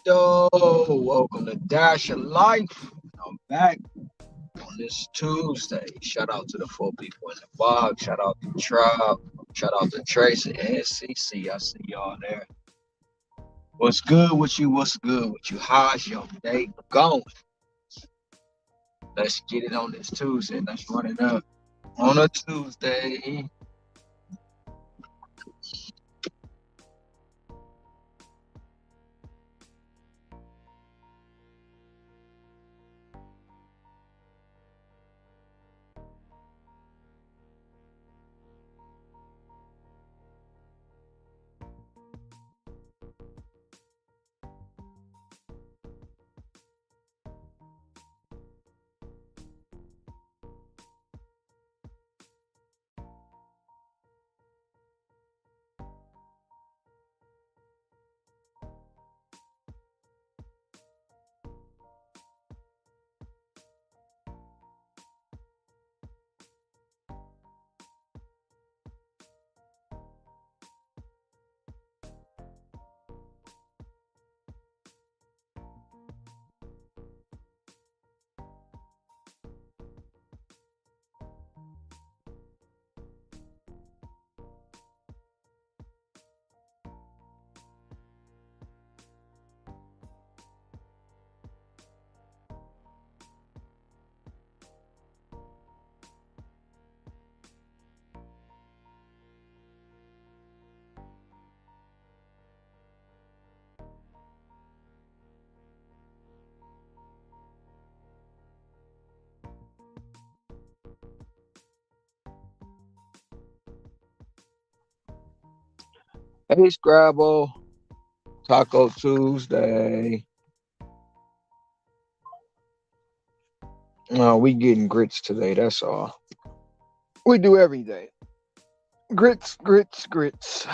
Yo, welcome to Dash of Life. I'm back on this Tuesday. Shout out to the four people in the box. Shout out to Tribe. Shout out to Tracy and SCC. I see y'all there. What's good with you? What's good with you? How's your day going? Let's get it on this Tuesday. Let's run it up on a Tuesday. Hey, Scrabble. Taco Tuesday. We getting grits today. That's all. We do every day. Grits, grits, grits.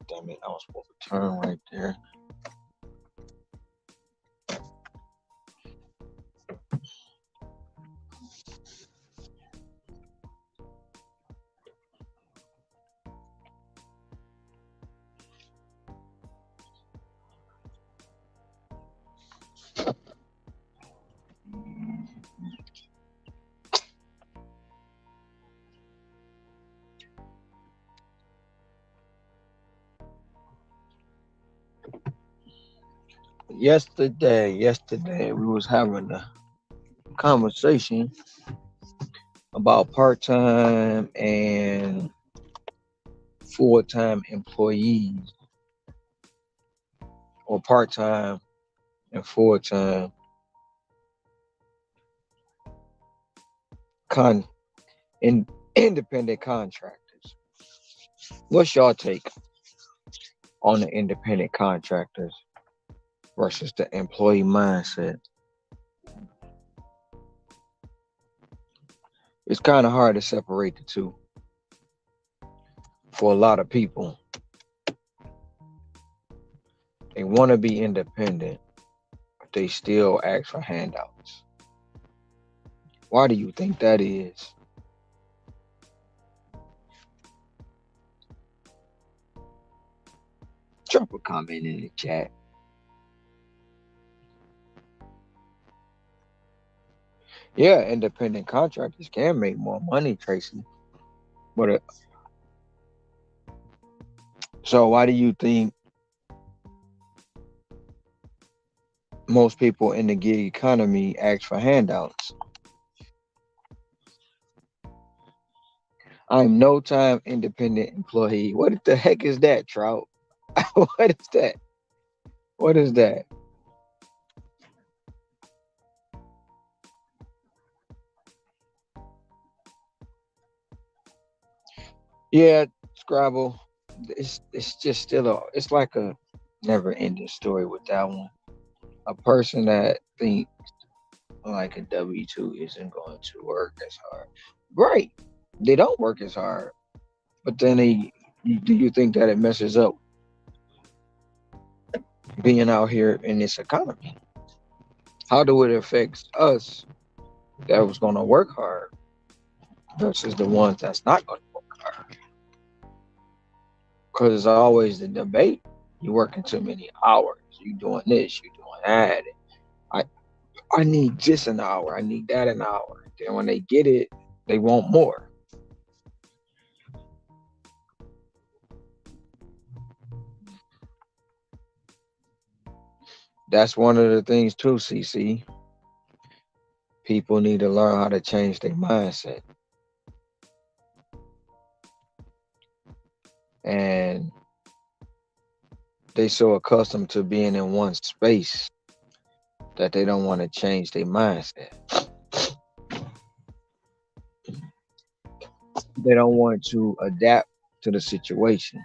Damn it, I was supposed to turn right there. Yesterday, we was having a conversation about part-time and full-time employees, or part-time and full-time con in independent contractors. What's your take on the independent contractors versus the employee mindset? It's kind of hard to separate the two for a lot of people. They want to be independent, but they still ask for handouts. Why do you think that is? Drop a comment in the chat. Yeah, independent contractors can make more money, Tracy. But so why do you think most people in the gig economy ask for handouts? I'm no time independent employee. What the heck is that, Trout? What is that? What is that? Yeah, Scrabble. It's just still it's like a never ending story with that one. A person that thinks like a W-2 isn't going to work as hard. Right. They don't work as hard. But then do you think that it messes up being out here in this economy? How do it affect us that was going to work hard versus the ones that's not going to work hard. Because it's always the debate. You're working too many hours. You doing this, you doing that. I I need this an hour. I need that an hour. Then when they get it, they want more. That's one of the things too, CC. People need to learn how to change their mindset. And they so accustomed to being in one space that they don't want to change their mindset. They don't want to adapt to the situation.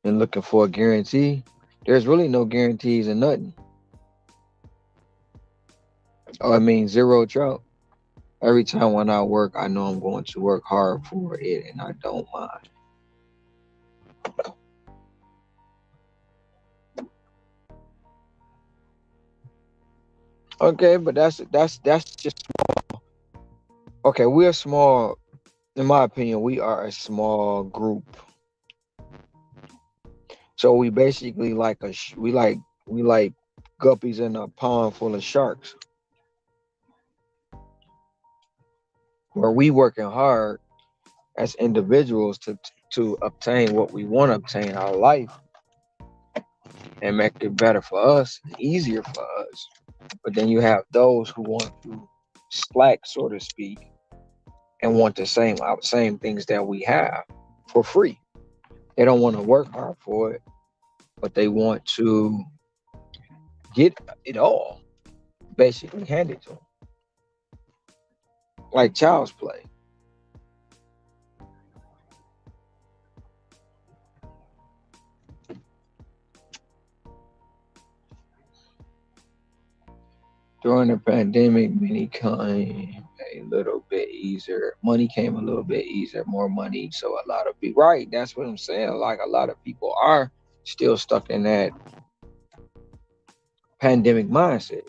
And looking for a guarantee, there's really no guarantees in nothing. Oh, I mean, zero trouble. Every time when I work, I know I'm going to work hard for it, and I don't mind. Okay, but that's just okay. We're small, in my opinion. We are a small group, so we basically like we like guppies in a pond full of sharks, where we working hard as individuals to obtain what we want to obtain our life and make it better for us, easier for us. But then you have those who want to slack, so to speak, and want the same things that we have for free. They don't want to work hard for it, but they want to get it all basically handed to them, like child's play. During the pandemic, money came a little bit easier. Money came a little bit easier, more money. So a lot of people, right? That's what I'm saying. Like a lot of people are still stuck in that pandemic mindset.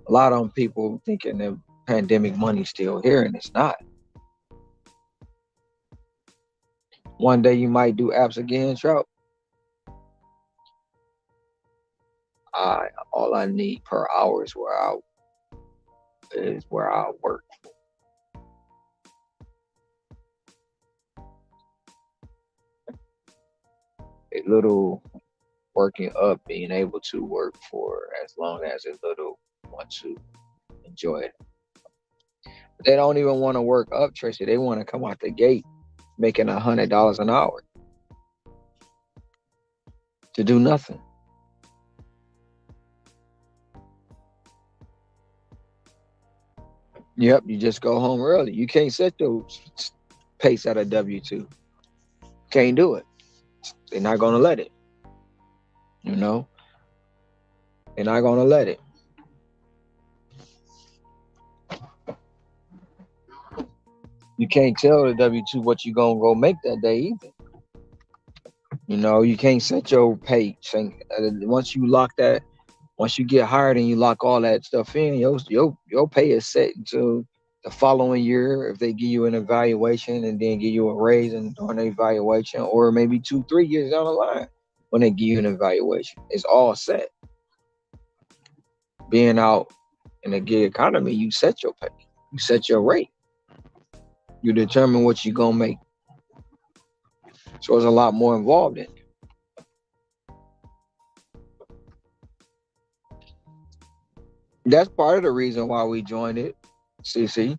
A lot of them people thinking the pandemic money's still here, and it's not. One day you might do apps again, Trout. All I need per hour is where I work. A little working up, being able to work for as long as a little want to enjoy it. But they don't even want to work up, Tracy. They want to come out the gate making $100 an hour to do nothing. Yep, you just go home early. You can't set your pace at a W-2. Can't do it. They're not gonna let it. You know, they're not gonna let it. You can't tell the W-2 what you gonna go make that day either. You can't set your pace. Once you lock that, once you get hired and you lock all that stuff in, your pay is set until the following year if they give you an evaluation and then give you a raise and during the evaluation, or maybe 2, 3 years down the line when they give you an evaluation. It's all set. Being out in the gig economy, you set your pay, you set your rate, you determine what you're gonna make. So there's a lot more involved in it. That's part of the reason why we joined it, CC,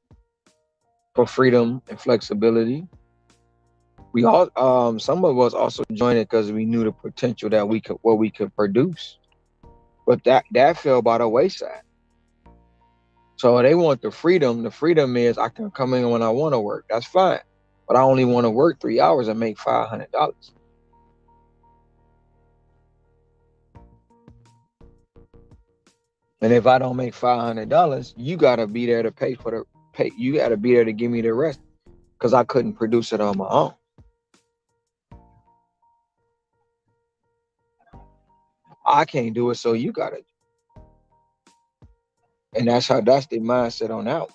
for freedom and flexibility. We all, some of us also joined it because we knew the potential that we could produce, but that fell by the wayside. So they want the freedom. The freedom is I can come in when I want to work. That's fine, but I only want to work 3 hours and make $500. And if I don't make $500, you gotta be there to pay for the pay. You gotta be there to give me the rest because I couldn't produce it on my own. I can't do it, so you gotta. And that's their mindset on that.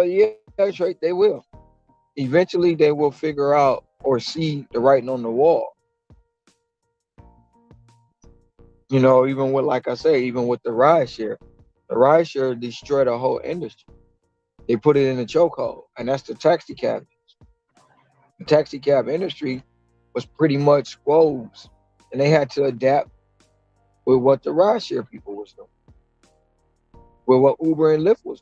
Yeah, that's right. They will. Eventually, they will figure out or see the writing on the wall. Even with, like I say, even with the ride share destroyed a whole industry. They put it in a chokehold, and that's the taxi cab. The taxi cab industry was pretty much closed, and they had to adapt with what the ride share people was doing, with what Uber and Lyft was.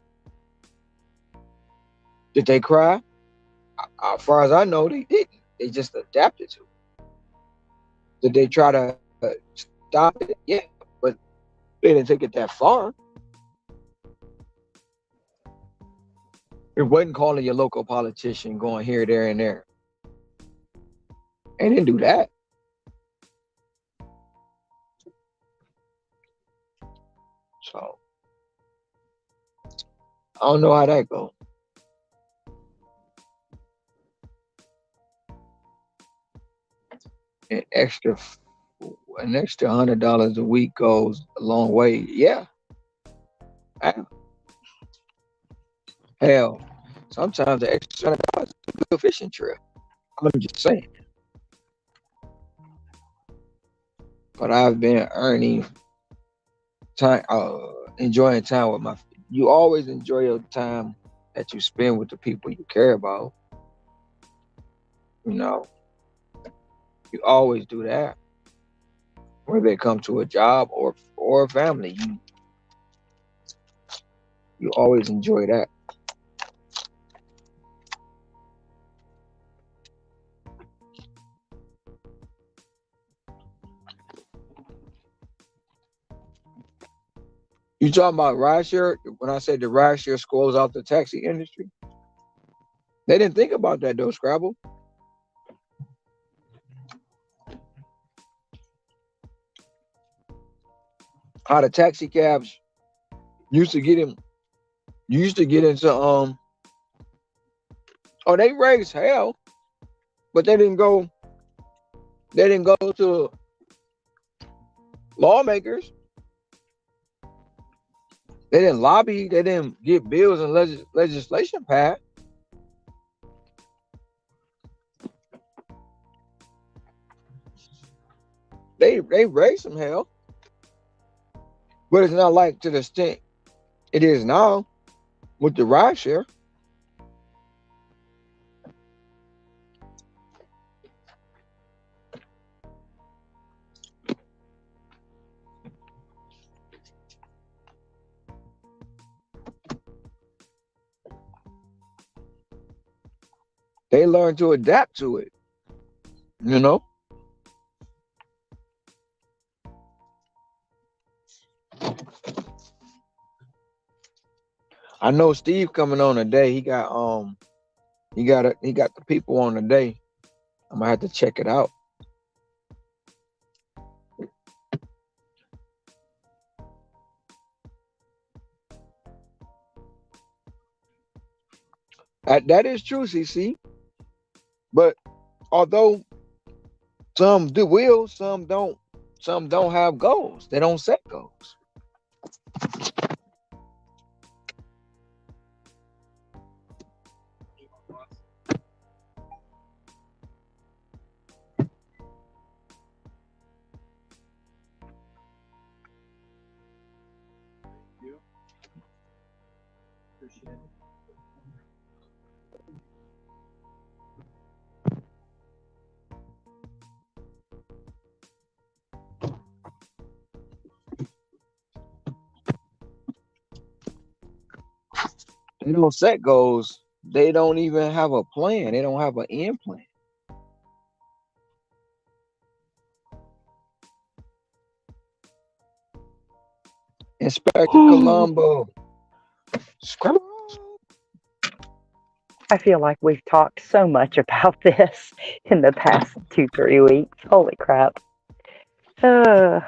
Did they cry? As far as I know, they didn't. They just adapted to it. Did they try to stop it? Yeah, but they didn't take it that far. It wasn't calling your local politician, going here, there, and there. They didn't do that. So I don't know how that goes. An extra, an extra $100 a week goes a long way. Yeah, ah, hell, sometimes the extra $100 is a good fishing trip. I'm just saying. But I've been earning time, enjoying time with my. You always enjoy your time that you spend with the people you care about. You know, you always do that, whether it comes to a job or a family. You always enjoy that. You talking about rideshare? When I said the rideshare scrolls out the taxi industry, they didn't think about that though. Scrabble, how the taxi cabs used to get him. You used to get into Oh, they raised hell, but they didn't go. They didn't go to lawmakers. They didn't lobby. They didn't get bills and legislation passed. They raised some hell, but it's not like to the extent it is now with the rideshare. They learned to adapt to it. You know, I know Steve coming on today. He got the people on today. I'm gonna have to check it out. That is true, CC. But although some do will, some don't. Some don't have goals. They don't set goals. They don't set goals. They don't even have a plan. They don't have an end plan. Inspector Colombo. I feel like we've talked so much about this in the past 2, 3 weeks. Holy crap. Uh,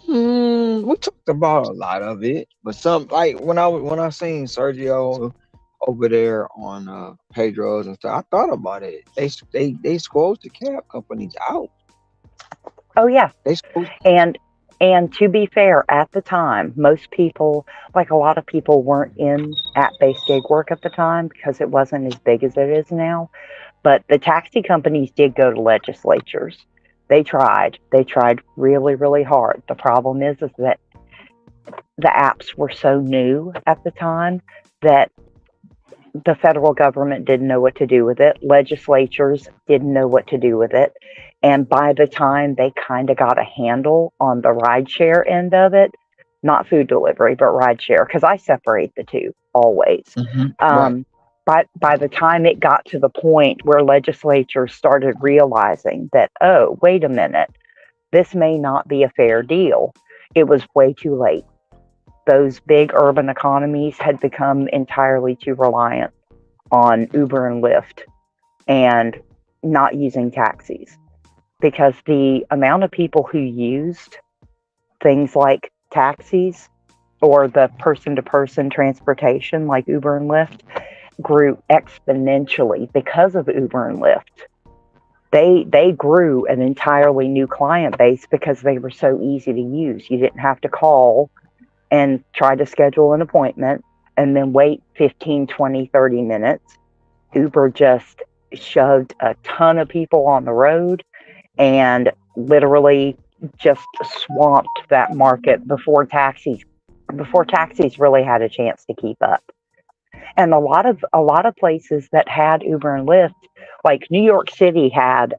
We talked about a lot of it, but some like when I seen Sergio over there on Pedro's and stuff. I thought about it. They squoze the cab companies out. Oh yeah, They squoze. and and to be fair, at the time, most people, like a lot of people, weren't in app-based gig work at the time because it wasn't as big as it is now. But the taxi companies did go to legislatures. They tried. They tried really, really hard. The problem is that the apps were so new at the time that the federal government didn't know what to do with it. Legislatures didn't know what to do with it. And by the time they kind of got a handle on the rideshare end of it, not food delivery, but rideshare, because I separate the two always. Right. Um, but by the time it got to the point where legislatures started realizing that, oh, wait a minute, this may not be a fair deal, it was way too late. Those big urban economies had become entirely too reliant on Uber and Lyft and not using taxis because the amount of people who used things like taxis or the person to person transportation like Uber and Lyft grew exponentially because of Uber and Lyft. They grew an entirely new client base because they were so easy to use. You didn't have to call and try to schedule an appointment and then wait 15, 20, 30 minutes. Uber just shoved a ton of people on the road and literally just swamped that market before taxis really had a chance to keep up. And a lot of places that had Uber and Lyft, like New York City had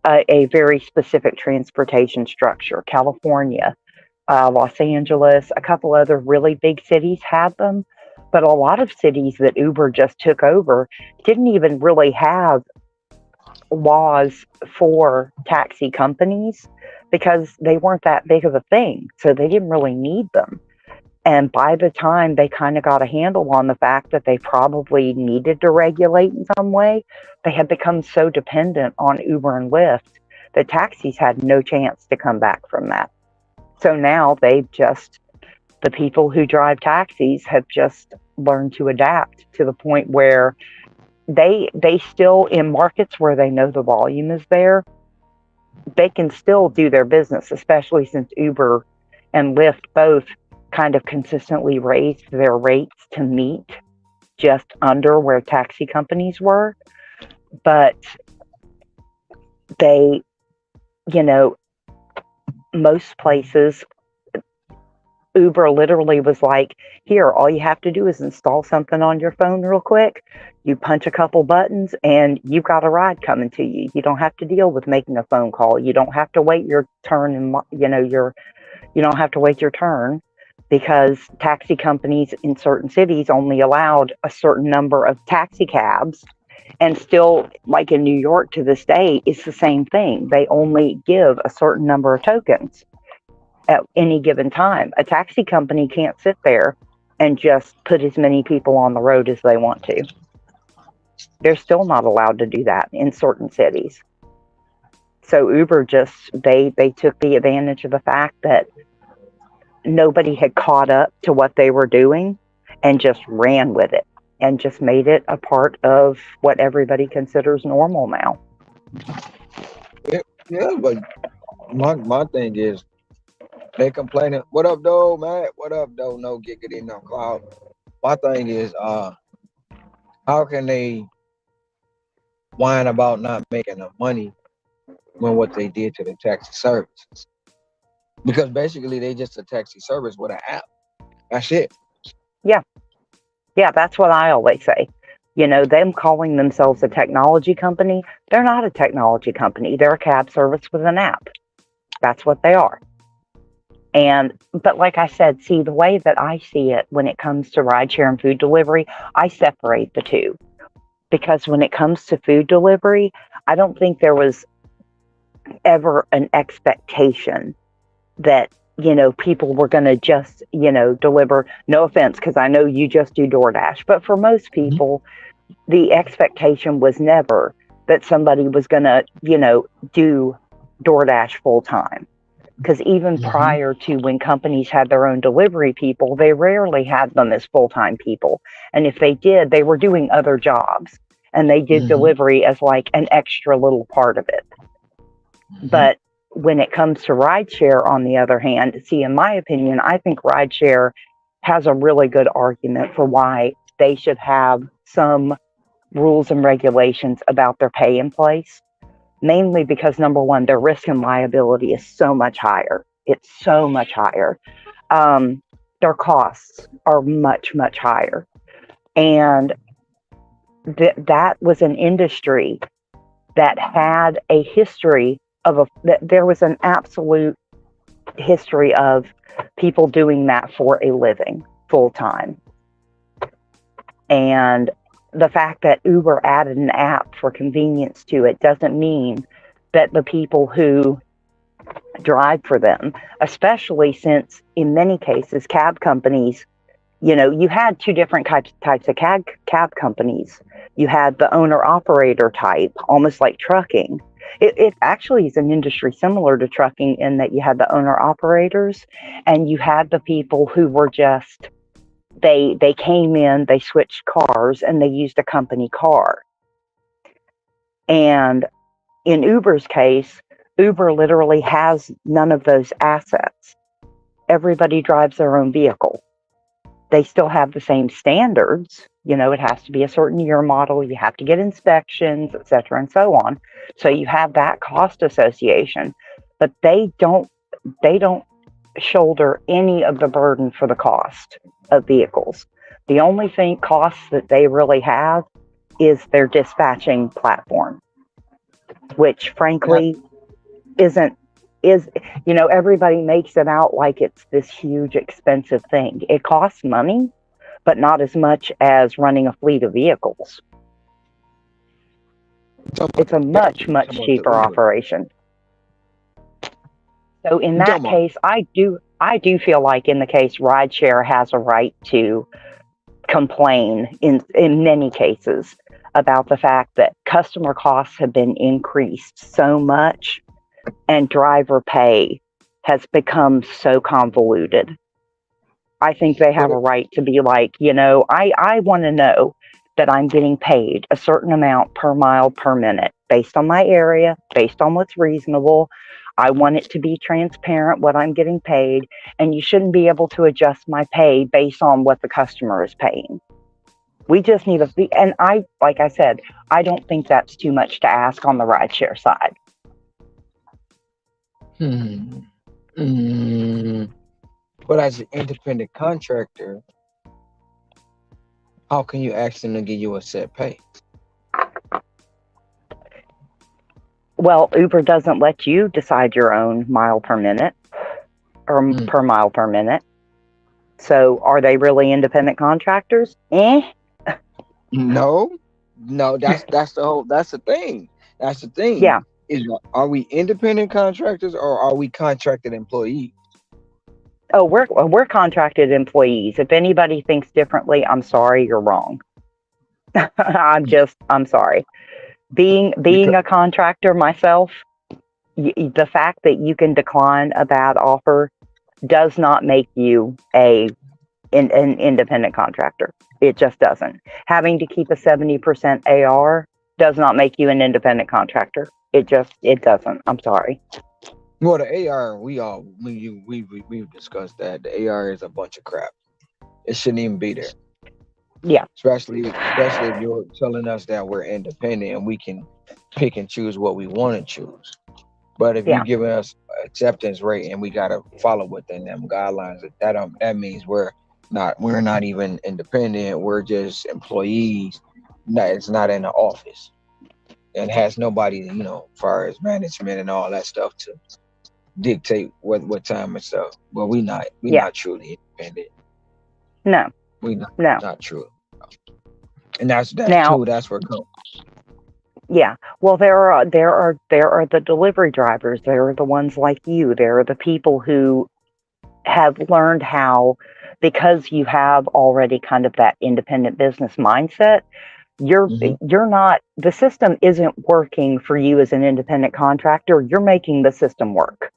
a very specific transportation structure. California, Los Angeles, a couple other really big cities had them. But a lot of cities that Uber just took over didn't even really have laws for taxi companies because they weren't that big of a thing. So they didn't really need them. And by the time they kind of got a handle on the fact that they probably needed to regulate in some way, they had become so dependent on Uber and Lyft that taxis had no chance to come back from that. So now the people who drive taxis have just learned to adapt to the point where they still, in markets where they know the volume is there, they can still do their business, especially since Uber and Lyft both kind of consistently raised their rates to meet just under where taxi companies were. But they, you know, most places, Uber literally was like, here, all you have to do is install something on your phone real quick. You punch a couple buttons and you've got a ride coming to you. You don't have to deal with making a phone call. You don't have to wait your turn and, you don't have to wait your turn because taxi companies in certain cities only allowed a certain number of taxi cabs. And still, like in New York to this day, it's the same thing. They only give a certain number of tokens at any given time. A taxi company can't sit there and just put as many people on the road as they want to. They're still not allowed to do that in certain cities. So Uber just they took the advantage of the fact that nobody had caught up to what they were doing and just ran with it and just made it a part of what everybody considers normal now. Yeah, yeah, but my thing is they complaining. What up, though, Matt? What up, though? No giggity, no cloud. My thing is, how can they whine about not making enough money when what they did to the taxi services? Because basically they just a taxi service with an app. That's it. Yeah, yeah, that's what I always say. Them calling themselves a technology company, they're not a technology company. They're a cab service with an app. That's what they are. But like I said, see, the way that I see it when it comes to rideshare and food delivery, I separate the two. Because when it comes to food delivery, I don't think there was ever an expectation that, people were going to just, deliver. No offense, because I know you just do DoorDash. But for most Mhm. people, the expectation was never that somebody was going to, do DoorDash full time. Because even Mm-hmm. prior to when companies had their own delivery people, they rarely had them as full-time people. And if they did, they were doing other jobs and they did Mm-hmm. delivery as like an extra little part of it. Mm-hmm. But when it comes to rideshare, on the other hand, see, in my opinion, I think rideshare has a really good argument for why they should have some rules and regulations about their pay in place. Mainly because, number one, their risk and liability is so much higher. It's so much higher. Um, their costs are much, much higher. And that was an industry that had a history of there was an absolute history of people doing that for a living full time. And the fact that Uber added an app for convenience to it doesn't mean that the people who drive for them, especially since in many cases cab companies, you had two different types of cab companies. You had the owner operator type, almost like trucking. It actually is an industry similar to trucking in that you had the owner operators and you had the people who were just they came in, they switched cars, and they used a company car. And in Uber's case, Uber literally has none of those assets. Everybody drives their own vehicle. They still have the same standards. It has to be a certain year model. You have to get inspections, et cetera, and so on. So you have that cost association, but they don't shoulder any of the burden for the cost of vehicles. The only costs that they really have is their dispatching platform, which Yeah. frankly isn't is everybody makes it out like it's this huge expensive thing. It costs money, but not as much as running a fleet of vehicles. You talking about It's a the cab? much You talking much about the cheaper Uber? operation. So in You that talking about? case, I do feel like in the case rideshare has a right to complain in many cases about the fact that customer costs have been increased so much and driver pay has become so convoluted. I think they have But a right to be like, I want to know that I'm getting paid a certain amount per mile per minute based on my area, based on what's reasonable. I want it to be transparent what I'm getting paid, and you shouldn't be able to adjust my pay based on what the customer is paying. We just need and like I said, I don't think that's too much to ask on the rideshare side. hmm, mm, but as an independent contractor, how can you ask them to give you a set pay? Well, Uber doesn't let you decide your own mile per minute or Mm. per mile per minute. So are they really independent contractors? No, no, that's the whole that's the thing. That's the thing. Yeah. Is are we independent contractors or are we contracted employees? Oh, we're contracted employees. If anybody thinks differently, I'm sorry, you're wrong. I'm sorry. Being Because a contractor myself, the fact that you can decline a bad offer does not make you an independent contractor. It just doesn't. Having to keep a 70% AR does not make you an independent contractor. It doesn't. I'm sorry. well, the AR we've discussed that the AR is a bunch of crap. It shouldn't even be there. Yeah. Especially if you're telling us that we're independent and we can pick and choose what we want to choose. But if you're Yeah. giving us acceptance rate and we gotta follow within them guidelines, that means we're not even independent. We're just employees. No, it's not in the office and has nobody, as far as management and all that stuff to dictate what time and stuff. But we Yeah. not truly independent. No. We not No. not true. And that's Now, too. That's where come. yeah. Well, there are the delivery drivers. There are the ones like you. There are the people who have learned how, because you have already kind of that independent business mindset, Hmm. you're not, the system isn't working for you as an independent contractor. You're making the system work.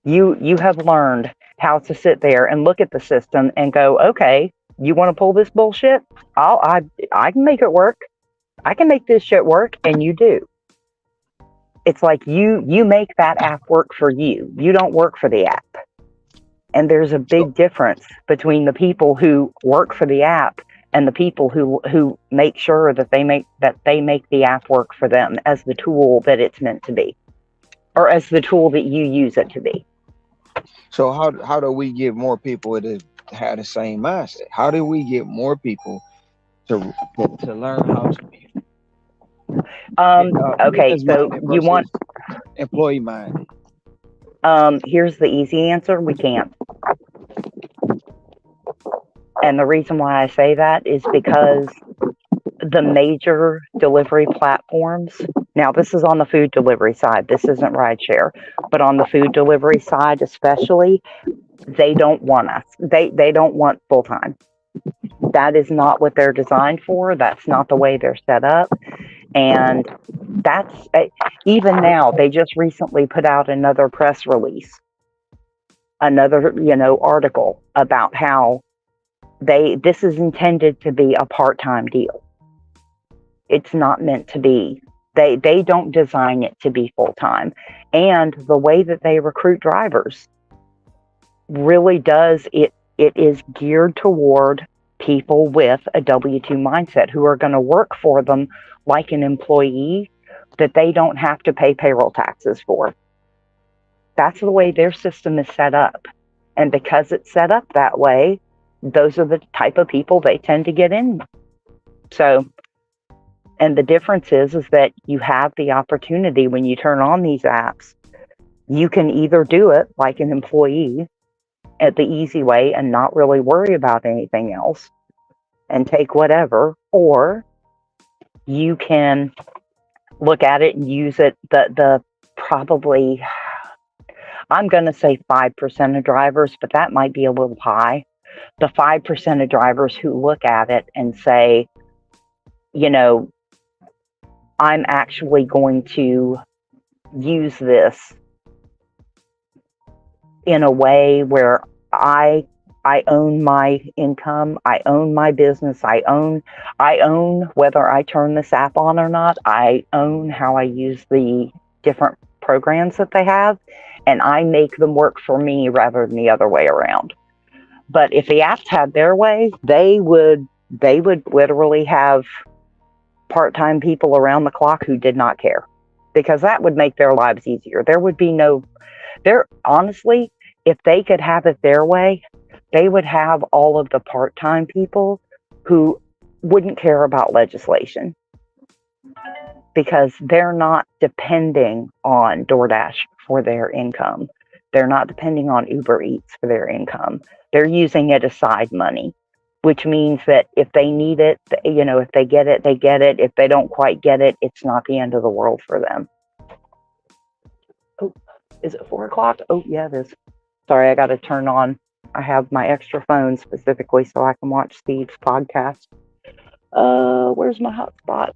You have learned how to sit there and look at the system and go, okay, you want to pull this bullshit? I can make it work. I can make this shit work, and you do. It's like you make that app work for you. You don't work for the app. And there's a So big difference between the people who work for the app and the people who make sure that they make the app work for them as the tool that it's meant to be, or as the tool that you use it to be. so how do we get more people to have the same mindset? How do we get more people to learn how to be Okay, business so minded you want versus employee minded? here's the easy answer: we can't. And the reason why I say that is because the major delivery platforms, now this is on the food delivery side, this isn't rideshare, but on the food delivery side especially, they don't want us. They don't want full time. That is not what they're designed for. That's not the way they're set up. And that's even now, they just recently put out another press release, another, article about how this is intended to be a part-time deal. It's not meant to be. They don't design it to be full-time. And the way that they recruit drivers really does it is geared toward people with a W-2 mindset who are going to work for them like an employee that they don't have to pay payroll taxes for. That's the way their system is set up. And because it's set up that way, those are the type of people they tend to get in. So, and the difference is that you have the opportunity when you turn on these apps, you can either do it like an employee at the easy way and not really worry about anything else and take whatever, or you can look at it and use it. The probably, I'm going to say 5% of drivers, but that might be a little high. The 5% of drivers who look at it and say, you know, I'm actually going to use this in a way where I own my income, I own my business, I own whether I turn this app on or not, I own how I use the different programs that they have, and I make them work for me rather than the other way around. But if the apps had their way, they would literally have part-time people around the clock who did not care, because that would make their lives easier. There would be no there honestly, if they could have it their way, they would have all of the part-time people who wouldn't care about legislation, because they're not depending on DoorDash for their income. They're not depending on Uber Eats for their income. They're using it as side money, which means that if they need it, if they get it, they get it. If they don't quite get it, it's not the end of the world for them. Oh, is it 4 o'clock? Oh, yeah, it is. Sorry, I got to turn on. I have my extra phone specifically so I can watch Steve's podcast. Where's my hotspot?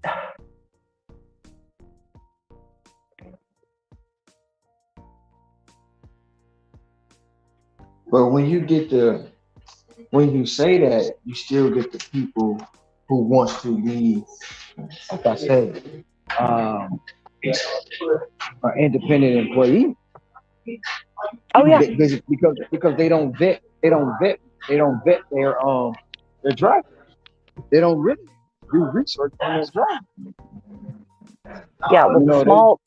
But when you say that, you still get the people who wants to be, like I said, um, an independent employee. Oh, yeah. Because they don't vet their driver. They don't really do research on their driver. Yeah, well, You know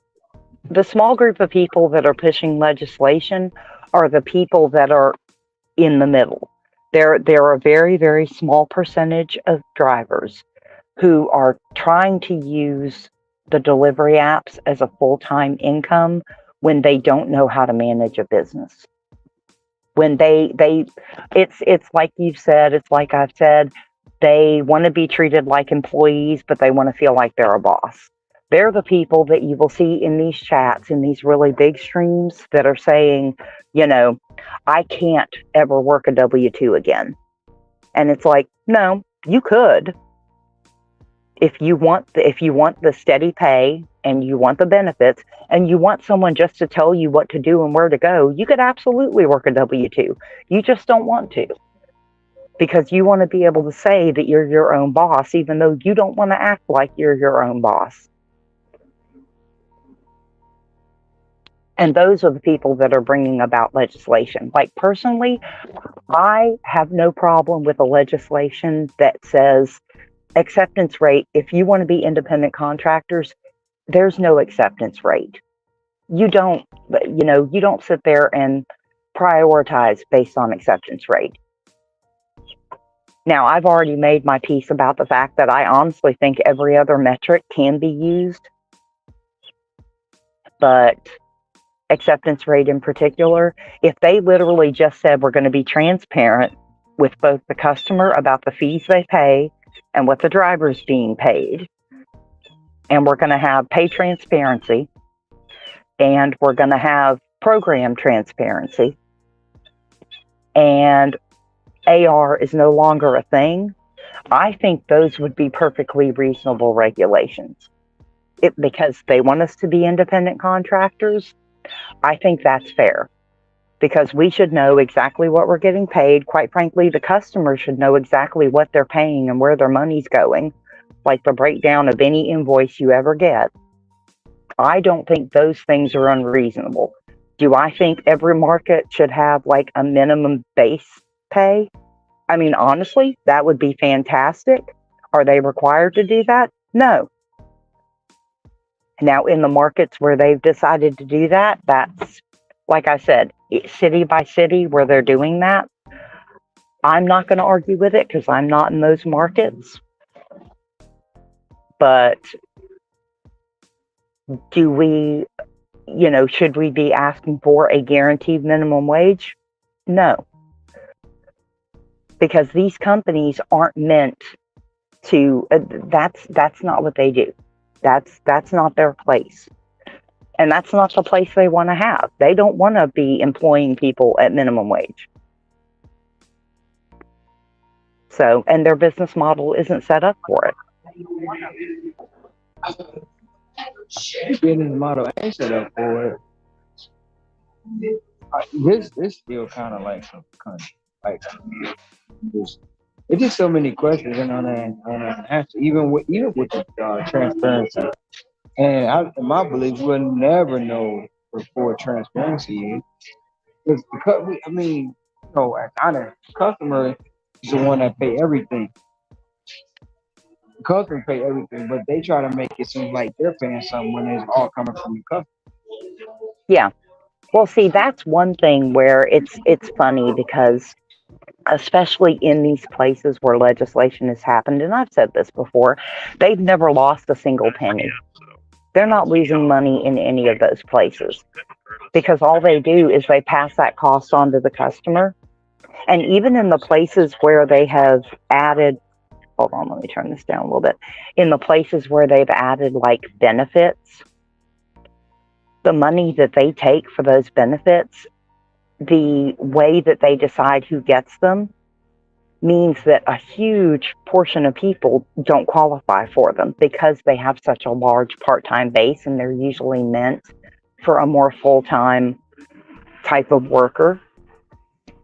they the small group of people that are pushing legislation are the people that are in the middle. There are a very, very small percentage of drivers who are trying to use the delivery apps as a full-time income when they don't know how to manage a business. When it's like you've said, it's like I've said, they want to be treated like employees, but they want to feel like they're a boss. They're the people that you will see in these chats, in these really big streams, that are saying, I can't ever work a W-2 again. And it's like, no, you could. If you want the steady pay and you want the benefits and you want someone just to tell you what to do and where to go, you could absolutely work a W-2. You just don't want to, because you want to be able to say that you're your own boss, even though you don't want to act like you're your own boss. And those are the people that are bringing about legislation. Like, personally, I have no problem with a legislation that says acceptance rate. If you want to be independent contractors, there's no acceptance rate. You don't, you don't sit there and prioritize based on acceptance rate. Now, I've already made my piece about the fact that I honestly think every other metric can be used, but acceptance rate in particular, if they literally just said we're going to be transparent with both the customer about the fees they pay and what the driver's being paid, and we're going to have pay transparency, and we're going to have program transparency, and AR is no longer a thing, I think those would be perfectly reasonable regulations. Because they want us to be independent contractors, I think that's fair, because we should know exactly what we're getting paid. Quite frankly, the customer should know exactly what they're paying and where their money's going, like the breakdown of any invoice you ever get. I don't think those things are unreasonable. Do I think every market should have like a minimum base pay? I mean, honestly, that would be fantastic. Are they required to do that? No. Now, in the markets where they've decided to do that, that's, like I said, city by city where they're doing that. I'm not going to argue with it because I'm not in those markets. But do we, should we be asking for a guaranteed minimum wage? No. Because these companies aren't meant to, that's not what they do. That's not their place. And that's not the place they want to have. They don't want to be employing people at minimum wage. So, and their business model isn't set up for it. Business model ain't set up for it. This still kind of like some like just it's just so many questions and on an answer. Even with the transparency, and in my belief, we'll never know before transparency is. Because I mean, honest, customer is the one that pay everything. The customer pay everything, but they try to make it seem like they're paying something when it's all coming from the customer. Yeah. Well, see, that's one thing where it's funny because especially in these places where legislation has happened, and I've said this before, they've never lost a single penny. They're not losing money in any of those places because all they do is they pass that cost on to the customer. And even in the places where they have added, hold on, let me turn this down a little bit. In the places where they've added like benefits, the money that they take for those benefits, the way that they decide who gets them means that a huge portion of people don't qualify for them because they have such a large part-time base and they're usually meant for a more full-time type of worker.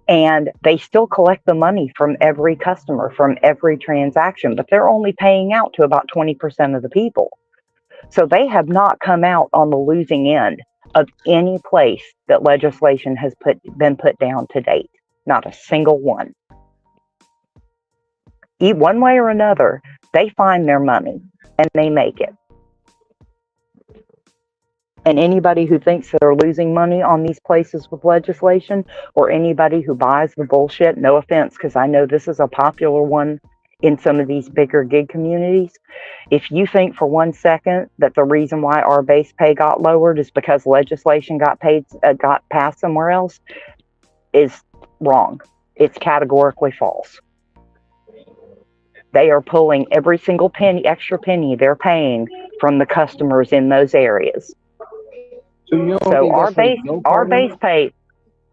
And they still collect the money from every customer, from every transaction, but they're only paying out to about 20% of the people. So they have not come out on the losing end of any place that legislation has been put down to date. Not a single one. One way or another, they find their money and they make it. And anybody who thinks they're losing money on these places with legislation, or anybody who buys the bullshit, no offense, because I know this is a popular one in some of these bigger gig communities. If you think for 1 second that the reason why our base pay got lowered is because legislation got passed somewhere else, is wrong. It's categorically false. They are pulling every single extra penny they're paying from the customers in those areas. So our base pay,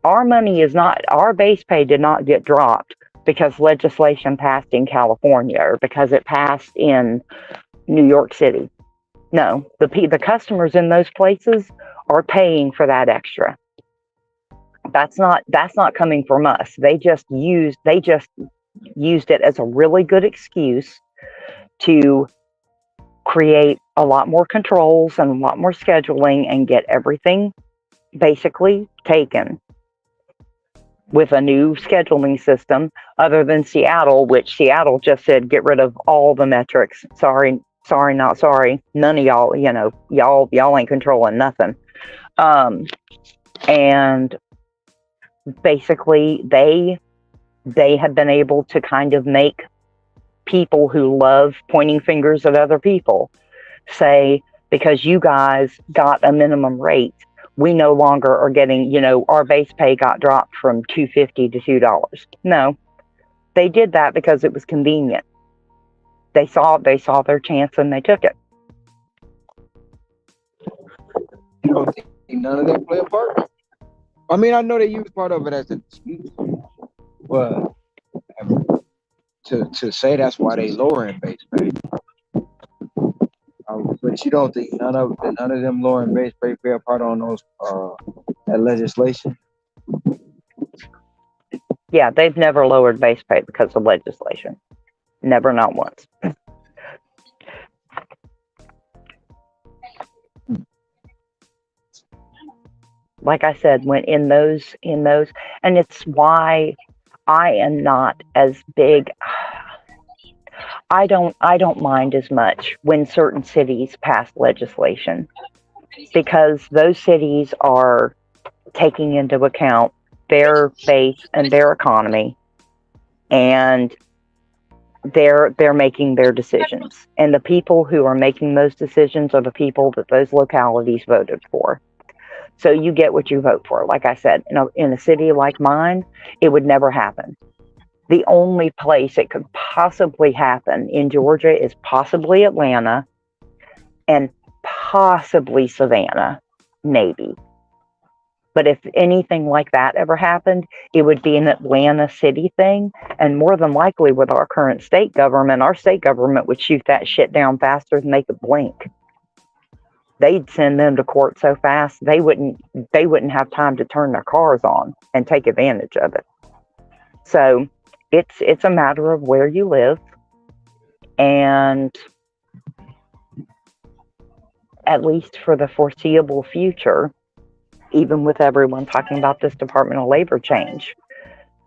our money is not, our base pay did not get dropped because legislation passed in California or because it passed in New York City. No, the customers in those places are paying for that extra. That's not coming from us. They just used it as a really good excuse to create a lot more controls and a lot more scheduling and get everything basically taken with a new scheduling system other than Seattle, which Seattle just said get rid of all the metrics. Sorry, sorry, not sorry. None of y'all, y'all ain't controlling nothing. Um, and basically they have been able to kind of make people who love pointing fingers at other people say, because you guys got a minimum rate, we no longer are getting, our base pay got dropped from $2.50 to $2. No, they did that because it was convenient. They saw their chance and they took it. You don't think none of that play a part? I mean, I know they use part of it as an excuse, but to say that's why they lowering base pay. But you don't think none of them lowering base pay play a part on those that legislation? Yeah, they've never lowered base pay because of legislation. Never, not once. Like I said, when in those, and it's why I am not as big. I don't mind as much when certain cities pass legislation because those cities are taking into account their base and their economy, and they're making their decisions. And the people who are making those decisions are the people that those localities voted for. So you get what you vote for. Like I said, in a city like mine, it would never happen. The only place it could possibly happen in Georgia is possibly Atlanta and possibly Savannah, maybe. But if anything like that ever happened, it would be an Atlanta city thing. And more than likely, with our state government would shoot that shit down faster than they could blink. They'd send them to court so fast they wouldn't have time to turn their cars on and take advantage of it. So it's a matter of where you live, and at least for the foreseeable future, even with everyone talking about this Department of Labor change,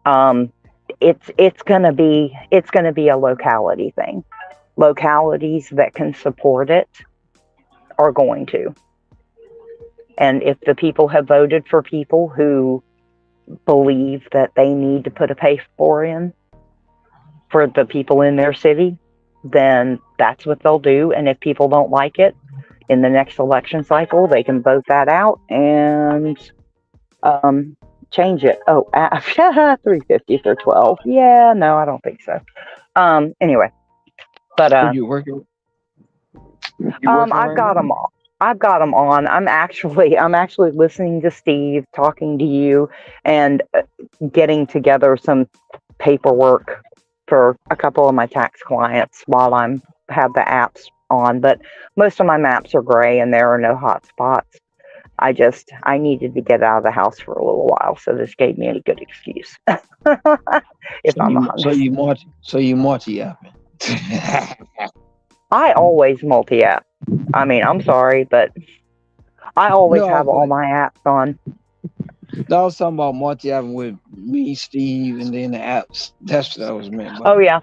um, it's gonna be a locality thing. Localities that can support it are going to, and if the people have voted for people who believe that they need to put a pay floor in for the people in their city, then that's what they'll do. And if people don't like it in the next election cycle, they can vote that out and um, change it. Oh, 350 for 12. Yeah, no, I don't think so. Anyway, but Who you working? You working I've right got them now? all. I've got them on. I'm actually listening to Steve, talking to you, and getting together some paperwork for a couple of my tax clients while I'm have the apps on. But most of my maps are gray and there are no hot spots. I needed to get out of the house for a little while, so this gave me a good excuse. If So I'm you so honest, you multi apping. I always multi app. I mean, I'm sorry, but I always No, have all but my apps on. I was talking about multi apping with me, Steve, and then the apps. That's what I was meant by Oh yeah,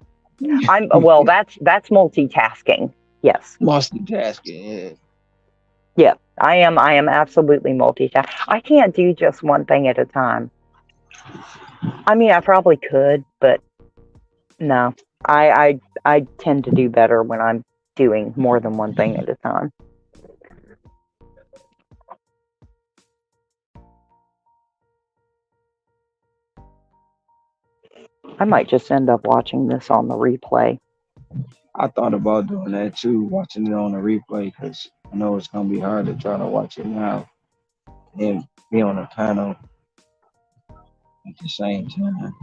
I'm well. That's multitasking. Yes, multitasking. Yeah. yeah. I am absolutely multitask. I can't do just one thing at a time. I mean, I probably could, but no. I tend to do better when I'm doing more than one thing at a time. I might just end up watching this on the replay. I thought about doing that too, watching it on the replay, because I know it's gonna be hard to try to watch it now and be on the panel at the same time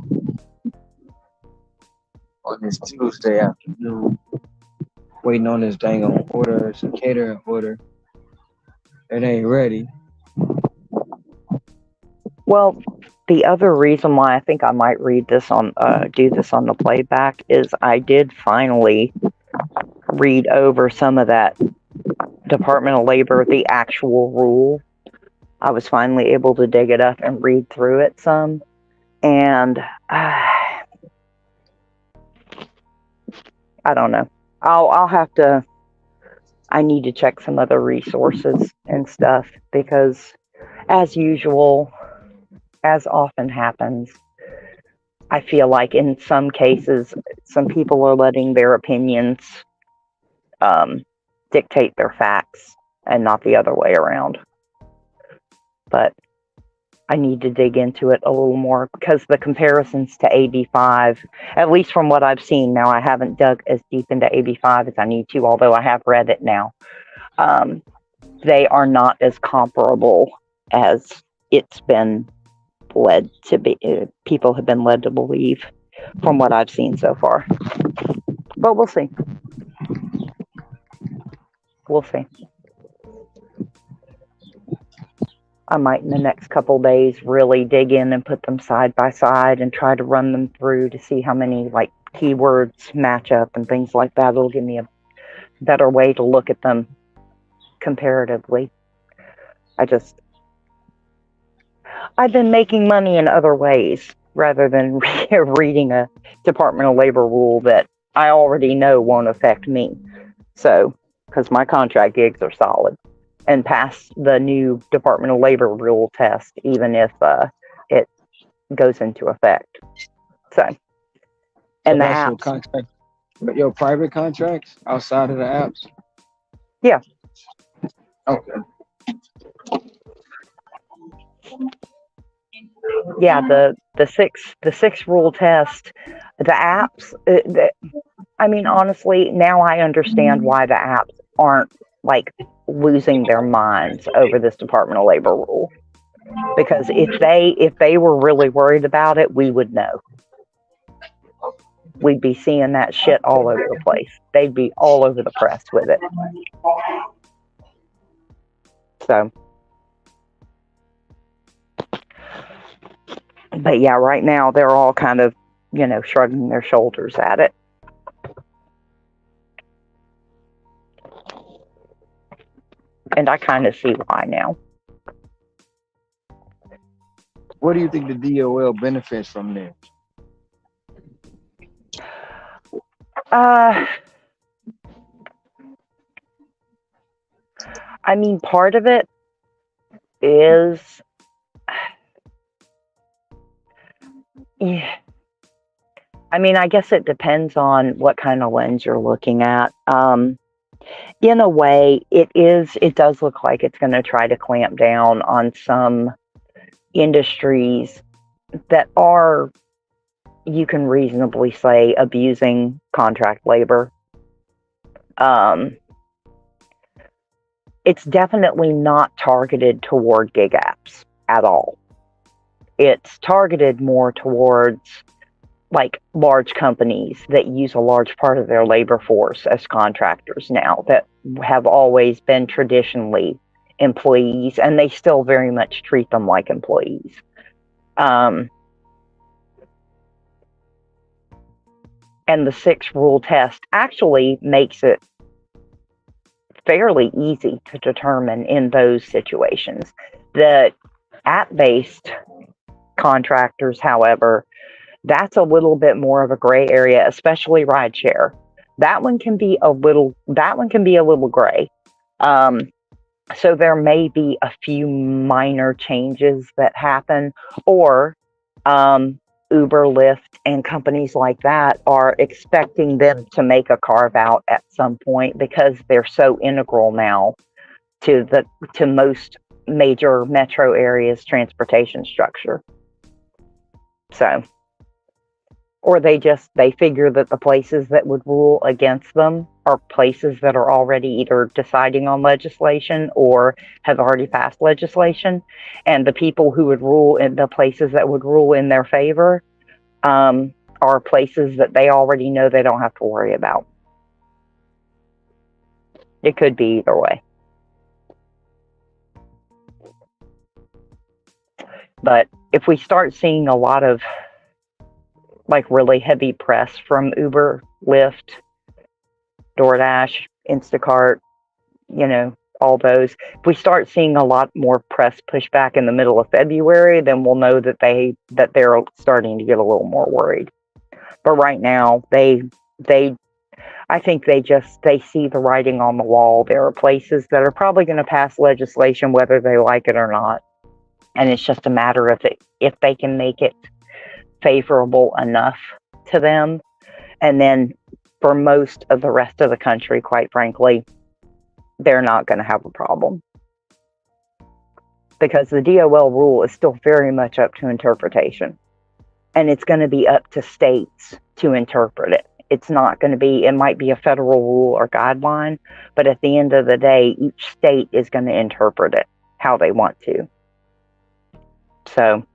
on this Tuesday afternoon. waiting on this dang on order. It's a catering order. It ain't ready. Well, the other reason why I think I might do this on the playback is I did finally read over some of that Department of Labor, the actual rule. I was finally able to dig it up and read through it some, and I don't know. I'll have to. I need to check some other resources and stuff because, as usual, as often happens, I feel like in some cases, some people are letting their opinions um, dictate their facts and not the other way around. But I need to dig into it a little more because the comparisons to AB5, at least from what I've seen now, I haven't dug as deep into AB5 as I need to, although I have read it now. They are not as comparable as it's been led to be. People have been led to believe from what I've seen so far. But we'll see. We'll see. I might in the next couple days really dig in and put them side by side and try to run them through to see how many like keywords match up and things like that. It'll give me a better way to look at them comparatively. I've been making money in other ways rather than reading a Department of Labor rule that I already know won't affect me. So, because my contract gigs are solid and pass the new Department of Labor rule test, even if it goes into effect. So, So and the that's your apps, contract, but your private contracts outside of the apps. yeah, Okay. yeah, the six rule test, the apps. I mean, honestly, now I understand why the apps aren't like losing their minds over this Department of Labor rule. Because if they were really worried about it, we would know. We'd be seeing that shit all over the place. They'd be all over the press with it. So, but yeah, right now they're all kind of, shrugging their shoulders at it. And I kind of see why now. What do you think the DOL benefits from this? I mean, part of it is, yeah. I mean, I guess it depends on what kind of lens you're looking at. In a way, it does look like it's going to try to clamp down on some industries that are, you can reasonably say, abusing contract labor. It's definitely not targeted toward gig apps at all. It's targeted more towards like large companies that use a large part of their labor force as contractors now that have always been traditionally employees, and they still very much treat them like employees. And the 6 rule test actually makes it fairly easy to determine in those situations. The app-based contractors, however, that's a little bit more of a gray area, especially rideshare. That one can be a little gray. So there may be a few minor changes that happen, or Uber, Lyft, and companies like that are expecting them to make a carve out at some point because they're so integral now to most major metro areas' transportation structure. So, or they figure that the places that would rule against them are places that are already either deciding on legislation or have already passed legislation, and the people who would rule in the places that would rule in their favor are places that they already know they don't have to worry about. It could be either way. But if we start seeing a lot of like really heavy press from Uber, Lyft, DoorDash, Instacart, you know, all those. If we start seeing a lot more press pushback in the middle of February, then we'll know that they're starting to get a little more worried. But right now, they I think they see the writing on the wall. There are places that are probably going to pass legislation whether they like it or not, and it's just a matter of if they can make it favorable enough to them. And then for most of the rest of the country, quite frankly, they're not going to have a problem because the DOL rule is still very much up to interpretation, and it's going to be up to states to interpret it. It's not going to be, it might be a federal rule or guideline, but at the end of the day, each state is going to interpret it how they want to. So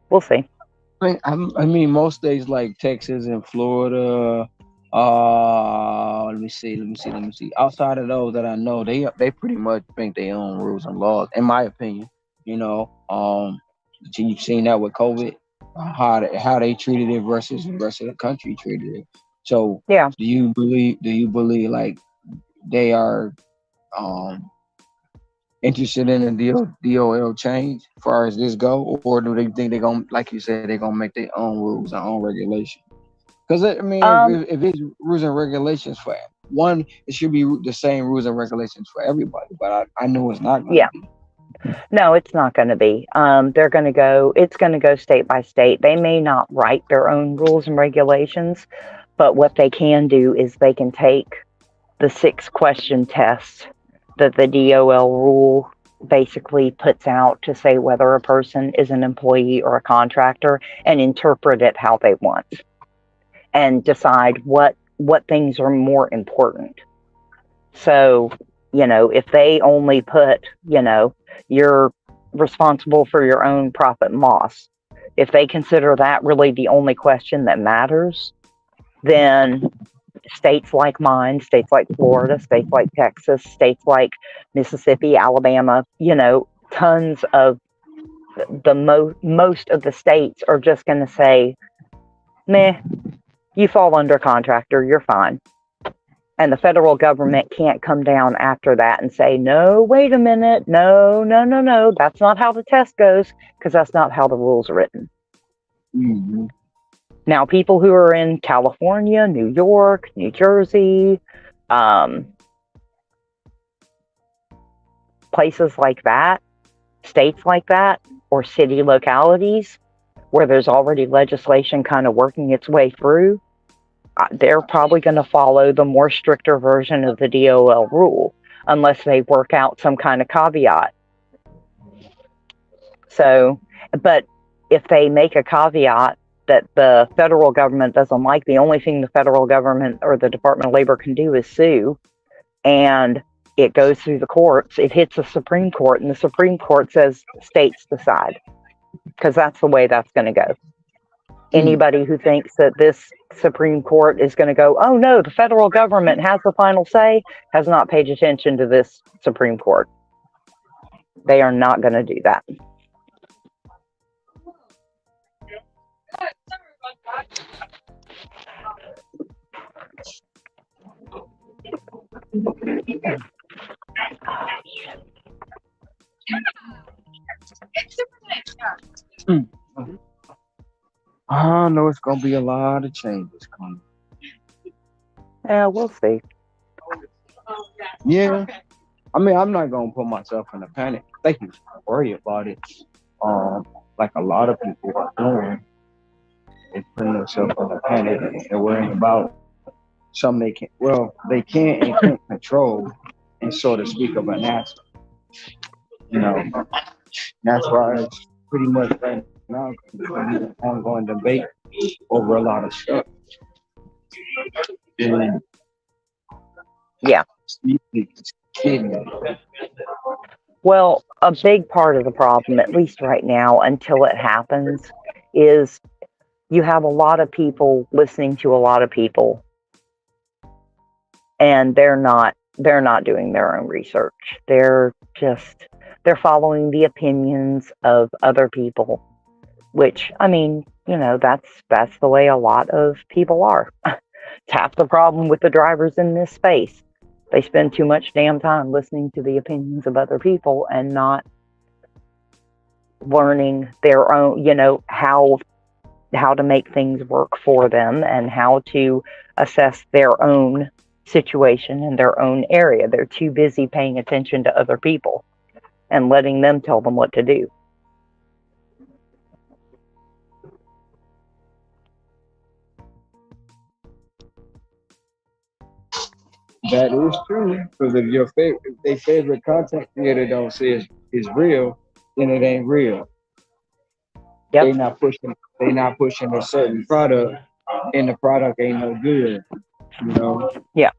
we'll see. I mean, most states like Texas and Florida. Let me see. Outside of those that I know, they pretty much make their own rules and laws, in my opinion. You know, you've seen that with COVID, how they treated it versus the rest of the country treated it. So, Yeah. do you believe like they are um interested in the DOL change as far as this go, or do they think they're gonna, like you said, they're gonna make their own rules and own regulations? Because I mean, Um, if it's rules and regulations for one, it should be the same rules and regulations for everybody. But I know it's not going to yeah. be. No, it's not going to be. It's going to go state by state. They may not write their own rules and regulations, but what they can do is they can take the 6-question test that the DOL rule basically puts out to say whether a person is an employee or a contractor and interpret it how they want and decide what things are more important. So, if they only put, you're responsible for your own profit and loss, if they consider that really the only question that matters, then states like mine, states like Florida, states like Texas, states like Mississippi, Alabama, tons of most of the states are just going to say, meh, you fall under contractor, you're fine. And the federal government can't come down after that and say, no, wait a minute, no, no, no, no, that's not how the test goes, because that's not how the rules are written. Mm-hmm. Now, people who are in California, New York, New Jersey, places like that, states like that, or city localities where there's already legislation kind of working its way through, they're probably going to follow the more stricter version of the DOL rule, unless they work out some kind of caveat. So, but if they make a caveat that the federal government doesn't like, the only thing the federal government or the Department of Labor can do is sue, and it goes through the courts, it hits the Supreme Court, and the Supreme Court says states decide, because that's the way that's going to go. Anybody who thinks that this Supreme Court is going to go, oh no, the federal government has the final say, has not paid attention to this Supreme Court. They are not going to do that. I know it's gonna be a lot of changes coming. Yeah, we'll see. Yeah, I mean, I'm not gonna put myself in a panic. Thank you. Worry about it. Like a lot of people are doing, is putting themselves in a panic and worrying about something they can't and can't control, and so to speak of an answer. You know, that's why it's pretty much right now an ongoing debate over a lot of stuff. And Yeah. it's kidding me. Well, a big part of the problem, at least right now, until it happens, is you have a lot of people listening to a lot of people and they're not doing their own research. They're following the opinions of other people, which, I mean, that's the way a lot of people are. It's half the problem with the drivers in this space. They spend too much damn time listening to the opinions of other people and not learning their own, how to make things work for them and how to assess their own situation in their own area. They're too busy paying attention to other people and letting them tell them what to do. That is true. Because if if their favorite content creator don't say is real, then it ain't real. Yep. They not pushing a certain product, and the product ain't no good. You know. Yeah.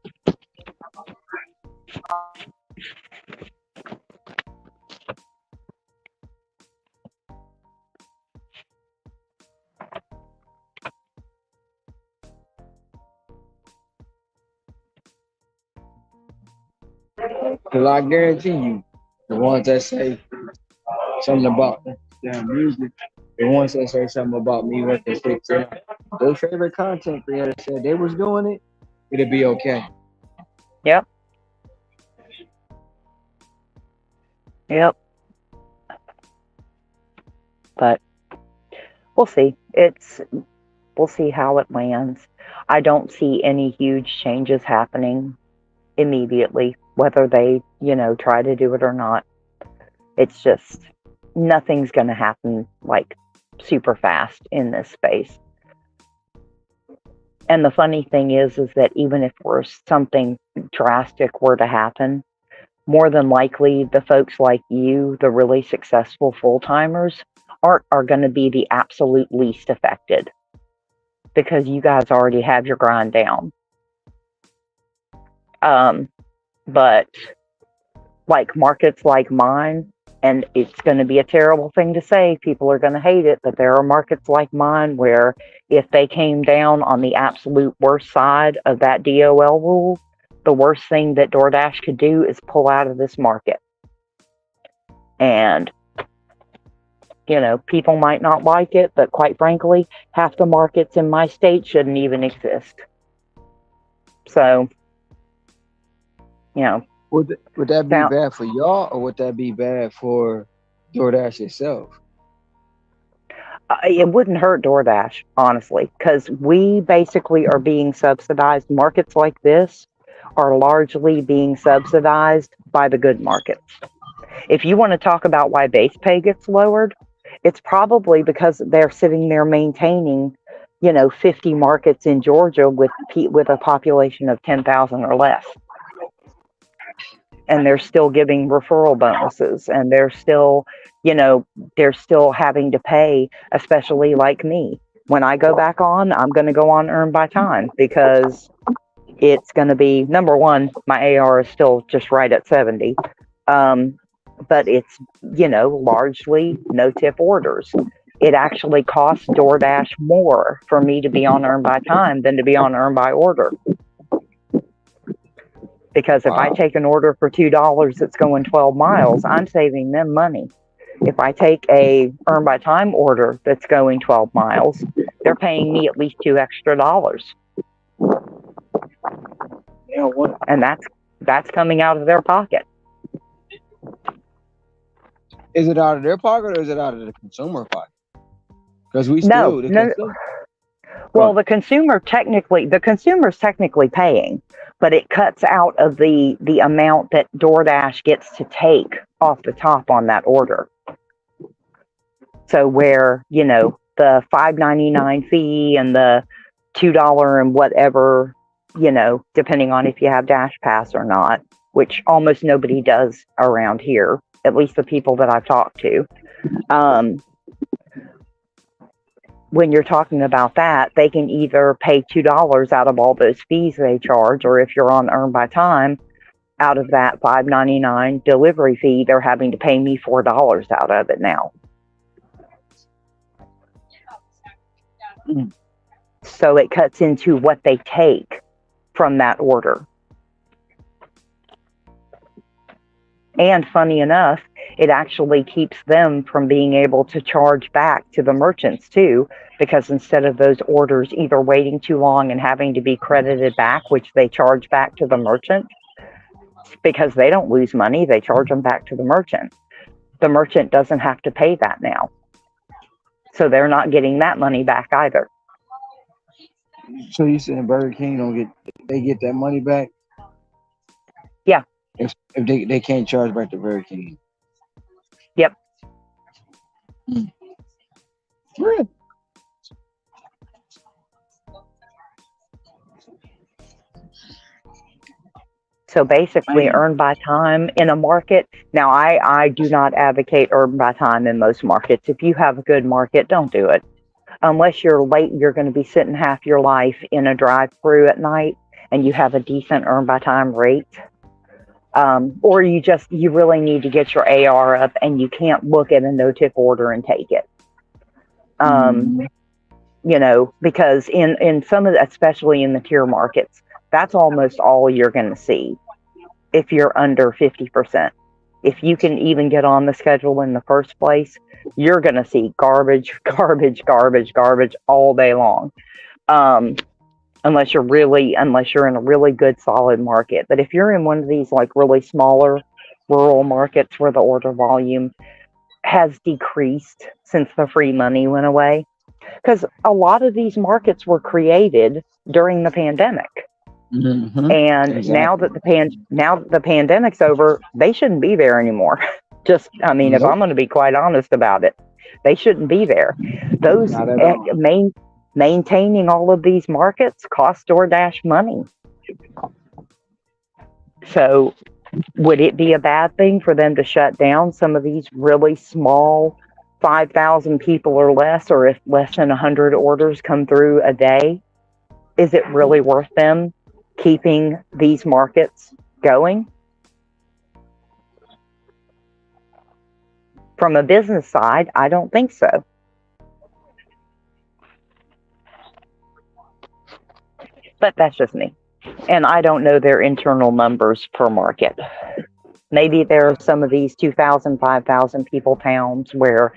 Cause I guarantee you, the ones that say something about damn music, the ones that say something about me working 6 hours, their favorite content creator said they was doing it, it'd be okay. Yep. Yep. But we'll see. We'll see how it lands. I don't see any huge changes happening immediately, whether they, try to do it or not. It's just nothing's going to happen like super fast in this space. And the funny thing is that even if something drastic were to happen, more than likely the folks like you, the really successful full timers, are going to be the absolute least affected because you guys already have your grind down. Um, but like markets like mine, and it's going to be a terrible thing to say, people are going to hate it, but there are markets like mine where if they came down on the absolute worst side of that DOL rule, the worst thing that DoorDash could do is pull out of this market. And, people might not like it, but quite frankly, half the markets in my state shouldn't even exist. So, Would that be bad for y'all, or would that be bad for DoorDash itself? It wouldn't hurt DoorDash, honestly, because we basically are being subsidized. Markets like this are largely being subsidized by the good markets. If you want to talk about why base pay gets lowered, it's probably because they're sitting there maintaining, 50 markets in Georgia with a population of 10,000 or less. And they're still giving referral bonuses, and they're still having to pay, especially like me. When I go back on, I'm going to go on earn by time because it's going to be, number one, my AR is still just right at 70. But it's, largely no tip orders. It actually costs DoorDash more for me to be on earn by time than to be on earn by order. Because if I take an order for $2 that's going 12 miles, I'm saving them money. If I take a earn by time order that's going 12 miles, they're paying me at least $2 extra. And that's coming out of their pocket. Is it out of their pocket or is it out of the consumer pocket? Because we still no. Well, the consumer's technically paying, but it cuts out of the amount that DoorDash gets to take off the top on that order. So where, the $5.99 fee and the $2 and whatever, depending on if you have Dash Pass or not, which almost nobody does around here, at least the people that I've talked to. When you're talking about that, they can either pay $2 out of all those fees they charge, or if you're on earn by time, out of that $5.99 delivery fee, they're having to pay me $4 out of it now. So it cuts into what they take from that order. And funny enough, it actually keeps them from being able to charge back to the merchants too, because instead of those orders either waiting too long and having to be credited back, which they charge back to the merchant, because they don't lose money, they charge them back to the merchant. The merchant doesn't have to pay that now. So they're not getting that money back either. So you saying Burger King don't get they get that money back Yeah, if they can't charge back to Burger King? yep. Hmm. Really? So basically, Man, earn by time in a market. Now, I do not advocate earn by time in most markets. If you have a good market, don't do it. Unless you're late, you're going to be sitting half your life in a drive through at night and you have a decent earn by time rate. Or you really need to get your AR up and you can't look at a no tip order and take it. Um, mm, because in some of the, especially in the tier markets, that's almost all you're going to see if you're under 50%. If you can even get on the schedule in the first place, you're going to see garbage, garbage, garbage, garbage all day long. Um, unless you're in a really good solid market. But if you're in one of these like really smaller rural markets where the order volume has decreased since the free money went away, because a lot of these markets were created during the pandemic. hmm. And Exactly. now that the pandemic's over, they shouldn't be there anymore. Just, I mean, if Nope. I'm going to be quite honest about it, they shouldn't be there. Those Not at all. maintaining all of these markets cost DoorDash money. So, would it be a bad thing for them to shut down some of these really small 5,000 people or less, or if less than 100 orders come through a day? Is it really worth them keeping these markets going? From a business side, I don't think so. But that's just me. And I don't know their internal numbers per market. Maybe there are some of these 2,000, 5,000 people towns where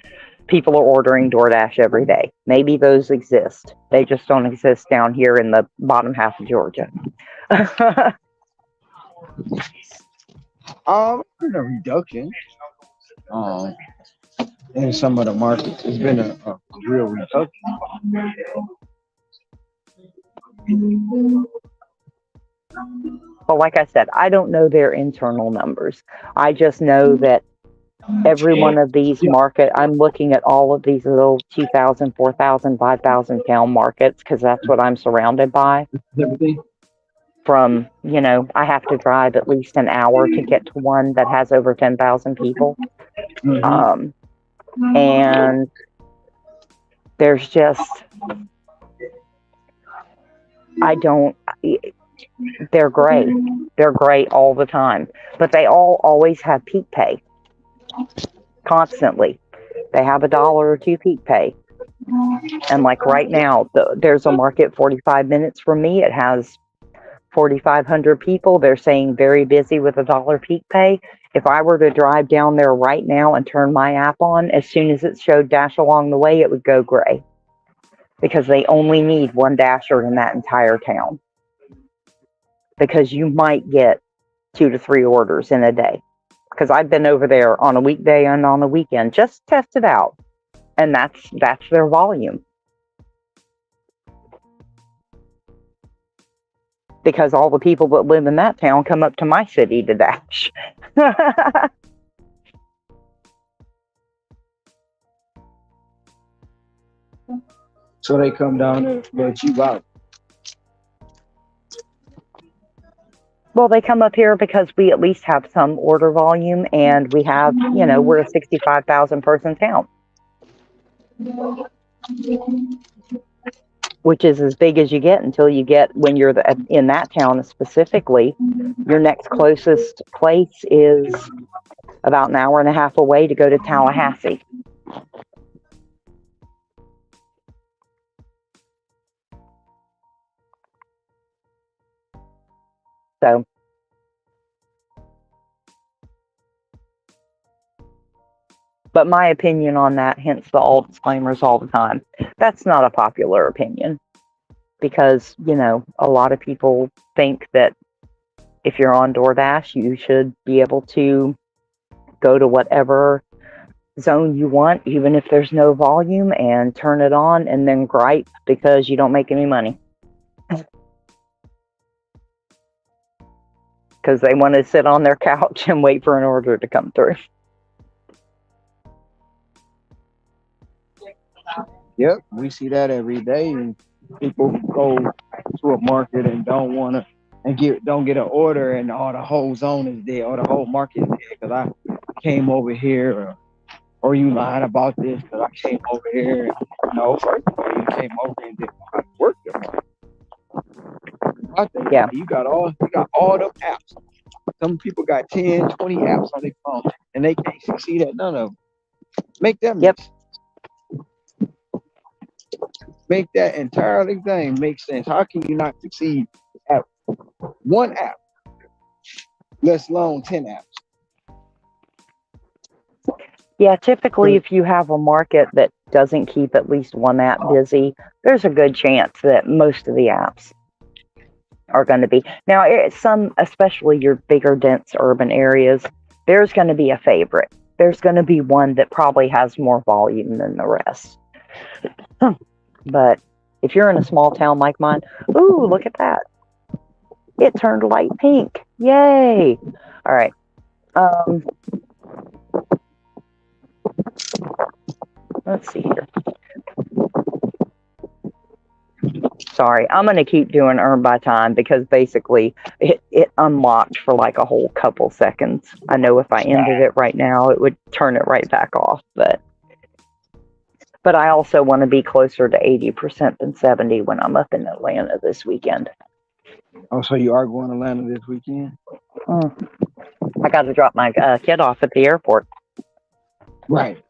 people are ordering DoorDash every day. Maybe those exist. They just don't exist down here in the bottom half of Georgia. Been a reduction. Um, in some of the markets, it's been a real reduction. But like I said, I don't know their internal numbers. I just know that every one of these I'm looking at all of these little 2,000, 4,000, 5,000 pound markets because that's what I'm surrounded by. Everything. I have to drive at least an hour to get to one that has over 10,000 people. Hmm. Um, and there's just, I don't, they're great. They're great all the time, but they all always have peak pay constantly. They have $1 or two peak pay. And like right now, there's a market 45 minutes from me. It has 4,500 people. They're saying very busy with $1 peak pay. If I were to drive down there right now and turn my app on, as soon as it showed Dash along the way, it would go gray because they only need one Dasher in that entire town. Because you might get 2 to 3 orders in a day. Because I've been over there on a weekday and on the weekend, just test it out, and that's their volume. Because all the people that live in that town come up to my city to Dash. So they come down there, but you out. Well, they come up here because we at least have some order volume, and we have, we're a 65,000 person town, which is as big as you get until you get when you're in that town specifically. Your next closest place is about an hour and a half away to go to Tallahassee. So But my opinion on that, hence the all disclaimers all the time, that's not a popular opinion because, a lot of people think that if you're on DoorDash, you should be able to go to whatever zone you want, even if there's no volume, and turn it on and then gripe because you don't make any money. Because they want to sit on their couch and wait for an order to come through. Yep, we see that every day. And people go to a market and don't want to don't get an order, and all the whole zone is there, or the whole market is there because I came over here, or you lying about this because I came over here. No, first of all, you came over and didn't know how to work the market. I think Yeah. you got all them apps. Some people got 10, 20 apps on their phone, and they can't succeed at none of them. Make that Yep. make that entirely thing make sense. How can you not succeed at one app, let alone 10 apps? Yeah, typically, if you have a market that doesn't keep at least one app busy, there's a good chance that most of the apps are going to be. Now, some, especially your bigger, dense urban areas, there's going to be a favorite. There's going to be one that probably has more volume than the rest. But if you're in a small town like mine, ooh, look at that. It turned light pink. Yay. All right. Let's see here. Sorry, I'm going to keep doing earn by time because basically it unlocked for like a whole couple seconds. I know if I ended it right now, it would turn it right back off. But I also want to be closer to 80% than 70 when I'm up in Atlanta this weekend. Oh, so you are going to Atlanta this weekend? I got to drop my kid off at the airport. Right.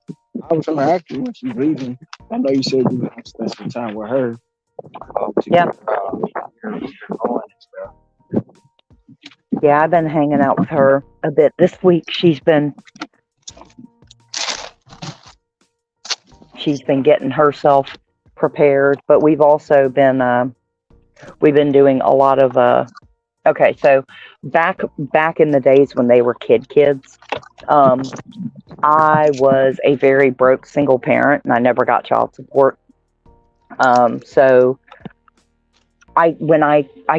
I was going to ask you when she's leaving. I know you said you were going to spend some time with her. Yeah. Yeah, I've been hanging out with her a bit this week. She's been getting herself prepared, but we've also been doing a lot of okay, so back in the days when they were kids, I was a very broke single parent and I never got child support. So I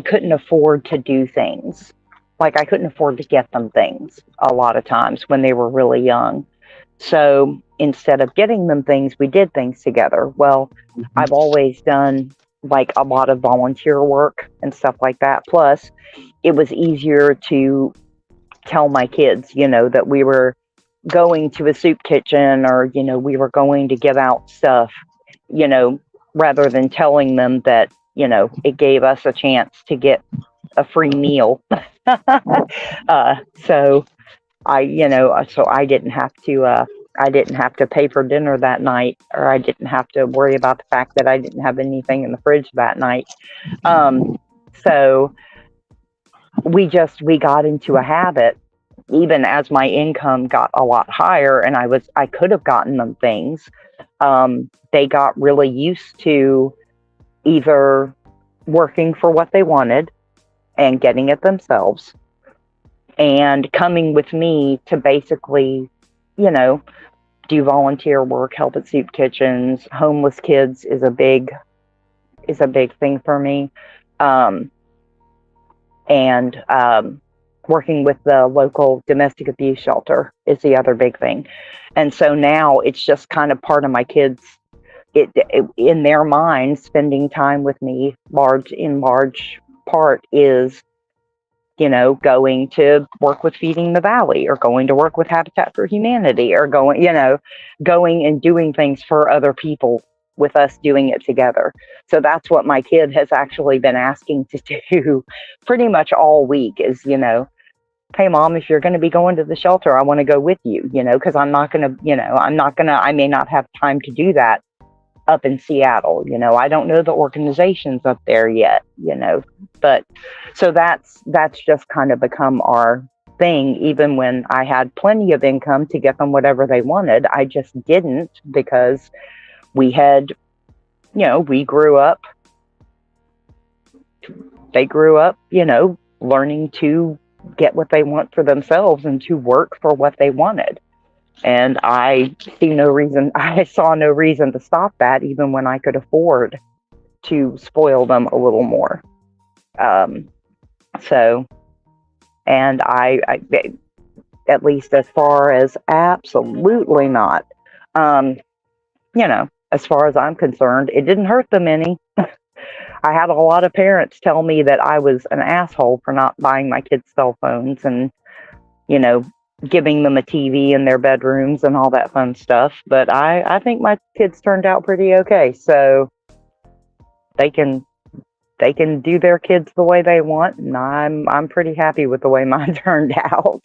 couldn't afford to do things, like I couldn't afford to get them things a lot of times when they were really young. So instead of getting them things, we did things together. Well, I've always done like a lot of volunteer work and stuff like that. Plus, it was easier to tell my kids, that we were going to a soup kitchen or, we were going to give out stuff, rather than telling them that, it gave us a chance to get a free meal. So I didn't have to pay for dinner that night, or I didn't have to worry about the fact that I didn't have anything in the fridge that night. So we got into a habit, even as my income got a lot higher and I could have gotten them things. They got really used to either working for what they wanted and getting it themselves and coming with me to basically, do volunteer work, help at soup kitchens. Homeless kids is a big thing for me. And working with the local domestic abuse shelter is the other big thing. And so now it's just kind of part of my kids, in their minds, spending time with me in large part is, going to work with Feeding the Valley or going to work with Habitat for Humanity or going and doing things for other people with us doing it together. So that's what my kid has actually been asking to do pretty much all week is, hey mom, if you're going to be going to the shelter, I want to go with you, because I may not have time to do that up in Seattle. I don't know the organizations up there yet, but so that's just kind of become our thing, even when I had plenty of income to get them whatever they wanted. I just didn't because we had, we grew up, they grew up, learning to get what they want for themselves and to work for what they wanted. And I saw no reason to stop that, even when I could afford to spoil them a little more. Um, so, and at least as far as absolutely not, um, as far as I'm concerned, it didn't hurt them any. I had a lot of parents tell me that I was an asshole for not buying my kids cell phones and, you know, giving them a TV in their bedrooms and all that fun stuff. But I think my kids turned out pretty okay. So they can they can do their kids the way they want, and I'm pretty happy with the way mine turned out.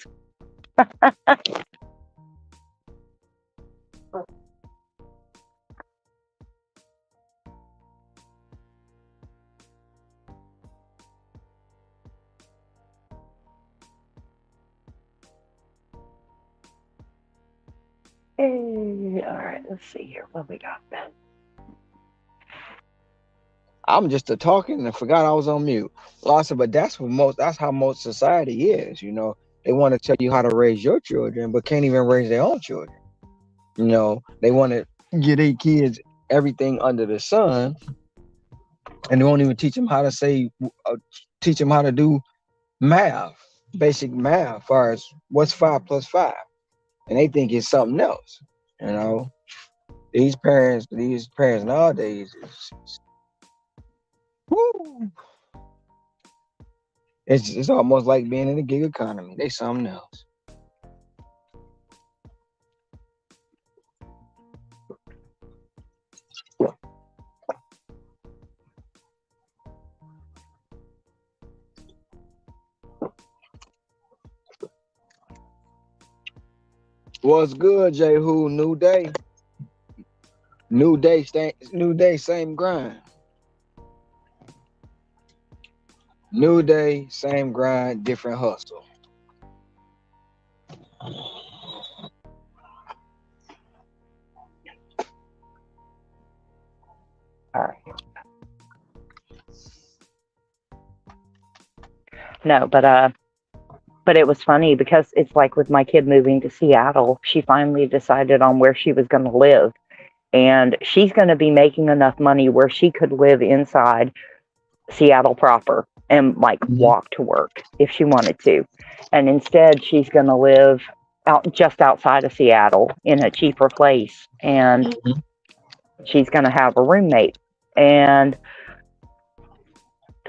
Hey, all right, let's see here what we got. I'm just a talking and I forgot I was on mute. Lawson, but that's how most society is, you know. They want to tell you how to raise your children, but can't even raise their own children. You know, they want to give their kids everything under the sun, and they won't even teach them how to do math, basic math, as far as what's 5 plus 5, and they think it's something else. You know, these parents nowadays, woo, it's almost like being in the gig economy. They something else. What's good, J Who? New day, same grind. New day, same grind, different hustle. All right. No, but it was funny because it's like with my kid moving to Seattle, she finally decided on where she was going to live. And she's going to be making enough money where she could live inside Seattle proper and like Mhm. walk to work if she wanted to. And instead, she's going to live out just outside of Seattle in a cheaper place. And Mhm. she's going to have a roommate. And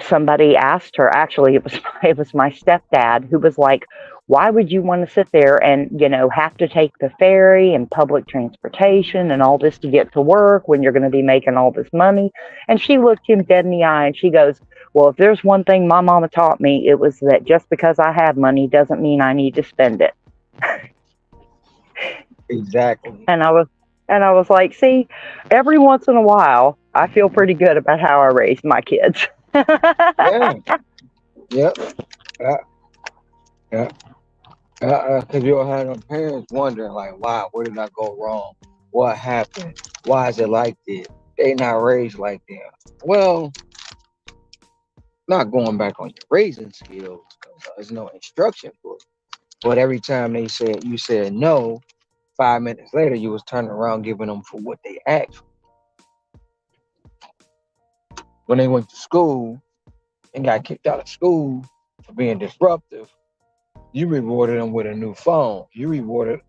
somebody asked her, actually it was my stepdad, who was like, why would you want to sit there and have to take the ferry and public transportation and all this to get to work when you're going to be making all this money? And she looked him dead in the eye and she goes, well, if there's one thing my mama taught me, it was that just because I have money doesn't mean I need to spend it. Exactly. And I was like, see, every once in a while I feel pretty good about how I raised my kids. Yeah. Yep. Yeah. Yeah. Because you'll have them parents wondering, like, wow, where did I go wrong? What happened? Why is it like this? They not raised like them. Well, not going back on your raising skills because there's no instruction book. But every time you said no, 5 minutes later you was turning around giving them for what they asked for. When they went to school and got kicked out of school for being disruptive, you rewarded them with a new phone. You rewarded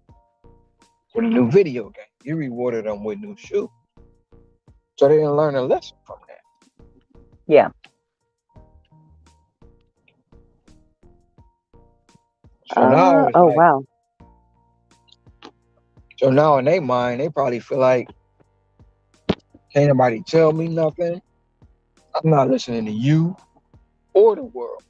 with a new video game. You rewarded them with new shoes. So they didn't learn a lesson from that. Yeah. So now it's Oh, like, wow. so now in their mind, they probably feel like, can't nobody tell me nothing. I'm not listening to you or the world.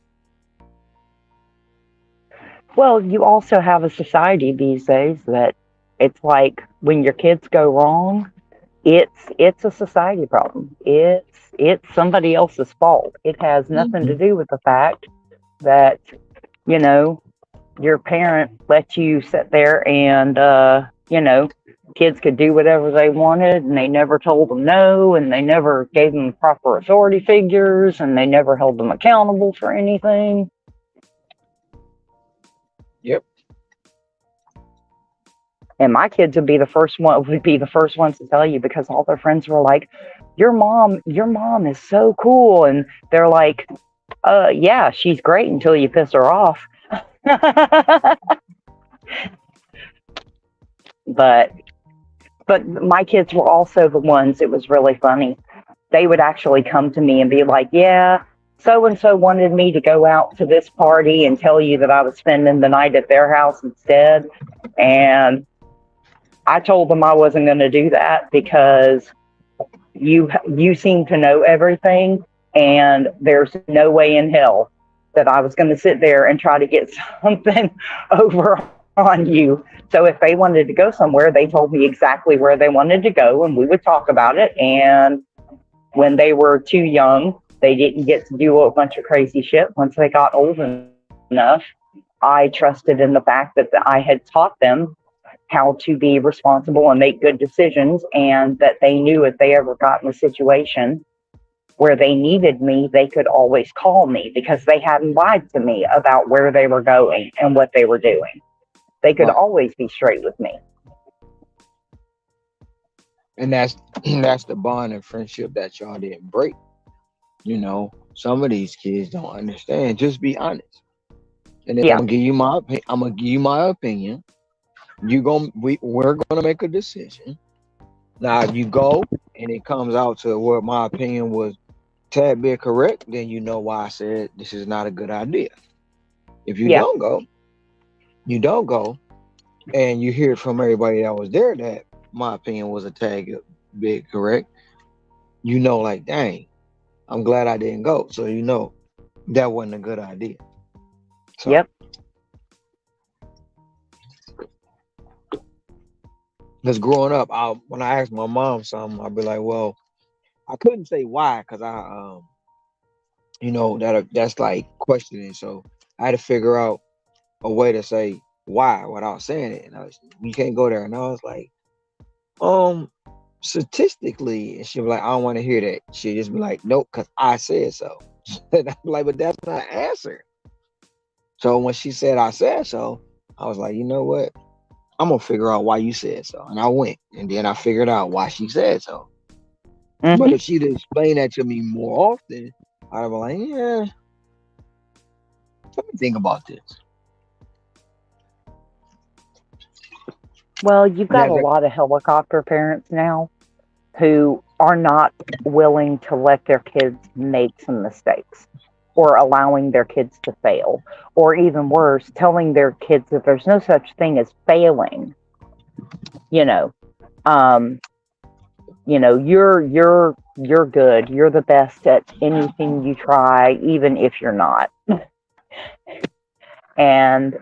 Well, you also have a society these days that it's like when your kids go wrong, it's a society problem. It's somebody else's fault. It has nothing to Mhm. do with the fact that, you know, your parent let you sit there and, kids could do whatever they wanted and they never told them no and they never gave them proper authority figures and they never held them accountable for anything. Yep. And my kids would be the first ones to tell you because all their friends were like, your mom is so cool. And they're like, yeah, she's great until you piss her off. but but my kids were also the ones, it was really funny. They would actually come to me and be like, yeah, so and so wanted me to go out to this party and tell you that I was spending the night at their house instead. And I told them I wasn't going to do that because you seem to know everything, and there's no way in hell that I was going to sit there and try to get something over on you. So if they wanted to go somewhere, they told me exactly where they wanted to go, and we would talk about it. And when they were too young, they didn't get to do a bunch of crazy shit. Once they got old enough, I trusted in the fact that I had taught them how to be responsible and make good decisions, and that they knew if they ever got in a situation where they needed me, they could always call me because they hadn't lied to me about where they were going and what they were doing. They could Right. always be straight with me. And that's that's the bond and friendship that y'all didn't break. You know, some of these kids don't understand. Just be honest. And if I'm Yeah, gonna give you my I'm gonna give you my opinion. We're gonna make a decision. Now, if you go and it comes out to where my opinion was tad bit correct, then you know why I said this is not a good idea. If you yeah, don't go, you don't go, and you hear it from everybody that was there that my opinion was a tad bit correct. You know, like, dang, I'm glad I didn't go. So you know that wasn't a good idea. So, yep, because growing up, when I asked my mom something, I'd be like, well, I couldn't say why because that's like questioning. So I had to figure out a way to say why without saying it. And you can't go there. And I was like, um, statistically, and she'd be like, I don't want to hear that. She'd just be like, nope, because I said so. And I'm like, but that's not an answer. So when she said I said so, I was like, you know what? I'm gonna figure out why you said so. And I went, and then I figured out why she said so. But hmm if she'd explain that to me more often, I'd be like, yeah, let me think about this. Well, you've got That, a that lot of helicopter parents now who are not willing to let their kids make some mistakes, or allowing their kids to fail, or even worse, telling their kids that there's no such thing as failing. You know, um, you're good. You're the best at anything you try, even if you're not. And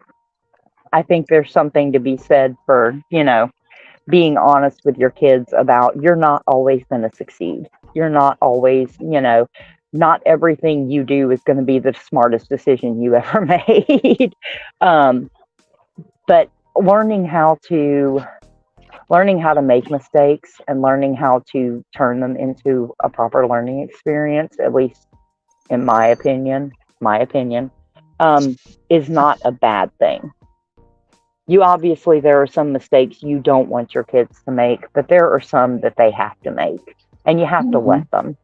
I think there's something to be said for, being honest with your kids about you're not always going to succeed. You're not always, not everything you do is going to be the smartest decision you ever made. um, but learning how to make mistakes and learning how to turn them into a proper learning experience, at least in my opinion, um, is not a bad thing. You obviously, there are some mistakes you don't want your kids to make, but there are some that they have to make, and you have to hmm let them.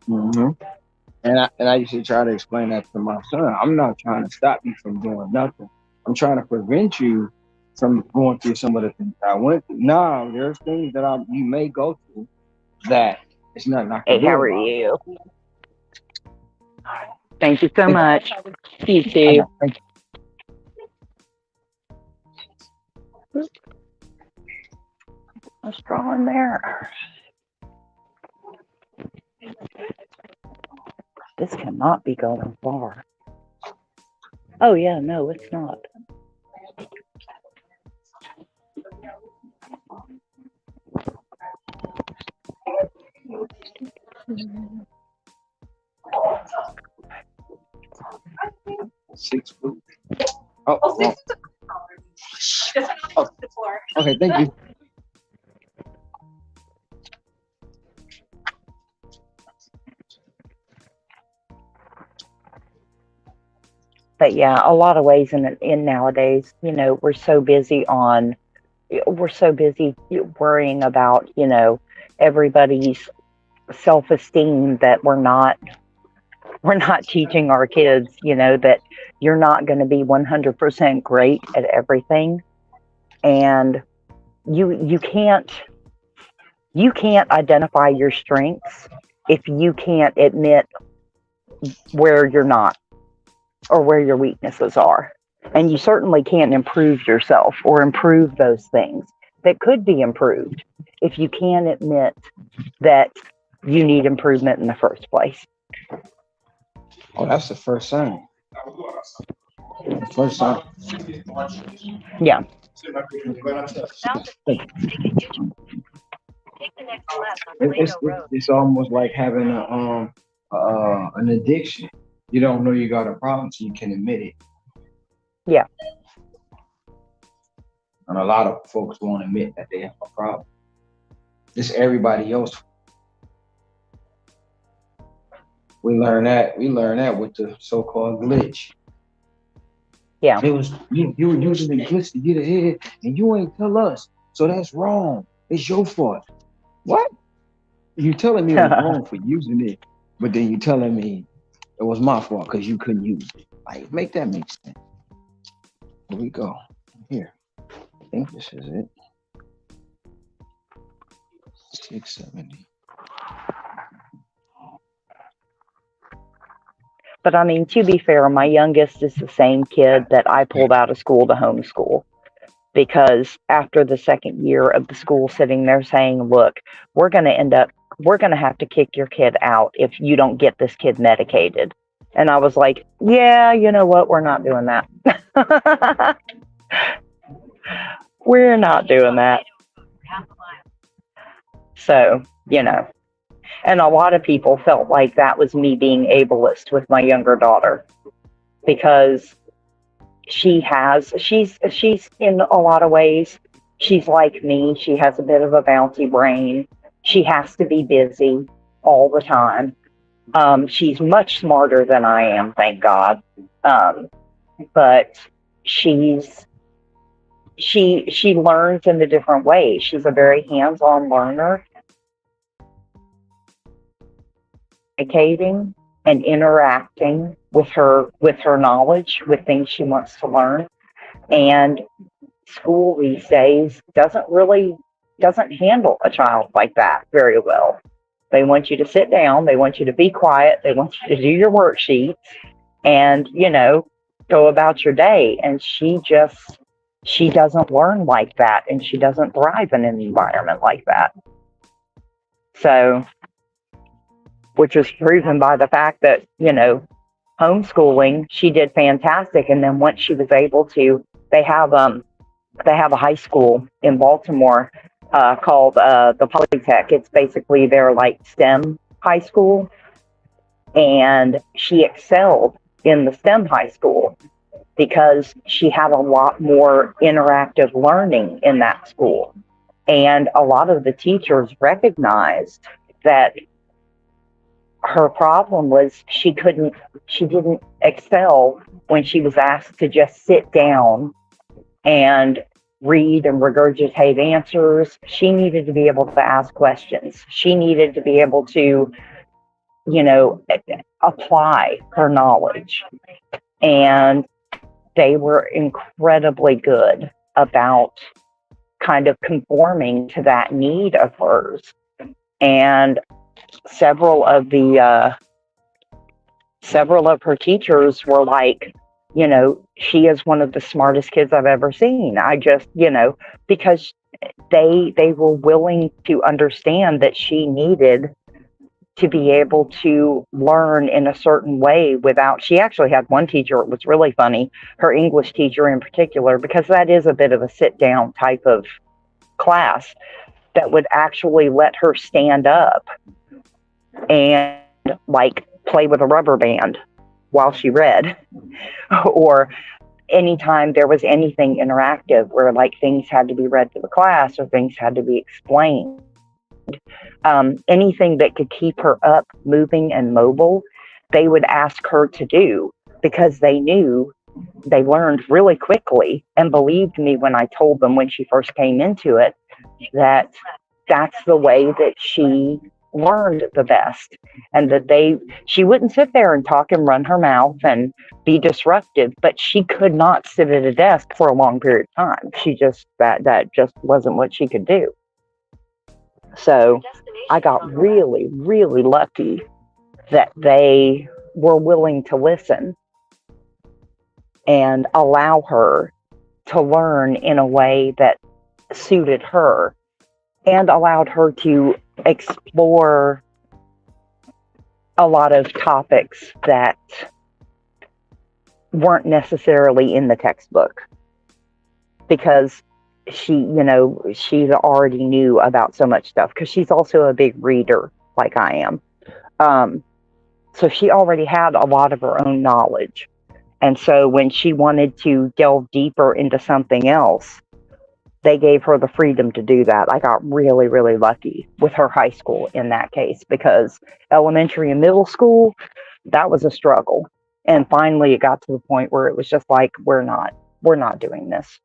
hmm and I used to try to explain that to my son. I'm not trying to stop you from doing nothing. I'm trying to prevent you from going through some of the things I went through. Now, there's things that you may go through that it's nothing I can Hey, do how are about you? Thank you so it. much. You I too. know. Thank A straw in there. This cannot be going far. Oh yeah, no, it's not. you. 6 foot. Oh, well, oh, okay, thank you. But yeah, a lot of ways in nowadays, we're so busy worrying about, everybody's self-esteem that we're not teaching our kids, that you're not going to be 100% great at everything, and you you can't identify your strengths if you can't admit where you're not or where your weaknesses are. And you certainly can't improve yourself or improve those things that could be improved if you can't admit that you need improvement in the first place. Oh, that's the first sign. The first sign. Yeah. It's almost like having an addiction. You don't know you got a problem, so you can admit it. Yeah. And a lot of folks won't admit that they have a problem. It's everybody else. We learn that with the so-called glitch. Yeah. It was you were using the glitch to get ahead, and you ain't tell us. So that's wrong. It's your fault. What? You telling me it was wrong for using it, but then you telling me it was my fault because you couldn't use it. Like, make that make sense. Here we go. Here. I think this is it. 670. But I mean, to be fair, my youngest is the same kid that I pulled out of school to homeschool, because after the second year of the school sitting there saying, look, we're going to have to kick your kid out if you don't get this kid medicated. And I was like, yeah, you know what? We're not doing that. We're not doing that. So, and a lot of people felt like that was me being ableist with my younger daughter, because she's in a lot of ways, she's like me. She has a bit of a bouncy brain. She has to be busy all the time. She's much smarter than I am, thank God. Um, but she's she learns in a different way. She's a very hands-on learner, communicating and interacting with her knowledge, with things she wants to learn. And school these days doesn't handle a child like that very well. They want you to sit down, they want you to be quiet, they want you to do your worksheets and, go about your day. And she doesn't learn like that, and she doesn't thrive in an environment like that. So, which was proven by the fact that, homeschooling, she did fantastic. And then once she was able to, they have they have a high school in Baltimore called the Polytech. It's basically their like STEM high school, and she excelled in the STEM high school because she had a lot more interactive learning in that school. And a lot of the teachers recognized that her problem was she didn't excel when she was asked to just sit down and read and regurgitate answers. She needed to be able to ask questions. She needed to be able to, you know, apply her knowledge. And they were incredibly good about kind of conforming to that need of hers. And several of her teachers were like, she is one of the smartest kids I've ever seen. I just, because they were willing to understand that she needed to be able to learn in a certain way without. She actually had one teacher, it was really funny, her English teacher in particular, because that is a bit of a sit down type of class, that would actually let her stand up and like play with a rubber band while she read, or anytime there was anything interactive where like things had to be read to the class or things had to be explained, anything that could keep her up, moving, and mobile, they would ask her to do because they knew they learned really quickly and believed me when I told them when she first came into it that that's the way that she learned the best, and that she wouldn't sit there and talk and run her mouth and be disruptive, but she could not sit at a desk for a long period of time. She just that just wasn't what she could do. So I got really, really lucky that they were willing to listen and allow her to learn in a way that suited her and allowed her to explore a lot of topics that weren't necessarily in the textbook, because she already knew about so much stuff because she's also a big reader like I am. Um, so she already had a lot of her own knowledge. And so when she wanted to delve deeper into something else, they gave her the freedom to do that. I got really, really lucky with her high school in that case, because elementary and middle school, that was a struggle. And finally it got to the point where it was just like, we're not doing this.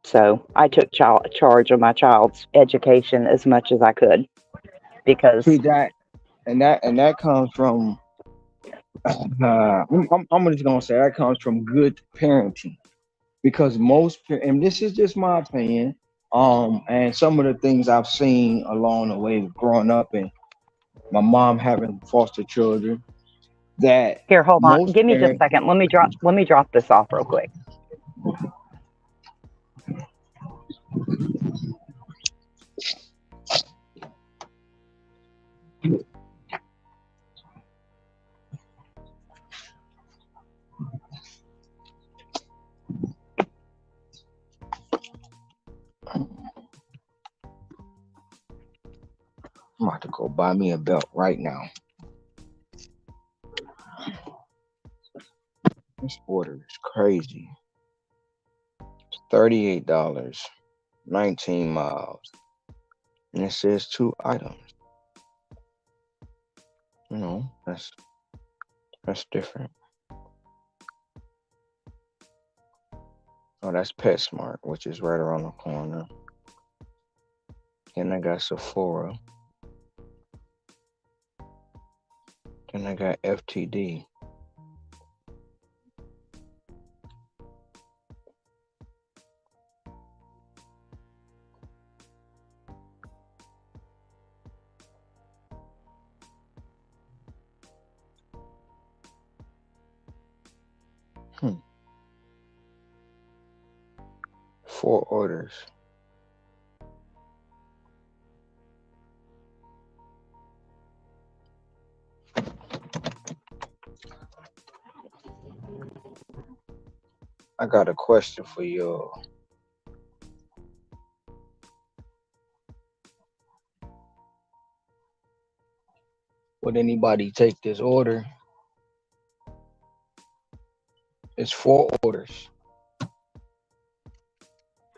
So I took charge of my child's education as much as I could, See because that, and that comes from. I'm just gonna say that comes from good parenting, because and this is just my opinion, and some of the things I've seen along the way growing up, and my mom having foster children, that here, hold on, most give me just a parents. second. Let me drop this off real quick. I'm about to go buy me a belt right now. This order is crazy. It's $38, 19 miles, and it says two items. That's different. Oh, that's PetSmart, which is right around the corner. Then I got Sephora. Then I got FTD. Hmm. Four orders. I got a question for you. Would anybody take this order? It's four orders.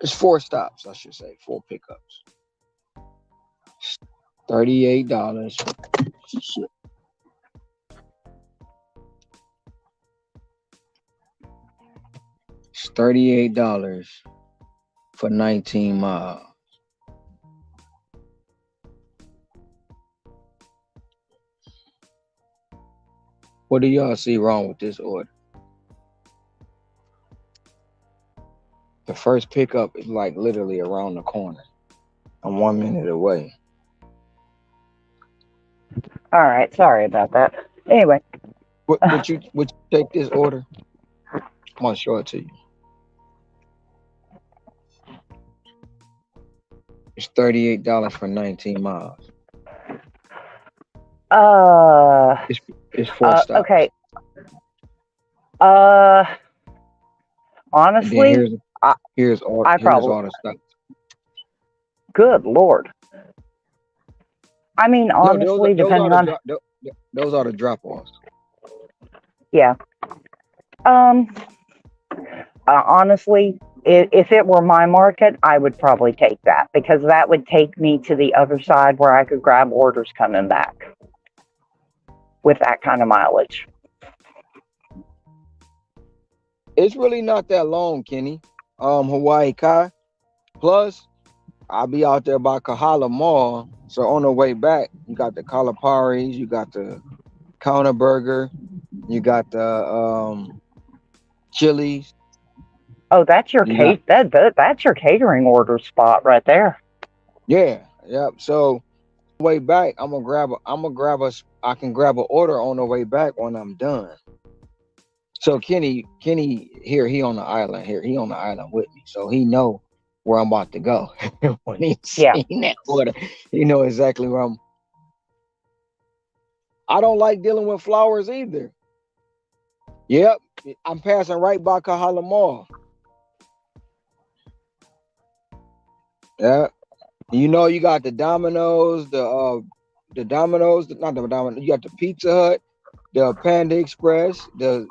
It's four stops, I should say. Four pickups. $38. Shit. It's $38 for 19 miles. What do y'all see wrong with this order? The first pickup is like literally around the corner. I'm 1 minute away. All right, sorry about that. Anyway, Would you take this order? I'm gonna show it to you. It's $38 for 19 miles. uh, It's it's four okay. stops. Uh, And then honestly, here's I, here's all I here's probably, all the stops. good Lord. I mean, No, those are honestly, those are depending the on, drop those are the drop offs. Yeah. Um, Honestly, if it were my market, I would probably take that because that would take me to the other side where I could grab orders coming back with that kind of mileage. It's really not that long, Kenny. Hawaii Kai. Plus, I'll be out there by Kahala Mall. So on the way back, you got the Kalaparis, you got the Counter Burger, you got the Chili's, Oh, that's your you got that's your catering order spot right there. yeah, yep. So way back, I can grab an order on the way back when I'm done. So Kenny here, he on the island here. He on the island with me. So he know where I'm about to go. When he Yeah. seen that order, he know exactly where I'm. I don't like dealing with flowers either. Yep. I'm passing right by Kahala Mall. Yeah. You know you got the Domino's, the Domino's, not the Domino's, you got the Pizza Hut, the Panda Express, the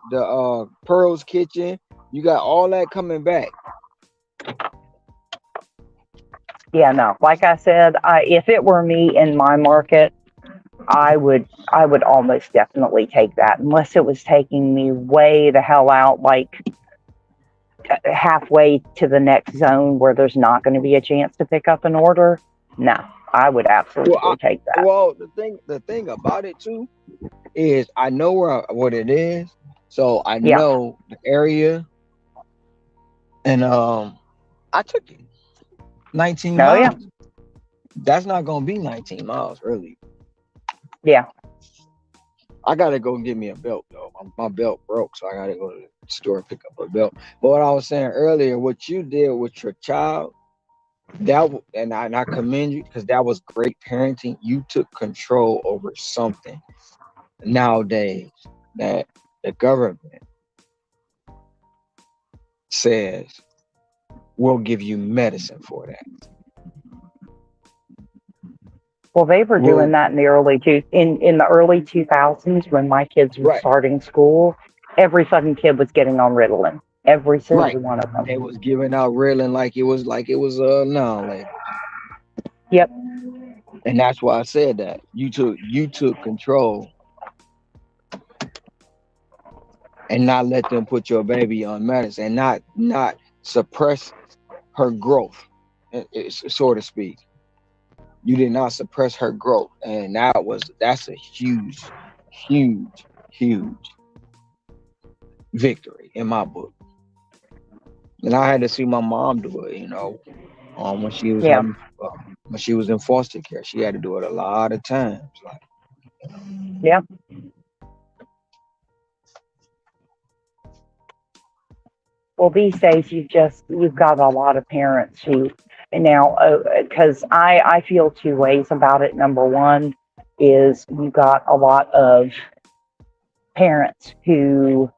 Pearl's Kitchen. You got all that coming back. Yeah, no. Like I said, if it were me in my market, I would almost definitely take that unless it was taking me way the hell out, like halfway to the next zone where there's not going to be a chance to pick up an order. No, I would Well, absolutely take that. the thing about it too is I know what it is, so I Yeah. know the area, and I took it 19 Oh yeah. miles. That's not gonna be 19 miles, really. Yeah. I gotta go get me a belt though. My belt broke, so I gotta go to the store and pick up a belt. But what I was saying earlier, what you did with your child, and I commend you because that was great parenting. You took control over something nowadays that the government says we'll give you medicine for that. Well, they were doing Well, that in the early 2000s when my kids were right, starting school. Every fucking kid was getting on Ritalin. Every right. single one of them. They was giving out railing like it was non label, Yep. and that's why I said that you took control and not let them put your baby on medicine and not suppress her growth, so to speak. You did not suppress her growth, and that's a huge victory in my book. And I had to see my mom do it, when she was Yeah. when she was in foster care. She had to do it a lot of times. Like, Yeah. Well, these days you've got a lot of parents who now because I feel two ways about it. Number one is you got a lot of parents who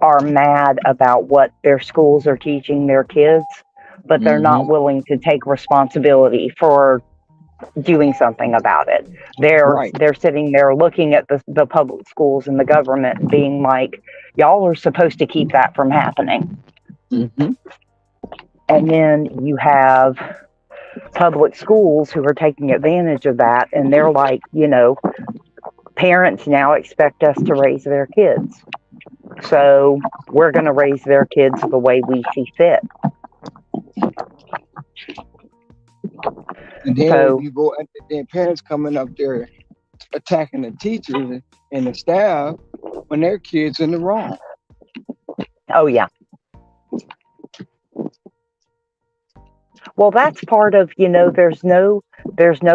are mad about what their schools are teaching their kids, but they're not hmm willing to take responsibility for doing something about it. right. They're sitting there looking at the public schools and the government and being like, y'all are supposed to keep that from happening. hmm And then you have public schools who are taking advantage of that and they're like, parents now expect us to raise their kids. So we're going to raise their kids the way we see fit. And then So, you go, and then parents coming up there attacking the teachers and the staff when their kids in the wrong. oh yeah. Well, that's part of, there's no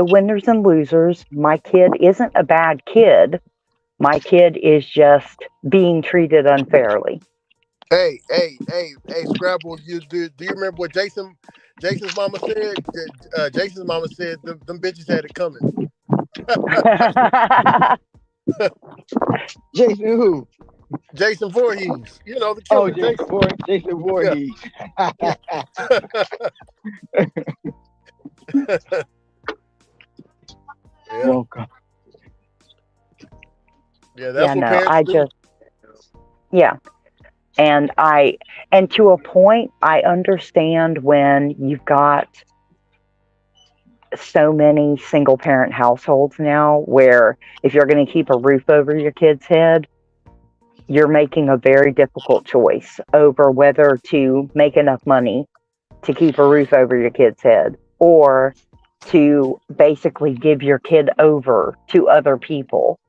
winners and losers. My kid isn't a bad kid. My kid is just being treated unfairly. Hey, Scrabble. Do you remember what Jason's mama said? Jason's mama said them bitches had it coming. Jason who? Jason Voorhees, the Oh, killer Jason. Jason Yeah, Voorhees. yeah, yeah, Welcome. yeah. That's Yeah, what no, parents do. Yeah. And and to a point, I understand when you've got so many single parent households now where if you're going to keep a roof over your kid's head, you're making a very difficult choice over whether to make enough money to keep a roof over your kid's head or to basically give your kid over to other people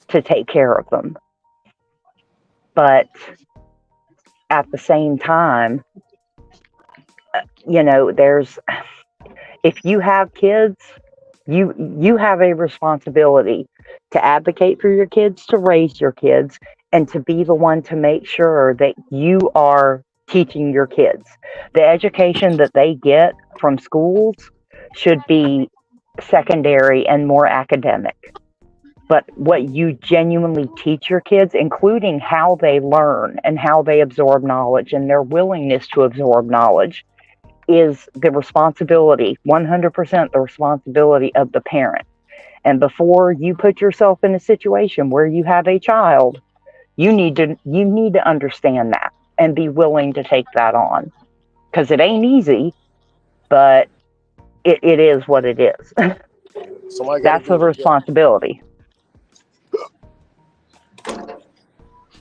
to take care of them. But at the same time, there's if you have kids, you have a responsibility to advocate for your kids, to raise your kids, and to be the one to make sure that you are teaching your kids. The education that they get from schools should be secondary and more academic. But what you genuinely teach your kids, including how they learn and how they absorb knowledge and their willingness to absorb knowledge, is the responsibility, 100% the responsibility of the parent. And before you put yourself in a situation where you have a child, you need to understand that and be willing to take that on. Because it ain't easy, but it is what it is. Somebody got to That's a do it. Yeah. responsibility.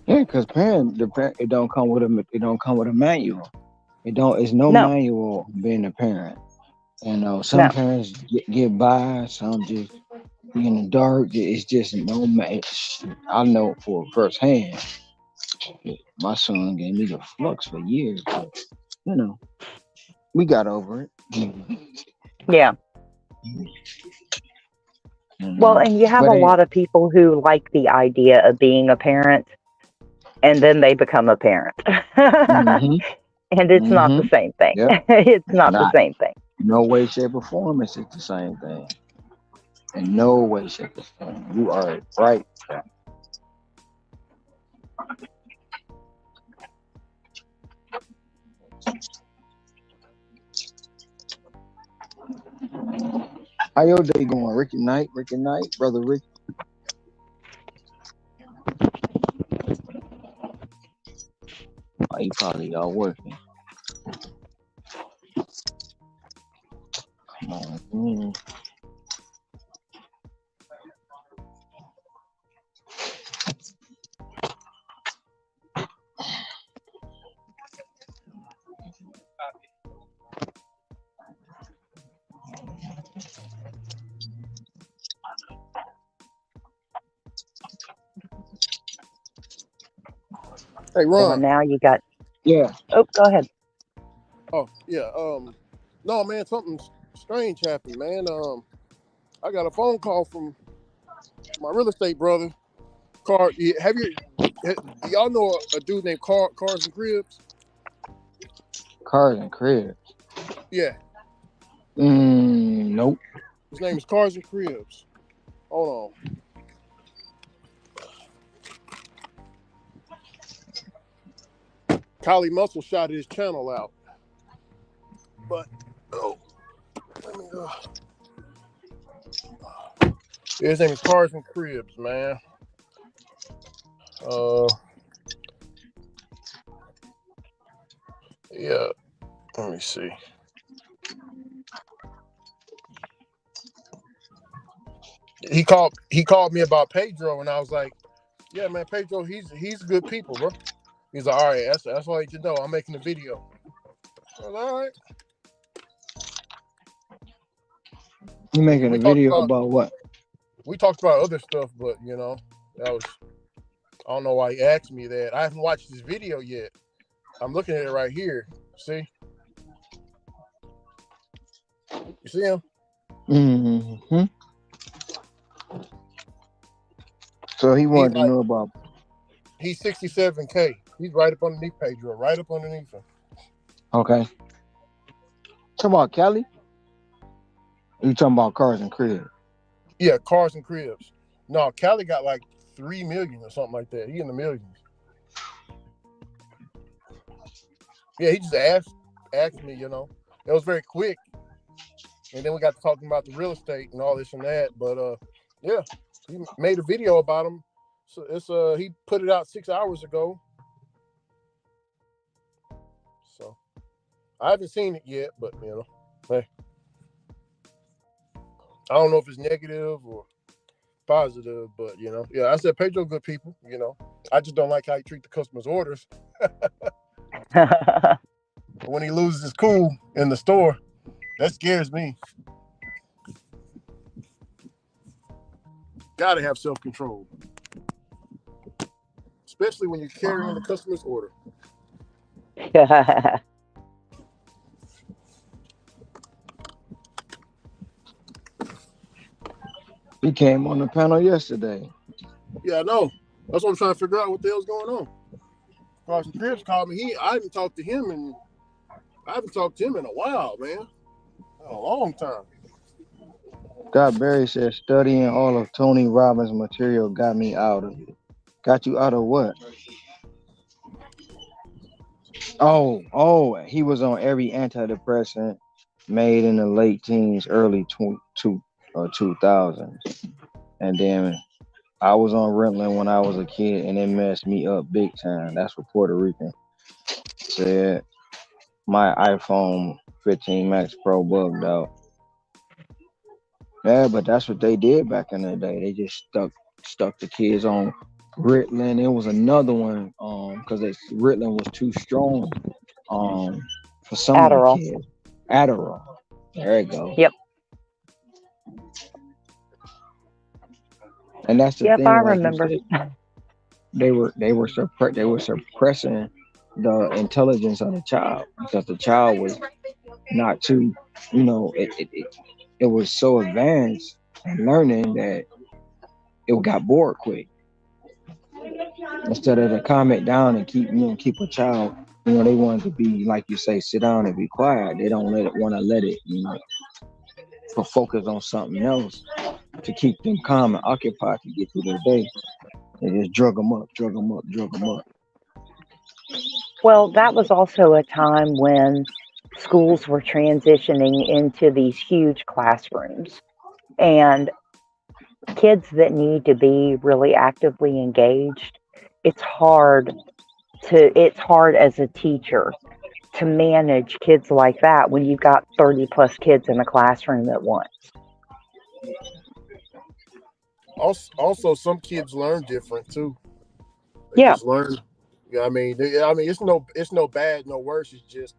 Yeah, because it don't come with a manual. It's no No, manual being a parent. Some no. parents get by, some just be in the dark. It's just no match. I know for firsthand. My son gave me the flux for years, but you know, we got over it. Yeah. You Well, know, and you have a but lot of people who like the idea of being a parent and then they become a parent. mm-hmm, And it's not mm-hmm, the same thing. yep, It's it's not the not. same thing. No way, shape, or form is it the same thing. In no way, shape, or form. You are right. How your day going, Ricky Knight? Ricky Knight, brother Ricky. Oh, he probably all working. Come on. Hey, Well, Ron. now you got, Yeah. oh, go ahead. Oh, yeah. No, man, something strange happened, man. I got a phone call from my real estate brother. Do y'all know a dude named Cars and Cribs? Cars and crib. Yeah, Nope. his name is Cars and Cribs. Hold on. Kylie Muscle shouted his channel out, but oh, let me go. Yeah, his name is Cars and Cribs, man. Uh, yeah. Let me see. He called me about Pedro, and I was like, "Yeah, man, Pedro, he's good people, bro." He's like, "All right, that's all you know. I'm making a video." I was like, all right. You We, making we a talked video about about what? we talked about other stuff, but that was I don't know why he asked me that. I haven't watched this video yet. I'm looking at it right here. See, you see him? Mm-hmm. So he He's wanted to like know about. he's 67K. He's right up underneath Pedro, right up underneath him. Okay. Talking about Cali? You talking about cars and crib? Yeah, Cars and Cribs. No, Cali got like 3 million or something like that. He in the millions. Yeah, he just asked me. It was very quick, and then we got to talking about the real estate and all this and that. But yeah, he made a video about him. So he put it out 6 hours ago. I haven't seen it yet, but hey, I don't know if it's negative or positive, but yeah, I said Pedro good people. I just don't like how he treat the customers' orders. When he loses his cool in the store, that scares me. Gotta have self control, especially when you're carrying the customer's order. He came on the panel yesterday. Yeah, I know. That's what I'm trying to figure out what the hell's going on. Carson Cribs called me. I haven't talked to him in a while, man. A long time. Scott Berry said studying all of Tony Robbins' material got me out of it. Got you out of what? He was on every antidepressant made in the late teens, early 2000s. And then I was on Ritalin when I was a kid, and it messed me up big time. That's what Puerto Rican said. My iPhone 15 Max Pro bugged out. Yeah, but that's what they did back in the day. They just stuck the kids on Ritalin. It was another one, because Ritalin was too strong, for some of the Adderall. kids. Adderall. There you go. Yep. And that's the Yep, I thing, like you remember. said, they were suppressing the intelligence of the child because the child was not too, it was so advanced in learning that it got bored quick. Instead of to calm it down and keep a child, they want to be, like you say, sit down and be quiet. They don't want to let it, to focus on something else to keep them calm and occupied to get through their day. They just drug them up, drug them up, drug them up. Well, that was also a time when schools were transitioning into these huge classrooms. And kids that need to be really actively engaged, it's hard as a teacher to manage kids like that when you've got 30 plus kids in a classroom at once. Also, some kids learn different too. They Yeah, just learn. Yeah, it's no bad, no worse. It's just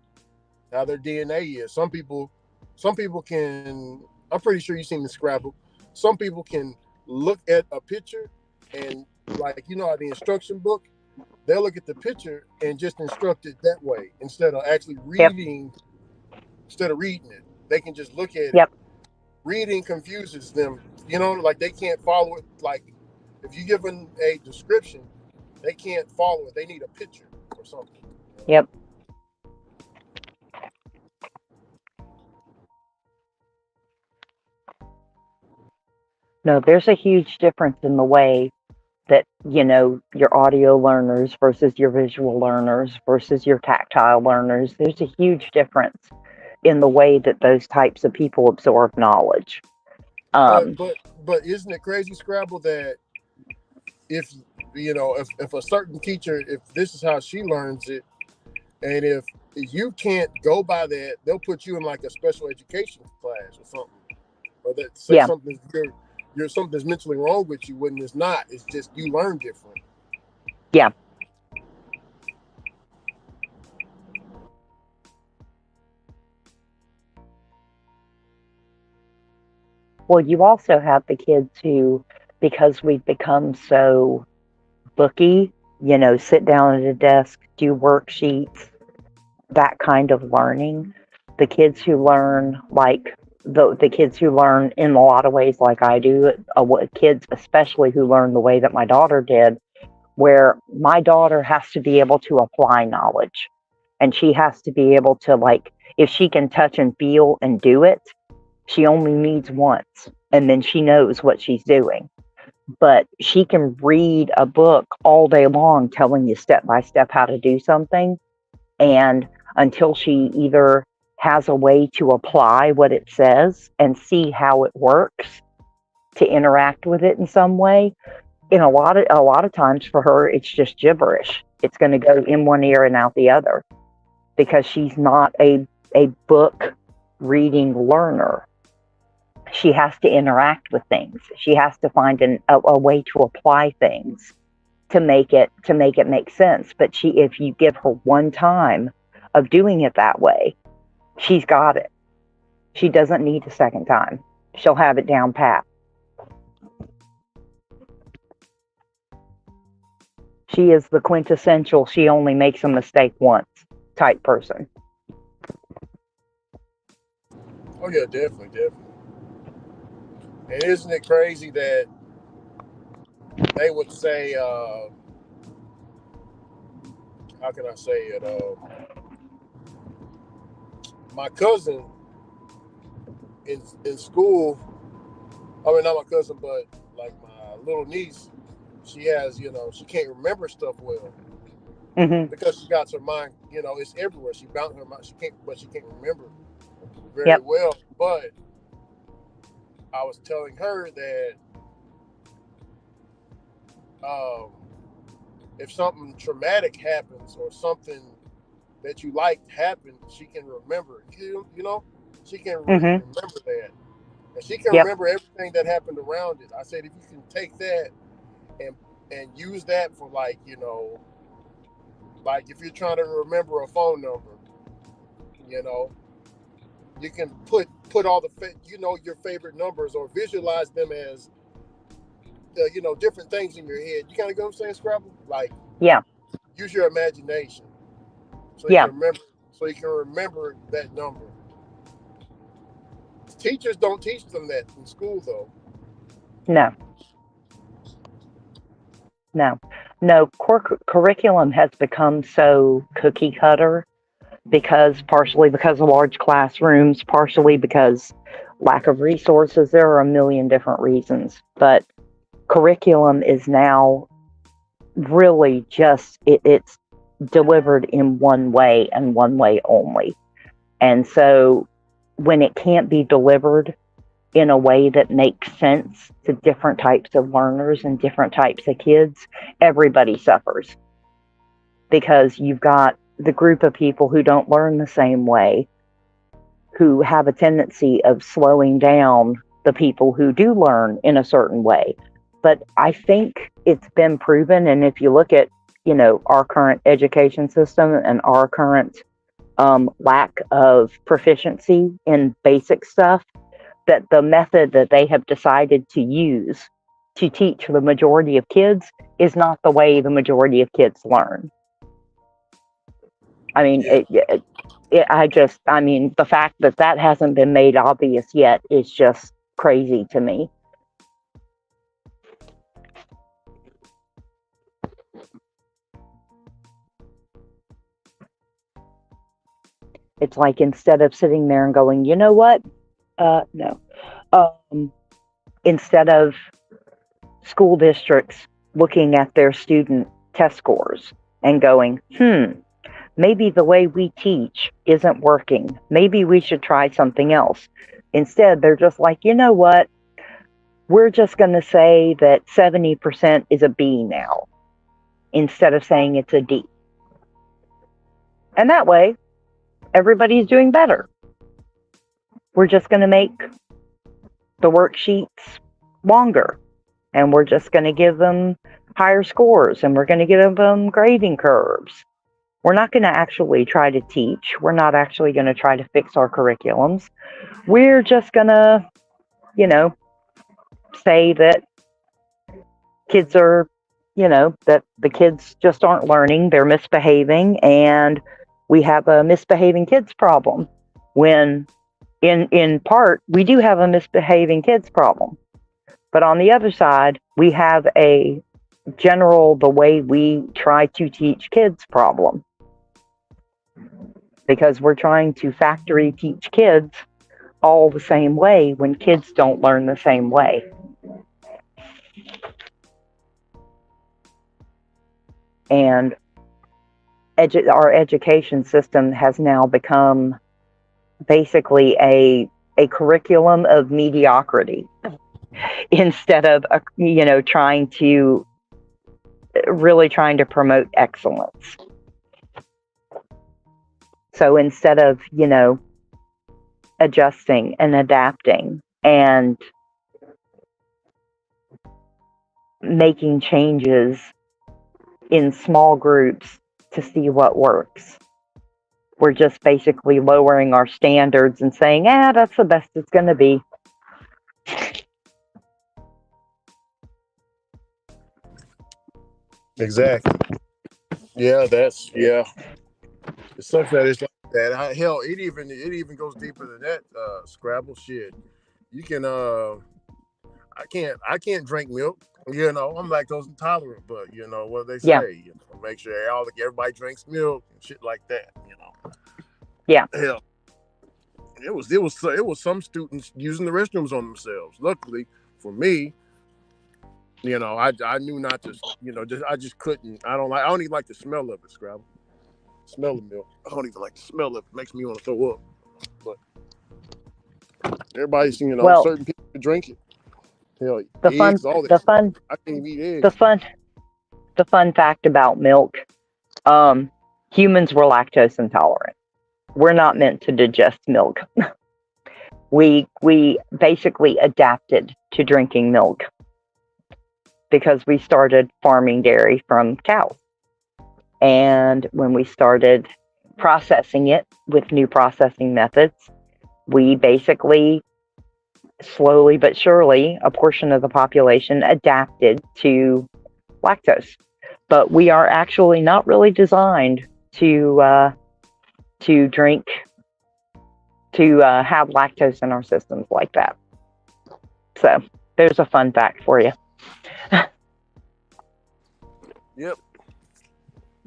how their DNA is. Some people can. I'm pretty sure you've seen the Scrabble. Some people can look at a picture and, like, how the instruction book, they'll look at the picture and just instruct it that way instead of actually yep, reading. Instead of reading it, they can just look at it. yep, Reading confuses them. Like they can't follow it. Like if you give them a description, they can't follow it. They need a picture or something. yep. No, there's a huge difference in the way that, your audio learners versus your visual learners versus your tactile learners. There's a huge difference in the way that those types of people absorb knowledge. But Um, but but isn't it crazy, Scrabble, that if if a certain teacher, if this is how she learns it, and if you can't go by that, they'll put you in like a special education class or something, or that say yeah. something you're something's mentally wrong with you when it's not. It's just you learn different. Yeah. Well, you also have the kids who, because we've become so booky, sit down at a desk, do worksheets, that kind of learning. The kids who learn like the kids who learn in a lot of ways like I do, kids especially who learn the way that my daughter did, where my daughter has to be able to apply knowledge, and she has to be able to, like, if she can touch and feel and do it, she only needs once and then she knows what she's doing. But she can read a book all day long telling you step by step how to do something, and until she either has a way to apply what it says and see how it works to interact with it in some way, in a lot of times for her it's just gibberish. It's going to go in one ear and out the other. because she's not a book reading learner. She has to interact with things. She has to find a way to apply things to make it make sense. But if you give her one time of doing it that way, she's got it. She doesn't need a second time. She'll have it down pat. She is the quintessential she only makes a mistake once type person. Oh yeah, definitely, definitely. And isn't it crazy that they would say, how can I say it? My cousin in school, I mean, not my cousin, but like my little niece, she has, she can't remember stuff well Mm-hmm. because she got her mind, it's everywhere. She bounced her mind, she can't remember very Yep. well. But I was telling her that um, if something traumatic happens or something that you liked happened, she can remember. She can Mm-hmm. remember that, and she can Yep. remember everything that happened around it. I said, if you can take that and use that for like if you're trying to remember a phone number, you know, you can put all the your favorite numbers or visualize them as different things in your head. You kind of get what I'm saying, Scrabble? Like Yeah. use your imagination so you Yeah. can remember that number. Teachers don't teach them that in school though. No. No. No. Curriculum has become so cookie cutter because partially because of large classrooms, partially because lack of resources. There are a million different reasons, but curriculum is now really just it's delivered in one way and one way only. And so when it can't be delivered in a way that makes sense to different types of learners and different types of kids, everybody suffers because you've got the group of people who don't learn the same way, who have a tendency of slowing down the people who do learn in a certain way. But I think it's been proven, and if you look at, our current education system and our current lack of proficiency in basic stuff, that the method that they have decided to use to teach the majority of kids is not the way the majority of kids learn. I mean, Yeah, I mean, the fact that that hasn't been made obvious yet is just crazy to me. It's like instead of sitting there and going, you know what? No. Um, Instead of school districts looking at their student test scores and going, maybe the way we teach isn't working. Maybe we should try something else. Instead, they're just like, you know what? We're just going to say that 70% is a B now instead of saying it's a D. And that way, everybody's doing better. We're just going to make the worksheets longer and we're just going to give them higher scores and we're going to give them grading curves. We're not going to actually try to teach. We're not actually going to try to fix our curriculums. We're just going to, say that kids are, that the kids just aren't learning, they're misbehaving, and we have a misbehaving kids problem. When in part, we do have a misbehaving kids problem. But on the other side, we have a general, the way we try to teach kids problem. Because we're trying to factory teach kids all the same way when kids don't learn the same way. And our education system has now become basically a curriculum of mediocrity instead of trying to promote excellence. So instead of, adjusting and adapting and making changes in small groups to see what works, we're just basically lowering our standards and saying, that's the best it's going to be. Exactly. Yeah, it sucks that it's like that. Hell, it even goes deeper than that. Scrabble shit. You can I can't drink milk. I'm lactose intolerant, but what they Yeah, say. Make sure everybody drinks milk and shit like that. yeah. Hell, it was some students using the restrooms on themselves. Luckily for me, I knew not to. I just couldn't. I don't even like the smell of it. Scrabble. Smell of milk. I don't even like the smell of it. It makes me want to throw up. But everybody's, Well, certain people drink it. Hell, the fun, eggs, all that the stuff. fun, I can't even eat the eggs. fun, the fun fact about milk: um, humans were lactose intolerant. We're not meant to digest milk. We basically adapted to drinking milk because we started farming dairy from cows. And when we started processing it with new processing methods, we basically, slowly but surely, a portion of the population adapted to lactose. But we are actually not really designed to drink, to have lactose in our systems like that. So there's a fun fact for you. Yep.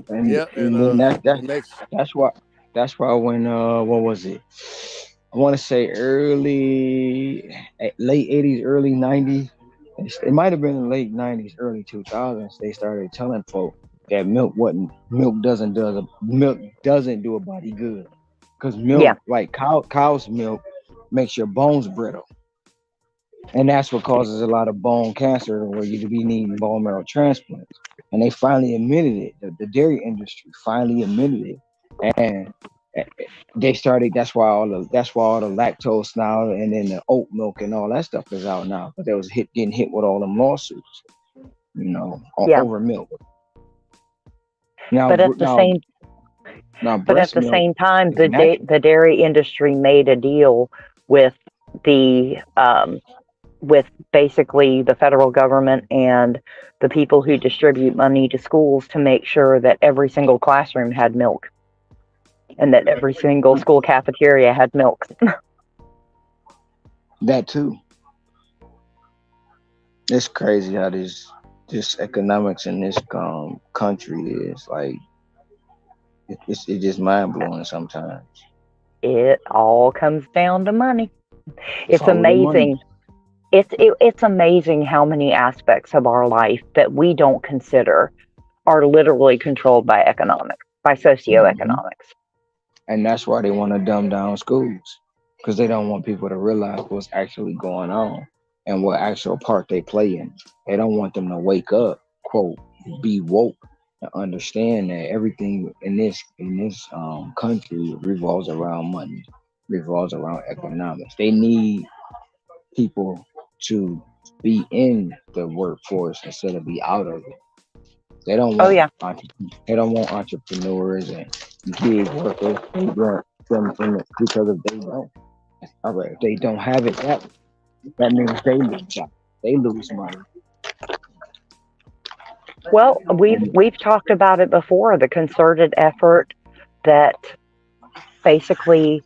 and Yeah, and and then it makes that's why when what was it? I want to say late '80s, early '90s. It might have been in late '90s, early 2000s. They started telling folk that milk doesn't do a body good because Yeah, milk, like cow's milk, makes your bones brittle, and that's what causes a lot of bone cancer where you be needing bone marrow transplants. And they finally admitted it. The dairy industry finally admitted it, and they started. That's why all the lactose now, and then the oat milk and all that stuff is out now. But they was getting hit with all them lawsuits, yeah. over milk. Now, But at the now, same now, but at breast the milk same time, is natural. the dairy industry made a deal with the with basically the federal government and the people who distribute money to schools to make sure that every single classroom had milk and that every single school cafeteria had milk. That too. It's crazy how this economics in this country is like it's just mind blowing sometimes. It all comes down to money. It's It's all the money. amazing. It's amazing how many aspects of our life that we don't consider are literally controlled by by Hmm. socioeconomics. And that's why they want to dumb down schools because they don't want people to realize what's actually going on and what actual part they play in. They don't want them to wake up, quote, be woke, and understand that everything in this country revolves around money, revolves around economics. They need people to be in the workforce instead of be out of it. They don't Oh want yeah, they don't want entrepreneurs and gig workers. They want them because if they don't, all right, if they don't have it, that means they lose out. They lose money. well, we've talked about it before, the concerted effort that basically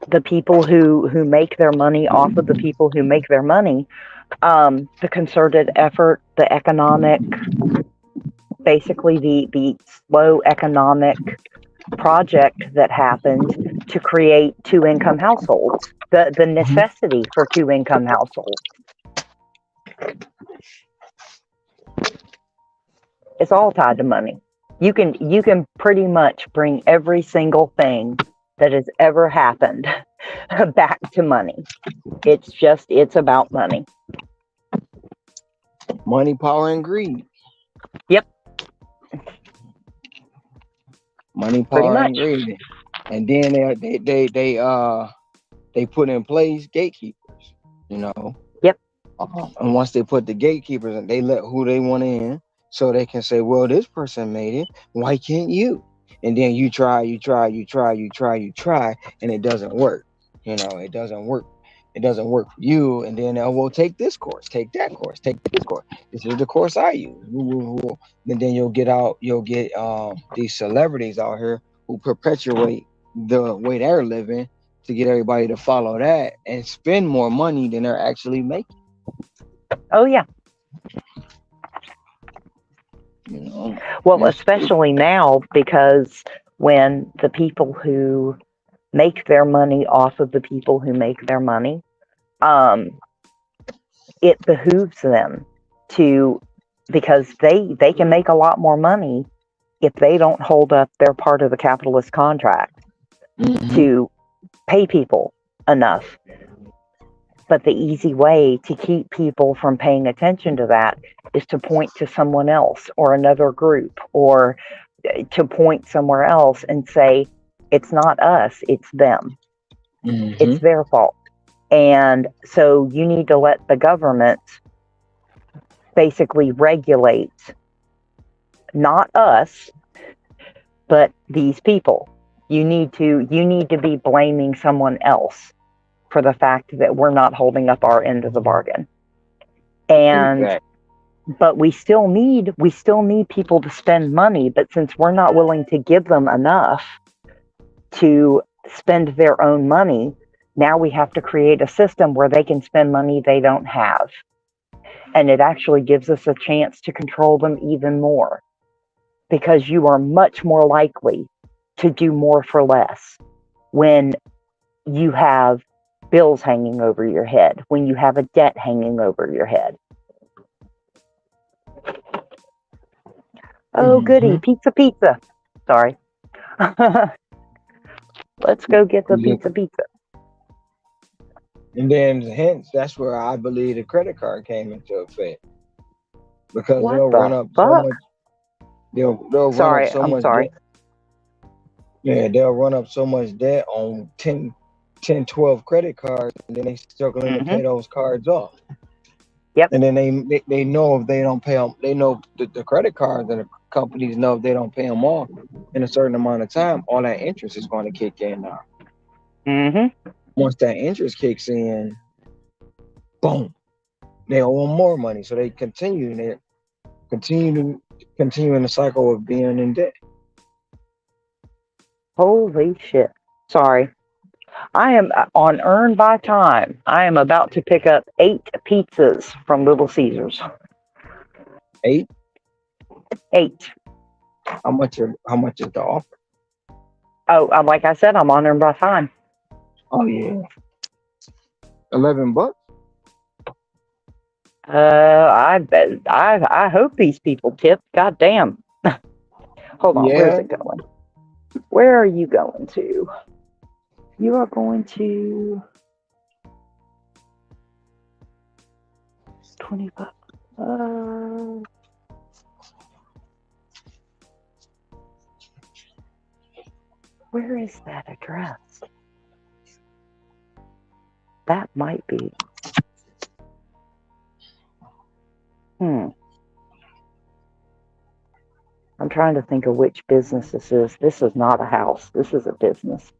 the people who make their money off of the people who make their money, the concerted effort, the economic, basically the slow economic project that happened to create two income households, the necessity for two income households. It's all tied to money. You can pretty much bring every single thing that has ever happened back to money. It's about money. Money, power, and greed. Yep, Money, pretty power, and much. greed. and then they put in place gatekeepers, you know. Yep. And once they put the gatekeepers and they let who they want in, so they can say, well, this person made it. Why can't you? And then you try, and it doesn't work. You know, it doesn't work. It doesn't work for you. And then, oh, well, take this course, take that course, take this course. This is the course I use. And then you'll get these celebrities out here who perpetuate the way they're living to get everybody to follow that and spend more money than they're actually making. Oh yeah. You know, Well, it's especially now, because when the people who make their money off of the people who make their money, um, it behooves them to, because they can make a lot more money if they don't hold up their part of the capitalist contract hmm to pay people enough. But the easy way to keep people from paying attention to that is to point to someone else or another group, or to point somewhere else and say, it's not us, it's them. hmm It's their fault. And so you need to let the government basically regulate not us, but these people. You need to be blaming someone else for the fact that we're not holding up our end of the bargain. And exactly. but we still need people to spend money, but since we're not willing to give them enough to spend their own money, now we have to create a system where they can spend money they don't have. And it actually gives us a chance to control them even more, because you are much more likely to do more for less when you have bills hanging over your head, when you have a debt hanging over your head. Oh, goody, hmm pizza, pizza. Sorry. Let's go get the pizza, pizza. And then hence that's where I believe the credit card came into effect because What they'll run the up so fuck? much they'll run up Sorry, so I'm much sorry. debt. Yeah, they'll run up so much debt on 10, 10, 12 credit cards, and then they struggling to Mm-hmm. pay those cards off. Yep. And then they know if they don't pay them, they know the credit cards and the companies know if they don't pay them off in a certain amount of time, all that interest is going to kick in now. Mm-hmm. Once that interest kicks in, boom, they owe them more money. So they continue in the cycle of being in debt. Holy shit. Sorry. I am on Earn by Time. I am about to pick up 8 pizzas from Little Caesars. 8, 8. how much is the offer? Oh, like I said, I'm on Earn by Time. Oh yeah, $11. I bet. I hope these people tip. God damn. Hold on. Where's Yeah, it going? Where are you going to? You are going to 25. Where is that address? That might be. Hmm. I'm trying to think of which business this is. This is not a house. This is a business.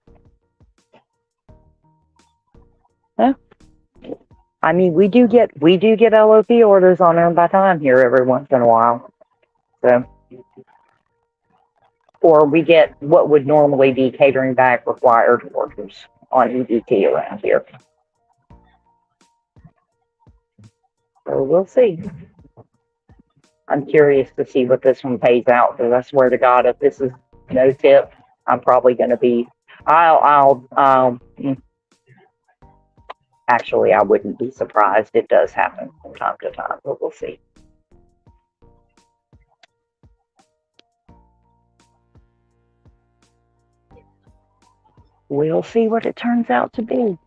Huh? I mean, we do get LOP orders on Earn by Time here every once in a while. So, or we get what would normally be catering bag required orders on EDT around here. So we'll see. I'm curious to see what this one pays out, because I swear to God, if this is no tip, I'm probably going to be. Actually, I wouldn't be surprised. It does happen from time to time, but we'll see. We'll see what it turns out to be.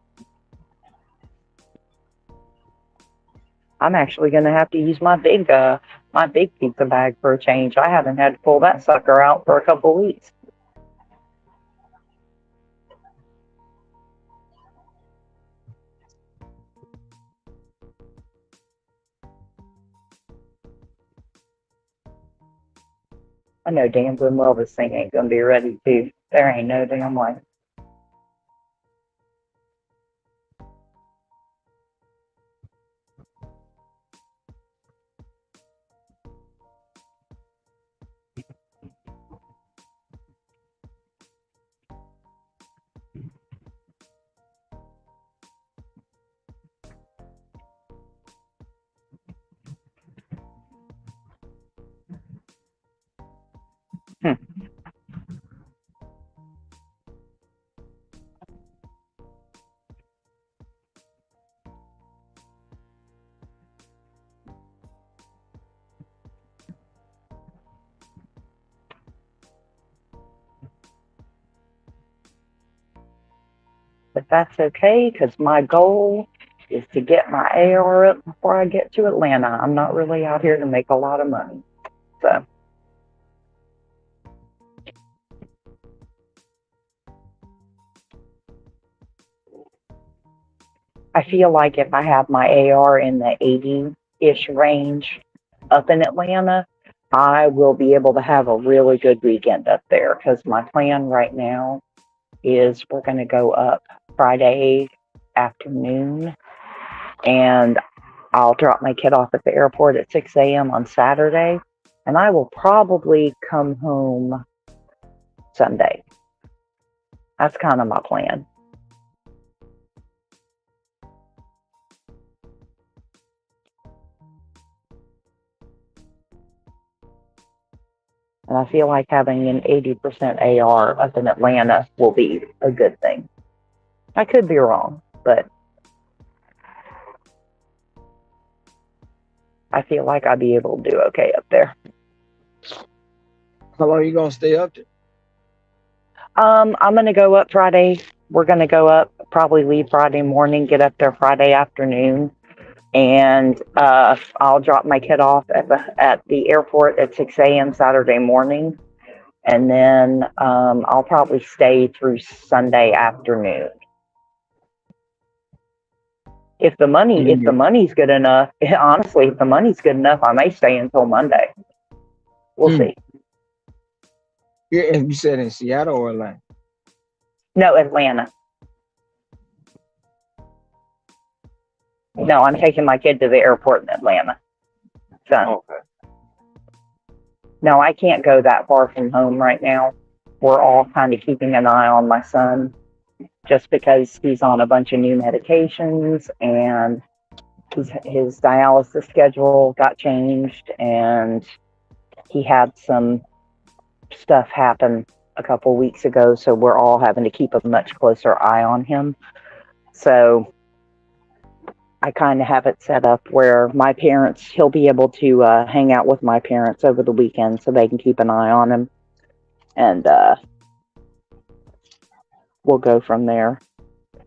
I'm actually going to have to use my big pizza bag for a change. I haven't had to pull that sucker out for a couple of weeks. I know damn good well this thing ain't gonna be ready too. There ain't no damn way. Hmm. But that's okay because my goal is to get my AR up before I get to Atlanta. I'm not really out here to make a lot of money. So I feel like if I have my AR in the 80-ish range up in Atlanta, I will be able to have a really good weekend up there because my plan right now is we're going to go up Friday afternoon and I'll drop my kid off at the airport at 6 a.m. on Saturday and I will probably come home Sunday. That's kind of my plan. And I feel like having an 80% AR up in Atlanta will be a good thing. I could be wrong, but I feel like I'd be able to do okay up there. How long you gonna stay up there? I'm gonna go up Friday. We're gonna go up, probably leave Friday morning, get up there Friday afternoon, and I'll drop my kid off at the airport at 6 a.m. Saturday morning, and then I'll probably stay through Sunday afternoon. If the Yeah, money's good enough, honestly, if the money's good enough, I may stay until Monday. We'll mm. see. Yeah, and you said in Seattle or Atlanta? No, Atlanta. No, I'm taking my kid to the airport in Atlanta. So Okay. no, I can't go that far from home right now. We're all kind of keeping an eye on my son just because he's on a bunch of new medications and his dialysis schedule got changed and he had some stuff happen a couple weeks ago. So we're all having to keep a much closer eye on him. So I kind of have it set up where he'll be able to hang out with my parents over the weekend so they can keep an eye on him. And we'll go from there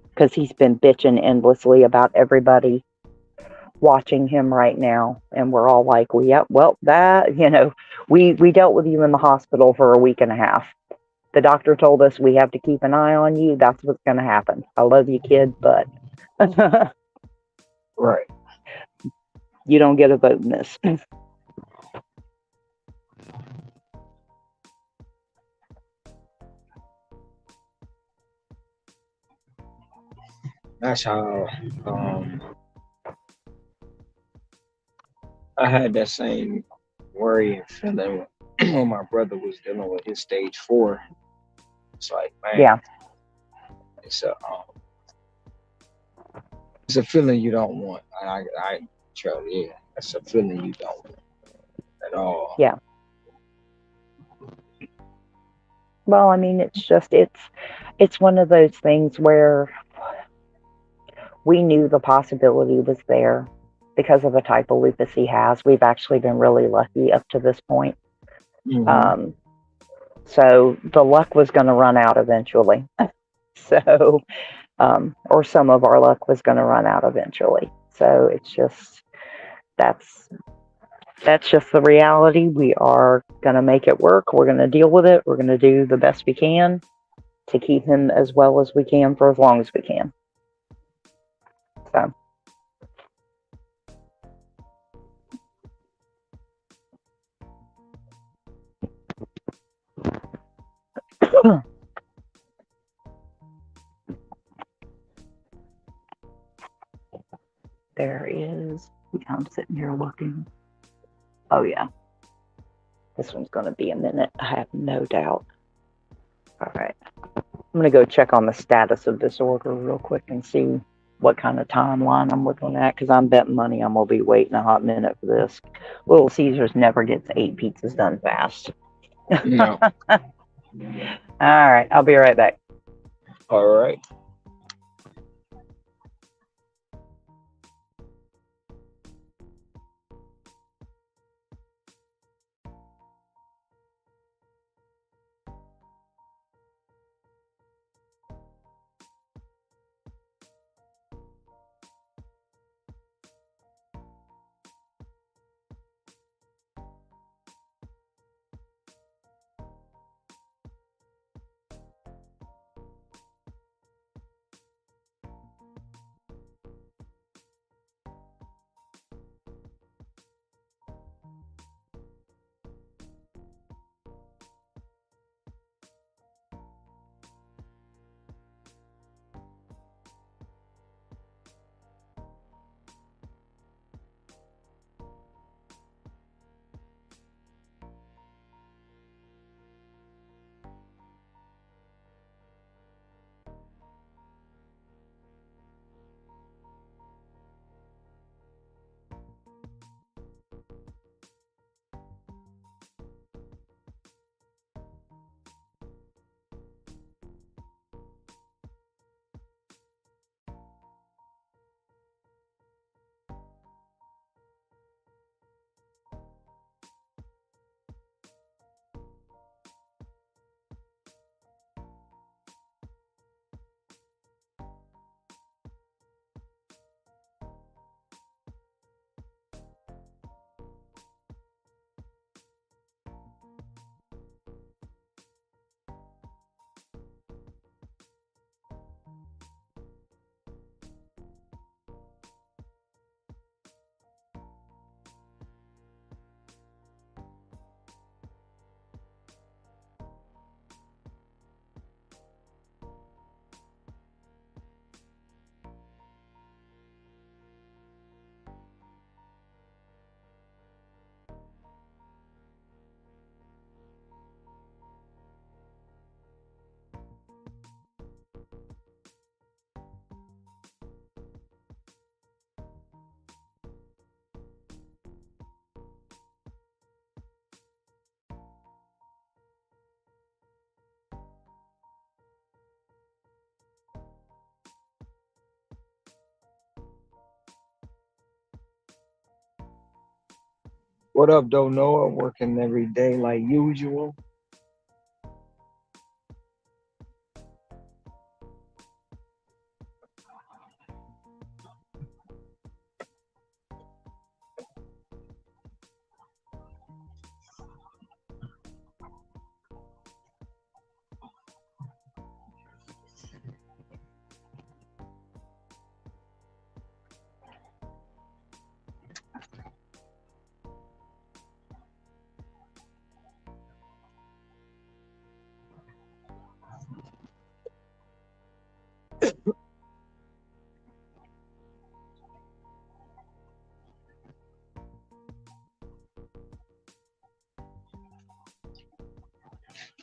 because he's been bitching endlessly about everybody watching him right now. And we're all like, well, yeah, well, we dealt with you in the hospital for a week and a half. The doctor told us we have to keep an eye on you. That's what's going to happen. I love you, kid, but Right. you don't get a vote in this. That's how um I had that same worry and feeling when my brother was dealing with his stage 4. It's like, man, Yeah. it's a um, it's a feeling you don't want. I try, yeah, that's a feeling you don't want at all. Yeah. Well, I mean, it's one of those things where we knew the possibility was there because of the type of lupus he has. We've actually been really lucky up to this point. Hmm. Um, so the luck was going to run out eventually. So, or some of our luck was going to run out eventually. So it's just that's that's just the reality. We are going to make it work. We're going to deal with it. We're going to do the best we can to keep him as well as we can for as long as we can. So, There is. Yeah, I'm sitting here looking. Oh, yeah. This one's going to be a minute. I have no doubt. All right. I'm going to go check on the status of this order real quick and see what kind of timeline I'm looking at because I'm betting money I'm going to be waiting a hot minute for this. Little Caesars never gets 8 pizzas done fast. Yeah. All right. I'll be right back. All right. What up, though, Noah? Working every day like usual.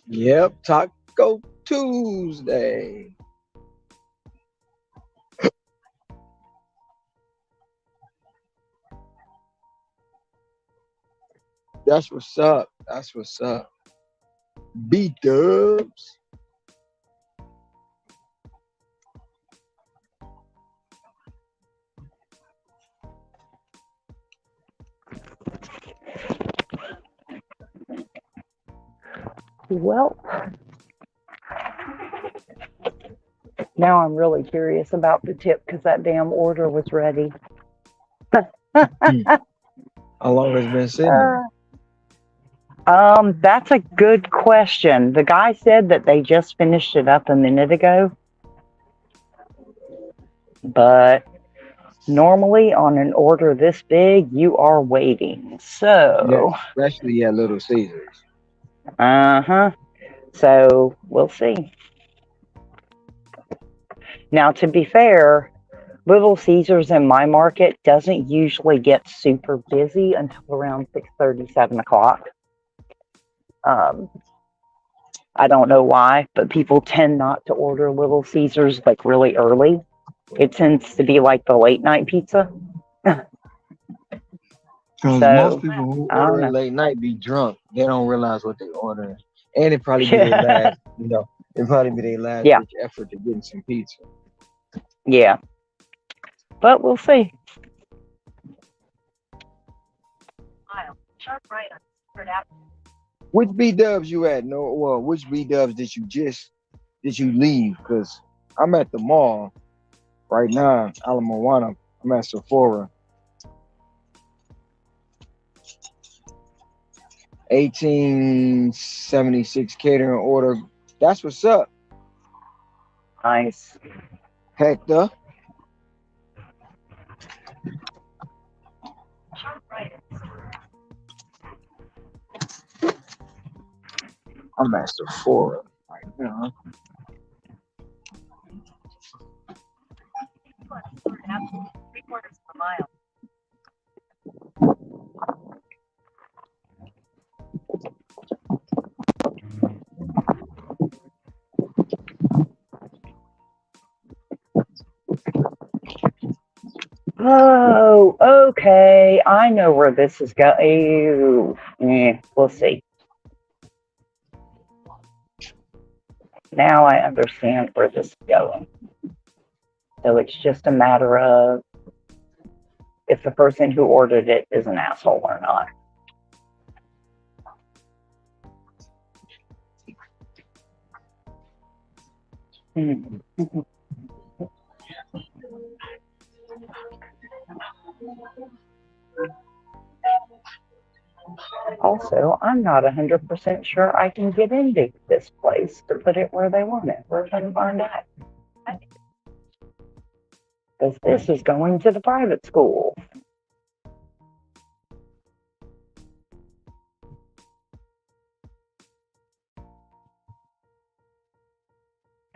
Yep, Taco Tuesday. That's what's up. That's what's up. B dubs. Well, now I'm really curious about the tip because that damn order was ready. Hmm. How long has it been sitting there? That's a good question. The guy said that they just finished it up a minute ago, but normally on an order this big, you are waiting. Yeah, So, especially at Little Caesars. uh huh. So we'll see. Now, to be fair, Little Caesars in my market doesn't usually get super busy until around 6:30, 7 o'clock. Um, I don't know why, but people tend not to order Little Caesars like really early. It tends to be like the late night pizza. Because most So people who I don't order it know. late night be drunk. They don't realize what they ordering, and it probably be their Yeah, last. It probably be their last yeah, ditch effort to getting some pizza. yeah. But we'll see. Which B Dubs you at? No, well, which B Dubs did you leave? Because I'm at the mall right now, Ala Moana. I'm at Sephora, 1876 catering order. That's what's up, Nice. Hector. I'm at Sephora right now. Oh, okay. I know where this is going. We'll see. Now I understand where this is going. So it's just a matter of if the person who ordered it is an asshole or not. Hmm. Also, I'm not 100% sure I can get into this place to put it where they want it. We're going to find out. Because this is going to the private school.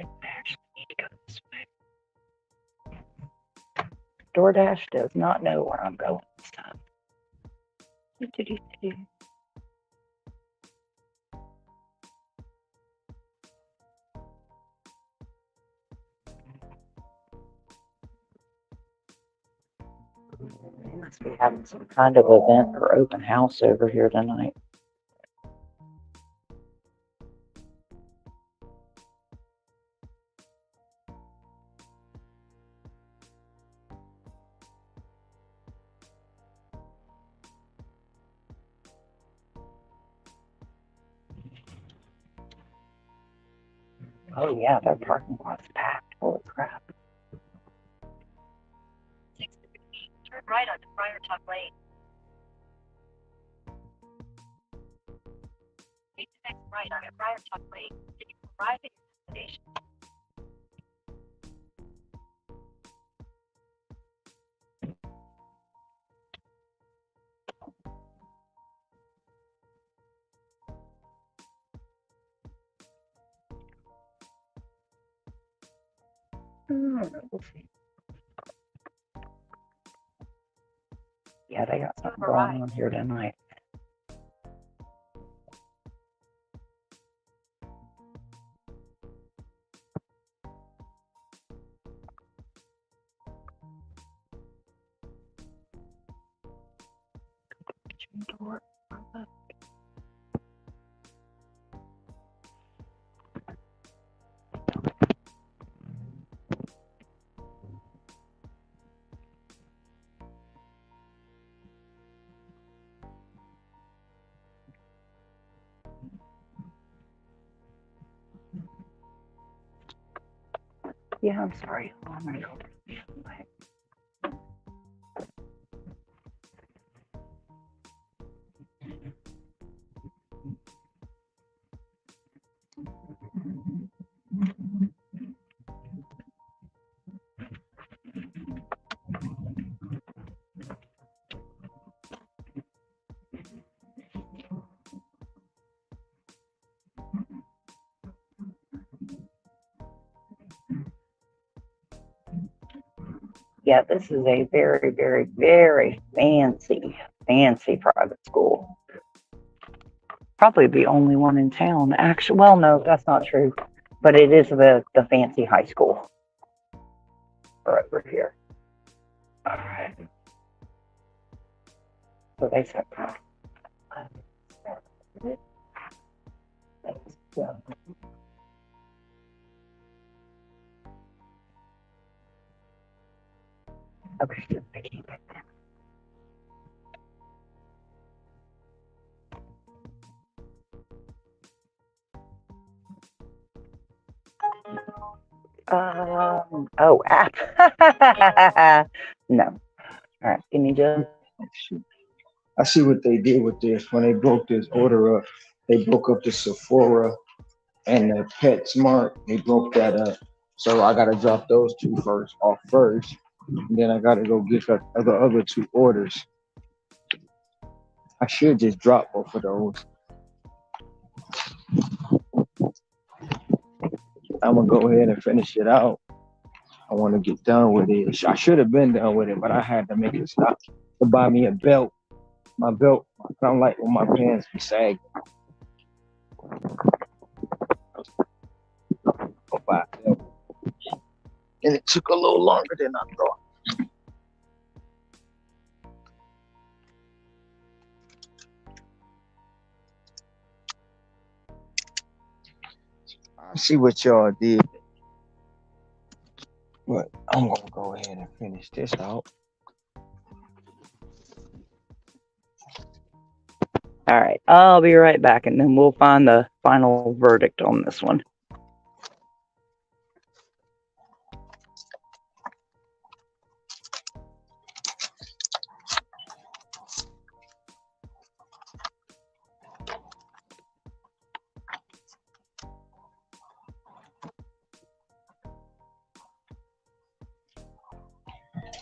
I actually need to go this way. DoorDash does not know where I'm going this time. They must be having some kind of event or open house over here tonight. Oh yeah, their parking lot's packed. Holy crap. We'll see. Yeah, they got something going on here tonight. Yeah, I'm sorry. Oh, I'm gonna go. Yeah, this is a very, very, very fancy, fancy private school. Probably the only one in town. Actually, well, no, that's not true. But it is the fancy high school right over here. All right. So they said, okay, I can't. Oh, app. No. All right. Give me just. I see what they did with this when they broke this order up. They broke up the Sephora and the PetSmart. They broke that up. So I gotta drop those two first off first. And then I gotta go get the other two orders. I should just drop both of those. I'm gonna go ahead and finish it out. I want to get done with it. I should have been done with it, but I had to make it stop to buy me a belt. My belt, I don't like when my pants be sagging. Go buy a belt. And it took a little longer than I thought. I see what y'all did, but I'm gonna go ahead and finish this out. All right. I'll be right back, and then we'll find the final verdict on this one.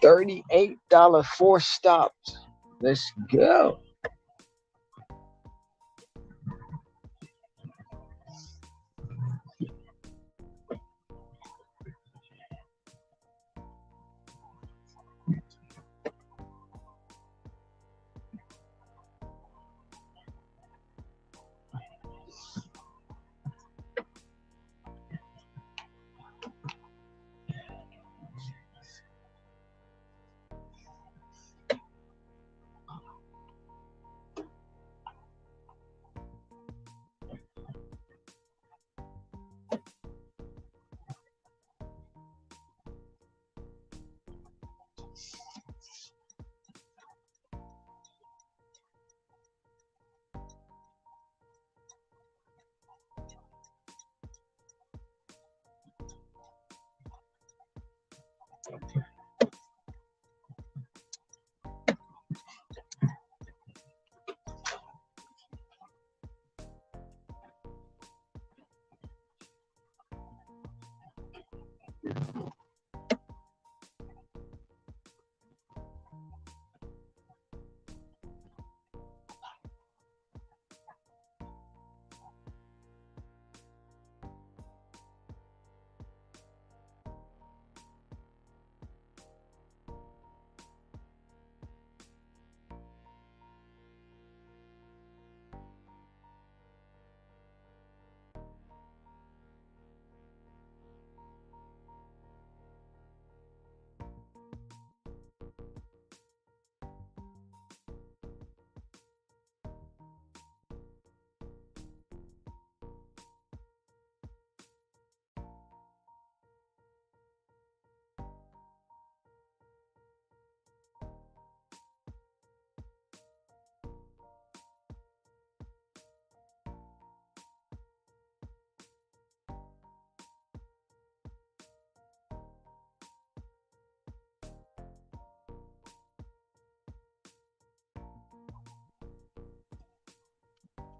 $38 four stops. Let's go.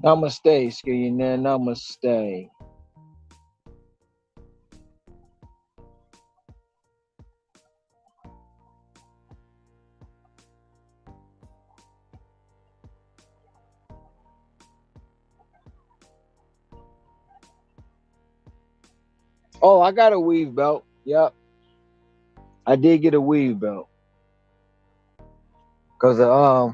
Namaste, Skillionaire. Namaste. Oh, I got a weave belt. Yep. I did get a weave belt because I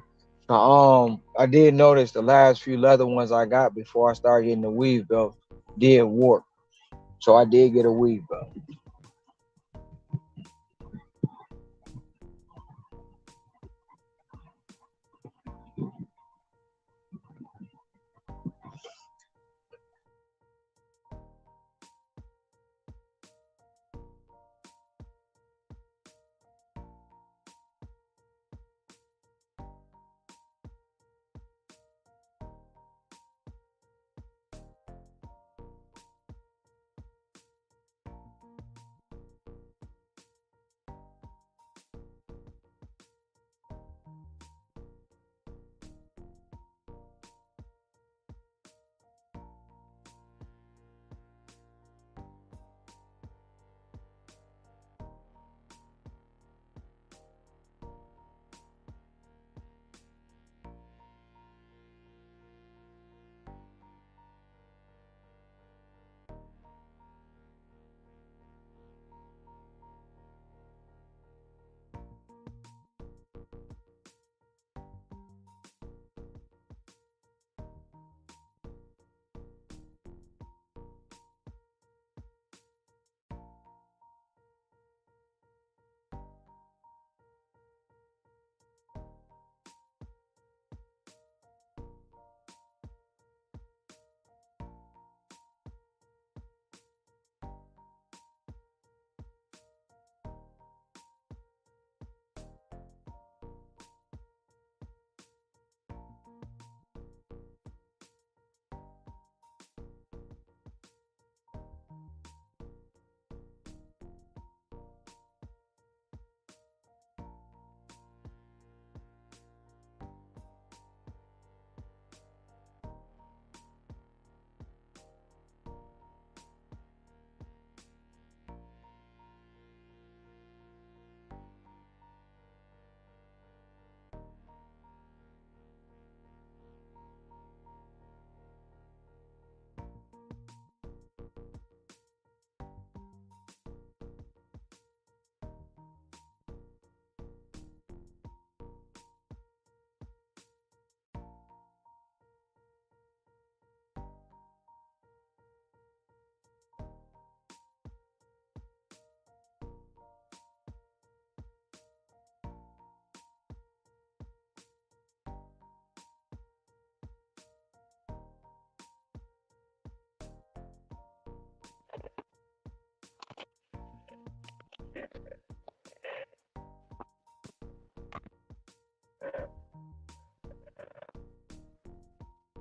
did notice the last few leather ones I got before I started getting the weave belt did warp. So I did get a weave belt.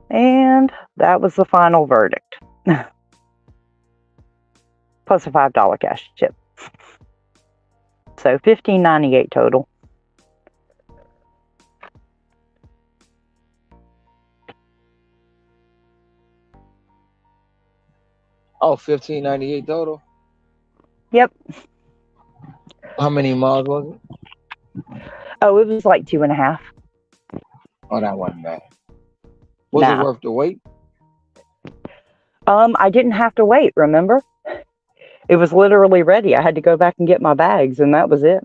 And that was the final verdict. Plus a $5 cash tip. So $15.98 total. Oh, 15.98 total. Yep. How many miles was it? Oh, it was like 2.5. Oh, that wasn't bad. Was it Nah. worth the wait? I didn't have to wait, remember? It was literally ready. I had to go back and get my bags, and that was it.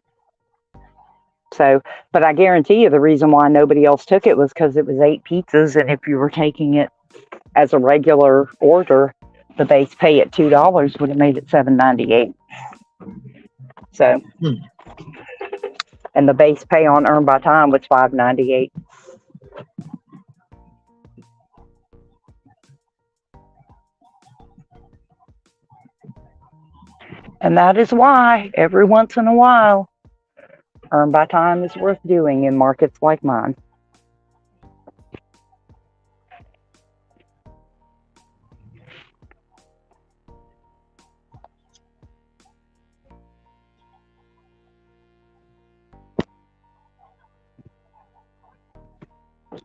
So, but I guarantee you the reason why nobody else took it was because it was 8 pizzas, and if you were taking it as a regular order, the base pay at $2 would have made it $7.98. So, and the base pay on Earn by Time was $5.98. And that is why every once in a while, Earn by Time is worth doing in markets like mine.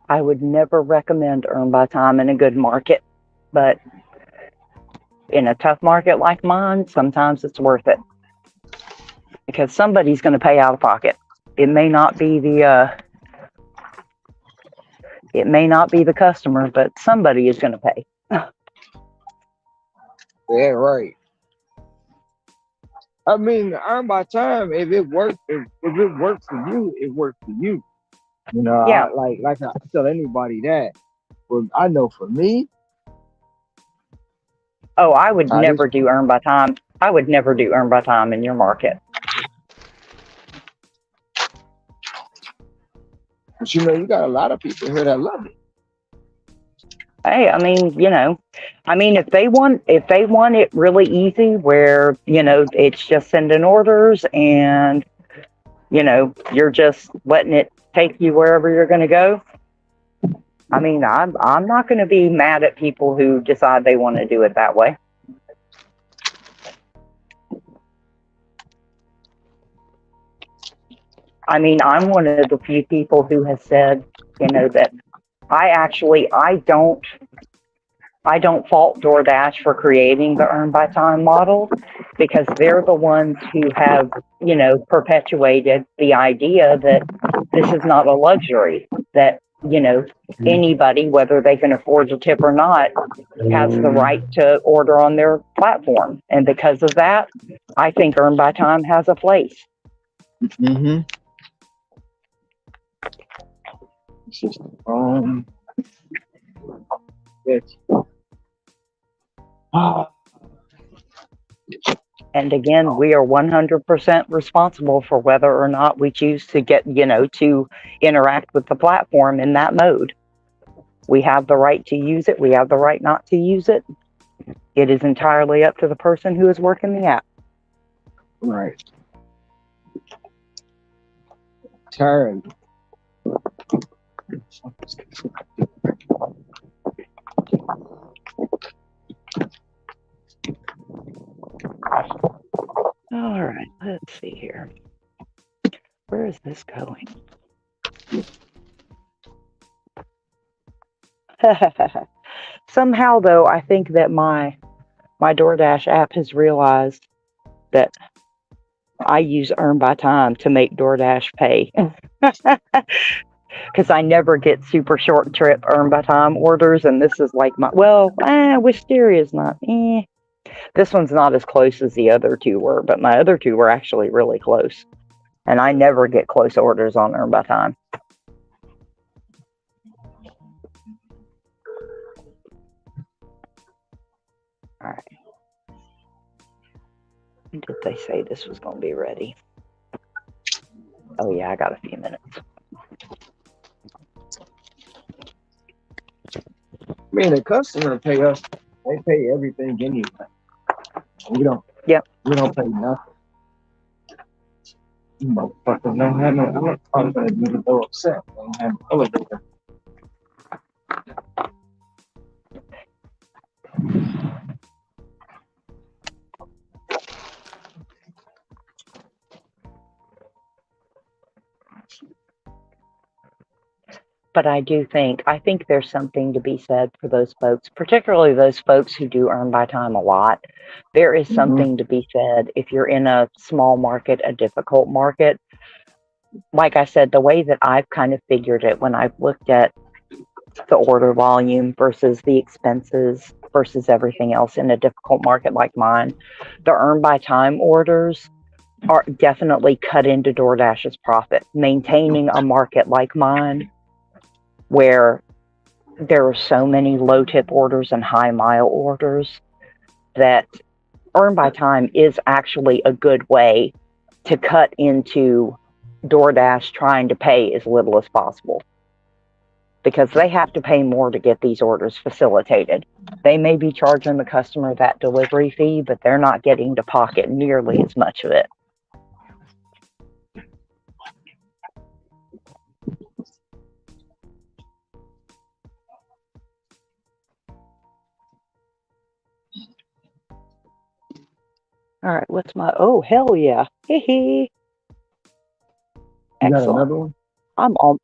I would never recommend Earn by Time in a good market, but in a tough market like mine, sometimes it's worth it because somebody's going to pay out of pocket. It may not be the customer, but somebody is going to pay. Yeah, right. I mean, earn by time. If it works, if it works for you, it works for you. You know, Yeah. like I tell anybody that. But I know for me, Oh, I would I just never do earn by time. I would never do earn by time in your market. but you know, you got a lot of people here that love it. Hey, I mean, I mean, if they want it really easy, where it's just sending orders, and you're just letting it take you wherever you're going to go. I mean, I'm not going to be mad at people who decide they want to do it that way. I mean, I'm one of the few people who has said, that I don't fault DoorDash for creating the earn by time model, because they're the ones who have, perpetuated the idea that this is not a luxury, that, anybody, whether they can afford to tip or not, has the right to order on their platform. And because of that, I think earn by time has a place. Mm-hmm. It's just it's And again, we are 100% responsible for whether or not we choose to to interact with the platform in that mode. We have the right to use it. We have the right not to use it. It is entirely up to the person who is working the app. right. Tired. All right, let's see here. Where is this going? Somehow, though, I think that my DoorDash app has realized that I use Earn by Time to make DoorDash pay. Because I never get super short trip Earn by Time orders, and this is like Wisteria is not. This one's not as close as the other two were, but my other two were actually really close. And I never get close orders on Earn by Time. All right. When did they say this was going to be ready? Oh, yeah, I got a few minutes. I mean, the customer pay us. They pay everything anyway. We don't. Yep. We don't pay nothing. You motherfuckers don't have no. I'm gonna be so upset. They don't have no elevator. But I think there's something to be said for those folks, particularly those folks who do Earn by Time a lot. There is Mm-hmm. something to be said if you're in a small market, a difficult market. Like I said, the way that I've kind of figured it when I've looked at the order volume versus the expenses versus everything else in a difficult market like mine, the Earn by Time orders are definitely cut into DoorDash's profit. Maintaining a market like mine, where there are so many low tip orders and high mile orders, that Earn by Time is actually a good way to cut into DoorDash trying to pay as little as possible, because they have to pay more to get these orders facilitated. They may be charging the customer that delivery fee, but they're not getting to pocket nearly as much of it. All right, what's my, oh, hell yeah. Hee hee. You got Excellent. another one? I'm all,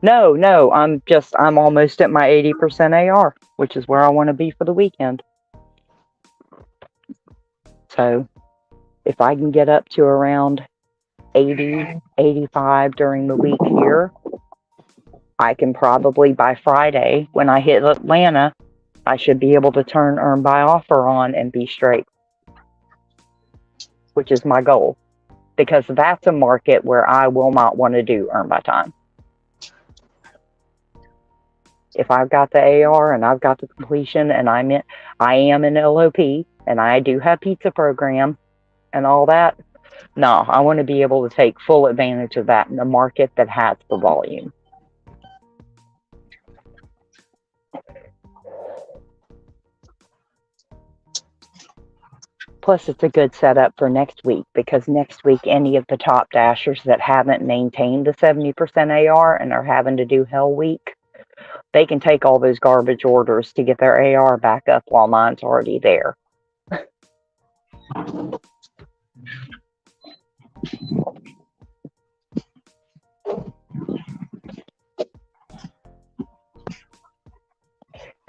no, I'm almost at my 80% AR, which is where I want to be for the weekend. So if I can get up to around 80, 85 during the week here, I can probably by Friday, when I hit Atlanta, I should be able to turn Earn by Offer on and be straight. which is my goal, because that's a market where I will not want to do earn by time. If I've got the AR and I've got the completion and I am in LOP and I do have pizza program and all that, no, I want to be able to take full advantage of that in a market that has the volume. Plus, it's a good setup for next week, because next week, any of the top dashers that haven't maintained the 70% AR and are having to do Hell Week, they can take all those garbage orders to get their AR back up while mine's already there.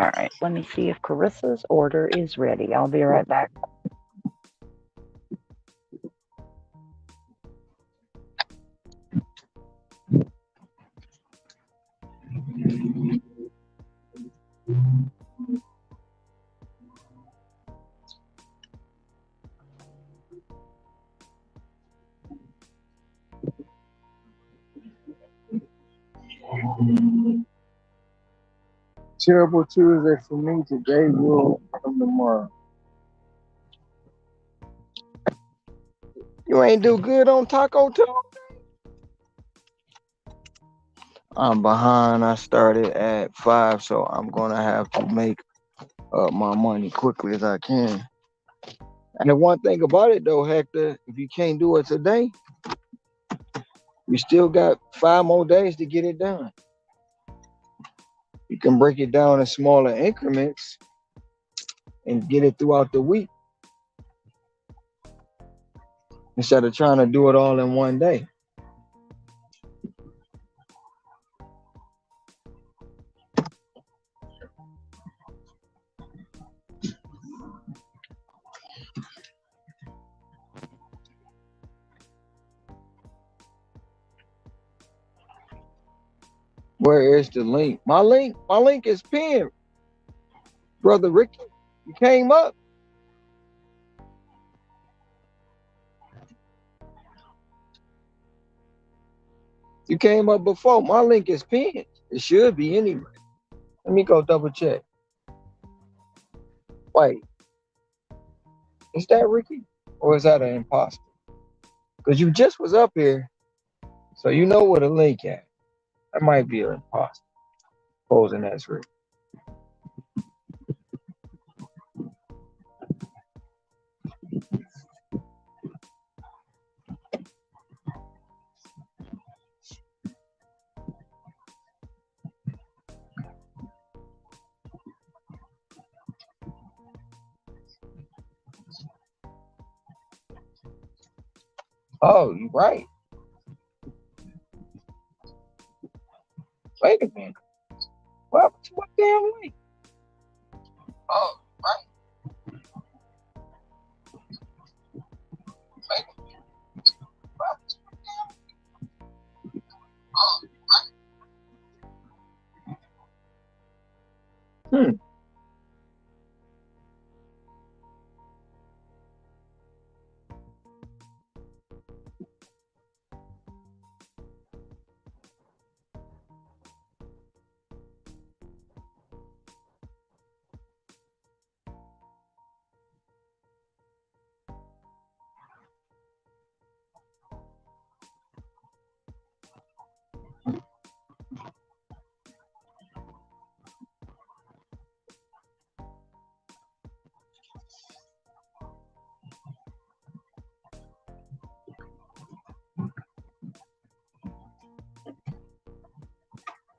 All right, let me see if Carissa's order is ready. I'll be right back. Terrible Tuesday for me today. Will come tomorrow. You ain't do good on Taco Tuesday. I'm behind. I started at 5, so I'm gonna have to make my money quickly as I can. And the one thing about it though, Hector, if you can't do it today, you still got 5 more days to get it done. You can break it down in smaller increments and get it throughout the week instead of trying to do it all in one day. Where is the link? My link is pinned, brother Ricky. You came up. You came up before. My link is pinned. It should be anyway. Let me go double check. Wait, is that Ricky? Or is that an imposter? Because you just was up here, so you know where the link at. That might be an imposter. Posing as Ricky. Oh, you right. Wait a minute. What damn link? Oh, right. Wait a minute. Oh, right.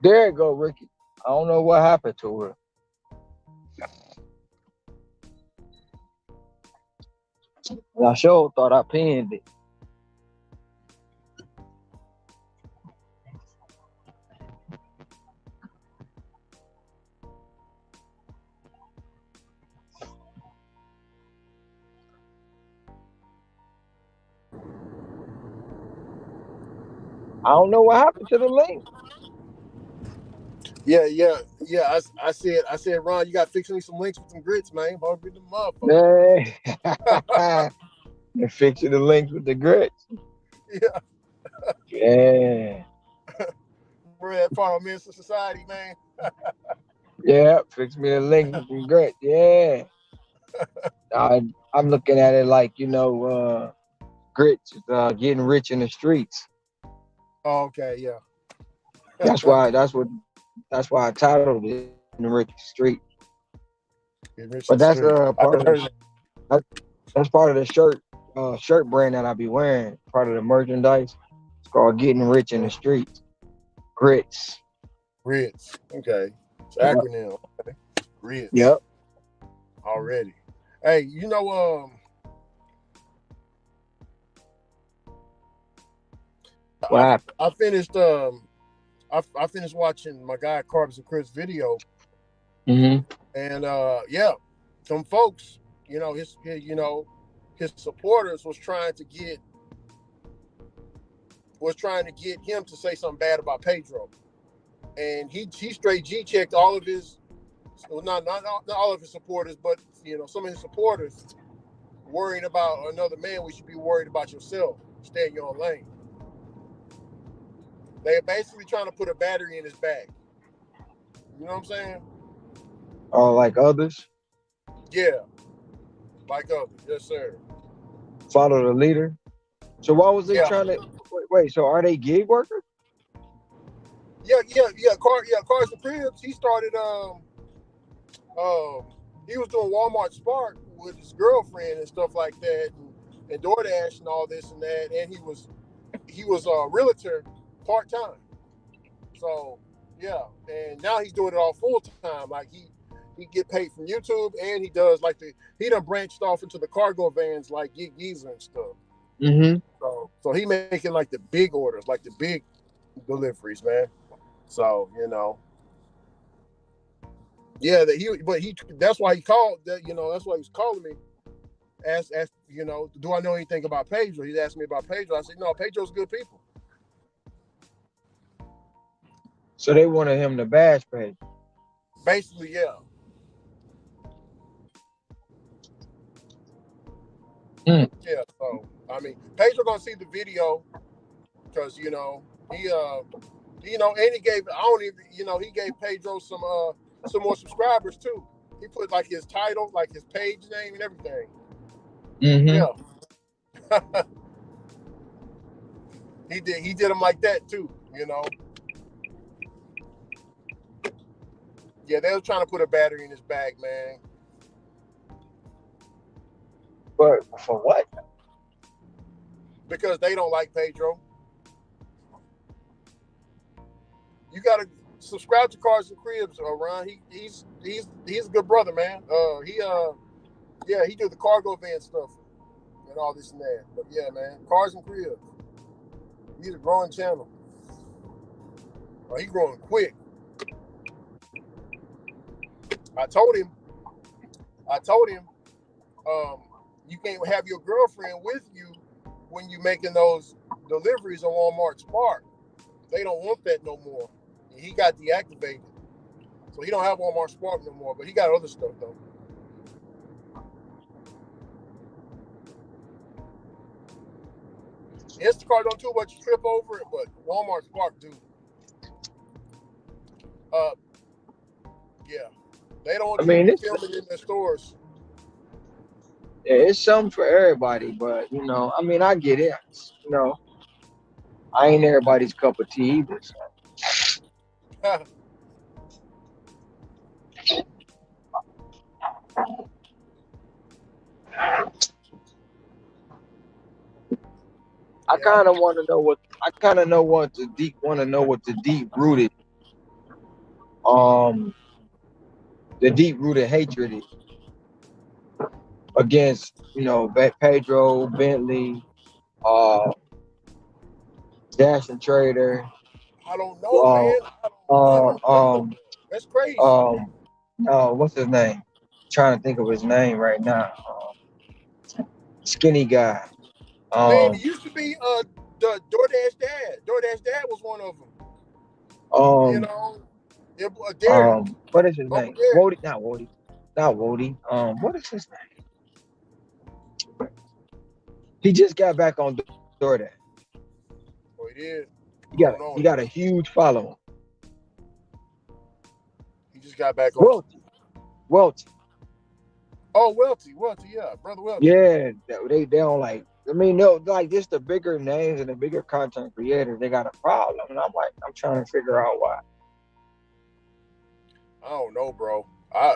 There you go, Ricky. I don't know what happened to her. I sure thought I pinned it. I don't know what happened to the link. I said, Ron, you got to fix me some links with some grits, man. Hard with the motherfucker. Hey. And fixing the links with the grits. Yeah, Yeah. we're that part of Men's Society, man. Yeah. Fix me the links with some grits. Yeah. I'm looking at it like, grits is getting rich in the streets. Oh, okay, yeah. That's why I titled it Getting Rich in the Street. Get rich But in the that's street. I part of never heard of that. that, that's part of the shirt brand that I be wearing. Part of the merchandise. It's called Getting Rich in the Streets. Grits. Grits. Okay. It's an Yep. acronym. Grits. Yep. Already. Hey, What I happened? I finished I finished watching my guy Carbs and Chris video, Hmm. and yeah, some folks, his supporters was trying to get him to say something bad about Pedro, and he straight G checked all of his, well, not all of his supporters, but some of his supporters worrying about another man. We should be worried about yourself. Stay in your own lane. They're basically trying to put a battery in his back. You know what I'm saying? Or like others, Yeah, like others. Yes, sir. follow the leader. So why was they Yeah, trying to wait? So are they gig workers? yeah. Carson Cribs. He started. Um, he was doing Walmart Spark with his girlfriend and stuff like that, and DoorDash and all this and that. And he was a realtor part time. So yeah, and now he's doing it all full time. Like he get paid from YouTube, and he does like he done branched off into the cargo vans like Gig Geezer and stuff. Mm-hmm. So he making like the big orders, like the big deliveries, man. So yeah, that's why he called that. That's why he was calling me. Ask do I know anything about Pedro? He's asked me about Pedro. I said no, Pedro's good people. So they wanted him to bash pay. Basically, yeah, Mm. yeah. So I mean, Pedro gonna see the video because he and he gave I don't even he gave Pedro some more subscribers too. He put like his title, like his page name and everything. Mm-hmm. Yeah, he did him like that too. Yeah, they were trying to put a battery in his bag, man, But for what? because they don't like Pedro. You gotta subscribe to Cars and Cribs, Ron. He's a good brother, man. He do the cargo van stuff and all this and that. But yeah, man, Cars and Cribs. He's a growing channel. He growing quick. I told him. I told him. Um, you can't have your girlfriend with you when you making those deliveries on Walmart Spark. They don't want that no more. He got deactivated, so he don't have Walmart Spark no more. But he got other stuff though. Instacart don't too much trip over it, but Walmart Spark do. Uh, yeah, they don't I want you to mean, be it's filming in their stores. yeah, it's something for everybody, but I mean, I get it. I ain't everybody's cup of tea either. So. I Yeah, kind of want to know what I kind of know what the deep want to know what um the deep rooted hatred is against Pedro Bentley, uh, Dash and Trader, I don't know, uh, man. I uh, don't know. um, That's crazy. um, what's his name? Trying to think of his name right now. Skinny guy. Man, it Um, used to be the DoorDash dad. DoorDash dad was one of them. You um, know, Derek, what is his Uncle name? Derek. Wody, not Wody, not Wody. What is his name? He just got back on DoorDash. Oh, he did. He I got don't know he him. got a huge following. He just got back on. Welty, Welty. Oh, Welty, yeah, brother Welty. Yeah, they don't like. I mean, no, like just the bigger names and the bigger content creators, they got a problem, and I'm like, I'm trying to figure out why. I don't know, bro. I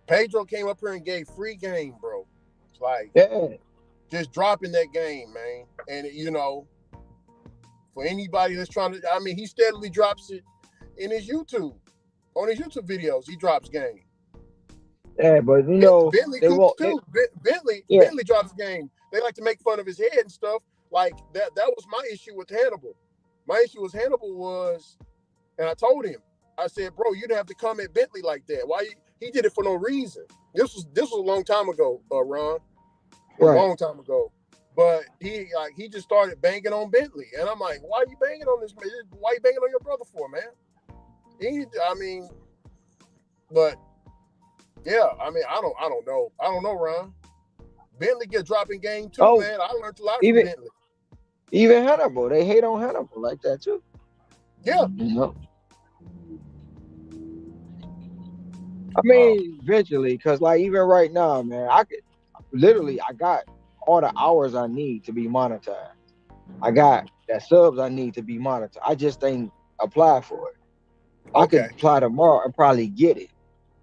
Pedro came up here and gave free game, bro. It's like Yeah, just dropping that game, man. And for anybody that's trying to, I mean, he steadily drops it in his YouTube, on his YouTube videos. He drops game. yeah, but Bentley they Coops won't. too. Yeah, Bentley drops game. They like to make fun of his head and stuff. Like that. That was my issue with Hannibal. My issue with Hannibal was, and I told him, I said, bro, you didn't have to come at Bentley like that. Why? He did it for no reason. This was a long time ago, Ron. It was a right. long time ago. But he just started banging on Bentley, and I'm like, why are you banging on this man? Why are you banging on your brother for, man? I mean, but yeah, I mean, I don't know, Ron. Bentley get dropping game too, Oh, man. I learned a lot from even Bentley. even Hannibal, they hate on Hannibal like that too. Yeah. You know, I Oh, mean, eventually, because like even right now, man, I could literally, I got all the hours I need to be monetized. I got that subs I need to be monetized. I just ain't apply for it. I could okay. apply tomorrow and probably get it.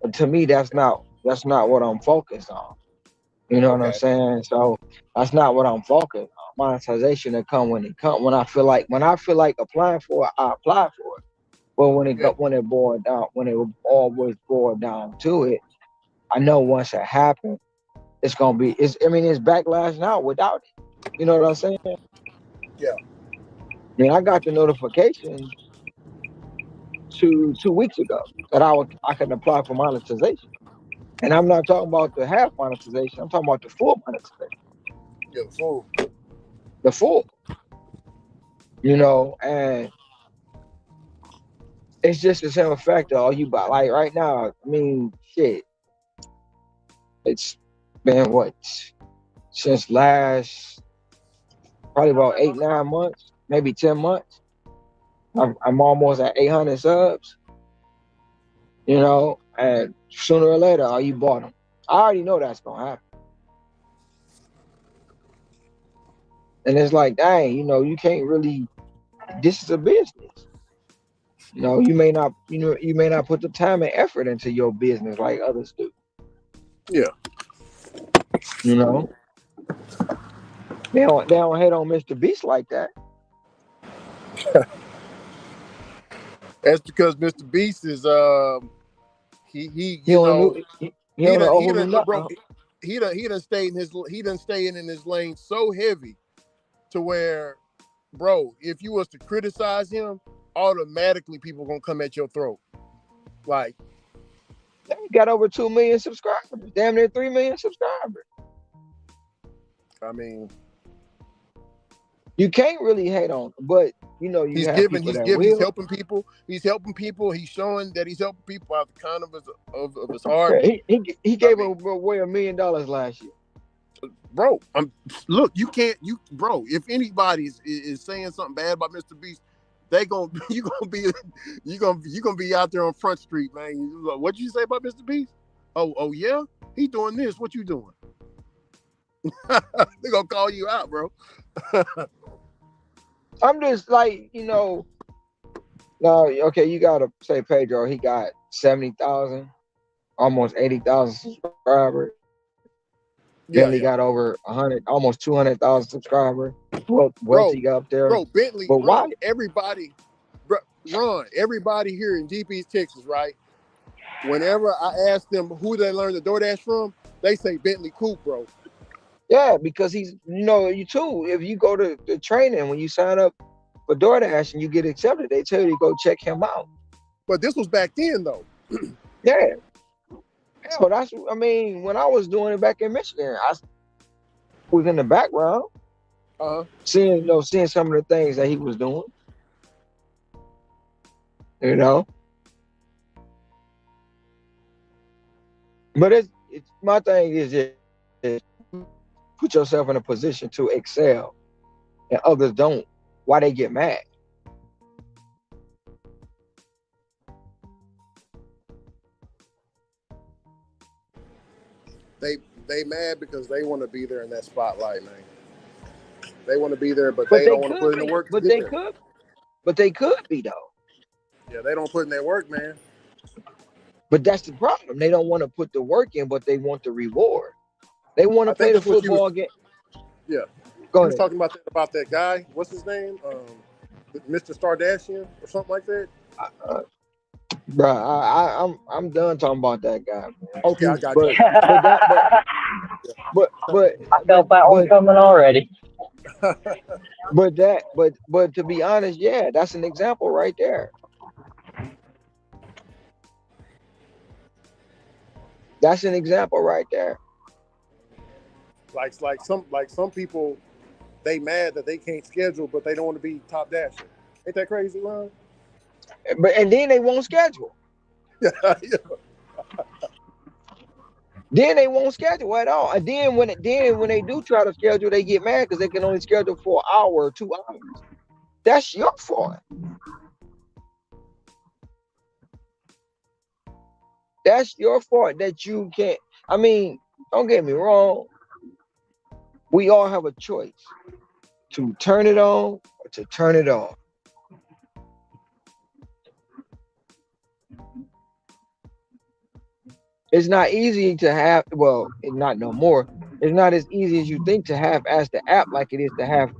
But to me, that's not what I'm focused on. You know what I'm Okay. saying? So that's not what I'm focused on. Monetization will come when it come. When I feel like applying for it, I apply for it. But Yeah. when it always boiled down to it, I know once it happens, it's backlash now without it. You know what I'm saying? I Yeah. mean, I got the notification 2 weeks ago that I could apply for monetization. And I'm not talking about the half monetization. I'm talking about the full monetization. Yeah. Fool. The full, and it's just the simple fact that all you buy like right now, I mean, shit, it's been what since last probably about 8, 9 months, maybe 10 months. I'm almost at 800 subs, and sooner or later, all you bought them. I already know that's gonna happen, and it's like, dang, you can't really. This is a business. You may not put the time and effort into your business like others do. Yeah. You know, they don't hate on Mr. Beast like that. That's because Mr. Beast is he He don't know he don't know who to look, not. bro. He done staying in his lane so heavy to where, bro, if you was to criticize him, automatically people gonna come at your throat. Like, He got over 2 million subscribers, damn near 3 million subscribers. I mean, You can't really hate on him, but you have people that he's will. helping people. He's showing that he's helping people out the kind of his heart. Yeah, he I gave mean, away $1 million last year. bro, look, you can't, bro. If anybody is saying something bad about Mr. Beast, they gonna you gonna be out there on Front Street, man. What you say about Mr. Beast? Oh yeah, he doing this. What you doing? They gonna call you out, bro. I'm just like, no, okay, you gotta say Pedro, he got 70,000, almost 80,000 subscribers. Bentley got Yeah, yeah, over 100, almost 200,000 subscribers. Welty bro, got up there. Bentley, But why? everybody, bro, Ron, everybody here in Deep East Texas, right? Whenever I ask them who they learned the DoorDash from, they say Bentley Coop, bro. Yeah, because you too. If you go to the training, when you sign up for DoorDash and you get accepted, they tell you to go check him out. But this was back then, though. Yeah, hell, I mean, when I was doing it back in Michigan, I was in the background Uh huh. seeing some of the things that he was doing. You know, but it's my thing is this. put yourself in a position to excel and others don't, why they get mad? They they mad because they want to be there in that spotlight, man. They want to be there, but But they they don't want to could put in the be, work to get there. but they could be though. Yeah, they don't put in their work, man. But that's the problem. They don't want to put the work in, but they want the reward. They want to I play think the that's what you was. football game. Yeah, Go you was ahead. talking about that guy. What's his name? Mr. Stardashian or something like that. Uh, Bruh, I'm done talking about that guy, man. Okay, I got you. I But got but that but but I but felt that one but coming already. you. but to be honest, yeah, that's an example right there. That's an example right there. Like some people, they mad that they can't schedule, but they don't want to be top dasher. Ain't that crazy, Ron? But and then they won't schedule. Yeah. Then they won't schedule at all. And then when they do try to schedule, they get mad because they can only schedule for an hour or 2 hours. That's your fault. That's your fault that you can't. I mean, don't get me wrong. We all have a choice to turn it on or to turn it off. It's not easy to have, well, it's not no more. It's not as easy as you think to have as the app like it is to have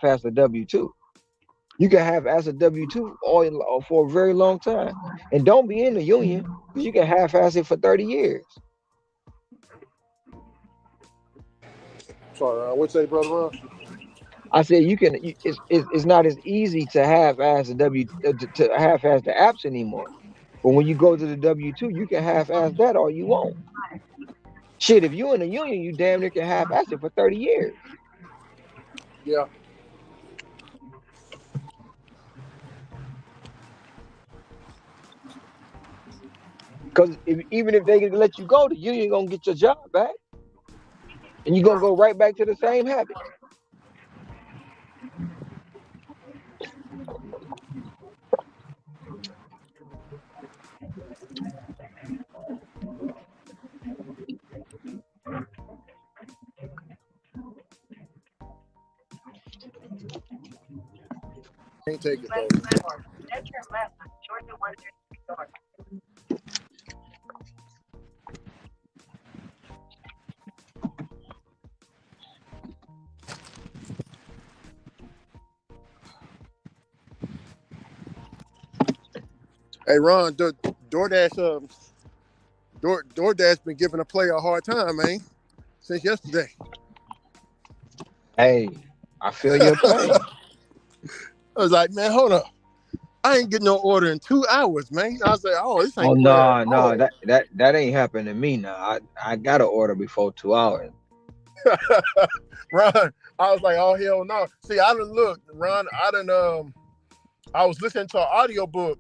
as a W-2. You can have as a W-2 all for a very long time. And don't be in the union because you can half ass it for 30 years. Sorry, Ron. What's that, brother Ron? I said it's not as easy to have as a to half ass the apps anymore. But when you go to the W-2, you can half ass that all you want. Shit, if you in a union, you damn near can half ass it for 30 years. Yeah, Because even if they can let you go, the union gonna get your job back, and you're gonna go right back to the same habits. can't take it though. Hey, Ron, DoorDash, DoorDash been giving a player a hard time, man, since yesterday. Hey, I feel your I pain. was like, man, hold up. I ain't getting no order in 2 hours, man. I was like, oh, this Oh ain't fair at no, all. that ain't happened to me now. I got to order before 2 hours. Ron, I was like, oh hell no. See, I done look, Ron, I was listening to an audiobook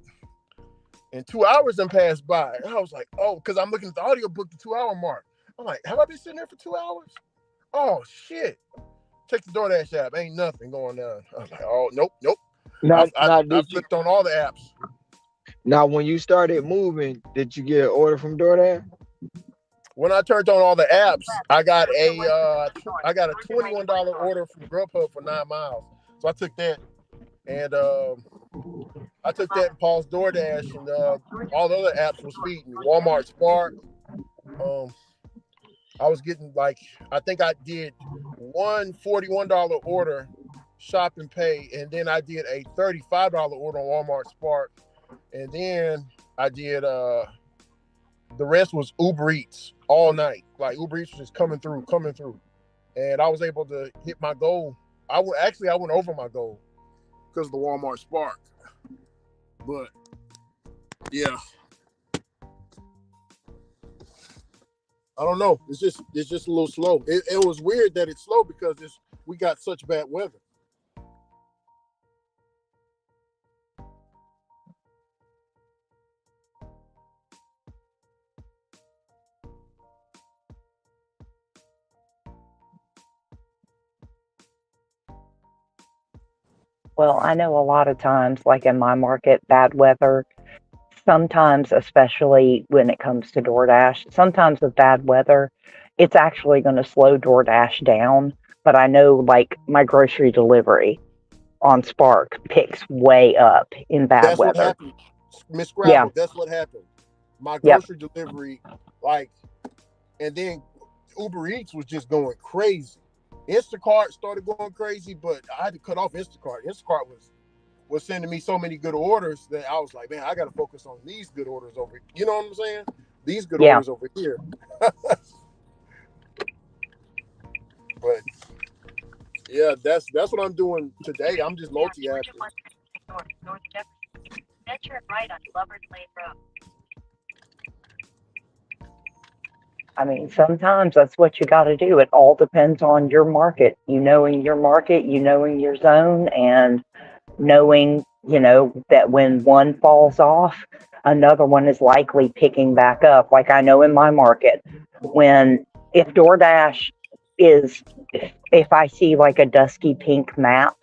and 2 hours done passed by. And I was like, oh, because I'm looking at the audiobook, the 2 hour mark. I'm like, have I been sitting there for 2 hours? Oh shit. Check the DoorDash app. Ain't nothing going on. I was like, oh nope, nope. Now, now I did you flipped on all the apps. now when you started moving, did you get an order from DoorDash? When I turned on all the apps, I got a $21 order from Grubhub for 9 miles. So I took that and paused DoorDash, and all the other apps was feeding me. Walmart Spark. Um, I was getting like, I think I did one $41 order, shop and pay, and then I did a $35 order on Walmart Spark, and then I did the rest was Uber Eats all night. Like Uber Eats was just coming through, and I was able to hit my goal. I went over my goal because of the Walmart Spark, but yeah, I don't know. It's just a little slow. It was weird that it's slow because we got such bad weather. Well, I know a lot of times, like in my market, bad weather, sometimes, especially when it comes to DoorDash, sometimes with bad weather, it's actually going to slow DoorDash down. But I know, like, my grocery delivery on Spark picks way up in bad That's what weather. happened, Miss Yeah. Scrabble. That's what happened. My Yep. grocery delivery, like, and then Uber Eats was just going crazy. Instacart started going crazy, but I had to cut off Instacart. Instacart was sending me so many good orders that I was like, man, I got to focus on these good orders over. You know what I'm saying? These good Yeah. orders over here. But yeah, that's what I'm doing today. I'm just multi-asking. I mean, sometimes that's what you got to do. It all depends on your market. You knowing your market, you knowing your zone, and knowing, that when one falls off, another one is likely picking back up. Like I know in my market, when if DoorDash is, if I see like a dusky pink map,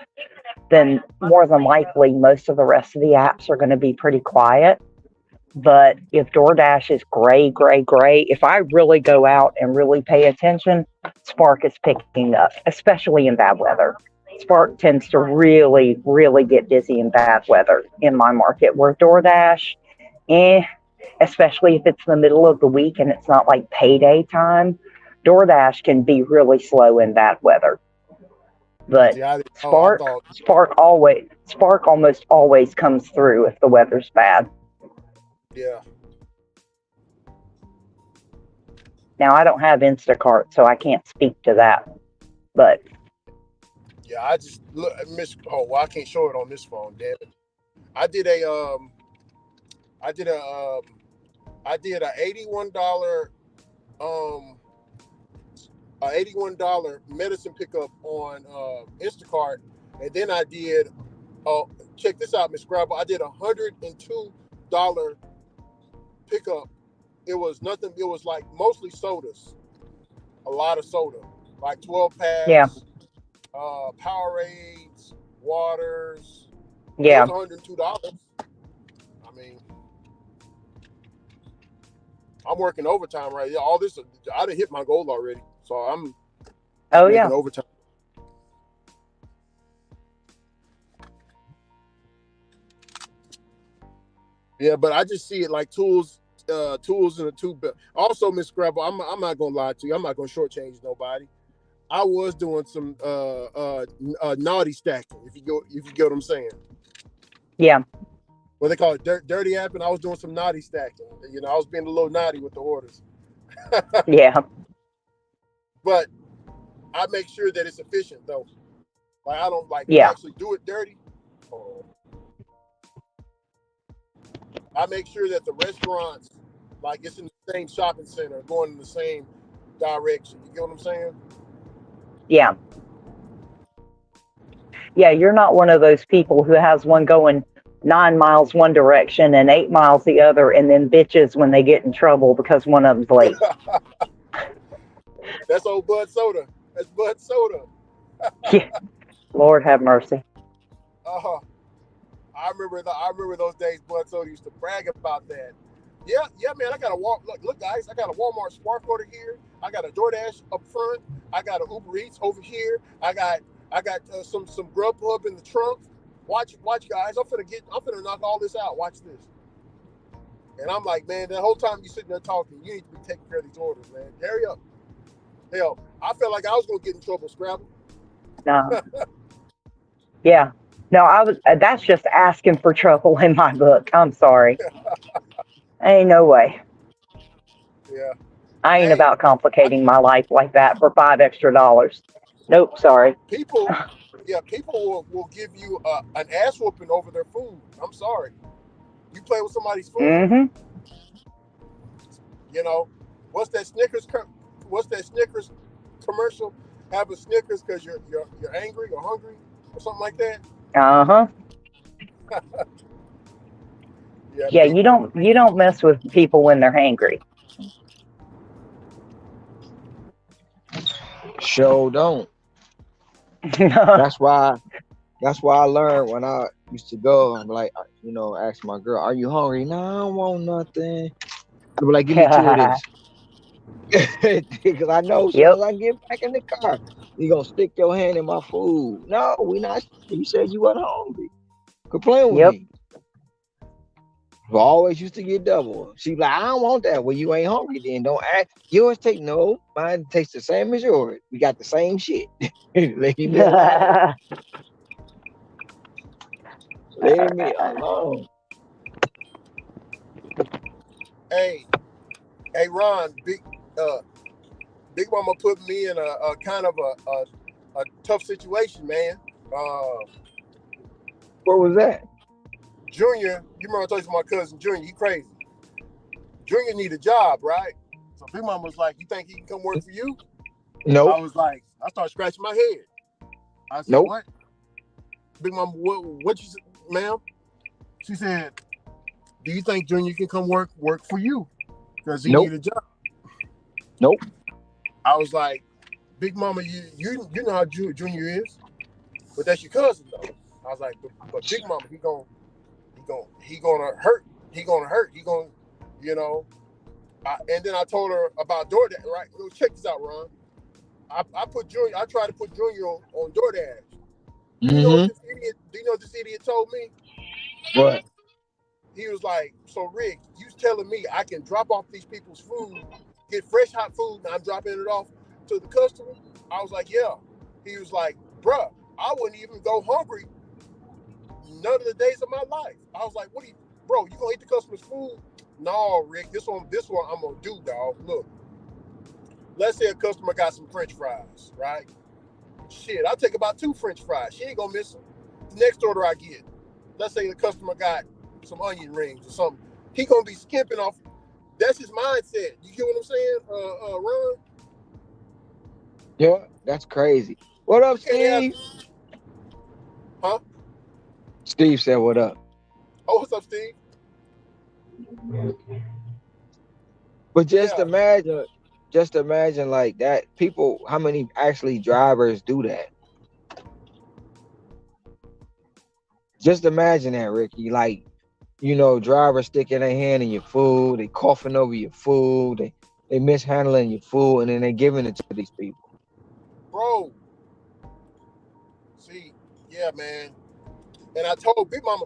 then more than likely most of the rest of the apps are going to be pretty quiet. But if DoorDash is gray, gray, gray, if I really go out and really pay attention, Spark is picking up, especially in bad weather. Spark tends to really, really get busy in bad weather in my market, where DoorDash, eh, especially if it's the middle of the week and it's not like payday time, DoorDash can be really slow in bad weather. But See, I didn't know. I Spark, thought, Spark almost always comes through if the weather's bad. yeah, Now I don't have Instacart, so I can't speak to that. But yeah. I just look, Miss. Oh, well, I can't show it on this phone. Damn it. I did a I did a I did a um $81 medicine pickup on Instacart, and then I did. Check this out, Miss Scrabble. I did $102 pickup. It was nothing. It was like mostly sodas, a lot of soda, like 12 yeah, packs, Powerades, waters. It was yeah. $102. I mean, I'm working overtime right now. All this, I didn't hit my goal already, so I'm Oh making yeah. overtime. Yeah, but I just see it like tools in a tube belt. Also, Miss Scrabble, I'm not gonna lie to you. I'm not gonna shortchange nobody. I was doing some naughty stacking. If you get what I'm saying. Yeah. What they call it, dirty app, and I was doing some naughty stacking. You know, I was being a little naughty with the orders, Yeah. but I make sure that it's efficient though. Like I don't like Yeah. actually do it dirty. Oh, I make sure that the restaurants, like it's in the same shopping center, going in the same direction. You get what I'm saying? Yeah. Yeah. You're not one of those people who has one going 9 miles one direction and 8 miles the other, and then bitches when they get in trouble because one of them's late. That's old Bud Soda. That's Bud Soda. Yeah. Lord have mercy. Uh, I remember those days. Bud Soda used to brag about that. Yeah, yeah, man. I got a walk. Look, guys. I got a Walmart Spark order here. I got a DoorDash up front. I got an Uber Eats over here. I got some Grubhub in the trunk. Watch, guys. I'm finna knock all this out. Watch this. And I'm like, man, the whole time you sitting there talking, you need to be taking care of these orders, man. Hurry up. Hell, I felt like I was gonna get in trouble, Scrabble. No. Yeah. No, I was. That's just asking for trouble in my book. I'm sorry. Ain't no way. Yeah. I ain't Hey, about I complicating my life like that for $5 extra. Nope. Sorry. people, yeah, people will give you an ass whooping over their food. I'm sorry. You play with somebody's food, Mm-hmm. you know. What's that What's that Snickers commercial? Have a Snickers because you're angry or hungry or something like that. Uh-huh. Yeah, Yeah, you people. don't mess with people when they're hangry. Show don't. That's why. That's why I learned when I used to go. I'm like, ask my girl, "Are you hungry?" No, I don't want nothing. I'd be like, "Give me two of this," because I know as soon Yep. as I get back in the car, you gonna stick your hand in my food. No, we not. You said you wasn't hungry. Quit playing with Yep. me. I always used to get double. She like, I don't want that. Well, you ain't hungry then. Don't act. Yours take no. Mine tastes the same as yours. We got the same shit. Leave me alone. Leave me alone. Hey, hey, Ron, uh, Big Mama put me in a kind of a tough situation, man. Uh, What was that? Junior, you remember I told you my cousin Junior, he crazy. Junior need a job, right? So Big Mama was like, "You think he can come work for you?" I Nope. was like, I started scratching my head. I said, Nope. "What?" Big Mama, what you said, ma'am? She said, "Do you think Junior can come work for you? Because he Nope. need a job." Nope. I was like, "Big Mama, you know how Junior is, but that's your cousin though." I was like, "But Big Mama, he gonna hurt. He gonna hurt. He gonna, you know." And then I told her about DoorDash. Right? Check this out, Ron. I put Junior. I tried to put Junior on DoorDash. Do you know what Mm-hmm. this idiot? Do you know what this idiot told me? What? He was like, "So Rick, you telling me I can drop off these people's food, get fresh hot food, and I'm dropping it off to the customer?" I was like, "Yeah." He was like, "Bruh, I wouldn't even go hungry none of the days of my life." I was like, "What do you, bro? You gonna eat the customer's food?" "No, Rick. This one I'm gonna do, dog. Look, let's say a customer got some French fries, right? Shit, I'll take about two French fries. She ain't gonna miss them. The next order I get, let's say the customer got some onion rings or something. He gonna be skimping off. That's his mindset. You get what I'm saying, Ron? Yeah, that's crazy. What up, You can't have, Steve? huh? Steve said, "What up?" Oh, what's up, Steve? But Yeah, just imagine like that. People, how many actually drivers do that? Just imagine that, Ricky. Like, drivers sticking their hand in your food, they coughing over your food, they mishandling your food, and then they giving it to these people. bro. See, yeah, man. And I told Big Mama,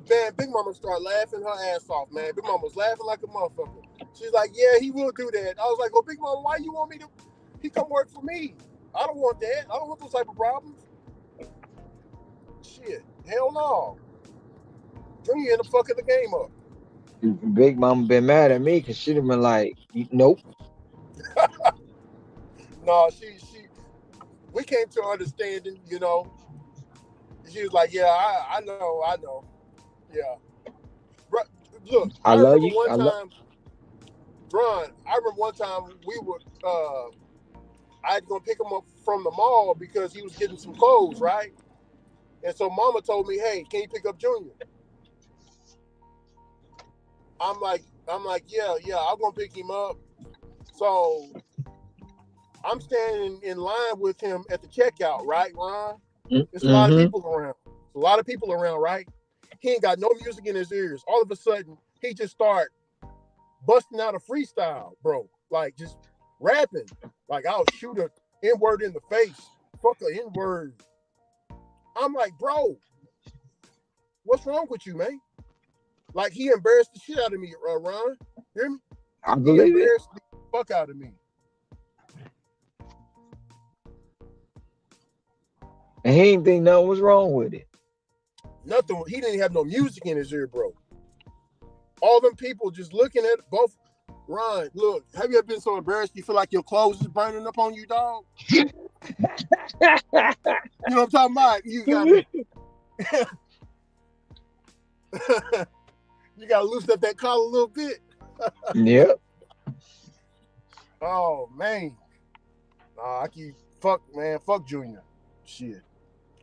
man, Big Mama started laughing her ass off, man. Big Mama was laughing like a motherfucker. She's like, "Yeah, he will do that." I was like, "Well, Big Mama, why you want me to? He come work for me. I don't want that. I don't want those type of problems. Shit, hell no. Junior in the fucking the game up. Big Mama been mad at me because she'd have been like, "Nope, No, we came to an understanding, you know." She was like, "Yeah, I know. Yeah." Bru- Look, I I love remember you, one I love." time, Ron, I remember one time I had to go pick him up from the mall because he was getting some clothes, right? And so Mama told me, "Hey, can you pick up Junior?" Yeah, I'm gonna pick him up. So I'm standing in line with him at the checkout, right, Ron? There's a lot of Mm-hmm. people around. There's a lot of people around, right? He ain't got no music in his ears. All of a sudden, he just start busting out a freestyle, bro. Like just rapping. Like I'll shoot a N word in the face. Fuck a N word. I'm like, bro, what's wrong with you, man? Like he embarrassed the shit out of me, Ron. Hear me? I He believe it. embarrassed the fuck out of me. And he didn't think nothing was wrong with it. Nothing. He didn't have no music in his ear, bro. All them people just looking at both. Ron, look, have you ever been so embarrassed you feel like your clothes is burning up on you, dog? You know what I'm talking about? You gotta you gotta loosen up that collar a little bit. Yep. Oh man. Nah, I keep fuck man, fuck Junior. Shit.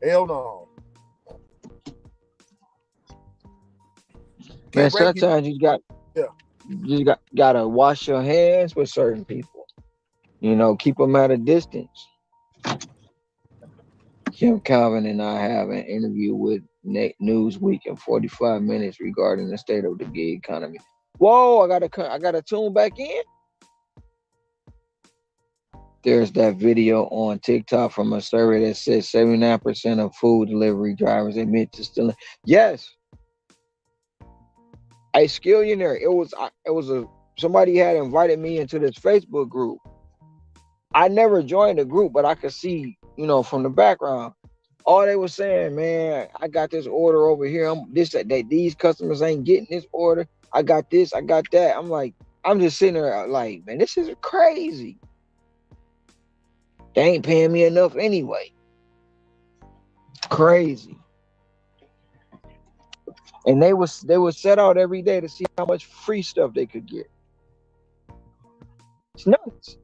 Hell no. Man, Can't bring people. sometimes Yeah. gotta wash your hands with certain people. Keep them at a distance. Kim Calvin and I have an interview with Newsweek in 45 minutes regarding the state of the gig economy. Whoa, I gotta tune back in. There's that video on TikTok from a survey that says 79% of food delivery drivers admit to stealing. Yes, a skillionaire. It was a somebody had invited me into this Facebook group. I never joined the group, but I could see, from the background. All they were saying, man, I got this order over here. That these customers ain't getting this order. I got this, I got that. I'm just sitting there like, man, this is crazy. They ain't paying me enough anyway. Crazy. And they was set out every day to see how much free stuff they could get. It's nuts.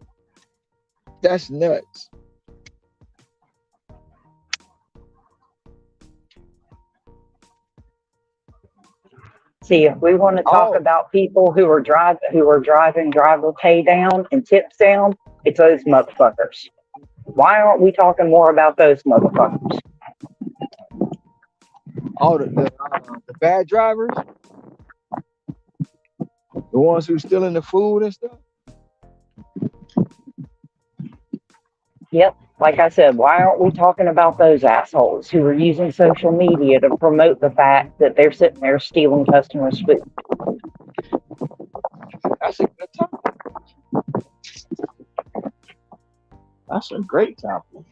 That's nuts. See, if we want to talk about people who are driving driver pay down and tips down, it's those motherfuckers. Why aren't we talking more about those motherfuckers? Oh, the bad drivers, the ones who stealing the food and stuff. Yep. Like I said, why aren't we talking about those assholes who are using social media to promote the fact that they're sitting there stealing customers' food? That's a good topic. That's a great topic.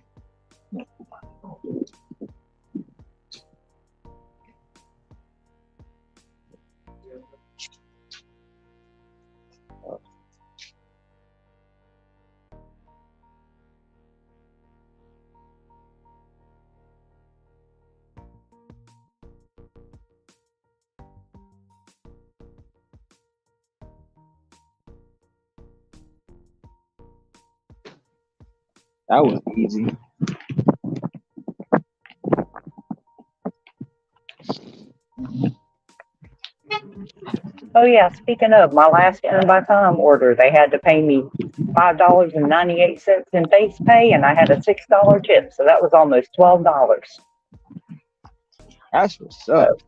That was easy. Oh yeah, speaking of, my last Earn by Time order, they had to pay me $5.98 in base pay, and I had a $6 tip, so that was almost $12. That's what's up.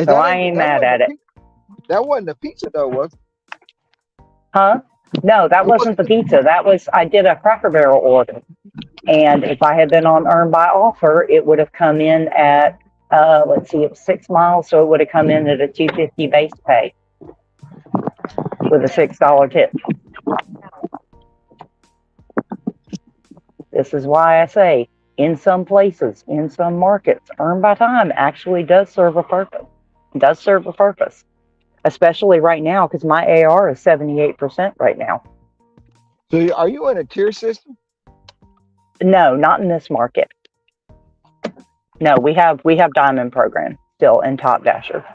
So I ain't mad at it. That wasn't a pizza though, was it? Huh? No, that wasn't the pizza. I did a Cracker Barrel order. And if I had been on Earn by Offer, it would have come in at, let's see, it was 6 miles, so it would have come in at a $2.50 base pay with a $6 tip. This is why I say, in some places, in some markets, Earn by Time actually does serve a purpose. Especially right now, because my AR is 78% right now. So are you in a tier system? No, not in this market. No, we have Diamond program still in Top Dasher.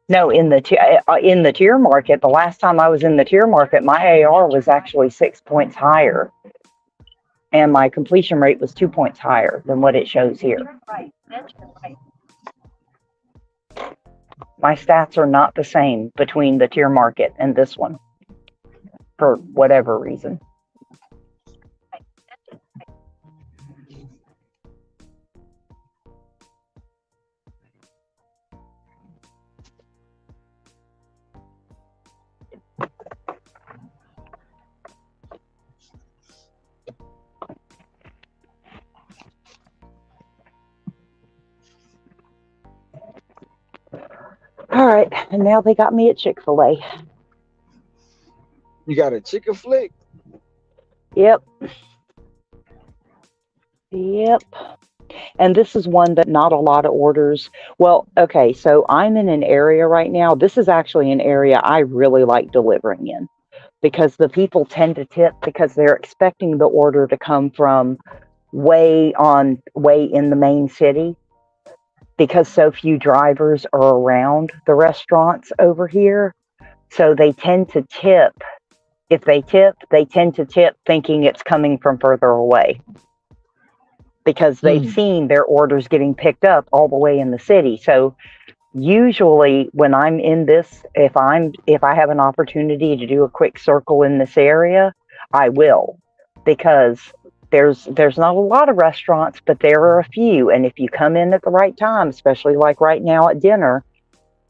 No, in the tier market, the last time I was in the tier market, my AR was actually 6 points higher. And my completion rate was 2 points higher than what it shows here. My stats are not the same between the tier market and this one, for whatever reason. All right, and now they got me at Chick-fil-A. You got a chicken flick? Yep. And this is one that not a lot of orders. Well, okay, so I'm in an area right now. This is actually an area I really like delivering in, because the people tend to tip because they're expecting the order to come from way in the main city, because so few drivers are around the restaurants over here. So they tend to tip. If they tip, they tend to tip thinking it's coming from further away, because they've seen their orders getting picked up all the way in the city. So Usually when I'm in this, if I have an opportunity to do a quick circle in this area, I will, because there's not a lot of restaurants, but there are a few, and if you come in at the right time, especially like right now at dinner,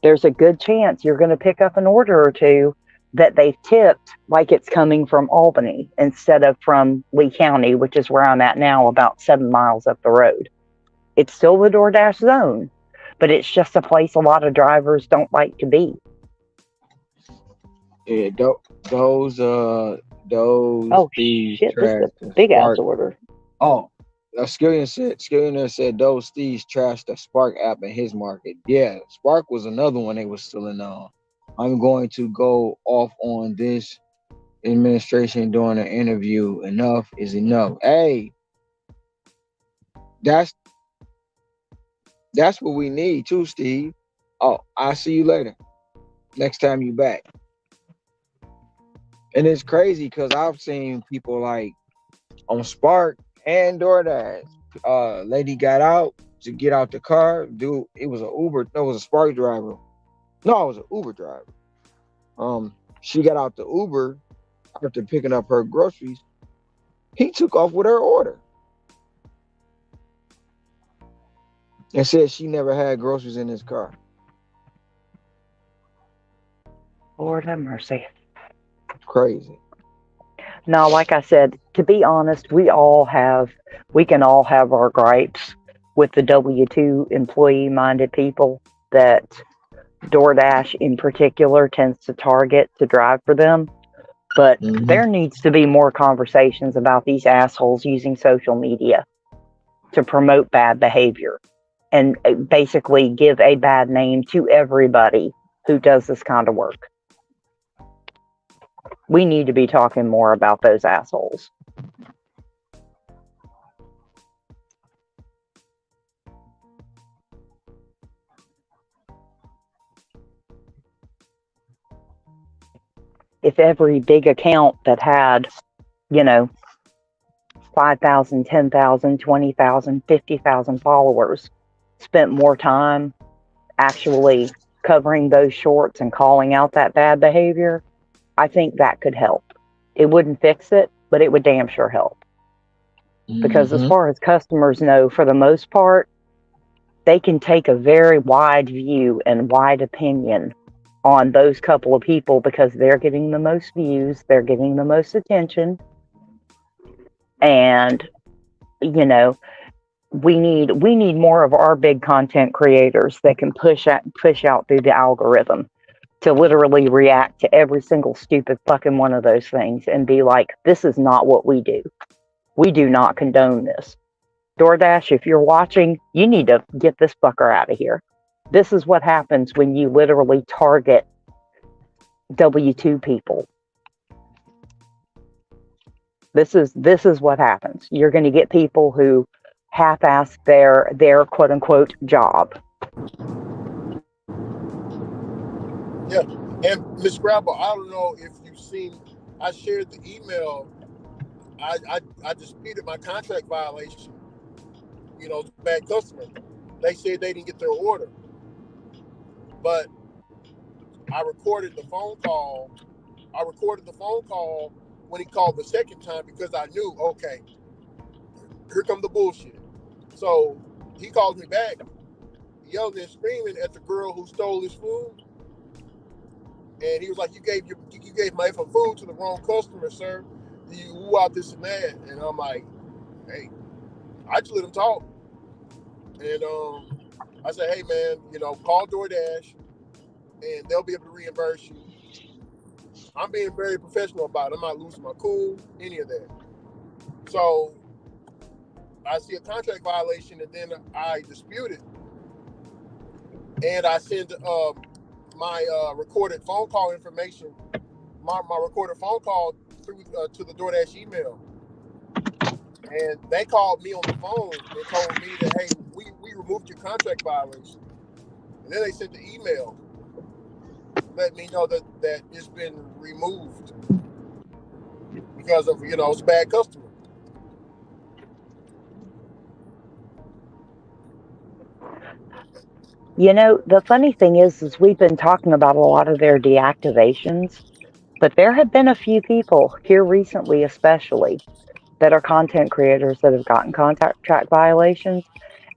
there's a good chance you're going to pick up an order or two that they've tipped like it's coming from Albany instead of from Lee County, which is where I'm at now, about 7 miles up the road. It's still the DoorDash zone, but it's just a place a lot of drivers don't like to be. Yeah, those Oh thieves shit, this is trash a the big ass Spark. order. Oh, Skillion said those thieves trashed the Spark app in his market. Yeah, Spark was another one they was still in on. I'm going to go off on this administration during an interview. Enough is enough. Hey, that's that's what we need too, Steve. Oh, I'll see you later. Next time you back. And it's crazy because I've seen people like on Spark and DoorDash. Lady got out to get out the car. Dude, it was an Uber. No, it was a Spark driver. No, it was an Uber driver. She got out the Uber after picking up her groceries. He took off with her order and said she never had groceries in his car. Lord have mercy. Crazy. Now, like I said, to be honest, we can all have our gripes with the W-2 employee minded people that DoorDash in particular tends to target to drive for them. But Hmm. there needs to be more conversations about these assholes using social media to promote bad behavior and basically give a bad name to everybody who does this kind of work. We need to be talking more about those assholes. If every big account that had, you know, 5,000, 10,000, 20,000, 50,000 followers spent more time actually covering those shorts and calling out that bad behavior, I think that could help. It wouldn't fix it, but it would damn sure help. Because as Hmm. far as customers know, for the most part, they can take a very wide view and wide opinion on those couple of people because they're getting the most views, they're getting the most attention, and you know, we need more of our big content creators that can push out through the algorithm to literally react to every single stupid fucking one of those things and be like, this is not what we do. We do not condone this. DoorDash, if you're watching, you need to get this fucker out of here. This is what happens when you literally target W-2 people. This is what happens. You're going to get people who half-ass their quote unquote job. Yeah. And Miss Scrabble, I don't know if you've seen, I shared the email. I disputed my contract violation. It's a bad customer. They said they didn't get their order, but I recorded the phone call. I recorded the phone call when he called the second time because I knew, okay, here come the bullshit. So he calls me back, yelling and screaming at the girl who stole his food, and he was like, "You gave my food to the wrong customer, sir. You woo out this and that." And I'm like, "Hey, I just let him talk." And I said, "Hey, man, call DoorDash, and they'll be able to reimburse you." I'm being very professional about it. I'm not losing my cool, any of that. So I see a contract violation, and then I dispute it, and I send my recorded phone call information, my recorded phone call through to the DoorDash email. And they called me on the phone and told me that, hey, we removed your contract violation. And then they sent the email letting me know that it's been removed because of, it's a bad customer. The funny thing is we've been talking about a lot of their deactivations, but there have been a few people here recently, especially, that are content creators that have gotten contract violations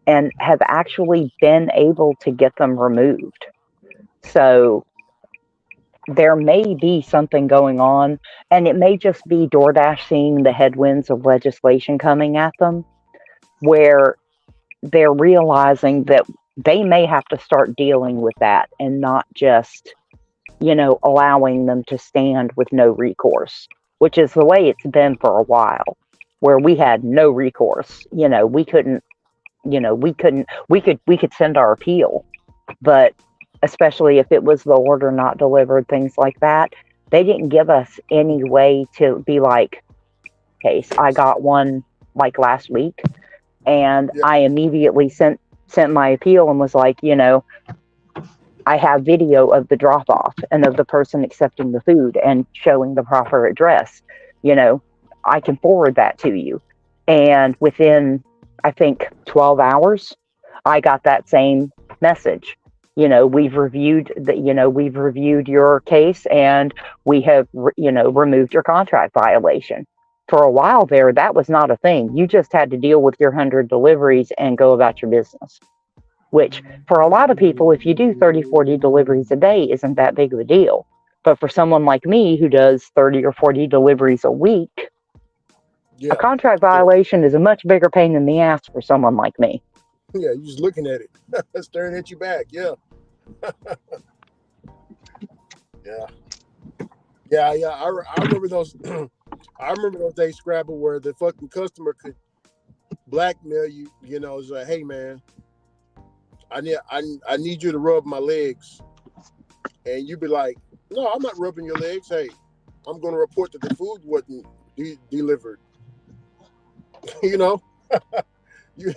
and have actually been able to get them removed. So there may be something going on, and it may just be DoorDash seeing the headwinds of legislation coming at them, where they're realizing that they may have to start dealing with that and not just, allowing them to stand with no recourse, which is the way it's been for a while, where we had no recourse. We could send our appeal, but especially if it was the order not delivered, things like that, they didn't give us any way to be like, case I got one like last week, and Yeah. I immediately sent my appeal and was like, I have video of the drop off and of the person accepting the food and showing the proper address. You know, I can forward that to you. And within, I think, 12 hours, I got that same message. We've reviewed your case and we have, removed your contract violation. For a while there, that was not a thing. You just had to deal with your 100 deliveries and go about your business, which for a lot of people, if you do 30, 40 deliveries a day, isn't that big of a deal. But for someone like me who does 30 or 40 deliveries a week, a Yeah. contract Yeah. violation is a much bigger pain in the ass for someone like me. Yeah. You just looking at it, staring at you back. Yeah. Yeah. Yeah. Yeah. I remember those. I remember those days, Scrabble, where the fucking customer could blackmail you. It's like, hey man, I need you to rub my legs, and you'd be like, no, I'm not rubbing your legs. Hey, I'm going to report that the food wasn't delivered. you know, you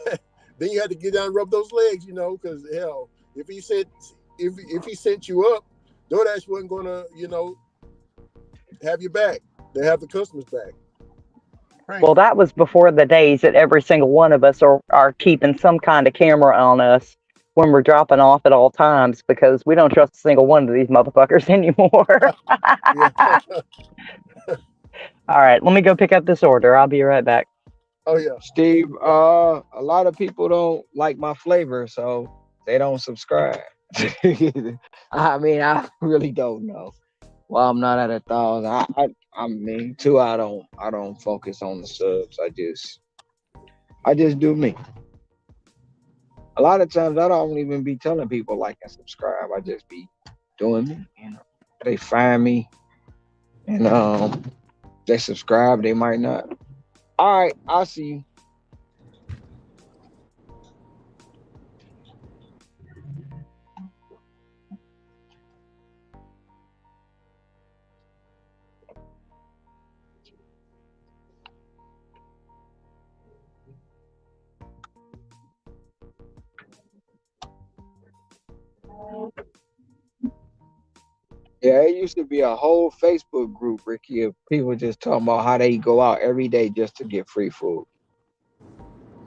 then you had to get down and rub those legs. Because hell, if he sent if he sent you up, DoorDash wasn't going to have you back. They have the customers back. Well, Crazy. that was before the days that every single one of us are keeping some kind of camera on us when we're dropping off at all times because we don't trust a single one of these motherfuckers anymore. Yeah. All right, let me go pick up this order. I'll be right back. Oh yeah. Steve, a lot of people don't like my flavor, so they don't subscribe. I mean, I really don't know. Well, I'm not at 1,000. I mean, too. I don't focus on the subs. I just do me. A lot of times, I don't even be telling people like and subscribe. I just be doing me. They find me and they subscribe. They might not. All right, I'll see you. Yeah, it used to be a whole Facebook group, Ricky, of people just talking about how they go out every day just to get free food.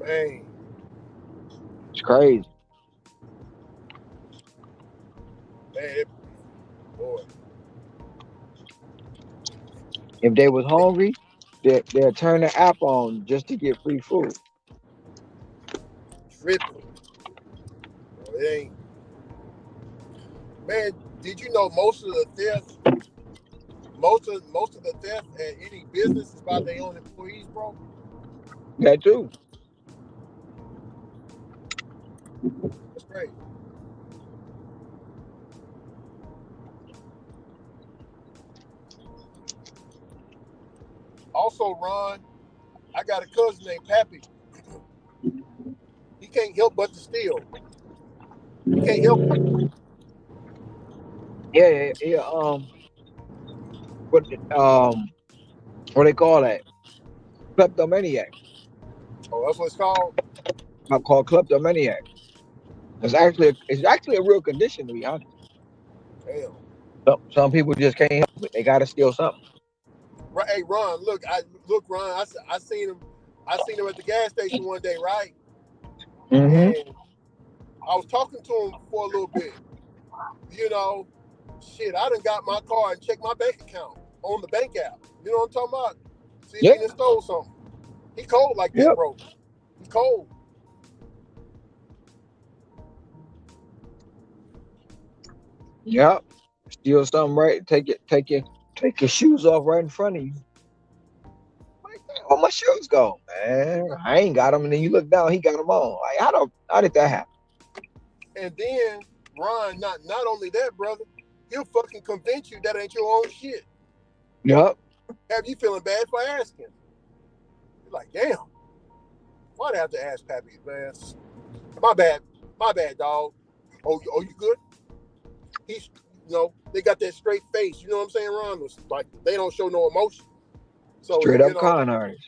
Man. It's crazy. Man. Boy. If they was hungry, they'll turn the app on just to get free food. Tripping. It ain't. Man, did you know most of the theft at any business is by their own employees, bro? That too. That's crazy. Also, Ron, I got a cousin named Pappy. He can't help but to steal. He can't help it. Yeah, yeah, yeah. What what they call that? Kleptomaniac. Oh, that's what it's called. Not called kleptomaniac. It's actually a real condition to be honest. Damn. Some people just can't help it. They gotta steal something. Right, hey, Ron, Ron. I seen him. I seen him at the gas station one day, right? Hmm. And I was talking to him for a little bit. You know, shit, I done got my car and checked my bank account on the bank app. You know what I'm talking about? See if Yep, he done stole something. He cold like that, yep, bro. He cold. yep. Steal something right. Take your shoes off right in front of you. Like, "Damn, where my shoes go, man? I ain't got them." And then you look down, he got them on. Like, how did that happen? And then Ron, not only that, brother, he'll fucking convince you that ain't your own shit. Yep, Have you feeling bad for asking? You're like, damn, why'd I have to ask Pappy, man? My bad. My bad, dog. Oh, you good? He's, they got that straight face. You know what I'm saying, Ron? It's like they don't show no emotion. So, straight up con artist.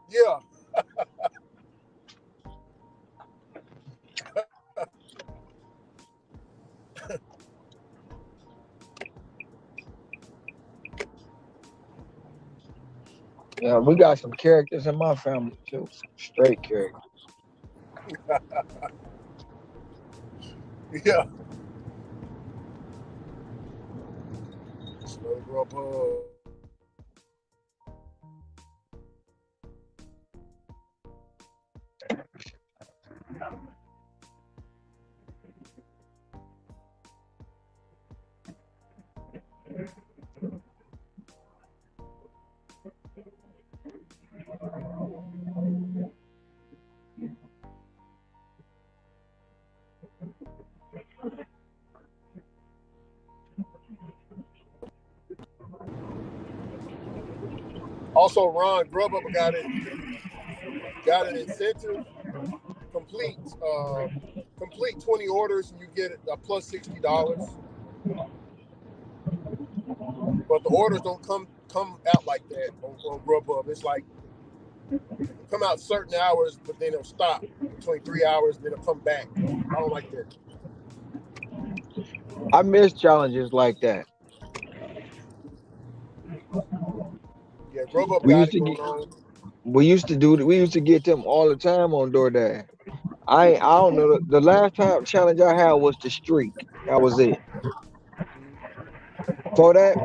yeah. Yeah, we got some characters in my family too. Some straight characters. Yeah. Slow grub hub. Also, Ron Grubhub got an incentive. Complete complete 20 orders and you get a plus $60. But the orders don't come out like that on Grubhub. It's like come out certain hours, but then it'll stop between 3 hours, then it'll come back. I don't like that. I miss challenges like that. Yeah, Grubhub We got used it to going get on. we used to get them all the time on DoorDash. I don't know the last time challenge I had was the streak. That was it. For that,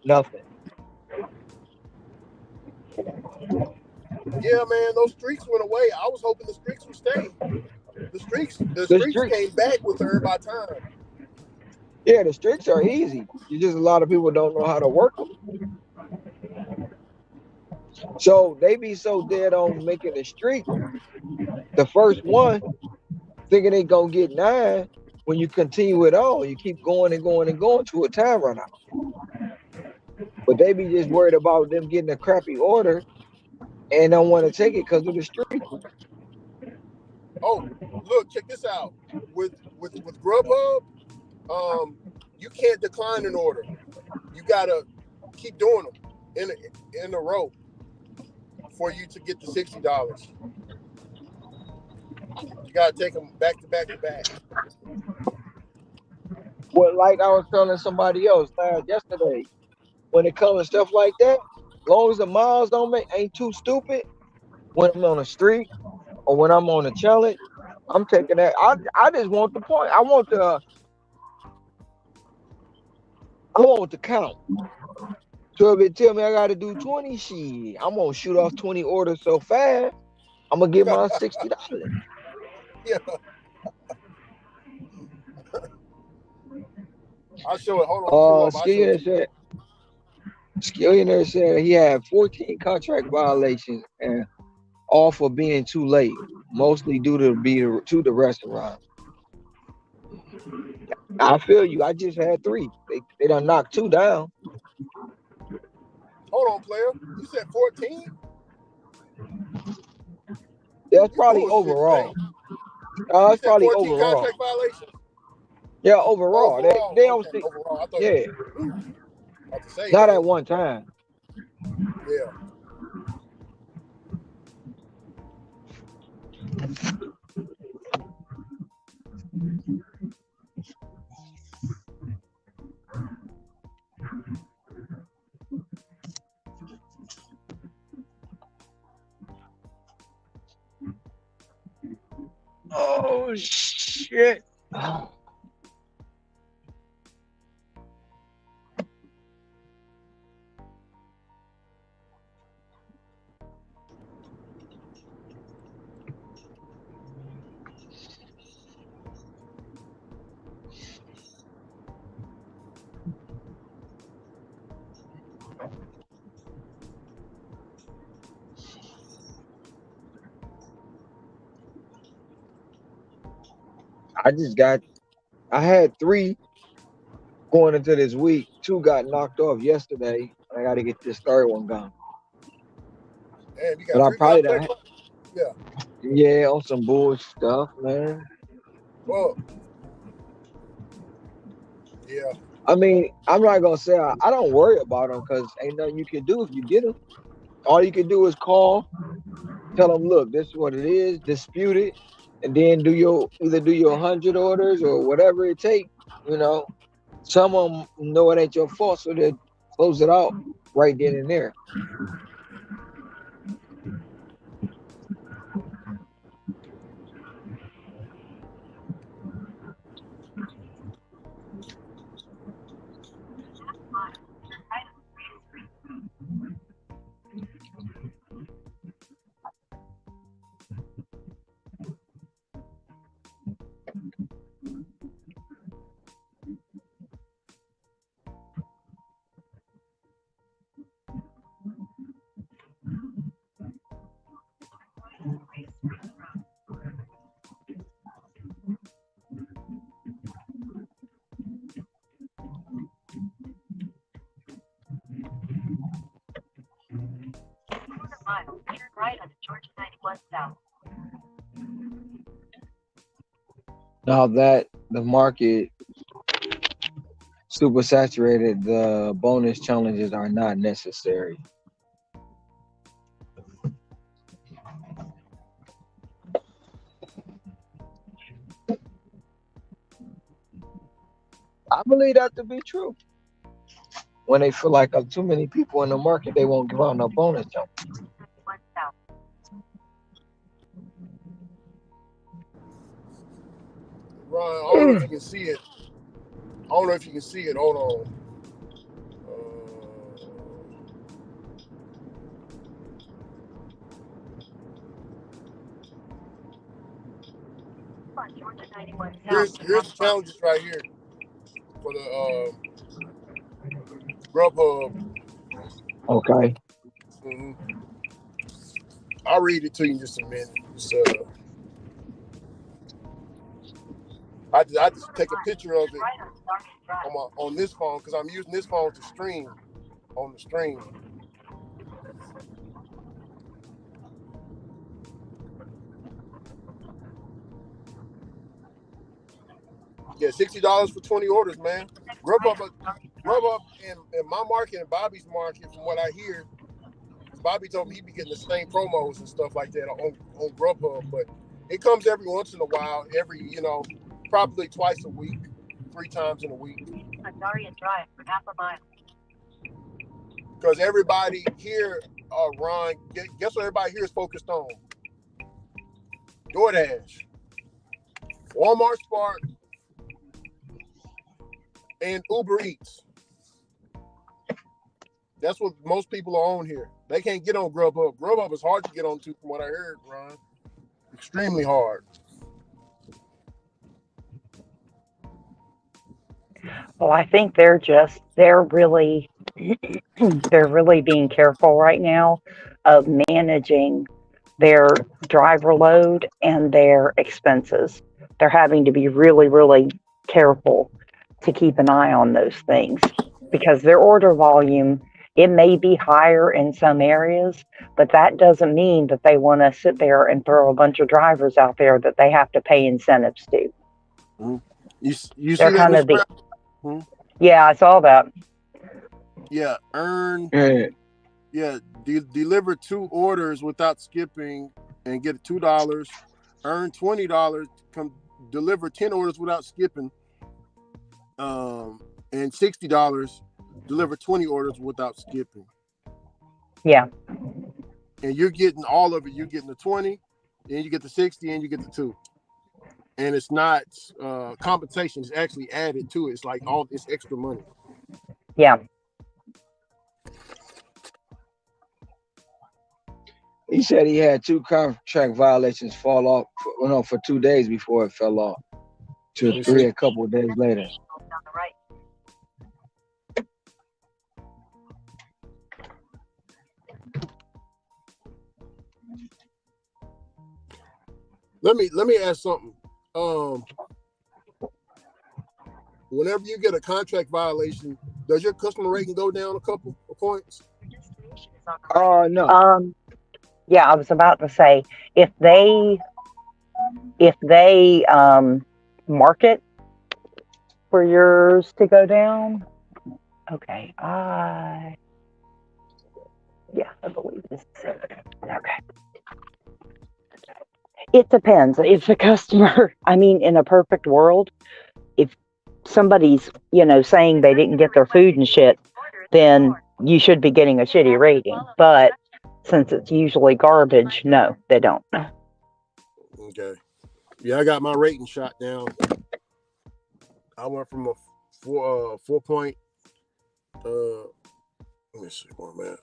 nothing. Yeah, man, those streaks went away. I was hoping the streaks would stay. The The streaks streak, came back with her by time. yeah, the streaks are easy. You just a lot of people don't know how to work them. So they be so dead on making a streak, the first one, thinking they gonna get nine. When you continue it on, you keep going and going and going to a time run out. But they be just worried about them getting a crappy order and don't want to take it because of the streak. Oh, look, check this out. With Grubhub, um, you can't decline an order. You gotta keep doing them in a row for you to get the $60. You gotta take them back to back to back. But like I was telling somebody else yesterday, when it comes to stuff like that, as long as the miles don't make ain't too stupid, when I'm on a streak or when I'm on a challenge, I'm taking that. I just want the point. I want the count. So if it tell me I got to do 20, shit, I'm gonna shoot off 20 orders so fast. I'm gonna get my $60. Yeah, I'll show it. Hold on, pull up. I'll show it to Skillionaire you. said Skillionaire said he had 14 contract violations and all for being too late, mostly due to the restaurant. I feel you. I just had three. They done knocked two down. Hold on, player. You said 14? That's You probably bullshitting, man. overall. You That's said probably 14 overall. contract violations? Yeah, overall. They Overall. don't Okay, see. overall. I thought Yeah, ooh, about to say, not at man. one time. Yeah. Oh shit. I just got I had three going into this week. Two got knocked off yesterday. I got to get this third one gone. Damn, you But got I three probably contracts. don't. Yeah. Yeah, on some bullshit stuff, man. Well, yeah. I mean, I'm not gonna say I don't worry about them because ain't nothing you can do if you get them. All you can do is call, tell them, look, this is what it is, dispute it, and then do your either do your 100 orders or whatever it takes. You know, some of them know it ain't your fault, so they close it out right then and there. Now that the market super saturated, the bonus challenges are not necessary. I believe that to be true. When they feel like too many people in the market, they won't give out no bonus challenge. Ron, I don't know if you can see it. I don't know if you can see it. Hold on. Here's the challenges right here for the Grubhub. Okay. Mm-hmm. I'll read it to you in just a minute. I just take a picture of it on this phone because I'm using this phone to stream on the stream. Yeah, $60 for 20 orders, man. Grubhub in my market and Bobby's market, from what I hear, Bobby told me he'd be getting the same promos and stuff like that on Grubhub, but it comes every once in a while, probably twice a week, 3 times in a week. Because everybody here, Ron, guess what everybody here is focused on? DoorDash, Walmart Spark, and Uber Eats. That's what most people are on here. They can't get on Grubhub. Grubhub is hard to get on to, from what I heard, Ron. Extremely hard. Well, I think they're really they're really being careful right now of managing their driver load and their expenses. They're having to be really, really careful to keep an eye on those things because their order volume, it may be higher in some areas, but that doesn't mean that they want to sit there and throw a bunch of drivers out there that they have to pay incentives to. Mm-hmm. You They're see that in kind the of the, scrap? Hmm? yeah, I saw that. Yeah, earn. Yeah. Yeah, deliver 2 orders without skipping and get $2. Earn $20. Come deliver 10 orders without skipping. And $60. Deliver 20 orders without skipping. Yeah. And you're getting all of it. You're getting the 20, and you get the 60, and you get the 2. and it's not compensation is actually added to it. It's like all this extra money. Yeah. He said he had two contract violations fall off, for 2 days before it fell off to Let me three see. a couple of days later. Let me ask something. Um, Whenever you get a contract violation, does your customer rating go down a couple of points? Oh no. Um, yeah, I was about to say if they mark it for yours to go down. Okay. Yeah, I believe this is it. Okay. It depends. If the customer, I mean, in a perfect world, if somebody's, saying they didn't get their food and shit, then you should be getting a shitty rating. But since it's usually garbage, no, they don't. Okay. Yeah, I got my rating shot down. I went from a 4 point. Let me see, one man.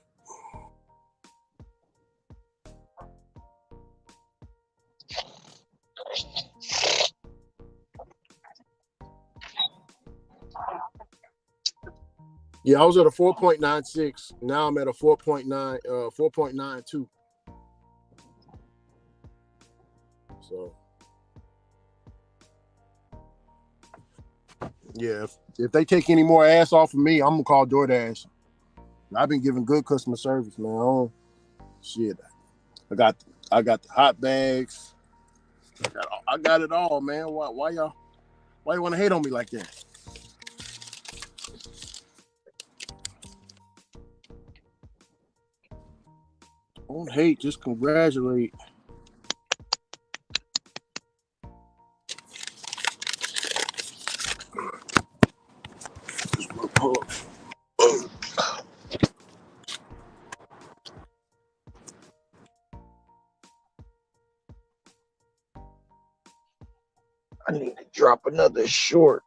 Yeah, I was at a 4.96. Now I'm at a 4.92. So yeah, if they take any more ass off of me, I'm gonna call DoorDash. I've been giving good customer service, man. Shit, I got I got the hot bags. I got it all, man. Why you want to hate on me like that? Don't hate, just congratulate. I need to drop another short.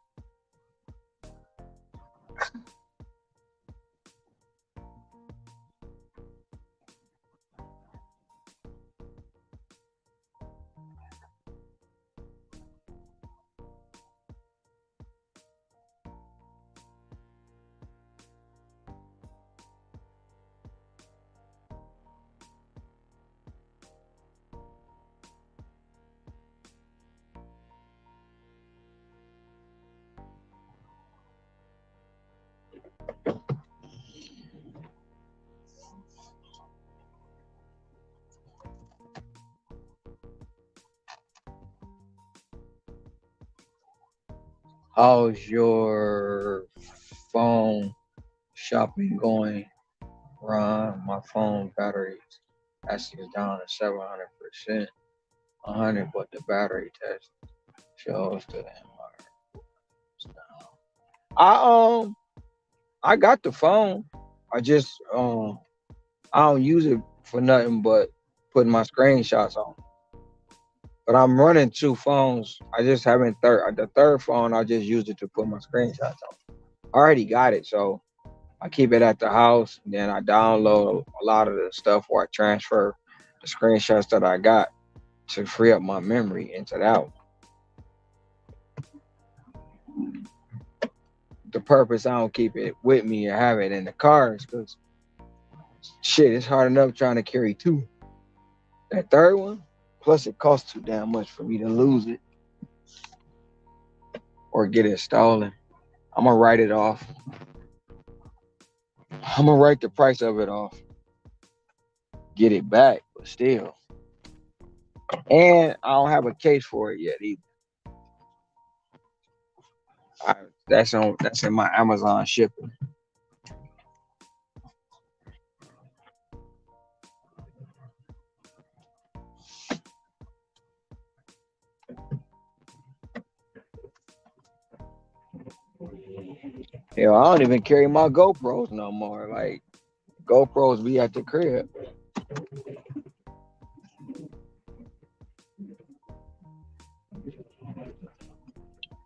How's your phone shopping going, Ron? My phone battery actually is down to 700%, 100, but the battery test shows the MR is down. I I got the phone. I just I don't use it for nothing but putting my screenshots on. But I'm running two phones. I just haven't the third phone. I just used it to put my screenshots on. I already got it, so I keep it at the house. And then I download a lot of the stuff where I transfer the screenshots that I got to free up my memory into that one. The purpose I don't keep it with me or have it in the cars because shit, it's hard enough trying to carry two. That third one, plus it costs too damn much for me to lose it or get it stolen. I'm gonna write it off. I'm gonna write the price of it off, get it back, but still. And I don't have a case for it yet either. I, that's in my Amazon shipping. Hell, I don't even carry my GoPros no more. Like GoPros be at the crib.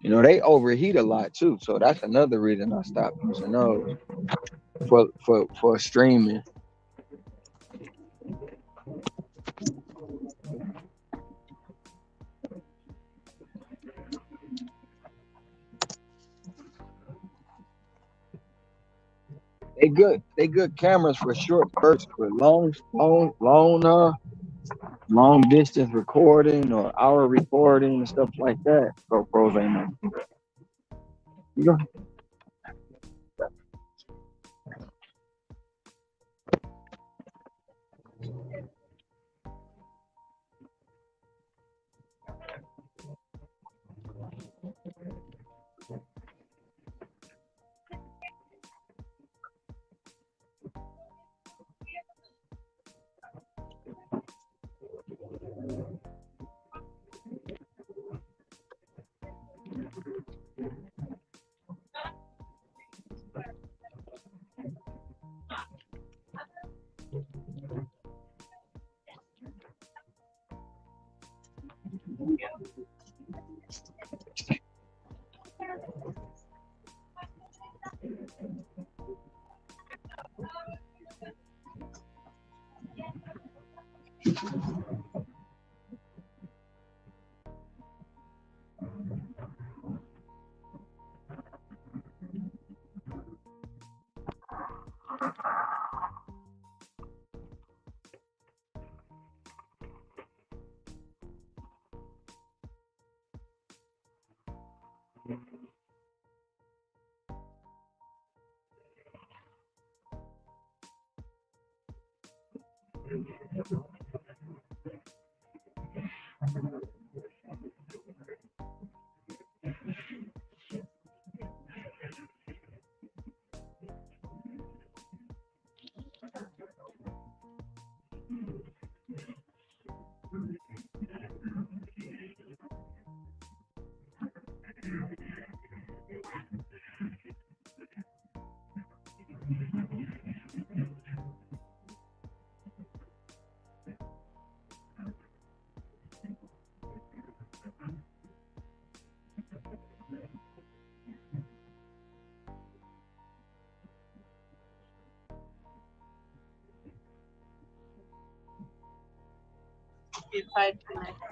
They overheat a lot too, so that's another reason I stopped using those for streaming. They good cameras for short bursts, but long distance recording or hour recording and stuff like that. GoPros ain't no. You know,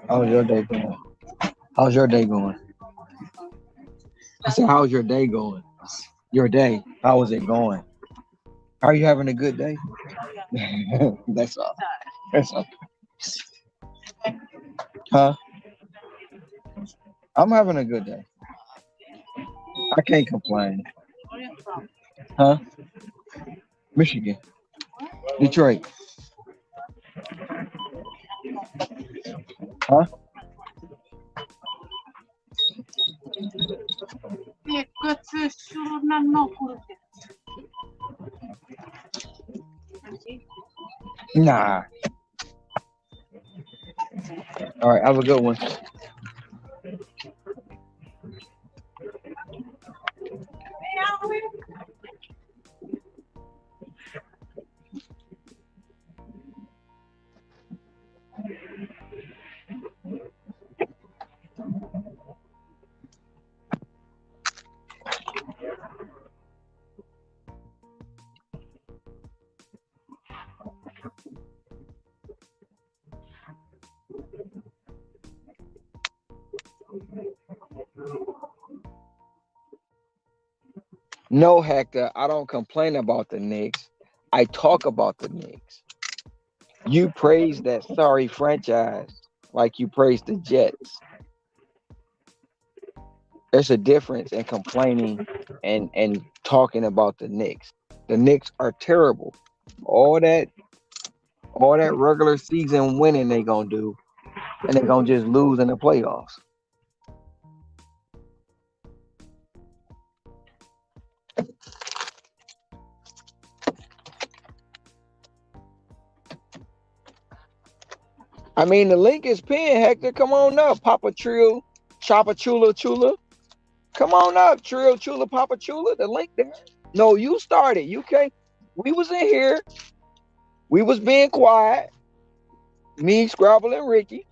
how's your day going? How's your day going? I said, how's your day going? Your day. How is it going? Are you having a good day? That's all. That's all. Huh? I'm having a good day. I can't complain. Huh? Michigan. Detroit. Huh? Nah. All right. Have a good one. No, Hector. I don't complain about the Knicks. I talk about the Knicks. You praise that sorry franchise like you praise the Jets. There's a difference in complaining and talking about the Knicks. The Knicks are terrible. All that all that regular season winning they gonna do, and they gonna just lose in the playoffs. I mean, the link is pinned. Hector, come on up, Papa Trill, Choppa Chula Chula. Come on up, Trill Chula Papa Chula. The link there. No, you started. You came. We was in here. We was being quiet. Me, Scrabble, and Ricky,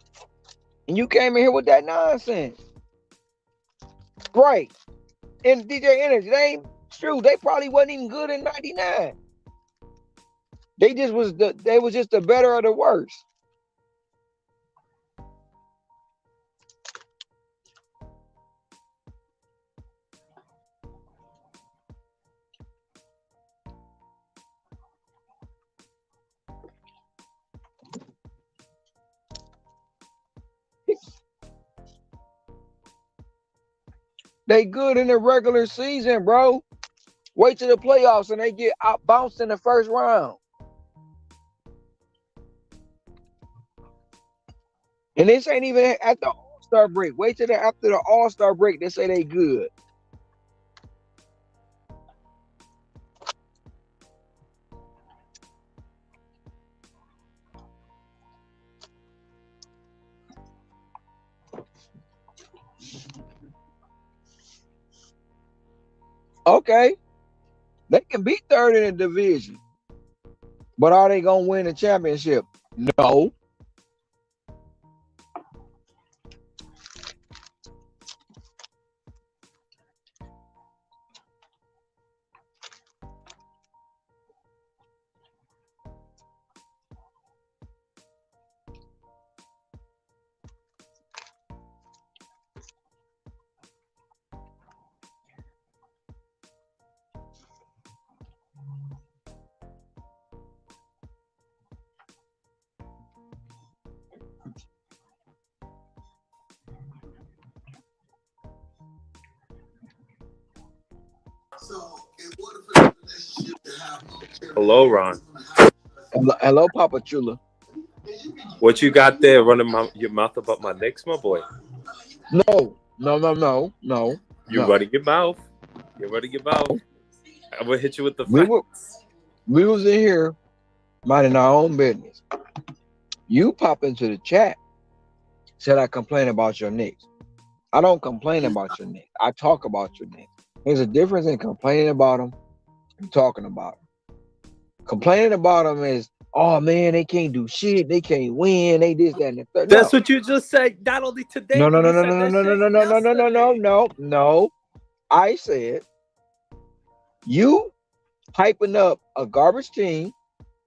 and you came in here with that nonsense. Right. And DJ Energy, they ain't true. They probably wasn't even good in '99. They was just the better of the worst. They good in the regular season, bro. Wait till the playoffs and they get out bounced in the first round. And this ain't even at the All Star break. Wait till after the All Star break. They say they good. Okay, they can be third in the division, but are they gonna win the championship? No. Hello, Ron. Hello, Papa Chula. What you got there running your mouth about my Knicks, my boy? No, no, no, no, no, You no. running your mouth. You're running your mouth. I'm going to hit you with the We were facts. we was in here minding our own business. You pop into the chat, said I complain about your Knicks. I don't complain about your Knicks. I talk about your Knicks. There's a difference in complaining about them and talking about them. Complaining about them is, oh man, they can't do shit. They can't win. They this, that, and the third. That's No. what you just said. Not only today, No, no, but no, you no, said no, that no, no, shit no, no, no, no, no, no, yesterday. no, no. I said you hyping up a garbage team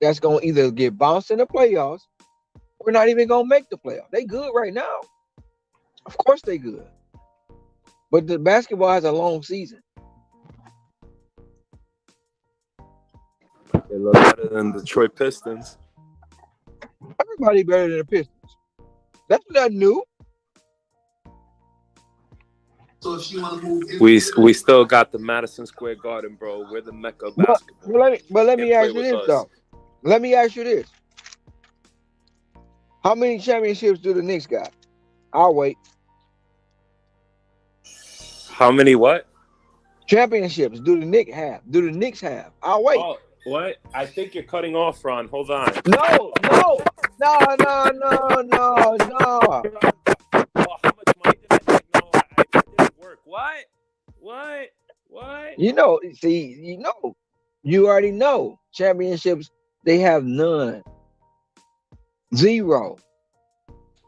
that's gonna either get bounced in the playoffs or not even gonna make the playoffs. They good right now. Of course they good. But the basketball has a long season. They look better than Detroit Pistons. Everybody better than the Pistons. That's not new. We still got the Madison Square Garden, bro. We're the mecca of But, basketball. but let Can't me play ask you with this us. though. Let me ask you this. How many championships do the Knicks got? I'll wait. How many what? Championships do the Knicks have? Do the Knicks have? I'll wait. Oh, what? I think you're cutting off, Ron. Hold on. No, no, no, no, no, no, no. Oh, how much money did I make? No, I didn't work. What? What? What? You already know. Championships, they have none. Zero.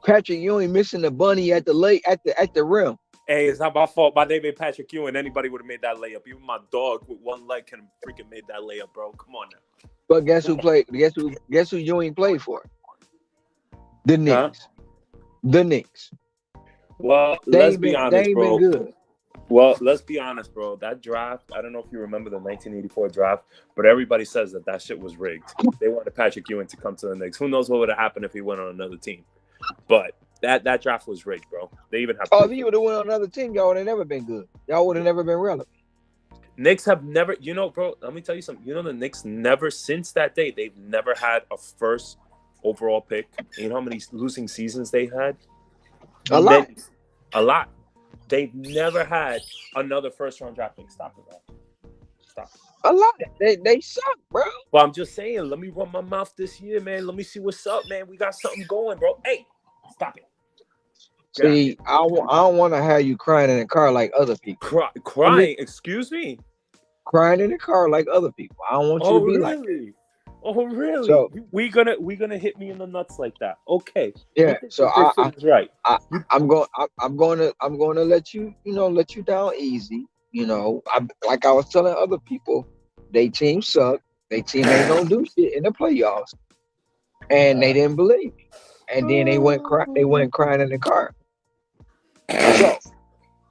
Patrick Ewing missing the bunny at the lake at the rim. Hey, it's not my fault. My name ain't Patrick Ewing. Anybody would have made that layup. Even my dog with one leg can freaking made that layup, bro. Come on now. But guess who played? Guess who Ewing played for? The Huh? Knicks. The Knicks. Well, They let's ain't be been they honest, ain't been bro. good. Well, let's be honest, bro. That draft, I don't know if you remember the 1984 draft, but everybody says that shit was rigged. They wanted Patrick Ewing to come to the Knicks. Who knows what would have happened if he went on another team? But that draft was rigged, bro. They even have Oh, proof if of you it. would have went on another team, y'all would have never been good. Y'all would have never been relevant. Knicks have never, bro, let me tell you something. The Knicks never, since that day, they've never had a first overall pick. You know how many losing seasons they had? A lot. A lot. They've never had another first round draft pick. Stop it, bro. Stop. A lot. They suck, bro. Well, I'm just saying, let me run my mouth this year, man. Let me see what's up, man. We got something going, bro. Hey, stop it. See, I don't want to have you crying in the car like other people. Crying? Excuse me? Crying in the car like other people. I don't want you Oh, to be like that. really? Oh, really? So We gonna hit me in the nuts like that? Okay. You yeah, think so the Griffin is right? I You, I'm going to let let you down easy. Like I was telling other people, they team suck. They team ain't gonna do shit in the playoffs, and they didn't believe me. And then they went crying in the car. So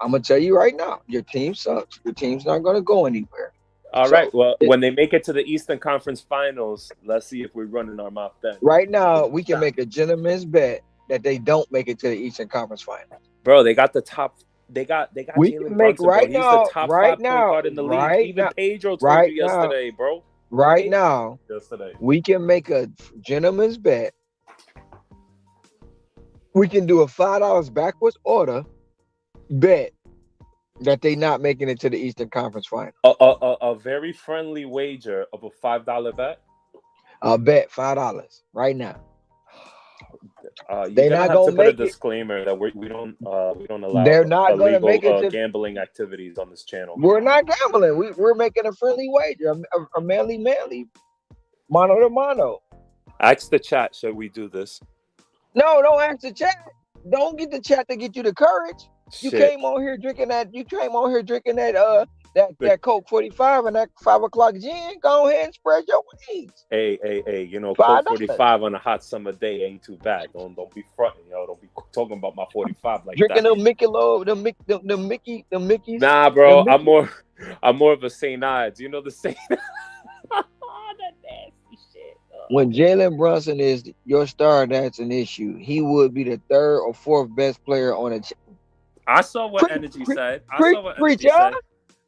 I'm gonna tell you right now, your team sucks. Your team's not gonna go anywhere. all right. So Well, when they make it to the Eastern Conference Finals, let's see if we're running our mouth then. right now, we can make a gentleman's bet that they don't make it to the Eastern Conference Finals. Bro, they got the top. They got We can Jalen make Brunson, bro. He's the top right 5 point now, guard in the league. right Even now, Pedro told you right now, yesterday, bro. right Pedro now. yesterday. We can make a gentleman's bet. We can do a $5 backwards order bet that they not making it to the Eastern Conference Final. A very friendly wager of a $5 bet. I'll bet $5 right now. You're They gonna not have to gonna put a make it. disclaimer that we don't allow They're not gonna illegal make it to. gambling activities on this channel. We're not gambling. We're making a friendly wager, a manly, mano to mano. Ask the chat. Should we do this? No, don't ask the chat. Don't get the chat to get you the courage. You Shit. came on here drinking that. You came on here drinking that Coke 45 and that 5 o'clock gin. Go ahead and spread your wings. Hey. You know, Coke $5. 45 on a hot summer day ain't too bad. Don't be fronting, yo. Don't be talking about my 45 like Drinking that. the Mickey Low, the Mickeys. Nah, The bro. I'm Mickey. more of a St. Ides. You know the St. That nasty shit. When Jalen Brunson is your star, that's an issue. He would be the third or fourth best player on a. I saw what Preach, Energy preach, said. I preach, saw what preach, Energy y'all. said.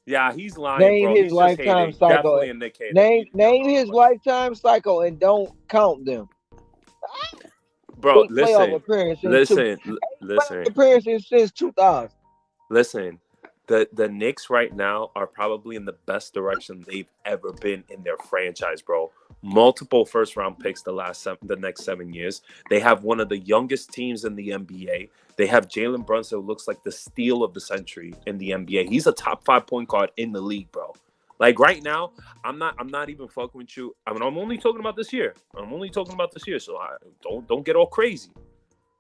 Yeah, he's lying, Name bro. his He's just lifetime hating. cycle. Definitely a Nick hater. Name his lifetime cycle and don't count them. Bro, Eight playoff listen. appearances. Listen. Playoff Listen. appearances since 2000. Listen. The Knicks right now are probably in the best direction they've ever been in their franchise, bro. Multiple first-round picks the next 7 years. They have one of the youngest teams in the NBA. They have Jalen Brunson, who looks like the steal of the century in the NBA. He's a top 5 point guard in the league, bro. Like right now, I'm not even fucking with you. I mean, I'm only talking about this year. So don't get all crazy.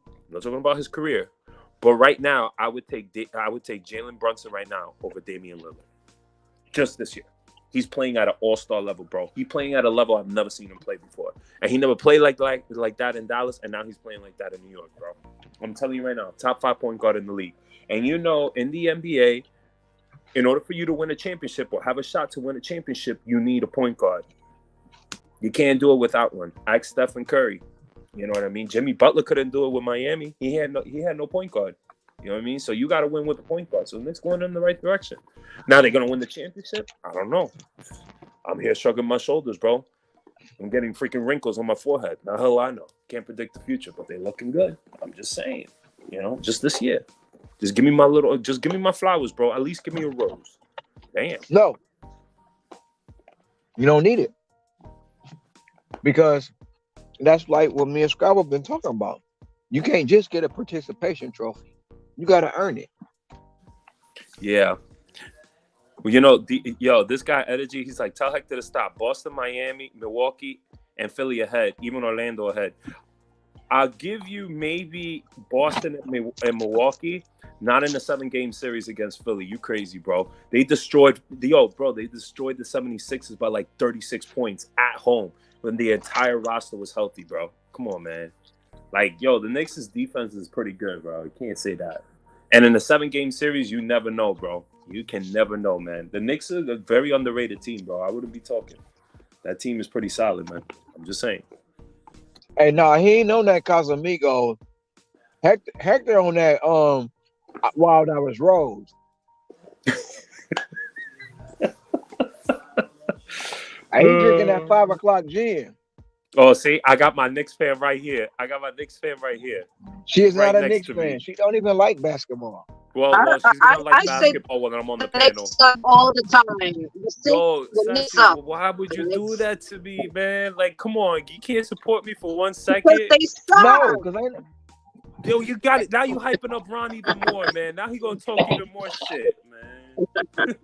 I'm not talking about his career. But right now, I would take Jalen Brunson right now over Damian Lillard. Just this year. He's playing at an all-star level, bro. He's playing at a level I've never seen him play before. And he never played like that in Dallas, and now he's playing like that in New York, bro. I'm telling you right now, top 5 point guard in the league. And you know, in the NBA, in order for you to win a championship or have a shot to win a championship, you need a point guard. You can't do it without one. Ask Stephen Curry. You know what I mean? Jimmy Butler couldn't do it with Miami. He had no point guard. You know what I mean? So you got to win with the point guard. So the Knicks going in the right direction. Now they're going to win the championship? I don't know. I'm here shrugging my shoulders, bro. I'm getting freaking wrinkles on my forehead. Now, hell I know. Can't predict the future, but they're looking good. I'm just saying. You know, just this year. Just give me my flowers, bro. At least give me a rose. Damn. No, you don't need it because that's like what me and Scrabble been talking about. You can't just get a participation trophy. You got to earn it. Yeah. Well, you know, this guy Energy, he's like, tell Hector to stop. Boston, Miami, Milwaukee, and Philly ahead, even Orlando ahead. I'll give you maybe Boston and Milwaukee, not in the 7-game series against Philly. You crazy, bro. They destroyed the 76ers by like 36 points at home when the entire roster was healthy, bro. Come on, man. Like, the Knicks' defense is pretty good, bro. You can't say that. And in the 7-game series, you never know, bro. You can never know, man. The Knicks are a very underrated team, bro. I wouldn't be talking. That team is pretty solid, man. I'm just saying. Hey, no, he ain't on that Casamigos. Hector on that Wild Hours Rose. He drinking that 5 o'clock gin. Oh, see, I got my Knicks fan right here. She is right not a next Knicks to fan. me. She don't even like basketball. Well, she's gonna like basketball when I'm on the panel. Knicks suck all the time. The Knicks Sassy, suck. why would you The do Knicks- that to me, man? Like, come on, you can't support me for 1 Because second. they suck. No, because Yo, you got it. Now you hyping up Ron even more, man. Now he gonna talk even more shit, man.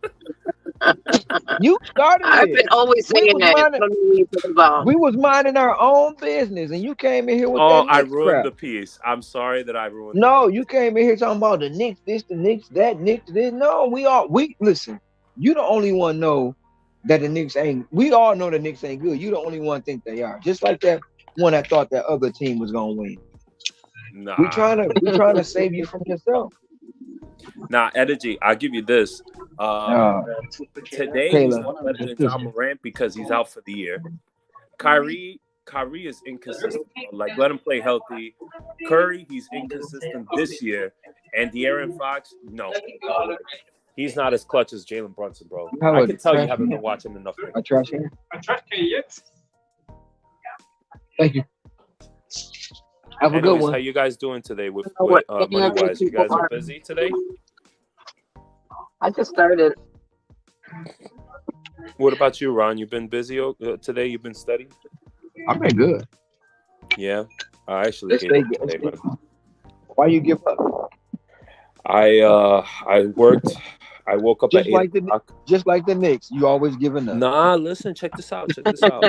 You started I've it. been always We saying was that. minding, From the we was minding our own business, and you came in here with Oh, that I Knicks ruined crap. the piece. I'm sorry that I ruined the No, piece. you came in here talking about the Knicks, this, the Knicks, that, Knicks, this. No, we listen. You the only one know that the Knicks ain't. We all know the Knicks ain't good. You the only one think they are. Just like that one that thought that other team was gonna win. Nah, We trying to save you from yourself. nah, energy. I'll give you this. Um, Uh, Today he's Kayla, no better than John Morant because he's out for the year. Kyrie is inconsistent, bro. Like, let him play healthy. Curry, he's inconsistent this year. And De'Aaron Fox, no, bro. Like, he's not as clutch as Jalen Brunson, bro. you have I a can tell you trash haven't can. been watching enough A Knicks. trash can. Thank you. Have a good Anyways, how one. you guys doing today with, know what any money of these wise? You people guys are are. busy today? I just started. What about you, Ron? You've been busy today? You've been studying? I've been good. Yeah, I actually Let's gave stay up good. today, man. Why you give up? I worked. I woke up at Just 8 like the o'clock. just like the Knicks, you always giving up. Nah, listen, check this out. Check this out.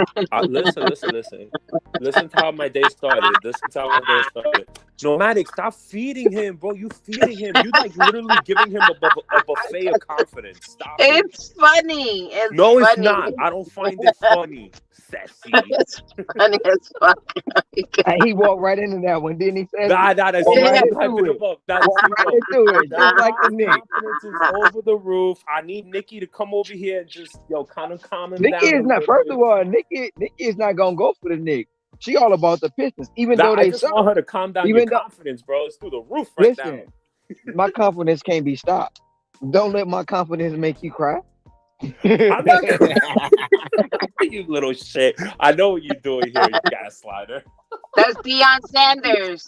Listen. Listen to how my day started. Listen to how my day started. Nomadic, stop feeding him, bro. You feeding him. You like literally giving him a buffet of confidence. Stop it. It's funny. It's No, it's funny. not. I don't find it funny. Sassy. It's funny as fuck. And he walked right into that one, didn't he, Sassy? Nah, that's Walked right see, you into hyping it. him up. That's Walked see, right bro. into it, That just like the Ron's Knicks. confidence is over the roof. I need Nikki to come over here and just kind of calm him Nikki down a is not. little First bit. of all, Nikki is not gonna go for the Knicks. She all about the Pistons, even That though I they just suck. want her to calm down your Even though, confidence, bro. It's through the roof right now. listen, my confidence can't be stopped. Don't let my confidence make you cry. I'm not you little shit. I know what you're doing here, you gaslighter. That's Deion Sanders.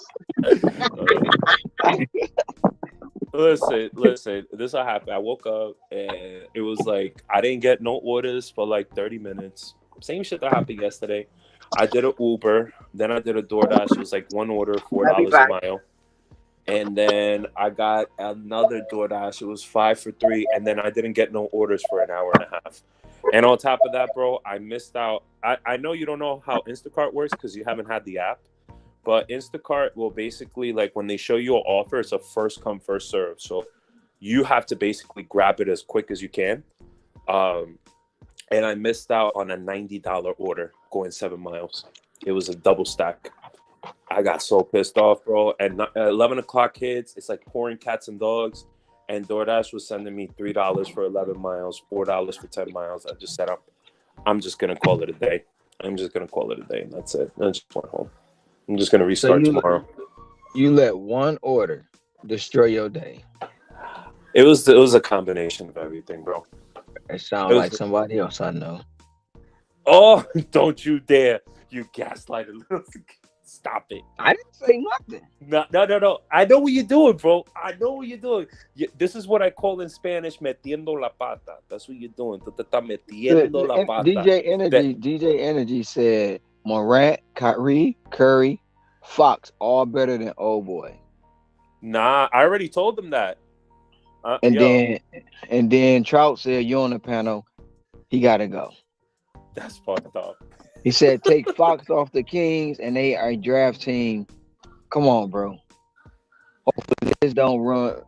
Listen. This what happened. I woke up and it was like I didn't get no orders for like 30 minutes. Same shit that happened yesterday. I did an Uber, then I did a DoorDash. It was like one order, I'll be $4 a back. mile. And then I got another DoorDash. It was 5 for 3. And then I didn't get no orders for an hour and a half. And on top of that, bro, I missed out. I know you don't know how Instacart works because you haven't had the app. But Instacart will basically, like, when they show you an offer, it's a first come, first serve. So you have to basically grab it as quick as you can. And I missed out on a $90 order going 7 miles. It was a double stack. I got so pissed off, bro. And 11 o'clock hits, it's like pouring cats and dogs. And DoorDash was sending me $3 for 11 miles, $4 for 10 miles. I just said, I'm just going to call it a day. And that's it. I just went home. I'm just going to So restart tomorrow. you let one order destroy your day. It was a combination of everything, bro. It sounds like somebody else I know. Oh, don't you dare. You gaslighter. Stop it. I didn't say nothing. No. I know what you're doing, bro. I know what you're doing. This is what I call in Spanish metiendo la pata. That's what you're doing. Tú te estás metiendo la pata. DJ Energy said Morant, Kyrie, Curry, Fox, all better than old boy. Nah, I already told them that. And then Trout said, "You on the panel, he gotta go." That's fucked up. He said, "Take Fox off the Kings, and they are a draft team." Come on, bro. Hopefully this don't run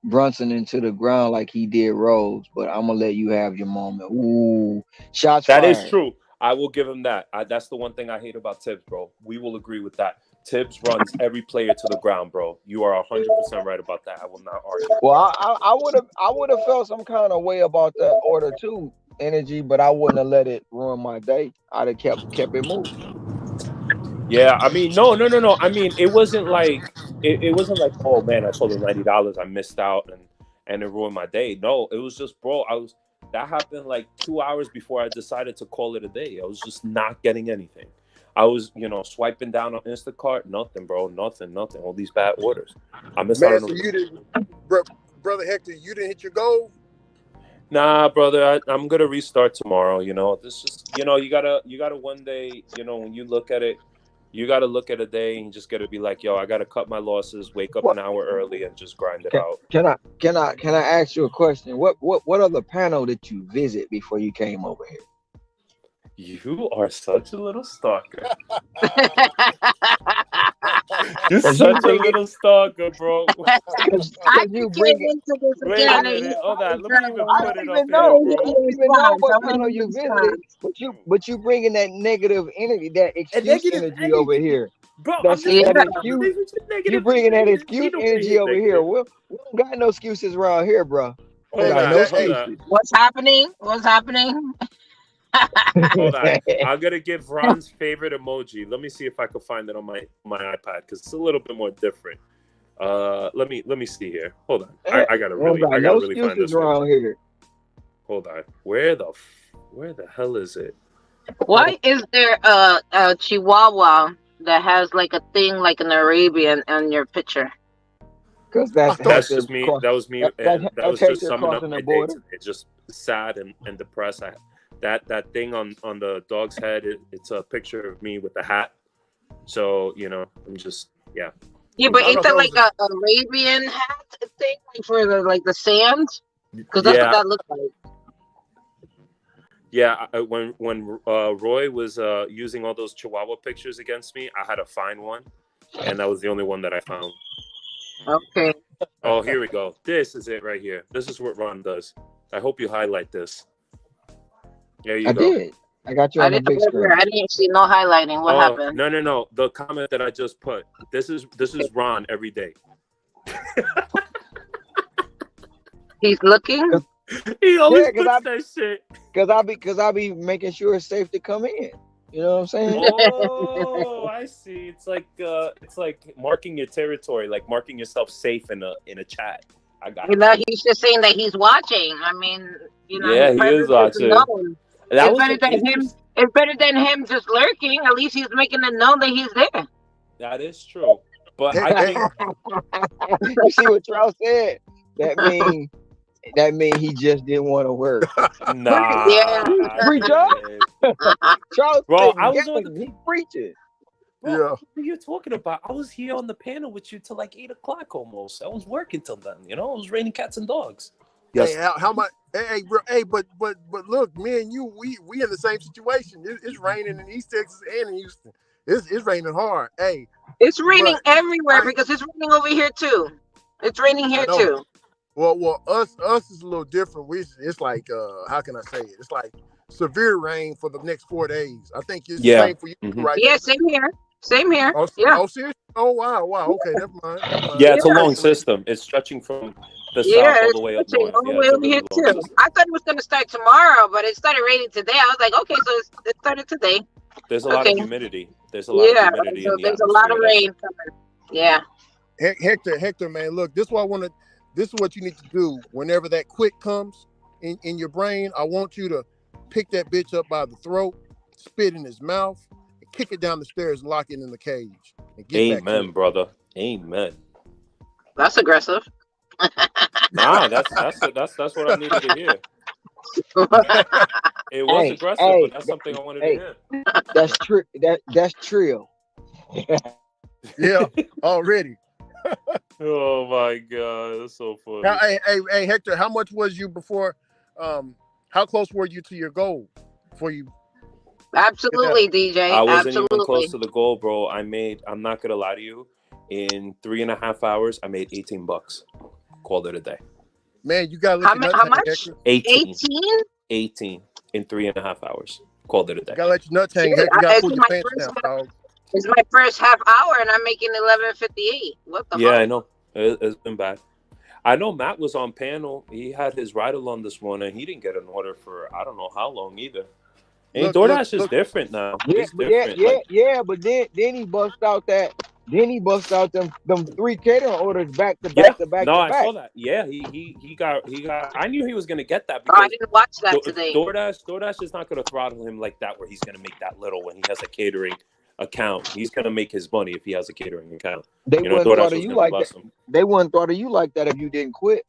Brunson into the ground like he did Rose, but I'm gonna let you have your moment. Ooh, shots That fired. is true. I will give him that. That's the one thing I hate about Tibbs, bro. We will agree with that. Tibbs runs every player to the ground, bro. You are 100% right about that. I will not argue. Well, I would have felt some kind of way about that order too, Energy, but I wouldn't have let it ruin my day. I'd have kept it moving. Yeah, I mean, no. I mean, it wasn't like oh man, I sold him $90, I missed out and it ruined my day. No, it was just, bro, that happened like 2 hours before I decided to call it a day. I was just not getting anything. I was, swiping down on Instacart, nothing, bro, nothing. All these bad orders. I missed out Man, on so you didn't, brother Hector, you didn't hit your goal? Nah, brother, I'm gonna restart tomorrow. This just, you gotta one day, when you look at it, You got to look at a day and you just got to be like, yo, I got to cut my losses, wake up What an hour early, and just grind it can, out. can I ask you a question? What other panel did you visit before you came over here? You are such a little stalker. You're Cause you such a bring it, little stalker, bro. I cause you became bring it. into this Wait a again, and minute. you Hold on. always Let me even I put don't it up even here, know. wait till I he bro. don't even know responds. I what want panel him to you visited. respond. But you bringing that negative energy, that And excuse negative energy over energy. here. Bro, I'm That's just Yeah. that talking about excuse. relationship You negative. bringing that excuse Ain't nobody energy here over here. negative. We don't got no excuses around here, bro. We don't Hey, Hold got hey, no on. Jack. Hold Hey, on. excuses. What's happening? What's happening? Hold on. I'm gonna give Ron's favorite emoji. Let me see if I can find it on my iPad because it's a little bit more different. Let me see here. Hold on. I gotta We don't really got no find excuses this one. around here. Hold on. Where the hell is it? Why is there a Chihuahua that has like a thing like an Arabian on your picture? Because I that's thought. That's Hector just me. cross. That was me, and that That's was just Hector summing up crossing my the day border. today. Just sad and depressed. That thing on the dog's head. It's a picture of me with the hat. So I'm just Yeah, I'm but I just ain't thought that that was. like a Arabian hat thing like for the sand? Because that's what yeah. that looks like. Yeah, when Roy was using all those Chihuahua pictures against me, I had to find one, and that was the only one that I found. Okay. Oh, here we go. This is it right here. This is what Ron does. I hope you highlight this. There you I go. did. I got you I on the didn't big screen. I didn't see no highlighting. What Oh happened? no! The comment that I just put. This is Ron every day. He's looking? He Yeah, always because puts that shit. I be making sure it's safe to come in. You know what I'm saying? Oh, I see. It's like marking your territory, like marking yourself safe in a chat. I got you. He's just saying that he's watching. I mean, his Yeah, he is presence is watching. known. That was an interest. It's better than him just lurking. At least he's making it known that he's there. That is true, but Heck, I think You see what Charles said? That mean he just didn't want to work. Yeah. nah, I Preacher, didn't. Charles Bro, I sitting was on the. down, he preaching. Bro, yeah. what are you talking about? I was here on the panel with you till like 8 o'clock almost. I was working till then. It was raining cats and dogs. Hey, Yes. how much? Hey, but look, me and you, we in the same situation. It's raining in East Texas and in Houston. It's raining hard. Hey, It's raining but everywhere I because it's raining over here too. It's raining I here know. too. Well, us is a little different. It's like how can I say it? It's like severe rain for the next 4 days. I think it's the Yeah. same for you, hmm right? Yeah, same here. Same here. Oh, Yeah. oh, seriously? Oh, wow. Okay, never mind. Yeah, it's a Yeah. long system. It's stretching from the Yeah, south all the it's way up switching north. all the Yeah, way it's a over here really long too. system. I thought it was gonna start tomorrow, but it started raining today. I was like, okay, so it started today. There's a lot Okay. of humidity. There's a lot of Yeah. humidity So in the there's a lot of atmosphere. rain coming. Yeah. Hector, man, look, this is what I want to. This is what you need to do whenever that quit comes in your brain. I want you to pick that bitch up by the throat, spit in his mouth, and kick it down the stairs and lock it in the cage and get back to Amen, it. brother. Amen. That's aggressive. Nah, that's what I needed to hear. It was Hey, aggressive, but hey, that's something I wanted to hey, hear. that's Trill. Yeah, already. Oh my god, that's so funny. Now, hey, Hector, how much was you before? How close were you to your goal before you get that? Absolutely, DJ. I wasn't even close Absolutely. to the goal, bro. I'm not gonna lie to you. In 3.5 hours, I made $18. Called it a day. Man, you gotta let your nut How hang, much? Hector. 18. 18? 18 in 3.5 hours. Called it a day. You gotta let your nuts hang, Shit, Hector. You gotta it's pull your my pants first down, dog. it's my first half hour and I'm making 11:58. What the Yeah, fuck? I know. It's been bad. I know Matt was on panel. He had his ride along this morning. He didn't get an order for I don't know how long either. And DoorDash is different now. Yeah, It's different. but then he bust out them three catering orders back to Yeah. back to back No, to I saw back. that. Yeah, he got. I knew he was gonna get that Oh, I because didn't watch that today. DoorDash is not gonna throttle him like that, where he's gonna make that little when he has a catering account. He's gonna make his money if he has a catering account. They wouldn't DoorDash thought of was you gonna like that. bless him. They wouldn't thought of you like that if you didn't quit.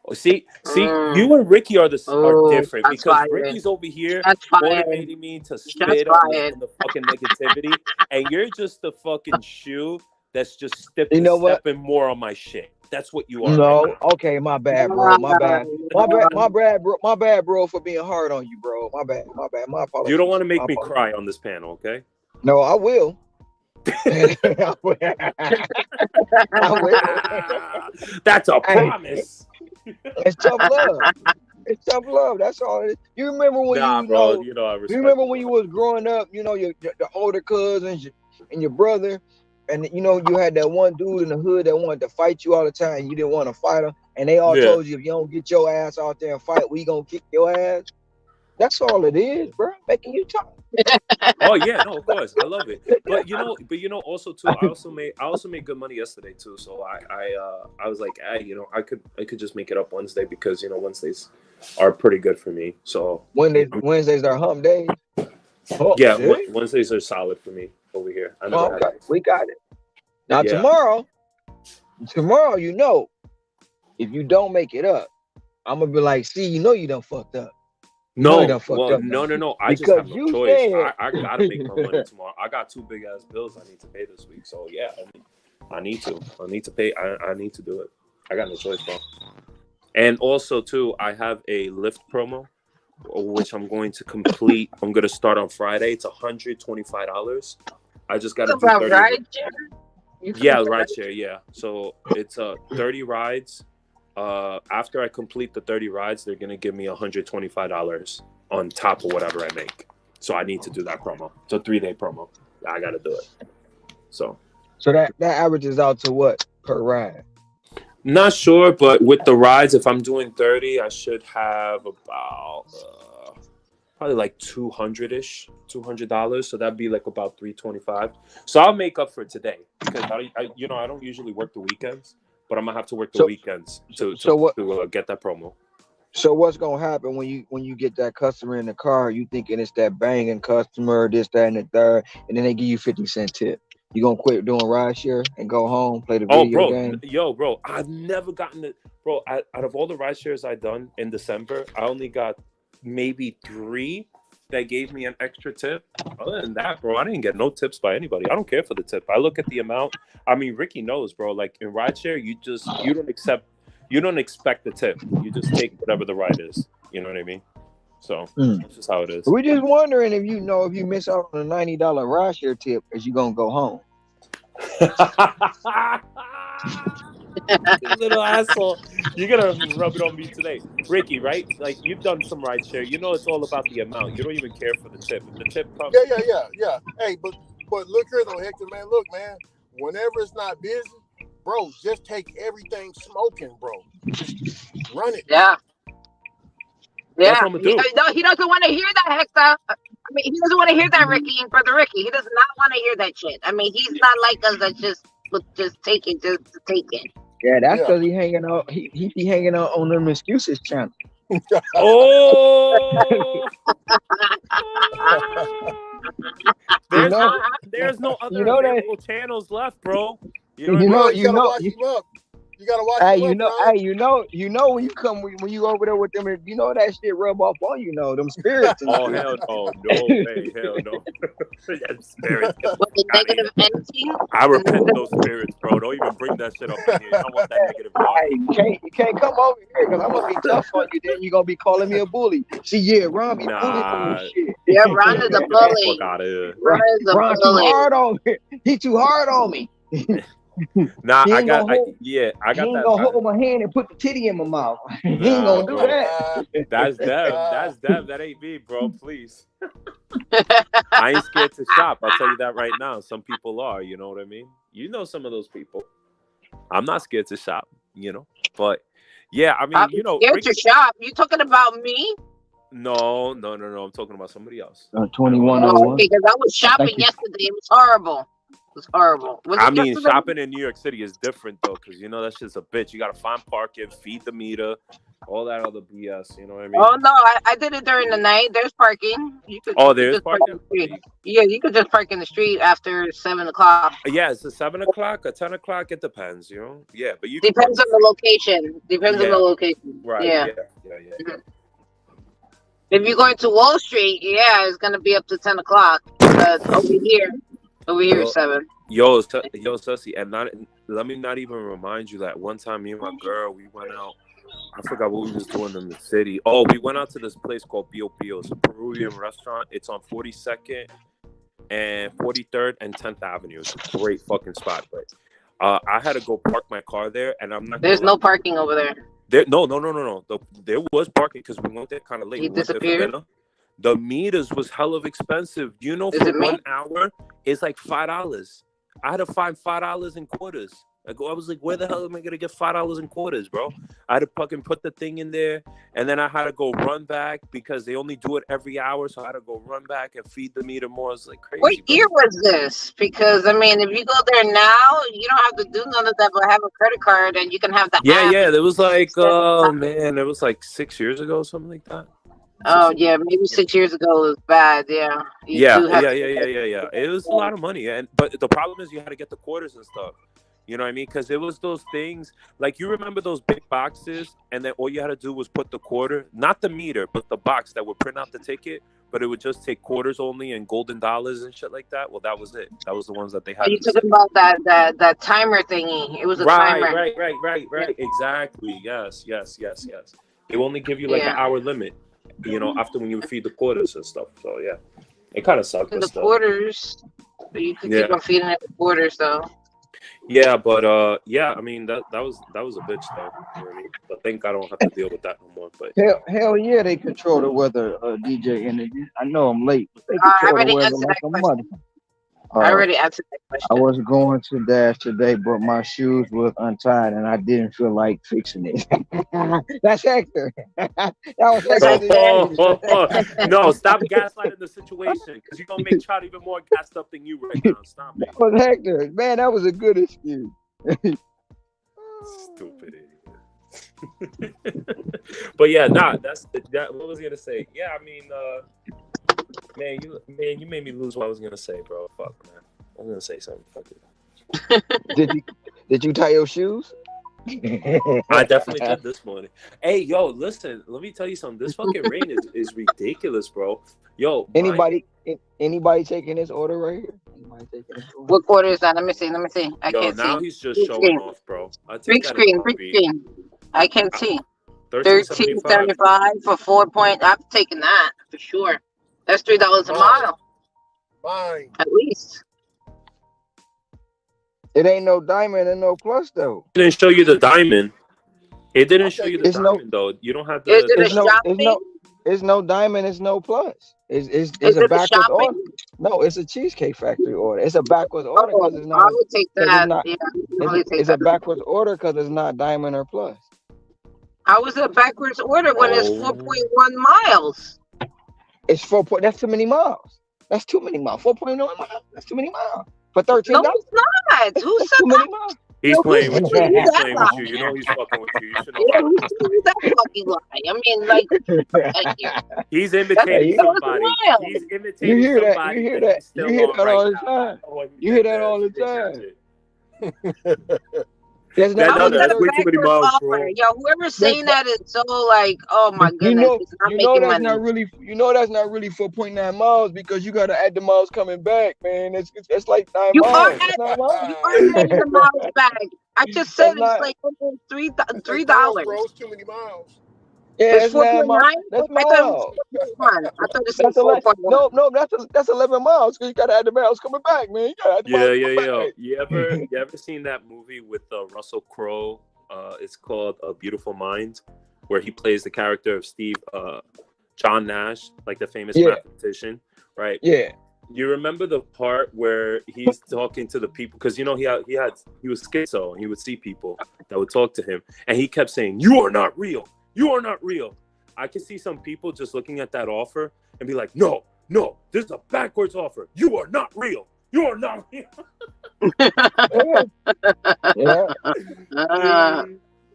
Oh, see, Mm. you and Ricky are Oh, different shots because fired. Ricky's over here Shots fired. motivating me to Shots spit fired. on the fucking negativity, and you're just the fucking shoe that's just You know what? stepping more on my shit. That's what you are right No, now. okay, my bad, bro. Ah, My bad. My bad. yeah. My bad, bro. My bad, bro, for being hard on you, bro. My bad. My bad. My You don't want apologies. to My make me apologies. cry on this panel, okay? No, I will. I will. I will. That's a Hey, promise. it's tough love. It's tough love. That's all it is. You remember when Nah, you bro. know? You know I You respect remember you, when bro. you was growing up? You know your the older cousins and your brother, and you know you had that one dude in the hood that wanted to fight you all the time. And you didn't want to fight him, and they all Yeah. told you if you don't get your ass out there and fight, we gonna kick your ass. That's all it is, bro. Making you talk. Oh yeah, no, of course, I love it. But also too, I also made good money yesterday too. So I was like, hey, I could just make it up Wednesday because Wednesdays are pretty good for me. So Wednesdays are hump days. Hump yeah, day. Wednesdays are solid for me over here. I never Oh, had okay, it. we got it. Now Yeah. tomorrow, if you don't make it up, I'm gonna be like, see, you done fucked up. You know you No, done fucked well, up, no, don't no, you? no. I just Because have no you choice. said, I gotta make my money tomorrow. I got two big ass bills I need to pay this week. So yeah, I need to. I need to pay. I need to do it. I got no choice, bro. And also too, I have a Lyft promo, which I'm going to complete. I'm gonna start on Friday. It's $125. I just got to do About 30. right, Jerry? You Yeah, talking about rideshare. Yeah, so it's 30 rides. After I complete the 30 rides, they're gonna give me $125 on top of whatever I make. So I need to do that promo. It's a 3-day promo. I got to do it. So so that averages out to what per ride? not sure, but with the rides, if I'm doing 30, I should have about probably like 200-ish, $200. So that'd be like about 325. So I'll make up for today because I don't usually work the weekends, but I'm gonna have to work the So weekends so, to so what? get that promo. So what's gonna happen when you get that customer in the car? You thinking it's that banging customer, this, that, and the third, and then they give you 50 cent tip. You gonna quit doing ride share and go home, play the Oh, video bro, game? bro, I've never gotten it, bro. Out of all the ride shares I done in December, I only got maybe 3 that gave me an extra tip. Other than that, bro, I didn't get no tips by anybody. I don't care for the tip. I look at the amount. I mean, Ricky knows, bro. Like in rideshare, you don't expect the tip. You just take whatever the ride is. You know what I mean? So Mm. that's just how it is. We're just wondering if you miss out on a $90 ride share tip, is you gonna go home? You little asshole. You're gonna rub it on me today. Ricky, right? Like you've done some ride share. You know it's all about the amount. You don't even care for the tip. If the tip comes, Yeah. Hey, but look here though, Hector, man. Look, man. Whenever it's not busy, bro, just take everything smoking, bro. Just run it. Yeah, that's yeah. what I'm gonna do. No, he doesn't want to hear that, Hector. I mean, he doesn't want to hear that, Ricky, brother Ricky. He does not want to hear that shit. I mean, he's not like us that just would just take it, just to take it. Yeah, that's Yeah. because he hanging out. He be hanging out on them excuses channel. Oh, You there's know, no you other know that. available channels left, bro. You know what I You mean? know, Well, you you gotta know, wash you, him up. You gotta wash hey, him up, Brian. when you come when you over there with them, you know that shit rub off on them spirits and Oh shit. hell no, no way, hell no. That spirit, get the With the fuck out of here. negative energy. I repent those spirits, bro. Don't even bring that shit up in here. You don't want that negative water. Hey, you can't come over here because I'm gonna be tough on you. Then you're gonna be calling me a bully. See, yeah, Ron be bullying me and Nah, Yeah, shit. Ron is a get the fuck bully. out of here. Ron is a Ron too bully. hard on me. He too hard on me. Nah, He ain't gonna hold. I He got ain't that. gonna hold my hand and put the titty in my mouth. He ain't Nah, gonna do bro. that. That's them. That's them. That ain't me, bro. Please. I ain't scared to shop. I'll tell you that right now. Some people are, you know what I mean? You know some of those people. I'm not scared to shop, But yeah, I I'm mean, scared to Ricky. shop. You talking about me? No. I'm talking about somebody else. I don't know. 2101. Oh, okay, because I was I think shopping you. yesterday. It was horrible. It was horrible. Was I it mean, yesterday? shopping in New York City is different though, because you know that shit's a bitch. You gotta find parking, feed the meter, all that other BS. You know what I mean? Oh no, I did it during the night. There's parking. Oh, You could there's just park in parking. the street. Yeah, you could just park in the street after 7 o'clock. Yeah, it's a 7 o'clock, a 10 o'clock. It depends, you know. Yeah, but you can park Depends for on the free. location. Depends on the Yeah, location. right. Yeah. Yeah, yeah, yeah, yeah. Mhm. If you're going to Wall Street, yeah, it's gonna be up to 10 o'clock. But over here, Yo, 7. yo, Sussy, and not let me not even remind you that one time me and my girl we went out. I forgot what we was doing in the city. Oh, we went out to this place called Bio Bio. It's a Peruvian restaurant. It's on 42nd and 43rd and 10th Avenue. It's a great fucking spot. But I had to go park my car there, and I'm not gonna There's lie. no parking over there. No. There was parking because we went there kind of late. He We went there for disappeared. dinner. The meters was hell of expensive. You know, Is for it me? 1 hour, it's like $5. I had to find $5 in quarters. I was like, where the hell am I gonna get $5 in quarters, bro? I had to fucking put the thing in there, and then I had to go run back because they only do it every hour. So I had to go run back and feed the meter more. It's like What crazy, year bro. was this? Because I mean, if you go there now, you don't have to do none of that, but have a credit card and you can have the app. Yeah. And There was like, set the time. man, it was like 6 years ago, something like that. Oh 6 years. yeah, maybe 6 years ago was bad. Yeah, you Yeah, do have yeah, to. yeah, yeah, yeah, yeah. It was a lot of money, but the problem is you had to get the quarters and stuff. You know what I mean? Because it was those things like you remember those big boxes, and then all you had to do was put the quarter, not the meter, but the box that would print out the ticket, but it would just take quarters only and golden dollars and shit like that. Well, that was it. That was the ones that they Are had you in the talking city. about that timer thingy? It was a Right, timer. right, right, right, Yeah, right. Exactly. Yes, yes, yes, yes. They only give you like an yeah. hour limit, you know, after when you feed the quarters and stuff. So yeah, it kind of sucked, And but the still. quarters, you could keep Yeah. on feeding it the quarters though. Yeah, but yeah, I mean that was a bitch though. You know what I mean? But thank God I don't have to deal with that no more. But Hell yeah, they control the weather, DJ Energy. I know I'm late, but they I control the already weather answered like that a mother. question. I Uh, already answered that I question. was going to Dash today, but my shoes was untied and I didn't feel like fixing it. That's Hector. That was That's Hector like the Energy. no, stop gaslighting the situation because you're gonna make Chad even more gassed up than you right now. Stop That it, was Hector. Man, that was a good excuse. stupid idiot. But yeah, nah, that's that. What was I gonna say? Yeah, I mean, man, you made me lose what I was gonna say, bro. Fuck, man. I was gonna say something. Fuck it. Did you tie your shoes? I definitely did this morning. Hey, yo, listen, let me tell you something. This fucking rain is ridiculous, bro. Yo, anybody taking this order right here? Anybody taking this order? what quarter is that? Let me see. Let me see. I yo, can't see. now he's just Big showing screen. off, bro. I take Big that in a screen. Big heartbeat. screen. I can't see. 13.75. $13.75 for 4 point. I'm taking that for sure. That's $3 a Fine, mile fine. at least. It ain't no diamond and no plus though. It didn't show you the diamond. It didn't I'll show take you it. the It's no diamond though. You don't have Is the it a it's no it's shopping? no it's no diamond, it's no plus. It's Is a it a backwards order. shopping? No, it's a Cheesecake Factory order. It's a backwards order Oh, because it's not I a would take because it's that. not Yeah, I would definitely take it's a that. backwards order because it's not diamond or plus. How is it a backwards order when it's Oh, 4.1 miles? It's that's too many miles. That's too many miles. 4.9 miles. That's too many miles. For No, $13. it's not. Who That's said too that? many miles. he's Yo, playing who with told you. you He's that playing with you. lie? You know he's fucking with you. You should know Yeah, better who than told you that fucking lie? I mean, like, he's that's imitating Hey, $3 a somebody. mile. He's you imitating hear that? somebody that he's You still hear on that right all the now. I time. know when he You did hear that all the did that time. shit. There's not That How no, is really that that's a way 13. too many backwards miles, offer? bro. Yo, whoever's That's saying that is so like, oh my goodness, it's not you know making that's money. not really that's not really 4.9 miles because you got to add the miles coming back, man. It's like 9 You are miles. That's 9 miles. you are adding the miles back. I just said That's it's not. like almost Hey, three pause, bro. dollars. It's too many miles. Yeah, It's it's 9 miles. 4.9. That's I thought it was miles. 4.1. I thought it said That's 11. 4.1. No, that's 11 miles because you got to add the miles coming back, man. You got to add the miles Yeah, yeah, coming yeah. back. You ever seen that movie with Russell Crowe? It's called A Beautiful Mind, where he plays the character of Steve John Nash, like the famous Yeah, mathematician, right? yeah. You remember the part where he's talking to the people because you know he was schizo and he would see people that would talk to him and he kept saying, "You are not real. You are not real." I can see some people just looking at that offer and be like, "No, no, this is a backwards offer. You are not real. You are not here. Yeah, yeah.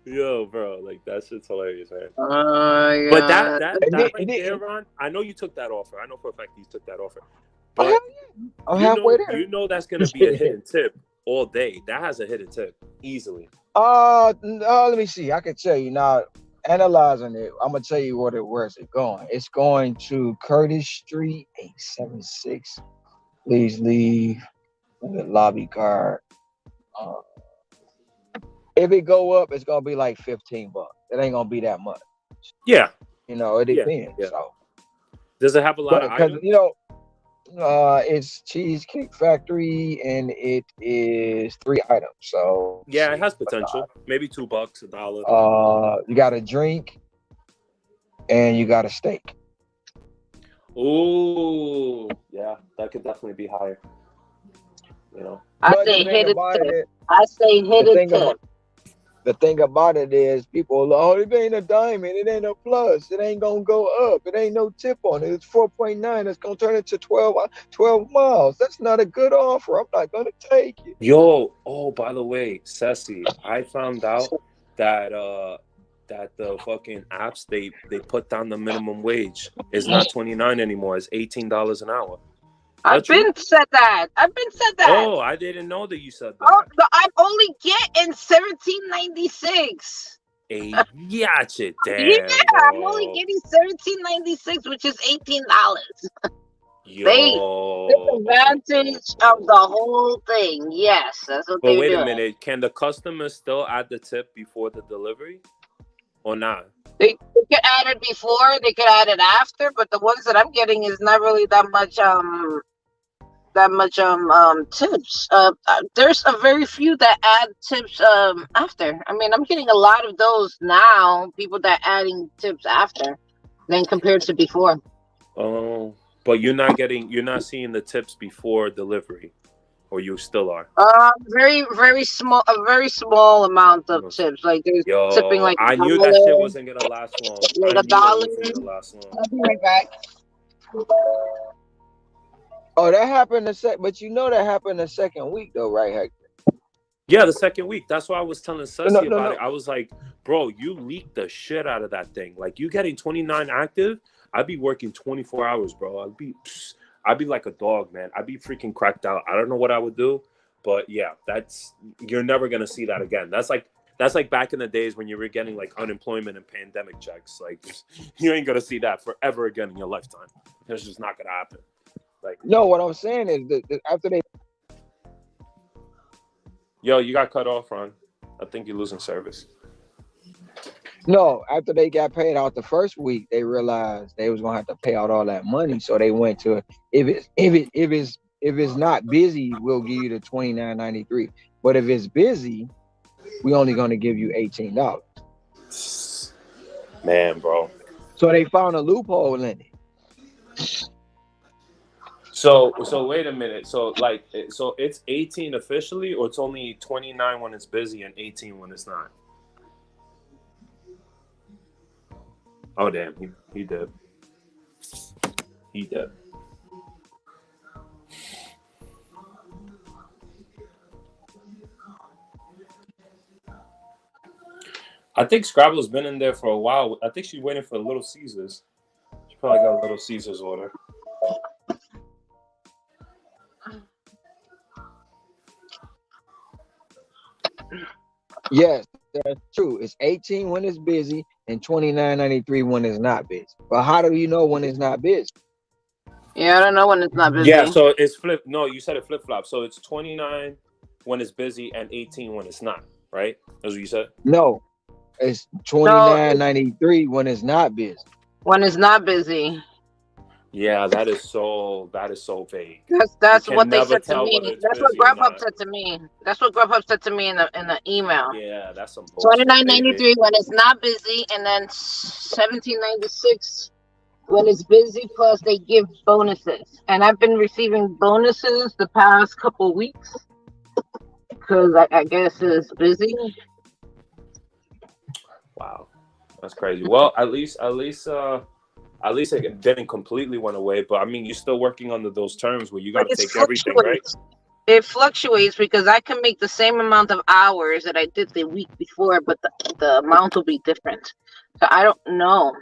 Yo, bro, like that shit's hilarious, man. Oh my But that god. that And then, that and right then, there, Ron. I know you took that offer. I know for a fact you took that offer. oh, hell But yeah. I'm halfway there. that's gonna be a hidden tip all day. That has a hidden tip easily. Let me see. I can tell you now. Analyzing it, I'm gonna tell you where's it going. It's going to Curtis Street, 876. Please leave the lobby card. Uh, if it go up, it's gonna be like $15. It ain't gonna be that much. Yeah, It yeah, depends. yeah. So, Does it have a lot but of because items? it's Cheesecake Factory and it is 3 items. So let's Yeah, it see. has potential. Maybe $2, $1. You got a drink and you got a steak. Ooh, yeah, that could definitely be higher. You know. I But the say thing hit it about tip. it, I say the hit it thing tip. about the thing about it is people, oh, it ain't a diamond, it ain't a plus, it ain't gonna go up, it ain't no tip on it. It's 4.9. It's gonna turn into 12 miles. That's not a good offer. I'm not gonna take it. Yo, oh, by the way, Ceci, I found out that that the fucking apps they put down the minimum wage is not 29 anymore. It's $18 an hour. Is that I've true? been said that. I've been said that. Oh, I didn't know that you said Oh, that. no, I'm only getting 1796. A Gotcha, Yeah, damn, I'm only bro. getting 1796, which is $18. They took Yo. advantage of the whole thing. Yes, that's what But they're wait a doing. minute, can the customer still add the tip before the delivery or not? They could add it before, they could add it after, but the ones that I'm getting is not really that much tips. There's a very few that add tips after. I mean, I'm getting a lot of those now. People that adding tips after than compared to before. Oh, but you're not seeing the tips before delivery, or you still are. Very very small, a very small amount of tips. Like there's tipping Yo, like I a knew that shit dollar, wasn't gonna last long. like I a knew it dollar. wasn't gonna last long. I'll be right back. Oh, that happened but that happened the second week though, right, Hector? Yeah, the second week. That's why I was telling No, Ceci no, about no. it. I was like, bro, you leaked the shit out of that thing. Like you getting 29 active, I'd be working 24 hours, bro. I'd be like a dog, man. I'd be freaking cracked out. I don't know what I would do, but yeah, you're never gonna see that again. That's like back in the days when you were getting like unemployment and pandemic checks. Like you ain't gonna see that forever again in your lifetime. It's just not gonna happen. Like, No, what I'm saying is that after they yo, you got cut off, Ron. I think you're losing service. no, after they got paid out the first week, they realized they was gonna have to pay out all that money. So they went to if it's not busy, we'll give you the $29.93. But if it's busy, we only gonna give you $18. Man, bro. So they found a loophole in it. So wait a minute. So it's 18 officially, or it's only 29 when it's busy and 18 when it's not. Oh damn, he did. He did. I think Scrabble's been in there for a while. I think she's waiting for Little Caesars. She probably got a Little Caesars order. Yes, that's true. It's 18 when it's busy and $29.93 when it's not busy. But how do you know when it's not busy? Yeah, I don't know when it's not Yeah, busy. so it's flip. No, you said it flip flop. So it's 29 when it's busy and 18 when it's not. Right? That's what you said. No, it's twenty No, nine ninety three when it's not busy. when it's not busy. Yeah, that is so vague. That's You that's can what they never said to tell whether me. it's That's what busy or Grubhub not. said to me. That's what Grubhub said to me in the email. Yeah, that's some Twenty bullshit. nine ninety three when it's not busy, and then 1796 when it's busy. Plus they give bonuses, and I've been receiving bonuses the past couple weeks because I guess it's busy. Wow, that's crazy. Well, at least At least it didn't completely went away. But I mean, you're still working under those terms where you got But to it take everything, right? fluctuates. It fluctuates because I can make the same amount of hours that I did the week before, but the amount will be different. So I don't know.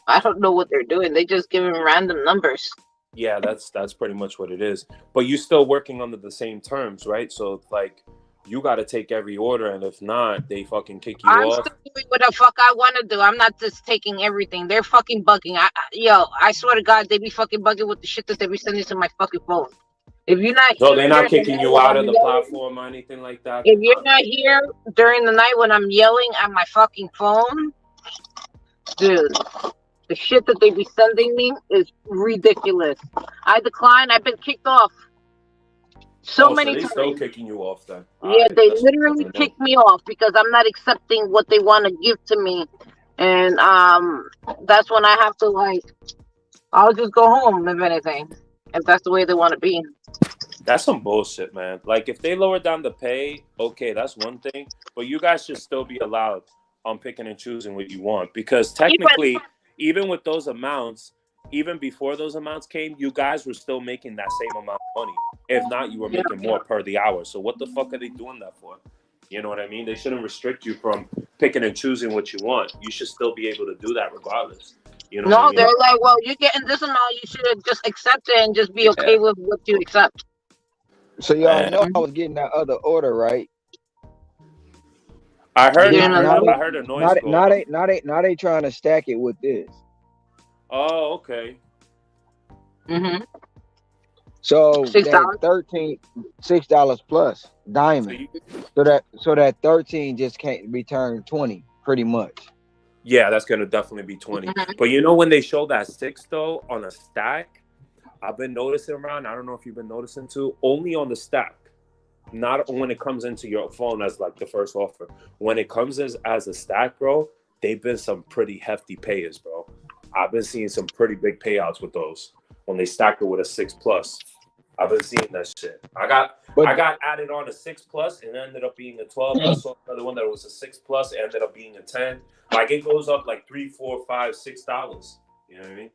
I don't know what they're doing. They just give him random numbers. Yeah, that's pretty much what it is. But you still working under the same terms, right? So like, you got to take every order, and if not, they fucking kick you I'm off. still doing what the fuck I want to do. I'm not just taking everything. They're fucking bugging. Yo, I swear to God, they be fucking bugging with the shit that they be sending to my fucking phone. If you're not So here they're not during the kicking night you when out I'm of the yelling, platform or anything like that. if you're not here during the night when I'm yelling at my fucking phone, dude, the shit that they be sending me is ridiculous. I decline. I've been kicked off so Oh, so many they still times. kicking you off then? All Yeah, right, they that's literally good to know. kicked me off because I'm not accepting what they want to give to me, and that's when I have to like, I'll just go home if anything, if that's the way they want to be. That's some bullshit, man. Like if they lower down the pay, okay, that's one thing. But you guys should still be allowed on picking and choosing what you want. Because Even technically, even with those amounts, even before those amounts came, you guys were still making that same amount of money. If not, you were yeah, making more per the hour. So what the fuck are they doing that for? You know what I mean? They shouldn't restrict you from picking and choosing what you want. You should still be able to do that regardless. You know what I no, mean? they're like, well, you're getting this amount, you should just accept it and just be Yeah. okay with what you accept. So y'all know Man. I was getting that other order, right? I heard Doing Now, a now little, they, I heard a now noise they, go now off. they, now they, now they trying to stack it with this. Oh, okay. mm-hmm. So $6. that $6 plus So diamond. you, So that 13 just can't return 20, pretty much. yeah, that's gonna definitely be 20. Mm-hmm. But you know when they show that 6 though on a stack, I've been noticing around. I don't know if you've been noticing too. Only on the stack, not when it comes into your phone as like the first offer. When it comes as a stack, bro, they've been some pretty hefty payers, bro. I've been seeing some pretty big payouts with those when they stack it with a 6 plus. I've been seeing that shit. But I got added on a 6 plus and ended up being a 12. I saw another one that was a 6 plus, ended up being a 10. Like it goes up like $3, $4, $5, $6. You know what I mean?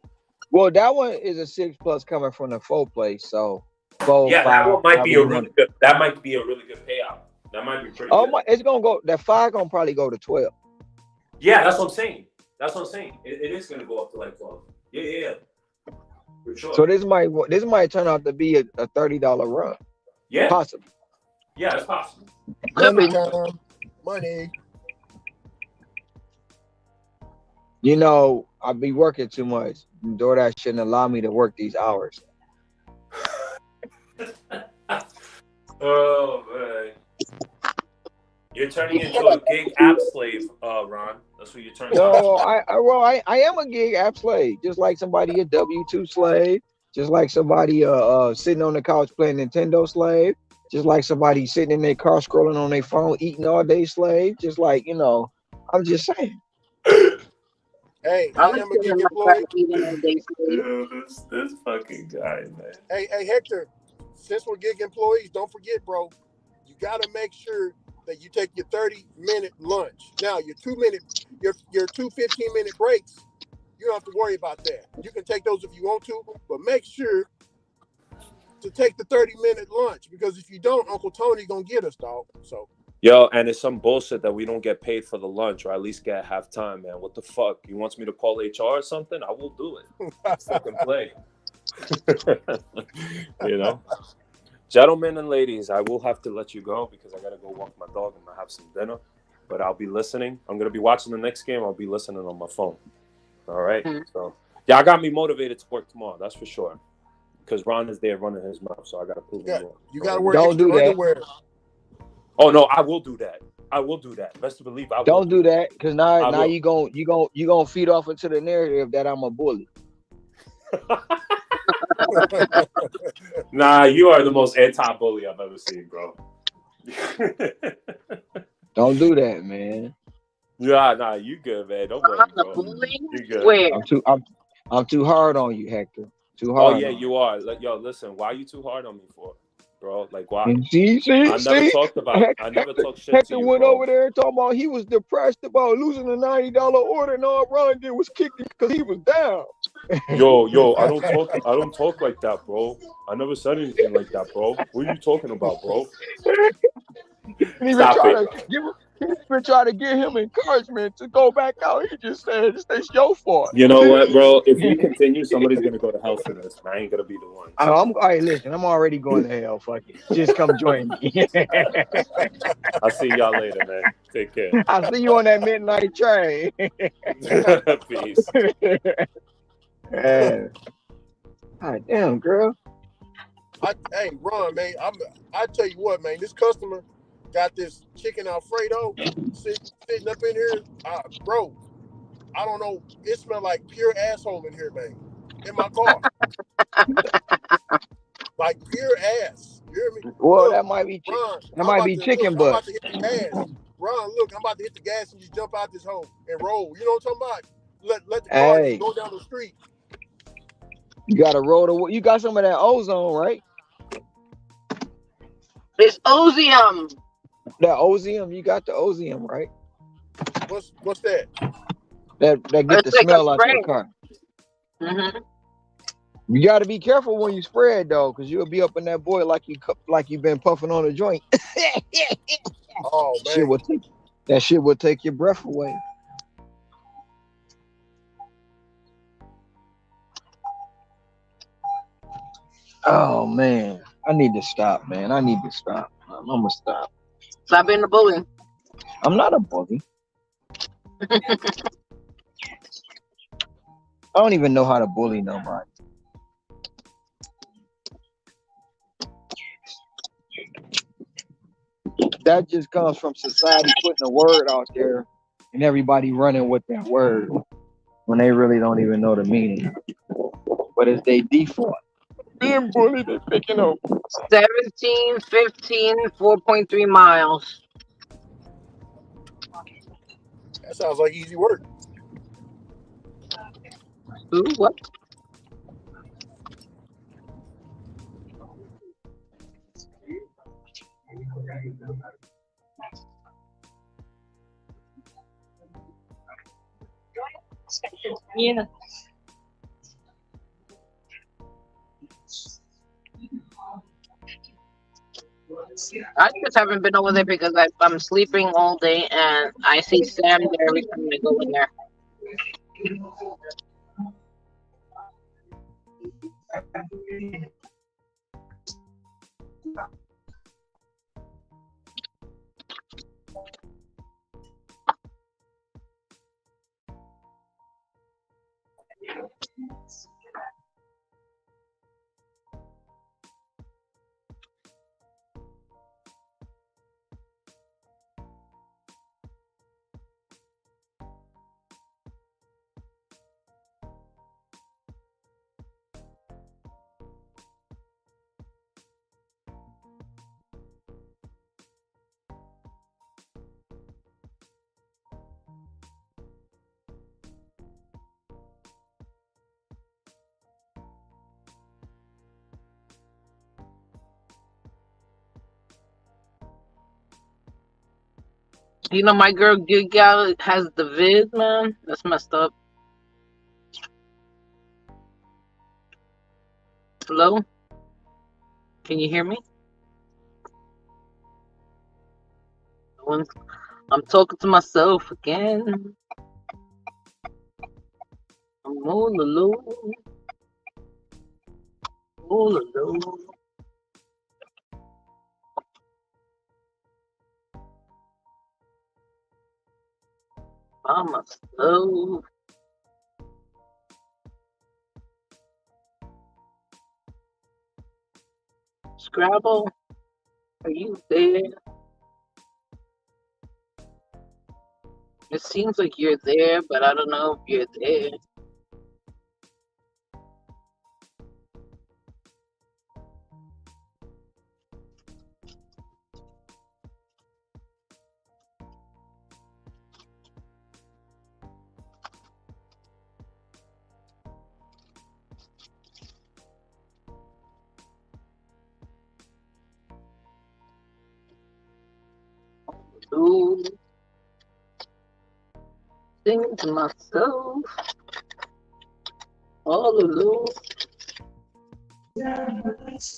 well, that one is a 6 plus coming from the 4 place. So 4, Yeah, that 5, one might however be a you want really it. good. That might be a really good payout. That might be pretty Oh good. my, it's gonna go. That 5 gonna probably go to 12. Yeah, that's what I'm saying. That's what I'm saying. It is going to go up to like 12. Yeah, for sure. So this might turn out to be a $30 run, Yeah, possibly. yeah, it's possible. Could Money be. time. Money. You know, I be working too much. DoorDash shouldn't allow me to work these hours. Oh man, you're turning into a gig app slave, Ron. That's what you're turning out No, to. I am a gig app slave, just like somebody a W-2 slave, just like somebody sitting on the couch playing Nintendo slave, just like somebody sitting in their car scrolling on their phone eating all day slave, just like I'm just saying. Hey, I'm I just am a sitting gig in my car employee. eating all day sleep. Yo, this fucking guy, man. Hey, Hector, since we're gig employees, don't forget, bro, you got to make sure that you take your 30-minute lunch. Now, your two 15-minute breaks, you don't have to worry about that. You can take those if you want to, but make sure to take the 30-minute lunch, because if you don't, Uncle Tony gonna get us, dog. So Yo, and it's some bullshit that we don't get paid for the lunch, or at least get half time, man. What the fuck? You want me to call HR or something? I will do it. Fucking play. You know? Gentlemen and ladies, I will have to let you go because I gotta go walk my dog and I have some dinner. But I'll be listening. I'm gonna be watching the next game. I'll be listening on my phone. All right. Mhm. So yeah, I got me motivated to work tomorrow. That's for sure. Because Ron is there running his mouth, so I gotta prove him wrong. you got to All wear right. Don't extra do that. underwear. Oh no, I will do that. I will do that. Best to believe I will. Don't do that, because now I now will. you gonna feed off into the narrative that I'm a bully. Nah, you are the most anti-bully I've ever seen, bro. Don't do that, man. Nah, you good, man. Don't worry, I'm the bro. bully? You good. Where? I'm too hard on you, Hector. Too Oh hard yeah, on you. you are. Yo, listen, why are you too hard on me for, bro? Like why? And see, I never talked about. I never Hector, talked shit to Hector you, went bro. over there and talking about he was depressed about losing a $90 order, and all Ron did was kick him because he was down. Yo, I don't talk like that, bro. I never said anything like that, bro. What are you talking about, bro? Didn't even Stop try it. to he didn't even try to give him encouragement to go back out. He just said, "It's your fault." You know what, bro? If we continue, somebody's gonna go to hell for this, and I ain't gonna be the one. So I'm all right. Listen, I'm already going to hell. Fuck it. Just come join me. I'll see y'all later, man. Take care. I'll see you on that midnight train. Peace. Yeah. God damn, girl. Hey, Ron, man, I tell you what, man, this customer got this chicken Alfredo sitting up in here, bro. I don't know. It smelled like pure asshole in here, man. In my car, like pure ass. You hear me? Well, Look, that might be Ron, that might be chicken I'm butt. about to hit the gas. Ron, look, I'm about to hit the gas and just jump out this hole and roll. You know what I'm talking about? Let the car just Hey, go down the street. you got to roll the. You got some of that ozone, right? It's Ozium. That ozium. You got the ozium, right? What's that? That get It's the like a smell out your spray. car. Hmm. You got to be careful when you spray it though, because you'll be up in that boy like you been puffing on a joint. Oh Shit man, will take that shit will take your breath away. Oh man, I need to stop, man. I need to stop. I'm gonna stop. Stop being a bully. I'm not a bully. I don't even know how to bully nobody. That just comes from society putting a word out there and everybody running with that word when they really don't even know the meaning. But it's their default. Being bullied and picking up. 17, 15, 4.3 miles. that sounds like easy work. Ooh, what? Yeah. I just haven't been over there because I'm sleeping all day and I see Sam there every time I go in there. You know, my girl Gigal has the vid, man. That's messed up. Hello? Can you hear me? I'm talking to myself again. I'm all alone. All alone. By myself. Scrabble, are you there? It seems like you're there, but I don't know if you're there. Ooh, singing to myself. All the little.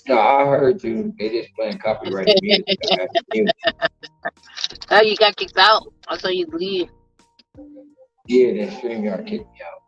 No, I heard you. They just playing copyrighted music. I had to mute. Oh, you got kicked out. I saw you leave. Yeah, that StreamYard kicked me out.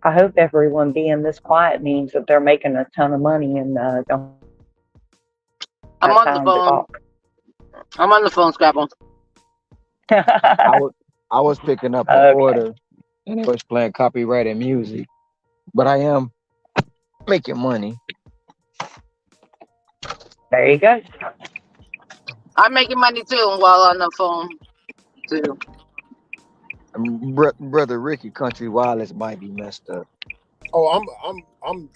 I hope everyone being this quiet means that they're making a ton of money and don't have time to talk. I'm on the phone. I'm on the phone, Scrabble. I was I was picking up an Okay, order and it was playing copyrighted music, but I am making money. there you go. I'm making money too while on the phone too. Brother Ricky Country Wireless might be messed up. Oh,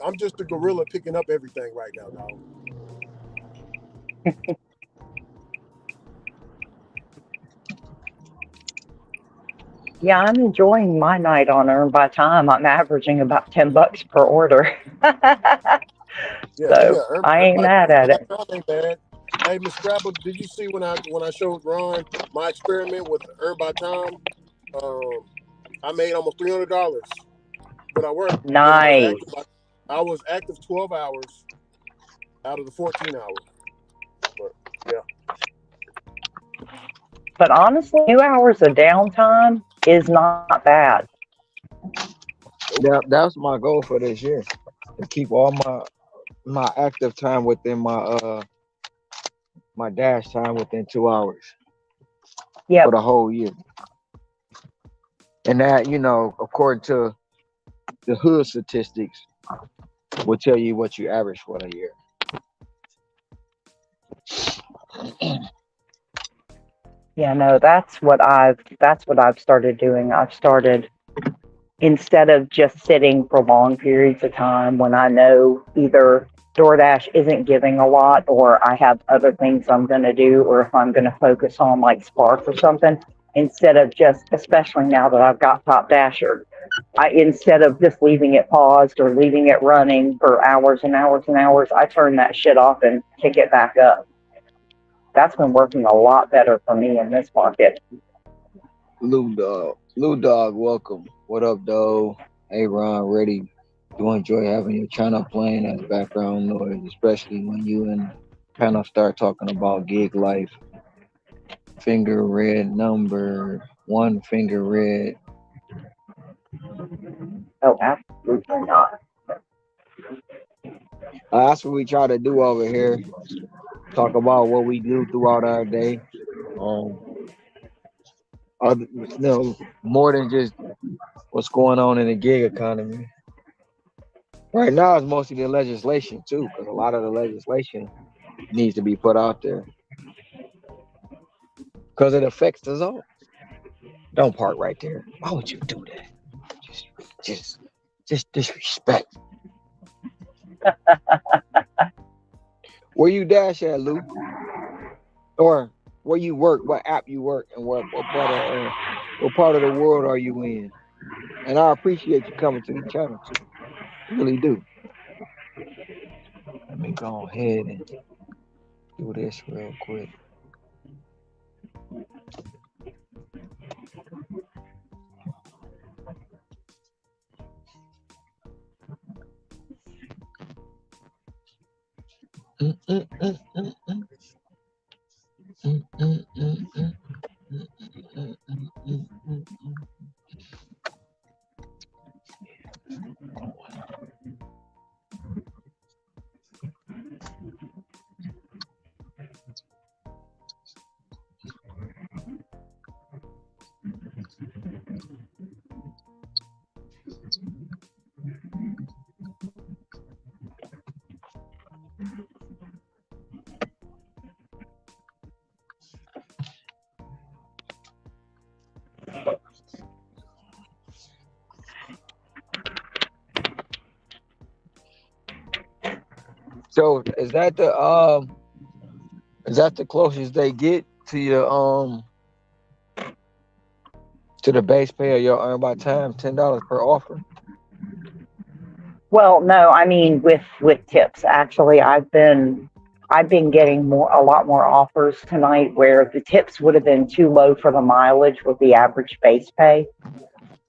I'm just a gorilla picking up everything right now, dog. Yeah, I'm enjoying my night on Earn by Time. I'm averaging about $10 per order. Yeah, So yeah. I ain't Everybody mad at it. that ain't bad. Hey, Miss Scrabble, did you see when I showed Ron my experiment with Earn by Time? Um, I made almost $300, but I worked, but Nice. I was active 12 hours out of the 14 hours. But yeah, But honestly, 2 hours of downtime is not bad. nope. That's my goal for this year. To keep all my active time within my dash time within 2 hours for Yep. the whole year. And that, according to the hood statistics, will tell you what you average for the year. Yeah, no, that's what I've started doing. I've started, instead of just sitting for long periods of time when I know either DoorDash isn't giving a lot or I have other things I'm going to do, or if I'm going to focus on like Spark or something, instead of just, especially now that I've got Top Dasher, instead of just leaving it paused or leaving it running for hours and hours and hours, I turn that shit off and pick it back up. That's been working a lot better for me in this market. Lou Dog, welcome. What up, though? Hey, Ron, ready? Do enjoy having your channel playing as background noise, especially when you and kind of start talking about gig life. Finger red number one, finger red. Oh, absolutely not. That's what we try to do over here. Talk about what we do throughout our day. Um, more than just what's going on in the gig economy. Right now, it's mostly the legislation too, because a lot of the legislation needs to be put out there because it affects us all. Don't park right there. Why would you do that? Just, just, just disrespect. Where you dash at, Lou? Or where you work? What app you work? And what part of the world are you in? And I appreciate you coming to the channel too. Really do. Let me go ahead and do this real quick. Mm, mm, mm, mm, mm, mm, mm, mm, mm, mm, mm, mm, mm. So is that the closest they get to your to the base pay of your earn by time, $10 per offer? Well, no, I mean with tips. Actually, I've been getting a lot more offers tonight where the tips would have been too low for the mileage with the average base pay.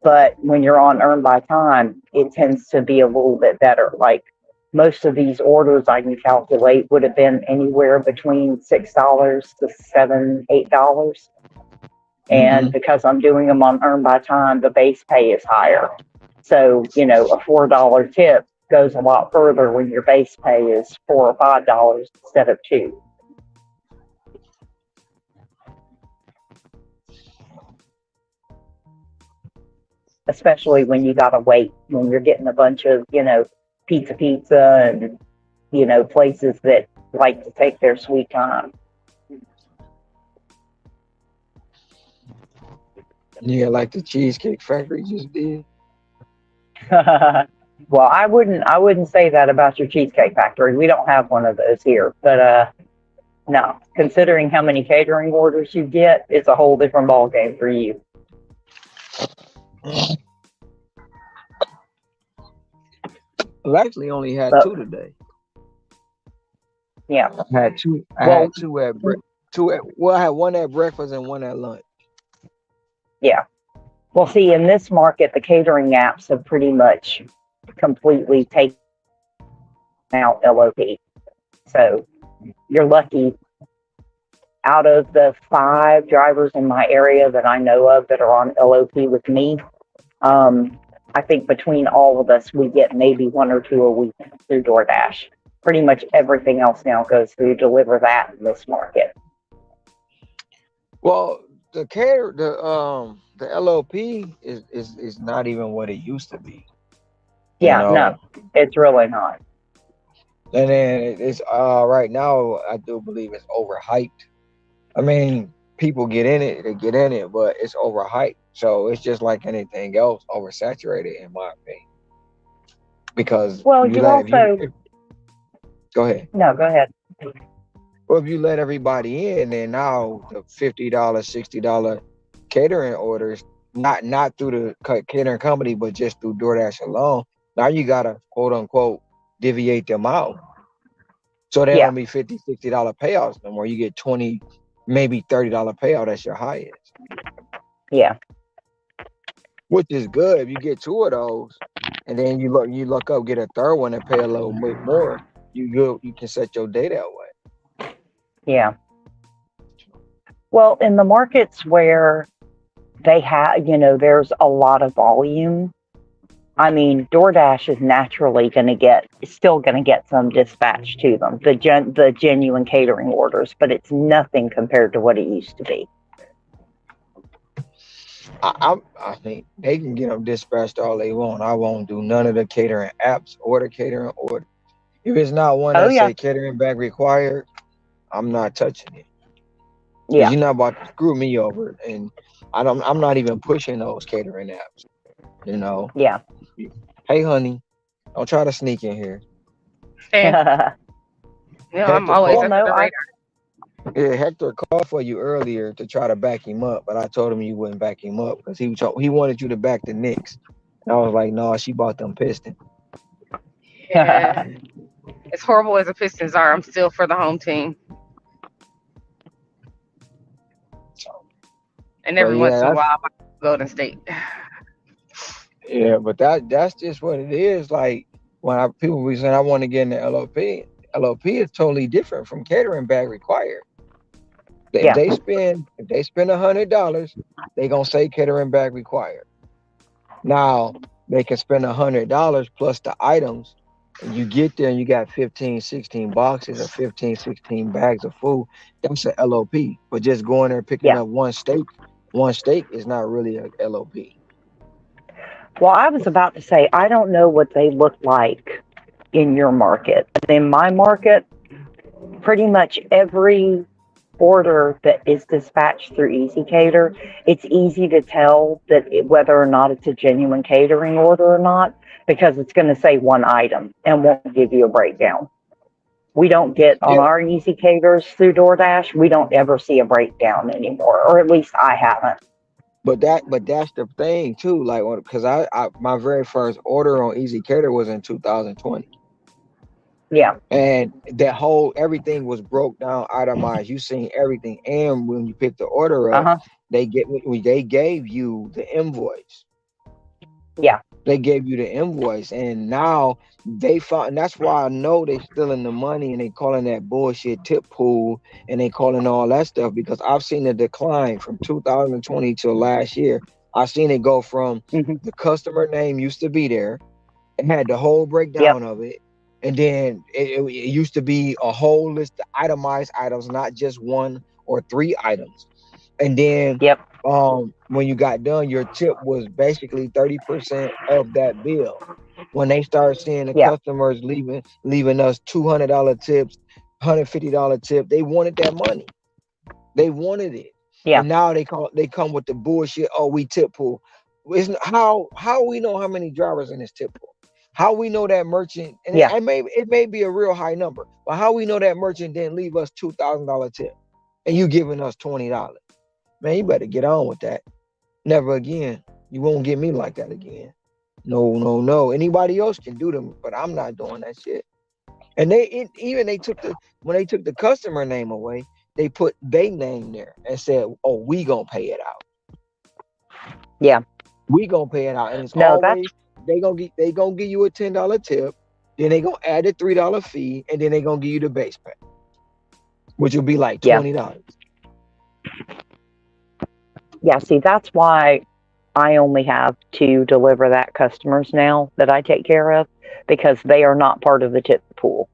But when you're on Earn by Time, it tends to be a little bit better. Like most of these orders I can calculate would have been anywhere between $6 to $7, $8. Mm-hmm. And because I'm doing them on Earn by Time, the base pay is higher. So, a $4 tip goes a lot further when your base pay is $4 or $5 instead of two, especially when you got to wait, when you're getting a bunch of, pizza and, places that like to take their sweet time. Yeah, like the Cheesecake Factory just did. Well, I wouldn't say that about your Cheesecake Factory. We don't have one of those here. But no, considering how many catering orders you get, it's a whole different ball game for you. I actually only had But two today. yeah. I had two. I Well, had two at. Well, I had one at breakfast and one at lunch. yeah. Well, see, in this market, the catering apps have pretty much completely taken out LOP. So you're lucky. Out of the 5 drivers in my area that I know of that are on LOP with me, um, I think between all of us, we get maybe one or two a week through DoorDash. Pretty much everything else now goes through Deliver That in this market. Well, the LOP is not even what it used to be. You Yeah, no, know, it's really not. and then it's right now I do believe it's overhyped. I mean, people get in it, they get in it, but it's overhyped. So it's just like anything else, oversaturated in my opinion. Because Well, you you let also, go ahead. no, go ahead. Well, if you let everybody in, then now the $50, $60 catering orders, not through the catering company, but just through DoorDash alone. Now you gotta quote unquote deviate them out. So they Yeah, don't be $50, $60 payouts no more. You get 20, maybe $30 payout as your highest, yeah, which is good. If you get two of those, and then you look up, get a third one and pay a little bit more, you can set your day that way. yeah. Well, in the markets where they have, there's a lot of volume. I mean, DoorDash is naturally going to still going to get some dispatch to them, the genuine catering orders, but it's nothing compared to what it used to be. I think they can get them dispatched all they want. I won't do none of the catering apps or the catering order. If it's not one Oh that yeah, say catering bag required, I'm not touching it because yeah, you're not about to screw me over. And I'm not even pushing those catering apps. You know, yeah. hey honey, don't try to sneak in here. Okay. I'm Hector always Well, called. under no, the I radar. Yeah, Hector called for you earlier to try to back him up, but I told him you wouldn't back him up because he wanted you to back the Knicks. And I was like, no, she bought them Pistons. Yeah. As horrible as the Pistons are, I'm still for the home team. And But every yeah, once in a that's while, I Golden State. yeah, but that's just what it is. Like when people be saying I want to get in the LOP, LOP is totally different from catering bag required. If yeah, they spend $100, they gonna say catering bag required. Now they can spend $100 plus the items, and you get there and you got 15, 16 boxes or 15, 16 bags of food. That's a LOP. But just going there picking yeah. up one steak is not really a LOP. Well, I was about to say I don't know what they look like in your market. In my market, pretty much every order that is dispatched through EasyCater, it's easy to tell whether or not it's a genuine catering order or not because it's going to say one item and won't give you a breakdown. We don't get on Yeah, our EasyCaters through DoorDash, we don't ever see a breakdown anymore, or at least I haven't. but that's the thing too. Like, because I my very first order on Easy Cater was in 2020, Yeah. and that whole everything was broke down, itemized. You seen everything, and when you pick the order Uh up, huh. they gave you the invoice. Yeah. They gave you the invoice, and now they found. And that's why I know they stealing the money, and they calling that bullshit tip pool, and they calling all that stuff because I've seen a decline from 2020 till last year I seen it go from Hmm. the customer name used to be there. It had the whole Yep. breakdown of it. And then it used to be a whole list of itemized items, not just one or three items. And then Yep. when you got done, your tip was basically 30% of that bill. When they start seeing the Yeah. customers leaving us $200 tips, $150 tip, they wanted that money. They wanted it. Yeah. And now they come with the bullshit. Oh, we tip pool. How we know how many drivers in this tip pool? How we know that merchant, and Yeah. it may be a real high number, but how we know that merchant didn't leave us $2,000 tip and you giving us $20? Man, you better get on with that. Never again. You won't get me like that again. No, no, no. Anybody else can do them, but I'm not doing that shit. And even they took the when they took the customer name away, they put their name there and said, "Oh, we gonna pay it out. Yeah. We gonna pay it out." And it's No, that's always they gonna give you a $10 tip, then they gonna add a $3 fee, and then they gonna give you the base pay, which will be like yeah. $20. Yeah. See, that's why I only have two deliver that customers now that I take care of because they are not part of the tip pool.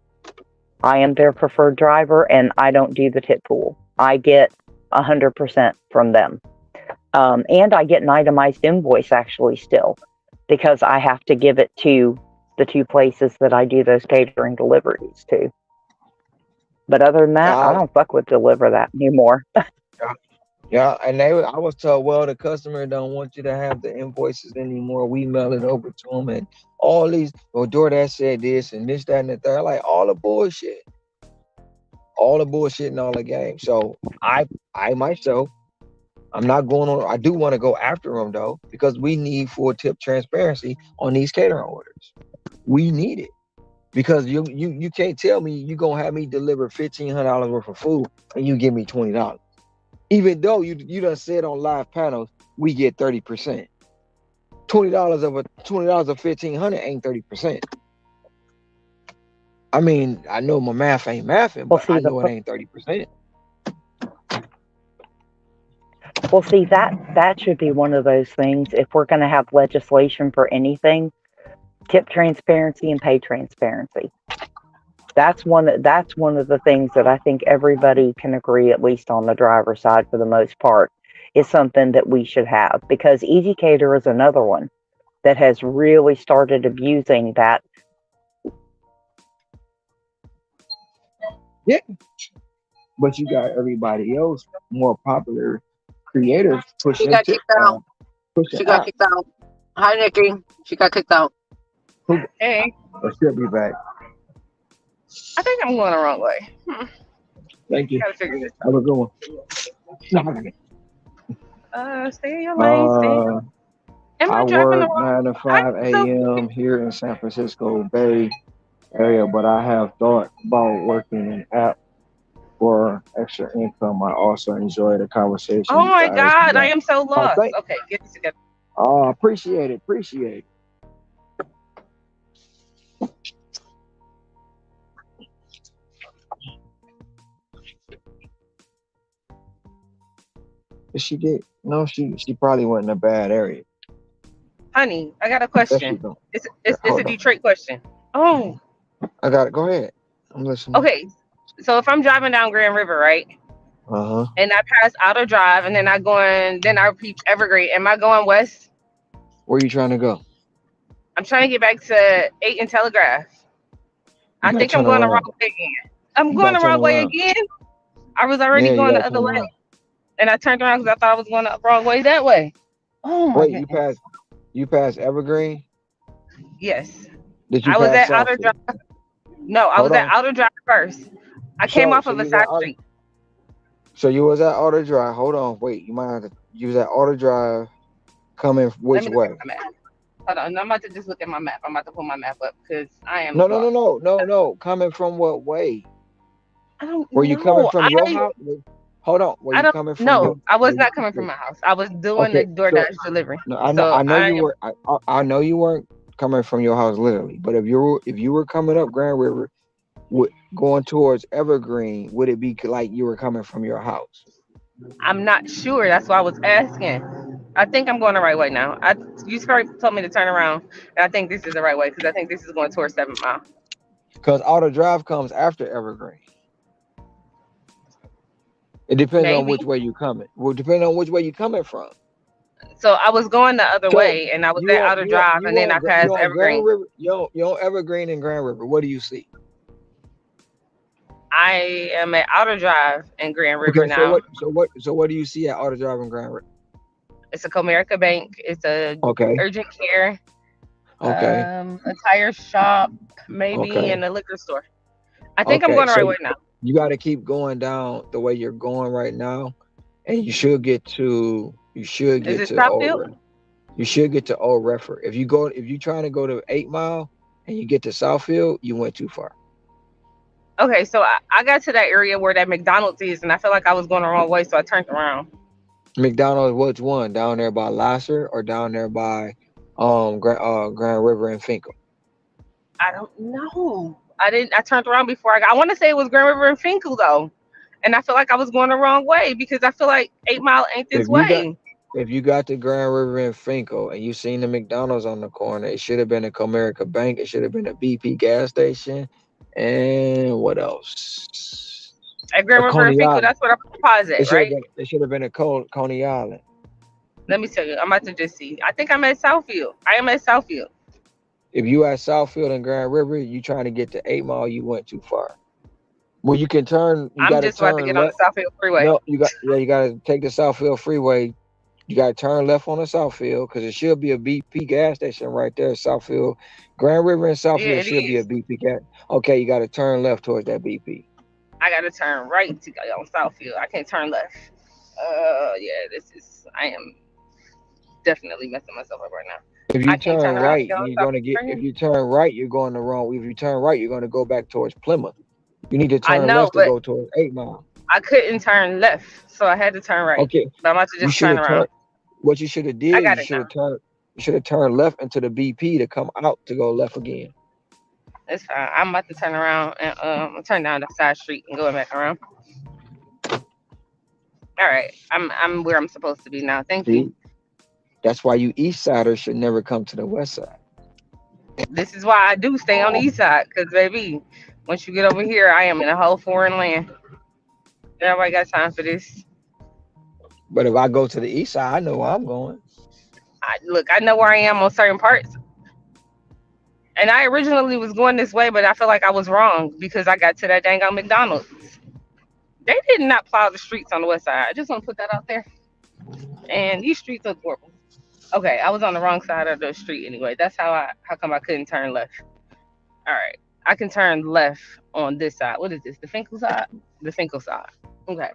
I am their preferred driver and I don't do the tip pool. I get 100% from them. And I get an itemized invoice actually still because I have to give it to the two places that I do those catering deliveries to. But other than that, I Uh, don't fuck with deliver that anymore. yeah, and I was told, well, the customer don't want you to have the invoices anymore. We mail it over to them, and all these. Well, DoorDash said this and this, that, and the third. Like all the bullshit and all the game. So I myself, I'm not going on. I do want to go after them though, because we need full tip transparency on these catering orders. We need it because you can't tell me you gonna have me deliver $1,500 worth of food and you give me $20. Even though you done said on live panels we get 30%. $20 of 1,500 ain't 30%. I mean, I know my math ain't mathing, Well, but I see the know it ain't 30%. well, see that should be one of those things. If we're going to have legislation for anything, tip transparency and pay transparency. That's one of the things that I think everybody can agree, at least on the driver's side for the most part, is something that we should have because Easy Cater is another one that has really started abusing that. Yeah, but you got everybody else more popular creators She pushing got tip kicked out. pushing She got apps. kicked out. Hi, Nikki. She got kicked out. Who Hey, she'll be back. I think I'm going the wrong way. Thank you. Gotta figure this Have a good one. out. Stay in your lane. Stay. Uh, Am I I driving the work wrong? 9 to I 5 so a.m. here in San Francisco Bay Area, but I have thought about working in app for extra income. I also enjoy the conversation Oh you my guys God, I got. am so Oh, lost. Okay, get this together. appreciate it. Appreciate it. Did she get? No, she probably went in a bad area. Honey, I got a There she question. go. It's a Hold on. Detroit question. Oh, I got it. Go ahead. I'm listening. okay. So if I'm driving down Grand River, right, Uh huh. and I pass Auto Drive, and then I reach Evergreen, am I going west? Where you trying to go? I'm trying to get back to 8 and Telegraph. You I gotta think I'm turn going the around. wrong way again. I'm You going gotta the turn wrong way around. again. I was already Yeah, you going gotta the other turn way, around. and I turned around because I thought I was going the wrong way that way. Oh my Wait, goodness. you passed Evergreen? Yes. Did you I was pass at Outer Drive. Southfield? No, I Hold was at on. Outer Drive first. I came So off so of a you was at side street. so you was at Auto Drive. Hold on. Wait, you might have to. You was at Auto Drive coming Let which me look at way? my map. Hold on. I'm about to just look at my map. I'm about to pull my map up because I am No, no, no, lost. no, no, no. Coming from what way? I don't Were you coming know. from your house? Hold on. Were I you don't coming from your? no. I was Were you, not coming from wait, my house. I was doing the okay. So DoorDash delivery. no, So I know I you am were. I know you weren't coming from your house literally. But if you were coming up Grand River, going towards Evergreen, would it be like you were coming from your house? I'm not sure. That's why I was asking. I think I'm going the right way now. You first told me to turn around, and I think this is the right way because I think this is going towards 7 Mile. Because Auto Drive comes after Evergreen. It depends on Maybe. which way you coming. Well, depending on which way you coming from. So I was going the other So way, and I was you at want Outer Drive, and then I you passed want Grand Evergreen. River, you want Evergreen and Grand River. What do you see? I am at Outer Drive and Grand River Okay, now. so what do you see at Auto Drive and Grand River? It's a Comerica Bank. It's a Okay, urgent care, okay, a tire shop, maybe, okay, and a liquor store. I think I'm okay. going the So right way now. you got to keep going down the way you're going right now, and you should Is get it to Southfield? you should get to Old Redford. If you trying to go to 8 Mile and you get to Southfield, you went too far. Okay, so I got to that area where that McDonald's is, and I felt like I was going the wrong way, so I turned around. McDonald's, which one? Down there by Lasser or down there by Grand River and Finkel? I don't know. I didn't. I turned around before I got. I want to say it was Grand River and Finkel though, and I feel like I was going the wrong way because I feel like 8 Mile ain't If this you got way. if you got to Grand River and Finkel and you seen the McDonald's on the corner, it should have been a Comerica Bank. It should have been a BP gas station. And what else? At Grand A River and Coney Finkel, Island. that's what I paused at, right? It should have been a Coney Island. Let me tell you. I'm about to just see. I think I'm at Southfield. I am at Southfield. If you at Southfield and Grand River, you trying to get to 8 Mile, you went too far. Well, you I'm got to just about to turn get on left. the Southfield Freeway. No, you got to take the Southfield Freeway. You got to turn left on the Southfield because it should be a BP gas station right there. Southfield, Grand River and Yeah, Southfield it should be a is. BP gas. Okay, you got to turn left towards that BP. I got to turn right to go on Southfield. I can't turn left. Yeah, this is. I am definitely messing myself up right now. If I you can't turn turn around right, and get on you're gonna Southfield get. right If here. you turn right, you're going the wrong. If you turn right, you're gonna go back towards Plymouth. You need to I turn know, left to but go towards 8 Mile. I couldn't turn left, so I had to turn right. Okay, But I'm about to you just should turn have around. turned. What you should have I did, got it now. you should have turned left into the BP to come out to go left again. It's fine. I'm about to turn around and turn down the side street and going back around. All right, I'm where I'm supposed to be now. Thank you. See, that's why you East Siders should never come to the West Side. This is why I do stay on the east side, cause baby, once you get over here, I am in a whole foreign land. Nobody got time for this. But if I go to the East Side, I know where I'm going. Look, I know where I am on certain parts, and I originally was going this way, but I feel like I was wrong because I got to that dang on McDonald's. They did not plow the streets on the west side. I just want to put that out there. And these streets look horrible. Okay, I was on the wrong side of the street anyway. That's how come I couldn't turn left. All right, I can turn left on this side. What is this? The Finkel side? The Finkel side. Okay,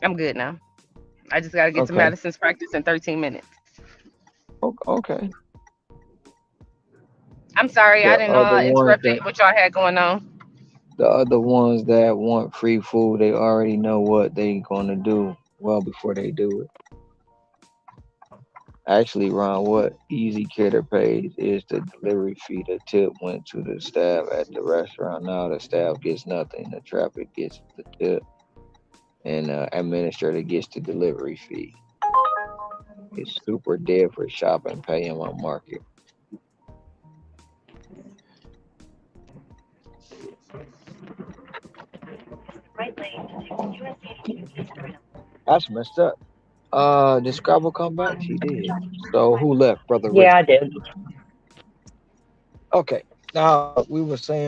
I'm good now. I just gotta get to Okay. Madison's practice in 13 minutes. Okay. I'm sorry, I The didn't know other I ones interrupted that what y'all had going on. the other ones that want free food, they already know what they gonna do well before they do it. Actually, Ron, what Easy Cater pays is the delivery fee. The tip went to the staff at the restaurant. Now the staff gets nothing. The traffic gets the tip, and administrator gets the delivery fee. It's super dead for shop and pay in my market. That's messed up. Did Scrabble come back? She did. So who left, Brother Yeah, Richard? I did. Okay. Now we were saying,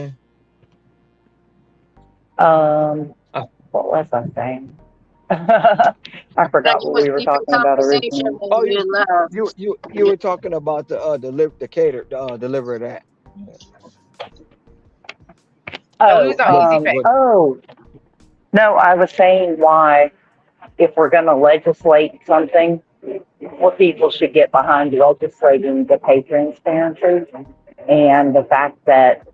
Um, uh, what was I saying? I That forgot you what was we were deep in talking about conversation originally. and oh, you left. you were talking about the cater deliver that. No, we was Oh, on What Easy Pay. what oh, no, I was saying why, if we're going to legislate something, what people should get behind legislating the pay transparency and the fact that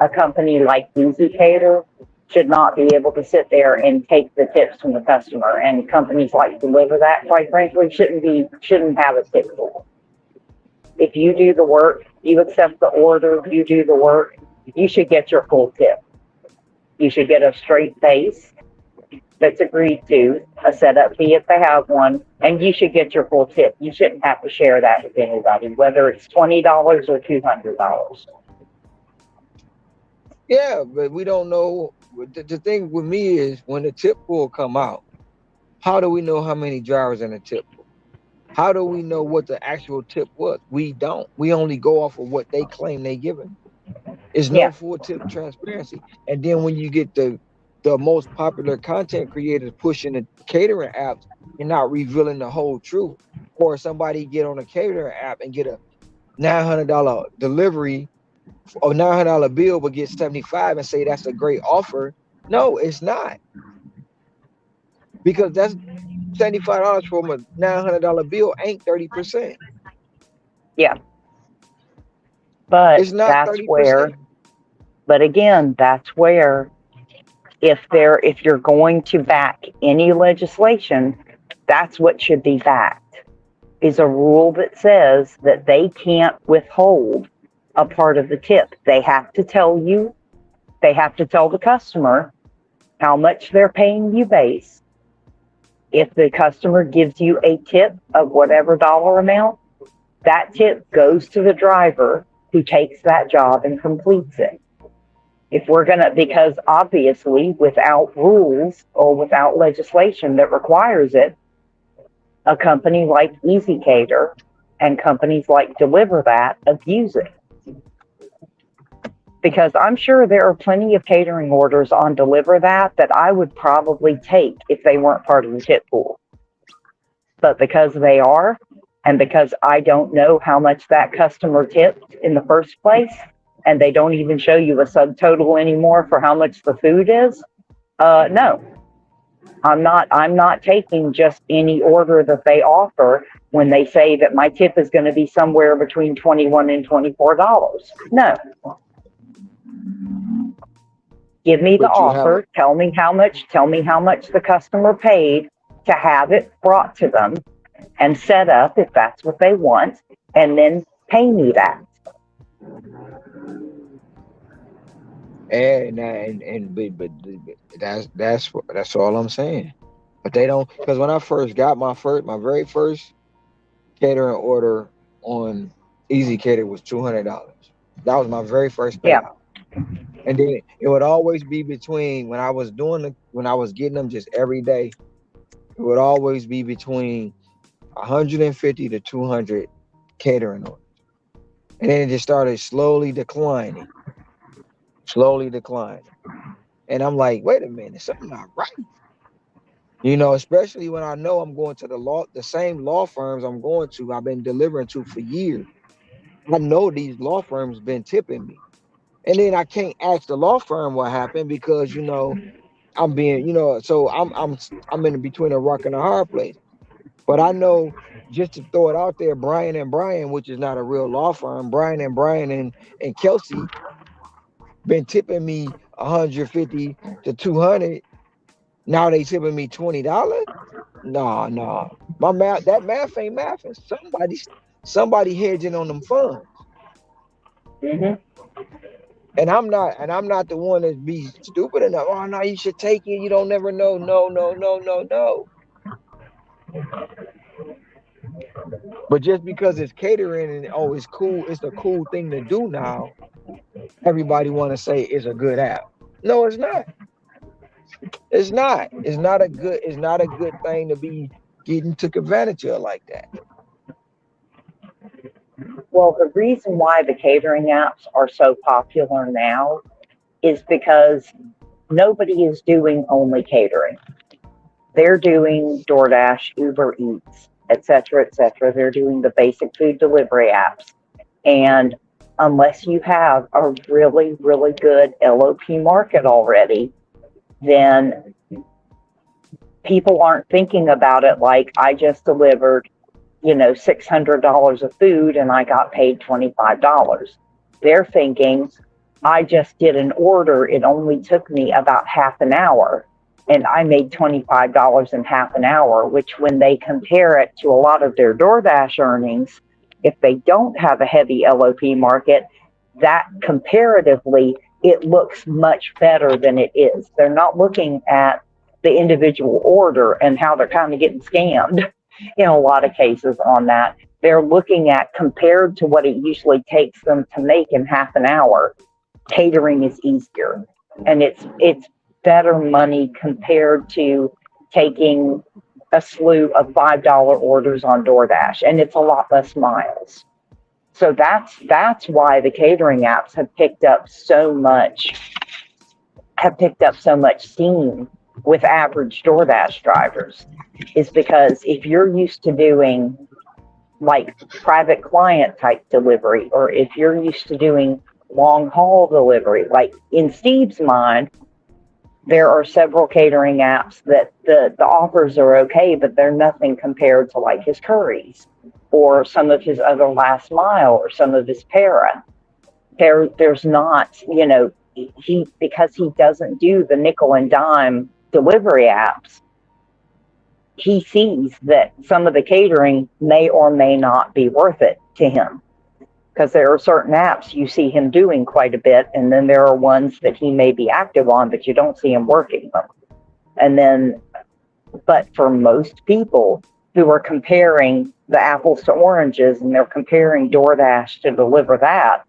a company like Easy Cater should not be able to sit there and take the tips from the customer. And companies like Deliver That, quite frankly, shouldn't have a tip for. If you do the work, you accept the order, you do the work, you should get your full tip. You should get a straight face that's agreed to, a setup fee if they have one, and you should get your full tip. You shouldn't have to share that with anybody, whether it's $20 or $200. Yeah, but we don't know. The thing with me is when the tip pool come out, how do we know how many drivers in the tip pool? How do we know what the actual tip was? We don't. We only go off of what they claim they given. It's no Yeah, full tip transparency. And then when you get the most popular content creators pushing the catering apps, you're not revealing the whole truth. Or somebody get on a catering app and get a $900 delivery or $900 bill, but get 75 and say that's a great offer. No, it's not, because that's $75 from a $900 bill ain't 30%. yeah. But It's not that's 30%. where, but again, that's where if you're going to back any legislation, that's what should be backed. Is a rule that says that they can't withhold a part of the tip. They have to tell you, they have to tell the customer how much they're paying you base. If the customer gives you a tip of whatever dollar amount, that tip goes to the driver who takes that job and completes it. If we're going to, because obviously without rules or without legislation that requires it, a company like Easy Cater and companies like Deliver That abuse it. Because I'm sure there are plenty of catering orders on Deliver That I would probably take if they weren't part of the tip pool. But because they are, and because I don't know how much that customer tipped in the first place, and they don't even show you a subtotal anymore for how much the food is, no, I'm not taking just any order that they offer when they say that my tip is going to be somewhere between $21 and $24. No. Give me the But you have offer, tell me how much the customer paid to have it brought to them and set up if that's what they want, and then pay me that. but that's all I'm saying. But they don't, because when I first got my very first catering order on Easy Cater was $200. That was my very first Yeah. payout. And then it would always be between when I was getting them just every day, it would always be between 150 to 200 catering orders. And then it just started slowly declining. And I'm like, wait a minute, something not right. Especially when I know I'm going to the same law firms I've been delivering to for years. I know these law firms been tipping me. And then I can't ask the law firm what happened because, I'm being, so I'm in between a rock and a hard place. But I know, just to throw it out there, Brian and Brian, which is not a real law firm, Brian and Kelsey been tipping me 150 to 200. Now they tipping me $20. Nah, nah. That math ain't mathing. Somebody hedging on them funds. Hmm. And I'm not the one that be stupid enough. Oh no, you should take it. You don't never know. No, no, no, no, no. But just because it's catering and it's cool, it's a cool thing to do now. Everybody want to say it's a good app. No, it's not. It's not. It's not a good thing to be getting took advantage of like that. Well, the reason why the catering apps are so popular now is because nobody is doing only catering. They're doing DoorDash, Uber Eats, et cetera, et cetera. They're doing the basic food delivery apps. And unless you have a really, really good LOP market already, then people aren't thinking about it like I just delivered, $600 of food and I got paid $25. They're thinking, I just did an order. It only took me about half an hour and I made $25 in half an hour, which when they compare it to a lot of their DoorDash earnings, if they don't have a heavy LOP market, that comparatively, it looks much better than it is. They're not looking at the individual order and how they're kind of getting scammed in a lot of cases on that. They're looking at, compared to what it usually takes them to make in half an hour, catering is easier, and it's better money compared to taking a slew of $5 orders on DoorDash, and it's a lot less miles. So that's why the catering apps have picked up so much steam with average DoorDash drivers, is because if you're used to doing like private client type delivery, or if you're used to doing long haul delivery, like in Steve's mind, there are several catering apps that the offers are okay, but they're nothing compared to like his Curry's or some of his other last mile or some of his para. There's not, he, because he doesn't do the nickel and dime delivery apps, he sees that some of the catering may or may not be worth it to him, because there are certain apps you see him doing quite a bit, and then there are ones that he may be active on but you don't see him working them. And then, but for most people who are comparing the apples to oranges and they're comparing DoorDash to deliver that,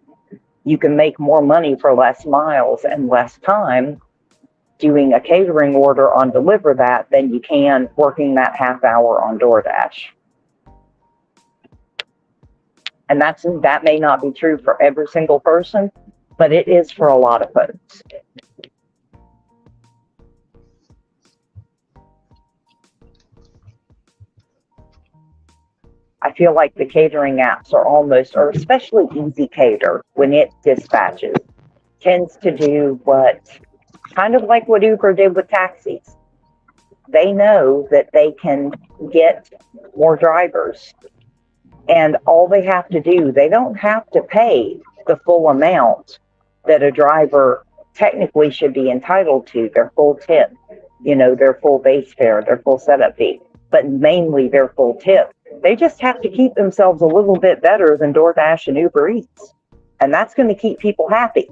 you can make more money for less miles and less time doing a catering order on Deliver That than you can working that half hour on DoorDash. And that may not be true for every single person, but it is for a lot of folks. I feel like the catering apps are almost, or especially Easy Cater, when it dispatches, tends to do what, kind of like what Uber did with taxis. They know that they can get more drivers, and all they have to do, they don't have to pay the full amount that a driver technically should be entitled to, their full tip, their full base fare, their full setup fee, but mainly their full tip. They just have to keep themselves a little bit better than DoorDash and Uber Eats, and that's going to keep people happy.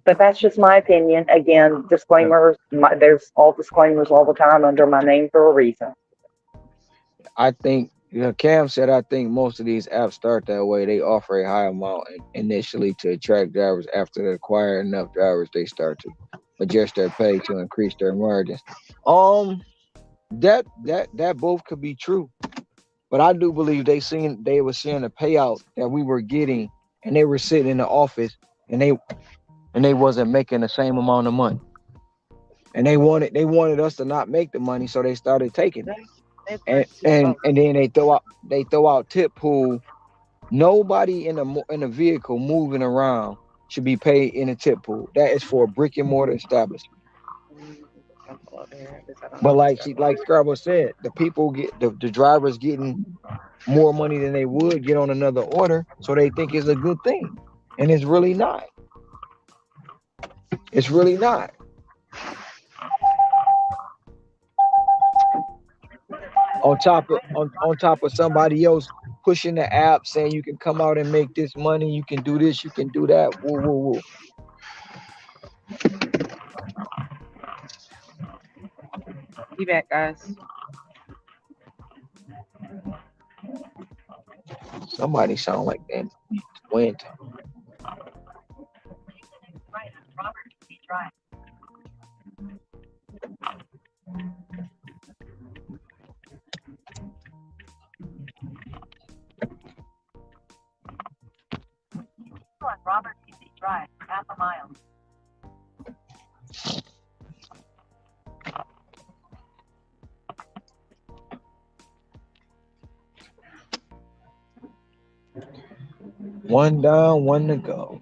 But that's just my opinion. Again, disclaimers, there's all disclaimers all the time under my name for a reason. I think, Cam said, I think most of these apps start that way. They offer a high amount initially to attract drivers. After they acquire enough drivers, they start to adjust their pay to increase their margins. That both could be true, but I do believe they were seeing the payout that we were getting, and they were sitting in the office, and they wasn't making the same amount of money, and they wanted us to not make the money, so they started taking it, and then they throw out tip pool. Nobody in a vehicle moving around should be paid in a tip pool. That is for a brick and mortar establishment. But like Scrabble said, the people the drivers getting more money than they would get on another order, so they think it's a good thing, and it's really not. It's really not. On top of somebody else pushing the app saying you can come out and make this money, you can do this, you can do that. Woo woo woo. Be back, guys. Somebody sound like that twin. Robert Easy Drive, half a mile. One down, one to go.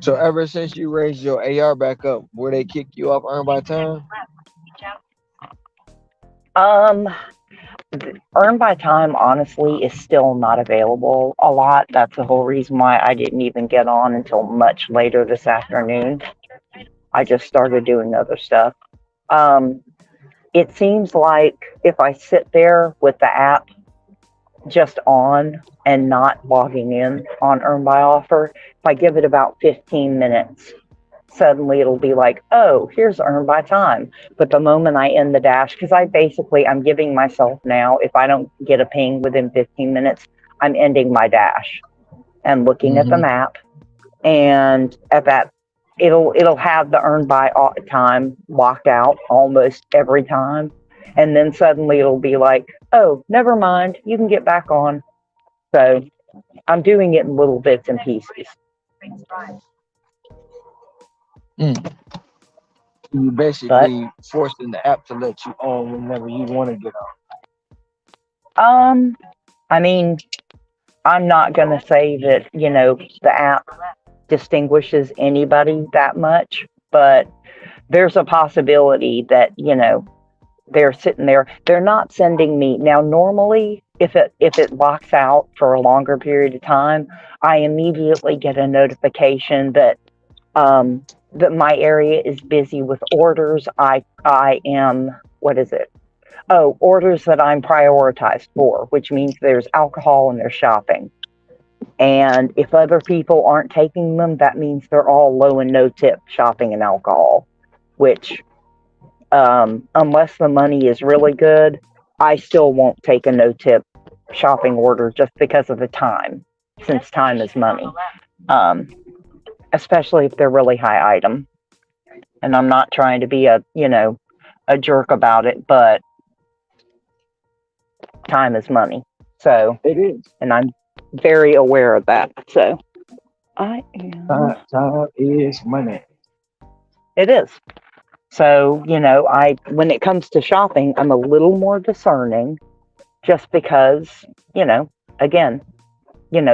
So ever since you raised your AR back up, where they kick you off earn by time? Um, Earn by time, honestly, is still not available a lot. That's the whole reason why I didn't even get on until much later this afternoon. I just started doing other stuff. Um, it seems like if I sit there with the app just on and not logging in on Earn by Offer, if I give it about 15 minutes, suddenly it'll be like, oh, here's Earn by Time. But the moment I end the dash, because I'm giving myself now, if I don't get a ping within 15 minutes, I'm ending my dash and looking at the Hmm. map. And at that, it'll have the Earn by Time locked out almost every time. And then suddenly it'll be like, oh, never mind, you can get back on. So I'm doing it in little bits and pieces. Mm. You But basically forcing the app to let you on whenever you want to get um, I mean, I'm not going to say that, the app distinguishes anybody that much, but there's a possibility that, they're sitting there. They're not sending me now. Normally, if it locks out for a longer period of time, I immediately get a notification that my area is busy with orders. I am, what is it? Oh, orders that I'm prioritized for, which means there's alcohol and there's shopping. And if other people aren't taking them, that means they're all low and no tip shopping and alcohol, which, unless the money is really good, I still won't take a no tip shopping order just because of the time, since time is money, um, especially if they're really high item. And I'm not trying to be a jerk about it, but time is money. So, on. It is. and I'm very aware of that. So, I am. Time is money. It is. So, I when it comes to shopping, I'm a little more discerning just because, again,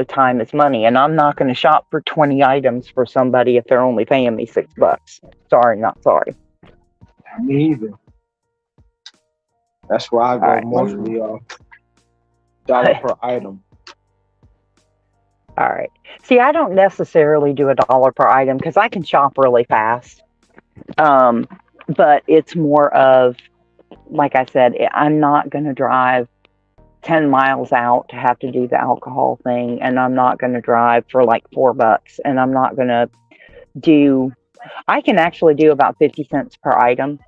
time is money and I'm not going to shop for 20 items for somebody if they're only paying me $6. Sorry, not sorry. Me either. That's why I All go right. Let me, mostly off dollar per item. all right. See, I don't necessarily do a dollar per item because I can shop really fast. Um, but it's more of, like I said, I'm not going to drive 10 miles out to have to do the alcohol thing. And I'm not going to drive for like $4. And I'm not going to do, I can actually do about 50 cents per item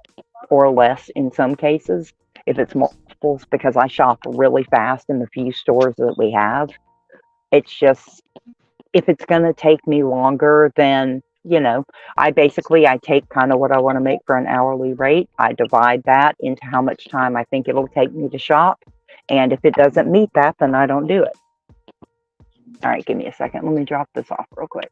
or less in some cases if it's multiples because I shop really fast in the few stores that we have. It's just, if it's going to take me longer than, I take kind of what I want to make for an hourly rate. I divide that into how much time I think it'll take me to shop. And if it doesn't meet that, then I don't do it. All right, give me a second. Let me drop this off real quick.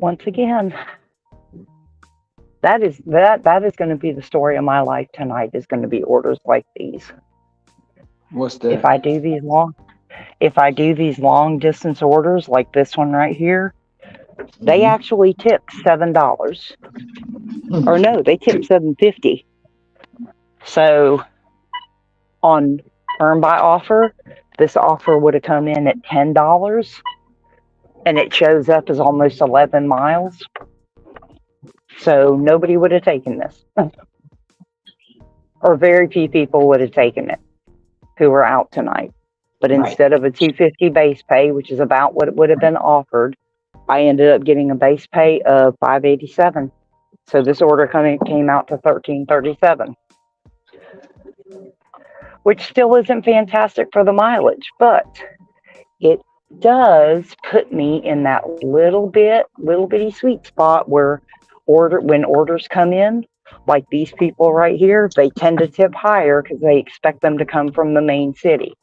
once again, that is going to be the story of my life tonight. Is going to be orders like these. What's If that? I do these long, if I do these long distance orders like this one right here, they Hmm. actually tip $7, or no, they tip $7.50. So on earn by offer, this offer would have come in at $10, and it shows up as almost 11 miles. So nobody would have taken this, or very few people would have taken it who were out tonight. But Right. instead of a 250 base pay, which is about what it would have been offered, I ended up getting a base pay of 587. So this order came out to 1337, which still isn't fantastic for the mileage, but it does put me in that little bitty sweet spot where when orders come in, like these people right here, they tend to tip higher because they expect them to come from the main city.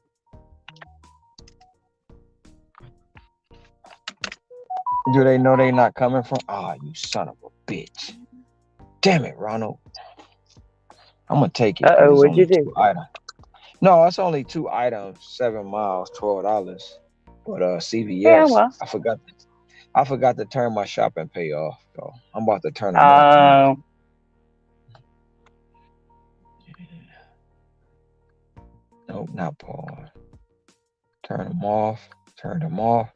Do they know they not coming from? Ah, you son of a bitch! Damn it, Ronald. I'm gonna take it, but Uh-oh, it's what'd you only do? two items. No, it's only two items. 7 miles, $12. But Yeah, CVS, well, I forgot to turn my shopping pay off. So I'm about to turn them off now. uh, Nope, not pause. Turn them off. Turn them off.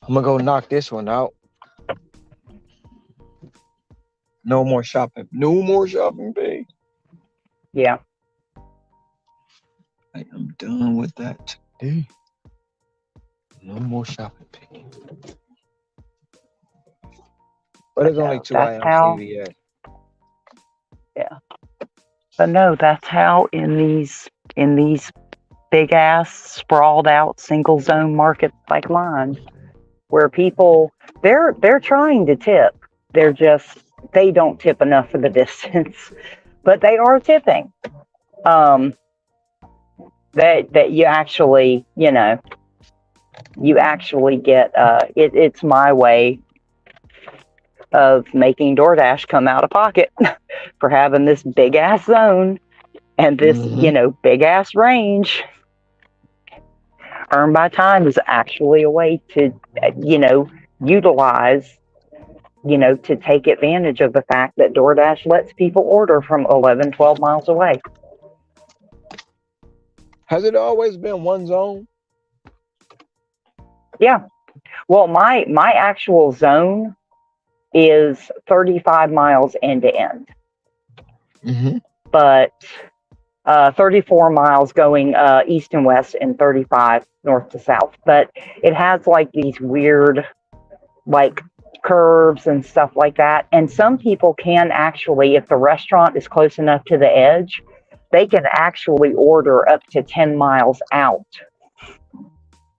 I'm gonna go knock this one out. No more shopping. No more shopping pay. yeah. I am done with that today. No more shopping pay. But But it's only no, two that's items, how, CVS. yeah. But no, that's how in these big ass sprawled out single zone markets like mine, where people they're trying to tip. They're just they don't tip enough for the distance, but they are tipping. Um, that you actually, you actually get it's my way of making DoorDash come out of pocket for having this big ass zone and this, Mm-hmm. big ass range. Earn by time is actually a way to, utilize, to take advantage of the fact that DoorDash lets people order from 11, 12 miles away. Has it always been one zone? Yeah. Well, my actual zone is 35 miles end to end, Mm-hmm. but 34 miles going east and west and 35 north to south. But it has like these weird, like, curves and stuff like that. And some people can actually, if the restaurant is close enough to the edge, they can actually order up to 10 miles out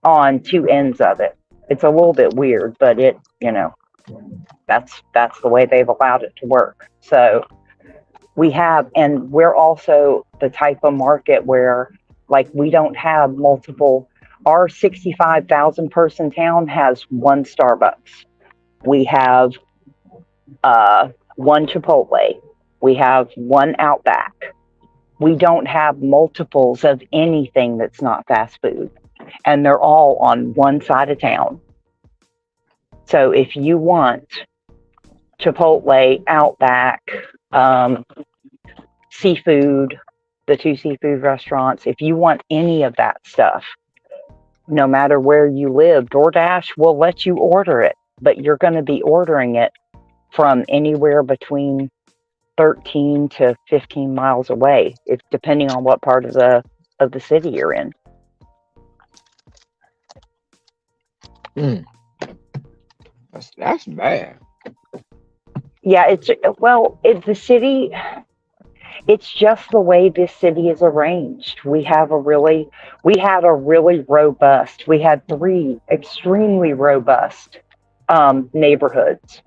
on two ends of it. It's a little bit weird, but that's the way they've allowed it to work. So and we're also the type of market where, like, we don't have multiple. Our 65,000 person town has one Starbucks. We have one Chipotle. We have one Outback. We don't have multiples of anything that's not fast food, and they're all on one side of town. So if you want Chipotle, Outback, um, seafood, the two seafood restaurants, if you want any of that stuff, no matter where you live, DoorDash will let you order it, but you're going to be ordering it from anywhere between 13 to 15 miles away, if depending on what part of the city you're in. Mm, that's bad. Yeah, the city. It's just the way this city is arranged. We had three extremely robust neighborhoods,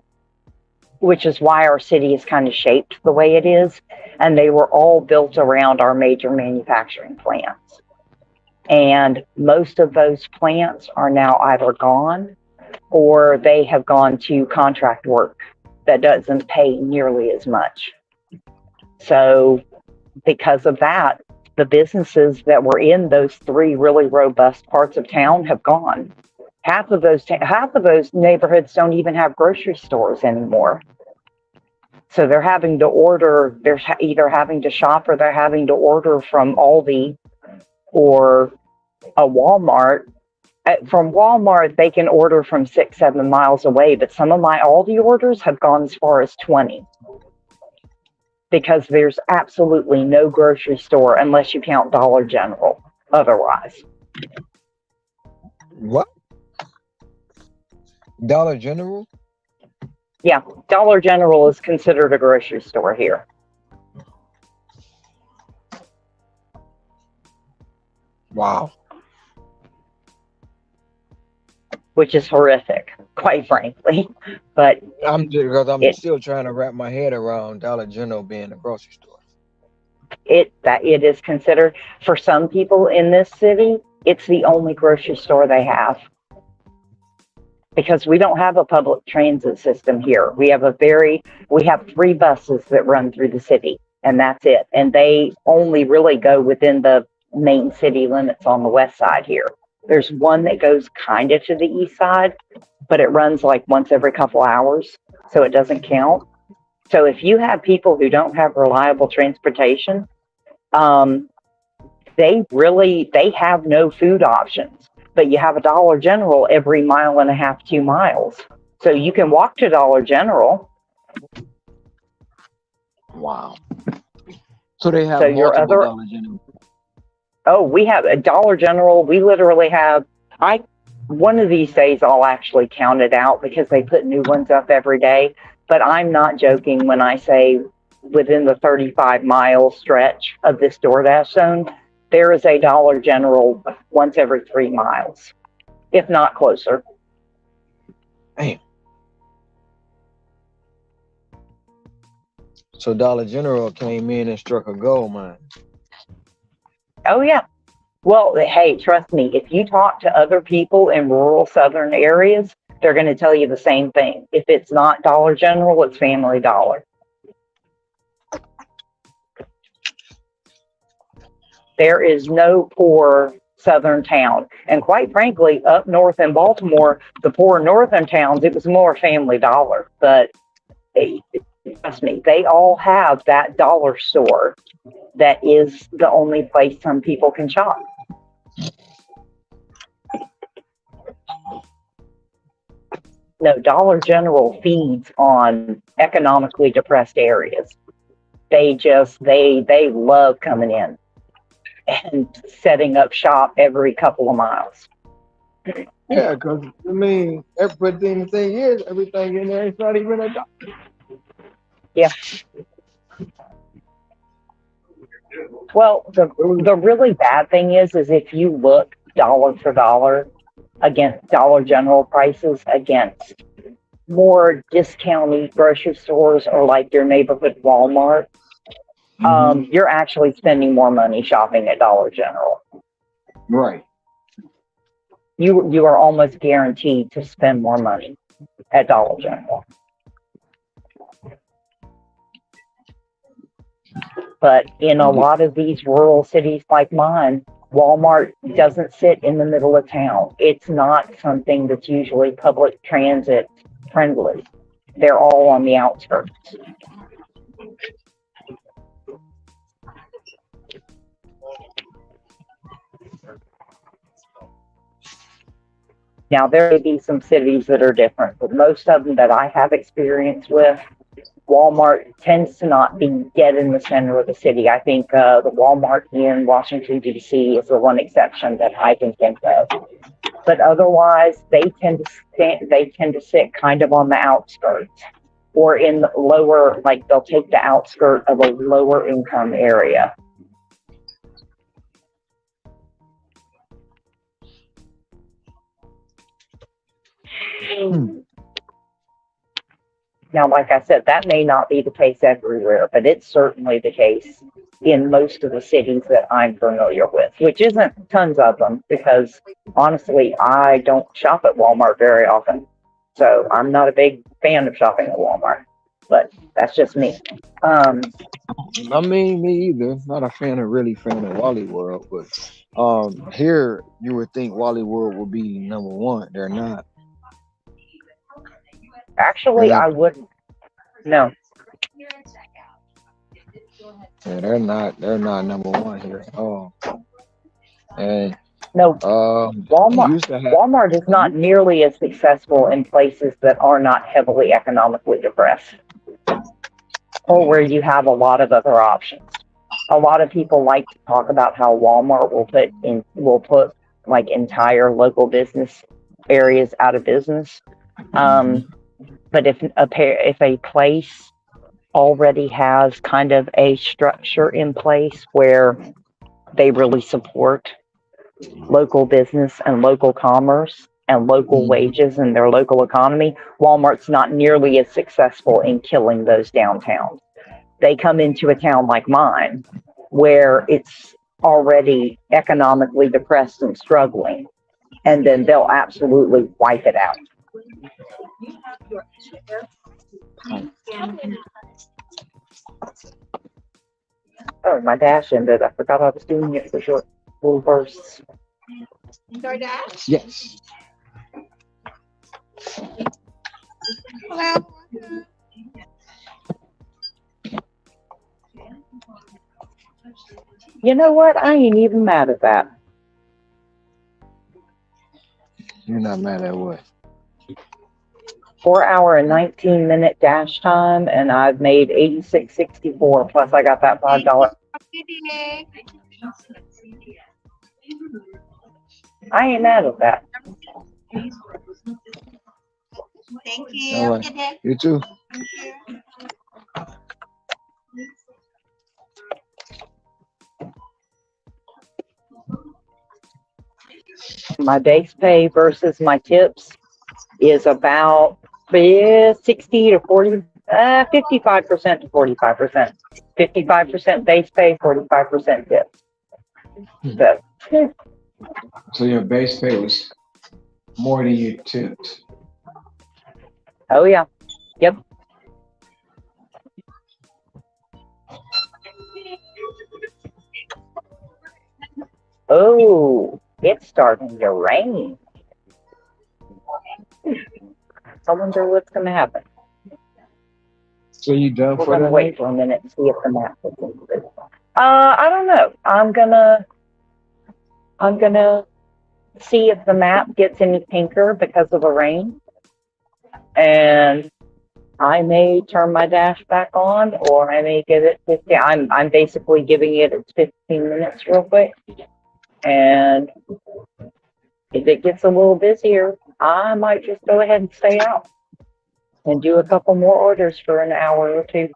which is why our city is kind of shaped the way it is. And they were all built around our major manufacturing plants. And most of those plants are now either gone or they have gone to contract work that doesn't pay nearly as much. So, because of that, the businesses that were in those three really robust parts of town have gone. Half of those neighborhoods don't even have grocery stores anymore. So they're having to order. They're either having to shop or they're having to order from Aldi or a Walmart. From Walmart, they can order from 6, 7 miles away, but some of my Aldi orders have gone as far as 20 because there's absolutely no grocery store unless you count Dollar General. Otherwise, What? Dollar General? yeah, Dollar General is considered a grocery store here, Wow. which is horrific, quite frankly. But Because I'm it still trying to wrap my head around Dollar General being a grocery store. it is considered for some people in this city, it's the only grocery store they have because we don't have a public transit system here. We have three buses that run through the city, and that's it. And they only really go within the main city limits on the west side here. There's one that goes kind of to the east side, but it runs like once every couple hours, so it doesn't count. So if you have people who don't have reliable transportation, um, they have no food options. But you have a Dollar General every mile and a half, 2 miles. So you can walk to Dollar General. Wow. So they So have your multiple other Dollar General. Oh, we have a Dollar General. We literally have I one of these days I'll actually count it out because they put new ones up every day. But I'm not joking when I say within the 35-mile stretch of this DoorDash zone, there is a Dollar General once every 3 miles, if not closer. Damn. So Dollar General came in and struck a gold mine. Oh, yeah. Well, hey, trust me, if you talk to other people in rural southern areas, they're going to tell you the same thing. If it's not Dollar General, it's Family Dollar. There is no poor southern town. And quite frankly, up north in Baltimore, the poor northern towns, it was more Family Dollar. But trust me, they all have that dollar store that is the only place some people can shop. No, Dollar General feeds on economically depressed areas. They love coming in and setting up shop every couple of miles. Yeah, because I mean, but then the thing is, everything in there is not even a dollar. Yeah. Well, the really bad thing is if you look dollar for dollar against Dollar General prices against more discounty grocery stores or like your neighborhood Walmart, Mm-hmm. you're actually spending more money shopping at Dollar General. Right. You are almost guaranteed to spend more money at Dollar General. But in a lot of these rural cities like mine, Walmart doesn't sit in the middle of town. It's not something that's usually public transit friendly. They're all on the outskirts. Now, there may be some cities that are different, but most of them that I have experience with, Walmart tends to not be dead in the center of the city. I think the Walmart in Washington, D.C. is the one exception that I can think of. But otherwise, they tend to sit kind of on the outskirts or in the lower, like they'll take the outskirt of a lower income area. Now, like I said, that may not be the case everywhere, but it's certainly the case in most of the cities that I'm familiar with, which isn't tons of them because honestly, I don't shop at Walmart very often. So I'm not a big fan of shopping at Walmart, but that's just me. Um, I mean, me either. Not a fan of really fan of Wally World, but here you would think Wally World would be number one. They're not. They're Actually, not. I wouldn't. No, Yeah, they're not. They're not number one here. Oh, and no. you Walmart used to have. Walmart is not nearly as successful in places that are not heavily economically depressed or where you have a lot of other options. A lot of people like to talk about how Walmart will put like entire local business areas out of business. Um, Mhm. but if a place already has kind of a structure in place where they really support local business and local commerce and local Mhm. wages and their local economy, Walmart's not nearly as successful in killing those downtowns. They come into a town like mine where it's already economically depressed and struggling, and then they'll absolutely wipe it out. Oh, my dash ended. I forgot I was doing it for short little bursts. Yes. You know what? I ain't even mad at that. You're not mad at what? 4 hour and 19-minute dash time, and I've made 86.64. Plus, I got that $5. I ain't mad at that. All right. You too. My base pay versus my tips is about 60 to 40, 55% to 45%. 55% base pay, 45% tips. So, So your base pay was more than your tips. oh yeah, yep. Oh, it's starting to rain. I wonder what's going to happen. So you done We're for going to the wait night? for a minute and see if the map gets into this. I don't know. I'm gonna see if the map gets any pinker because of the rain, and I may turn my dash back on, or I may give it 50. I'm basically giving it its 15 minutes real quick, and if it gets a little busier, I might just go ahead and stay out and do a couple more orders for an hour or two.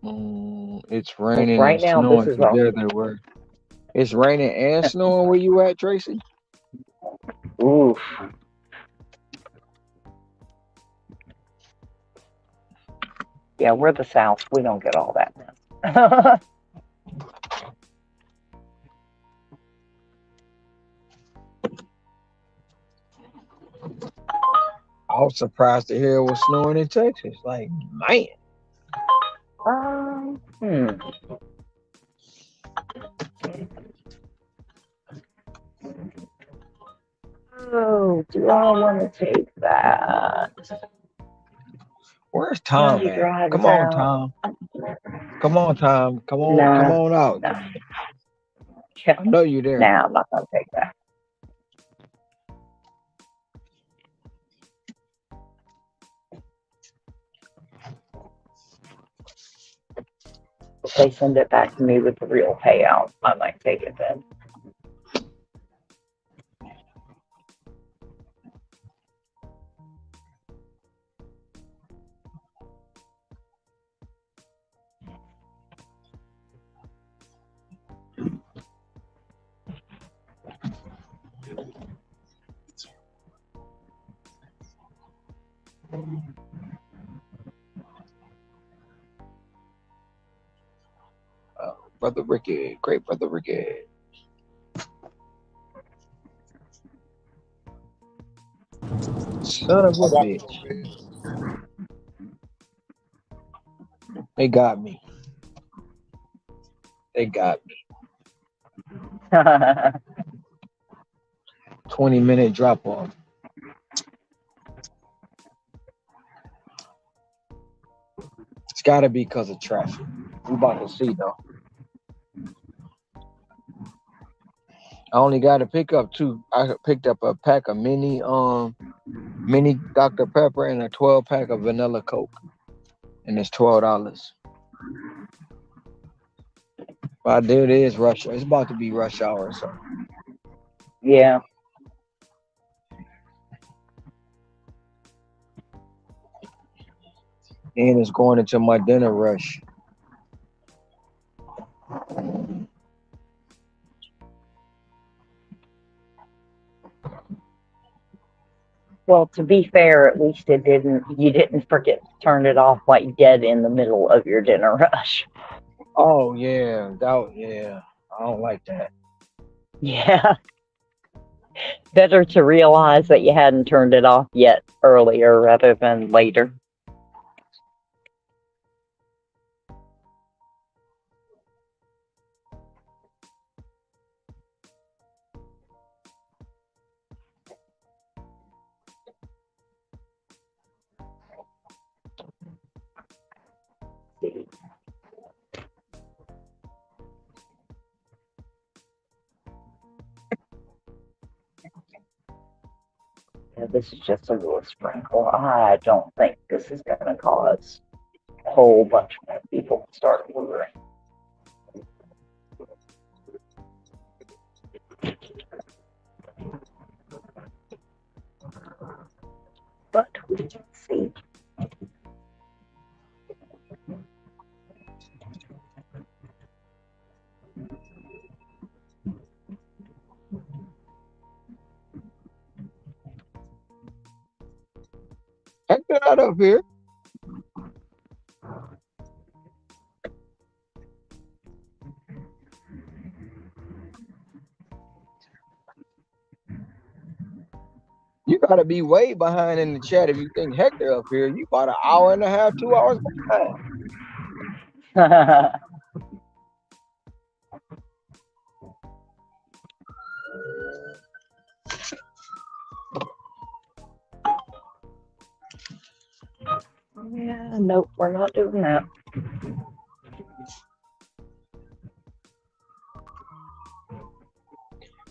Oh, it's 'Cause raining right and now, this snowing is all. together. Where it's raining and snowing where you at, Tracy? Oof. Yeah, we're the South. We don't get all that mess. I was surprised to hear it was snowing in Texas. Like, man. Hmm. Oh, do I want to take that? Where's Tom County at? Drive is Come on, out. Tom. Come on, Tom. Come Nah, on out. nah, I know you there. nah, I'm not gonna take that. If they send it back to me with the real payout, I might take it then. Brother Ricky, great brother Ricky. Son of a I got bitch. They got me. They got me. 20-minute drop off. It's got to be because of traffic. We about to see though. I only got to pick up two. I picked up a pack of mini Dr Pepper and a 12 pack of vanilla Coke, and it's $12. But there it is, rush. It's about to be rush hour, so Yeah. and it's going into my dinner rush. Well, to be fair, at least you didn't forget to turn it off like dead in the middle of your dinner rush. Oh yeah, yeah. I don't like that. Yeah. Better to realize that you hadn't turned it off yet earlier rather than later. Yeah, this is just a little sprinkle. I don't think this is going to cause a whole bunch more people to start ordering. But we can see. Heck that out up here. You gotta be way behind in the chat if you think Hector up here. You about an hour and a half, 2 hours behind. Yeah, nope, we're not doing that.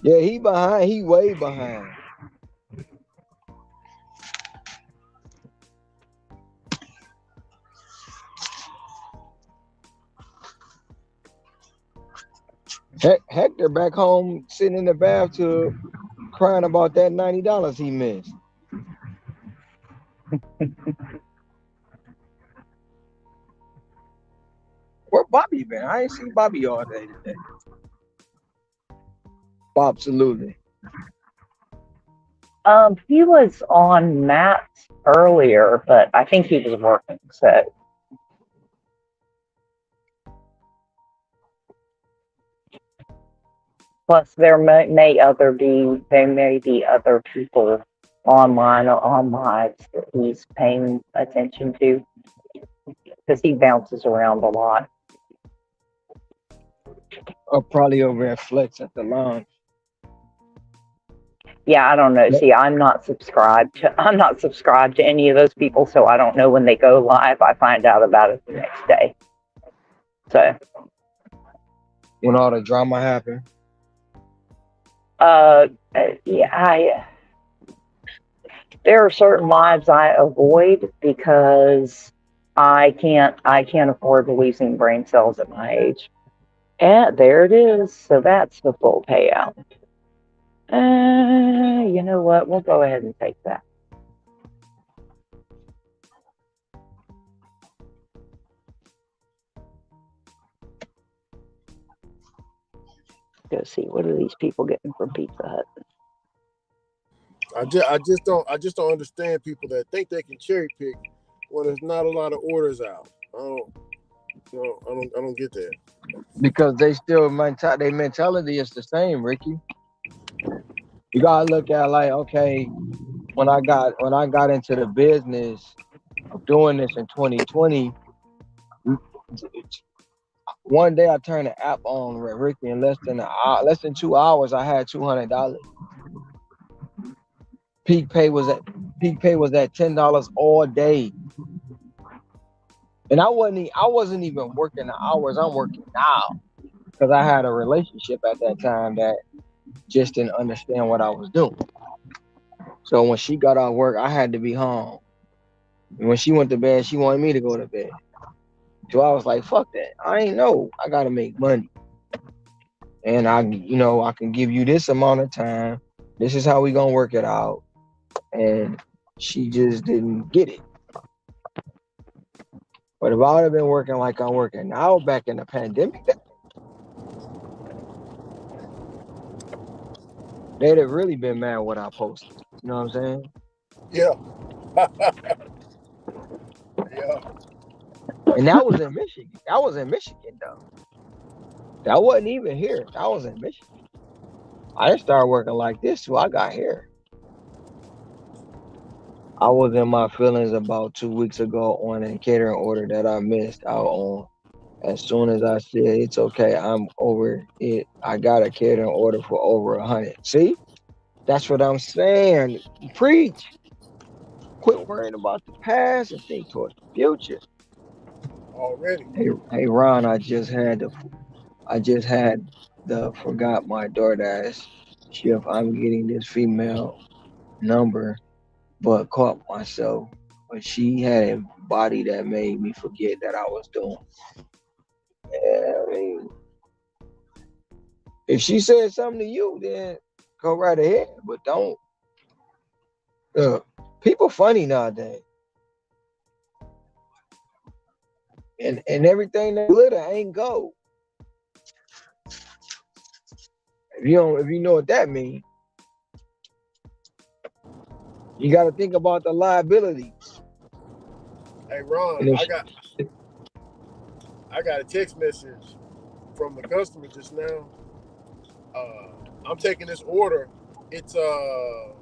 Yeah, he behind. He way behind. Hector back home sitting in the bathtub crying about that $90 he missed. Where Bobby been? I ain't seen Bobby all day today. Absolutely. He was on Matt's earlier, but I think he was working. So plus there may be other people online or on lives that he's paying attention to because he bounces around a lot. Or probably over at Flex at the lounge. Yeah, I don't know. See, I'm not subscribed to any of those people, so I don't know when they go live. I find out about it the next day. So, When all the drama happened. yeah, there are certain lives I avoid because I can't afford losing brain cells at my age. And there it is. So that's the full payout. You know what? We'll go ahead and take that. Go see what are these people getting from Pizza Hut. I just don't understand people that think they can cherry pick when there's not a lot of orders out. I don't get that. because they still their mentality is the same, Ricky. You gotta look at like, okay, when I got into the business of doing this in 2020, one day I turned the app on, Ricky, in less than 2 hours, I had $200. Peak pay was at peak pay was at $10 all day, and I wasn't even working the hours I'm working now because I had a relationship at that time that just didn't understand what I was doing. So when she got off work, I had to be home. And when she went to bed, she wanted me to go to bed. So I was like, fuck that. I ain't know. I gotta make money. And I can give you this amount of time. This is how we gonna work it out. And she just didn't get it. But if I would have been working like I'm working now back in the pandemic, they'd have really been mad what I posted. You know what I'm saying? Yeah, yeah. And that was in Michigan. That was in Michigan though. That wasn't even here. That was in Michigan. I didn't start working like this till I got here. I was in my feelings about 2 weeks ago on a catering order that I missed out on. As soon as I said it's okay, I'm over it. I got a catering order for over 100. See, that's what I'm saying. Preach. Quit worrying about the past and think towards the future. Already. Hey, Ron. I just had the forgot my DoorDash shift. I'm getting this female number, but caught myself. But she had a body that made me forget that I was doing. Yeah, I mean, if she said something to you, then go right ahead. But don't. Uh, People funny nowadays, and everything that glitter ain't gold. If you know what that means, you got to think about the liabilities. Hey Ron, And if I got a text message from the customer just now. I'm taking this order. It's I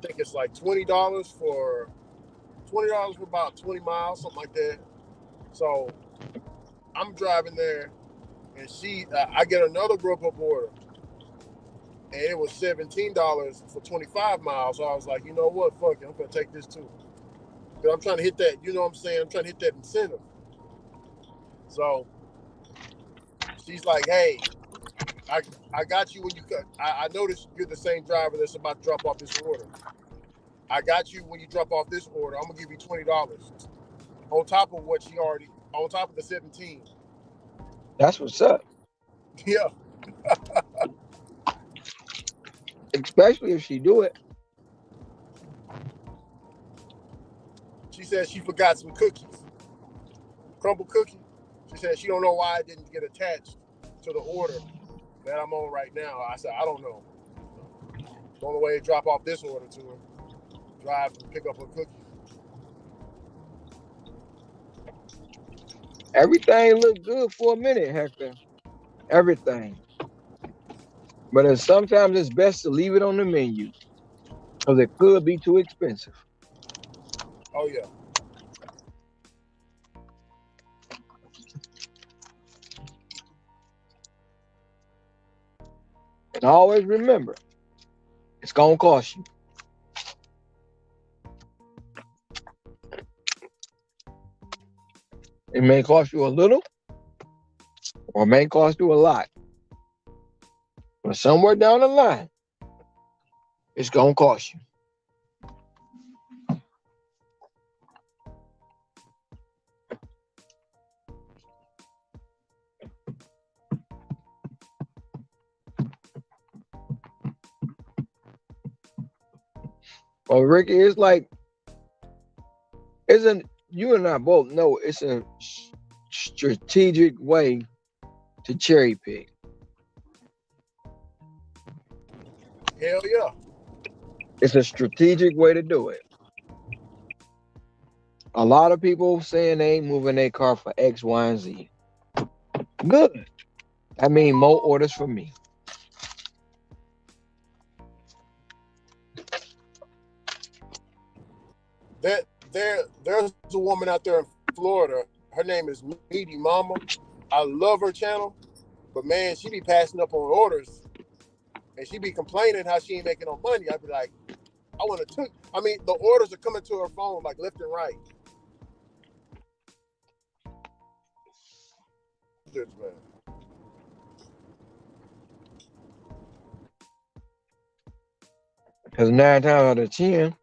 think it's like $20 for about 20 miles, something like that. So I'm driving there, and I get another group up order, and it was $17 for 25 miles. So I was like, you know what, fuck it, I'm gonna take this too, because I'm trying to hit that. You know what I'm saying? I'm trying to hit that incentive. So she's like, hey, I I got you when you cut. I noticed you're the same driver that's about to drop off this order. I got you when you drop off this order. I'm gonna give you $20 on top of what she already on top of the 17. that's what's up, Yeah, especially if she do it. she said she forgot some cookies, crumble cookie. She said she don't know why it didn't get attached to the order that I'm on right now. I said I don't know. The only way to drop off this order to her, drive and pick up her cookies. Everything look good for a minute, Hector. Everything, but sometimes it's best to leave it on the menu because it could be too expensive. Oh yeah, And always remember, it's gonna cost you. It may cost you a little, or it may cost you a lot, but somewhere down the line, it's gonna cost you. Well, Ricky, it's like isn't you and I both know it's a strategic way to cherry pick. hell yeah. It's a strategic way to do it. A lot of people saying they ain't moving their car for X, Y, and Z. Good. I mean, more orders for me. There's a woman out there in Florida. Her name is Meaty Mama. I love her channel, but man, she be passing up on orders and she be complaining how she ain't making no money. I be like, I want to took. I mean, the orders are coming to her phone like left and right. Good, man. Because 9 times out of 10,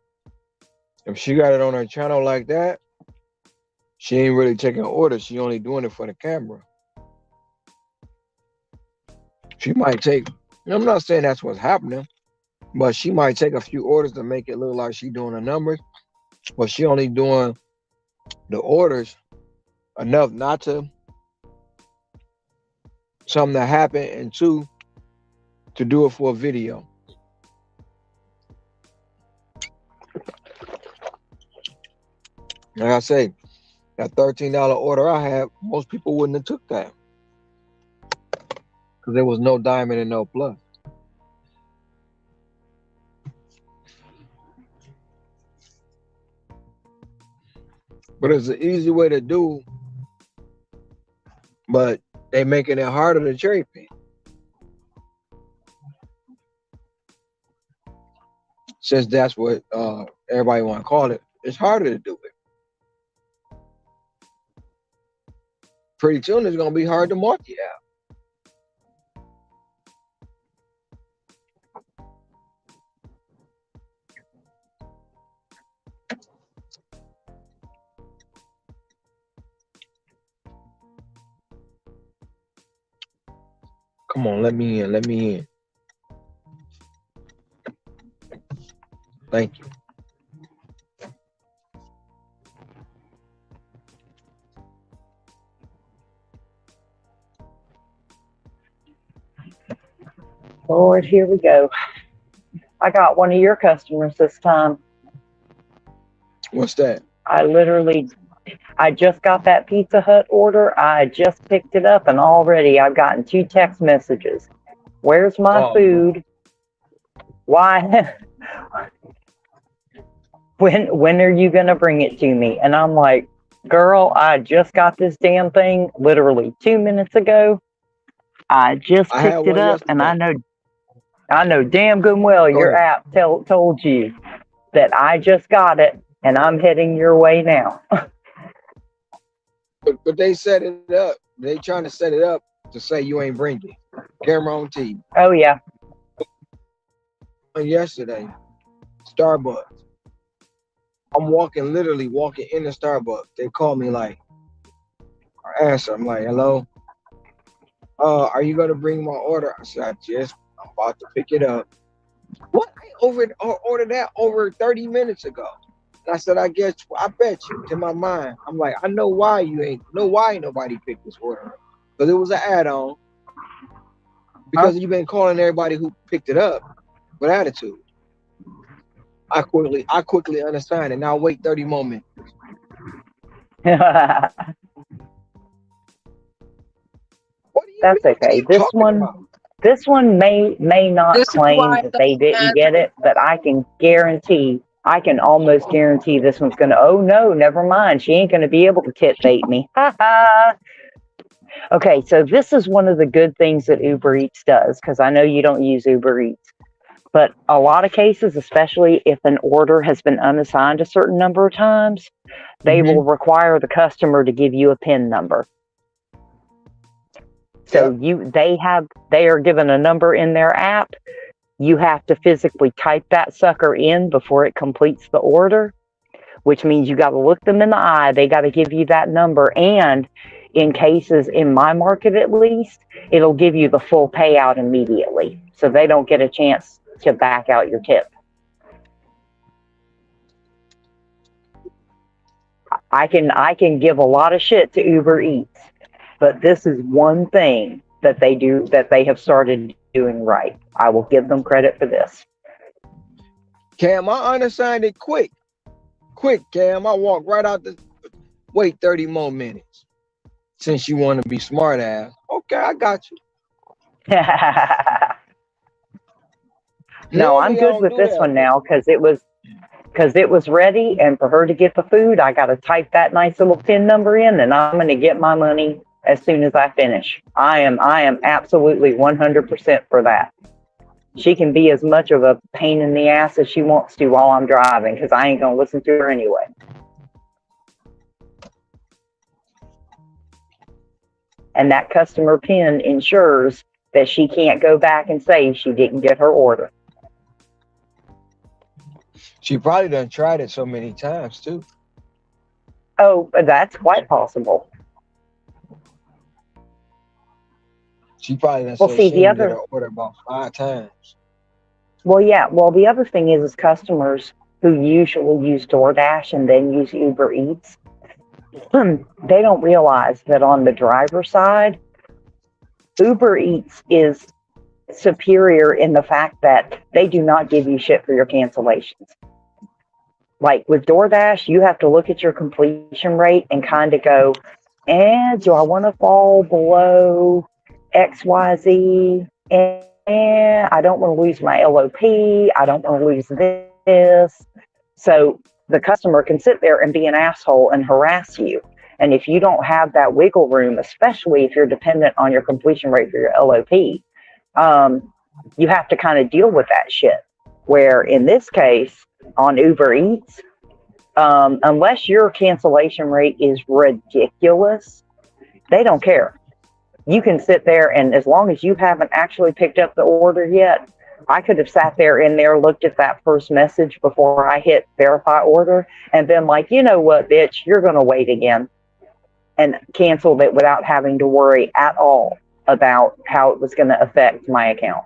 if she got it on her channel like that, she ain't really taking orders. She only doing it for the camera. She might take. I'm not saying that's what's happening, but she might take a few orders to make it look like she doing the numbers, but she only doing the orders enough not to something to happen, and two, to do it for a video. Like I say, that $13 order I had, most people wouldn't have took that because there was no diamond and no plus. But it's an easy way to do, but they making it harder to cherry pick. Since that's what everybody want to call it, it's harder to do it. Pretty soon it's gonna be hard to market out. Come on, let me in. Let me in. Thank you. Lord, here we go. I got one of your customers this time. What's that? I just got that Pizza Hut order. I just picked it up, and already I've gotten 2 text messages. Where's my Oh, food? Why? when are you gonna bring it to me? And I'm like, girl, I just got this damn thing literally 2 minutes ago. I just I had picked it one up, and yesterday. I know damn good well Go your ahead. app told you that I just got it, and I'm heading your way now. But they set it up. They trying to set it up to say you ain't bringing. Camera on TV. Oh yeah. And yesterday, Starbucks. I'm literally walking in the Starbucks. They call me like, I answer. I'm like, hello. Are you gonna bring my order? I said, I'm about to pick it up. What? Ordered that over 30 minutes ago. And I said, I bet you. To my mind, I'm like, I know why nobody picked this order up. Because it was an add-on. Huh? Because you've been calling everybody who picked it up with attitude. I quickly understand, and now wait 30 more minutes. What do you That's mean? What are okay. you talking about? This one may not This is claim why that the they didn't get answer. it, but I can almost guarantee this one's gonna, oh no, never mind. She ain't gonna be able to tit bait me. Ha ha. Okay, so this is one of the good things that Uber Eats does, because I know you don't use Uber Eats. But a lot of cases, especially if an order has been unassigned a certain number of times, they Mm-hmm. will require the customer to give you a PIN number. So Yep. they are given a number in their app. You have to physically type that sucker in before it completes the order, which means you got to look them in the eye. They got to give you that number. And in cases, in my market at least, it'll give you the full payout immediately. So they don't get a chance to back out your tip. I can give a lot of shit to Uber Eats, but this is one thing that they have started doing right. I will give them credit for this. Cam, I undersigned it quick. Quick, Cam. I walked right out the wait 30 more minutes. Since you want to be smart ass. Okay, I got you. No, I'm Normally I good don't with do this that, one but now because it was ready, and for her to get the food, I got to type that nice little PIN number in, and I'm going to get my money as soon as I finish. I am absolutely 100% for that. She can be as much of a pain in the ass as she wants to while I'm driving, because I ain't going to listen to her anyway. And that customer PIN ensures that she can't go back and say she didn't get her order. she probably done tried it so many times too. Oh, that's quite possible. She probably done Well, said see, she the didn't get other her order about 5 times. Well, yeah. Well, the other thing is customers who usually use DoorDash and then use Uber Eats, they don't realize that on the driver side, Uber Eats is superior in the fact that they do not give you shit for your cancellations. Like with DoorDash, you have to look at your completion rate and kind of go, do I want to fall below XYZ? And I don't want to lose my LOP. I don't want to lose this. So the customer can sit there and be an asshole and harass you. And if you don't have that wiggle room, especially if you're dependent on your completion rate for your LOP, you have to kind of deal with that shit. Where in this case, on Uber Eats, unless your cancellation rate is ridiculous, they don't care. You can sit there, and as long as you haven't actually picked up the order yet, I could have sat there in there, looked at that first message before I hit verify order, and been like, you know what, bitch, you're going to wait again, and canceled it without having to worry at all about how it was going to affect my account.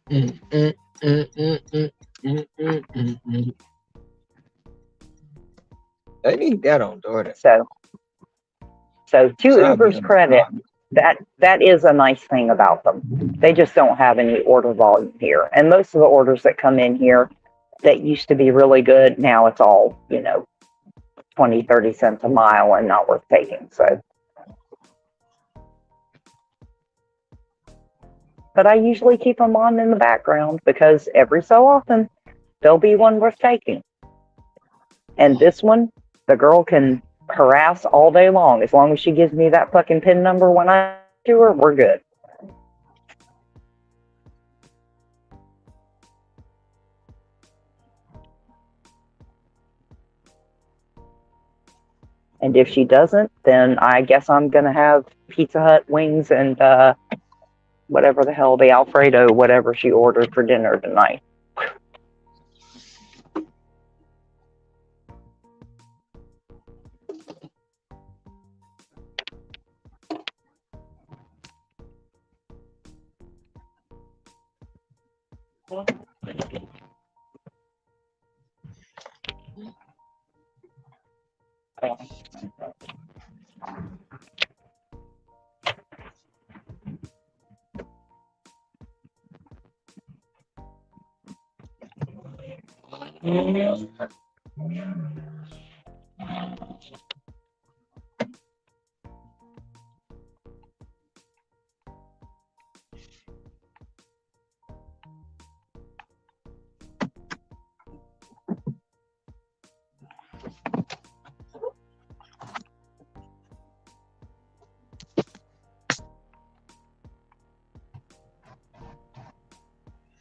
Mm, mm, mm, mm, mm, mm. They need that on DoorDash. So, so to So I'll be Uber's on the credit, clock. that is a nice thing about them. They just don't have any order volume here, and most of the orders that come in here that used to be really good, now it's all 20, 30 cents a mile and not worth taking. So, but I usually keep them on in the background because every so often there'll be one worth taking. And this one, the girl can harass all day long. As long as she gives me that fucking PIN number when I do her, we're good. And if she doesn't, then I guess I'm going to have Pizza Hut wings and whatever the hell, the Alfredo, whatever she ordered for dinner tonight.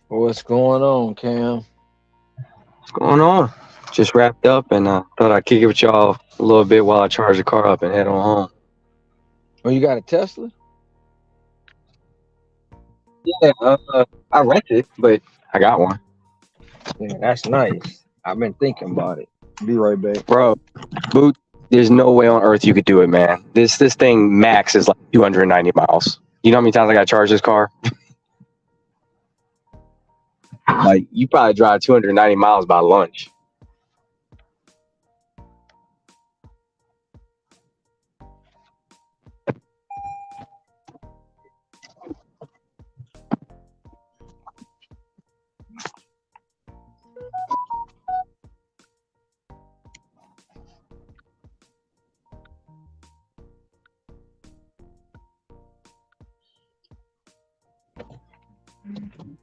What's going on, Cam? What's going on? Just wrapped up and thought I'd kick it with y'all a little bit while I charge the car up and head on home. Oh, you got a Tesla? Yeah, I rented, but I got one. Yeah, that's nice. I've been thinking about it. Be right back. Bro, boot, there's no way on earth you could do it, man. This thing max is like 290 miles. You know how many times I got to charge this car? Like, you probably drive 290 miles by lunch.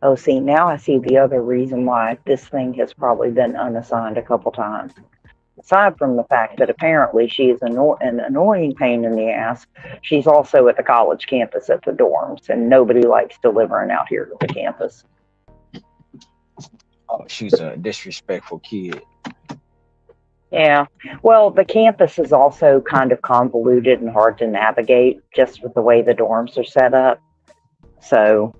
Oh, see, now I see the other reason why this thing has probably been unassigned a couple times. Aside from the fact that apparently she is an annoying pain in the ass, she's also at the college campus at the dorms, and nobody likes delivering out here to the campus. Oh, she's a disrespectful kid. Yeah. Well, the campus is also kind of convoluted and hard to navigate just with the way the dorms are set up. So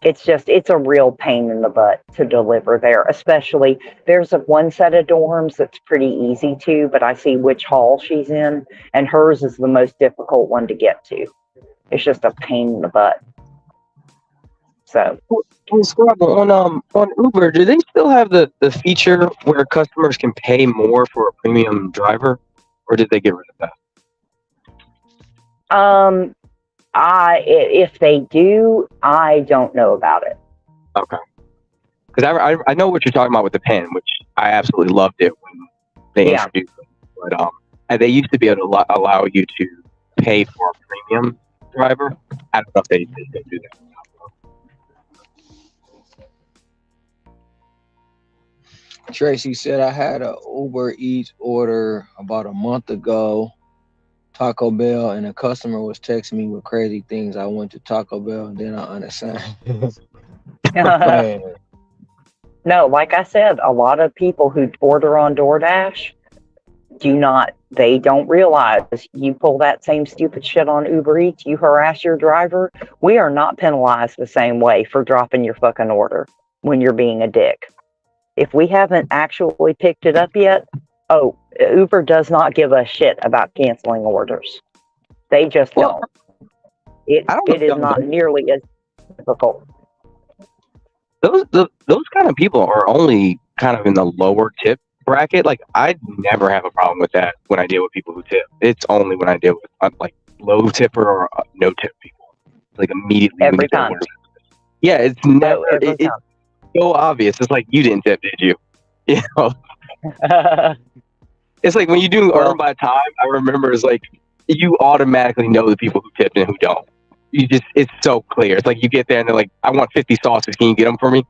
it's a real pain in the butt to deliver there, especially there's a one set of dorms that's pretty easy to, but I see which hall she's in, and hers is the most difficult one to get to. It's just a pain in the butt. So Well, Scrabble, on Uber, do they still have the feature where customers can pay more for a premium driver, or did they get rid of that? if they do, I don't know about it. Okay, because I know what you're talking about with the pen, which I absolutely loved it when they Yeah. introduced it. But and they used to be able to allow you to pay for a premium driver. I don't know if they still do that. Tracy said I had a Uber Eats order about a month ago, Taco Bell, and a customer was texting me with crazy things. I went to Taco Bell and then I unassigned. Man, No, like I said, a lot of people who order on DoorDash they don't realize you pull that same stupid shit on Uber Eats, you harass your driver, we are not penalized the same way for dropping your fucking order when you're being a dick. If we haven't actually picked it up yet, Uber does not give a shit about canceling orders. They just Well, don't. It I don't know if is y'all not know. nearly as difficult. Those kind of people are only kind of in the lower tip bracket. Like I never have a problem with that when I deal with people who tip. It's only when I deal with like low tipper or no tip people. Like immediately when Every you get time. orders. Yeah, it's never. Oh, every It's so obvious. It's like you didn't tip, did you? You know, time. it's like when you do Well, earn by time. I remember it's like you automatically know the people who tipped and who don't. It's so clear. It's like you get there and they're like, I want 50 sauces. Can you get them for me?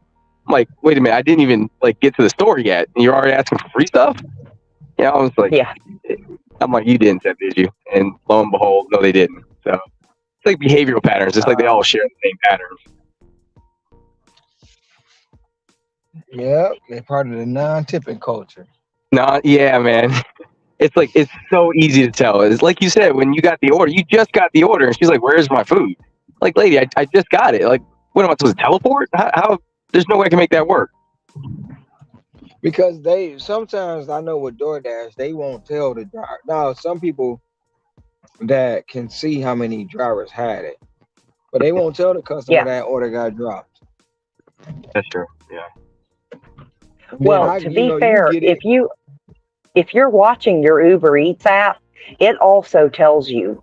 I'm like, wait a minute, I didn't even like get to the store yet, and you're already asking for free stuff. Yeah, I was like, yeah. I'm like, you didn't tip, did you? And lo and behold, no, they didn't. So it's like behavioral patterns. It's like they all share the same patterns. yeah, they're part of the non-tipping culture. No, yeah, man. It's like it's so easy to tell. It's like you said when you got the order. You just got the order, and she's like, "Where's my food?" Like, lady, I just got it. Like, what am I supposed to teleport? How? There's no way I can make that work. Because they sometimes I know with DoorDash they won't tell the driver. Now some people that can see how many drivers had it, but they won't tell the customer Yeah. that order got dropped. That's true. Yeah. And then Well, to be you fair, get it. if you're watching your Uber Eats app, it also tells you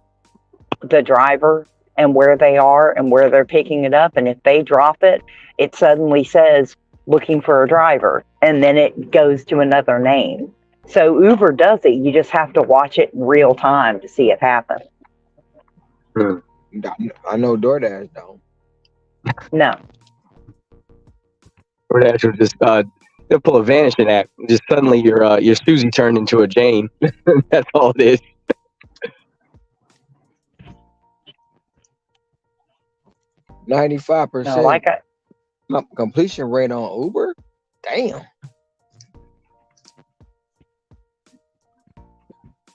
the driver and where they are and where they're picking it up. And if they drop it, it suddenly says looking for a driver, and then it goes to another name. So Uber does it. You just have to watch it in real time to see it happen. I know DoorDash don't. No. Or that should just they'll pull a vanishing act. Just suddenly your Susie turned into a Jane. That's all it is. 95% No, like I, completion rate on Uber. Damn.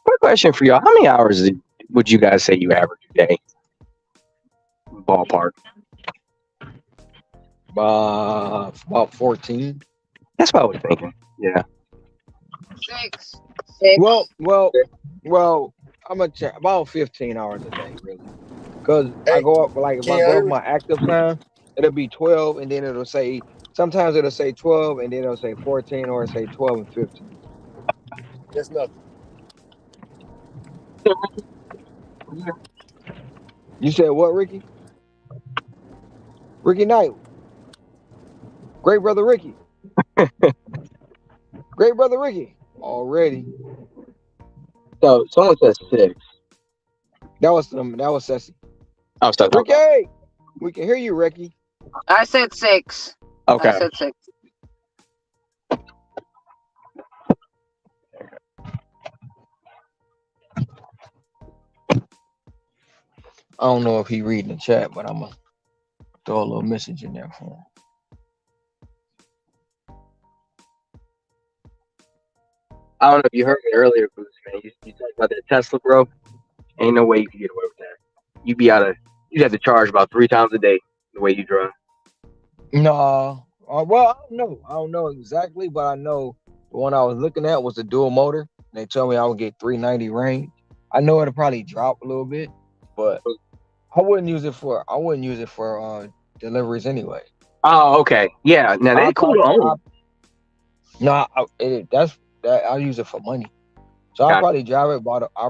Quick question for y'all: how many hours would you guys say you average a day? Ballpark. About 14. That's what I was thinking. Yeah. 6. Well, I'm gonna check about 15 hours a day, really. Because I Hey, go up like if can I you go hear up me? my active time, it'll be 12, and then it'll say sometimes it'll say 12, and then it'll say 14, or it'll say 12 and 15. It's nothing. You said what, Ricky? Ricky Knight, great brother Ricky, great brother Ricky. Already, So someone says 6. that was Ceci. I was talking Ricky, We can hear you, Ricky. I said 6. I Okay. said 6. I don't know if he reading the chat, but I'm gonna throw a little message in there for him. I don't know if you heard me earlier, Bruce, man. You talked about that Tesla, bro. Ain't no way you can get away with that. You'd have to charge about 3 times a day the way you drive. No, well, I don't know. I don't know exactly, but I know the one I was looking at was the dual motor. They told me I would get 390 range. I know it'll probably drop a little bit, but I wouldn't use it for deliveries anyway. Oh, okay. Yeah. Now I they're cool to probably own. no, that's that I'll use it for money. So Gotcha. I'll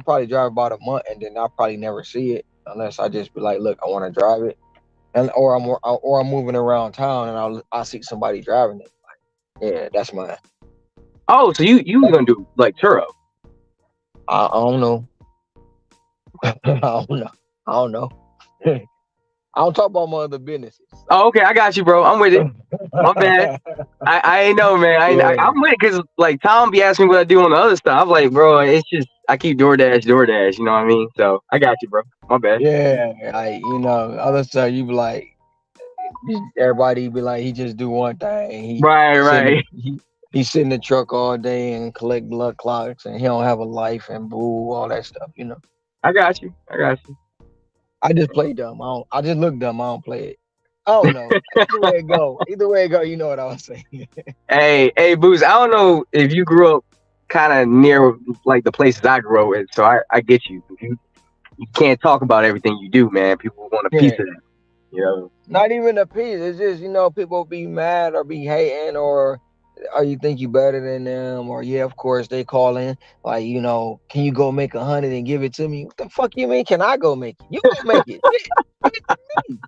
probably drive about a month, and then I'll probably never see it unless I just be like, look, I want to drive it, and or I'm moving around town and I'll see somebody driving it. Yeah, that's mine. Oh, so you was gonna do like Turo? I don't know. I don't know. I don't know. I don't talk about my other businesses. Oh, okay. I got you, bro. I'm with it. My bad. I ain't know, man. Yeah. I'm with it because like Tom be asking me what I do on the other stuff. I'm like, bro, it's just I keep DoorDash. You know what I mean? So I got you, bro. My bad. Yeah, like other stuff you be like, everybody be like, he just do one thing. Right, Sit in right. he sit in the truck all day and collect blood clots, and he don't have a life and boo all that stuff. I got you. I got you. I just play dumb. I just look dumb. I don't play it. I don't know. Either way it go, you know what I was saying. Hey, Booze. I don't know if you grew up kind of near like the places I grew up in, so I get you. You can't talk about everything you do, man. People want a piece Yeah. of that. You know. Not even a piece. It's just people be mad or be hating or you think you better than them or yeah, of course they call in like can you go make 100 and give it to me? What the fuck you mean? Can I go make it? You go make it. Shit, give it to me.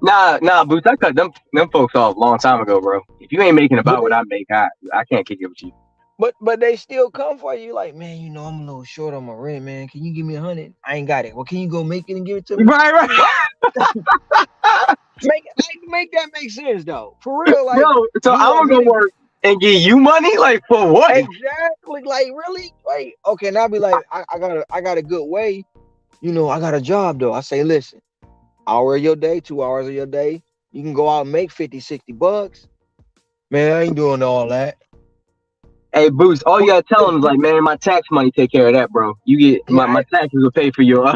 Nah, Boots. I cut them folks off a long time ago, bro. If you ain't making But about what I make, I can't kick it with you. but they still come for you like man, I'm a little short on my rent, man. Can you give me 100? I ain't got it. Well, can you go make it and give it to me? Right, right. What? Make that make sense though. For real, like Bro, so you I'm want gonna me go to work and give you money, like for what? exactly like really like okay, and I'll be like, I got a good way. I got a job though. I say, listen, hour of your day, 2 hours of your day, you can go out and make 50, $60. Man, I ain't doing all that. Hey, Boots, all you gotta tell them is like, man, my tax money take care of that, bro. You get my Yeah, taxes will pay for your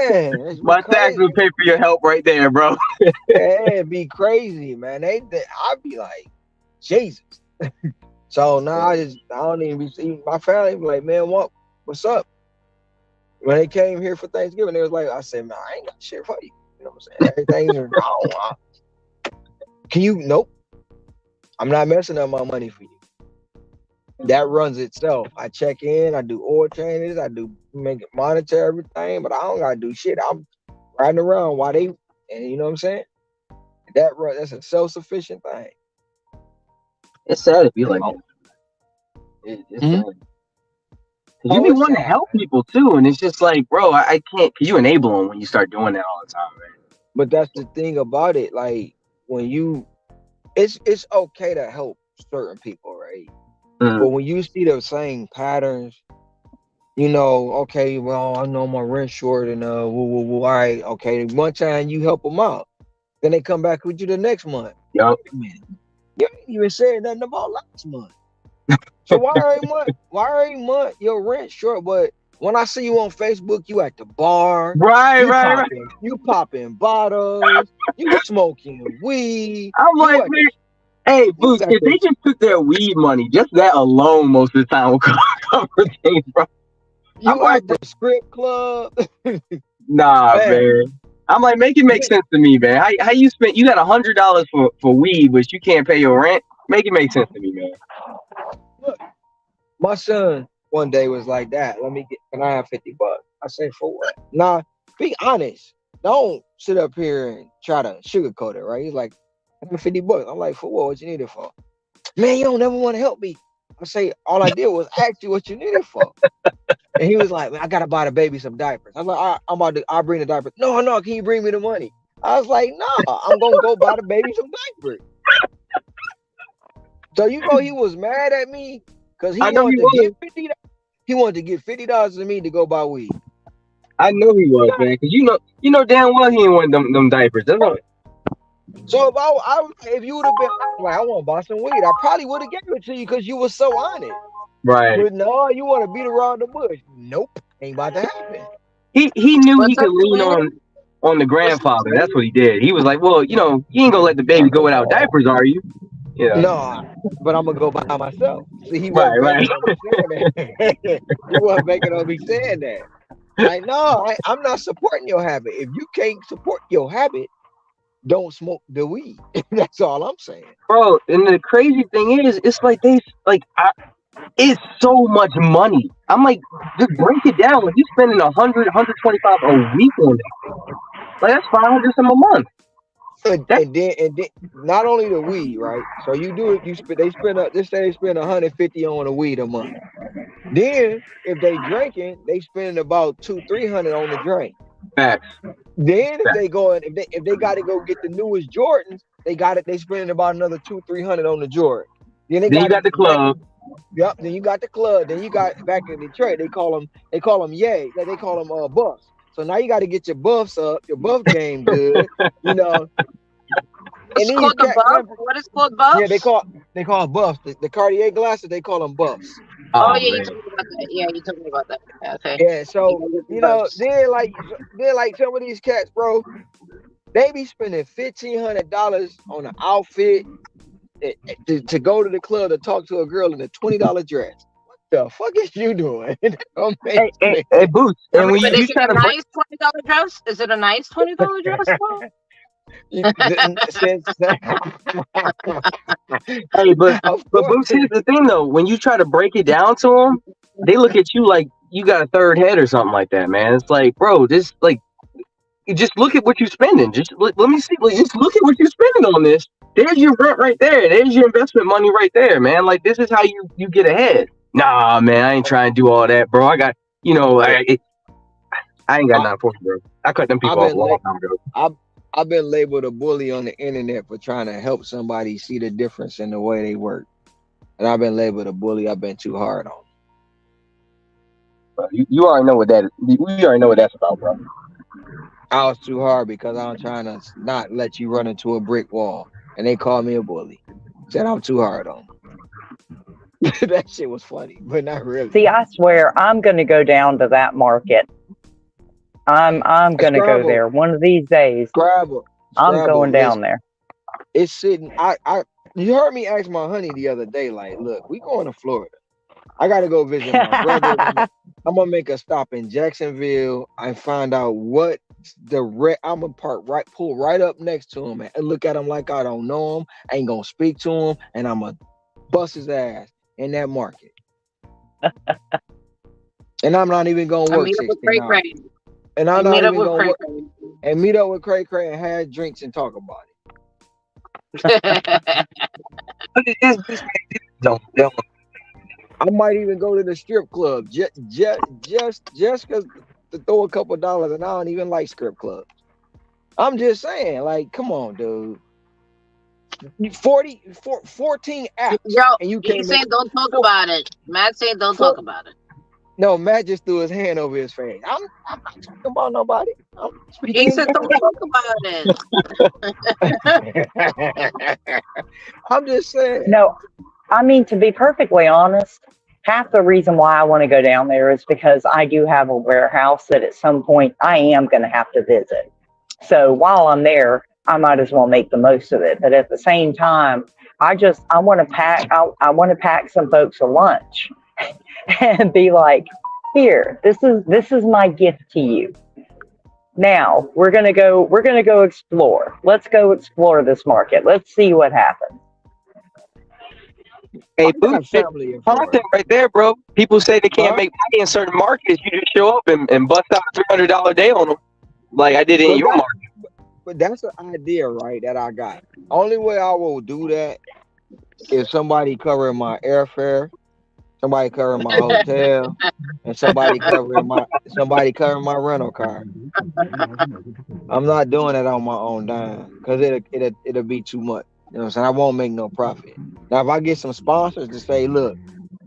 it's be my taxes will crazy. pay for your help right there, bro. Yeah, it'd be crazy, man. I'd be like, Jesus. So now I don't even be seeing my family. Be like, man, what's up? When they came here for Thanksgiving, they was like, I said, man, I ain't got shit for you. You know what I'm saying? Everything's wrong. Can you? Nope. I'm not messing up my money for you. That runs itself. I check in, I do oil changes, I do make it monitor everything, but I don't gotta do shit. I'm riding around while they, and you know what I'm saying? That's a self-sufficient thing. It's sad to be like Oh, that. It's mhm. sad. Cause you Oh, be it's wanting to sad, help people too, and it's just like, bro, I can't. Cause you enable them when you start doing that all the time, but that's the thing about it. Like when it's okay to help certain people, right? man. But when you see the same patterns, okay, well, I know my rent short and all right, okay. One time you help them out, then they come back with you the next month. Yup. Wait a minute, you ain't even said nothing about last month. So why every month your rent short? But when I see you on Facebook, you at the bar, Right. you popping bottles, you smoking weed, I'm you like, at the man, hey, you Boots, at if they the just took their weed money, just that alone, most of the time will cover things, bro. I'm you like, at the strip club, nah, man. man. I'm like, make it make sense to me, man. How you spent? You got $100 for weed, but you can't pay your rent. Make it make sense to me, man. Look, my son one day was like that. Can I have $50? I say for what? Nah, be honest. Don't sit up here and try to sugarcoat it, right? He's like, I have $50. I'm like, for what? What you need it for? Man, you don't ever want to help me. I say, all I did was ask you what you needed for. And he was like, man, I gotta buy the baby some diapers. I was like, all right, I'm about to, I'll bring the diapers. No, no, can you bring me the money? I was like, no, I'm gonna go buy the baby some diapers. So you know he was mad at me because he I know he wanted to was. give he wanted to give $50 to me to go buy weed. I know he was, man. Because you know damn well he ain't want them diapers. That's all. So if you would have been like, I want to buy some weed, I probably would have given it to you because you were so on it. Right. But no, you want to beat around the bush. Nope, ain't about to happen. He knew he What's could up, lean Selena? on the What's up, grandfather. Selena? That's what he did. He was like, well, you ain't gonna let the baby go without diapers, are you? Yeah. No, but I'm gonna go by myself. See, he wasn't Right. Right. banking on me saying that. He wasn't banking on me saying that. Like, no, I'm not supporting your habit. If you can't support your habit, don't smoke the weed. That's all I'm saying. Bro, and the crazy thing is, it's like it's so much money. I'm like, just break it down. Like you spending 125 a week on that. Like that's 500 some a month. And, That's and then not only the weed, right? So you do it. They spend just say they spend 150 on the weed a month. Then if they drinking, they spend about 200-300 on the drink. facts. Then if they Facts. go and if they got to go get the newest Jordans, they got it. They spending about another 200-300 on the Jordan. Then they Then you got got it the back. club. Yep. Then you got the club. Then you got back in Detroit. They call them yay. They call them buffs. So now you got to get your buffs up, your buff game good. You know. And It's these called the cats, buff. man, What is called yeah, buffs? they call buffs. The Cartier glasses, they call them buffs. Oh Oh yeah, you man. told me about that. Yeah, you told me about that. Yeah, okay. Yeah. You So gotta get the buffs. then like some of these cats, bro, they be spending $1,500 on an outfit to go to the club to talk to a girl in a $20 dress. What the fuck is you doing? Don't make sense. Hey, Boots. I And mean, when but you is it try a to break, nice $20 dress? Is it a nice $20 dress, bro? Since hey, of but course, Boots, here's the thing though. When you try to break it down to them, they look at you like you got a third head or something like that, man. It's like, bro, this like you just look at what you're spending. Just let me see. Like, just look at what you're spending on this. There's your rent right there. There's your investment money right there, man. Like this is how you get ahead. Nah, man, I ain't trying to do all that, bro. I got I ain't got I, nothing for you, bro. I cut them I've people off a been long late. time ago. I've been labeled a bully on the internet for trying to help somebody see the difference in the way they work, and I've been labeled a bully. I've been too hard on. But you already know what that is. You already know what that's about, bro. I was too hard because I'm trying to not let you run into a brick wall, and they called me a bully. Said I'm too hard on. 'Em. That shit was funny, but not really. See, I swear I'm going to go down to that market. I'm going to go Scrabble, there one of these days. Scrabble, I'm going Scrabble. down Listen, there. it's sitting. You heard me ask my honey the other day. Like, look, we going to Florida. I got to go visit my brothers. I'm gonna make a stop in Jacksonville and find out what I'm gonna pull right up next to him and look at him like I don't know him. I ain't gonna speak to him, and I'm gonna bust his ass in that market. And I'm not even gonna I work meet up with 16 Cray hours. Cray. And I I'm not meet up even with gonna Cray work and meet up with Cray Cray and have drinks and talk about Cray. Don't. it. I might even go to the strip club just cause to throw a couple dollars, and I don't even like strip clubs. I'm just saying, like, come on, dude. 14 Yo, apps, and you can't he's make saying don't talk four, about it. Matt saying don't four. talk about it. No, Matt just threw his hand over his face. I'm not talking about nobody. I'm He speaking said don't talk about in I'm just saying. No, I mean, to be perfectly honest, half the reason why I want to go down there is because I do have a warehouse that at some point I am going to have to visit. So while I'm there, I might as well make the most of it. But at the same time, I want to pack I want to pack some folks a lunch and be like, here, this is my gift to you. Now we're gonna go explore. Let's go explore this market. Let's see what happens. I Hey, got Boots, shit, family in content Florida. right there, bro. People say they can't Huh? make money in certain markets. You just show up and bust out a $300 day on them, like I did in But your that market. but that's an idea, right? That I got. Only way I will do that if somebody covering my airfare Somebody covering my hotel, and somebody covering my rental car. I'm not doing it on my own dime because it'll be too much. You know what I'm saying? I won't make no profit. Now, if I get some sponsors to say, look,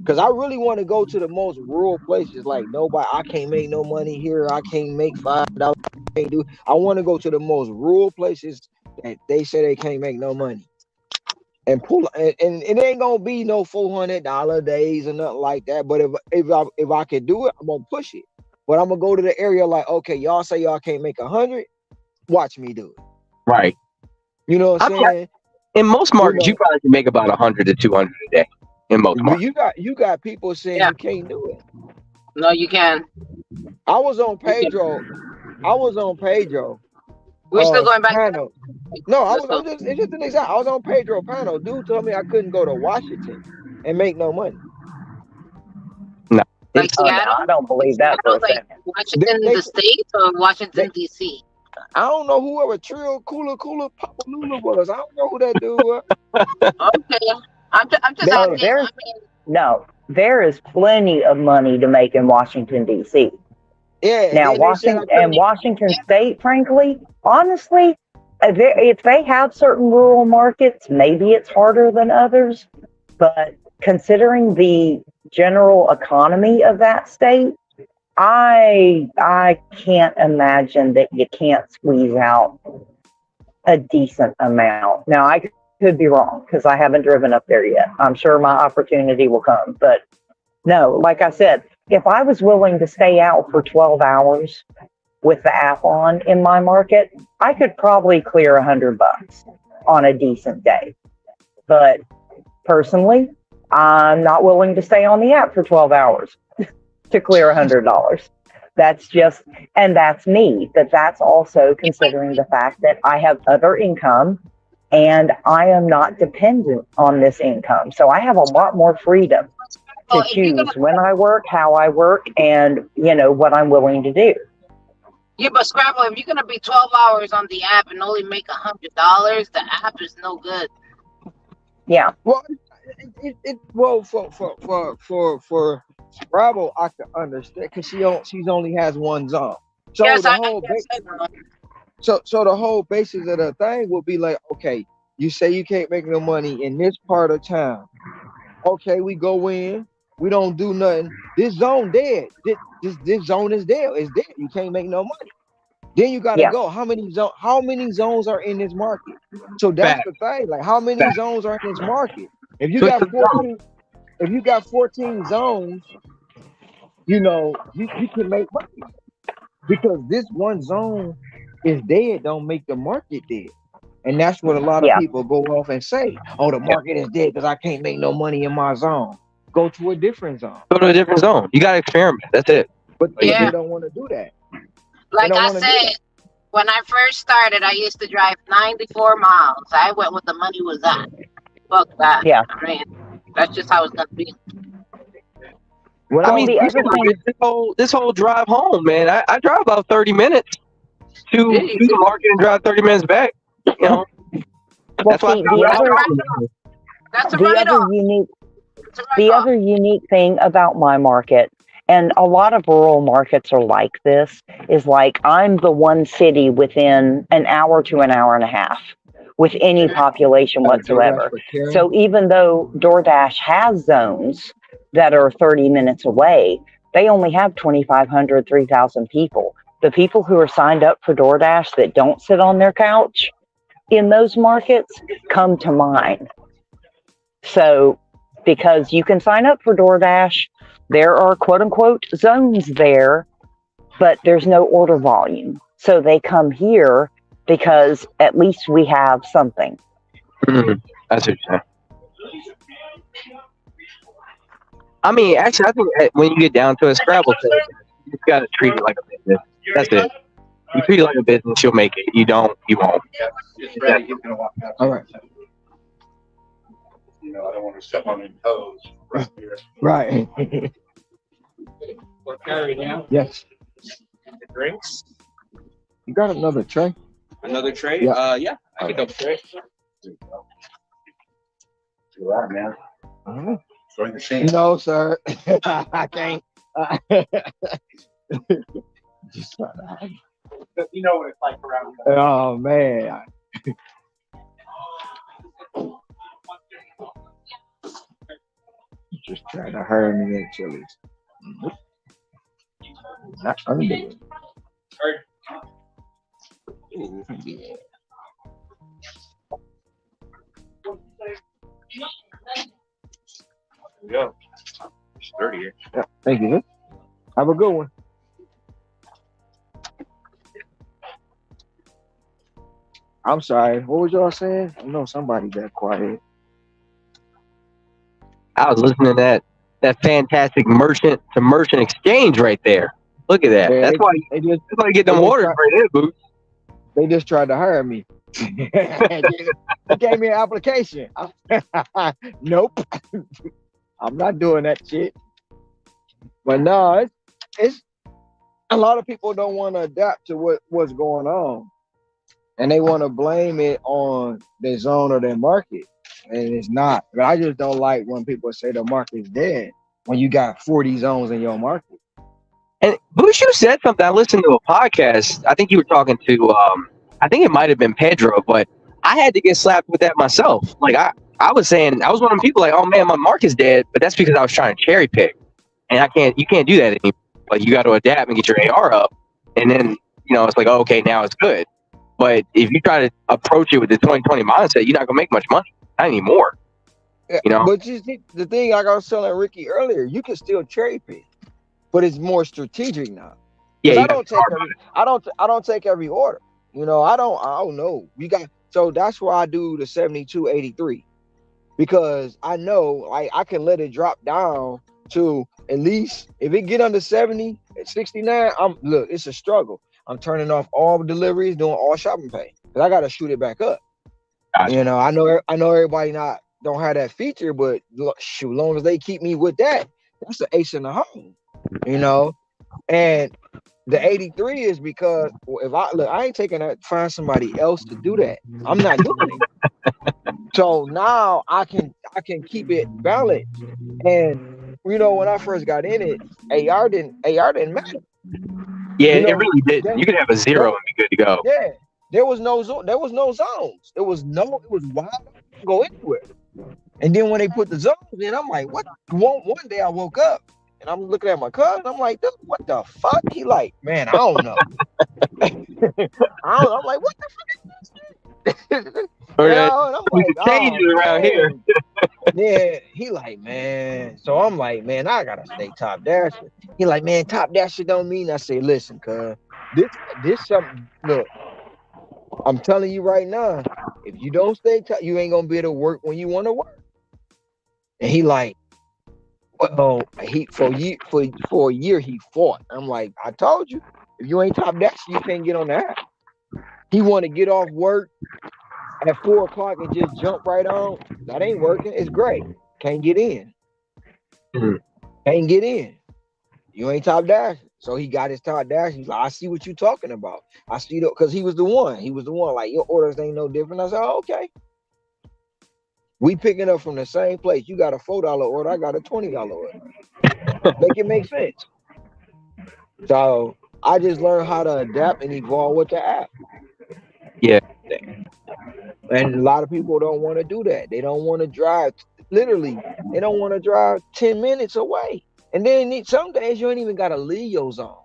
because I really want to go to the most rural places, like nobody, I can't make no money here. I can't make $5. Can't do. I want to go to the most rural places that they say they can't make no money and pull. And it ain't gonna be no $400 days or nothing like that. But if I can do it, I'm gonna push it. But I'm gonna go to the area like, okay, y'all say y'all can't make 100. Watch me do it. Right. You know what I I'm mean, saying? in most You markets, you know, probably can make about 100 to 200 a day. In most but markets. you got people saying Yeah. you can't do it. No, you can. I was on You can. Pedro. I was on Pedro We're still going back. panel. No, I Let's was. I'm go. just. It's just an example. I was on Pedro panel. Dude told me I couldn't go to Washington and make no money. No. Like Oh no, I Seattle? don't Like believe that for Seattle? a Like second. They, Washington, they, the States, or they Washington, D.C.? I don't know whoever Trill Cooler Papalula was. I don't know who that dude was. Okay. I'm just They, Oh, asking. they there's I mean, no, there is plenty of money to make in Washington D.C. yeah, and Now, then they said I couldn't. Washington State, frankly, honestly, if they have certain rural markets, maybe it's harder than others. But considering the general economy of that state, I can't imagine that you can't squeeze out a decent amount. Now, I could be wrong because I haven't driven up there yet. I'm sure my opportunity will come. But no, like I said, if I was willing to stay out for 12 hours with the app on in my market, I could probably clear $100 on a decent day. But personally, I'm not willing to stay on the app for 12 hours to clear $100. That's just, and that's me. But that's also considering the fact that I have other income and I am not dependent on this income. So I have a lot more freedom well, to if you're choose gonna, when I work, how I work, and what I'm willing to do. yeah, but Scrabble, if you're gonna be 12 hours on the app and only make $100, the app is no good. Yeah, Well, well for Bravo, I can understand because she's only has one zone. So Yes, the I whole guess I know. so the whole basis of the thing would be like, okay, you say you can't make no money in this part of town. Okay, we go in, we don't do nothing. This zone dead. This zone is dead. It's dead. You can't make no money. Then you gotta yeah, go. How many zones are in this market? So that's Fact. the thing. Like how many Fact. zones are in this market? If you So it's got the zone. 14, if you got 14 zones, you can make money because this one zone is dead. Don't make the market dead. And that's what a lot of yeah, people go off and say. Oh, the Yeah. market is dead because I can't make no money in my zone. Go to a different zone. Go to a different zone. You got to experiment. That's it. But Like, they Yeah, don't want to do that. They like don't I want to do said, that. when I first started, I used to drive 94 miles. I went where the money was at. Fuck that. yeah. I mean, that's just how it's gonna be. When I I Well, mean, was the other thing, this whole drive home, man. I drive about 30 minutes Yeah, to you the see? market and drive 30 minutes back. You know, well, that's why I see, got my house home. That's a the write other off. unique, It's a write off. thing about my market, and a lot of rural markets are like this, is like I'm the one city within an hour to an hour and a half with any population got a DoorDash whatsoever. for Karen. So even though DoorDash has zones that are 30 minutes away, they only have 2,500, 3,000 people. The people who are signed up for DoorDash that don't sit on their couch in those markets come to mine. So, because you can sign up for DoorDash, there are quote unquote zones there, but there's no order volume. So they come here because at least we have something. Mhm. That's what you're saying. I mean, actually, I think that when you get down to a Scrabble thing, you just got to treat it like a business. That's it. You treat it like a business, you'll make it. You don't, you won't. That's All right. I don't want to step on any toes right here. Right. We're carried now. Yes. The drinks. You got another tray? Another tray? Yeah. Yeah. I can double tray. All right. Join the scene. No, sir. I can't. Just trying to hide. You know what it's like around here. Oh man. Just trying to hurt me at Chili's. Not under it. Ooh, yeah. Yeah. It's 30. Yeah, thank you. Have a good one. I'm sorry. What was y'all saying? I know somebody got quiet. I was listening to that fantastic merchant to merchant exchange right there. Look at that. Yeah, That's why you get them orders right there, boo. they just tried to hire me. They gave me an application. Nope. I'm not doing that shit. But no, it's a lot of people don't want to adapt to what's going on. And they want to blame it on their zone or their market. And it's not. But I just don't like when people say the market's dead when you got 40 zones in your market. And Bush, you said something. I listened to a podcast. I think you were talking to, I think it might have been Pedro, but I had to get slapped with that myself. Like I was saying, I was one of them people like, oh man, my market's dead, but that's because I was trying to cherry pick, and you can't do that anymore. Like you got to adapt and get your AR up, and then it's like, oh, okay, now it's good. But if you try to approach it with the 2020 mindset, you're not gonna make much money, not anymore. But you see, the thing like I was telling Ricky earlier, you can still cherry pick, but it's more strategic now. Yeah, I don't take every order. I don't know. So that's why I do the 7283 because I know like I can let it drop down to at least if it get under 70 at 69. Look, it's a struggle. I'm turning off all deliveries, doing all shopping pay because I gotta shoot it back up. Gotcha. I know everybody don't have that feature, but shoot, long as they keep me with that, that's an ace in the hole. And the 83 is because if I ain't taking that, find somebody else to do that. I'm not doing it. So now I can keep it balanced. And when I first got in it, AR didn't matter. Yeah, it really did. You could have a 0 and be good to go. Yeah, there was no zones. It was wild. Go anywhere. And then when they put the zones in, I'm like, what? One day I woke up and I'm looking at my cousin. I'm like, what the fuck? He like, man, I don't know. I'm like, what the fuck is this? And I'm like, changes around here. Yeah, he like, man. So I'm like, man, I gotta stay top dasher. He like, man, top dasher don't mean. I say, listen, cuz this something. Look, I'm telling you right now, if you don't stay top, you ain't gonna be able to work when you want to work. And he like, well, for a year he fought. I'm like, I told you, if you ain't top dasher, you can't get on the app. He want to get off work at 4:00 and just jump right on. That ain't working. It's great. Can't get in. Can't get in. You ain't top dash. So he got his top dash. He's like, I see what you talking about. I see because he was the one. Like, your orders ain't no different. I said, oh, okay. We picking up from the same place. You got a $4 order. I got a $20 order. Make it make sense. So I just learned how to adapt and evolve with the app. Yeah. And a lot of people don't want to do that. They don't want to drive. Literally, they don't want to drive 10 minutes away. And then some days you ain't even got to leave your zone.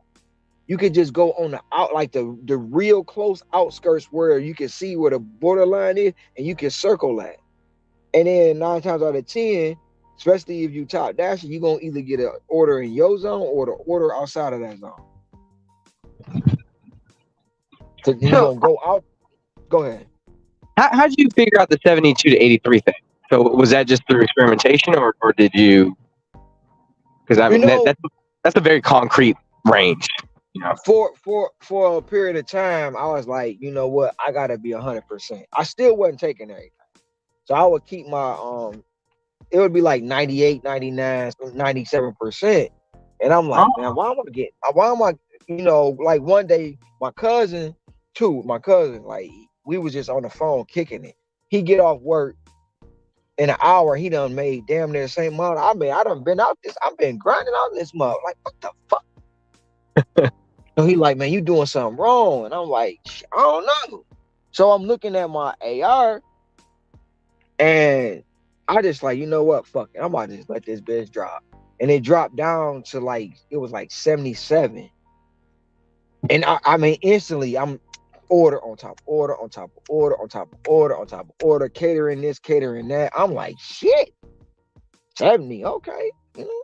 You could just go on like the real close outskirts where you can see where the borderline is, and you can circle that. And then 9 times out of 10, especially if you top dash, you're gonna either get an order in your zone or the order outside of that zone. So you're gonna go out. Go ahead. How did you figure out the 72 to 83 thing? So was that just through experimentation, or did you? Because I mean that's a very concrete range. For a period of time, I was like, you know what, I gotta be 100%. I still wasn't taking everything, so I would keep my it would be like 98, 99, 97%. And I'm like, man, why am I, like one day my cousin, like we was just on the phone kicking it. He get off work In an hour, he done made damn near the same amount. I mean, I done been out this. I've been grinding out this mug. Like, what the fuck? So he like, man, you doing something wrong. And I'm like, I don't know. So I'm looking at my AR and I just like, you know what? Fuck it. I'm about to just let this bitch drop. And it dropped down to like, it was like 77. And I mean, instantly, I'm order on top of order on top of order on top of order on top of order, catering this, catering that. I'm like, shit, 70, okay. You know,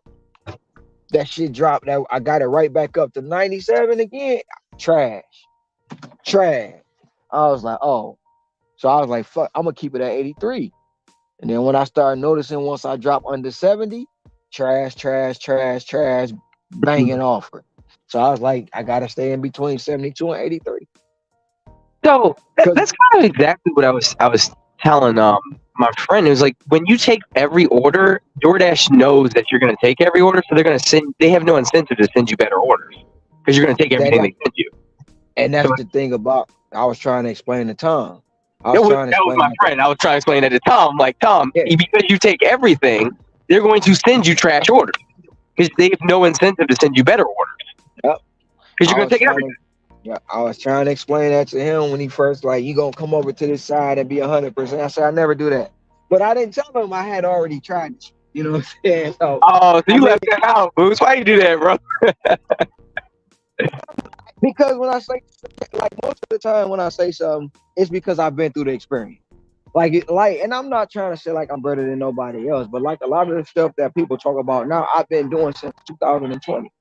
that shit dropped. That I got it right back up to 97 again. Trash, trash. I was like, oh. So I was like, fuck, I'm gonna keep it at 83. And then when I started noticing once I drop under 70, trash, trash, trash, trash, banging offer. So I was like, I gotta stay in between 72 and 83. So Cause that's kind of exactly what I was telling my friend. It was like when you take every order, DoorDash knows that you're going to take every order, so they're going to send. They have no incentive to send you better orders because you're going to take that, everything they send you. and So that's the thing about I was trying to explain to Tom. I that was was, trying to that was explain my that. friend. I was trying to explain that to Tom. I'm like, Tom, Yeah, because you take everything, they're going to send you trash orders because they have no incentive to send you better orders yep. because I you're going was to take trying everything. to yeah, I was trying to explain that to him when he first like, you gonna come over to this side and be 100%. I said I never do that. But I didn't tell him I had already tried it. You know what I'm saying? So Oh, so I you mean, left that out, Boots. Why you do that, bro? because when I say like most of the time when I say something, it's because I've been through the experience. Like, and I'm not trying to say like I'm better than nobody else, but like a lot of the stuff that people talk about now, I've been doing since 2020,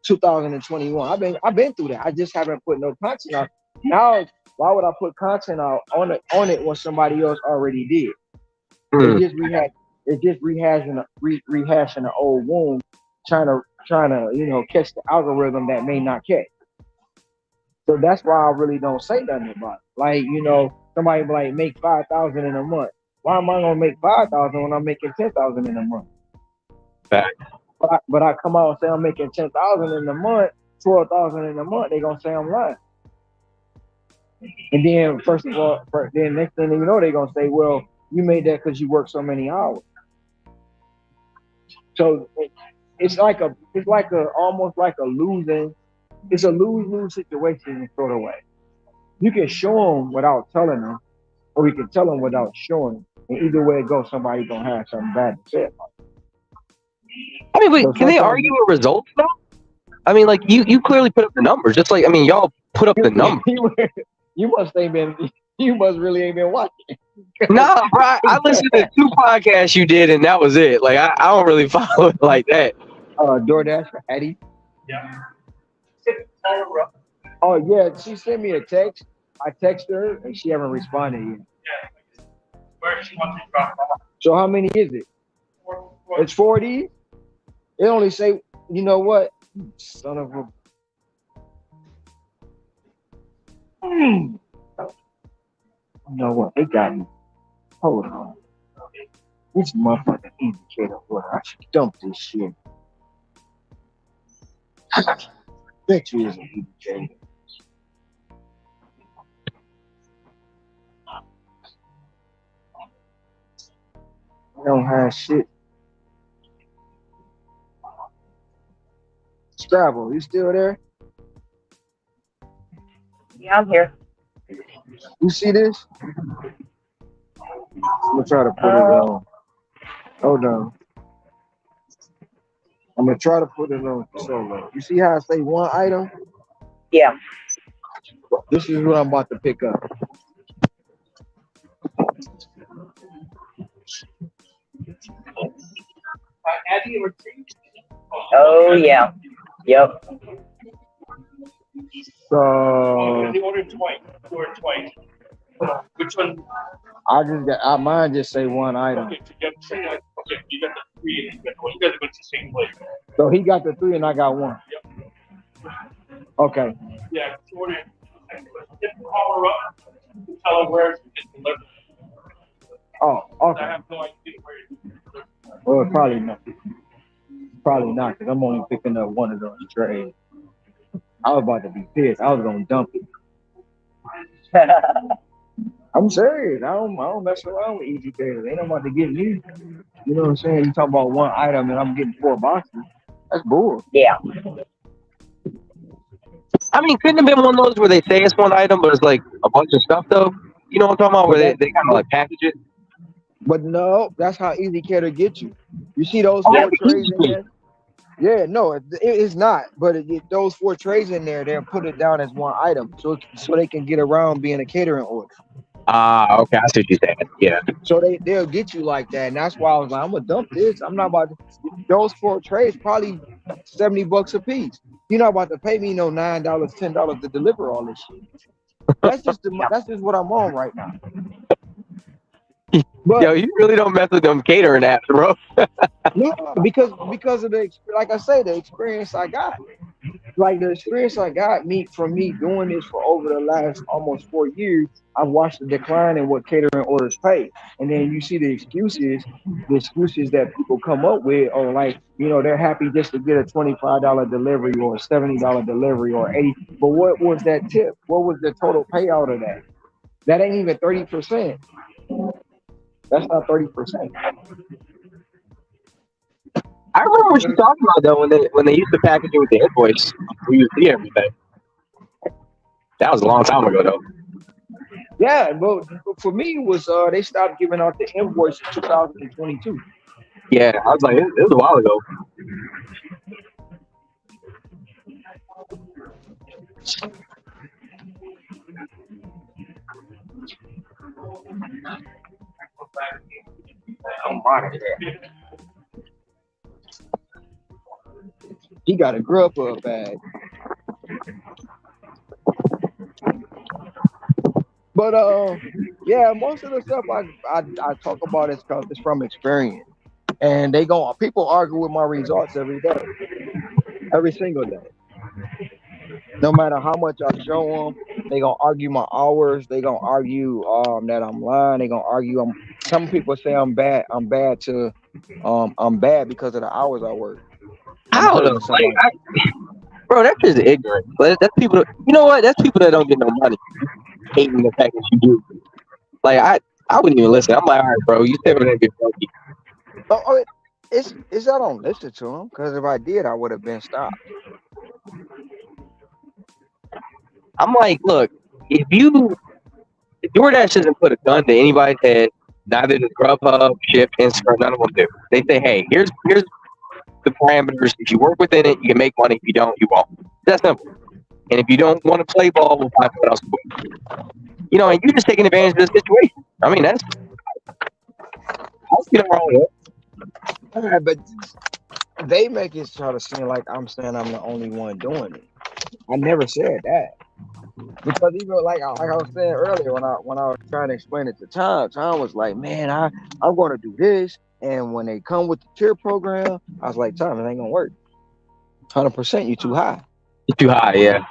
2021. I've been through that. I just haven't put no content out. Now, why would I put content out on it when somebody else already did? It's Hmm. just rehashing an old wound, trying to catch the algorithm that may not catch. So that's why I really don't say nothing about it. Like, somebody be like make 5,000 in a month. Why am I gonna make 5,000 when I'm making 10,000 in a month? Fact. But I come out and say I'm making 10,000 in a month, 12,000 in a month. They gonna say I'm lying. And then first of all, then next thing you know, they gonna say, well, you made that because you worked so many hours. So it's like a almost like a losing. It's a lose-lose situation in sort of way. You can show them without telling them, or you can tell them without showing. And either way it goes, somebody gonna have something bad to say about I mean, it. So wait, can they sometimes argue a result though? I mean, like you clearly put up the numbers. Just like I mean, y'all put up the numbers. you must ain't been you must really ain't been watching. Nah, bro, I listened to 2 podcasts you did, and that was it. Like I don't really follow it like that. DoorDash for Eddie. Yeah. Oh yeah, she sent me a text. I text her and she haven't responded yet. Yeah. Where she wants to drop off. So how many is it? It's 40. It only say, you know what? Son of a. You know what? They got me. Hold on. This motherfucking indicator order. I should dump this shit. Bet you is an indicator. I don't have shit. Scrabble, you still there? Yeah, I'm here. You see this? I'm gonna try to put it Uh, on. Hold on. I'm gonna try to put it on solo. You see how I say one item? yeah. This is what I'm about to pick up. Addie or T? Oh, yeah. Yep. So They ordered twice. You ordered twice. Which one? mine just say one item. Okay, so you have three. Okay, you got the three and you got the one. You guys are going to the same place. So he got the 3 and I got 1. Okay. Yeah, you ordered. Just call her up and tell her where it's delivered. Oh, I okay. have no idea where it's delivered. Well, probably not. Probably not, because I'm only picking up one of those trays. I was about to be pissed. I was gonna dump it. I'm serious. I don't mess around with easy cater. They don't about to get me. You know what I'm saying? You talk about one item and I'm getting 4 boxes. That's bull. Yeah. I mean, couldn't have been one of those where they say it's one item, but it's like a bunch of stuff though. You know what I'm talking about? But Where that, they kind of but like package it. but no, that's how easy cater get you. You see those Oh, four that's trays in easy. there? Yeah, no, it's not. But those 4 trays in there, they'll put it down as one item, so they can get around being a catering order. Ah, okay, I see what you're saying. Yeah. So they'll get you like that, and that's why I was like, I'm gonna dump this. I'm not about to, those 4 trays probably $70 a piece. You're not about to pay me no $9, $10 to deliver all this shit. Yep. That's just what I'm on right now. Yo, But you really don't mess with them catering apps, bro. no, because of like I say, the experience I got. Like the experience I got from me doing this for over the last almost 4 years, I've watched the decline in what catering orders pay. And then you see the excuses that people come up with are like, they're happy just to get a $25 delivery or a $70 delivery or 80. But what was that tip? What was the total payout of that? That ain't even 30%. That's not 30%. I remember what you're talking about though when they used to package it with the invoice. We used to see everything. That was a long time ago though. Yeah, but for me it was they stopped giving out the invoice in 2022. Yeah, I was like, it was a while ago. I'm out of there. He got a grub up bag. But yeah, most of the stuff I talk about is because it's from experience. And people argue with my results every day, every single day. No matter how much I show them, they gonna argue my hours. They gonna argue that I'm lying. They gonna argue some people say I'm bad. I'm bad because of the hours I work. I'm I don't know. hurting somebody. Bro, that's just ignorant. But that's people. You know what? That's people that don't get no money. Hating the fact that you do. Like I wouldn't even listen. I'm like, all right, bro, you said it get funky. Oh, it's I don't listen to them because if I did, I would have been stopped. I'm like, look, if DoorDash doesn't put a gun to anybody's head, neither does Grubhub, Shipt, Instacart, none of them do. They say, hey, here's the parameters. If you work within it, you can make money. If you don't, you won't. That's simple. And if you don't want to play ball, we'll find someone else to play. And you're just taking advantage of the situation. I mean, I don't see nothing wrong with it. All right, but they make it try to seem like I'm saying I'm the only one doing it. I never said that because even like I was saying earlier when I was trying to explain it to Tom was like, man, I'm going to do this, and when they come with the tier program, I was like, Tom, it ain't gonna work. 100%, you too high. You're too high, yeah.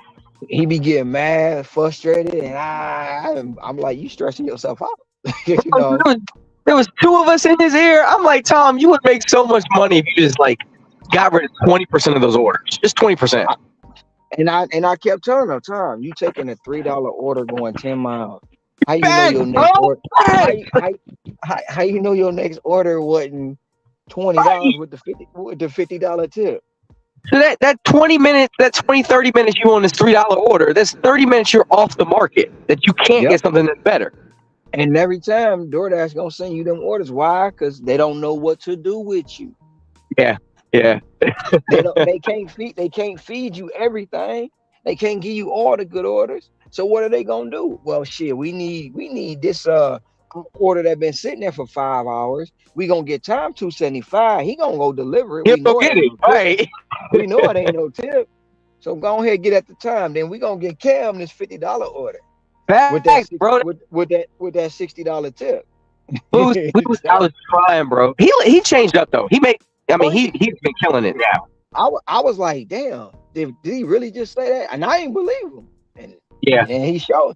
He be getting mad, frustrated, and I'm like, you stressing yourself out. There was 2 of us in his ear. I'm like, Tom, you would make so much money if you just like got rid of 20% of those orders. Just 20%. And I kept telling him, Tom, you taking a $3 order going 10 miles. How you know your next order? How you know your next order wasn't $20 with the $50 tip? So that 20 minutes, that 20, 30 minutes you on this $3 order, that's 30 minutes you're off the market that you can't get something that's better. And every time DoorDash gonna send you them orders. Why? Because they don't know what to do with you. Yeah. They can't feed you everything. They can't give you all the good orders. So what are they gonna do? Well, shit, we need this order that been sitting there for 5 hours. We gonna get time $2.75. He gonna go deliver it. We know it ain't right. We know it ain't no tip. So go ahead and get at the time. Then we gonna get Cam this $50 order. With that $60 tip. I was trying, bro. He changed up though. He's been killing it now. I was like, damn, did he really just say that? And I ain't believe him. And he showed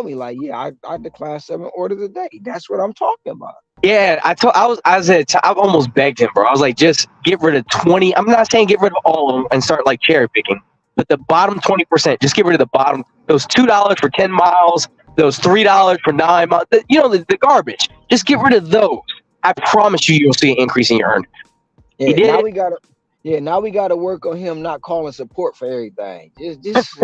me like, yeah, I decline 7 orders a day. That's what I'm talking about. Yeah, I almost begged him, bro. I was like, just get rid of 20. I'm not saying get rid of all of them and start like cherry picking, but the bottom 20%, just get rid of the bottom. Those $2 for 10 miles, those $3 for 9 months. The garbage. Just get rid of those. I promise you'll see an increase in your earnings. Yeah, did now it? we gotta. Yeah, now we gotta work on him not calling support for everything. Just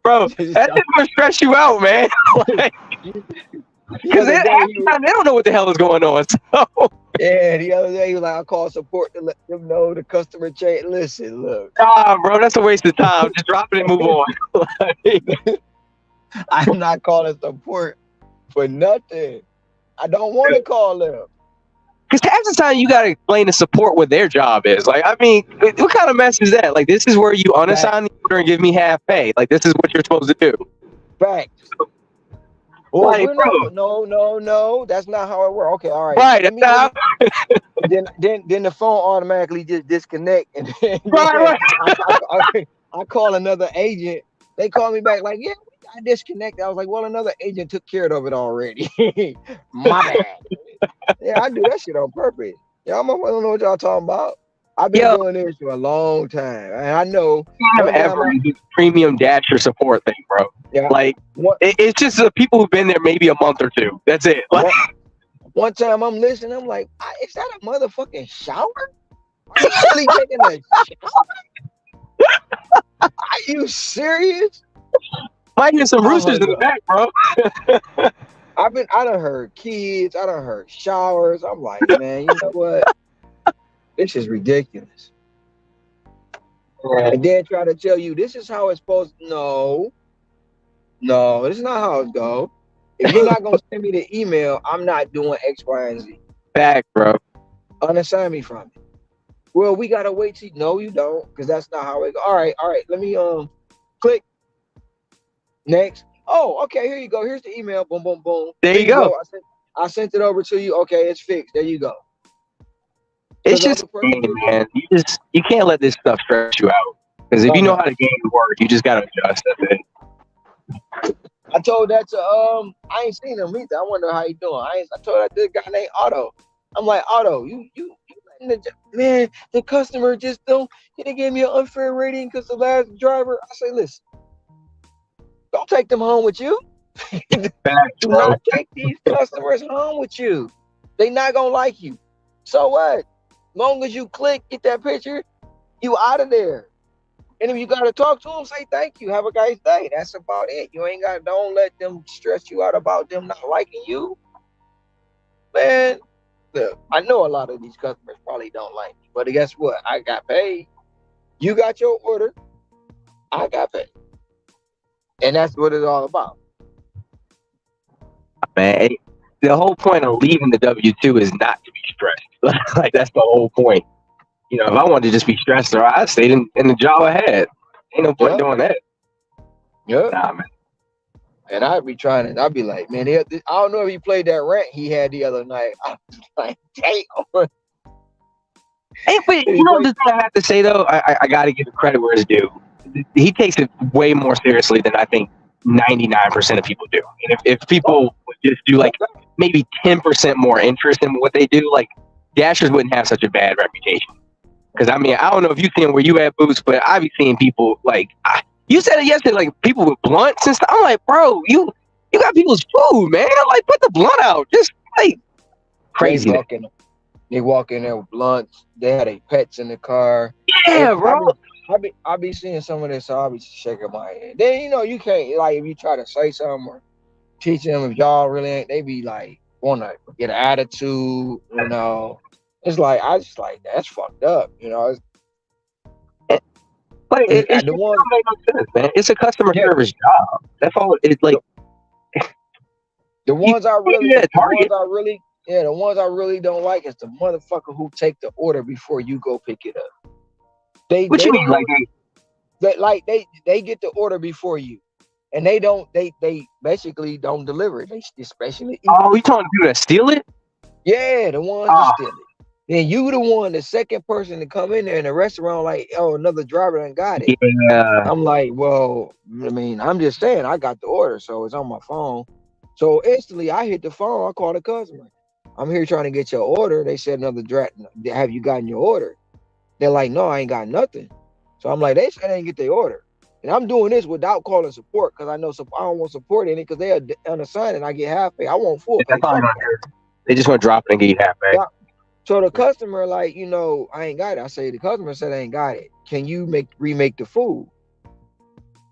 Bro, just that's just gonna stress you out, man. the Because other half day the time they don't know what the hell is going on. So the other day he was like, I call support to let them know the customer change. Listen, look, bro, that's a waste of time. Just drop it and move on. I'm not calling support for nothing. I don't want to call them. Because half the time you gotta explain to support what their job is. Like, I mean, what kind of mess is that? Like, this is where you unassign the order and give me half pay. Like, this is what you're supposed to do. Facts. Well, Like, we're not. bro. No. That's not how it works. Okay, all right. Right. Let me. Then the phone automatically just disconnect, and then Right. I call another agent. They call me back like, yeah, I disconnected. I was like, well, another agent took care of it already. My bad. Yeah, I do that shit on purpose. Yeah, I don't know what y'all talking about. I've been doing this for a long time, and I know Have ever used premium Dasher support thing, bro. Yeah. Like, it's just the people who've been there maybe a month or two. That's it. Like, one time I'm listening, I'm like, is that a motherfucking shower? Are you really taking a shower? Are you serious? Might hear some roosters in the back, bro. I done heard kids, I done heard showers. I'm like, man, you know what? This is ridiculous. And then try to tell you this is how it's supposed to. No, this is not how it goes. If you're not gonna send me the email, I'm not doing X, Y, and Z. Back, bro. Unassign me from it. Well, we gotta wait till. No, you don't, because that's not how it goes. All right. Let me click next. Oh, okay. Here you go. Here's the email. Boom, boom, boom. There you go. I sent it over to you. Okay, it's fixed. There you go. It's just man. You can't let this stuff stress you out. Because if you know how the game works, you just gotta adjust. That's it. I told that to I ain't seen him either. I wonder how he doing. I told that to the guy named Otto. I'm like, Otto, you man, the customer just don't. They gave me an unfair rating because the last driver. I say, listen, don't take them home with you. Do not take these customers home with you. They not gonna like you. So what? Long as you click, get that picture, you out of there. And if you gotta talk to them, say thank you. Have a nice day. That's about it. You ain't got. Don't let them stress you out about them not liking you, man. Look, I know a lot of these customers probably don't like me, but guess what? I got paid. You got your order. I got paid, and that's what it's all about. Man, the whole point of leaving the W-2 is not to be stressed. Like, that's the whole point. You know, if I wanted to just be stressed, I stayed in the job I had. Ain't no point doing that. Yeah. Nah, man. And I'd be trying to. I'd be like, man, I don't know if he played that rant he had the other night. I was like, damn. Hey, but you know what I have to say though? I got to give credit where it's due. He takes it way more seriously than I think 99% of people do. And if people would just do like maybe 10% more interest in what they do, like Dashers wouldn't have such a bad reputation. Because I mean, I don't know if you've seen where you at, Boots, but I be seeing people like you said it yesterday, like people with blunts and stuff. I'm like, bro, you got people's food, man. Like, put the blunt out. Just like crazy. They walk in there with blunts. They had their pets in the car. Yeah, bro. I be seeing some of this, so I'll be shaking my head. Then you can't, like, if you try to say something or teach them, if y'all really ain't, they be like wanna get an attitude, It's like I just like that's fucked up, But it's the one make no sense, man. It's a customer service job. That's all. It's like the ones I really don't like is the motherfucker who take the order before you go pick it up. What you mean, they get the order before you, and they basically don't deliver it. They especially. Oh, you talking to that steal it? Yeah, the ones that steal it. Then you the one, the second person to come in there in the restaurant, like, oh, another driver done got it. Yeah. I'm like, well, I mean, I'm just saying, I got the order, so it's on my phone. So instantly, I hit the phone. I call the customer. I'm here trying to get your order. They said another driver. Have you gotten your order? They're like, no, I ain't got nothing. So I'm like, they said they didn't get their order. And I'm doing this without calling support because I know I don't want support in it because they're unassigned and I get half pay. I want full They're pay. probably Fuck not that. here. They just want to drop it and get you half back. Yeah. So the customer, like, I ain't got it. I say the customer said I ain't got it. Can you remake the food?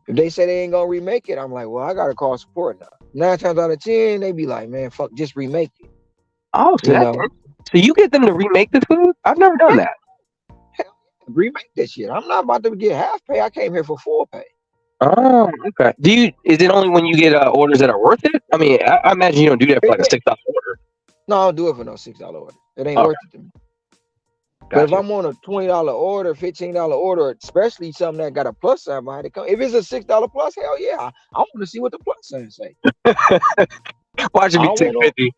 If they say they ain't gonna remake it, I'm like, well, I gotta call support now. 9 times out of 10, they be like, man, fuck, just remake it. Oh, so You that's know, so you get them to remake the food? I've never done that. remake that shit. I'm not about to get half pay. I came here for full pay. Oh, okay. Is it only when you get orders that are worth it? I mean, I imagine you don't do that for like a $6 order. No, I don't do it for no $6 order. It ain't Okay. worth it to me. But if Gotcha. I'm on a $20 order, $15 order, especially something that got a plus sign behind it, if it's a $6 plus, hell yeah, I want to see what the plus sign say. Watch it I be don't want $6.50.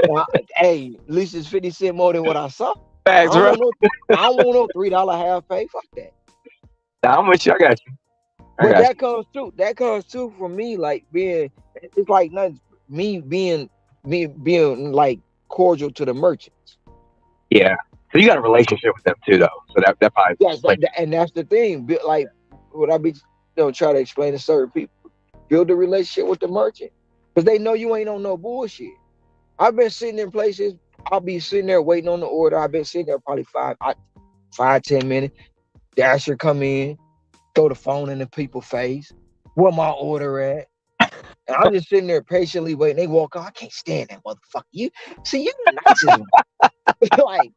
no. Hey, at least it's 50 cents more than what I saw. Facts, bro. I don't want no $3 half pay. Fuck that. Nah, I'm with you. I got you. But that comes too. That comes too from me, like it's like nothing. Me being like cordial to the merchants. Yeah. So you got a relationship with them too, though. So that probably Yes, and that's the thing. Like what I be try to explain to certain people. Build a relationship with the merchant because they know you ain't on no bullshit. I've been sitting in places. I'll be sitting there waiting on the order. I've been sitting there probably 10 minutes. Dasher come in, throw the phone in the people's face. Where my order at? And I'm just sitting there patiently waiting. They walk out. I can't stand that motherfucker. You the nicest one. Like,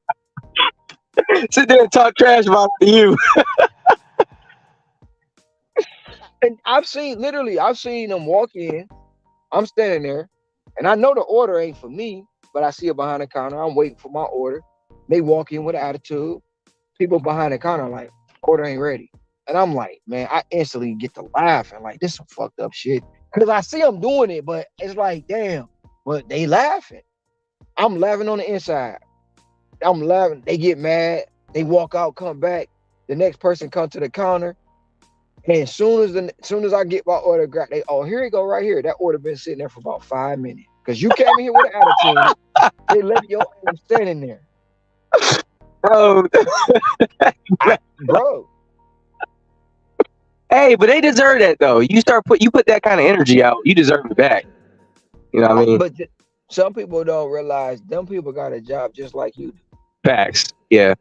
sit there and talk trash about you. and I've seen them walk in. I'm standing there, and I know the order ain't for me, but I see it behind the counter. I'm waiting for my order. They walk in with an attitude. People behind the counter like, order ain't ready. And I'm like, man, I instantly get to laughing. Like, this some fucked up shit. Because I see them doing it, but it's like, damn. But they laughing. I'm laughing on the inside. I'm laughing. They get mad. They walk out, come back. The next person come to the counter. And as soon as I get my order, here you go right here. That order been sitting there for about 5 minutes. Because you came in here with an attitude. They left your ass standing there. Bro. Bro. Hey, but they deserve that though. You put that kind of energy out, you deserve it back. You know what I mean? But some people don't realize them people got a job just like you do. Facts. Yeah.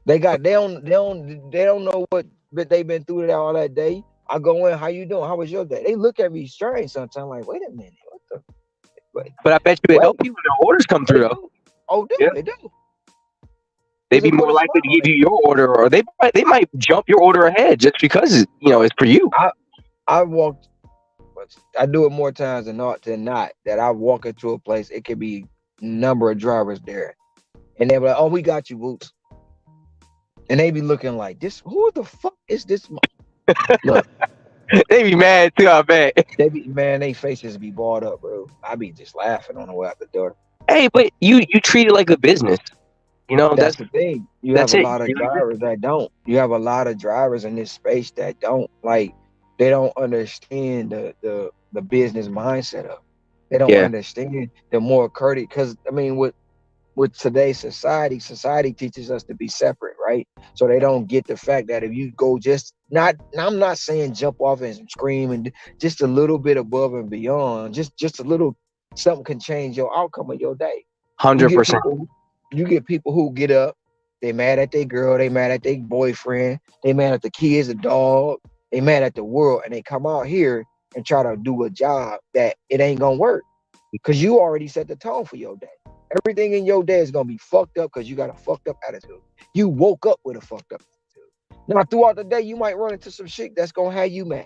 They don't know what they've been through all that day. I go in, how you doing? How was your day? They look at me strange sometimes, like, wait a minute, what the? But I bet you it help you when the orders come through though. Oh, yeah. They do. They'd be more likely to give you your order, or they might jump your order ahead just because it's for you. I do it more times than not that I walk into a place. It could be a number of drivers there, and they're like, "Oh, we got you, Boots," and they be looking like this. Who the fuck is this? Look, they be mad too. I bet they faces be balled up, bro. I be just laughing on the way out the door. Hey, but you treat it like a business. That's the thing. You have a lot of drivers that don't. You have a lot of drivers in this space that don't. Like, they don't understand the business mindset of. They don't understand the more courteous. Because I mean, with today's society teaches us to be separate, right? So they don't get the fact that if you go I'm not saying jump off and scream and just a little bit above and beyond, just a little something can change your outcome of your day. 100%. You get people who get up, they mad at their girl, they mad at their boyfriend, they mad at the kids, the dog, they mad at the world, and they come out here and try to do a job that it ain't gonna work because you already set the tone for your day. Everything in your day is gonna be fucked up because you got a fucked up attitude. You woke up with a fucked up attitude. Now throughout the day, you might run into some shit that's gonna have you mad,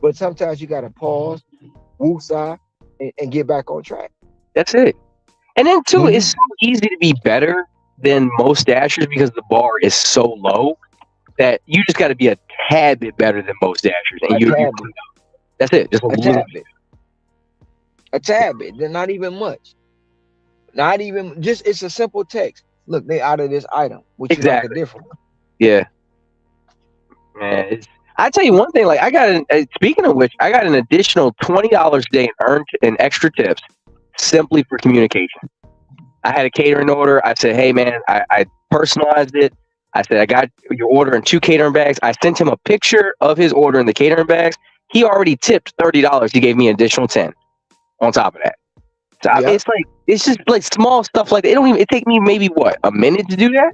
but sometimes you gotta pause, woosah, and get back on track. That's it. And then too, it's so easy to be better than most dashers because the bar is so low that you just got to be a tad bit better than most dashers, and that's it. Just a tad bit. A tad bit. They're not even much. Not even just. It's a simple text. Look, they out of this item. Which is like a different one. Yeah. Man, I tell you one thing. Like speaking of which, I got an additional $20 a day in extra tips. Simply for communication. I had a catering order. I said, hey man, I personalized it. I said, I got your order in 2 catering bags. I sent him a picture of his order in the catering bags. He already tipped $30. He gave me an additional 10 on top of that. So I mean, Yep. it's just like small stuff like that. It take me maybe what, a minute to do that,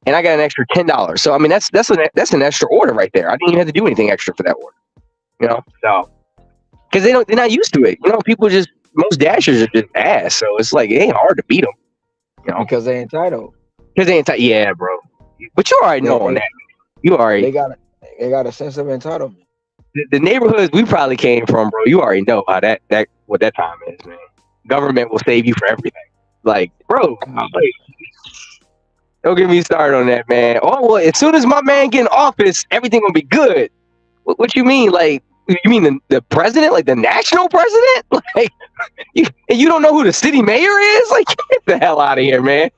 and I got an extra $10. So I mean, that's an extra order right there. I didn't even have to do anything extra for that order, So because they're not used to it. People just most dashers are just ass. So it's like it ain't hard to beat them, Because they entitled. because they ain't yeah, bro. But you already They know on they that. You already they got a sense of entitlement. the neighborhoods we probably came from, bro. You already know how that what that time is, man. Government will save you for everything. Like, bro, like, don't get me started on that, man. Oh, well, as soon as my man get in office, everything will be good. What you mean? Like, you mean the president? Like, the national president? Like, you don't know who the city mayor is? Like, get the hell out of here, man.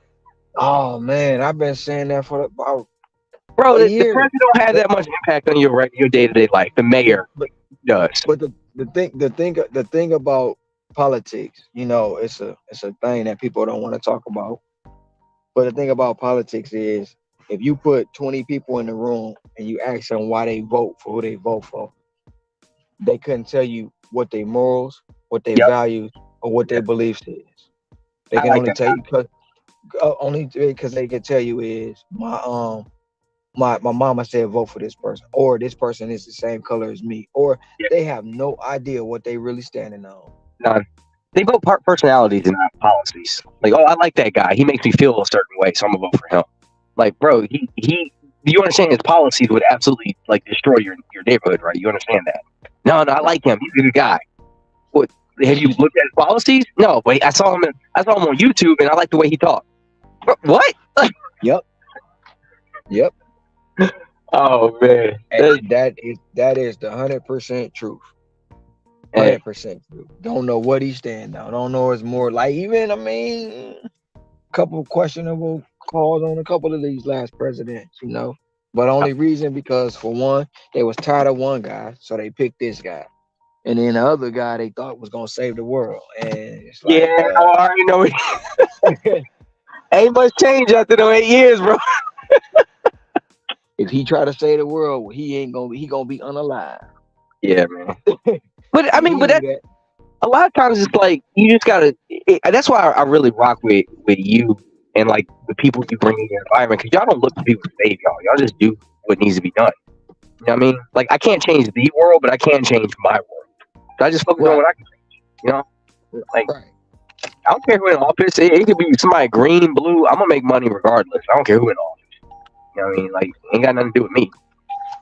Oh man, I've been saying that for about Bro, a the year. president don't have that much impact on your day-to-day life. The mayor But does. but the thing about politics, it's a thing that people don't want to talk about. But the thing about politics is, if you put 20 people in the room and you ask them why they vote for who they vote for, they couldn't tell you what their morals, what their Yep. values, or what their beliefs is. They I can like only that. tell you only because they can tell you is my mama said vote for this person, or this person is the same color as me, or Yeah. they have no idea what they really standing on. None. They vote personalities and not policies. Like, oh, I like that guy. He makes me feel a certain way, so I'm gonna vote for him. Like, bro, he. You understand his policies would absolutely like destroy your neighborhood, right? You understand that? No, I like him. He's a good guy. What? Have you looked at his policies? No, but I saw him on YouTube, and I like the way he talked. What? Yep. Yep. Oh man. And that is the 100% truth. Hey, 100% true. Don't know what he stand on. Don't know it's more like, even, couple of questionable calls on a couple of these last presidents. But only reason because, for one, they was tired of one guy, so they picked this guy. And then the other guy they thought was gonna save the world. And it's like, yeah, I already know it. Ain't much change after those 8 years, bro. if he try to save the world, he gonna be unalive. Yeah, man. But I And mean, he but knew that that. a lot of times it's like you just gotta. That's why I really rock with you and like the people you bring in your environment, because y'all don't look to people to save y'all. Y'all just do what needs to be done. You know what I mean? Like, I can't change the world, but I can change my world. So I just focus on Right. what I can change. Like, Right. I don't care who in office. It could be somebody green, blue. I'm gonna make money regardless. I don't care who in office. You know what I mean? Like, ain't got nothing to do with me.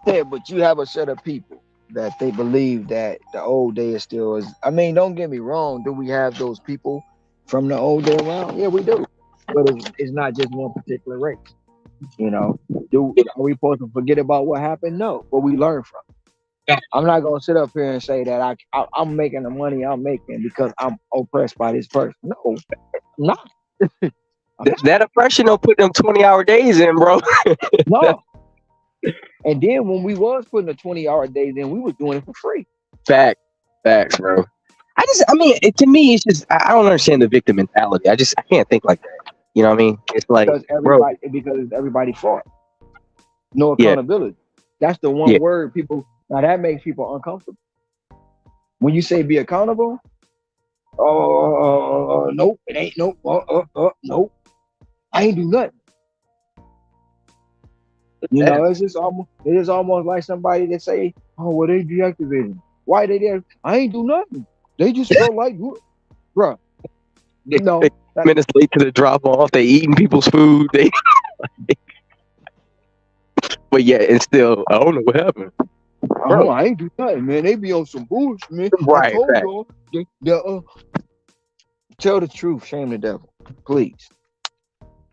Yeah, but you have a set of people that they believe that the old day is still is. I mean, don't get me wrong. Do we have those people from the old day around? Yeah, we do. But it's not just one particular race. You know, are we supposed to forget about what happened? No, but we learn from it. I'm not gonna sit up here and say that I'm making the money I'm making because I'm oppressed by this person. No, I'm not. That oppression don't put them 20-hour days in, bro. No. And then when we was putting the 20-hour days in, we was doing it for free. Facts, bro. I mean, to me, it's just I don't understand the victim mentality. I can't think like that. You know what I mean? It's like, bro, Because everybody fought. No yeah, accountability. That's the one yeah, word people now that makes people uncomfortable. When you say be accountable, nope, it ain't nope, nope. I ain't do nothing. It is almost like somebody that say, oh, well, they deactivated. Why they there? I ain't do nothing. They just felt like, bruh. No. minutes late to the drop off. They eating people's food. But yeah, and still, I don't know what happened. Bro, I ain't do nothing, man. They be on some bullshit, man. I right, told fact. y'all. Tell the truth, shame the devil, please.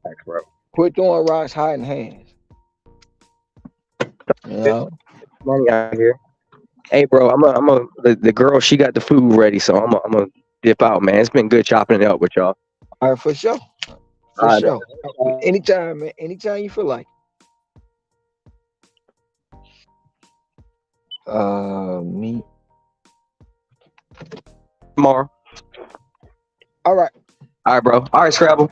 Facts, bro. Quit throwing rocks, hiding hands. You know. Money out here. Hey, bro, the girl, she got the food ready, so I'm gonna dip out, man. It's been good chopping it up with y'all. All right, for sure. For All right, sure. Anytime, man. Anytime you feel like. Me. tomorrow. All right. All right, bro. All right, Scrabble.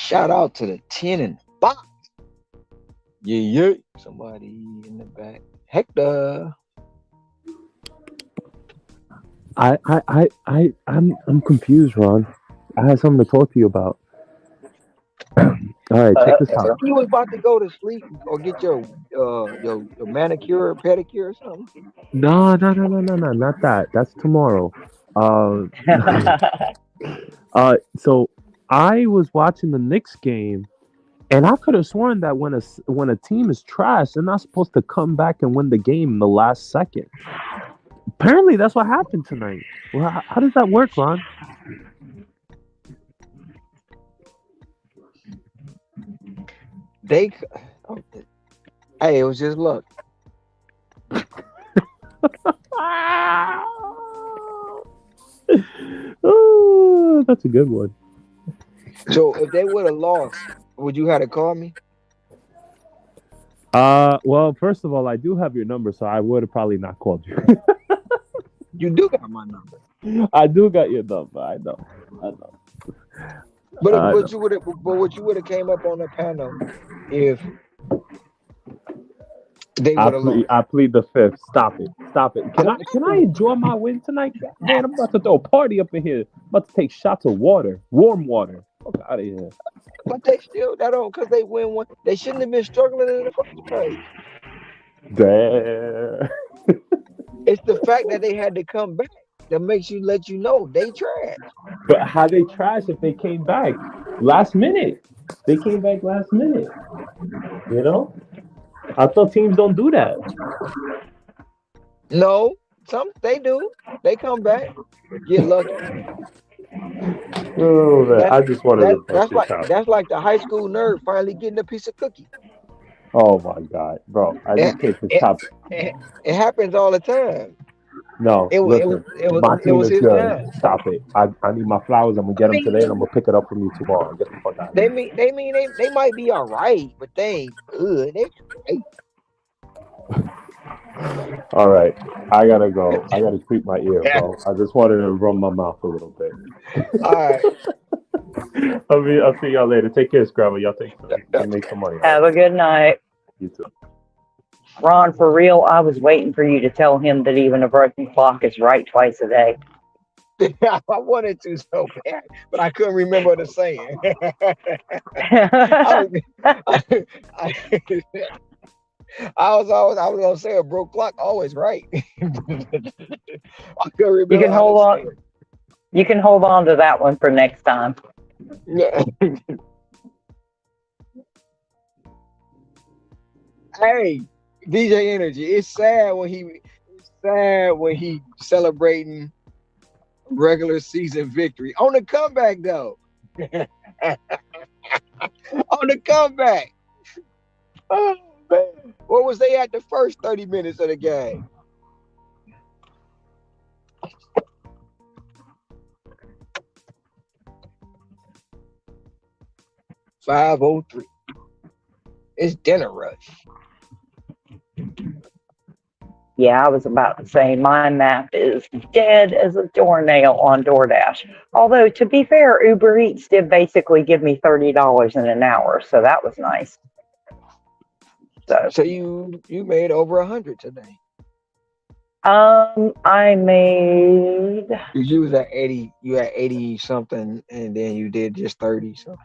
Shout out to the 10 and box. Yeah, yeah. Somebody in the back. Hector. I'm confused, Ron. I had something to talk to you about. All right, check this out. You was about to go to sleep or get your manicure or pedicure or something. No, no, no, no, no, no, not that. That's tomorrow. Uh, so I was watching the Knicks game, and I could have sworn that when a team is trash, they're not supposed to come back and win the game in the last second. Apparently, that's what happened tonight. Well, how does that work, Ron? They, oh, hey, it was just luck. Oh, that's a good one. So if they would have lost, would you have to call me? Well, first of all, I do have your number, so I would have probably not called you. You do got my number. I do got your number. I know. I know. But I know. but what you would have came up on the panel if they would have lost. I plead the fifth. Stop it. Stop it. Can I enjoy my win tonight? Man, I'm about to throw a party up in here. I'm about to take shots of water, warm water. Fuck out of here. But they still that don't because they win one. They shouldn't have been struggling in the first place. Damn. It's the fact that they had to come back that makes you let you know they trash. But how they trash if they came back last minute? They came back last minute. You know? I thought teams don't do that. No, some they do. They come back, get lucky. Oh man, That I just wanted to bust your chops. that's like the high school nerd finally getting a piece of cookie. Oh my god, bro! I It, just hit the it, chops. it happens all the time. No, It was it was listen, it was my it team was is his good. time. Stop it. I need my flowers. I'm gonna I get them mean, today, and I'm gonna pick it up from you tomorrow. Get the fuck out of here. they might be all right, but they ain't good. They All right, I gotta go. I gotta treat my ear, bro. I just wanted to run my mouth a little bit. all right. I'll see y'all later. Take care, Scrabble. Y'all make some money. All right? Have a good night. You too. Ron, for real, I was waiting for you to tell him that even a broken clock is right twice a day. I wanted to so bad, but I couldn't remember the saying. I was, I, I was gonna say a broke clock always right. I couldn't You remember can how to hold say on. You can hold on to that one for next time. it. Yeah. Hey, DJ Energy. It's sad when he celebrating regular season victory on the comeback though. On the comeback. Oh man. What was they at the first 30 minutes of the game? $5:03. It's dinner rush. Yeah, I was about to say my map is dead as a doornail on DoorDash. Although, to be fair, Uber Eats did basically give me $30 in an hour, so that was nice. So you made over 100 today. I made, 'Cause you was at 80, you had 80 something, and then you did just 30. So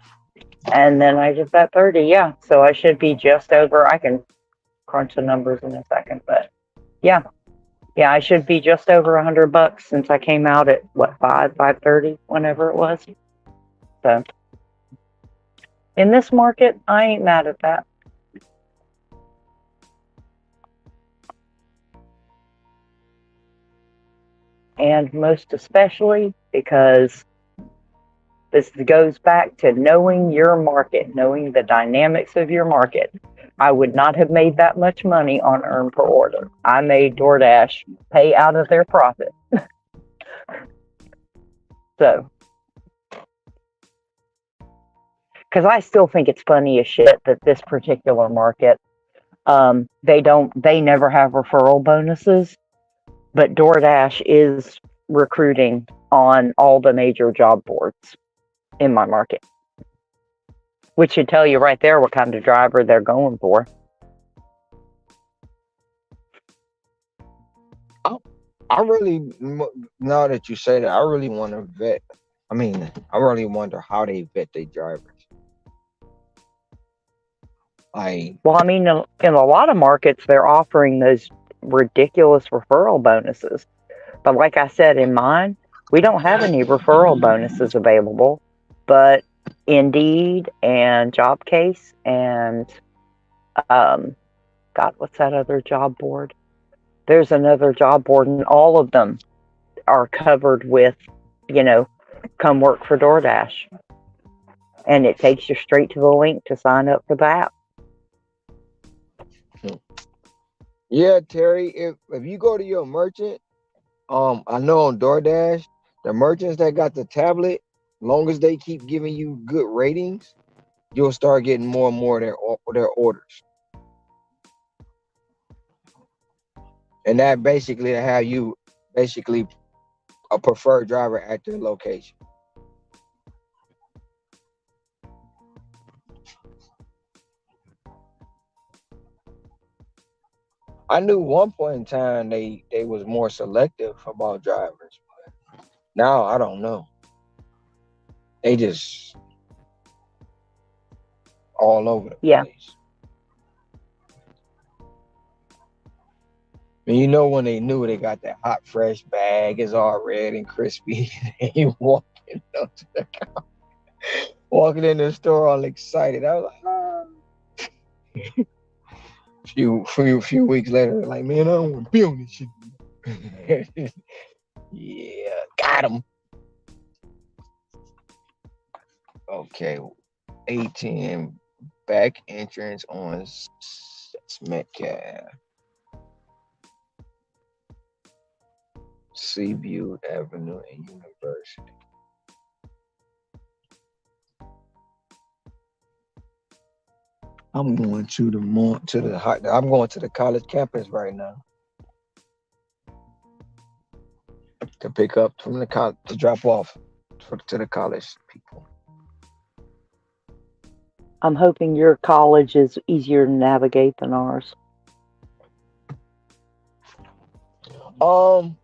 and then I just got 30. Yeah, so I should be just over. I can crunch the numbers in a second, but yeah, I should be just over $100 since I came out at what 5:30, whenever it was. So in this market, I ain't mad at that. And most especially because this goes back to knowing your market, knowing the dynamics of your market. I would not have made that much money on earn per order. I made DoorDash pay out of their profit. So, because I still think it's funny as shit that this particular market, they never have referral bonuses, but DoorDash is recruiting on all the major job boards in my market. which should tell you right there what kind of driver they're going for. I, I really, now that you say that, I really want to vet. I mean, I really wonder how they vet their drivers. Like, Well, I mean, in a lot of markets, they're offering those ridiculous referral bonuses. But like I said, in mine, we don't have any referral bonuses available. But Indeed and Jobcase and, um, God, what's that other job board? There's another job board, and all of them are covered with, you know, come work for DoorDash. And it takes you straight to the link to sign up for that. yeah, Terry, if you go to your merchant, I know on DoorDash, the merchants that got the tablet, long as they keep giving you good ratings, you'll start getting more and more of their orders. And that basically have you basically a preferred driver at their location. I knew one point in time they was more selective about drivers. Now I don't know. They just all over the Yeah. place. And you know when they knew they got that hot fresh bag, it's all red and crispy. And you up to the, walking in the store all excited. I was like, ah. Few weeks later, they're like, man, I don't want to be on this shit. Yeah, got him. Okay, 18 back entrance on Metcalf, Seaview Avenue and University. I'm going to I'm going to the college campus right now to pick up from the to drop off to the college people. I'm hoping your college is easier to navigate than ours. Um,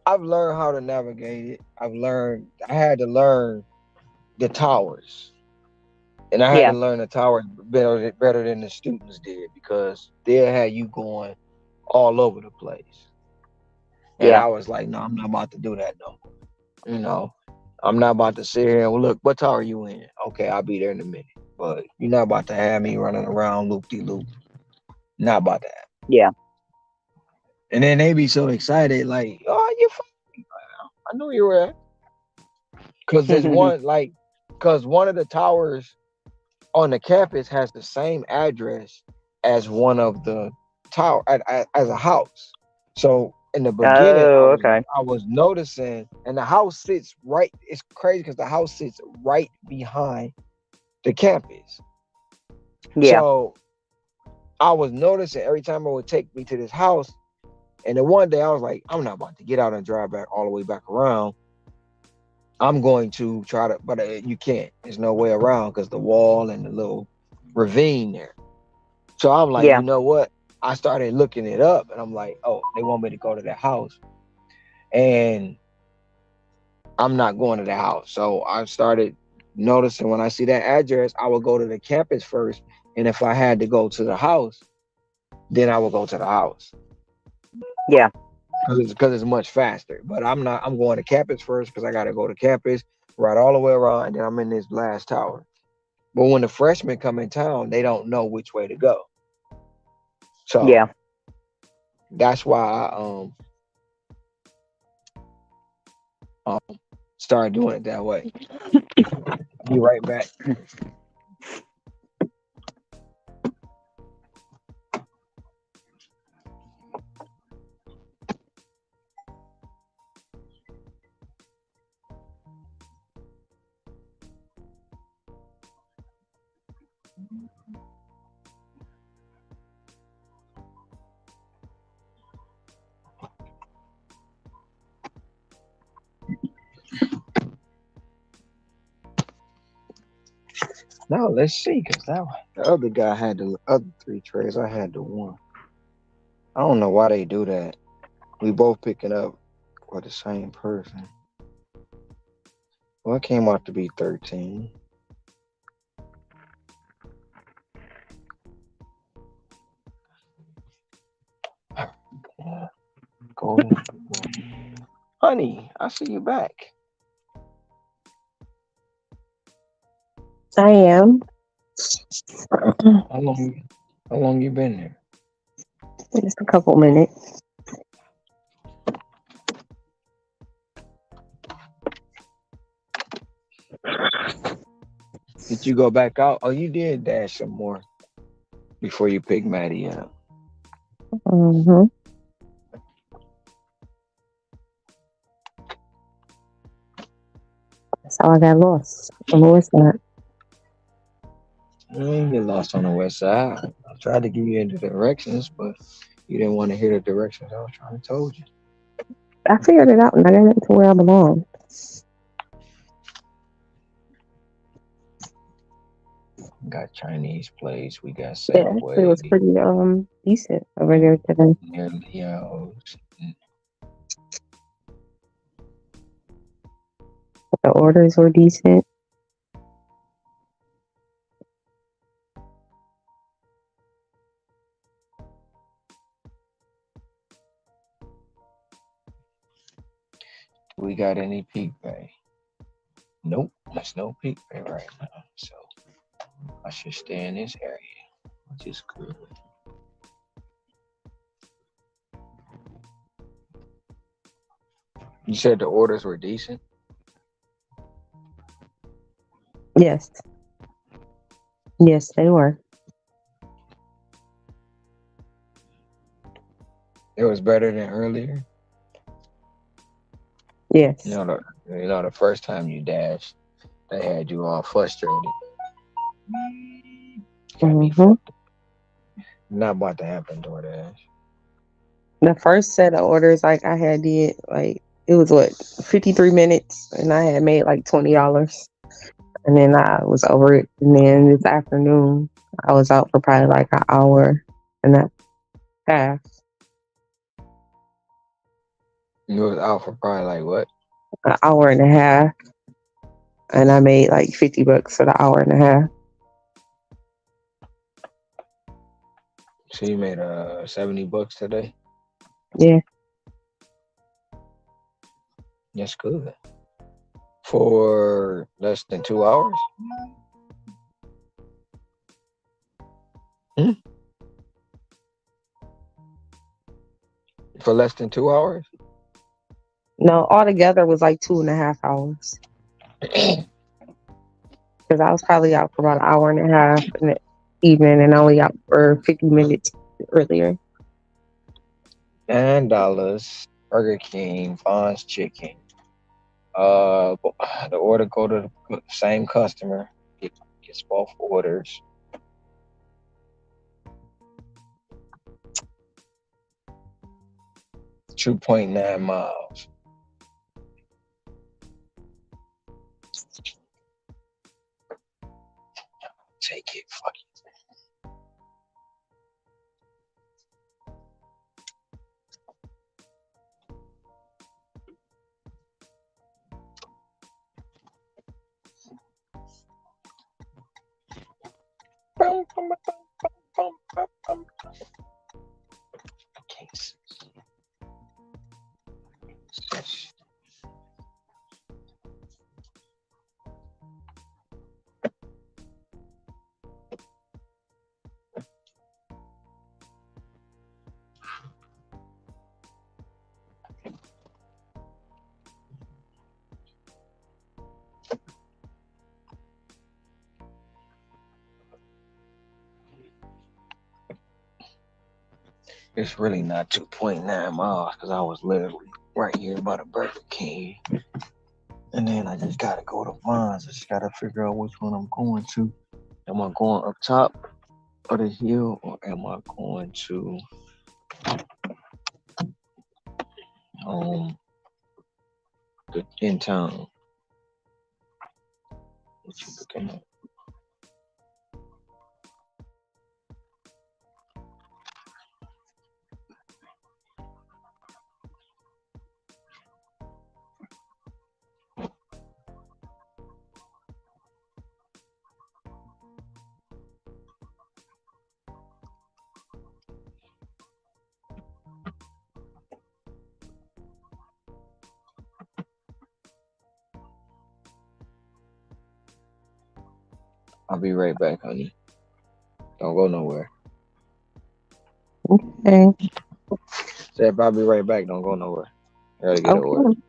I've learned how to navigate it. I had to learn the towers, and I had to Yeah. learn the towers better than the students did because they had you going all over the place. And Yeah. I was like, no, I'm not about to do that no more. You know, I'm not about to sit here and well, look, what tower are you in? Okay, I'll be there in a minute. But you're not about to have me running around loop de loop. Not about that. Yeah. And then they be so excited, like, oh, you from? I know you were at. Cause there's one like, cause one of the towers on the campus has the same address as one of the tower as a house. So in the beginning, Oh, okay. I was noticing, and the house sits right. It's crazy because the house sits right behind the campus. Yeah. So I was noticing every time it would take me to this house, and then one day I was like, I'm not about to get out and drive back all the way back around. I'm going to try to, but you can't. There's no way around because the wall and the little ravine there. So I'm like, Yeah. you know what? I started looking it up, and I'm like, oh, they want me to go to the house, and I'm not going to the house. So I started noticing when I see that address, I would go to the campus first, and if I had to go to the house, then I would go to the house Yeah. because it's much faster. But I'm not. I'm going to campus first because I got to go to campus, ride all the way around, and then I'm in this last tower. But when the freshmen come in town, they don't know which way to go. So Yeah. that's why I started doing it that way. Be right back. No, let's see, cause the other guy had the other three trades. I had the one. I don't know why they do that. We both picking up for the same person. Well, it came out to be 13. Yeah, golden. Honey, I see you back. I am. How long? How long you been there? Just a couple minutes. Did you go back out? Oh, you did dash some more before you picked Maddie up. Mm-hmm. That's how I got lost on the west side. You ain't get lost on the west side. I tried to give you the directions, but you didn't want to hear the directions I was trying to told you. I figured it out and I got to where I belong. We got Chinese place. We got Yeah, actually, it Safeway. was pretty decent over there today. Near Leo's. The orders were decent. We got any peak pay? Nope, there's no peak pay right now. So I should stay in this area, which is good. You said the orders were decent. Yes, yes, they were. It was better than earlier. Yes. The first time you dashed, they had you all frustrated. Got me Mm-hmm. fucked up. Not about to happen, DoorDash. The first set of orders, like I had did, like it was what 53 minutes, and I had made like $20, and then I was over it. And then this afternoon, I was out for probably like an hour and a half, You was out for probably like what? an hour and a half, and I made like $50 for the hour and a half. So you made $70 today. Yeah, That's good for less than 2 hours. Hmm? For less than 2 hours. no, altogether was like 2.5 hours because I was probably out for about an hour and a half in the evening, and only out for 50 minutes earlier. $9. Burger King, Vaughn's Chicken. The order go to the same customer. Gets both orders. 2.9 miles. Take it. Fuck it. It's really not 2.9 miles because I was literally right here by the Burger King. And then I just gotta go to Vaughn's. I just gotta figure out which one I'm going to. Am I going up top of the hill or am I going to um in town? What you looking at? I'll be right back, honey. Don't go nowhere. Okay. Said I'll be right back. Don't go nowhere. I gotta get an order. Okay.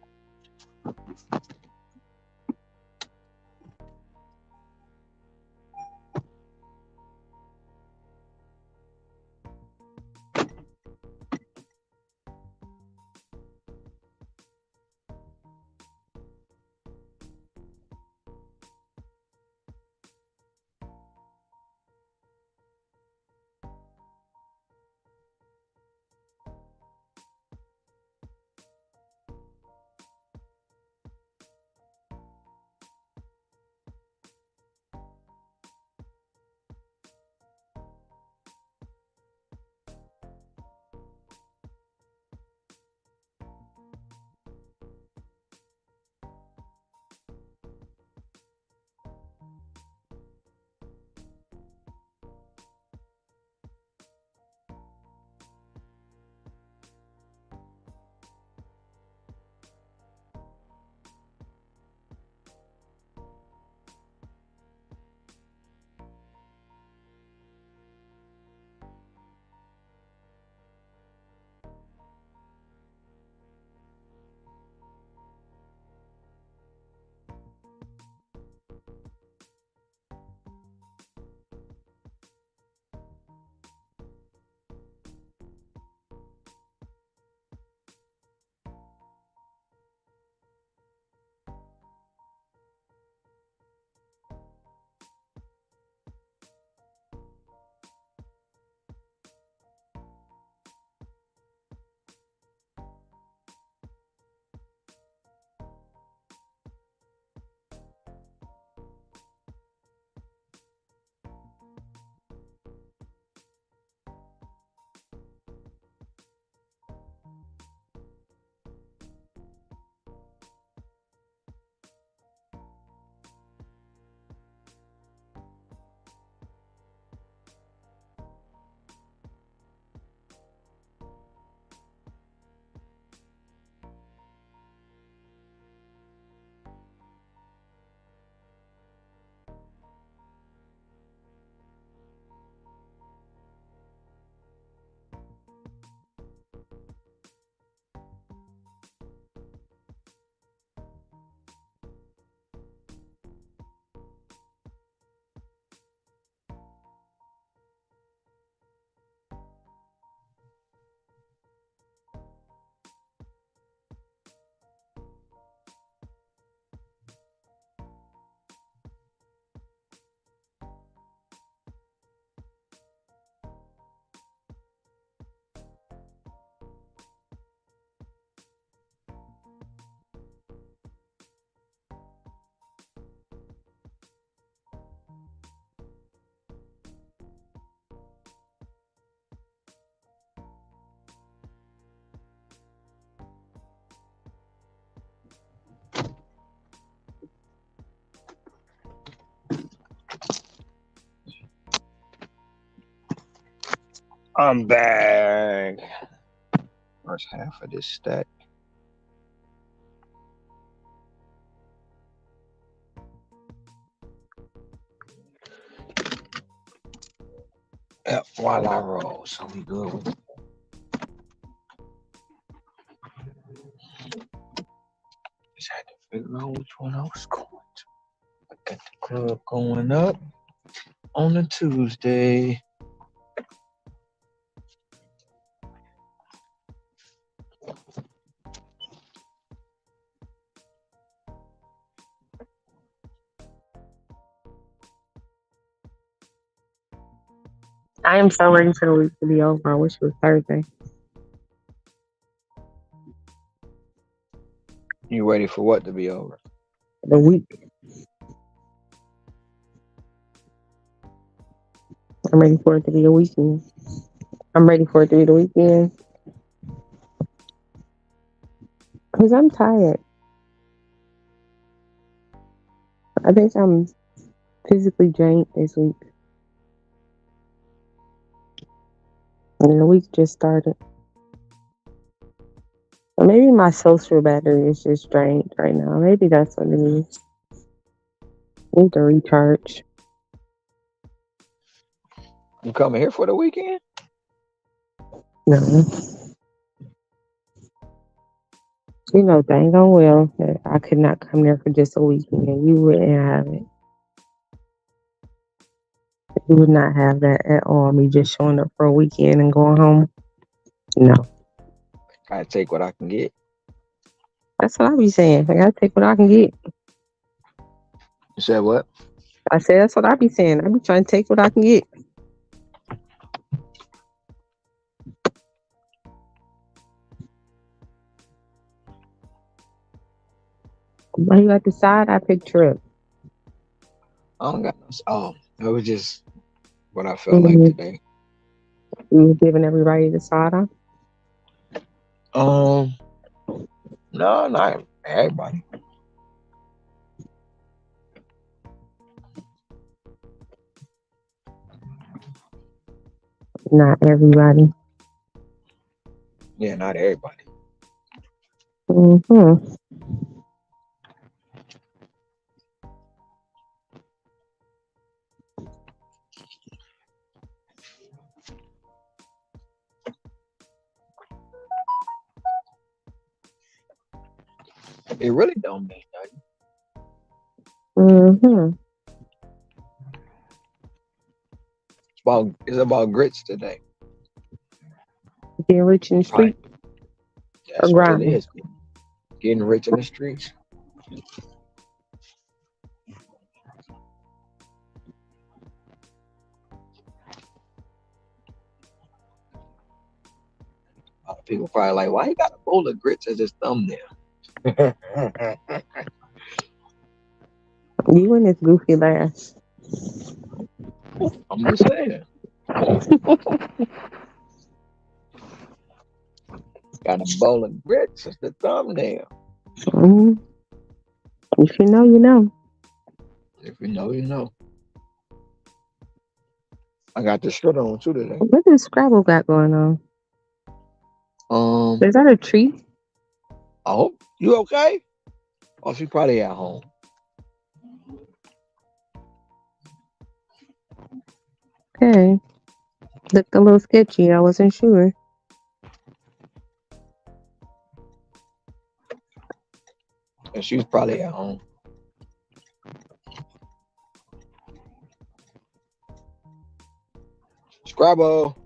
I'm back. First half of this stack. Yep, while I roll, so we good. Just had to figure out which one I was going to. I got the club going up on a Tuesday. I am so ready for the week to be over. I wish it was Thursday. You ready for what to be over? The week. I'm ready for it to be the weekend. I'm ready for it to be the weekend. Because I'm tired. I think I'm physically drained this week. And the week just started. Or maybe my social battery is just drained right now. Maybe that's what it is. Need to recharge. You coming here for the weekend? No, you know dang on well that I could not come there for just a weekend. You wouldn't have it. You would not have that at all. Me just showing up for a weekend and going home. No, I take what I can get. that's what I be saying. I gotta take what I can get. You said what? I say that's what I be saying. I be trying to take what I can get. Why you at the side? I picked trip. I don't got no. Oh, it was just what I felt like Mm-hmm. today. You giving everybody the side eye? Um, no, not everybody. Not everybody. Yeah, not everybody. Mm-hmm. It really don't mean nothing. Mm-hmm. It's about grits today. Getting rich in the Right. street or That's what it grinding. is. Getting rich in the streets. People probably like, why you got a bowl of grits as his thumbnail? You and this goofy laugh. I'm just saying. Got a bowl of grits as the thumbnail. Mm-hmm. If you know, you know. If you know, you know. I got the shirt on too today. What does Scrabble got going on? Um, Is that a tree? I hope you okay. Oh, she probably at home. Okay. Looked a little sketchy. I wasn't sure. And she's probably at home. Scrabble.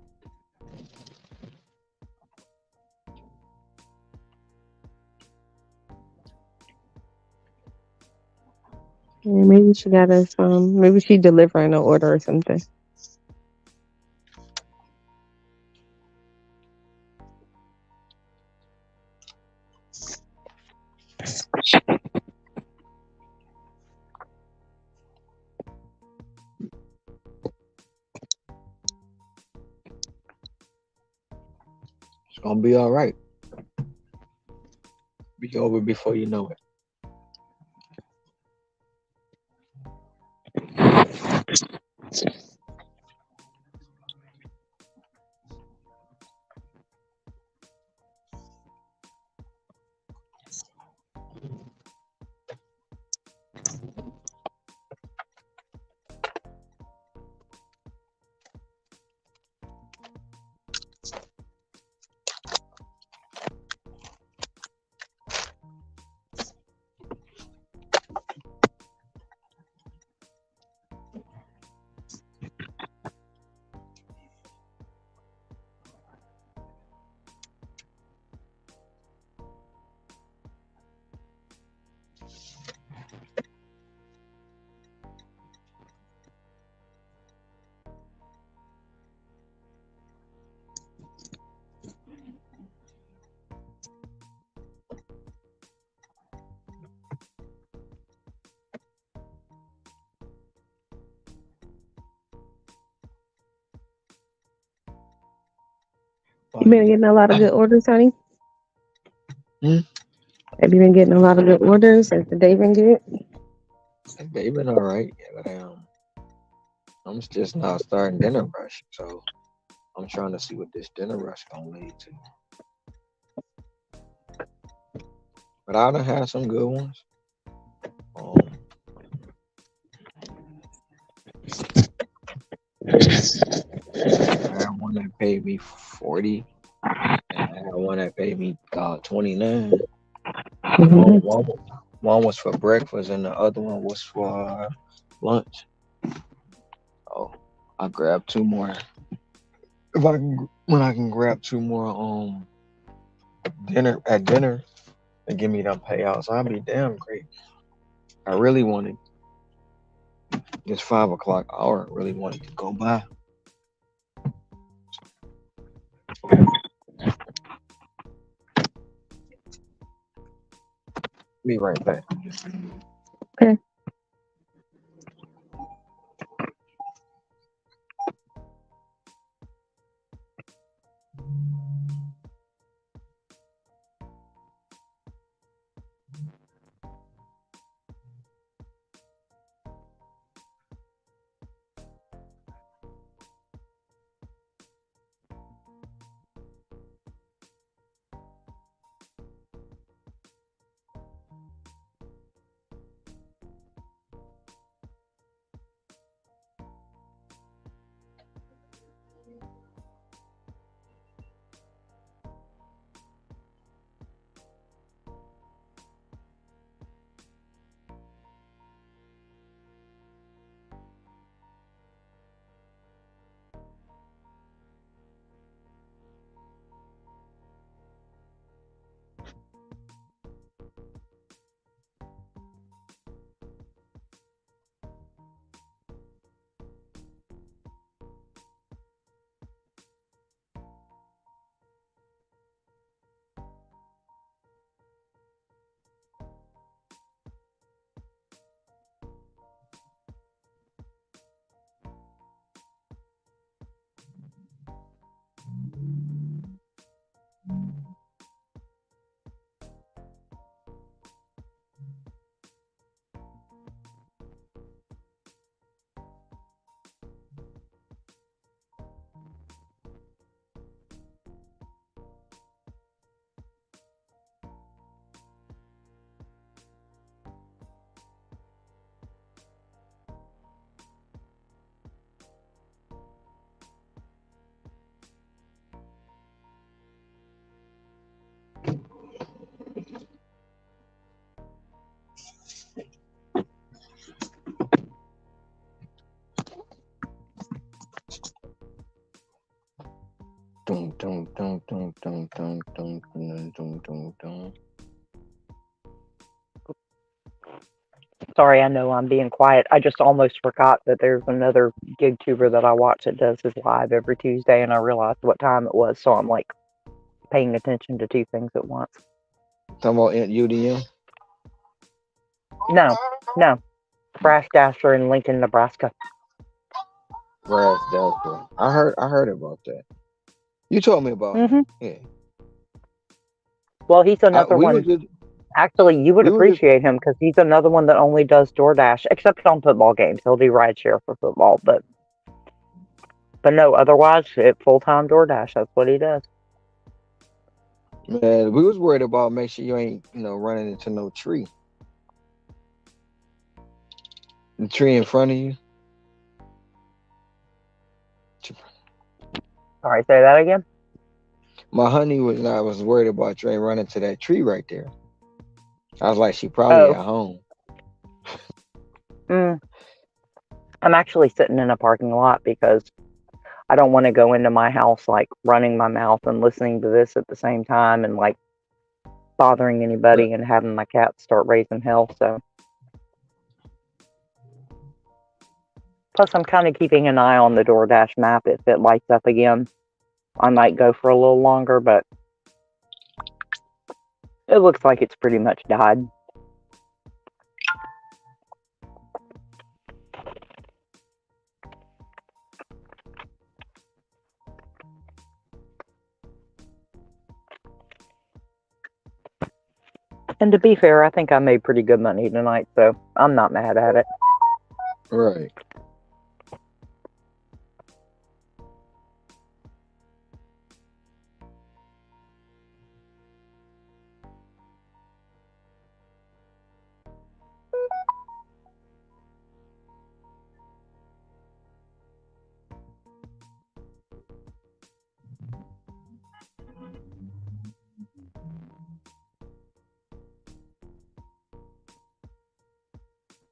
Yeah, maybe she got us maybe she delivering an order or something. It's gonna be all right. Be over before you know it. You been getting a lot of good orders, honey? Hmm? Have you been getting a lot of good orders? Has the day been good? They've been all right. Yeah, but I'm just now starting dinner rush, so I'm trying to see what this dinner rush gonna lead to. But I done had some good ones. Um, one that paid me 40, and I had one that paid me 29. One, Mhm. one, one was for breakfast, and the other one was for lunch. Oh, I grabbed two more. If I can, when I can grab two more dinner and give me them payouts, I'll be damn great. I really wanted this 5 o'clock hour. Really wanted to go by. Be right back. Okay. Dun, dun, dun, dun, dun, dun, dun, dun, dun, dun, dun. Sorry, I know I'm being quiet. I just almost forgot that there's another gig tuber that I watch that does his live every Tuesday, and I realized what time it was, so I'm like paying attention to two things at once. Talking about UDM. No, no, Brass Dasher in Lincoln, Nebraska. Brass Delta. I heard about that. You told me about him. Hmm. Yeah. Well, he's I, another we was one. just Actually, you would we was just appreciate him because he's another one that only does DoorDash, except on football games. He'll do rideshare for football, but no, otherwise, it full time DoorDash. That's what he does. man, we was worried about make sure you ain't, running into no tree. The tree in front of you. Sorry, say that again. My honey was worried about you ain't running to that tree right there. I was like, she probably Oh, at home. mm, I'm actually sitting in a parking lot because I don't want to go into my house like running my mouth and listening to this at the same time and like bothering Right. anybody and having my cat start raising hell. So, plus, I'm kind of keeping an eye on the DoorDash map. If it lights up again, I might go for a little longer, but it looks like it's pretty much died. And to be fair, I think I made pretty good money tonight, so I'm not mad at it. Right.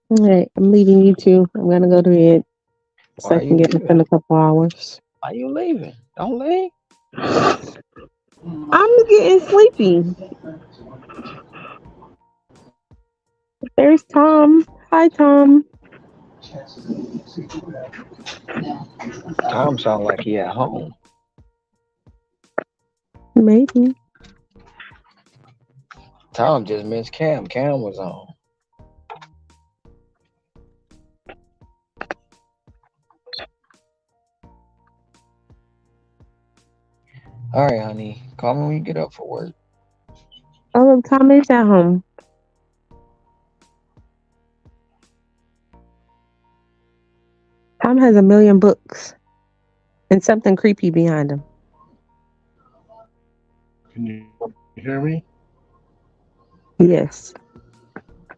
All right, I'm leaving you too. I'm gonna go to bed so Why I are you can get up leaving? in a couple hours. Why you leaving? Don't leave. I'm getting sleepy. There's Tom. Hi, Tom. Tom sound like he at home. Maybe. Tom just missed Cam. Cam was on. All right, honey. Call me when you get up for work. Oh, look, Tom is at home. Tom has a million books and something creepy behind him. Can you hear me? Yes.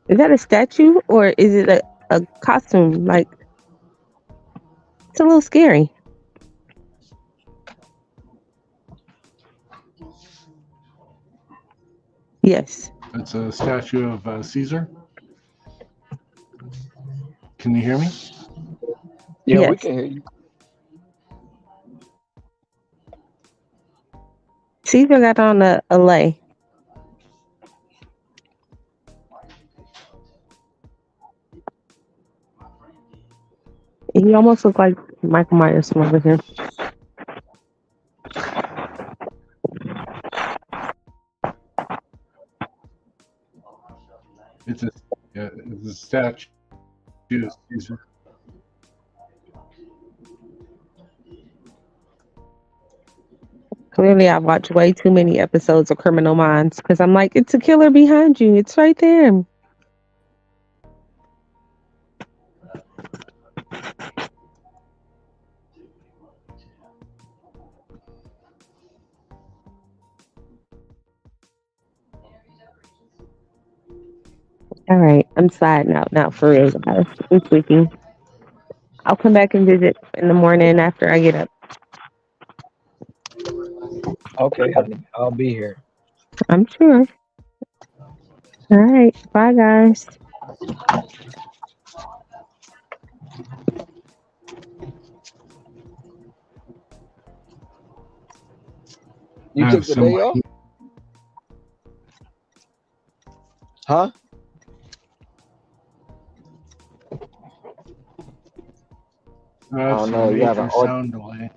Is that a statue or is it a costume? Like, it's a little scary. Yes. It's a statue of Caesar. Can you hear me? Yeah, we Yes. can hear you. Caesar got on a lay. He almost looked like Michael Myers from over here. It's a yeah, it's a statue of Caesar. Clearly, I've watched way too many episodes of Criminal Minds because I'm like, it's a killer behind you. It's right there. All right, I'm sliding out now for real, guys. I'm sleeping. I'll come back and visit in the morning after I get up. Okay, honey. I'll be here. I'm sure. All right, bye, guys. You I have took the day somebody. off? Huh? I I have don't some know. You have an major audio. sound delay.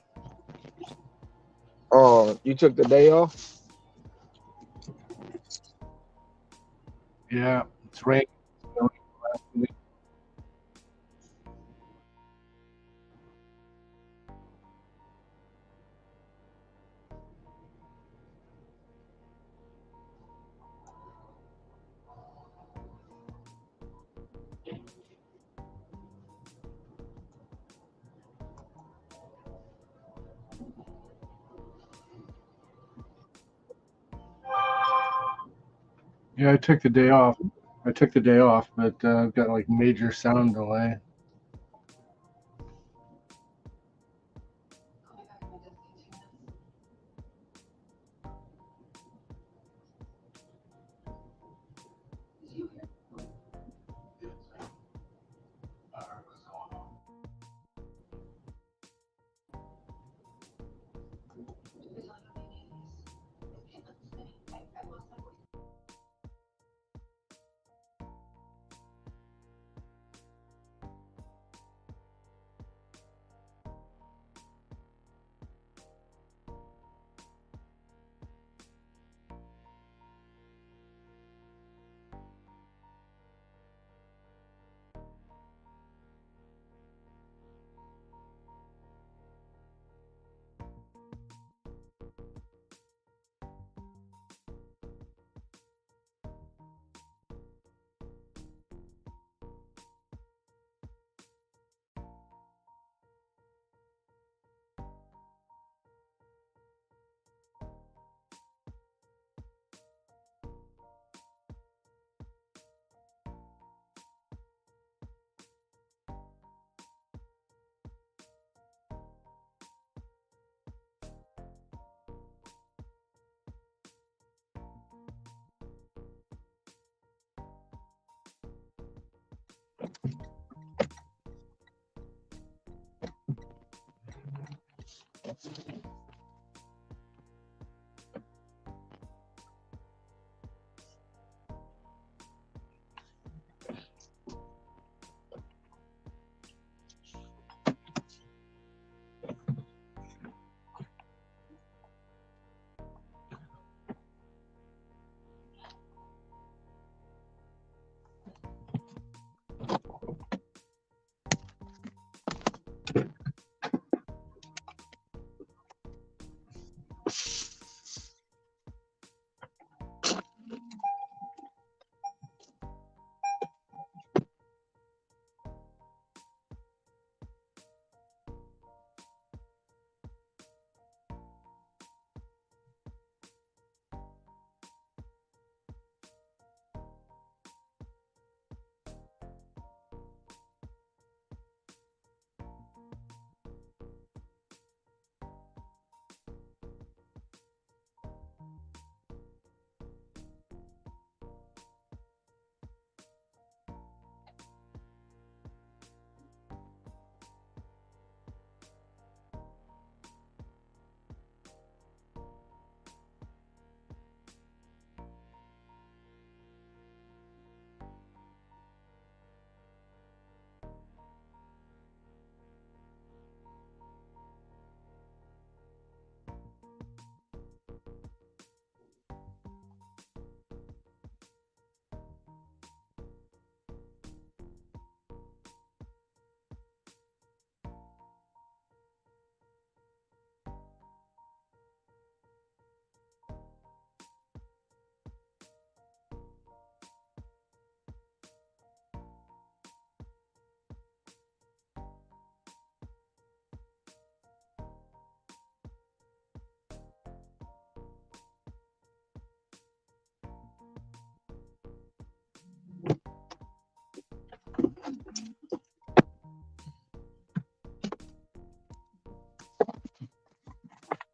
Oh, you took the day off? Yeah, it's raining. Yeah, I took the day off. I took the day off, but I've got like major sound delay.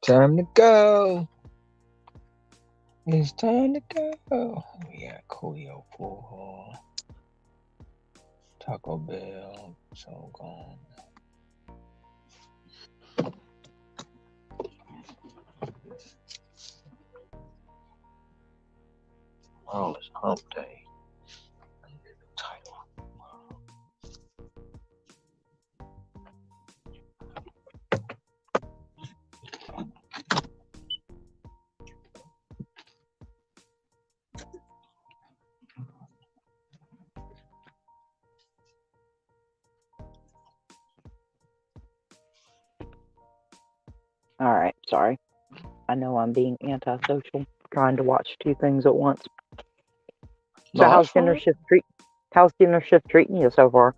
Time to go. It's time to go. We got Coolio Pool Hall, Taco Bell, so gone. Oh, it's hump day. I need a new title. All right, sorry. I know I'm being antisocial, trying to watch two things at once. So No, that's fine. how's dinner shift treating you so far?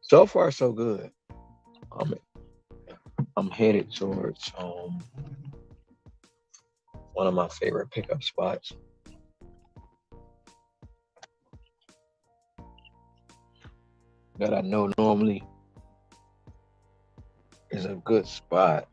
So far, so good. I'm I'm headed towards one of my favorite pickup spots that I know normally is a good spot.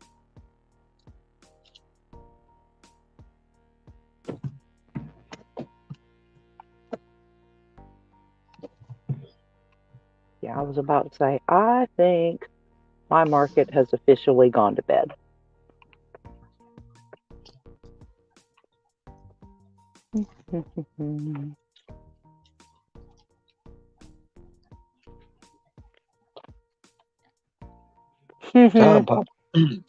Yeah, I was about to say, I think my market has officially gone to bed. Tom popped.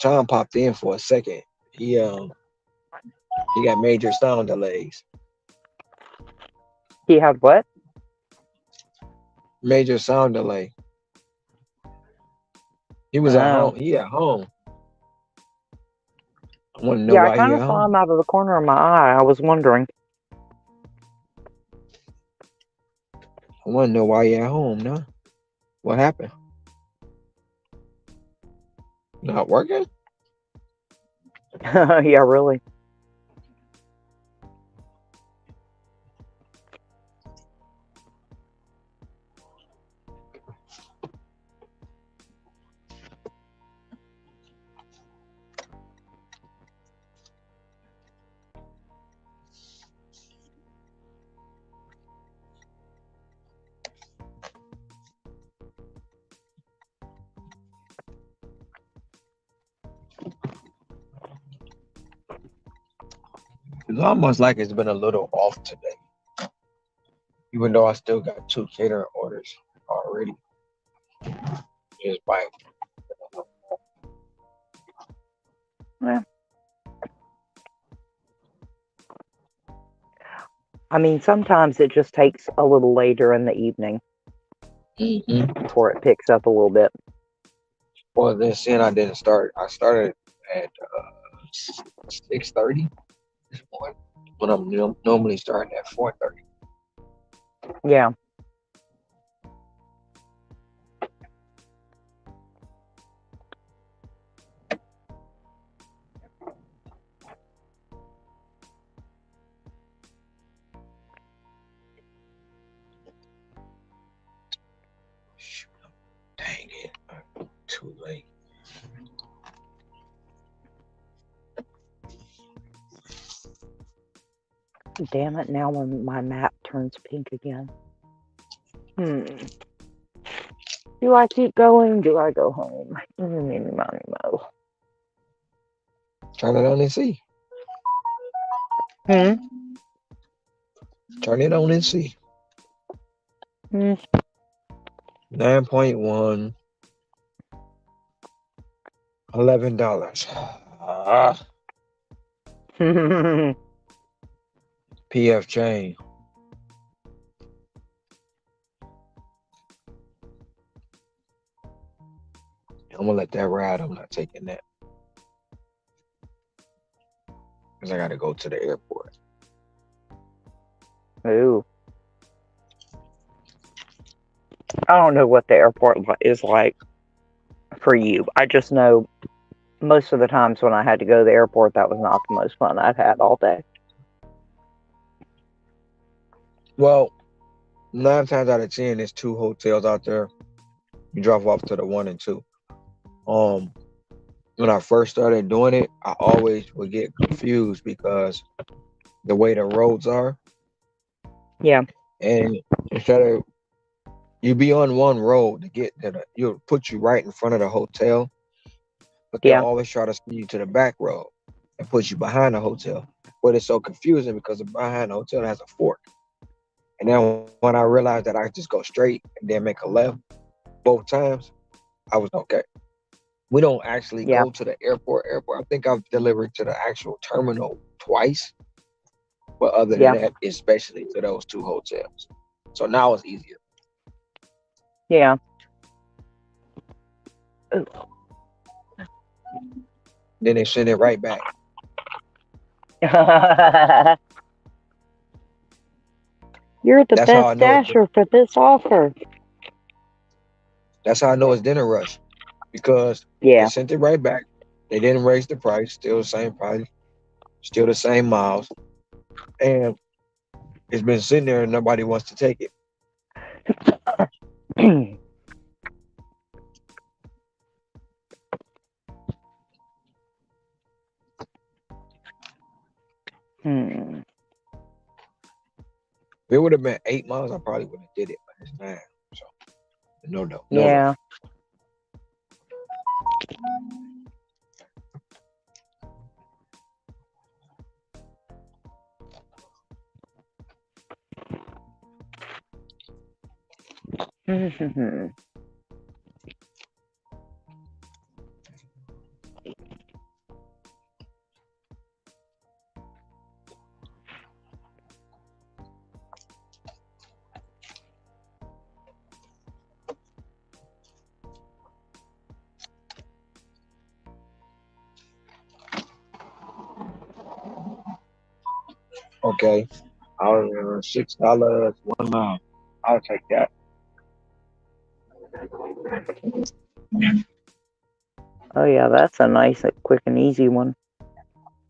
Tom popped in for a second. He got major sound delays. He had what? Major sound delay. He was at Oh. home. He at home. I want to know Yeah, I why he kind at of saw home. him out of the corner of my eye. I was wondering. I want to know why he at home now. What happened? Not working? Yeah, really. It's almost like it's been a little off today, even though I still got two catering orders already. Just by Well, I mean, sometimes it just takes a little later in the evening hmm. before it picks up a little bit. Well, then seeing I didn't start, I started at 6:30 this morning when I'm normally starting at 4:30. Yeah. Shoot, dang it, too late. Damn it, now when my map turns pink again. Hmm. Do I keep going? Do I go home? Mo. Turn it on and see. Hmm. Turn it on and see. Hmm. 9.1, $11. Ah, PF chain. I'm gonna let that ride. I'm not taking that because I gotta go to the airport. Ooh. I don't know what the airport is like for you. I just know most of the times when I had to go to the airport, that was not the most fun I've had all day. Well, 9 times out of 10, there's two hotels out there. You drop off to the one and two. Um, when I first started doing it, I always would get confused because the way the roads are, Yeah. and instead of you be on one road to get to the, you'll put you right in front of the hotel, but they'll Yeah. always try to send you to the back road and put you behind the hotel. But it's so confusing because behind the hotel has a fork. And then when I realized that I just go straight and then make a left both times, I was okay. We don't actually Yeah. go to the airport. I think I've delivered to the actual terminal twice, but other than Yeah. that, especially to those two hotels. So now it's easier. Yeah. Then they send it right back. You're the That's how I best know it's dasher for this offer. that's how I know it's dinner rush because they Yeah. sent it right back. They didn't raise the price, still the same price, still the same miles, and it's been sitting there and nobody wants to take it. Hmm. If it would have been 8 miles, I probably would have did it, but it's 9. So no, no, no way. Yeah. Okay, I'll $6 1 mile. I'll take that. Oh yeah, that's a nice, quick and easy one.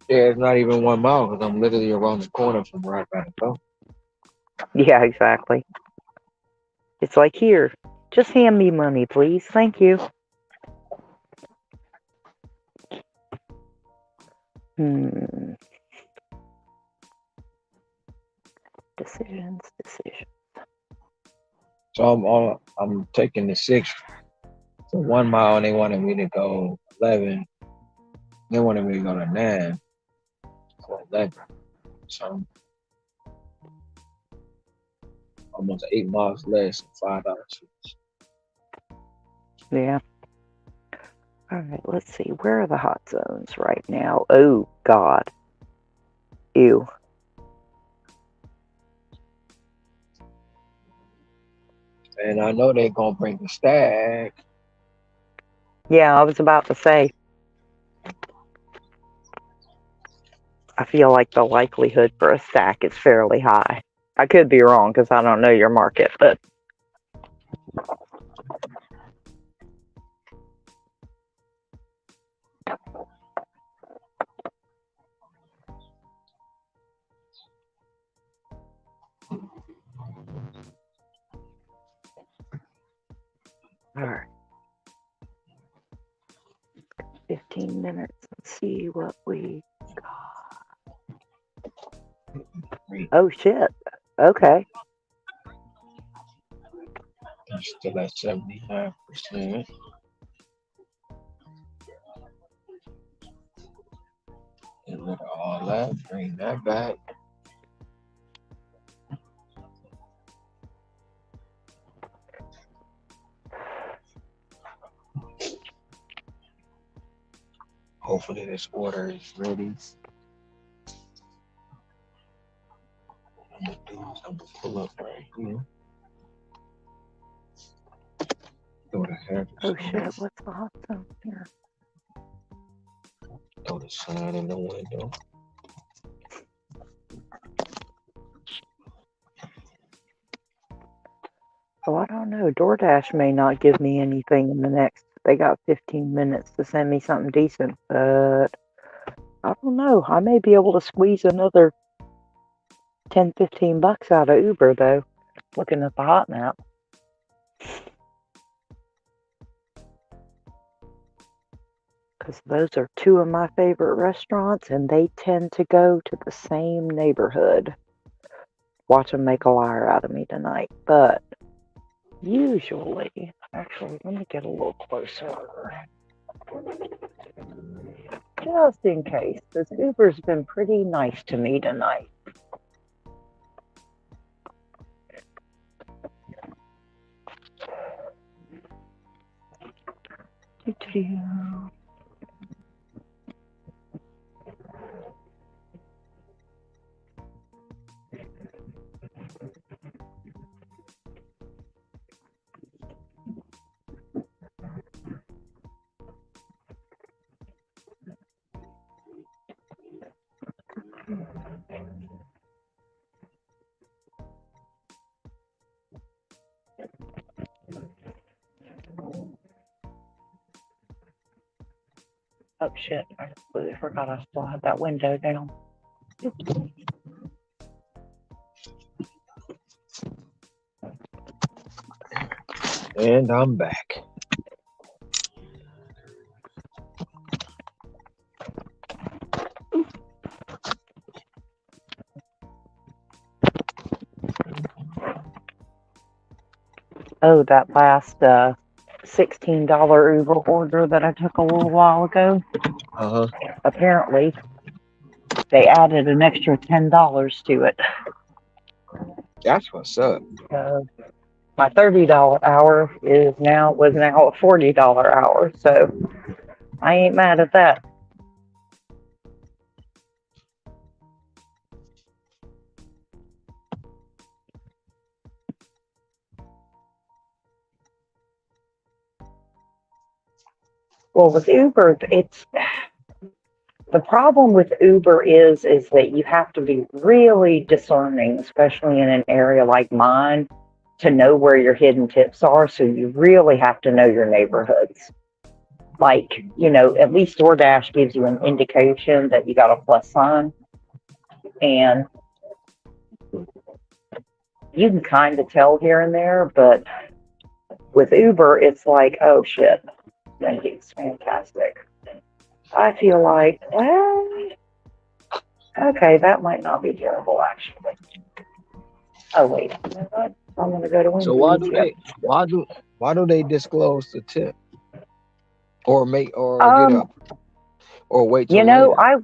Yeah, it's not even 1 mile because I'm literally around the corner from where I gotta go. Yeah, exactly. It's like here. Just hand me money, please. Thank you. Hmm. Decisions. So I'm taking the 6 for 1 mile, and they wanted me to go 11. They wanted me to go to 9 for 11. something. Almost 8 miles less than $5. Yeah. All right, let's see. Where are the hot zones right now? Oh, God. Ew. And I know they're gonna bring the stag. Yeah, I was about to say, I feel like the likelihood for a stack is fairly high. I could be wrong because I don't know your market, but all right. 15 minutes. Let's see what we got. Oh, shit. Okay. I'm still at 79%. Get rid of all that. Bring that back. Hopefully this order is ready. I'm gonna do is I'm gonna pull up right here. Throw the heavens Oh, on. shit. What's the hot zone here? Throw the sign in the window. Oh, I don't know. DoorDash may not give me anything in the next. They got 15 minutes to send me something decent, but I don't know. I may be able to squeeze another 10, $15 out of Uber, though. Looking at the hot map. Because those are two of my favorite restaurants, and they tend to go to the same neighborhood. Watch them make a liar out of me tonight. But usually, actually, let me get a little closer. Just in case, because Uber's been pretty nice to me tonight. Oh shit, I completely forgot I still had that window down. And I'm back. Oh, that last $16 Uber order that I took a little while ago. Apparently, they added an extra $10 to it. That's what's up. My $30 hour was now a $40 hour, so I ain't mad at that. Well, with Uber, the problem with Uber is that you have to be really discerning, especially in an area like mine, to know where your hidden tips are. So you really have to know your neighborhoods. Like, at least DoorDash gives you an indication that you got a plus sign. And you can kind of tell here and there, but with Uber, it's like, oh shit, thank you, it's fantastic. I feel like, okay, that might not be terrible actually. Oh wait, you know what? I'm gonna go to So Wendy's. why do they disclose the tip or get up or wait till later?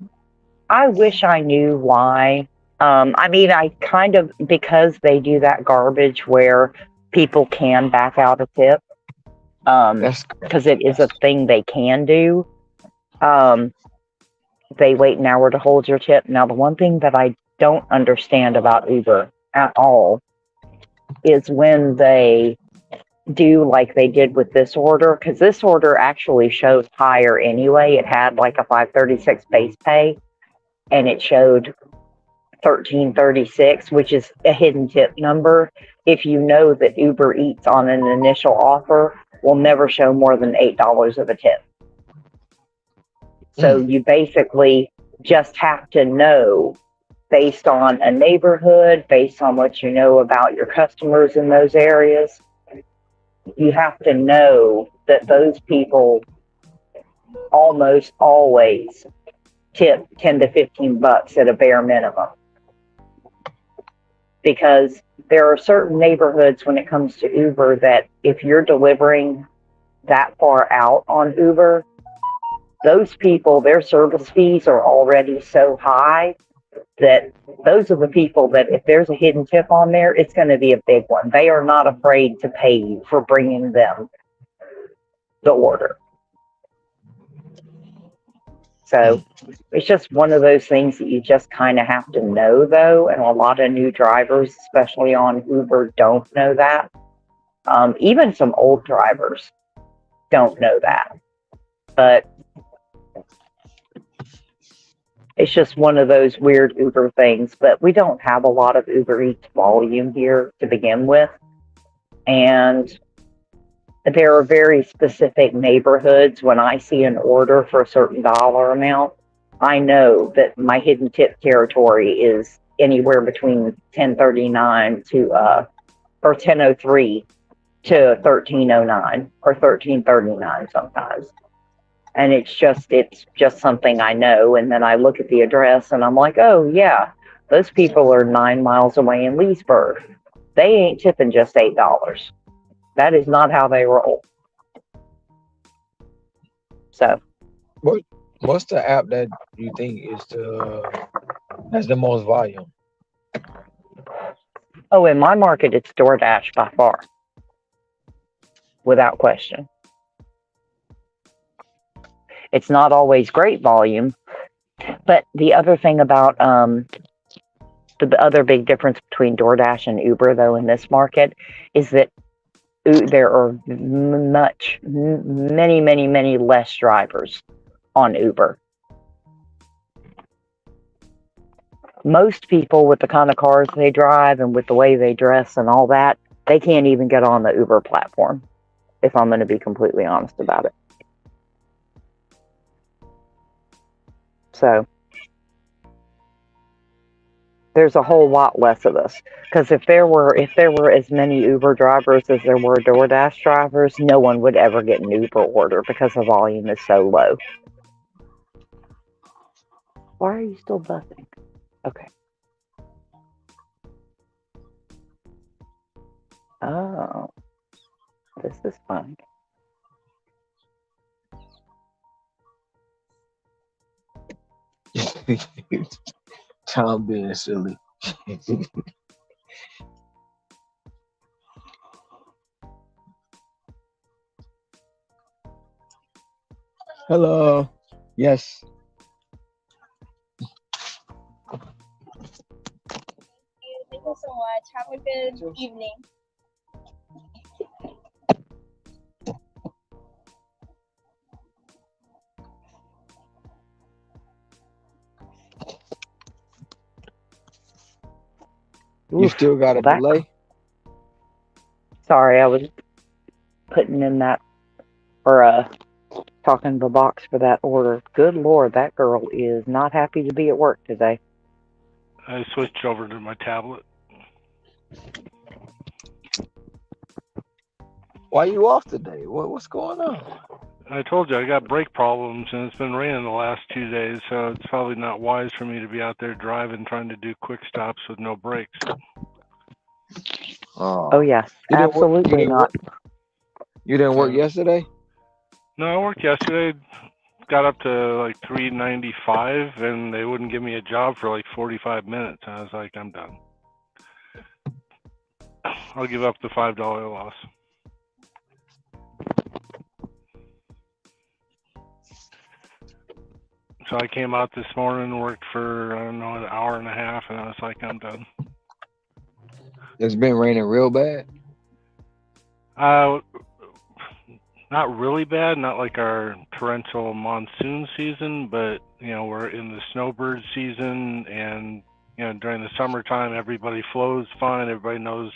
I wish I knew why. I mean, I kind of, because they do that garbage where people can back out a tip, That's because it is a thing they can do. Um, they wait an hour to hold your tip. Now, the one thing that I don't understand about Uber at all is when they do like they did with this order, because this order actually showed higher anyway. It had like a 536 base pay, and it showed 1336, which is a hidden tip number. If you know that Uber Eats on an initial offer will never show more than $8 of a tip. So you basically just have to know, based on a neighborhood, based on what you know about your customers in those areas, you have to know that those people almost always tip 10 to 15 bucks at a bare minimum. Because there are certain neighborhoods when it comes to Uber that if you're delivering that far out on Uber, those people, their service fees are already so high that those are the people that if there's a hidden tip on there, it's going to be a big one. They are not afraid to pay you for bringing them the order. So it's just one of those things that you just kind of have to know, though. And a lot of new drivers, especially on Uber, don't know that. Even some old drivers don't know that. But it's just one of those weird Uber things. But we don't have a lot of Uber Eats volume here to begin with. And there are very specific neighborhoods. When I see an order for a certain dollar amount, I know that my hidden tip territory is anywhere between 1039 to or 1003 to 1309 or 1339 sometimes. And it's just something I know. And then I look at the address and I'm like, oh yeah, those people are 9 miles away in Leesburg. They ain't tipping just $8. That is not how they roll. So, what's the app that you think has the most volume? oh, in my market, it's DoorDash by far, without question. It's not always great volume, but the other thing about the other big difference between DoorDash and Uber, though, in this market, is that there are many less drivers on Uber. Most people, with the kind of cars they drive and with the way they dress and all that, they can't even get on the Uber platform, if I'm going to be completely honest about it. So there's a whole lot less of us. Because if there were as many Uber drivers as there were DoorDash drivers, no one would ever get an Uber order because the volume is so low. Why are you still buzzing? Okay. Oh, this is fun. Tom being silly. Hello. Yes. Thank you so much. Have a good evening. You still got a delay? Sorry, I was putting in that, or talking the box for that order. Good Lord, that girl is not happy to be at work today. I switched over to my tablet. Why you off today? What's going on? I told you I got brake problems, and it's been raining the last 2 days, so it's probably not wise for me to be out there driving, trying to do quick stops with no brakes. Oh yes, absolutely not. You didn't work yesterday? No, I worked yesterday. got up to like 395, and they wouldn't give me a job for like 45 minutes. I was like, I'm done. I'll give up the $5 loss. So I came out this morning, worked for, I don't know, an hour and a half, and I was like, I'm done. It's been raining real bad. Not really bad, not like our torrential monsoon season, but we're in the snowbird season, and during the summertime everybody flows fine, everybody knows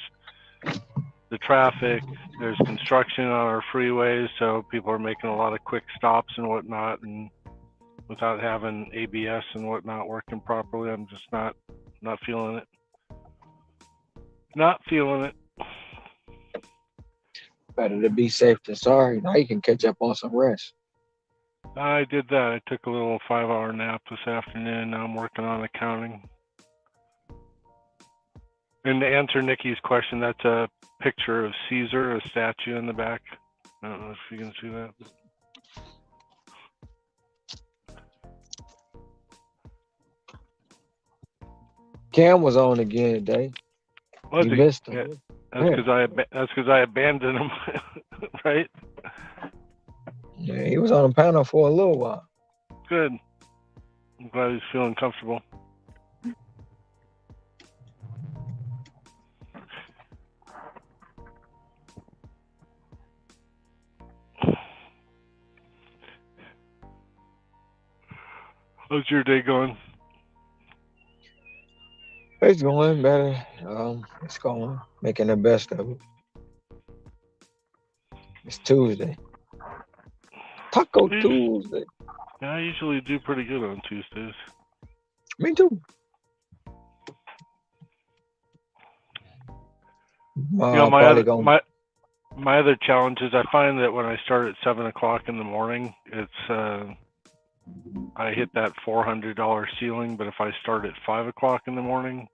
the traffic, there's construction on our freeways, so people are making a lot of quick stops and whatnot, and without having ABS and whatnot working properly, I'm just not feeling it. Not feeling it. Better to be safe than sorry. Now you can catch up on some rest. I did that. I took a little 5-hour nap this afternoon. Now I'm working on accounting. And to answer Nikki's question, that's a picture of Caesar, a statue in the back. I don't know if you can see that. Cam was on again today. Was you he? missed him. Yeah. That's because I abandoned him, right? Yeah, he was on the panel for a little while. Good. I'm glad he's feeling comfortable. How's your day going? It's going better. It's going, making the best of it. It's Tuesday. Taco Tuesday. Yeah, I usually do pretty good on Tuesdays. Me too. My other challenge is I find that when I start at 7 o'clock in the morning, it's I hit that $400 ceiling. But if I start at 5 o'clock in the morning,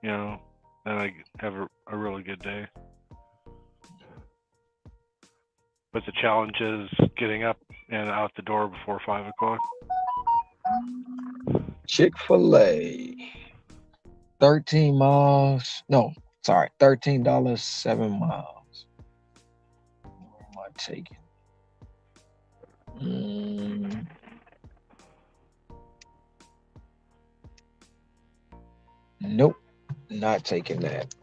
then I have a really good day. But the challenge is getting up and out the door before 5 o'clock. Chick-fil-A. 13 miles. No, sorry. $13, 7 miles. Where am I taking? Nope. Not taking that.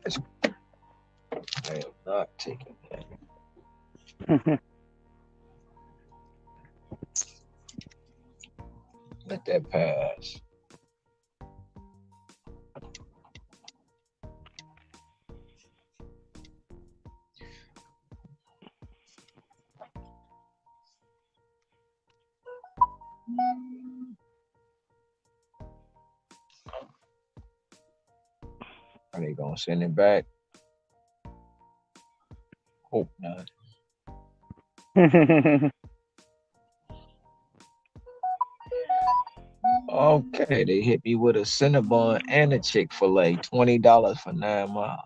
I am not taking that. Let that pass. Are they gonna send it back? Hope not. Okay, they hit me with a Cinnabon and a Chick-fil-A. $20 for 9 miles.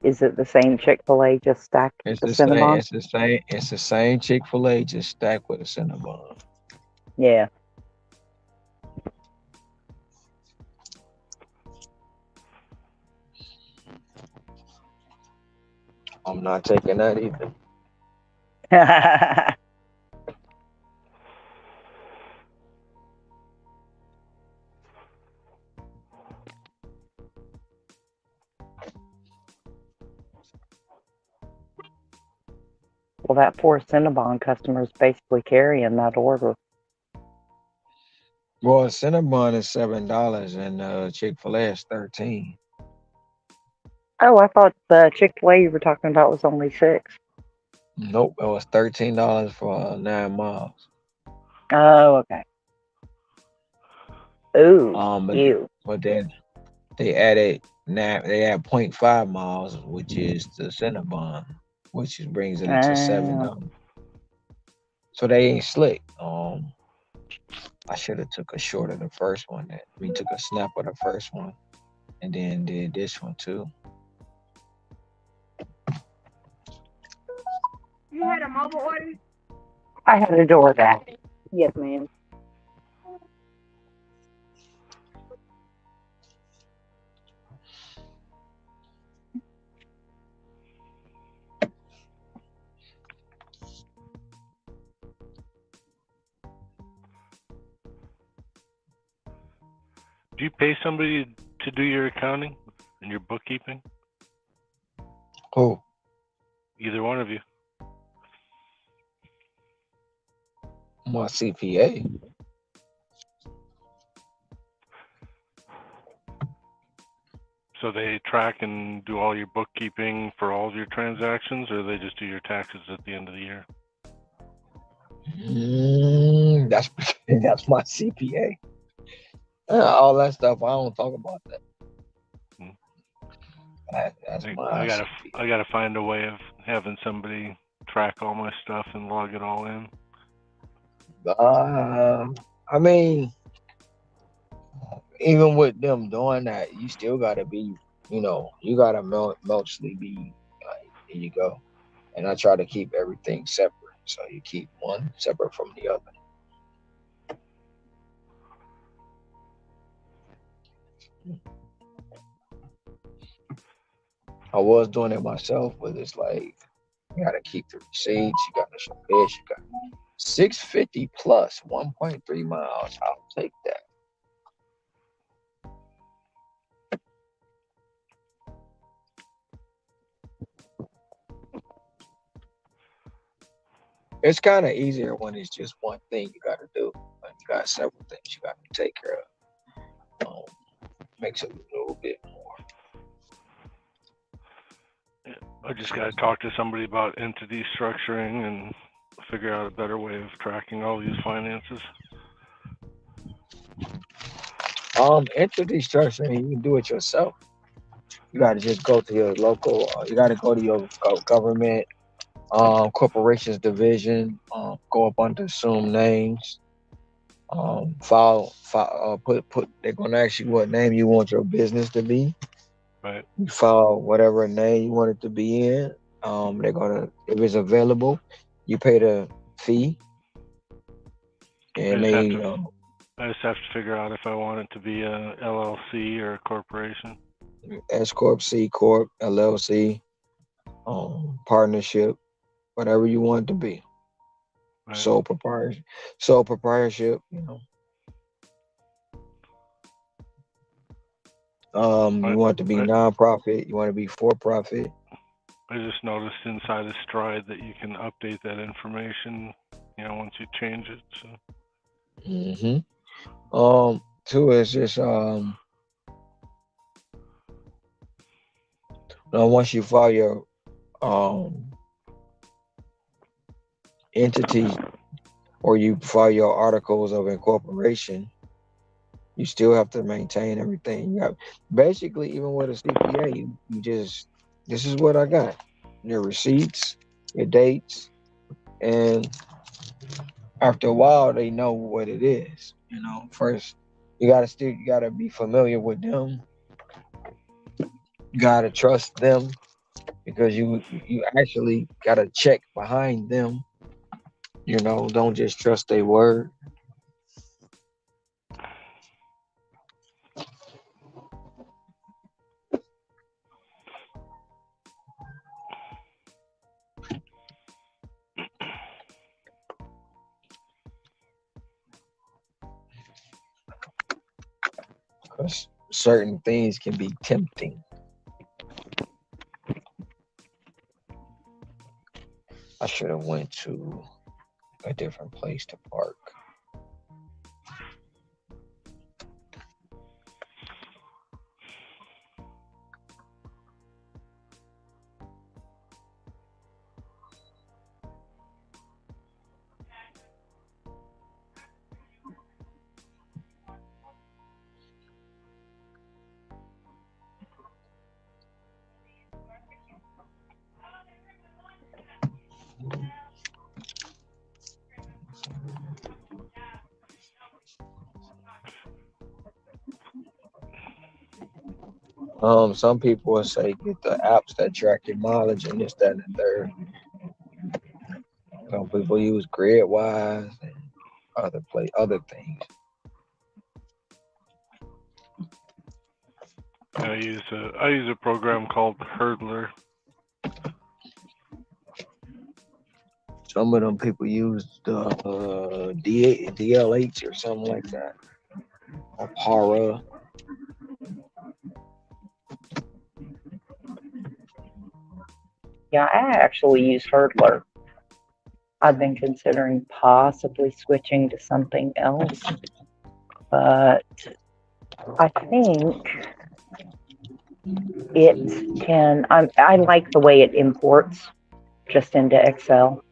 Is it the same Chick-fil-A just stacked with the Cinnabon? It's the same Chick-fil-A just stacked with a Cinnabon. Yeah. I'm not taking that either. Well, that poor Cinnabon customer is basically carrying that order. Well, Cinnabon is $7 and Chick-fil-A is $13. Oh, I thought the Chick-fil-A you were talking about was only $6. Nope, it was $13 for 9 miles. Oh, okay. Ooh, ew. But then they added 0.5 miles, which is the Cinnabon, which brings it to $7. So they ain't slick. I should have took a short of the first one. We took a snap of the first one, and then did this one too. I had a DoorDash. Yes, ma'am. Do you pay somebody to do your accounting and your bookkeeping? Who? Either one of you. My CPA. So they track and do all your bookkeeping for all of your transactions, or they just do your taxes at the end of the year? That's that's my CPA. All that stuff. I don't talk about that. Hmm. That's I my gotta CPA. I gotta find a way of having somebody track all my stuff and log it all in. I mean, even with them doing that, you still gotta be, you gotta mostly be like, here you go. And I try to keep everything separate. So you keep one separate from the other. I was doing it myself, but it's like you gotta keep the receipts, you gotta show this, you got 650 plus 1.3 miles. I'll take that. It's kind of easier when it's just one thing you gotta do. Like you got several things you gotta take care of. Makes it a little bit more. I just gotta talk to somebody about entity structuring and figure out a better way of tracking all these finances. Entity structuring, you can do it yourself. You got to just go to your local. You got to go to your government, corporations division. Go up under assumed names. Put. They're gonna ask you what name you want your business to be. Right. You file whatever name you want it to be in. They're gonna, if it's available, you pay the fee, I and just have they to I just have to figure out if I want it to be a LLC or a corporation. S corp, C corp, LLC, partnership, whatever you want it to be. Right. Sole proprietorship. You want it to be I non-profit. You want to be for profit. I just noticed inside of Stride that you can update that information, once you change it. So Two is just once you file your um entity or you file your articles of incorporation, you still have to maintain everything. You have basically, even with a CPA, you just, this is what I got. Your receipts, your dates, and after a while they know what it is. First you gotta be familiar with them. You gotta trust them because you actually gotta check behind them. Don't just trust their word. Because certain things can be tempting. I should have went to a different place to park. Some people will say get the apps that track your mileage and this, that, and the third. Some people use Grid-Wise and other things. I use a program called Hurdler. Some of them people use the DLH or something like that, or Para. Yeah, I actually use Hurdler. I've been considering possibly switching to something else, but I think it can. I like the way it imports just into Excel,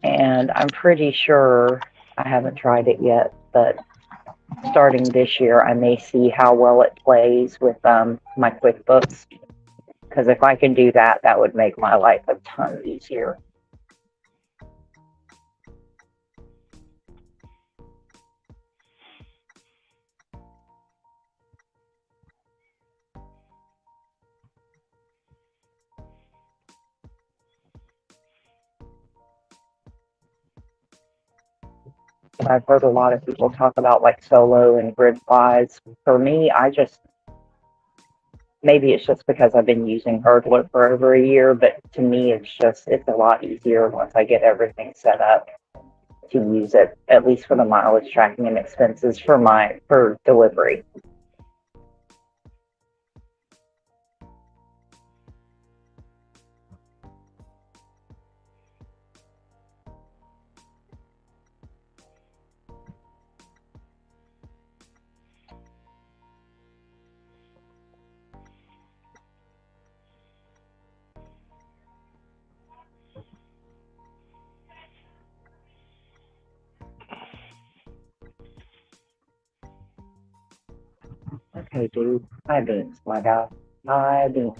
and I'm pretty sure I haven't tried it yet, but starting this year, I may see how well it plays with my QuickBooks. Because if I can do that, that would make my life a ton easier. I've heard a lot of people talk about like Solo and Grid-Wise. For me, maybe it's just because I've been using Hurdler for over a year, but to me, it's a lot easier once I get everything set up to use it, at least for the mileage tracking and expenses for delivery. Okay, dude. Hi, Beans, my guy. Hi, Beans.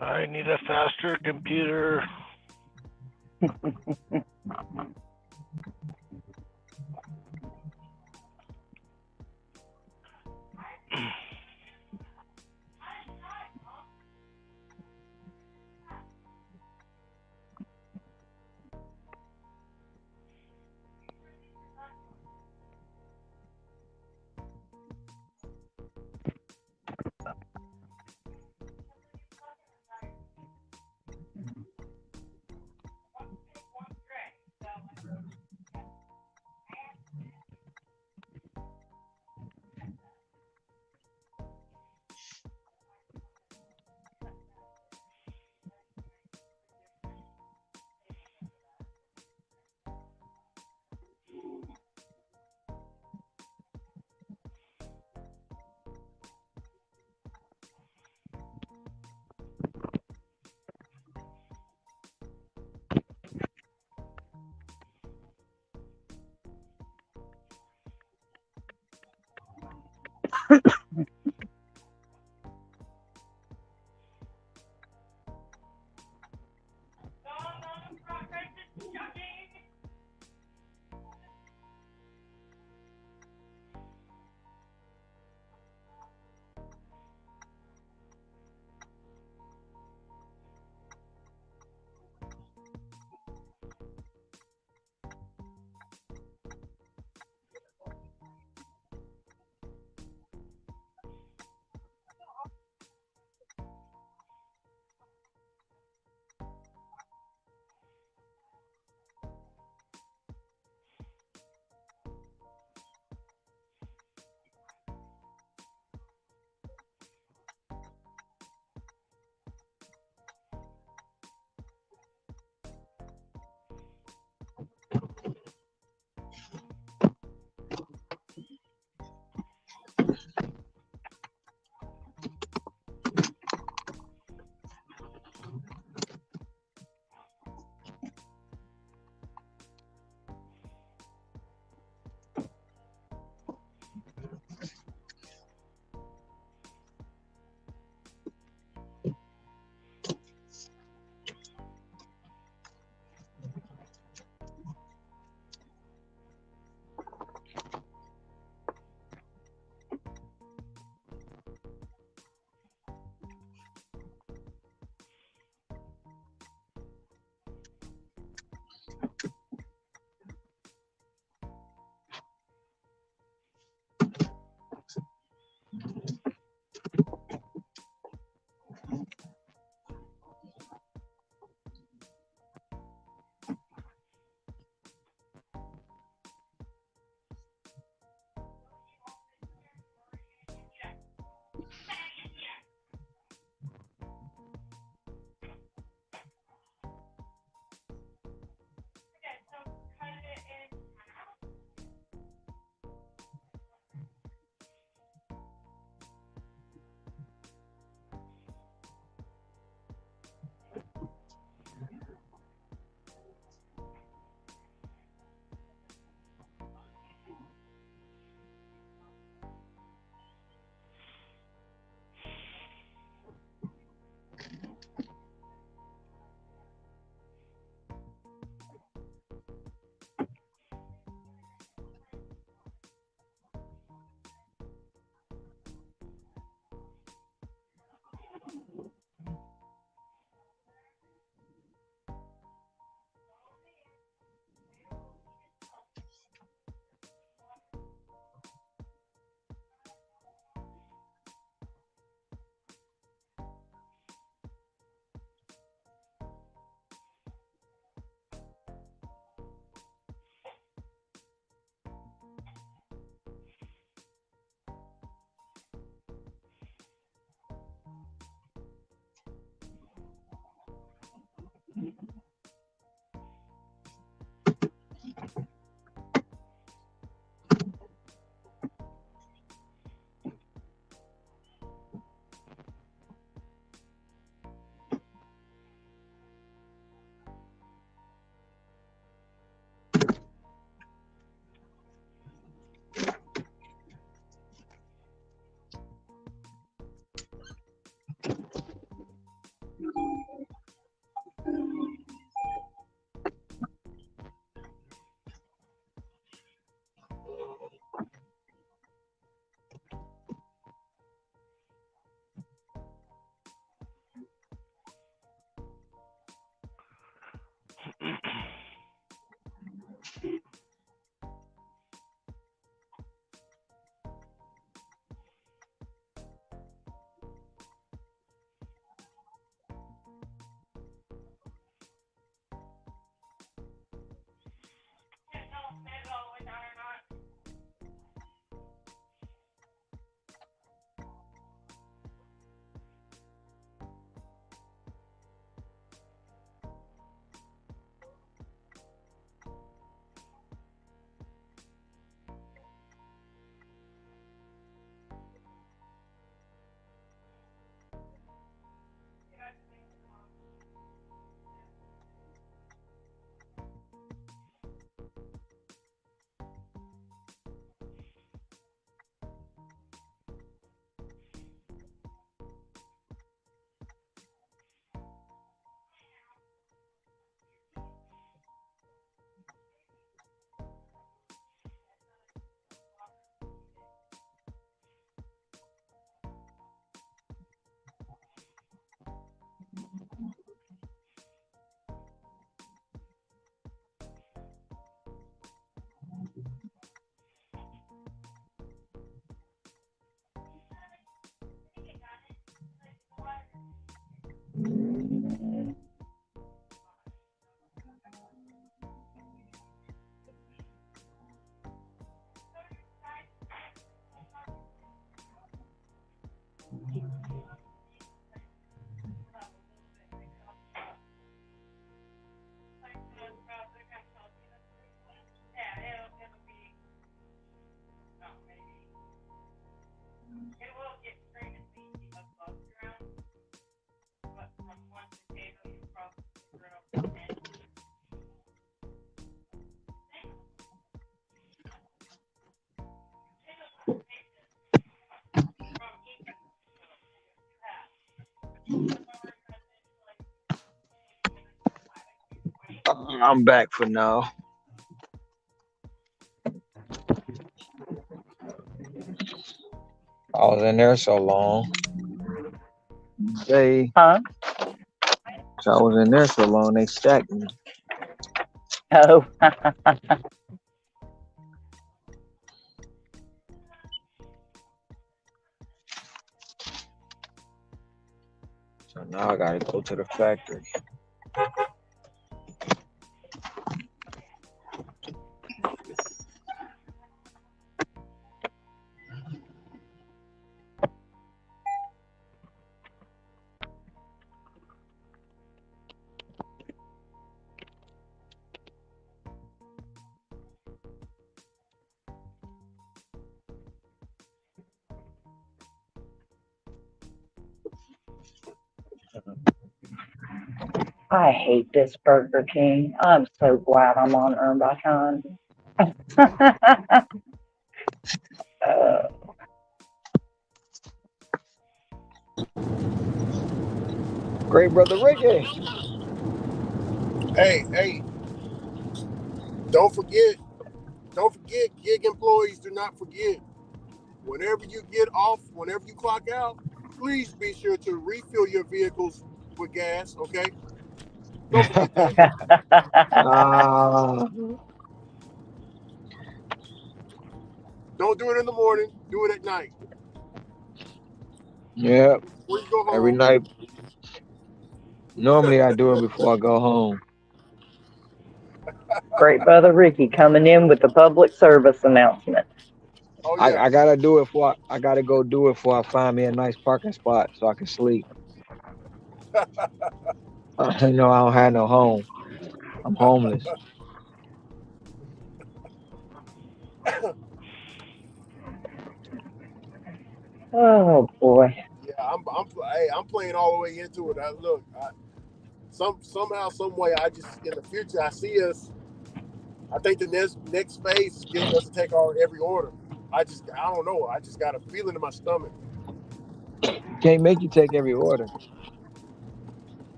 I need a faster computer. I'm back for now. I was in there so long. They, Huh? so I was in there so long. They stacked me. Oh. So now I gotta go to the factory. I hate this Burger King. I'm so glad I'm on Earn by Time. uh, Great brother Ricky. Hey, don't forget, don't forget, gig employees do not forget. Whenever you get off, whenever you clock out, please be sure to refill your vehicles with gas. Okay, don't forget that. Ah, Don't do it in the morning. Do it at night. yeah. Before you go Every home. night. Normally I do it before I go home. Great Brother Ricky coming in with the public service announcement. Oh I, yeah. I gotta do it for I gotta go do it before I find me a nice parking spot so I can sleep. You know I don't have no home. I'm homeless. Oh boy. Yeah, hey, I'm playing all the way into it. Look, somehow, some way, I just in the future, I see us. I think the next phase is getting us to take our every order. I don't know. I just got a feeling in my stomach. Can't make you take every order.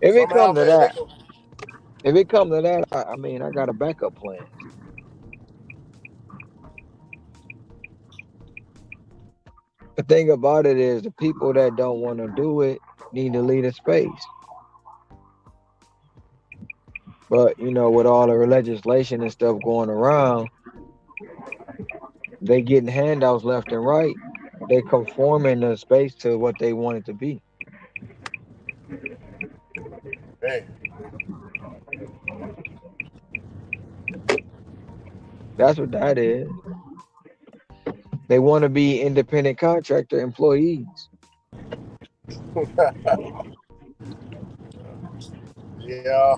If it Somehow, come to man, they that, go. if it come to that, I mean I got a backup plan. The thing about it is the people that don't want to do it need to leave the space. But with all the legislation and stuff going around, they getting handouts left and right. They conforming the space to what they want it to be. Man, That's what that is. They want to be independent contractor employees. yeah,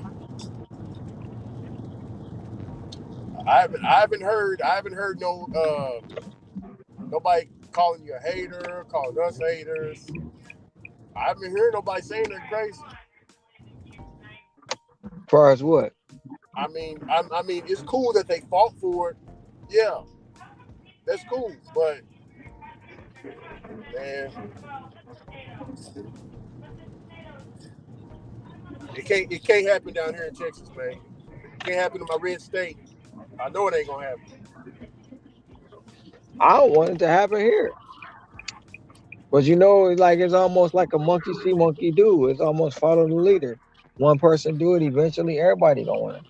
I haven't heard no nobody calling you a hater, calling us haters. I haven't heard nobody saying nothing crazy. As far as what? I mean, it's cool that they fought for it. Yeah, that's cool, but man, it can't happen down here in Texas, man. Can't happen in my red state. I know it ain't gonna happen. I don't want it to happen here. But like it's almost like a monkey see, monkey do. It's almost follow the leader. One person do it, eventually everybody gonna want it.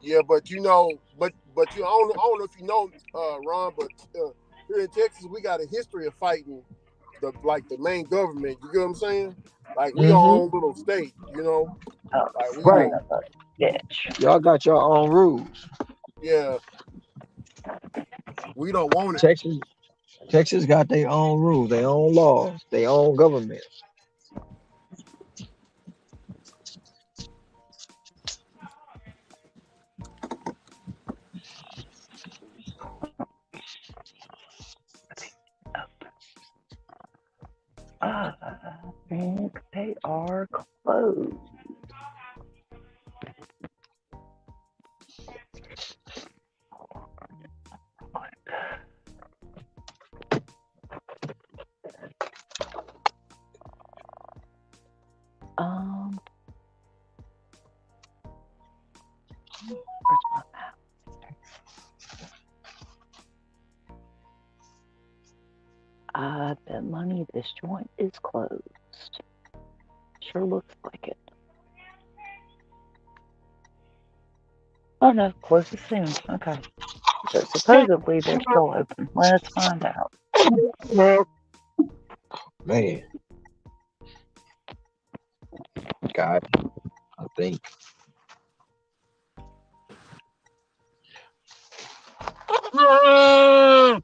Yeah, but I don't know if you know, Ron, but here in Texas we got a history of fighting the main government. You get what I'm saying? Like we our Mm-hmm. own little state, Oh, Like we son Right. don't. of a bitch. Y'all got your own rules. Yeah, we don't want it. Texas Texas got their own rules, their own laws, their own government. And they are closed. Um, where's my map? I bet money this joint is closed. Sure looks like it. Oh no, closes soon. Okay. So supposedly they're still open. Let's find out. Man, God, I think. Oh,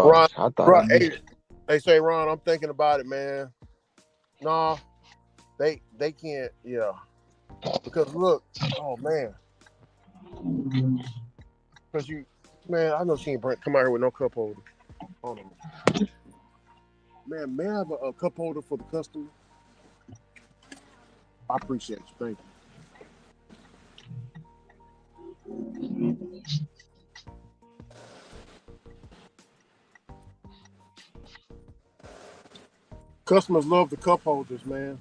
Ron, I thought I Ron, missed hey, it. they say Ron, I'm thinking about it, man. Nah, they can't. Yeah, because look, oh man, because you, man, I know she ain't come out here with no cup holder. Hold on, man. May I have a cup holder for the customer? I appreciate you. Thank you. Customers love the cup holders, man.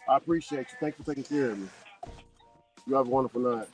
I appreciate you. Thank you for taking care of me. You have a wonderful night.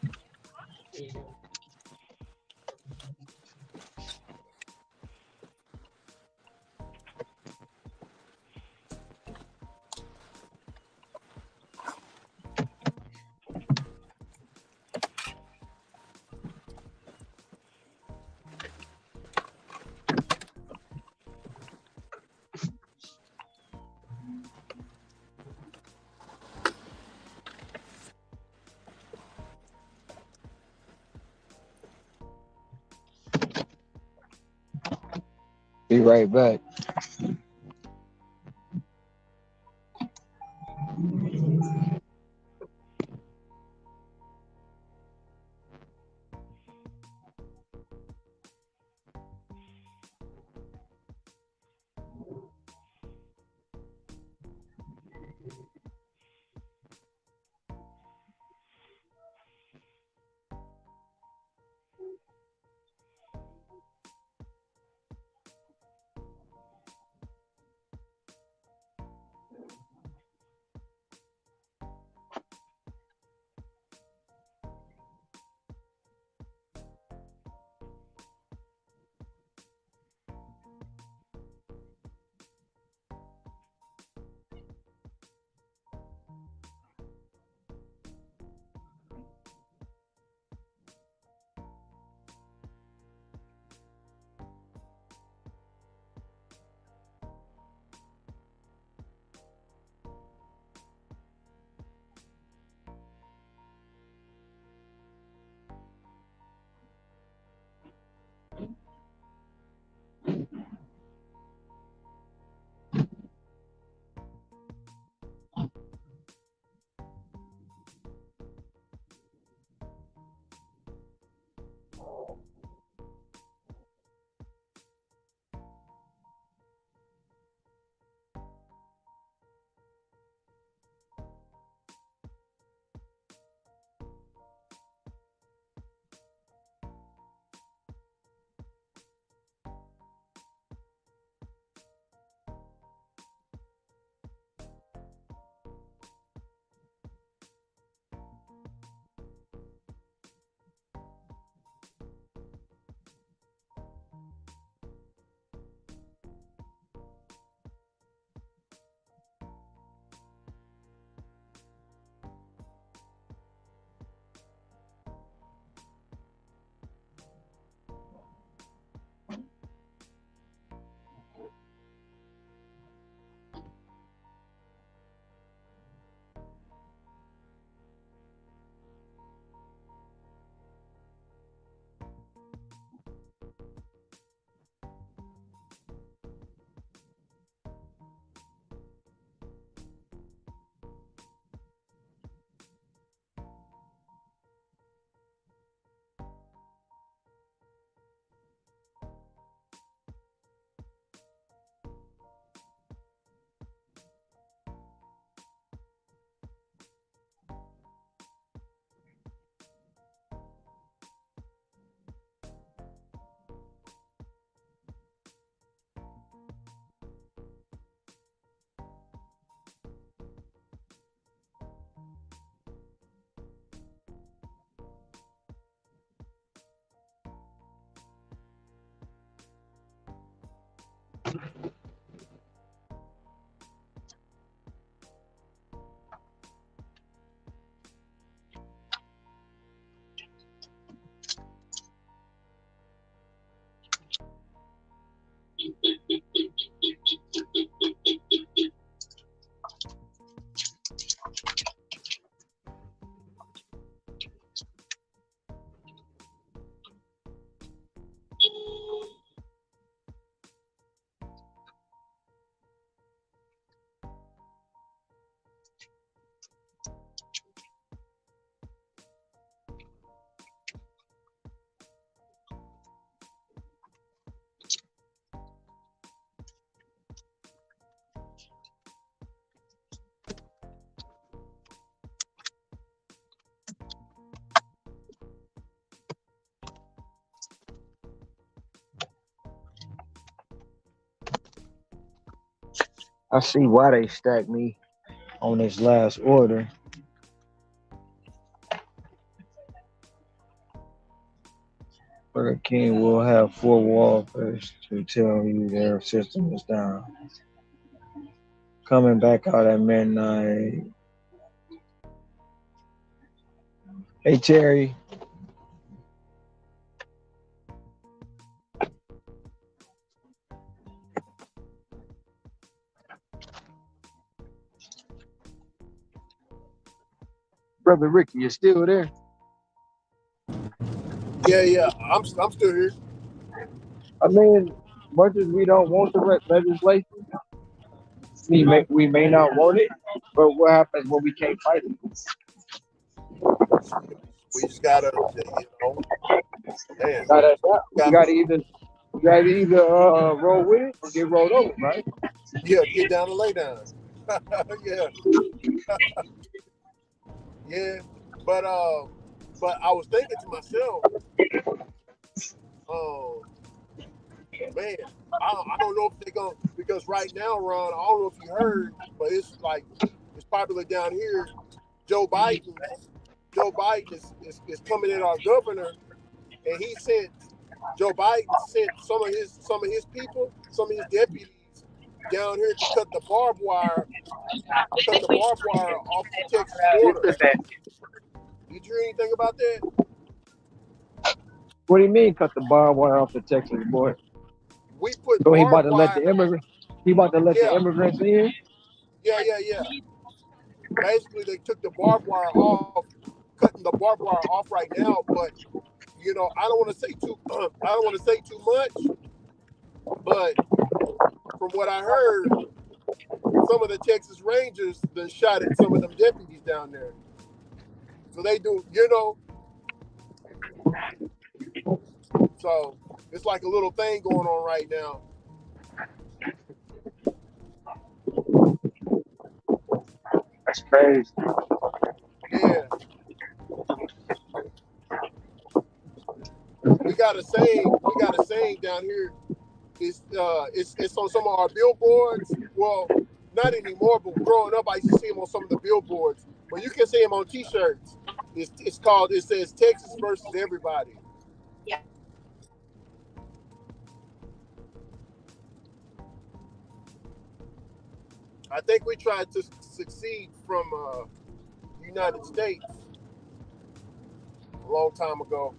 Be right back. I see why they stacked me on this last order. Burger King will have four walkers to tell you their system is down. Coming back out at midnight. Hey Terry, brother Ricky, you still there? Yeah. I'm still here. I mean, much as we don't want the legislation, we may not want it, but what happens when we can't fight it? We just gotta, man, Gotta, we got gotta either roll with it or get rolled over, right? yeah, get down and lay down. Yeah, yeah. But but I was thinking to myself, um, man, I don't know if they're gonna because right now, Ron, I don't know if you heard, but it's like it's popular down here. Joe Biden, Joe Biden is coming at our governor, and Joe Biden sent some of his people, some of his deputies down here to cut the barbed wire off the Texas border. Did you hear anything about that? What do you mean cut the barbed wire off the Texas border? We put So he about barbed to let wire. the immigrant he about to let the Yeah, immigrants in? yeah. Basically, they took the barbed wire off, cutting the barbed wire off right now. But I don't want to say too. I don't want to say too much. But from what I heard, some of the Texas Rangers then shot at some of them deputies down there. So they do, So it's like a little thing going on right now. That's crazy. Yeah, we got a saying. We got a saying down here. It's on some of our billboards. Well, not anymore, but growing up, I used to see them on some of the billboards. But you can see them on T-shirts. It's called. It says Texas versus everybody. I think we tried to succeed from the United States a long time ago.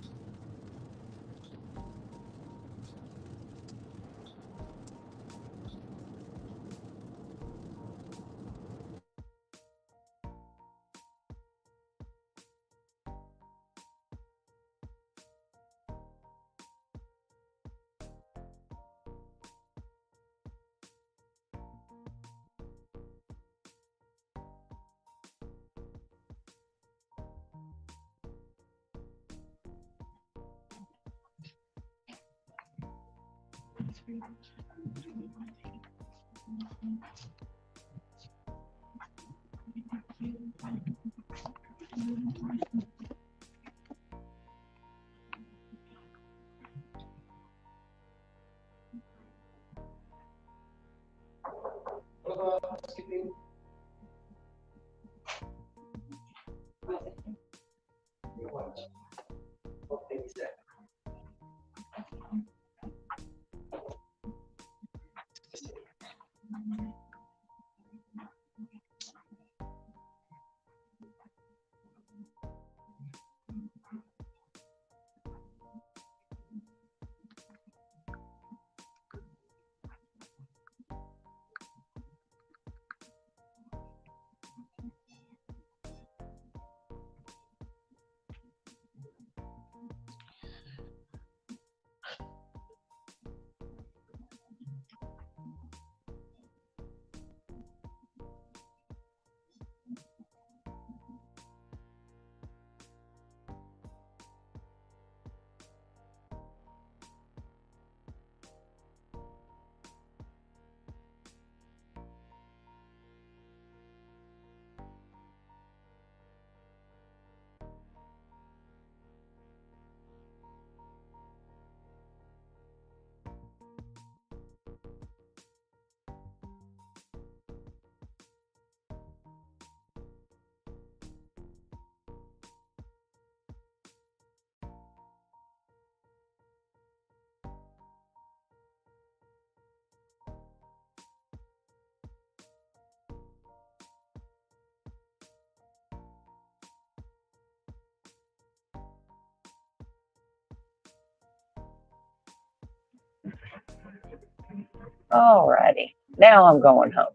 Alrighty. Now I'm going home.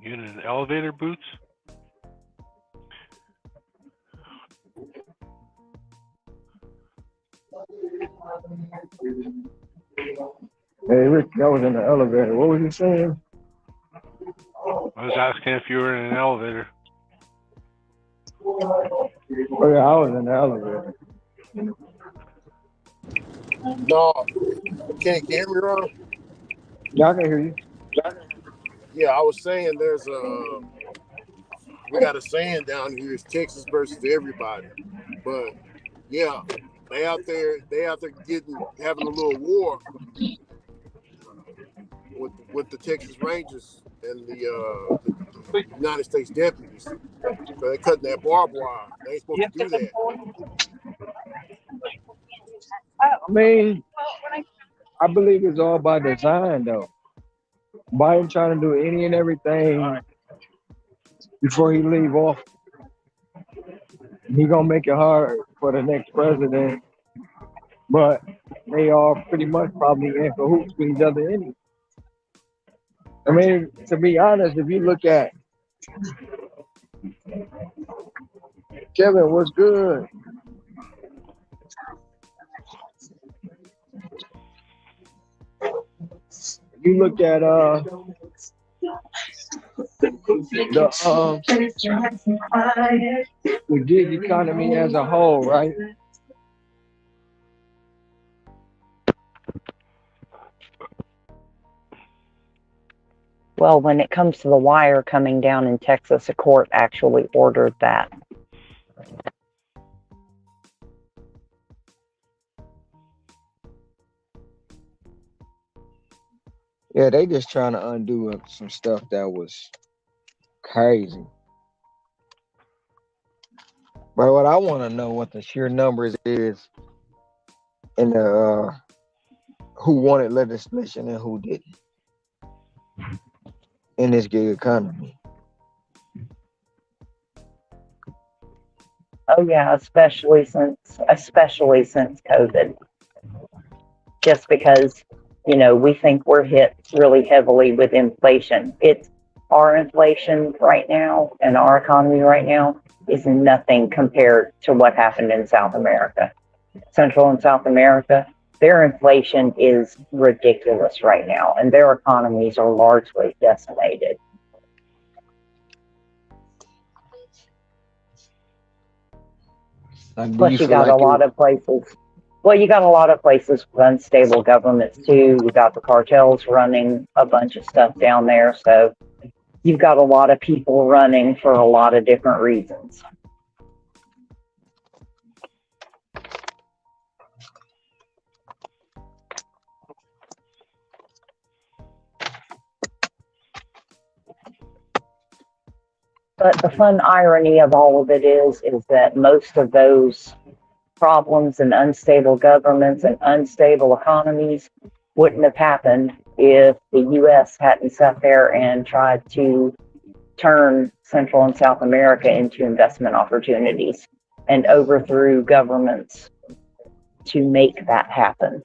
You in an elevator, Boots? Hey, Rick, that was in the elevator. What was you saying? I was asking if you were in an elevator. Oh, yeah, I was in the elevator. No, can you hear me, Ron? Yeah, I can hear you. Yeah, I was saying we got a saying down here: it's Texas versus everybody. But yeah, they out there having a little war with the Texas Rangers and the United States deputies. So they're cutting that barbed wire. They ain't supposed to do that. I mean, I believe it's all by design, though. Biden trying to do any and everything before he leave off. He gonna make it hard for the next president, but they all pretty much probably in cahoots with each other anyway. I mean, to be honest, if you look at Kevin, what's good? You look at the gig economy as a whole, right? Well, when it comes to the wire coming down in Texas, a court actually ordered that. Yeah, they just trying to undo some stuff that was crazy. But what I want to know what the sheer numbers is in the who wanted legislation and who didn't in this gig economy. Oh yeah, especially since COVID. Just because, we think we're hit really heavily with inflation. It's our inflation right now and our economy right now is nothing compared to what happened in South America. Central and South America, their inflation is ridiculous right now, and their economies are largely decimated. Like, do you Plus, you feel got a like it? lot of places. Well, you got a lot of places with unstable governments too. You got the cartels running a bunch of stuff down there, so you've got a lot of people running for a lot of different reasons. But the fun irony of all of it is that most of those problems and unstable governments and unstable economies wouldn't have happened if the U.S. hadn't sat there and tried to turn Central and South America into investment opportunities and overthrew governments to make that happen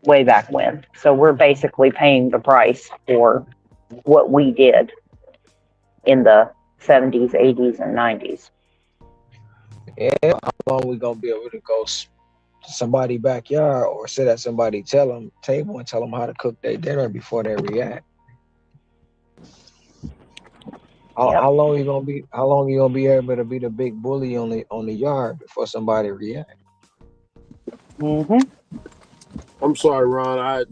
way back when. So we're basically paying the price for what we did in the 70s, 80s, and 90s. Yeah, how long we gonna be able to go to somebody's backyard or sit at somebody's table and tell them how to cook their dinner before they react? Yep. How long you gonna be? How long you gonna be able to be the big bully on the yard before somebody react? Mm-hmm. I'm sorry, Ron. I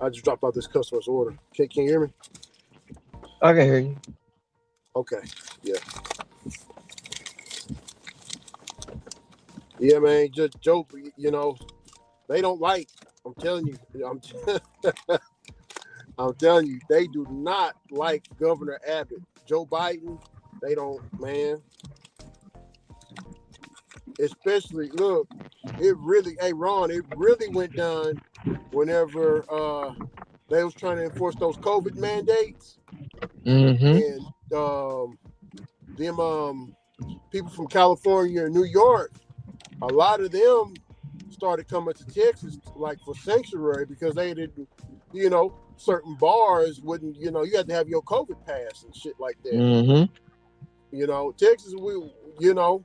just dropped out this customer's order. Can you hear me? I can hear you. Okay. Yeah. Yeah, man. Just joke. They don't like. I'm telling you. I'm telling you, they do not like Governor Abbott. Joe Biden, they don't, man. Especially, look, hey Ron, it really went down whenever they was trying to enforce those COVID mandates, Mm-hmm. and them people from California and New York, a lot of them started coming to Texas like for sanctuary because they didn't, certain bars wouldn't, you had to have your COVID pass and shit like that. Mm-hmm. Texas, Biden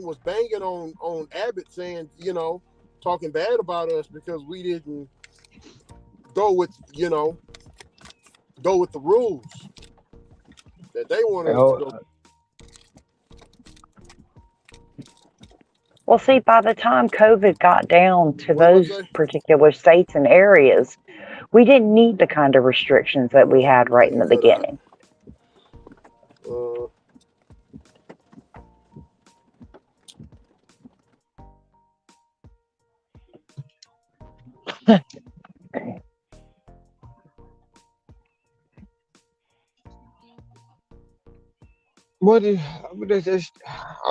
was banging on Abbott saying, talking bad about us because we didn't go with, go with the rules that they wanted us to go. Well, see, by the time COVID got down to What was those that? particular states and areas, we didn't need the kind of restrictions that we had right in the Cut out. beginning. What is, but I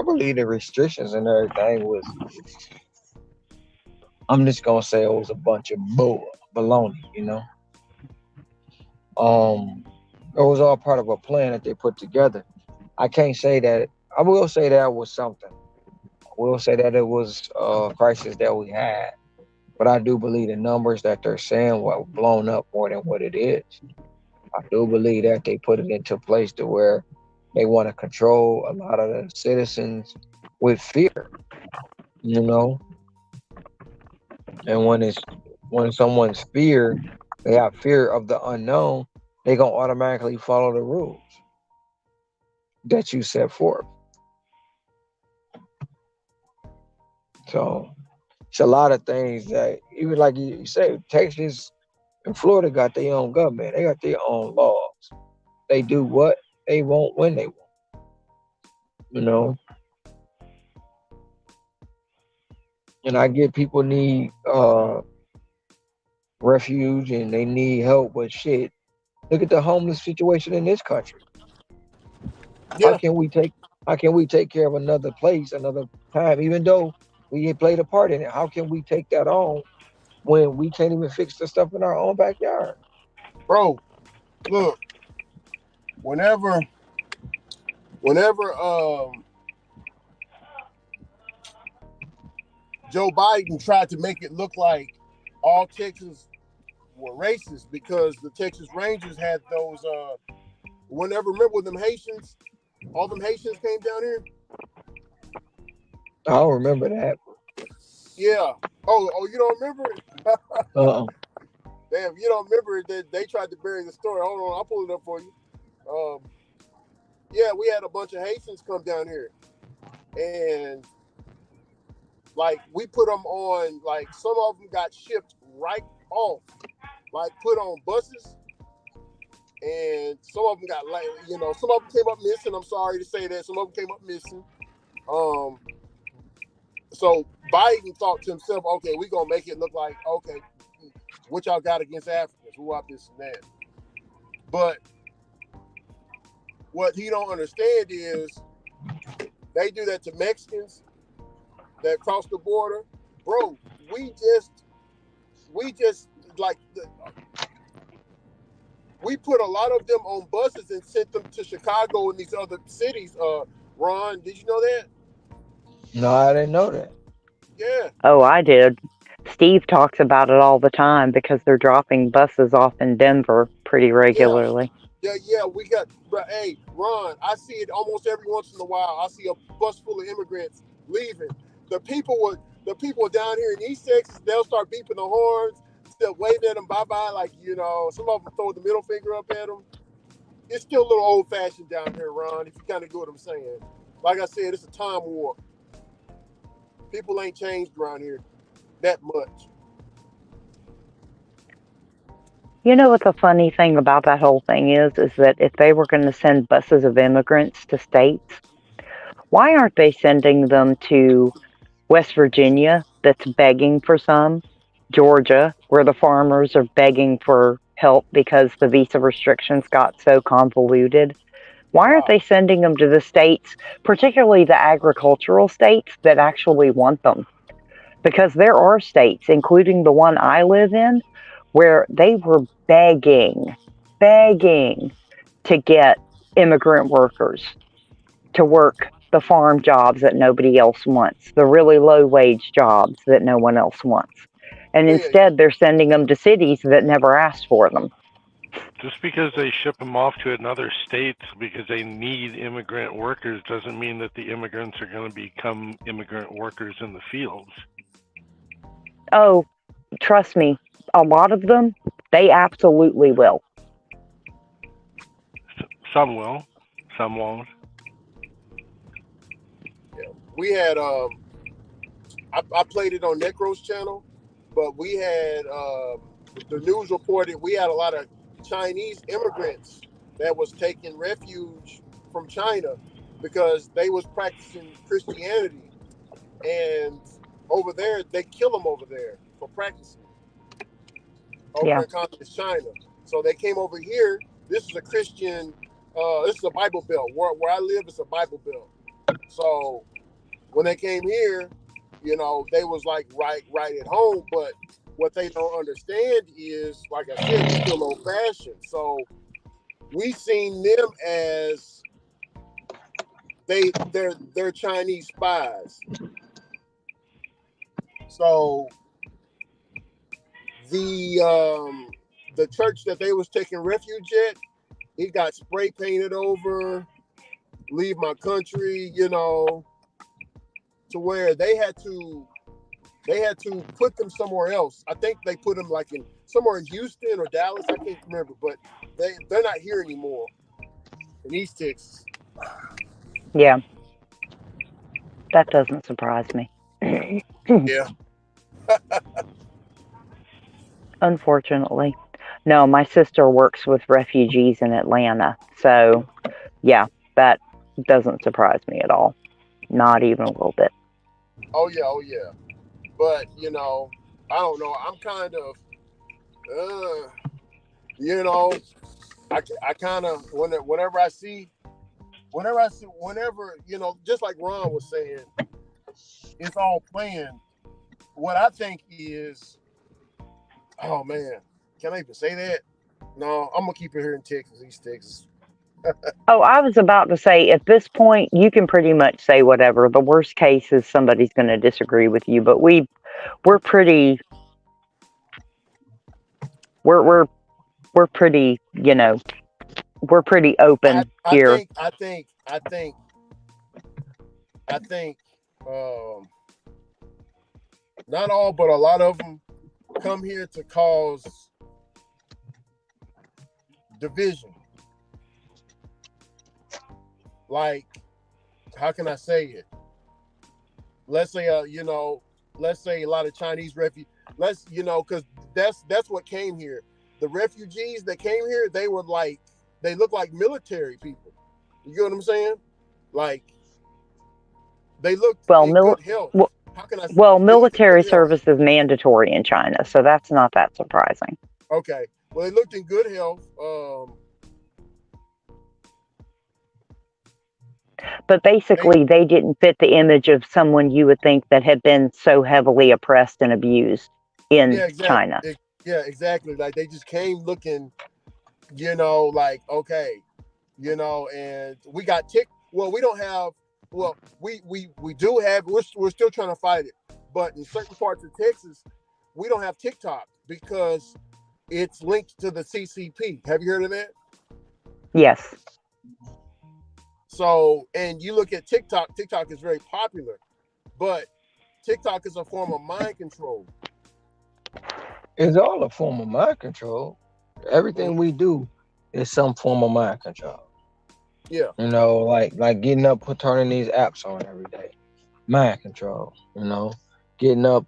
believe the restrictions and everything was. I'm just gonna say it was a bunch of baloney. It was all part of a plan that they put together. I can't say that. I will say that was something. I will say that it was a crisis that we had. But I do believe the numbers that they're saying were blown up more than what it is. I do believe that they put it into place to where they want to control a lot of the citizens with fear, you know. And when someone's fear, they have fear of the unknown, they gonna automatically follow the rules that you set forth. So it's a lot of things that even like you say, Texas and Florida got their own government. They got their own laws. They do what they want when they want. You know, and I get people need refuge and they need help, but shit, look at the homeless situation in this country. How Yeah, can we take how can we take care of another place another time, even though we ain't played a part in it? How can we take that on when we can't even fix the stuff in our own backyard? bro. Look, whenever, whenever Joe Biden tried to make it look like all Texans were racist because the Texas Rangers had those. Whenever remember when them Haitians, all them Haitians came down here. I don't remember that. Yeah. Oh, you don't remember it? Uh-uh. Damn, you don't remember it? They tried to bury the story. Hold on, I'll pull it up for you. Yeah, we had a bunch of Haitians come down here, and Like we put them on. Like some of them got shipped right off. Like put on buses, and some of them got like some of them came up missing. I'm sorry to say that some of them came up missing. Um, so Biden thought to himself, okay, we're gonna make it look like okay, what y'all got against Africans? Who are this and that? But what he don't understand is they do that to Mexicans that cross the border, bro. We just like we put a lot of them on buses and sent them to Chicago and these other cities. Ron, did you know that? No, I didn't know that. Yeah, Oh, I did. Steve talks about it all the time because they're dropping buses off in Denver pretty yeah, regularly. yeah. We got, but hey, Ron, I see it almost every once in a while. I see a bus full of immigrants leaving. The people down here in East Texas, they'll start beeping the horns, still waving at them bye bye, like some of them throw the middle finger up at them. It's still a little old fashioned down here, Ron. If you kind of get what I'm saying. Like I said, it's a time war. People ain't changed around here that much. You know what the funny thing about that whole thing is that if they were going to send buses of immigrants to states, why aren't they sending them to West Virginia, that's begging for some, Georgia, where the farmers are begging for help because the visa restrictions got so convoluted? Why aren't Wow. they sending them to the states, particularly the agricultural states that actually want them? Because there are states, including the one I live in, where they were begging to get immigrant workers to work the farm jobs that nobody else wants, the really low wage jobs that no one else wants. And Yeah, instead, they're sending them to cities that never asked for them. Just because they ship them off to another state because they need immigrant workers doesn't mean that the immigrants are going to become immigrant workers in the fields. Oh, trust me, a lot of them, they absolutely will. Some will, some won't. yeah. We had I played it on Necro's channel, but we had the news reported we had a lot of Chinese immigrants that was taking refuge from China because they was practicing Christianity, and over there they kill them over there for practicing over Yeah. in communist China. So they came over here. This is a Christian. This is a Bible Belt. Where I live is a Bible Belt. So when they came here, they was like right at home. But what they don't understand is, like I said, we're still old fashioned. So we seen them as they're Chinese spies. So the church that they was taking refuge at, it got spray painted over, leave my country, to where they had to put them somewhere else. I think they put them like in somewhere in Houston or Dallas. I can't remember, but they're not here anymore in East Texas. Yeah, that doesn't surprise me. Yeah. Unfortunately. No, my sister works with refugees in Atlanta. So, yeah, that doesn't surprise me at all. Not even a little bit. Oh yeah. Oh yeah. But I don't know. I'm kind of, uh, you know, I kind of whenever just like Ron was saying, it's all planned. What I think is, oh man, can I even say that? No, I'm gonna keep it here in Texas, East Texas. Oh, I was about to say, at this point, you can pretty much say whatever. The worst case is somebody's going to disagree with you, but we're pretty, we're we're pretty, we're pretty I open I here. think I think I think I think um, not all, but a lot of them come here to cause division. Like, how can I say it? Let's say, let's say a lot of Chinese refugees. Because that's what came here. The refugees that came here, they look like military people. You get what I'm saying? Like they looked Well, in good health. How can I say? They looked in military good health. service is mandatory in China, so that's not that surprising. Okay. Well, they looked in good health. But basically, they didn't fit the image of someone you would think that had been so heavily oppressed and abused in China. Yeah, exactly. Like they just came looking, like okay, and we got Well, we don't have. Well, we do have. We're still trying to fight it, but in certain parts of Texas, we don't have TikTok because it's linked to the CCP. Have you heard of that? Yes. So, and you look at TikTok. TikTok is very popular, but TikTok is a form of mind control. It's all a form of mind control. Everything we do is some form of mind control. Yeah. Like getting up, turning these apps on every day. Mind control. Getting up,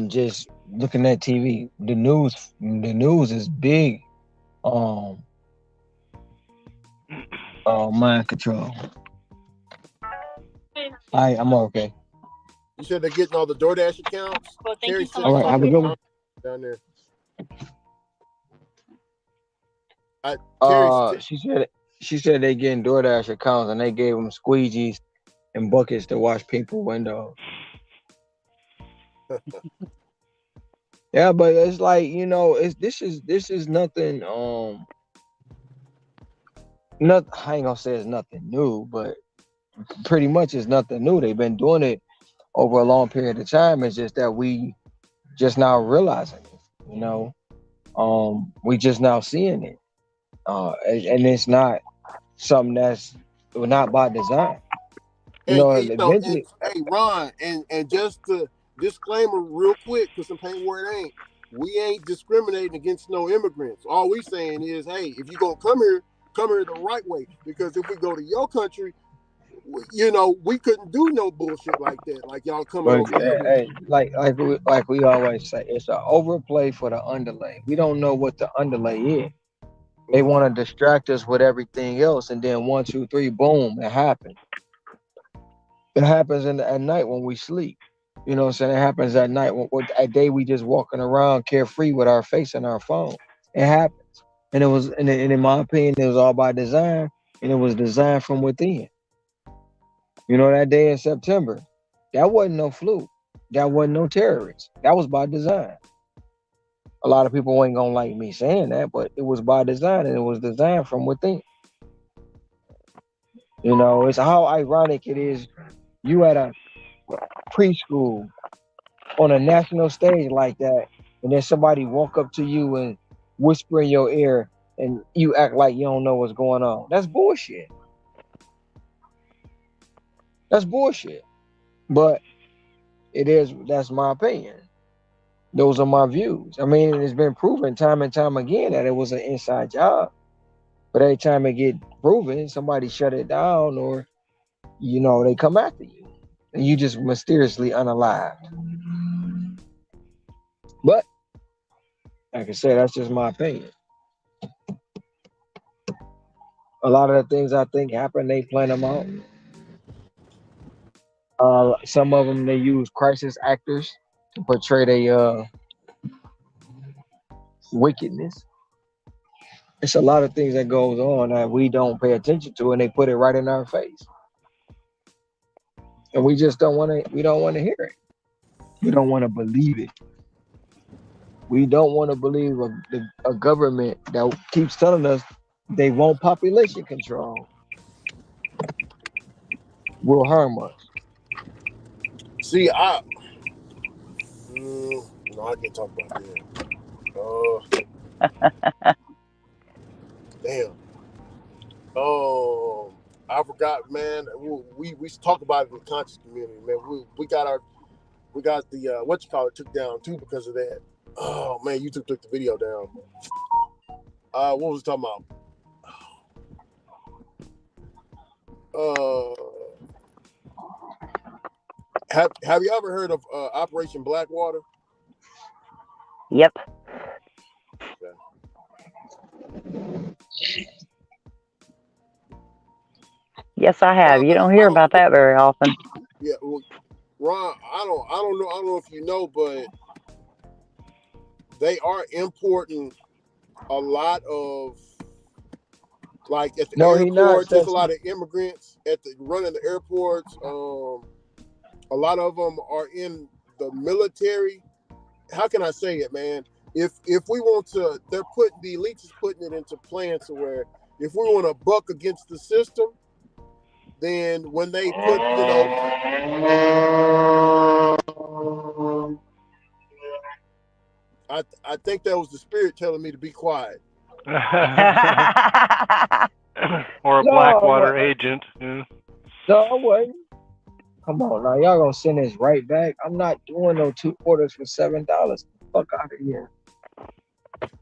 just looking at TV. The news is big. Um, mind control. I'm okay. You said they're getting all the DoorDash accounts. Well, thank Terry you so said All much. right, have a good one. down there. Terry, She said they getting DoorDash accounts and they gave them squeegees and buckets to wash people windows. Yeah, but it's like this is nothing. Not I ain't gonna say it's nothing new, but pretty much it's nothing new. They've been doing it over a long period of time. It's just that we just now realizing it. We just now seeing it, and it's not something that's not by design. Eventually. hey Ron, and just to disclaimer real quick, because some paint where it ain't. We ain't discriminating against no immigrants. All we saying is, hey, if you gonna come here the right way. Because if we go to your country, we couldn't do no bullshit like that. Like y'all coming But over here. hey, like we always say, it's an overplay for the underlay. We don't know what the underlay is. They want to distract us with everything else, and then 1, 2, 3, boom, it happens. It happens at night when we sleep. You know what I'm saying? It happens at night. At day we just walking around carefree with our face in our phone. It happens, and in my opinion, it was all by design, and it was designed from within. That day in September, that wasn't no fluke. That wasn't no terrorist. That was by design. A lot of people ain't gonna like me saying that, but it was by design, and it was designed from within. It's how ironic it is. You at a preschool on a national stage like that, and then somebody walk up to you and whisper in your ear, and you act like you don't know what's going on. That's bullshit. That's bullshit. But it is. That's my opinion. Those are my views. I mean, it's been proven time and time again that it was an inside job. But every time it get proven, somebody shut it down, or they come after you, and you just mysteriously unalived. But like I said, that's just my opinion. A lot of the things I think happen, they plan them out. Some of them they use crisis actors to portray their wickedness. It's a lot of things that goes on that we don't pay attention to, and they put it right in our face, and we just don't want to. We don't want to hear it. We don't want to believe it. We don't want to believe a government that keeps telling us they want population control will harm us. See, no, I can't talk about that. Damn. I forgot, man. We talk about it in the conscious community, man. We got the what you call it took down too because of that. Oh man, YouTube took the video down. What was it talking about? Have you ever heard of Operation Blackwater? Yep. Okay. Yes, I have. You don't I hear don't. about that very often. Yeah, well, Ron. I don't know if you know, but they are importing a lot of, like, at the No, he not, airports. There's a Cecily. lot of immigrants at the running the airports. A lot of them are in the military. How can I say it, man? If we want to, the elites is putting it into plans to where if we want to buck against the system, then when they put, I think that was the spirit telling me to be quiet. Or a No, Blackwater agent. Yeah. no, I wasn't. Come on now, y'all gonna send this right back? I'm not doing no 2 orders for $7. Fuck out of here.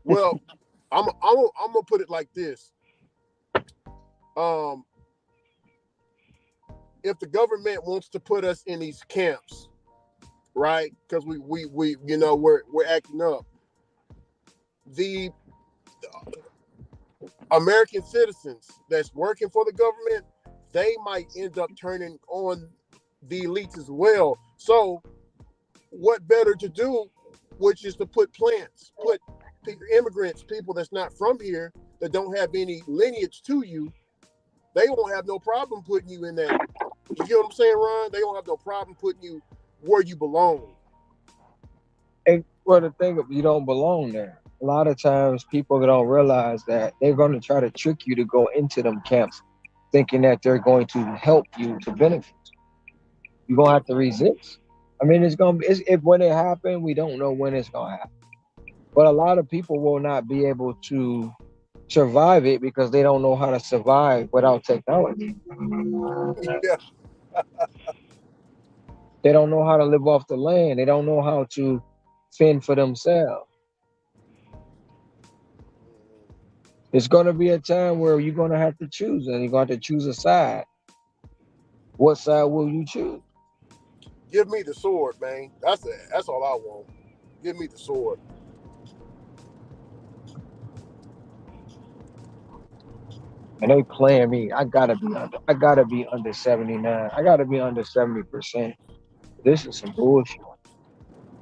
Well, I'm gonna put it like this. Um, if the government wants to put us in these camps, right? Because we we're acting up. The American citizens that's working for the government, they might end up turning on the elites as well. So, what better to do, which is to put immigrants, people that's not from here, that don't have any lineage to you, they won't have no problem putting you in that. You get what I'm saying, Ron? They won't have no problem putting you where you belong. And well, the thing you don't belong there. A lot of times, people don't realize that they're going to try to trick you to go into them camps, thinking that they're going to help you to benefit. You're gonna have to resist. I mean, it's gonna be. If when it happens, we don't know when it's gonna happen. But a lot of people will not be able to survive it because they don't know how to survive without technology. Yeah. They don't know how to live off the land. They don't know how to fend for themselves. It's going to be a time where you're going to have to choose, and you're going to have to choose a side. What side will you choose? Give me the sword, man. That's all I want. Give me the sword. And they playing me. I gotta be under. I gotta be under 79. I gotta be under 70%. This is some bullshit.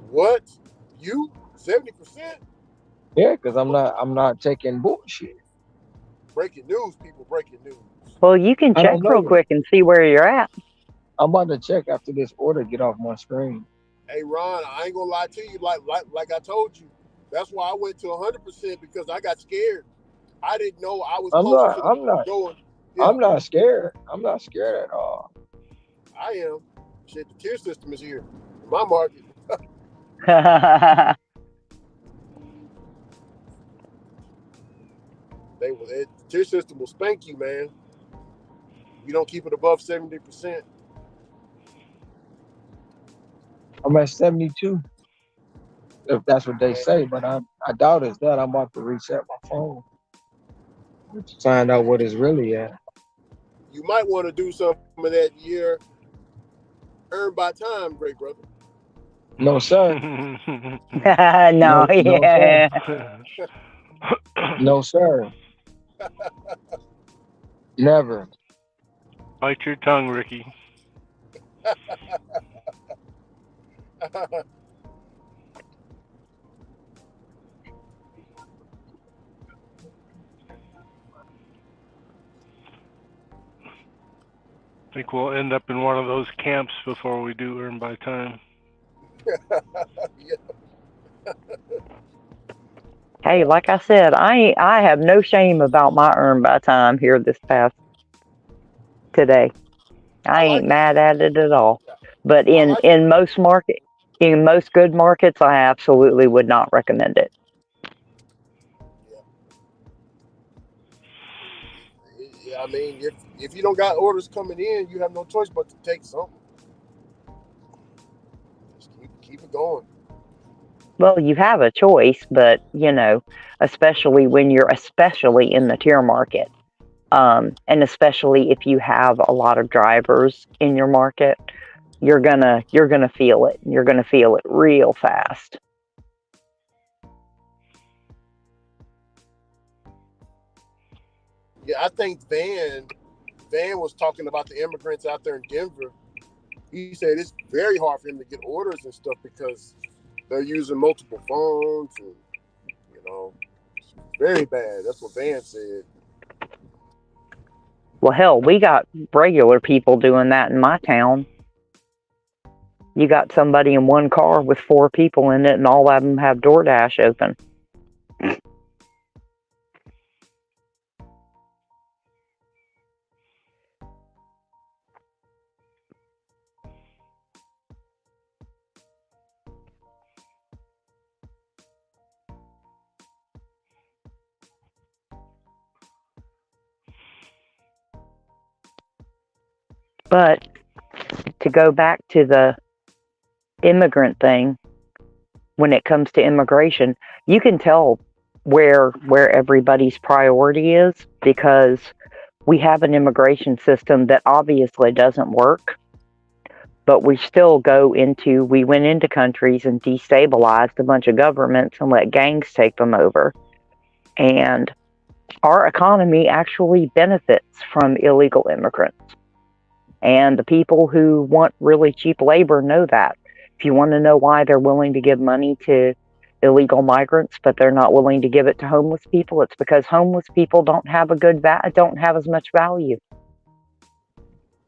What? You 70%? Yeah, because I'm not taking bullshit. Breaking news, people. Breaking news. Well, you can I check don't know real yet. quick and see where you're at. I'm about to check after this order get off my screen. Hey, Ron, I ain't gonna lie to you. Like I told you, that's why I went to 100% because I got scared. I didn't know I was I'm closer not. to the I'm not. going. Yeah, I'm not scared. I'm not scared at all. I am. Shit, the tier system is here. In my market, the tier system will spank you, man. You don't keep it above 70%. I'm at 72, if that's what they say, but I doubt it's that. I'm about to reset my phone to find out what it's really at. You might want to do some of that year earned by time, great brother. No sir. No, No sir. yeah. No sir. Never. Bite your tongue, Ricky. I think we'll end up in one of those camps before we do earn by time. Yeah. Hey, like I said, I have no shame about my earn by time here this past today. I I ain't like it. mad at it at all. Yeah, But I like it. in most good markets, I absolutely would not recommend it. Yeah. I mean, if you don't got orders coming in, you have no choice but to take something. Just keep it going. Well, you have a choice, but especially when you're especially in the tier market, and especially if you have a lot of drivers in your market, you're gonna feel it. You're gonna feel it real fast. Yeah, I think Van was talking about the immigrants out there in Denver. He said it's very hard for him to get orders and stuff because they're using multiple phones and you know, it's very bad. That's what Van said. Well, hell, we got regular people doing that in my town. You got somebody in one car with 4 people in it, and all of them have DoorDash open. But to go back to the immigrant thing, when it comes to immigration, you can tell where everybody's priority is because we have an immigration system that obviously doesn't work, but we went into countries and destabilized a bunch of governments and let gangs take them over. And our economy actually benefits from illegal immigrants. And the people who want really cheap labor know that. If you want to know why they're willing to give money to illegal migrants, but they're not willing to give it to homeless people, it's because homeless people don't have don't have as much value.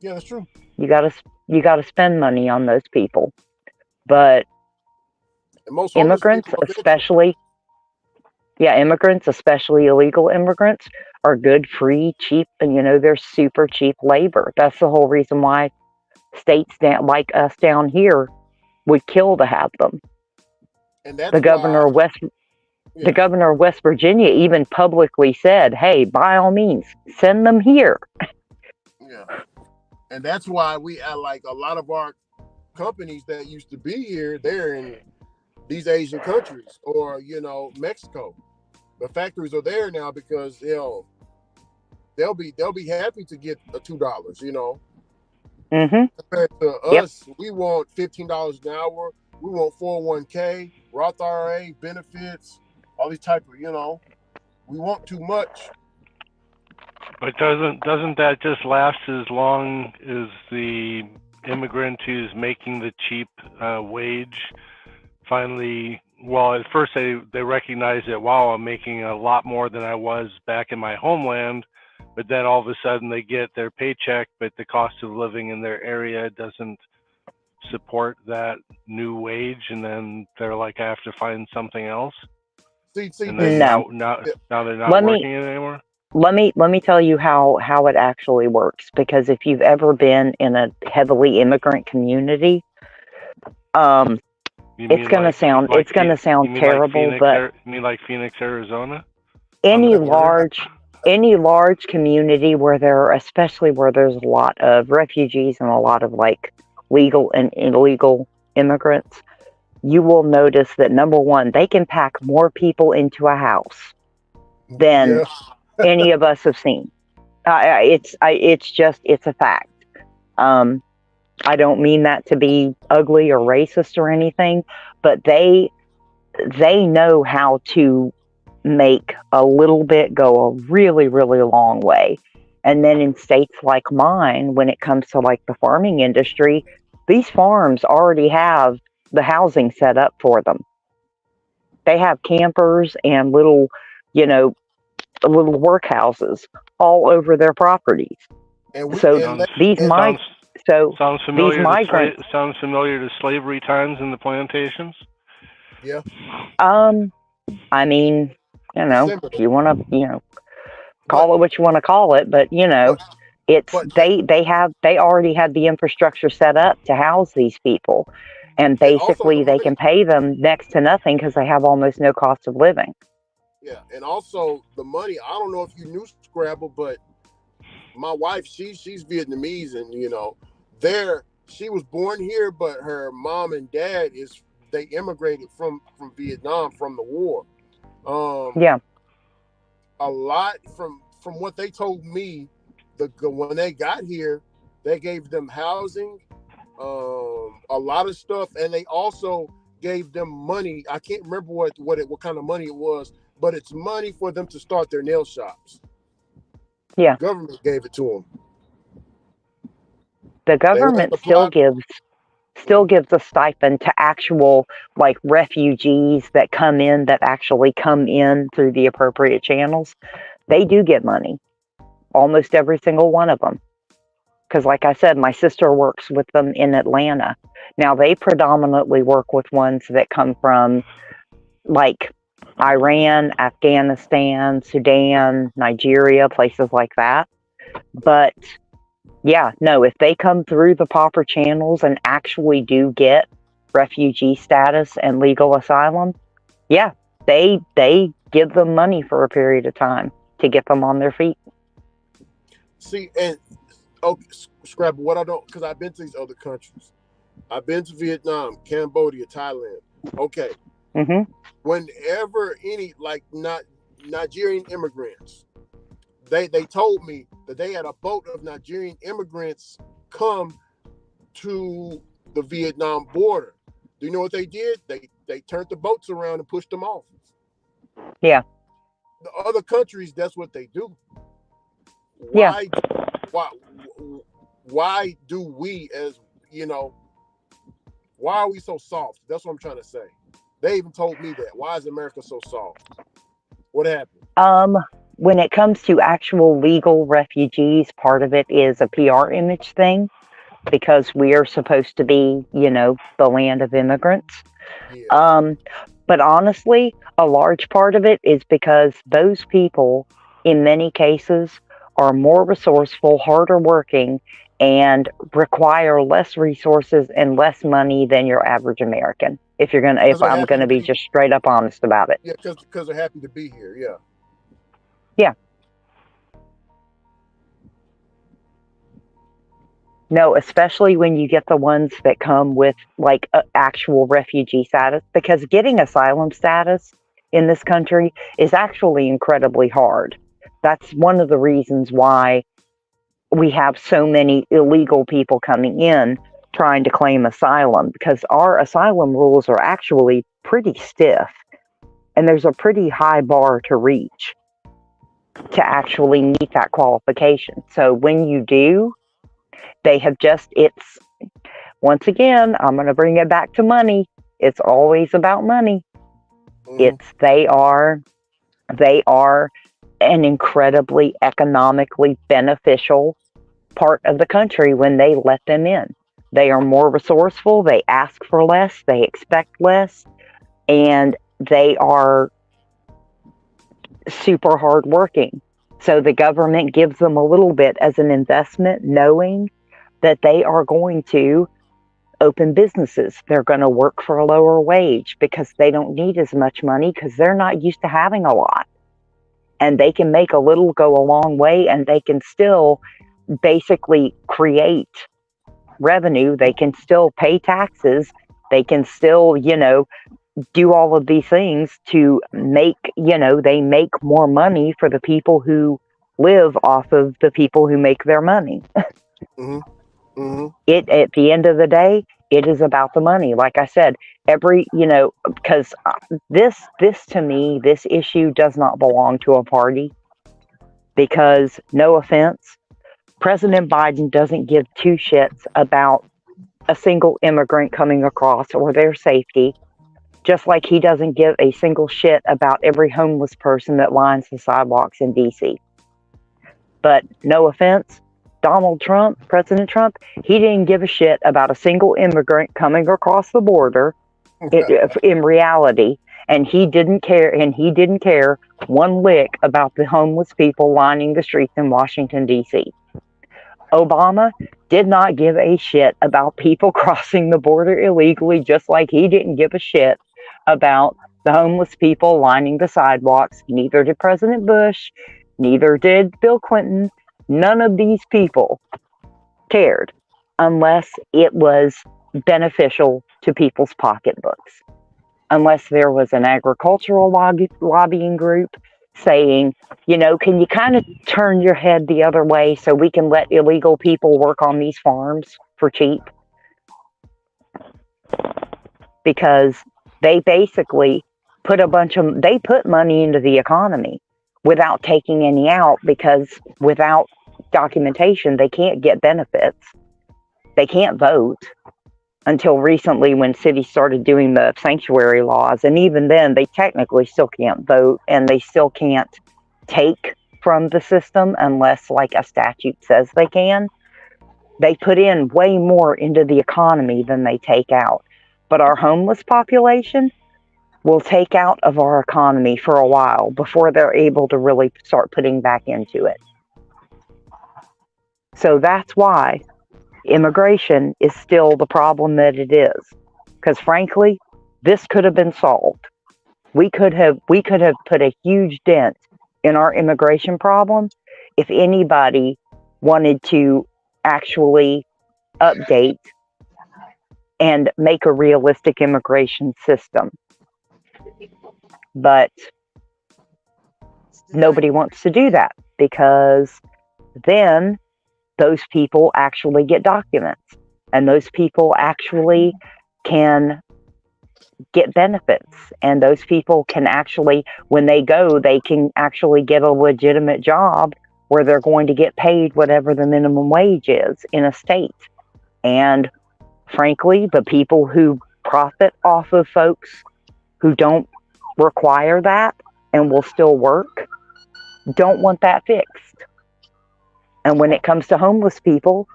Yeah, that's true. You gotta spend money on those people. But And most homeless immigrants, people are veterans. immigrants, especially illegal immigrants, are good, free, cheap, and they're super cheap labor. That's the whole reason why states like us down here would kill to have them. And The that's governor why, of West the yeah, governor of West Virginia even publicly said, "Hey, by all means, send them here." yeah. And that's why we like a lot of our companies that used to be here, they're in these Asian countries or, Mexico. The factories are there now because they'll be happy to get a $2. Mhm. Compared to Yep. us, we want $15 an hour. We want 401k, Roth IRA benefits, all these type of, we want too much. But doesn't that just last as long as the immigrant who's making the cheap wage finally? Well, at first they recognize that, wow, I'm making a lot more than I was back in my homeland, but then all of a sudden they get their paycheck, but the cost of living in their area doesn't support that new wage, and then they're like, I have to find something else, See, and this then is No. now they're not Let me working anymore. let me tell you how it actually works, because if you've ever been in a heavily immigrant community, um You it's mean going to sound like it's going to you sound mean like terrible, Phoenix? but You mean like Phoenix, Arizona, on the any border? large any large community especially where there's a lot of refugees and a lot of like legal and illegal immigrants, you will notice that number one, they can pack more people into a house than yeah, any of us have seen. It's a fact. Um, I don't mean that to be ugly or racist or anything, but they know how to make a little bit go a really, really long way. And then in states like mine, when it comes to like the farming industry, these farms already have the housing set up for them. They have campers and you know, little workhouses all over their properties. and we So and Sounds let these and mig- sounds so sounds these familiar to migrants, slavery times in the plantations. yeah, um, I mean, it's if similar. you want to, But call it what you want to call it, but but it's but they already have the infrastructure set up to house these people, and and also the basically they money. can pay them next to nothing because they have almost no cost of living. Yeah, and also the money. I don't know if you knew Scrabble, but my wife, she's Vietnamese, and there she was born here, but her mom and dad they immigrated from Vietnam from the war. Um, Yeah. a lot from what they told me, when they got here, they gave them housing, a lot of stuff, and they also gave them money. I can't remember what kind of money it was, but it's money for them to start their nail shops. Yeah. Government gave it to them. The They would have government to apply. still gives a stipend to actual like refugees that come in that actually come in through the appropriate channels. They do get money, almost every single one of them. Because, like I said, my sister works with them in Atlanta. Now, they predominantly work with ones that come from like Iran, Afghanistan, Sudan, Nigeria, places like that. But yeah, no, if they come through the proper channels and actually do get refugee status and legal asylum, yeah, they give them money for a period of time to get them on their feet. See, and okay, Scrabble, what I don't, because I've been to these other countries. I've been to Vietnam, Cambodia, Thailand. Okay. Mm-hmm. Whenever any, like, not Nigerian immigrants, they told me that they had a boat of Nigerian immigrants come to the Vietnam border. Do you know what they did? They turned the boats around and pushed them off. Yeah. The other countries, that's what they do. Yeah. Why do we, as you know, why are we so soft? That's what I'm trying to say. They even told me that. Why is America so soft? What happened? When it comes to actual legal refugees, part of it is a PR image thing because we are supposed to be, the land of immigrants. Yeah. But honestly, a large part of it is because those people, in many cases, are more resourceful, harder working, and require less resources and less money than your average American. If I'm gonna be just straight up honest about it. Yeah, because they're happy to be here. Yeah. Yeah. No, especially when you get the ones that come with like actual refugee status, because getting asylum status in this country is actually incredibly hard. That's one of the reasons why we have so many illegal people coming in trying to claim asylum, because our asylum rules are actually pretty stiff and there's a pretty high bar to reach to actually meet that qualification. So when you do, it's once again, I'm going to bring it back to money. It's always about money. Mm-hmm. They are an incredibly economically beneficial part of the country when they let them in. They are more resourceful, they ask for less, they expect less, and they are super hardworking. So the government gives them a little bit as an investment, knowing that they are going to open businesses. They're going to work for a lower wage because they don't need as much money because they're not used to having a lot. And they can make a little go a long way, and they can still basically create revenue. They can still pay taxes. They can still, do all of these things to make, they make more money for the people who live off of the people who make their money. Mm-hmm. Mm-hmm. At the end of the day, it is about the money. Like I said, because this to me, this issue does not belong to a party, because no offense, President Biden doesn't give two shits about a single immigrant coming across or their safety, just like he doesn't give a single shit about every homeless person that lines the sidewalks in D.C. But no offense, President Trump, he didn't give a shit about a single immigrant coming across the border in reality, and he didn't care one lick about the homeless people lining the streets in Washington, D.C. Obama did not give a shit about people crossing the border illegally, just like he didn't give a shit about the homeless people lining the sidewalks. Neither did President Bush, neither did Bill Clinton. None of these people cared unless it was beneficial to people's pocketbooks. Unless there was an agricultural lobbying group saying, can you kind of turn your head the other way so we can let illegal people work on these farms for cheap? because they basically they put money into the economy without taking any out, because without documentation, they can't get benefits. They can't vote until recently when cities started doing the sanctuary laws. And even then, they technically still can't vote, and they still can't take from the system unless like a statute says they can. They put in way more into the economy than they take out. But our homeless population will take out of our economy for a while before they're able to really start putting back into it. So that's why immigration is still the problem that it is. Because frankly, this could have been solved. We could have put a huge dent in our immigration problem if anybody wanted to actually update and make a realistic immigration system. But nobody wants to do that, because then those people actually get documents, and those people actually can get benefits, and those people can actually, when they go, they can actually get a legitimate job where they're going to get paid whatever the minimum wage is in a state. And frankly, the people who profit off of folks who don't require that and will still work don't want that fixed. And when it comes to homeless people,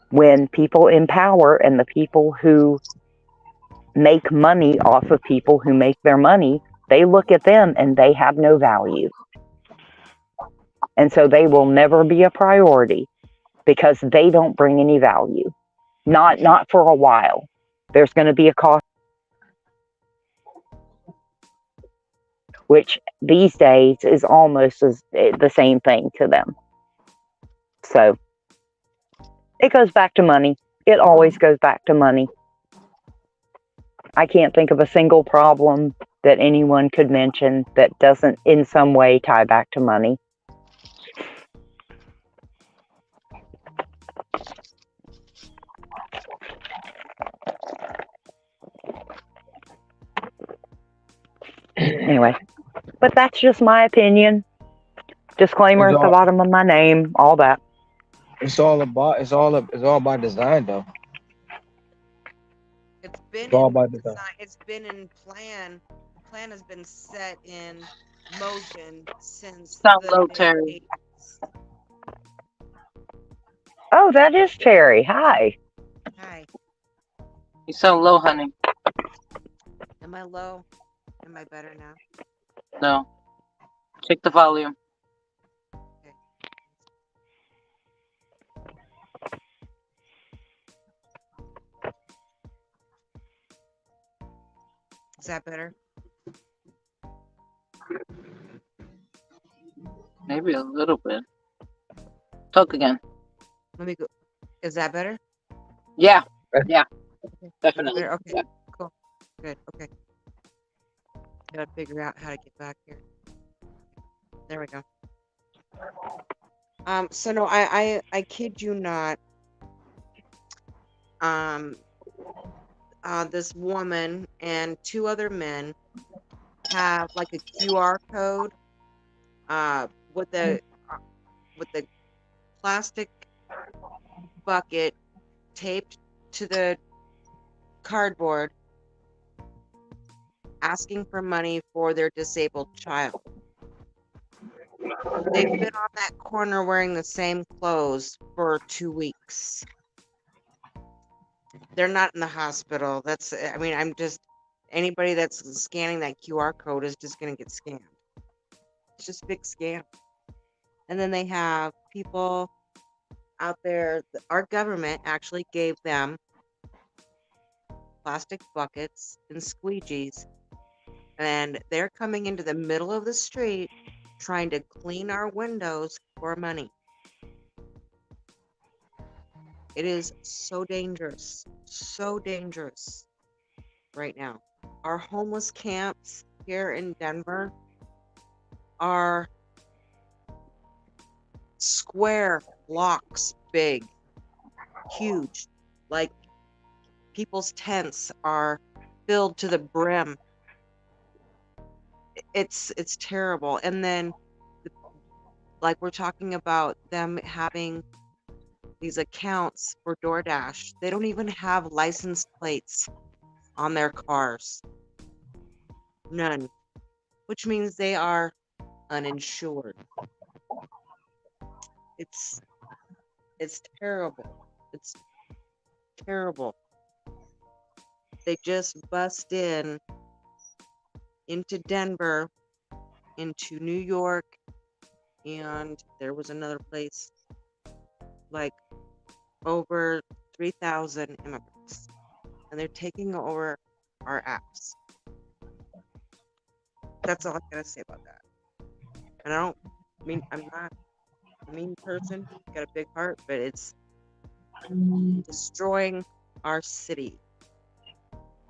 when people in power and the people who make money off of people who make their money, they look at them and they have no value. And so they will never be a priority because they don't bring any value. Not for a while. There's going to be a cost, which these days is almost as the same thing to them. So it goes back to money. It always goes back to money. I can't think of a single problem that anyone could mention that doesn't in some way tie back to money. Anyway, but that's just my opinion. Disclaimer at the bottom of my name, all that. It's all by design though. It's been It's all in by design. design. It's been in plan. The plan has been set in motion since Sound the low, mid Terry. 80s. Oh, that is Terry. Hi. Hi. You sound low, honey. Am I low? Am I better now? No. Check the volume. Okay. Is that better? Maybe a little bit. Talk again. Let me go. Is that better? Yeah. Yeah. Okay. Definitely. Better? Okay. Yeah. Cool. Good. Okay. Gotta figure out how to get back here. There we go. So no, I kid you not. This woman and two other men have like a QR code, with the plastic bucket taped to the cardboard, asking for money for their disabled child. They've been on that corner wearing the same clothes for 2 weeks. They're not in the hospital. I'm just, anybody that's scanning that QR code is just going to get scammed. It's just a big scam. And then they have people out there. Our government actually gave them plastic buckets and squeegees, and they're coming into the middle of the street trying to clean our windows for money. It is so dangerous right now. Our homeless camps here in Denver are square blocks big, huge. Like, people's tents are filled to the brim. It's terrible. And then, like we're talking about them having these accounts for DoorDash, they don't even have license plates on their cars. None. Which means they are uninsured. It's it's terrible. It's terrible. They just bust into Denver, into New York, and there was another place, like over 3,000 immigrants. And they're taking over our apps. That's all I gotta say about that. And I'm not a mean person, got a big heart, but it's destroying our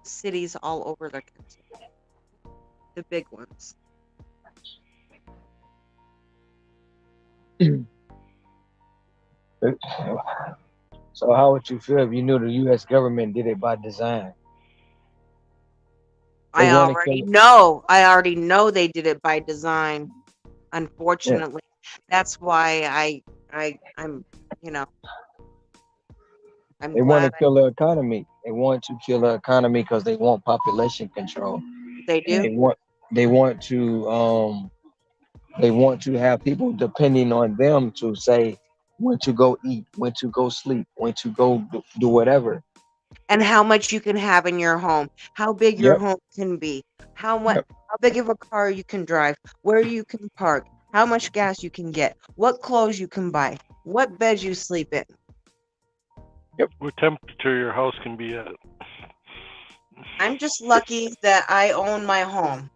cities all over the country, the big ones. So how would you feel if you knew the U.S. government did it by design? They want to kill it. I already know they did it by design. Yeah, Unfortunately, that's why I'm you know I'm they want to glad kill the economy. They want to kill the economy because they want population control. they do. They want they want to they want to have people depending on them to say when to go eat, when to go sleep, when to go do whatever. And how much you can have in your home, how big your Yep, home can be, yep, how big of a car you can drive, where you can park, how much gas you can get, what clothes you can buy, what bed you sleep in. yep. What temperature your house can be at. I'm just lucky that I own my home.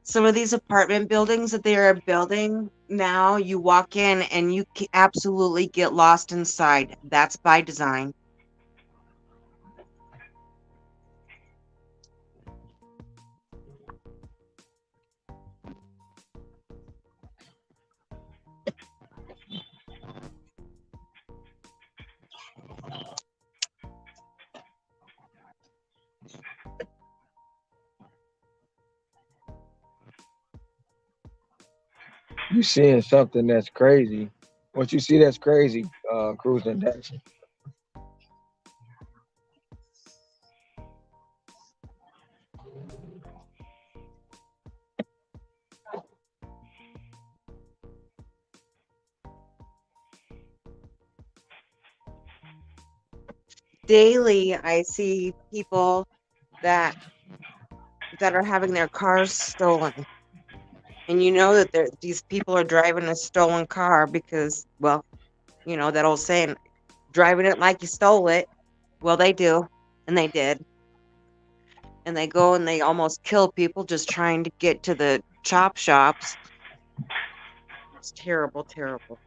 Some of these apartment buildings that they are building now, you walk in and you absolutely get lost inside. That's by design. You seeing something that's crazy. What you see that's crazy, cruising Dash. Daily, I see people that are having their cars stolen. And you know that these people are driving a stolen car because, well, that old saying, driving it like you stole it. Well, they do. And they did. And they go and they almost kill people just trying to get to the chop shops. It's terrible, terrible.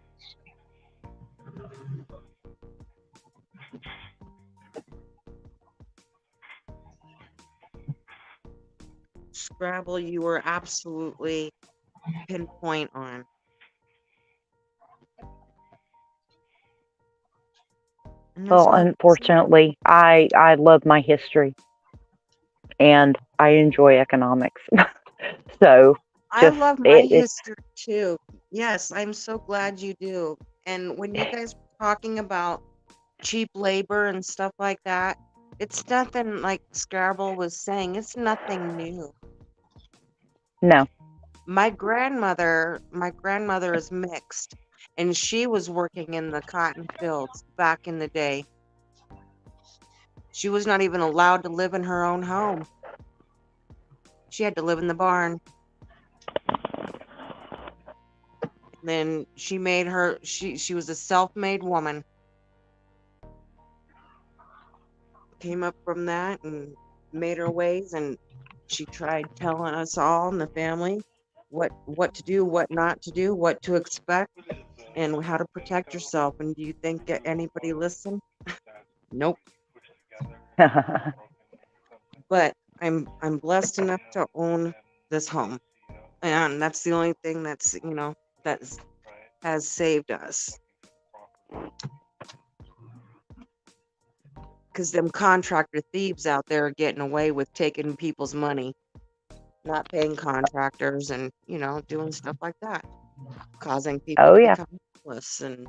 Scrabble, you were absolutely pinpoint on. And that's Well, all I can say. unfortunately, I love my history and I enjoy economics. So I just love my it history too. Yes, I'm so glad you do. And when you guys were talking about cheap labor and stuff like that, it's nothing like Scrabble was saying. It's nothing new. no. My grandmother is mixed, and she was working in the cotton fields back in the day. She was not even allowed to live in her own home. She had to live in the barn. And then she was a self-made woman. Came up from that and made her ways, and she tried telling us all in the family what to do, what not to do, what to expect, and how to protect yourself. And do you think that anybody listened? Nope. But I'm blessed enough to own this home, and that's the only thing that's has saved us. Because them contractor thieves out there are getting away with taking people's money, not paying contractors, and doing stuff like that, causing people Oh to yeah. become homeless. And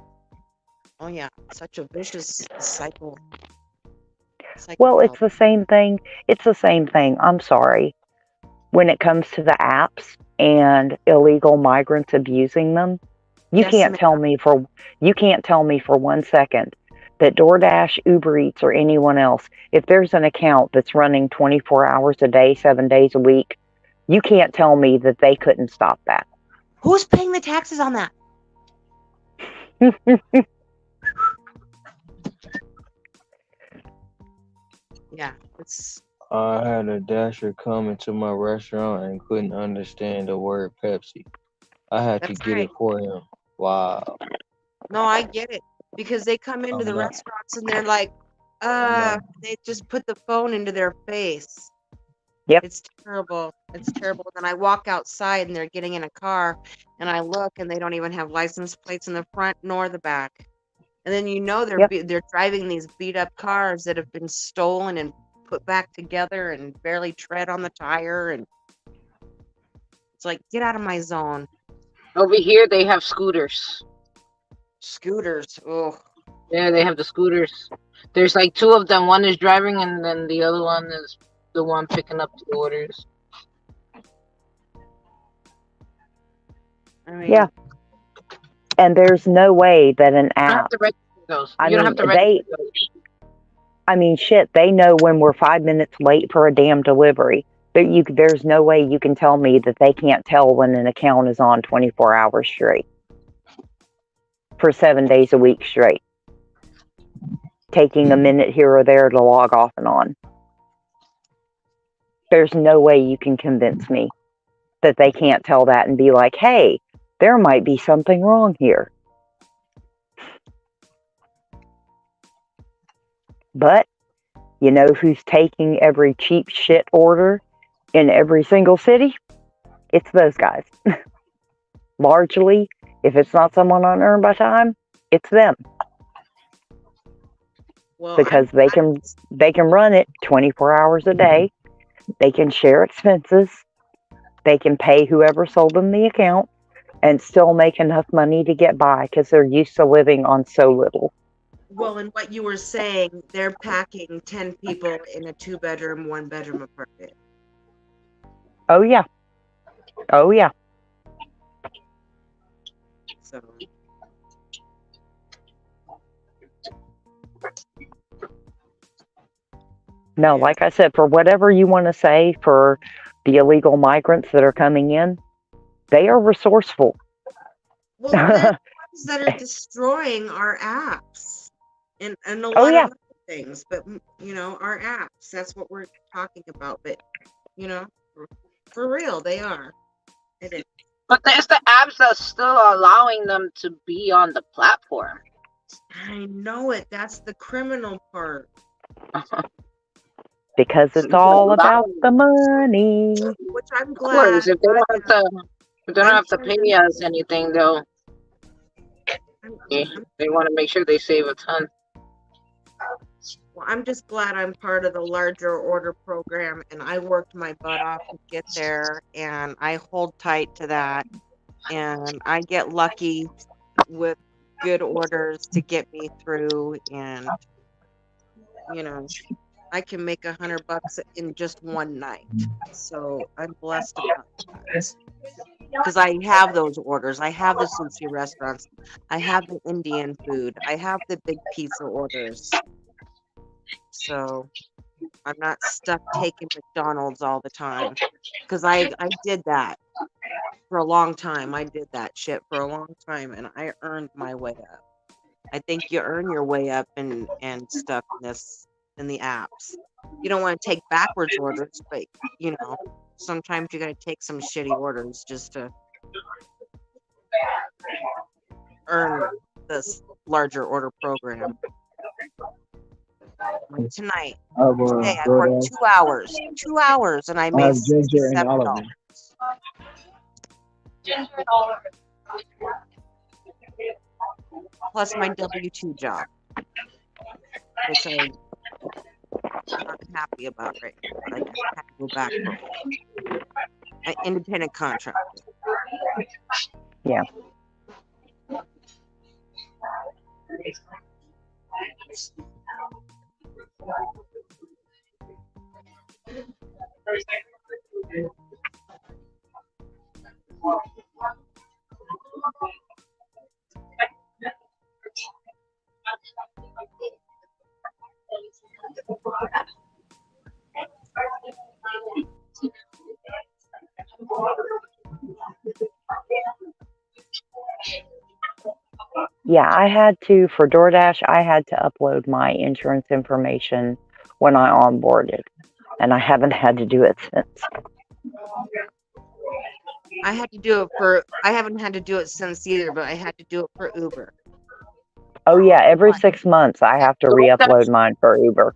oh yeah, such a vicious cycle Well, out. it's the same thing. It's the same thing. I'm sorry. When it comes to the apps and illegal migrants abusing them, you Yes, can't ma'am. tell me for 1 second that DoorDash, Uber Eats, or anyone else, if there's an account that's running 24 hours a day, 7 days a week, you can't tell me that they couldn't stop that. Who's paying the taxes on that? Yeah, it's I had a dasher come into my restaurant and couldn't understand the word Pepsi. I had to that's get right. it for him. Wow. No, I get it because they come into I'm the not. restaurants and they're like, I'm not. they just put the phone into their face. Yep. It's terrible. It's terrible. Then I walk outside and they're getting in a car and I look and they don't even have license plates in the front nor the back. And then Yep. they're driving these beat up cars that have been stolen and put back together and barely tread on the tire, and it's like, get out of my zone. Over here, they have scooters. Scooters. Oh, Yeah, they have the scooters. There's like two of them. One is driving, and then the other one is the one picking up the orders. I mean, Yeah. And there's no way that an You don't have app, to register those. I You don't mean, have to register those. shit, they know when we're 5 minutes late for a damn delivery. There's no way you can tell me that they can't tell when an account is on 24 hours straight for 7 days a week straight, taking a minute here or there to log off and on. There's no way you can convince me that they can't tell that and be like, hey, there might be something wrong here. But you know who's taking every cheap shit order in every single city? It's those guys. Largely, if it's not someone on Earn by Time, it's them. well, Because they can run it 24 hours a day. They can share expenses. They can pay whoever sold them the account and still make enough money to get by because they're used to living on so little. well, and what you were saying, they're packing 10 people in a 2-bedroom, 1-bedroom apartment. Oh, yeah. Oh, yeah. So, No, yeah. like I said, for whatever you want to say for the illegal migrants that are coming in, they are resourceful. Well, they're the ones that are destroying our apps and a Oh, lot yeah. of other things. But, our apps, that's what we're talking about. But, for real, they are. It is. But there's the apps that's still allowing them to be on the platform. I know it. That's the criminal part. Because it's all about the money. Which I'm Of course, glad. if they don't have to pay us anything, though, they want to make sure they save a ton. Well, I'm just glad I'm part of the larger order program, and I worked my butt off to get there, and I hold tight to that, and I get lucky with good orders to get me through, and I can make $100 in just one night. So I'm blessed about that. Because I have those orders. I have the sushi restaurants. I have the Indian food. I have the big pizza orders. So I'm not stuck taking McDonald's all the time. Because I did that for a long time. I did that shit for a long time, and I earned my way up. I think you earn your way up and stuff in the apps. You don't want to take backwards orders, but sometimes you got to take some shitty orders just to earn this larger order program. Like today I worked 2 hours, and I made $67. plus my W-2 job, which I'm not happy about right now, but I guess I have to go back for an independent contractor. Yeah. Yeah, I had to, for DoorDash, I had to upload my insurance information when I onboarded, and I haven't had to do it since. I haven't had to do it since either, but I had to do it for Uber. Oh, yeah, every 6 months I have to re-upload mine for Uber.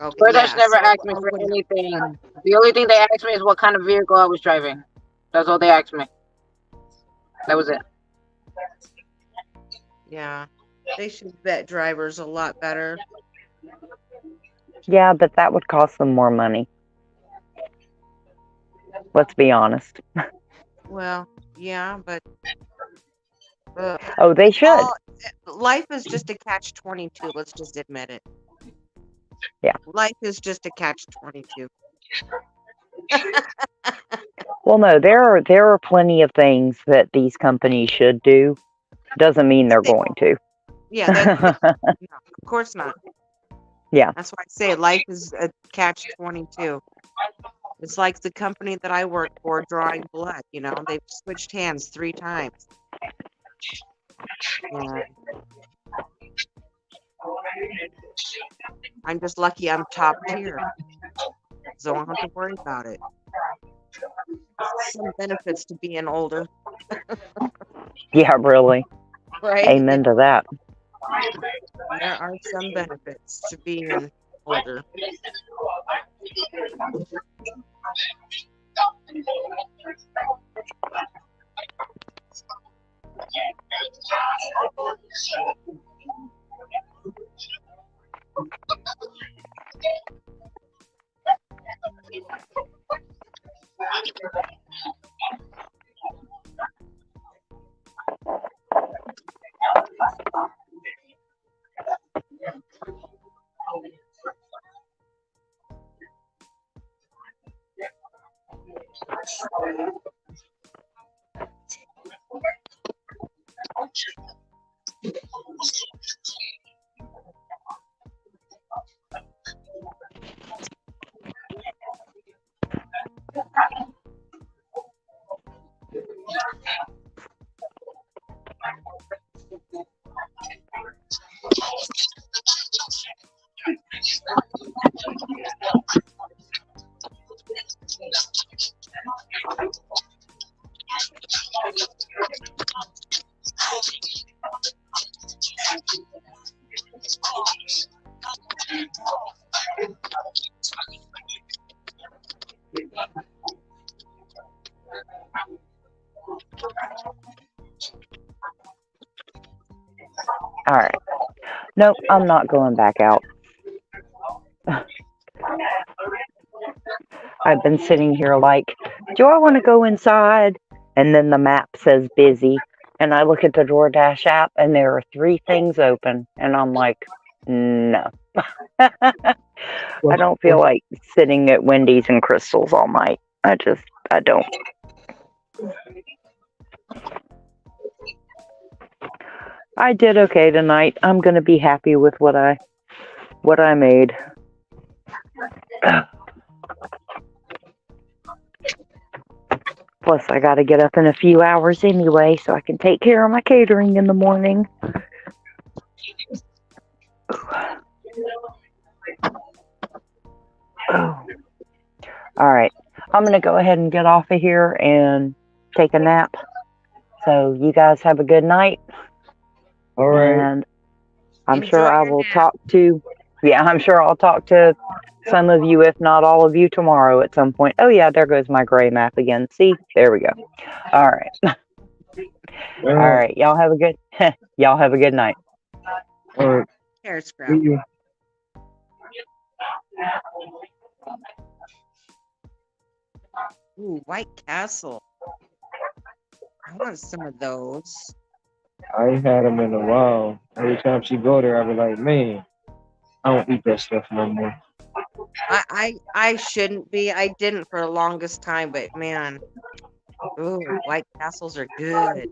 Okay, DoorDash yeah, never so asked me I for wouldn't. anything. The only thing they asked me is what kind of vehicle I was driving. That's all they asked me. That was it. Yeah, they should vet drivers a lot better. Yeah, but that would cost them more money. Let's be honest. Well, yeah, but Oh, they should. life is just a catch-22. Let's just admit it. Yeah. Life is just a catch-22. Well, no, there are plenty of things that these companies should do. Doesn't mean they're going to. Yeah, no, of course not. Yeah. That's why I say life is a catch-22. It's like the company that I work for, drawing blood. You know, they've switched hands 3 times. Yeah. I'm just lucky I'm top tier, so I don't have to worry about it. Some benefits to being older. Yeah, really. Right? Amen to that. There are some benefits to being older. All right. Nope, I'm not going back out. I've been sitting here like, do I want to go inside? And then the map says busy. And I look at the DoorDash app and there are 3 things open. And I'm like, no. I don't feel like sitting at Wendy's and Crystal's all night. I don't. I did okay tonight. I'm gonna be happy with what I made. Plus, I gotta get up in a few hours anyway, so I can take care of my catering in the morning. Oh. All right, I'm gonna go ahead and get off of here and take a nap. So you guys have a good night. All right. And I'm Enjoy sure I your will nap. talk to. Yeah, I'm sure I'll talk to some of you, if not all of you, tomorrow at some point. Oh yeah, there goes my gray map again. See, there we go. All right. All right, y'all have a good Y'all have a good night. All right. Here, See Scrabble. you. Ooh, White Castle. I want some of those. I ain't had them in a while. Every time she go there, I be like, man, I don't eat that stuff no more. I shouldn't be. I didn't for the longest time, but man, ooh, White Castles are good.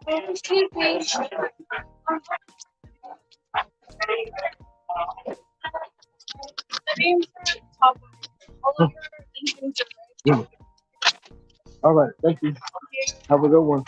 Excuse me. Yeah. All right. Thank you. Have a good one.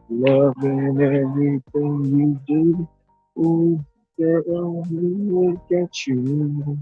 Loving everything you do. Ooh, girl, look at you.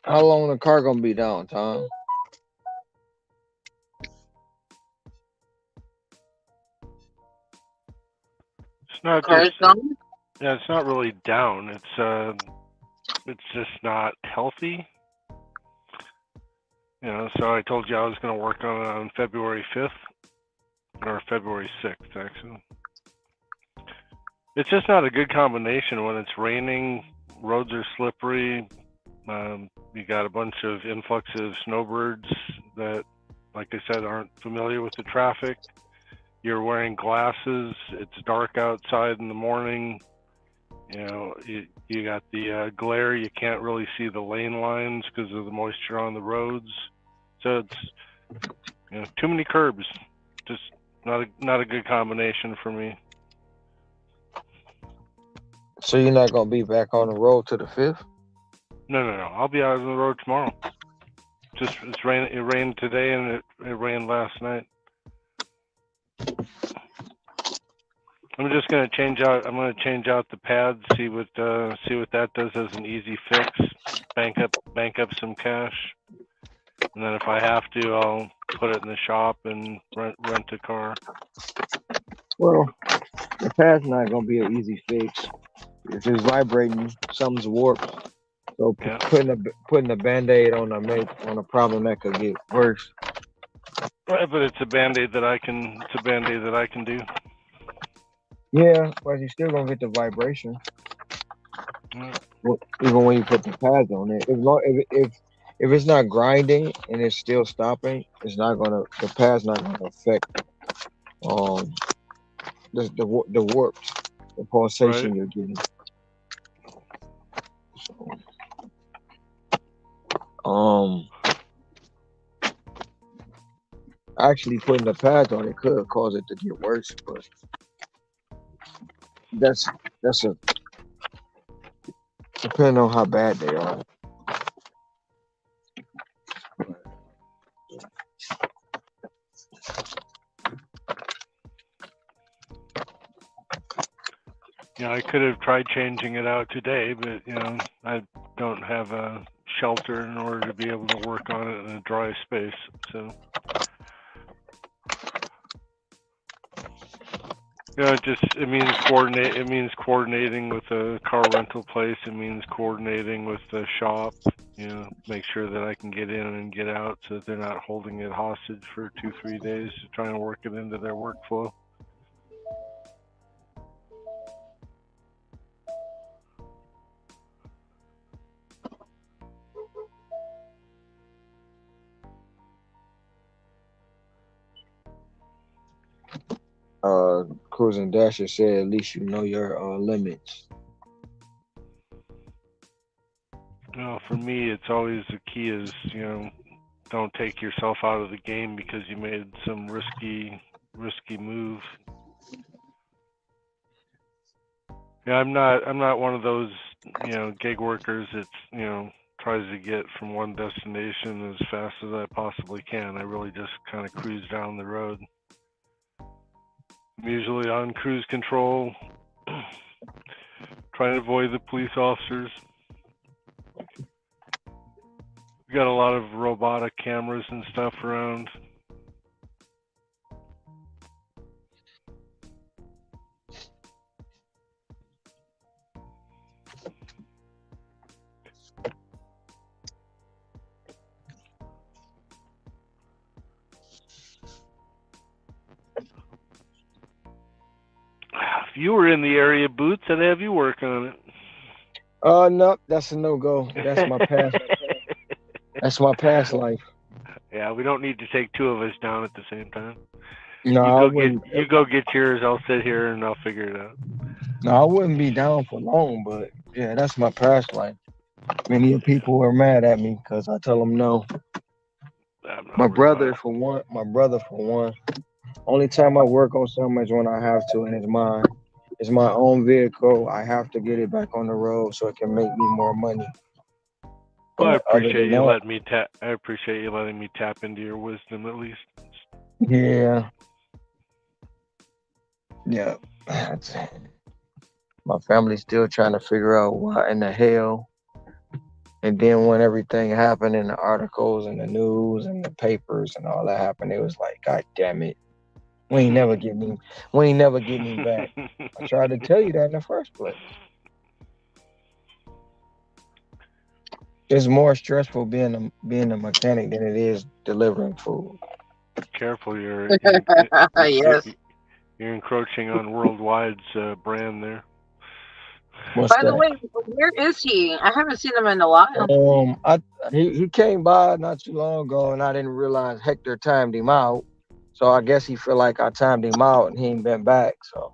How long the car gonna be down, Tom? It's not just Car's gone. yeah, it's not really down. It's just not healthy. So I told you I was going to work on it on February 5th or February 6th, actually. It's just not a good combination when it's raining. Roads are slippery. You got a bunch of influx of snowbirds that, like I said, aren't familiar with the traffic. You're wearing glasses. It's dark outside in the morning. You got the glare. You can't really see the lane lines because of the moisture on the roads. So it's too many curbs. Just not a good combination for me. So you're not gonna be back on the road to the 5th? No. I'll be out on the road tomorrow. It's rain. It rained today and it rained last night. I'm just gonna change out. I'm gonna change out the pads. See what that does as an easy fix. Bank up some cash, and then if I have to, I'll put it in the shop and rent a car. Well, the pad's not gonna be an easy fix. If it's vibrating, something's warped. So Yeah. putting a band-aid on a problem that could get worse. Right, but it's a band-aid that I can. It's a band-aid that I can do. Yeah, but you're still gonna get the vibration. Mm. Well, even when you put the pads on it. If it's not grinding and it's still stopping, the pad's not gonna affect um the warped, the pulsation Right. you're getting. So, actually putting the pads on it could cause it to get worse, but that's a depending on how bad they are. I could have tried changing it out today, but I don't have a shelter in order to be able to work on it in a dry space. So, it means coordinating with a car rental place. It means coordinating with the shop. Make sure that I can get in and get out, so that they're not holding it hostage for 2-3 days to try and work it into their workflow. Cruising Dasher said at least you know your limits. For me, it's always the key is don't take yourself out of the game because you made some risky move. I'm not one of those gig workers that tries to get from one destination as fast as I possibly can. I really just kind of cruise down the road. I'm usually on cruise control, trying to avoid the police officers. We got a lot of robotic cameras and stuff around. If you were in the area, Boots, I'd have you work on it. No, that's a no-go. That's my past. That's my past life. Yeah, we don't need to take two of us down at the same time. No, You go get yours. I'll sit here and I'll figure it out. No, I wouldn't be down for long, but yeah, that's my past life. Many people are mad at me because I tell them no. My brother for one. Only time I work on something is when I have to, and it's my own vehicle. I have to get it back on the road so it can make me more money. Well, I Other appreciate than you that, letting me tap into your wisdom at least. yeah. My family's still trying to figure out why in the hell. And then when everything happened in the articles and the news and the papers and all that happened, it was like, God damn it. We ain't never get me back. I tried to tell you that in the first place. It's more stressful being a mechanic than it is delivering food. Careful, Yes. You're encroaching on Worldwide's brand there. What's By the that? way, where is he? I haven't seen him in a while. I he came by not too long ago, and I didn't realize Hector timed him out. So I guess he feel like I timed him out, and he ain't been back. So,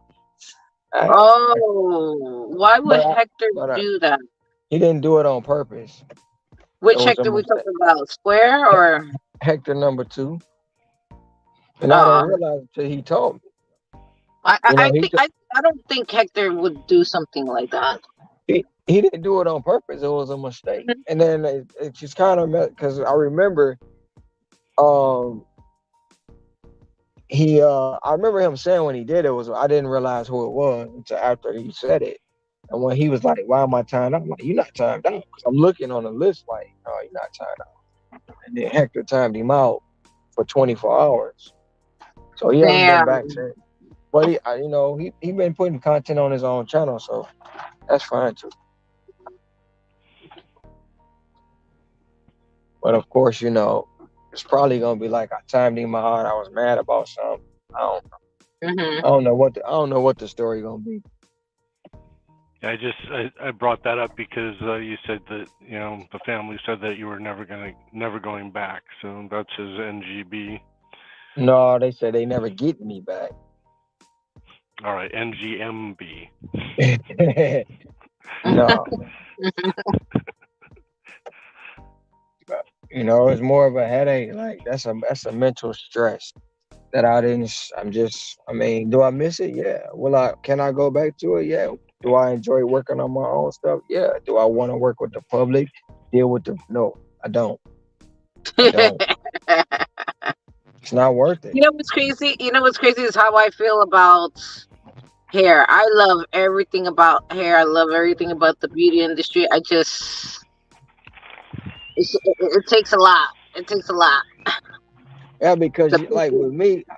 I, Oh, why would but I, Hector but do that? he didn't do it on purpose. It Which was a Hector we mistake. talking about? Square or? Hector number two, and I didn't Oh, realize until he told me. I, I You know, I think I don't think Hector would do something like that. he didn't do it on purpose. It was a mistake. And then it just kind of because I remember um I remember him saying when he did it was I didn't realize who it was until after he said it. And when he was like, "Why am I timed out?" I'm like, "You're not timed out." 'Cause I'm looking on the list like, "No, you're not timed out." And then Hector timed him out for 24 hours, so he haven't been back Damn. since. But he been putting content on his own channel, so that's fine too. But of course, it's probably gonna be like I timed him out. I was mad about something. I don't. Mhm. I don't know what the story gonna be. I brought that up because you said that the family said that you were never going back. So that's his NGB. No, they said they never get me back. All right, NGMB. No, it's more of a headache. Like that's a mental stress that I didn't. I'm just. I mean, do I miss it? Yeah. Can I go back to it? Yeah. Do I enjoy working on my own stuff? Yeah. Do I want to work with the public? Deal with the no. I don't. I don't. It's not worth it. You know what's crazy? You know what's crazy is how I feel about hair. I love everything about hair. I love everything about the beauty industry. It takes a lot. It takes a lot. Yeah, because The like people.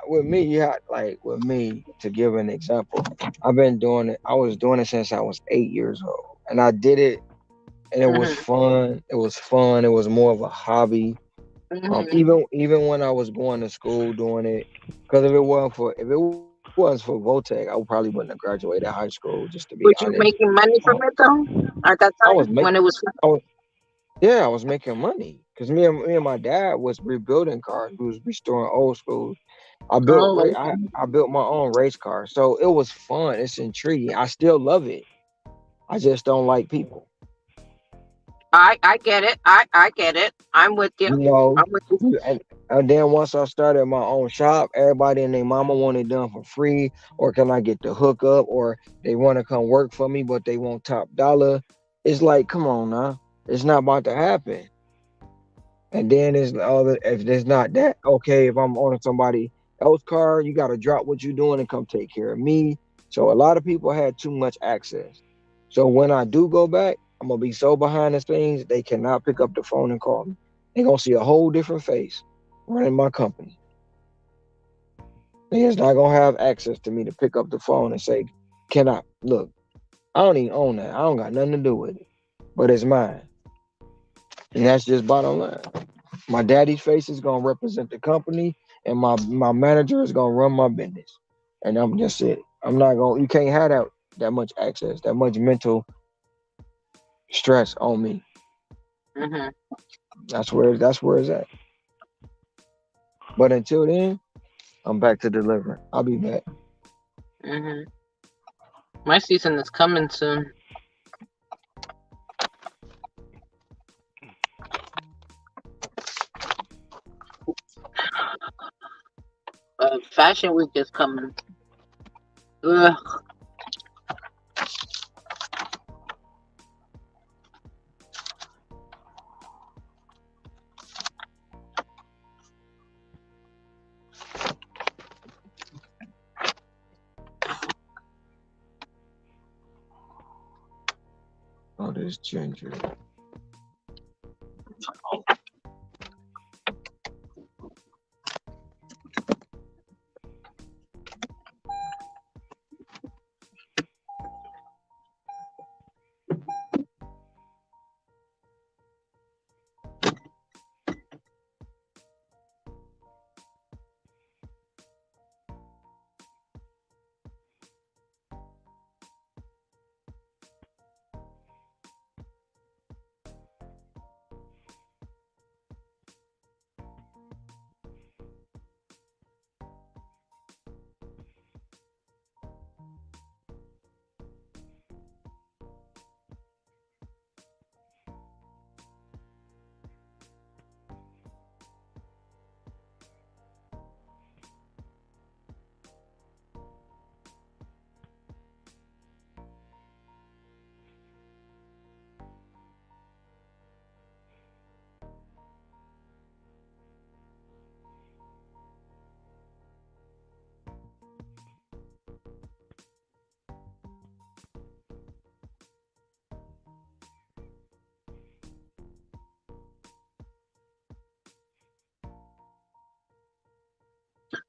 with me, you had like with me to give an example. I've been doing it. I was doing it since I was 8 years old, and I did it, and it was Mhm. fun. It was fun. It was more of a hobby. Mhm. Even when I was going to school doing it, because if it wasn't for Votech, I probably wouldn't have graduated high school. Just to be Was honest, you making money um, from it though? At that I was time make when it was fun? I was yeah, I was making money because me and my dad was rebuilding cars. We was restoring old schools. Oh, I built my own race car, so it was fun. It's intriguing. I still love it. I just don't like people. I get it. I get it. I'm with you. You know, I'm with you. and then once I started my own shop, everybody and their mama want it done for free, or can I get the hookup, or they want to come work for me, but they want top dollar. It's like, come on now, it's not about to happen. And then it's other if there's not that, okay, if I'm on somebody else car, you got to drop what you're doing and come take care of me. So a lot of people had too much access. So when I do go back, I'm gonna be so behind the scenes they cannot pick up the phone and call me. They're gonna see a whole different face running my company. They're just not gonna have access to me to pick up the phone and say, "Can I look?" I don't even own that. I don't got nothing to do with it, but it's mine, and that's just bottom line. My daddy's face is gonna represent the company, and my manager is gonna run my business, and I'm just it. I'm not gonna. You can't have that much access, that much mental stress on me. Mhm. That's where it's at. But until then, I'm back to delivering. I'll be back. Mhm. My season is coming soon. Fashion week is coming. Ugh. Oh, this ginger.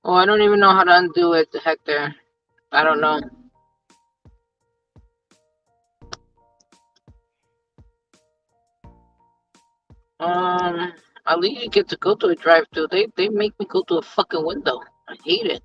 Oh, I don't even know how to undo it, Hector. I don't know. At least you get to go to a drive-thru. They make me go to a fucking window. I hate it.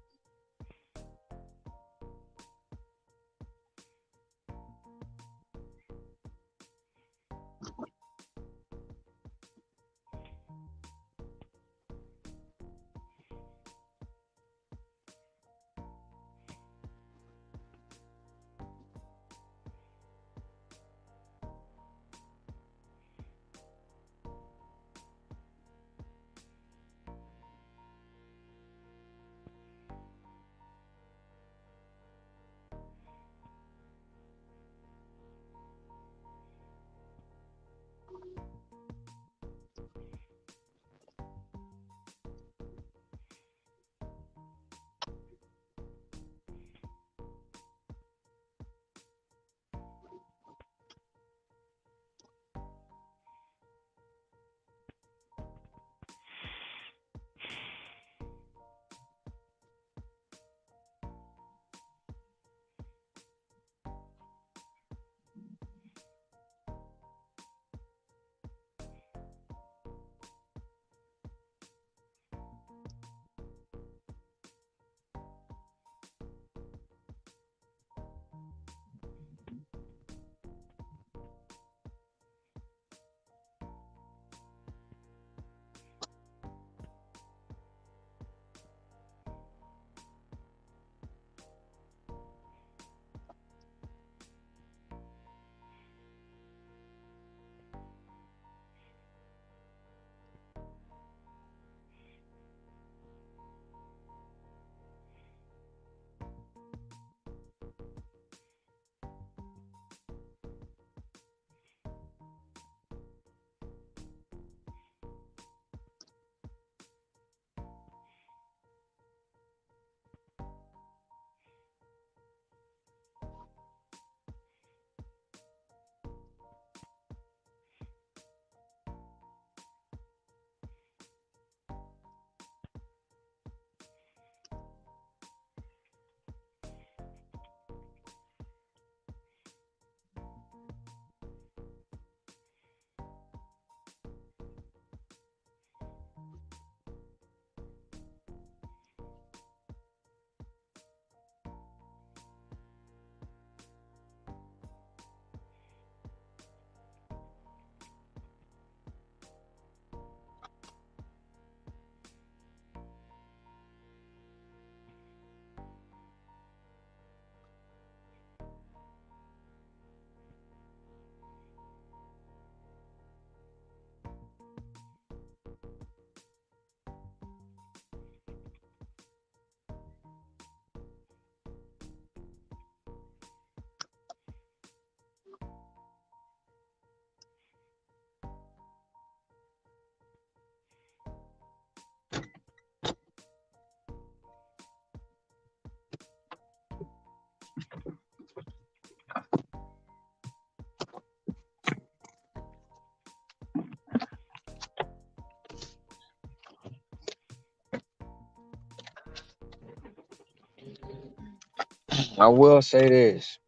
I will say this.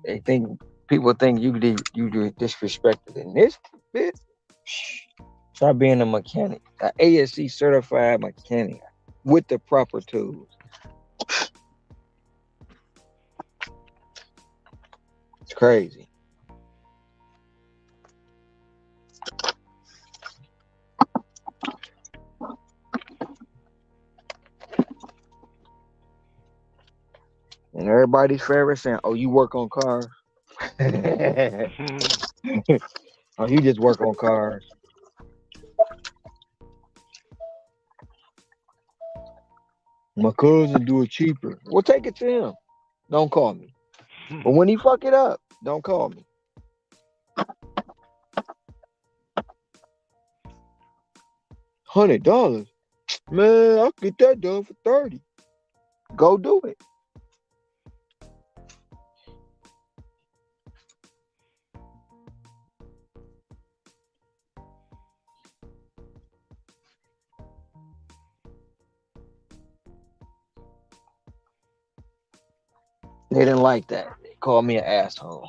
They think people think you disrespected in this bit. Try being a mechanic, a ASC certified mechanic with the proper tools. It's crazy. And everybody's favorite saying, "Oh, you work on cars? Oh, you just work on cars." My cousin do it cheaper. Well, take it to him. Don't call me. But when he fuck it up, don't call me. $100, man. I'll get that done for 30. Go do it. They didn't like that. They called me an asshole.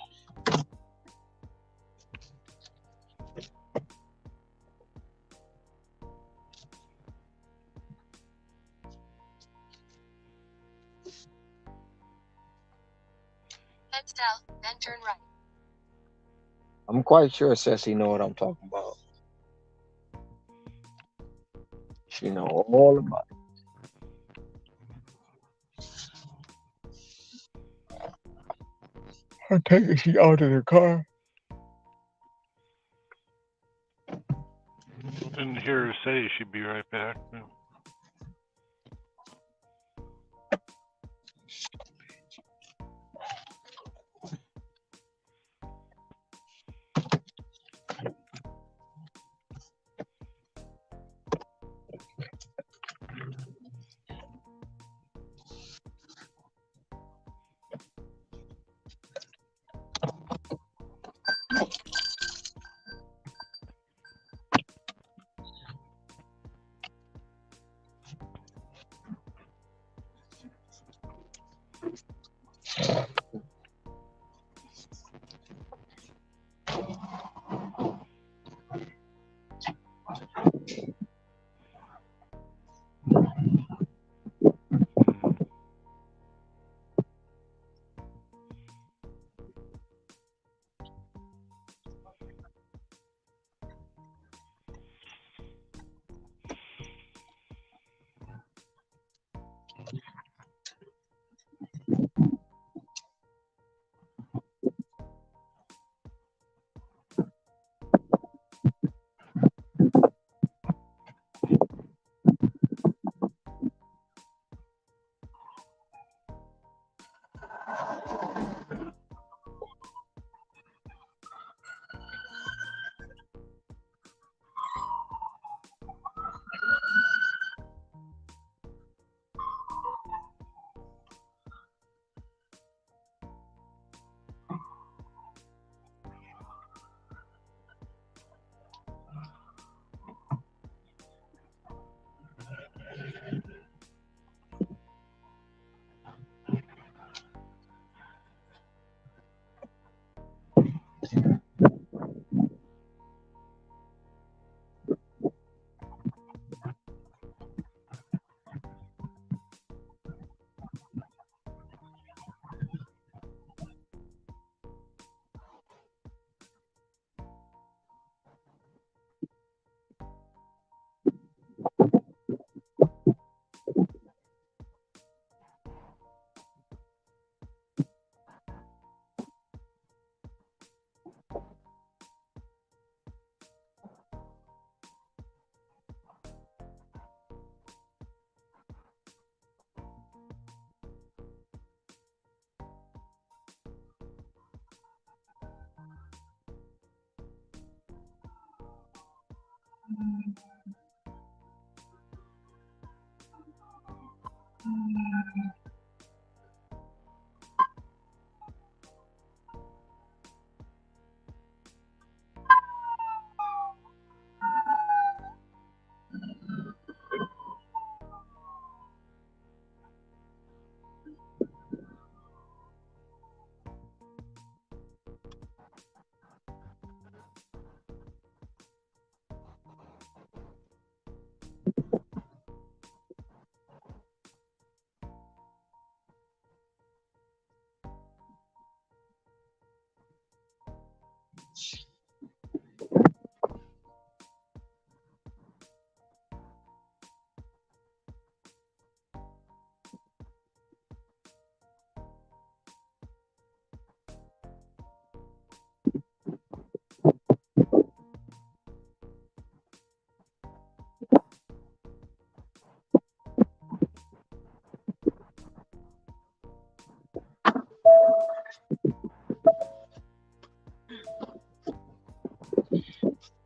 Head south, then turn right. I'm quite sure Ceci know what I'm talking about. She know all about it. I take it she out of the car. Didn't hear her say she'd be right back.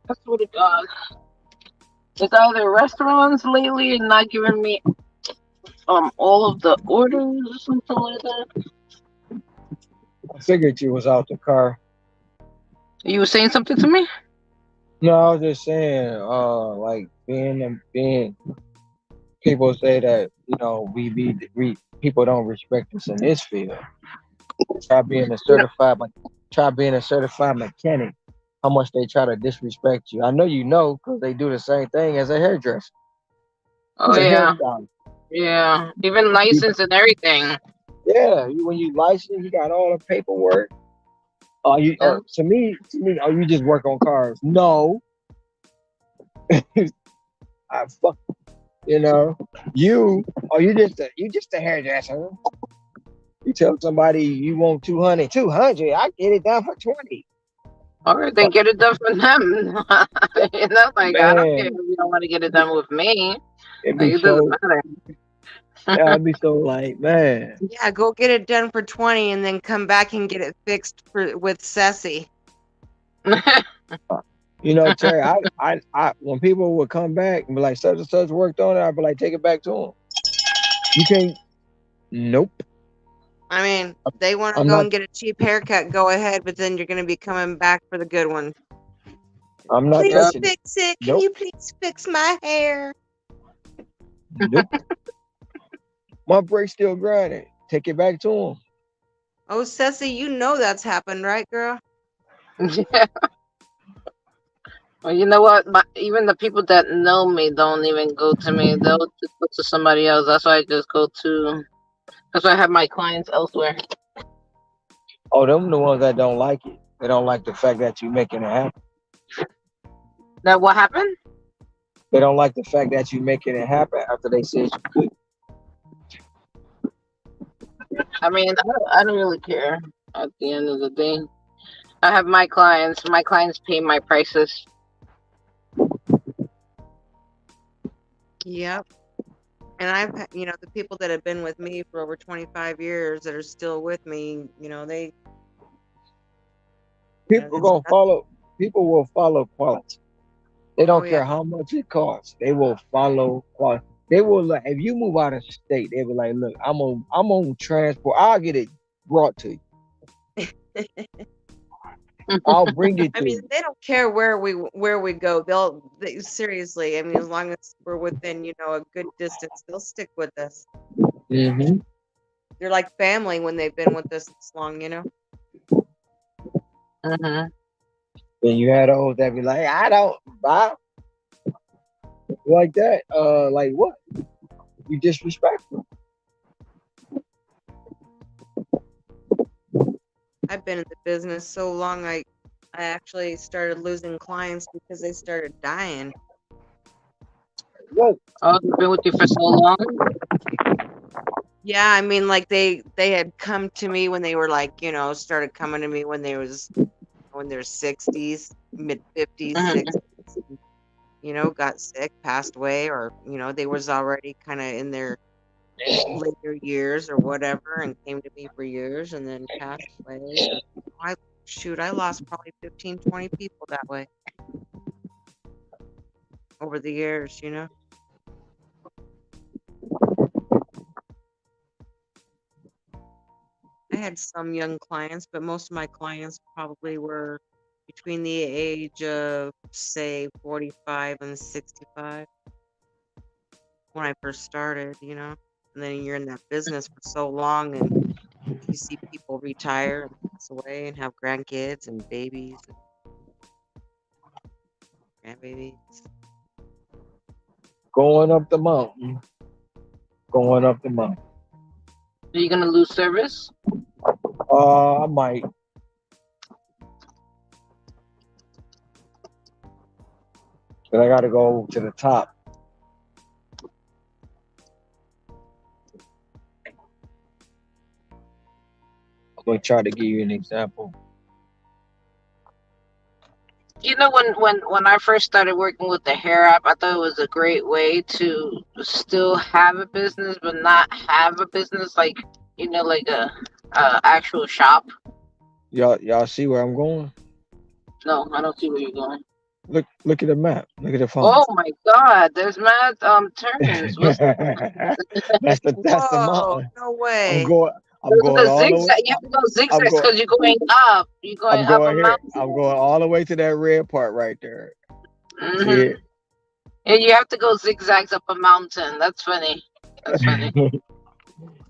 That's what it does. It's either restaurants lately and not giving me all of the orders or something like that. I figured you was out the car. You were saying something to me? No, I was just saying, like being people say that we people don't respect us in this field. Try being a You know, certified, try being a certified mechanic. How much they try to disrespect you. I know because they do the same thing as a hairdresser, oh as a yeah, hairstylist. yeah. Even You, license and everything. yeah, when you license, you got all the paperwork. Yeah. Oh, you just work on cars. No, I fuck, you know, you just a hairdresser. You tell somebody you want 200, 200, I get it done for 20. All right, then get it done for them. Like I don't care if Man, you don't want to get it done with me. it'd Like be it doesn't so, matter. yeah, I'd be so like, man. Yeah, go get it done for 20 and then come back and get it fixed with Ceci. Terry, when people would come back and be like, such and such worked on it, I'd be like, take it back to them. You can't, nope. I mean, they want to I'm go not, and get a cheap haircut, go ahead, but then you're going to be coming back for the good one. I'm not Please touching it. fix it. Can Nope, you please fix my hair? nope. My brake's still grinding. Take it back to them. Oh, Ceci, you know that's happened, right, girl? Yeah. Well, you know what? Even the people that know me don't even go to me. They'll just go to somebody else. That's why I just go to. That's why I have my clients elsewhere. Oh, them the ones that don't like it. They don't like the fact that you making it happen. That what happened? They don't like the fact that you making it happen after they said you could. I mean, I don't really care. At the end of the day, I have my clients. My clients pay my prices. Yep. And the people that have been with me for over 25 years that are still with me, they, People it's gonna nothing. follow. People will follow quality. They Oh, don't yeah. care how much it costs. They will follow quality. They will like if you move out of state, they will like, look, I'm on transport. I'll get it brought to you. I'll bring it I to mean, you. they don't care where we go. Seriously. I mean, as long as we're within, a good distance, they'll stick with us. Mm-hmm. They're like family when they've been with us this long, Mm-hmm. Then you had those that be like, I don't buy like that. Like what? You disrespectful. I've been in the business so long, I actually started losing clients because they started dying. What? Oh, they've been with you for so long. Yeah, I mean, like they had come to me when they were like, started coming to me when they was when their 60s, mid 50s, Mm-hmm. 60s, got sick, passed away, or they was already kind of in their later years or whatever, and came to me for years and then passed away. Or I lost probably 15, 20 people that way over the years. I had some young clients, but most of my clients probably were between the age of, say, 45 and 65 when I first started. And then you're in that business for so long and you see people retire and pass away and have grandkids and babies and grandbabies. Going up the mountain. Going up the mountain. Are you gonna lose service? I might. But I gotta go to the top. I'm gonna try to give you an example. You know, when I first started working with the hair app, I thought it was a great way to still have a business, but not have a business like like a actual shop. Y'all see where I'm going? No, I don't see where you're going. Look at the map. Look at the phone. Oh my God, there's mad turns. What's that's the Whoa, mountain. no I'm way. going I'm those are going the all the way. zigzag? You have to go I'm zigzags going because you're going up. You're going I'm up a going here. mountain. I'm going all the way to that red part right there. See Hmm. And you have to go zigzags up a mountain. That's funny. That's funny. it?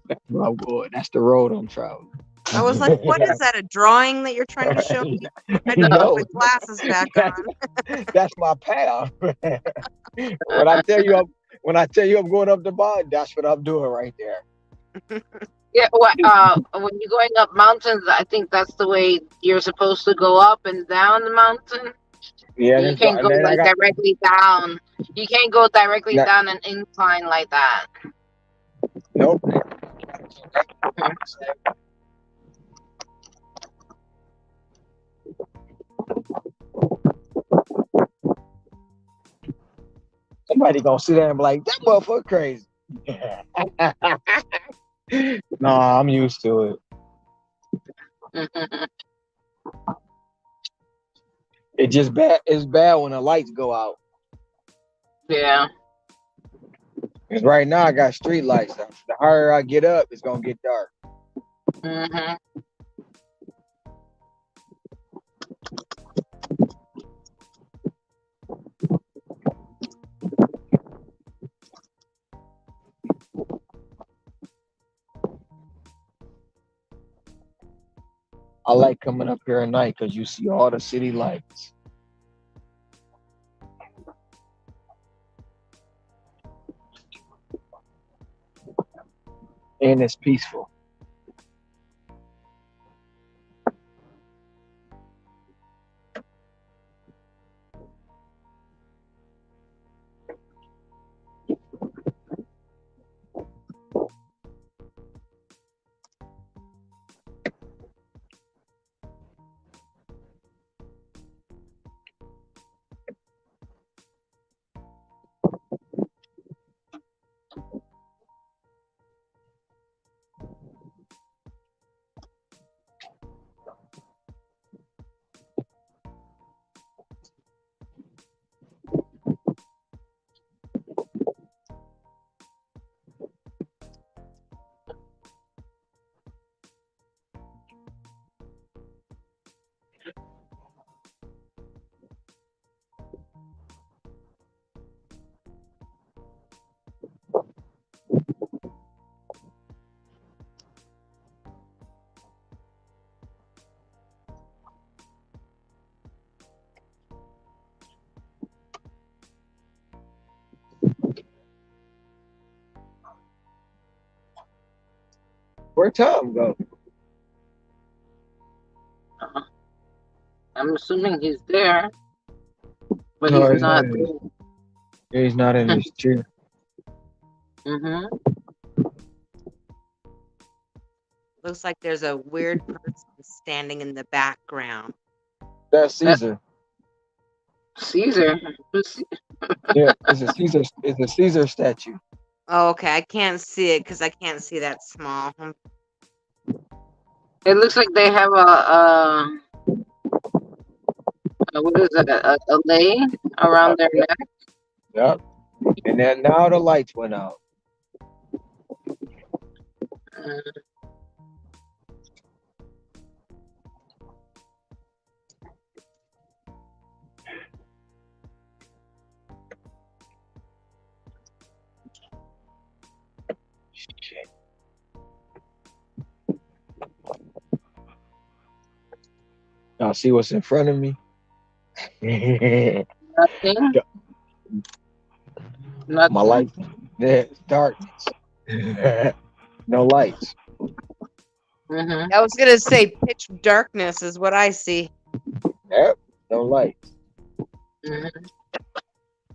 That's where I'm going. That's the road I'm traveling. I was like, what is that? A drawing that you're trying to show me? I had to put No, my glasses back on. that's my path. when I tell you I'm when I tell you I'm going up the mountain, that's what I'm doing right there. Yeah, when you're going up mountains, I think that's the way you're supposed to go up and down the mountain. Yeah, You can't and go then I like got directly down. You can't go directly that. down an incline like that. Nope. Mhm. Somebody gonna sit there and be like, that motherfucker crazy. Nah, I'm used to it. It just bad. It's bad when the lights go out. Yeah. Cause right now I got street lights. The higher I get up, it's gonna get dark. Hmm. I like coming up here at night because you see all the city lights and it's peaceful. Where Tom go? I'm assuming he's there, but No, he's he's not not in his. there. He's not in his chair. Hmm. Looks like there's a weird person standing in the background. That's That Caesar. Caesar. Who's Yeah, it's a Caesar. It's a Caesar statue. Oh, okay. I can't see it because I can't see that small. It looks like they have a what is it? A lei around their Yep. neck. Yep. And then now the lights went out. Mm. Shit. Y'all see what's in front of me? Nothing. My Nothing. light. Yeah, it's darkness. No lights. Hmm. I was gonna say pitch darkness is what I see. Yep. No lights. Hmm.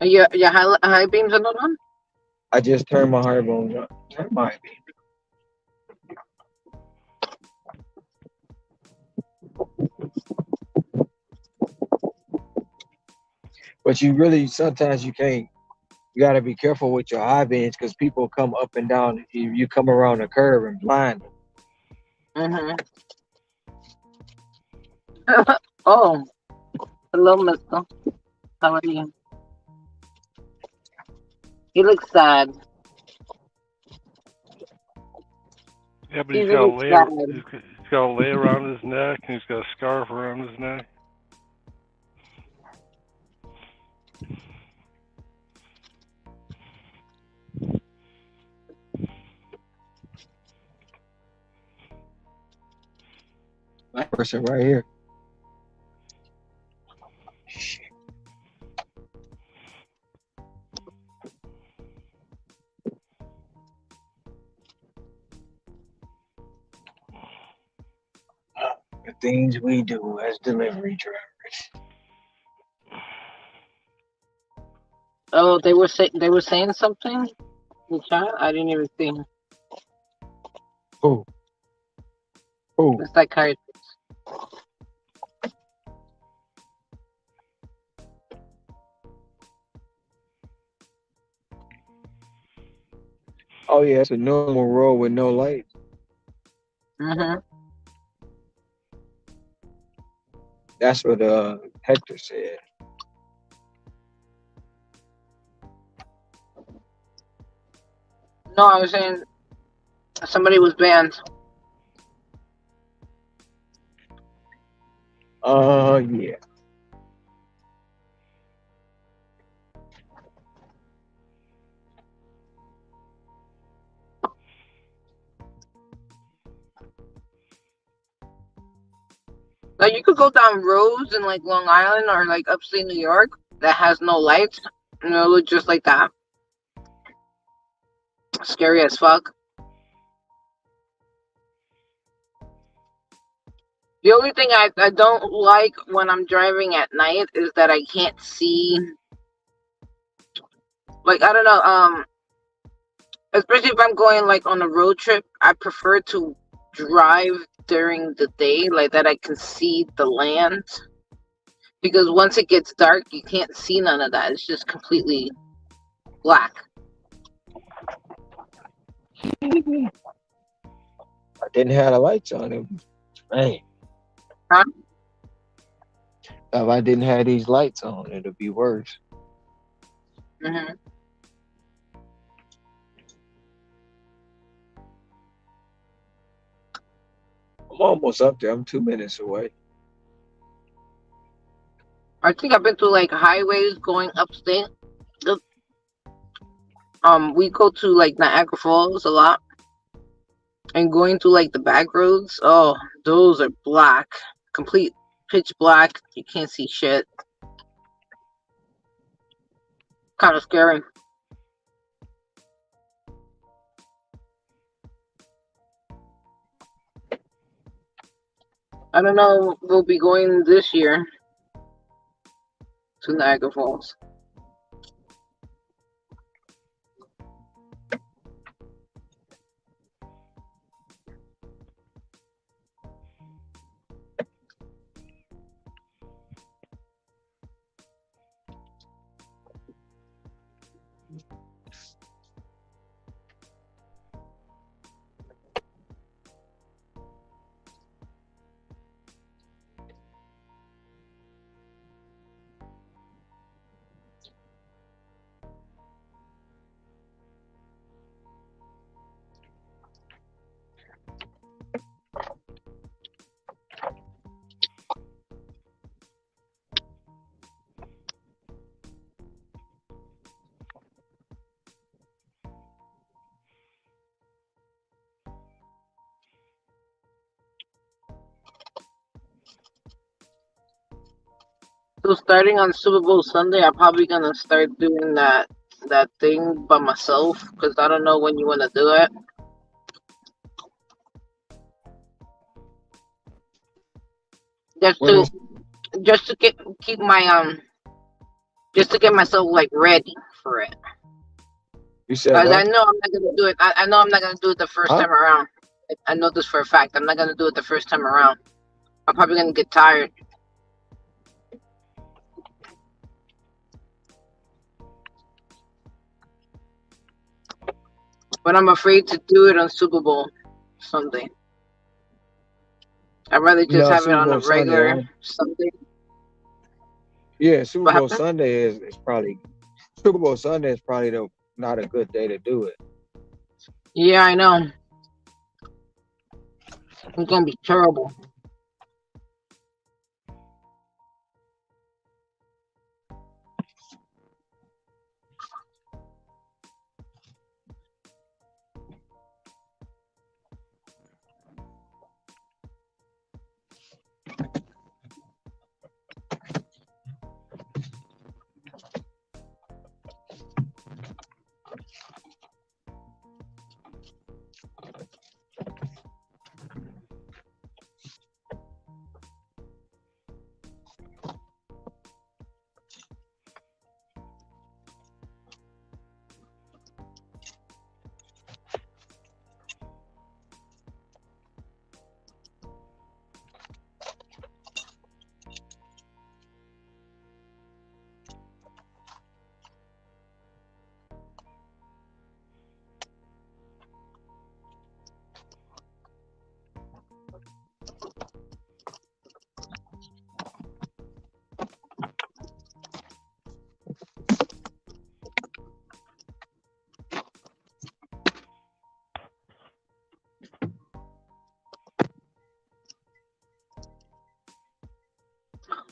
Your high beams are not on. I just turned my hard on. Turn my But you really sometimes you can't. You got to be careful with your high beams because people come up and down. You come around a curve and blind them. Hmm. Oh, hello, Mister. How are you? You look sad. Yeah, but Caesar looks sad. he's got a lei around his neck, and he's got a scarf around his neck. That person right here. The things we do as delivery drivers. Oh, they were saying something in the chat. I didn't even see. Who? Who? The psychiatrist. Oh yeah, it's a normal road with no lights. Mhm. That's what Hector said. No, I was saying somebody was banned. Yeah. Like you could go down roads in like Long Island or like upstate New York that has no lights, and it'll look just like that. Scary as fuck. The only thing I don't like when I'm driving at night is that I can't see. Like I don't know. Especially if I'm going like on a road trip, I prefer to drive during the day, like that I can see the land. Because once it gets dark, you can't see none of that. It's just completely black. I didn't have the lights on it. Man, Huh? if I didn't have these lights on, it'd be worse. Hmm. I'm almost up there. I'm 2 minutes away. I think I've been through like highways going upstate. We go to like Niagara Falls a lot, and going to like the back roads. Oh, those are black, complete pitch black. You can't see shit. Kind of scary. I don't know. We'll be going this year to Niagara Falls. So starting on Super Bowl Sunday, I'm probably gonna start doing that thing by myself because I don't know when you want to do it. Just When to is just to keep my just to get myself like ready for it. you said Cause I what? know I'm not gonna do it. I know I'm not gonna do it the first Huh? time around. I know this for a fact. I'm not gonna do it the first time around. I'm probably gonna get tired. But I'm afraid to do it on Super Bowl Sunday. I'd rather just No, have it Super on a Bowl Sunday. regular Sunday. Yeah, Super What Bowl happened? Sunday is probably Super Bowl Sunday is probably not a good day to do it. Yeah, I know. It's gonna be terrible.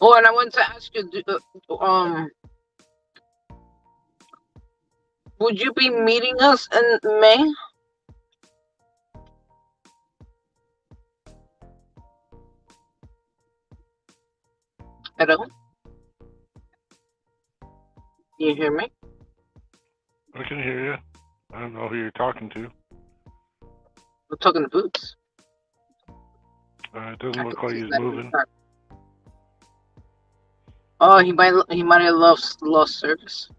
Oh, and I want to ask you, would you be meeting us in May? Hello? You hear me? I can hear you. I don't know who you're talking to. We're talking to Boots. It doesn't I look can like see he's that. moving. Oh, he might have lost service.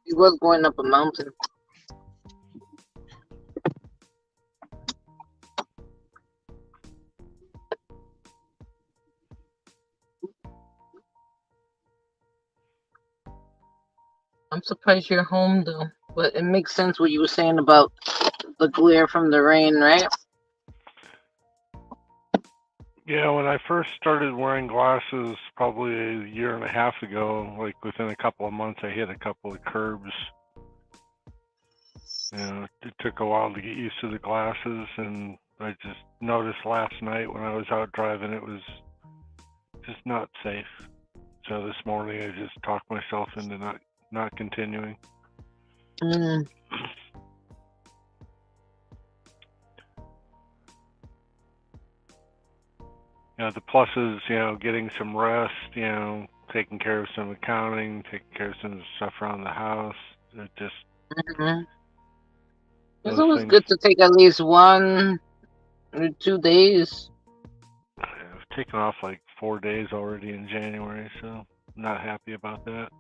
He was going up a mountain. I'm surprised you're home though. But it makes sense what you were saying about the glare from the rain, right? Yeah, when I first started wearing glasses, probably a year and a half ago, like within a couple of months, I hit a couple of curbs. It took a while to get used to the glasses, and I just noticed last night when I was out driving, it was just not safe. So this morning, I just talked myself into not continuing. Mm. The pluses, getting some rest, taking care of some accounting, taking care of some stuff around the house. It just Mm-hmm. It's those always things. good to take at least 1 or 2 days. I've taken off like 4 days already in January, so I'm not happy about that.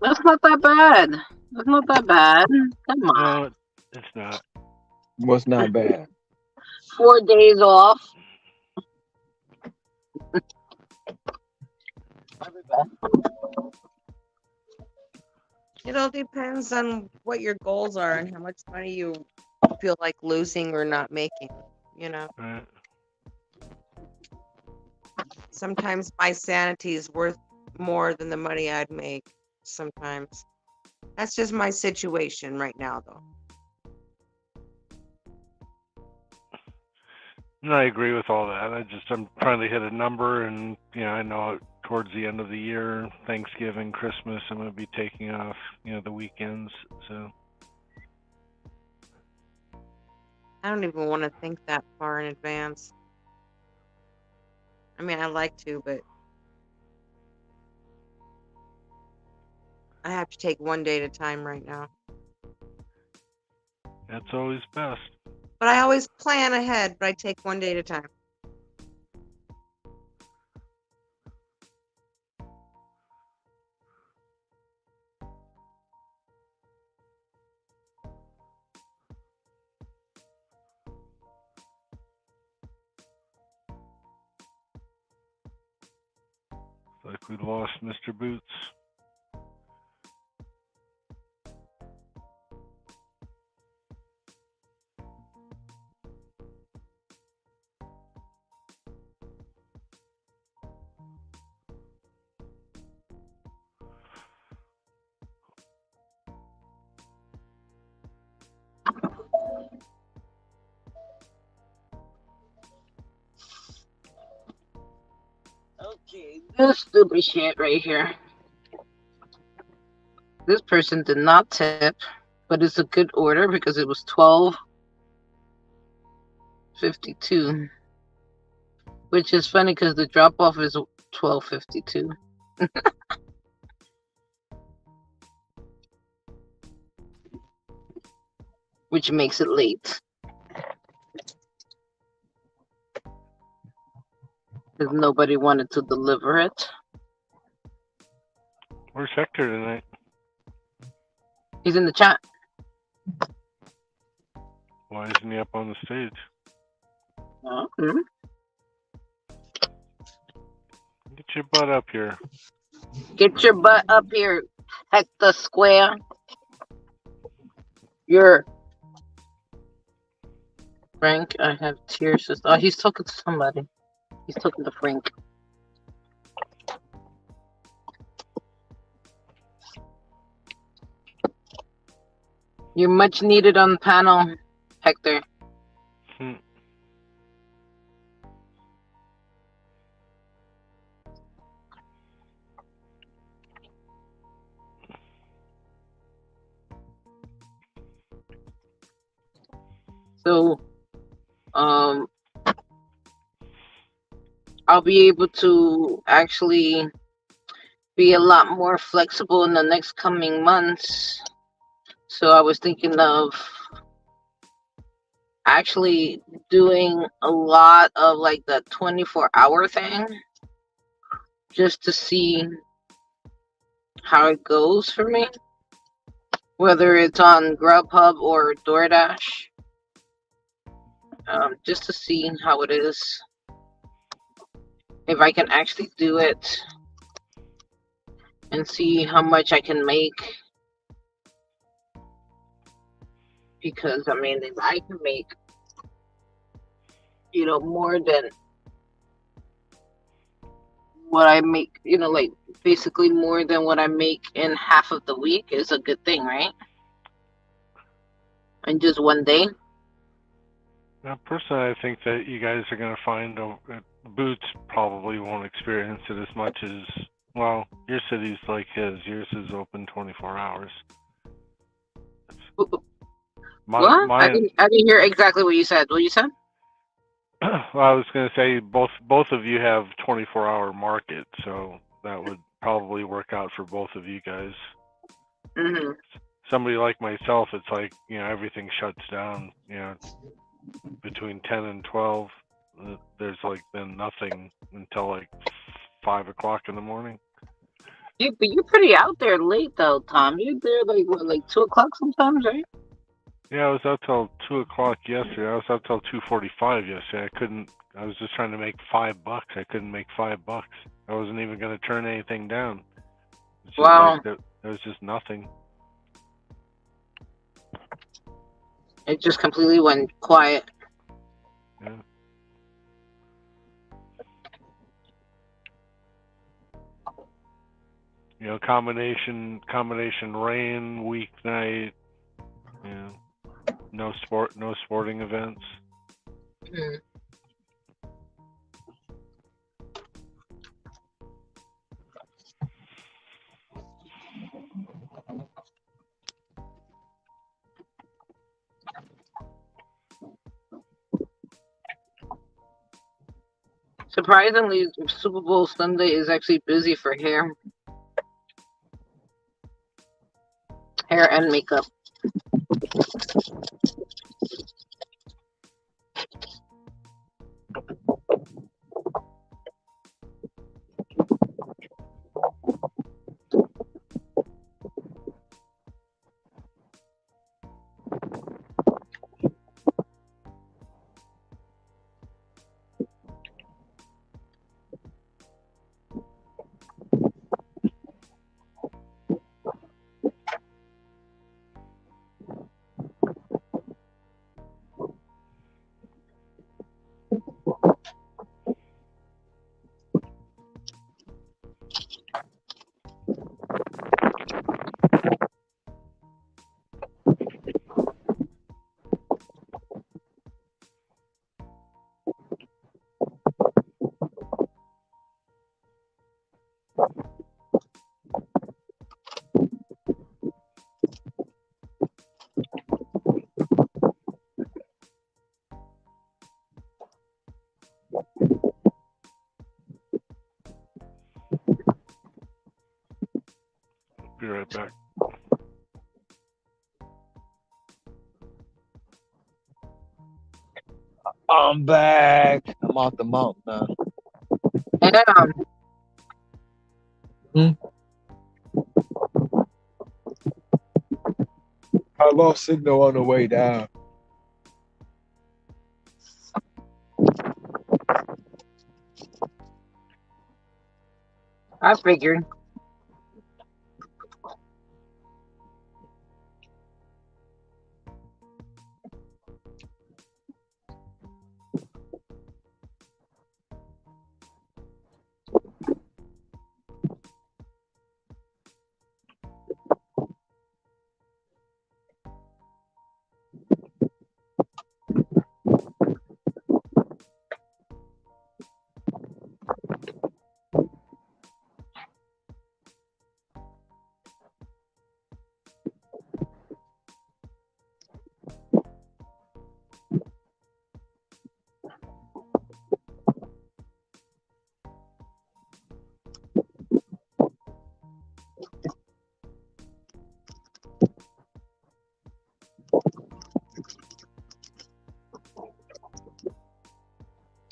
That's not that bad. That's not that bad. Come on. No, it's not. What's not bad? 4 days off. It all depends on what your goals are and how much money you feel like losing or not making. Right. Sometimes my sanity is worth more than the money I'd make. Sometimes. That's just my situation right now, though. And I agree with all that. I'm trying to hit a number, and I know towards the end of the year, Thanksgiving, Christmas, I'm going to be taking off, the weekends. So I don't even want to think that far in advance. I mean, I like to, but I have to take one day at a time right now. that's always best. But I always plan ahead, but I take one day at a time. Like we lost Mr. Boots. Okay, this stupid shit right here. This person did not tip, but it's a good order because it was $12.52, which is funny because the drop off is $12.52. Which makes it late. Because nobody wanted to deliver it. Where's Hector tonight? He's in the chat. Why isn't he up on the stage? Mm-hmm. Get your butt up here. Get your butt up here, Hector Square. You're Frank. I have tears. Oh, he's talking to somebody. He's talking to Frank. You're much needed on the panel, Hector. Hmm. So, um, I'll be able to actually be a lot more flexible in the next coming months. So I was thinking of actually doing a lot of like the 24-hour thing just to see how it goes for me, whether it's on Grubhub or DoorDash, just to see how it is, if I can actually do it and see how much I can make. Because I mean, if I can make, more than what I make, like basically more than what I make in half of the week is a good thing, right? In just one day. Now, personally, I think that you guys are going to find Boots probably won't experience it as much as, well, your city's like his. Yours is open 24 hours. What? I didn't hear exactly what you said. What you said? Well, I was going to say both of you have 24-hour market, so that would probably work out for both of you guys. Mm-hmm. Somebody like myself, it's like, everything shuts down, between 10 and 12. There's like then nothing until like 5 o'clock in the morning. Yeah, but you're pretty out there late though, Tom. You're there like what, like 2 o'clock sometimes, right? Yeah, I was out till 2 o'clock yesterday. I was out till 2:45 yesterday. I was just trying to make $5. I couldn't make $5. I wasn't even going to turn anything down. It's just Wow. like there was just nothing. It just completely went quiet. Yeah. Combination rain, weeknight. No sporting events. Mm. Surprisingly, Super Bowl Sunday is actually busy for hair and makeup. Be right back. I'm back. I'm off the mountain now. And I lost signal on the way down. I figured.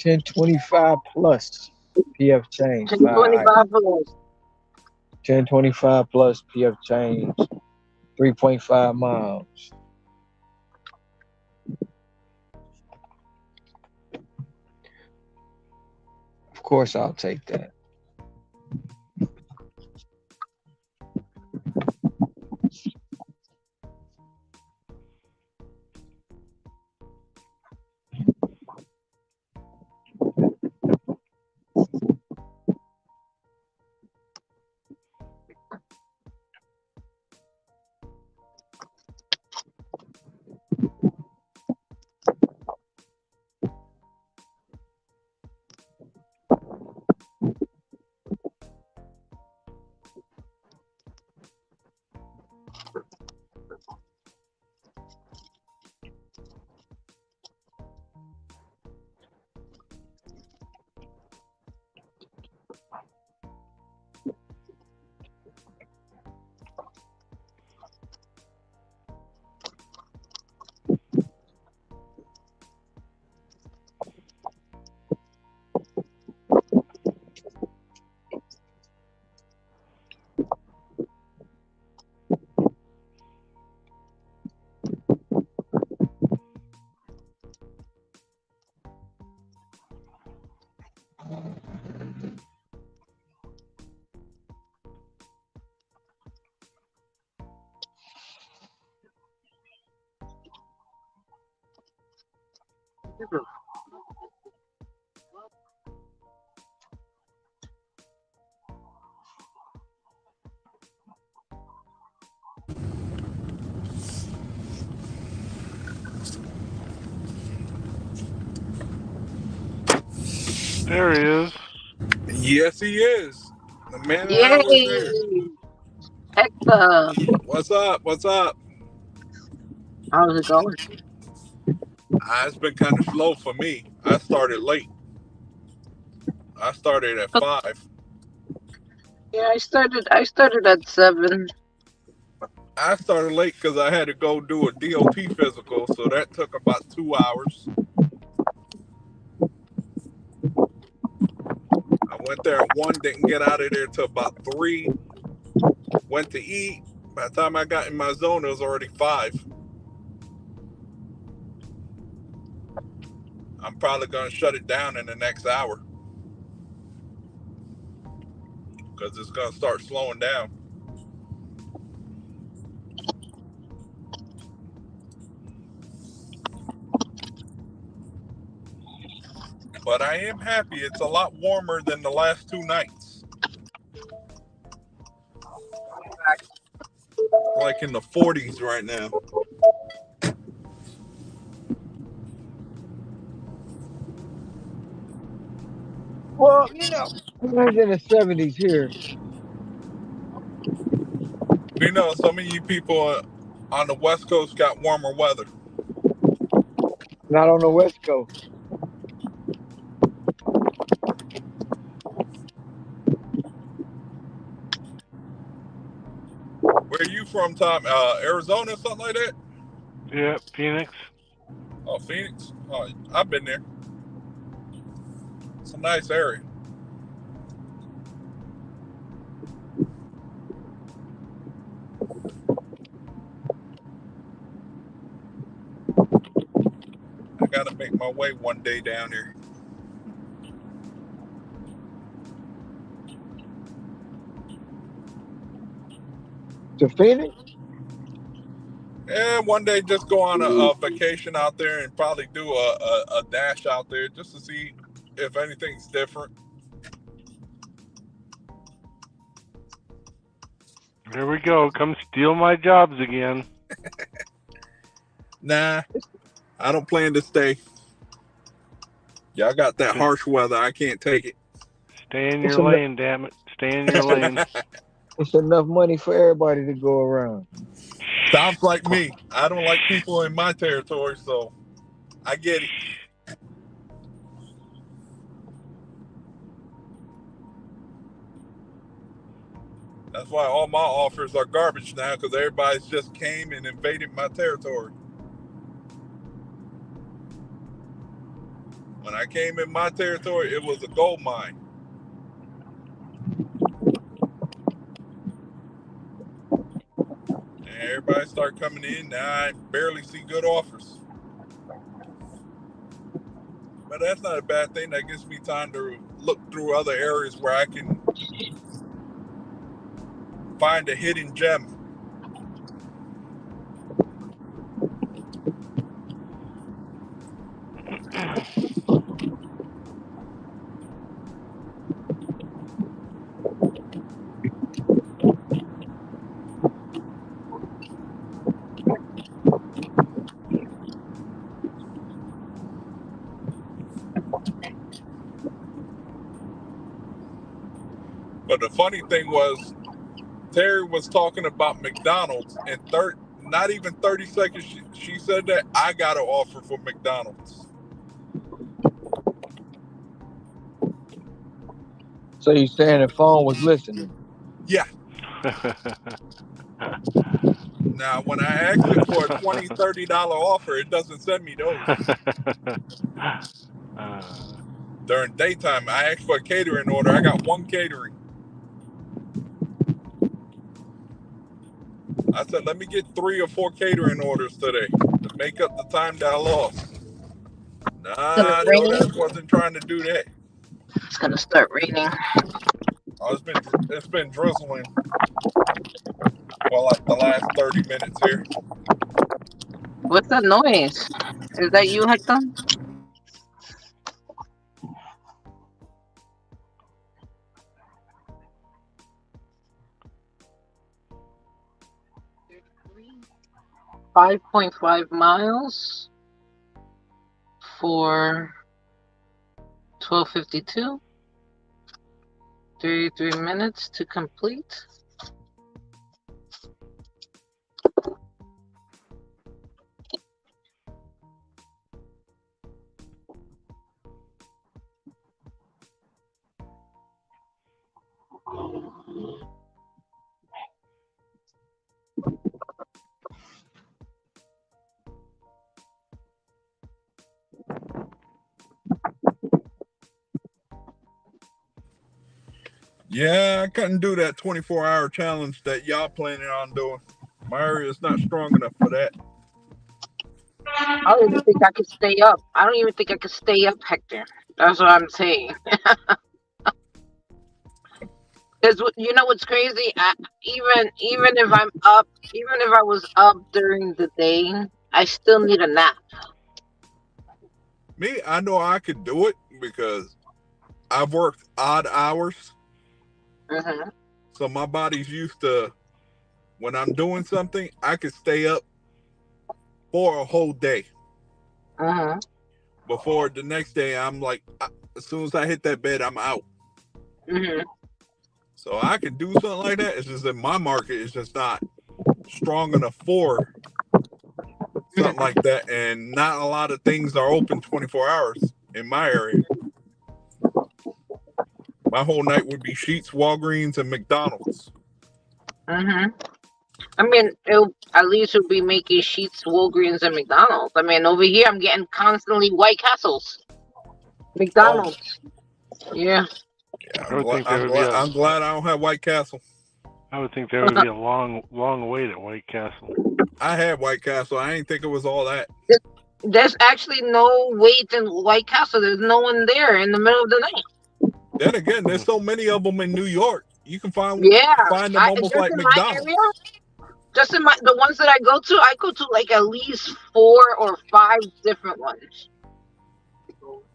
1025 plus PF change. 1025 plus. 1025 plus PF change. 3.5 miles. Of course, I'll take that. There he is. Yes, he is. The man and I was there. Yay! Hector, What's up? What's up? how's it going? It's been kind of slow for me. I started late. I started at 5. Yeah, I started at 7. I started late because I had to go do a DOT physical, so that took about 2 hours. I went there at 1, didn't get out of there till about 3. Went to eat. By the time I got in my zone, it was already 5. I'm probably going to shut it down in the next hour because it's going to start slowing down. But I am happy. It's a lot warmer than the last 2 nights. Like in the 40s right now. Well, it's in the 70s here. You know, some of you people on the West Coast got warmer weather. Not on the West Coast. Where are you from, Tom? Arizona, something like that? Yeah, Phoenix. Oh, Phoenix? Oh, I've been there. It's a nice area. I gotta make my way one day down there. To Phoenix? Yeah, one day just go on a vacation out there and probably do a dash out there just to see if anything's different. Here we go. Come steal my jobs again. Nah, I don't plan to stay. Y'all got that harsh weather. I can't take it. Stay in your lane, damn it. Stay in your lane. It's enough money for everybody to go around. Sounds like me. I don't like people in my territory, so I get it. That's why all my offers are garbage now, because everybody's just came and invaded my territory. When I came in my territory, it was a gold mine. And everybody started coming in. Now I barely see good offers. But that's not a bad thing. That gives me time to look through other areas where I can find a hidden gem. But the funny thing was, Terry was talking about McDonald's, and not even 30 seconds she said that, I got an offer for McDonald's. So you saying the phone was listening? Yeah. Now, when I asked it for a $20, $30 offer, it doesn't send me those. During daytime, I asked for a catering order. I got one catering. I said, let me get 3 or 4 catering orders today to make up the time that I lost. Nah, rain. DoorDash wasn't trying to do that. It's gonna start raining. Oh, it's been drizzling for like the last 30 minutes here. What's that noise? Is that you, Hector? .5 miles for 12:52. 33 minutes to complete. Yeah, I couldn't do that 24-hour challenge that y'all planning on doing. My area is not strong enough for that. I don't even think I could stay up. I don't even think I could stay up, Hector. That's what I'm saying. Because you know what's crazy? Even if I'm up, even if I was up during the day, I still need a nap. Me, I know I could do it because I've worked odd hours. Mm-hmm. So my body's used to, when I'm doing something, I could stay up for a whole day. Mm-hmm. Before the next day, I'm like, as soon as I hit that bed, I'm out. Mm-hmm. So I could do something like that. It's just that my market is just not strong enough for something like that. And not a lot of things are open 24 hours in my area. My whole night would be Sheetz, Walgreens, and McDonald's. Mm-hmm. I mean, at least it'll be making Sheetz, Walgreens, and McDonald's. I mean, over here I'm getting constantly White Castles, McDonald's. Yeah. Yeah, I would think there would be I'm glad I don't have White Castle. I would think there would be a long wait at White Castle. I had White Castle. I didn't think it was all that. There's actually no wait in White Castle. There's no one there in the middle of the night. Then again, there's so many of them in New York. You can find them almost like in McDonald's. My area, just in the ones that I go to like at least 4 or 5 different ones.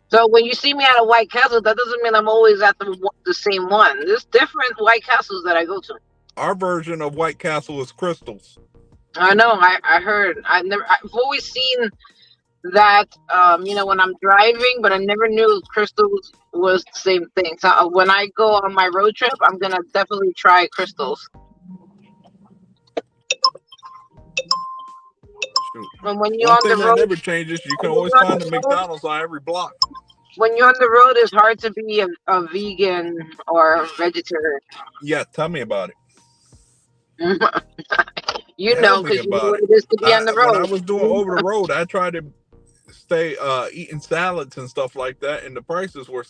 So when you see me at a White Castle, that doesn't mean I'm always at the same one. There's different White Castles that I go to. Our version of White Castle is Crystals. I know. I heard. I've always seen that. When I'm driving, but I never knew Crystals was the same thing. So when I go on my road trip, I'm gonna definitely try Crystals. Shoot. And when you're One on thing the that road, never changes, you can always find a McDonald's on every block. when you're on the road, it's hard to be a vegan or vegetarian. Yeah, tell me about it. You know, because you know what it is to be on the road. When I was doing over the road, I tried to stay eating salads and stuff like that, and the prices were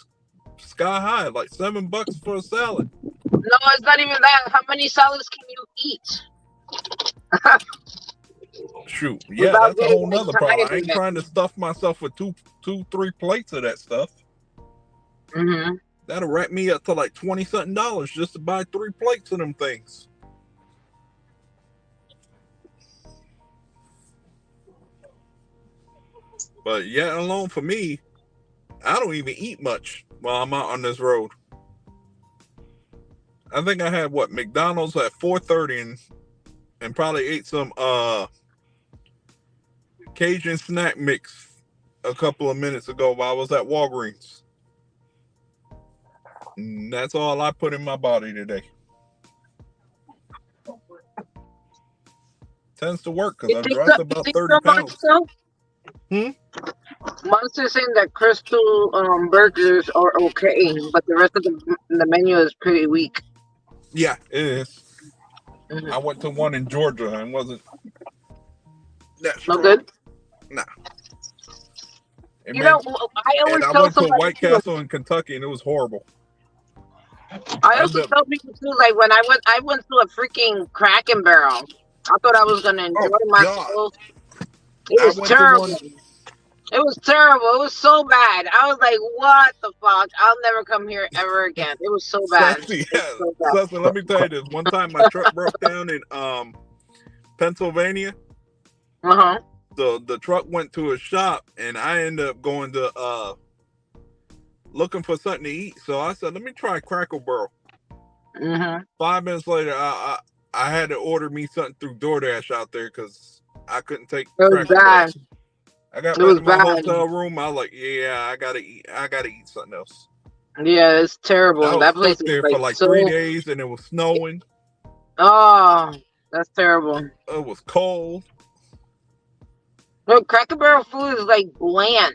sky high, like $7 for a salad. No, it's not even that. How many salads can you eat Shoot, yeah, without that's a getting whole like nother problem. tired I of ain't it? trying to stuff myself with two, 3 plates of that stuff. Mm-hmm. That'll wrap me up to like $20-something just to buy 3 plates of them things. But yet alone for me, I don't even eat much while I'm out on this road. I think I had McDonald's at 4:30 and probably ate some Cajun snack mix a couple of minutes ago while I was at Walgreens. And that's all I put in my body today. Tends to work because You I've think so? dropped You about think 30 so, pounds. Monster's saying that Crystal burgers are okay, but the rest of the menu is pretty weak. Yeah, it is. Mhm. I went to one in Georgia and wasn't that No strong. good. Nah. It You know, made, I and always I tell went to somebody White too. Castle in Kentucky and it was horrible. I I also ended up, tell people too. Like when I went to a freaking Crack and Barrel. I thought I was gonna oh enjoy God. myself. It I was went to one. terrible. It was terrible. It was so bad. I was like, "What the fuck? I'll never come here ever again." It was so bad. Sussy, It was so Sussy, let me tell you this. One time my truck broke down in Pennsylvania. bad. Uh huh. The truck went to a shop and I ended up going to looking for something to eat. So I said, let me try Cracker Barrel. Mhm. 5 minutes later, I had to order me something through DoorDash out there because I couldn't take It was Cracker Barrel. bad. I got It back was to my bad. hotel room. I was like, yeah, I gotta eat something else. Yeah, it's terrible. I And was that place stuck is there like for like 3 so. days and it was snowing. Oh, that's terrible. It was cold. Look, Cracker Barrel food is like bland.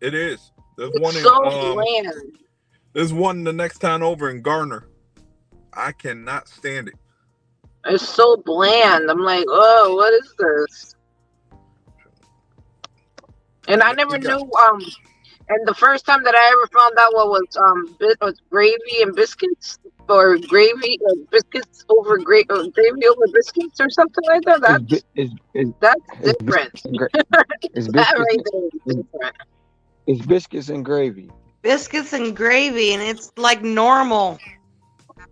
It is. There's It's one in so bland. there's one the next town over in Garner. I cannot stand it. It's so bland. I'm like, oh, what is this? And I And then never you got knew. And the first time that I ever found out what was gravy and biscuits, or biscuits over gravy over biscuits, or something like that. That's It's different. it's That biscuits right there is different. it's biscuits and gravy. Biscuits and gravy, and it's like normal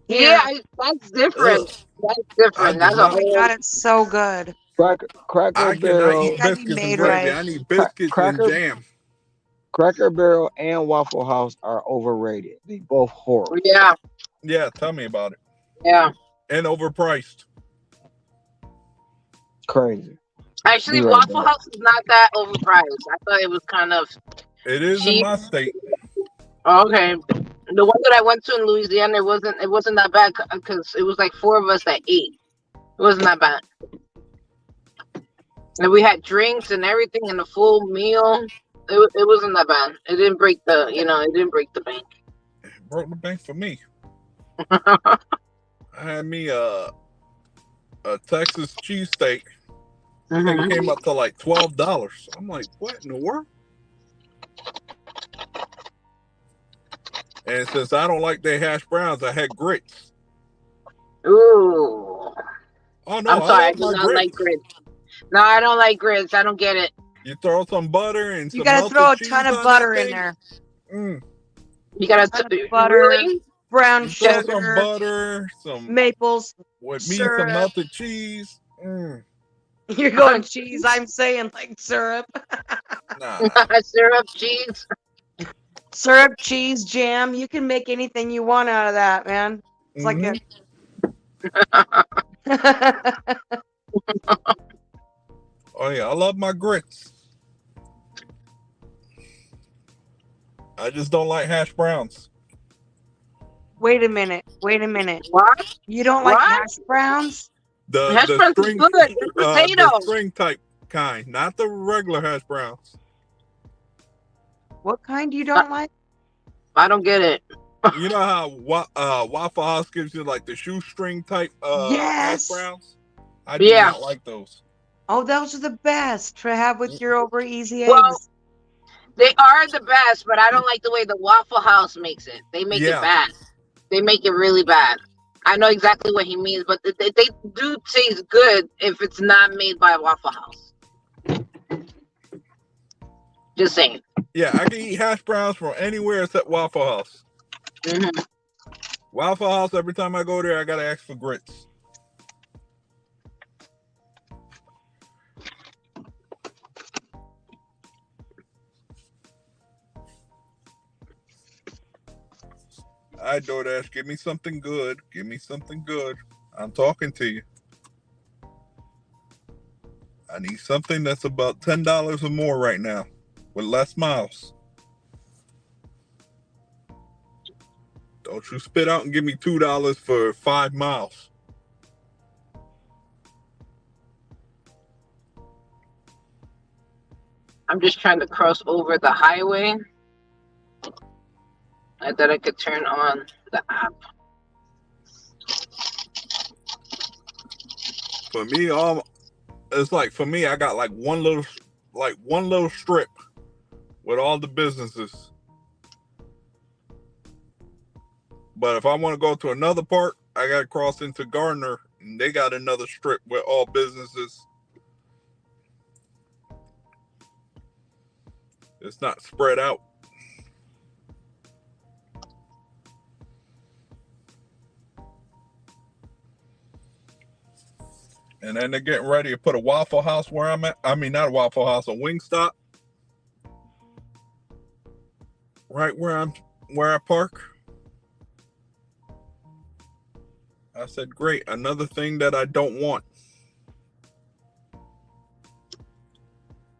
Yeah, here. that's ugh. different. That's I different. do That's a Oh not my whole. god, it's so good. Cracker I cannot Barrel, eat It's gotta be biscuits and made gravy. right. I need biscuits and Cracker jam. Cracker Barrel and Waffle House are overrated. They both horrible. Yeah, Yeah, tell me about it. yeah. And overpriced. Crazy. Be Actually, right Waffle back. House is not that overpriced. I thought it was kind of It is in cheap. my state. Okay, the one that I went to in Louisiana, it wasn't that bad because it was like four of us that ate. It wasn't that bad, and we had drinks and everything and a full meal. It wasn't that bad. It didn't break it didn't break the bank. It broke the bank for me. I had me a Texas cheesesteak. Thing Mhm. came up to like $12. I'm like, what in the world? And since I don't like their hash browns, I had grits. Ooh, Oh no, I'm I sorry, I love do my not like grits. grits. No, I don't like grits. I don't get it. You throw some butter and You some gotta throw melted a ton cheese of on butter that in thing. there. Mm. You gotta Ton of butter, really brown You throw some sugar, butter, some maples, with me some syrup. melted cheese. Mm. You're going cheese. I'm saying like syrup. Nah. syrup, cheese. Syrup, cheese, jam. You can make anything you want out of that, man. It's like Mhm. a. Oh yeah, I love my grits. I just don't like hash browns. Wait a minute. Wait a minute. What? You don't like What? hash browns? Hash The browns is string good. They're the potato. string type kind, not the regular hash browns. What kind you don't like? I don't get it. You know how Waffle House gives you like the shoestring type hash Yes. browns? I do Yeah. not like those. Oh, those are the best to have with your over easy Well, eggs. they are the best, but I don't like the way the Waffle House makes it. They make it Yeah, bad. They make it really bad. I know exactly what he means, but they do taste good if it's not made by Waffle House. Just saying. yeah. I can eat hash browns from anywhere except Waffle House. Hmm. Waffle House. Every time I go there, I gotta ask for grits. I DoorDash, give me something good. Give me something good. I'm talking to you. I need something that's about $10 or more right now, with less miles. Don't you spit out and give me $2 for 5 miles. I'm just trying to cross over the highway, and then I could turn on the app. For me, it's like for me, I got like one little strip with all the businesses. But if I want to go to another part, I got to cross into Gardner, and they got another strip with all businesses. It's not spread out. And then they're getting ready to put a Waffle House where I'm at. I mean, not a Waffle House, a Wingstop. Right where I park. I said, great, another thing that I don't want.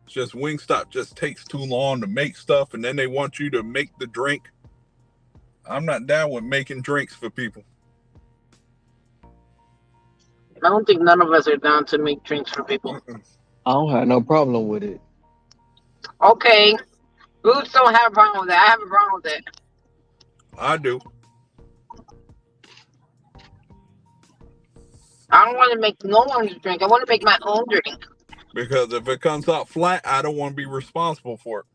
Just Wingstop just takes too long to make stuff, and then they want you to make the drink. I'm not down with making drinks for people. I don't think none of us are down to make drinks for people. I don't have no problem with it. Okay, Boots don't have a problem with that. I have a problem with it. I do. I don't want to make no one's drink. I want to make my own drink. Because if it comes out flat, I don't want to be responsible for it.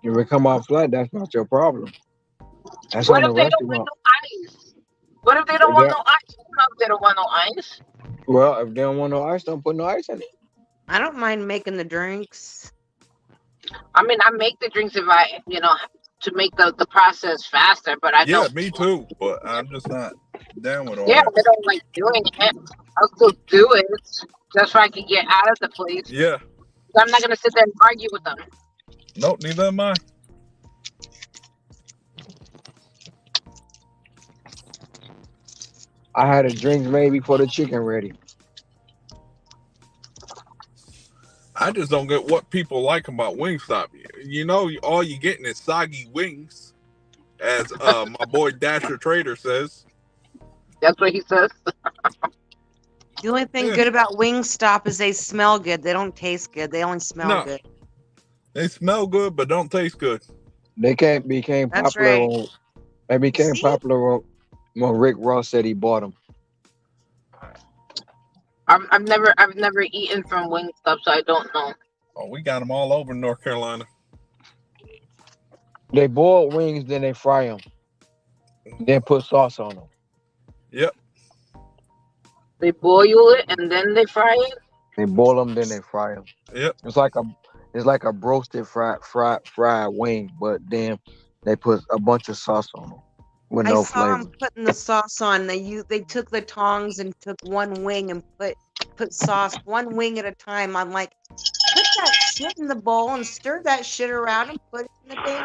If it come out flat, that's not your problem. That's What on the if they don't want restaurant. no ice? What if they don't If want they- no ice? What if they don't want no ice? Well, if they don't want no ice, don't put no ice in it. I don't mind making the drinks. I mean, I make the drinks if I, to make the process faster, but I Yeah, don't. me too. But I'm just not down with all Yeah, I that. don't like doing it. I'll still do it just so I can get out of the place. Yeah. I'm not gonna sit there and argue with them. Nope, neither am I. I had the drinks made before the chicken ready. I just don't get what people like about Wingstop. You know, all you're getting is soggy wings, as my boy Dasher Trader says. That's what he says. The only thing good about Wingstop is they smell good. They don't taste good. They only smell good. They smell good, but don't taste good. They became That's popular. right. They became popular when Rick Ross said he bought them. I've never eaten from Wingstop, so I don't know. Oh, we got them all over North Carolina. They boil wings, then they fry them, then put sauce on them. Yep. They boil it and then they fry it. They boil them, then they fry them. Yep. It's like a roasted fried wing, but then they put a bunch of sauce on them with no I saw flavor. them putting the sauce on. They took the tongs and took one wing and put sauce one wing at a time. I'm like, put that shit in the bowl and stir that shit around and put it in the damn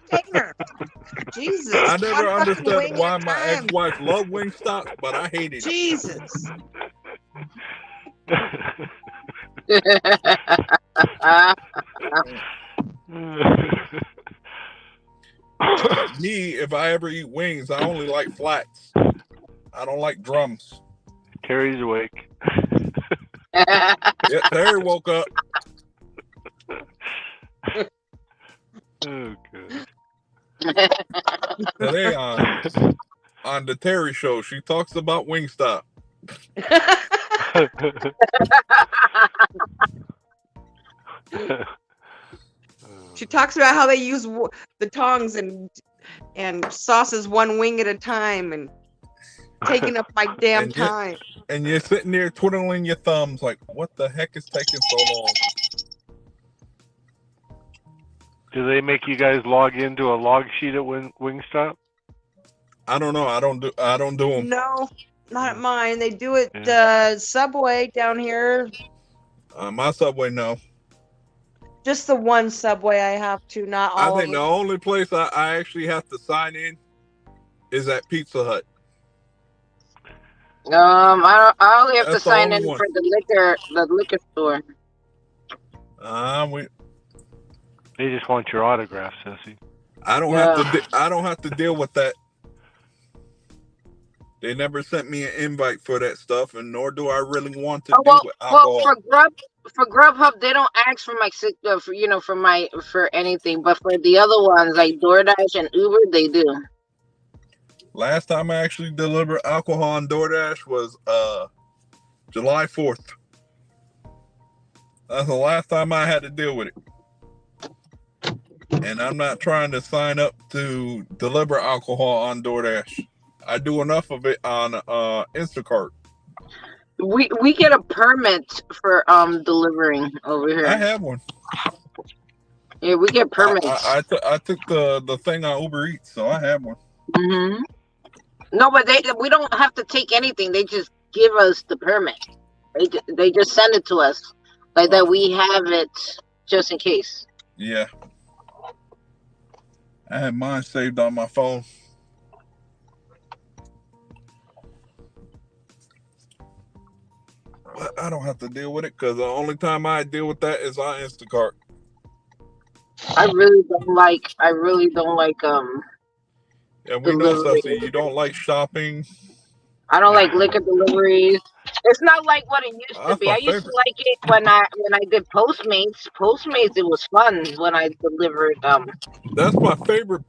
container. Jesus. I never one fucking understood wing why at a my time. ex-wife loved Wingstop, but I hated it. Jesus. Me, if I ever eat wings, I only like flats. I don't like drums. Terry's awake. Yeah, Terry woke up. Oh, good. Today on the Terry Show, she talks about Wingstop. She talks about how they use the tongs and sauces one wing at a time and taking up my damn And time. And you're sitting there twiddling your thumbs like, what the heck is taking so long? Do they make you guys log into a log sheet at Wingstop? I don't know. I don't do them. No, not at mine. They do it Subway down here. My Subway, no. Just the one Subway I have to, not I all of think the them. only place I actually have to sign in is at Pizza Hut. I only have to That's the sign only in one. for the liquor store. They just want your autograph, Sissy. I don't have to. I don't have to deal with that. They never sent me an invite for that stuff, and nor do I really want to deal with alcohol. Well, for Grubhub, they don't ask for my for anything, but for the other ones like DoorDash and Uber, they do. Last time I actually delivered alcohol on DoorDash was July 4th. That's the last time I had to deal with it. And I'm not trying to sign up to deliver alcohol on DoorDash. I do enough of it on Instacart. We get a permit for delivering over here. I have one. Yeah, we get permits. I took the thing on Uber Eats, so I have one. Mm-hmm. No, but we don't have to take anything. They just give us the permit. They just send it to us, like that. We have it just in case. Yeah. I had mine saved on my phone. But I don't have to deal with it because the only time I deal with that is on Instacart. I really don't like. Yeah, we know, Sussy, you don't like shopping. I don't like liquor deliveries. It's not like what it used to be. I used to like it when I did Postmates. Postmates, it was fun when I delivered That's my favorite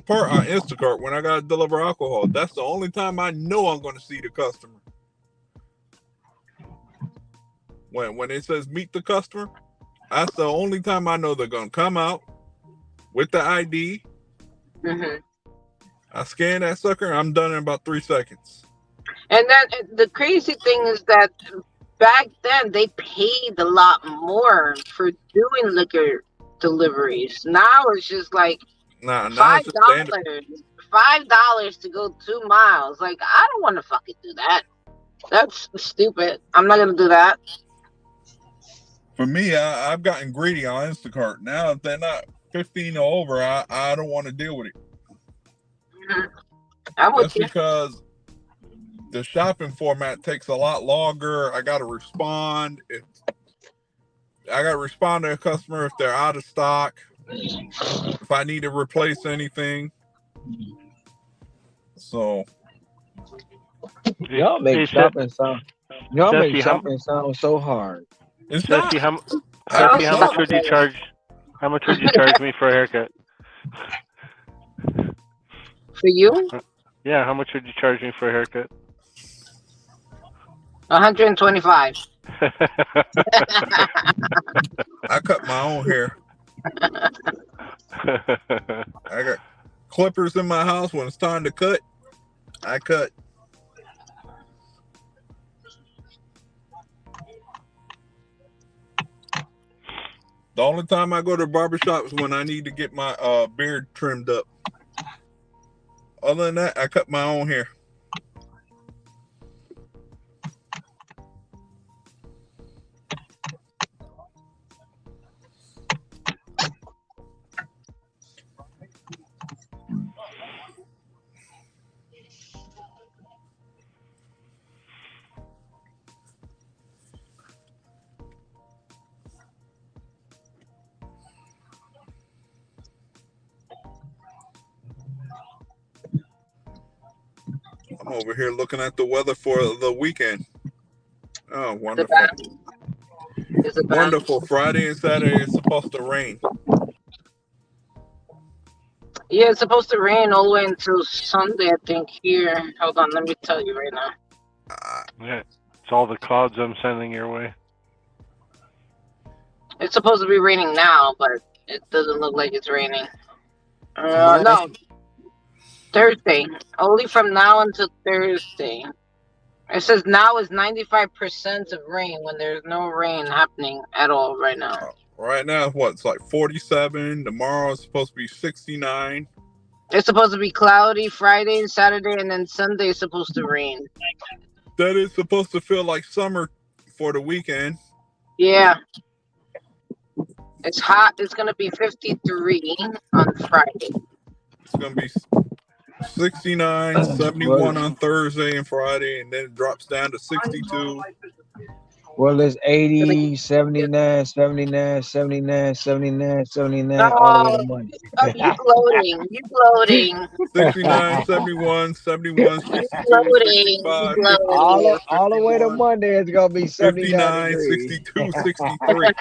part on Instacart when I gotta deliver alcohol. That's the only time I know I'm gonna see the customer. When it says meet the customer, that's the only time I know they're gonna come out with the ID. Mm-hmm. I scan that sucker, I'm done in about 3 seconds. And then the crazy thing is that back then they paid a lot more for doing liquor deliveries. Now it's just like $5 to go 2 miles. Like, I don't want to fucking do that. That's stupid. I'm not gonna do that. For me, I've gotten greedy on Instacart. Now, if they're not 15 or over, I don't want to deal with it. Mm-hmm. That's because the shopping format takes a lot longer. I got to respond. I got to respond to a customer if they're out of stock. If I need to replace anything. So. Y'all make shopping sound. Y'all make shopping sound so hard. Jesse, how much would you charge? How much would you charge me for a haircut? For you? Yeah, how much would you charge me for a haircut? $125. I cut my own hair. I got clippers in my house. When it's time to cut, I cut. The only time I go to the barbershop is when I need to get my beard trimmed up. Other than that, I cut my own hair. I'm over here looking at the weather for the weekend. Oh, wonderful. Wonderful. Friday and Saturday is supposed to rain. Yeah, it's supposed to rain all the way until Sunday, I think, here. Hold on, let me tell you right now. Yeah, it's all the clouds I'm sending your way. It's supposed to be raining now, but it doesn't look like it's raining. Tomorrow, No, Thursday. Only from now until Thursday. It says now is 95% of rain when there's no rain happening at all right now. right now, what? It's like 47. Tomorrow it's supposed to be 69. It's supposed to be cloudy Friday and Saturday, and then Sunday is supposed to rain. That is supposed to feel like summer for the weekend. Yeah, it's hot. It's gonna be 53 on Friday. It's going to be 69, 71 on Thursday and Friday, and then it drops down to 62. Well, it's 80, 79, 79, 79, 79, 79, all the way to Oh, Monday. you gloating. You gloating. 69, 71, 71, You 62, gloating. You 65, gloating. 54, All the way to 51, Monday, it's gonna be 79 59, degrees. 62, 63.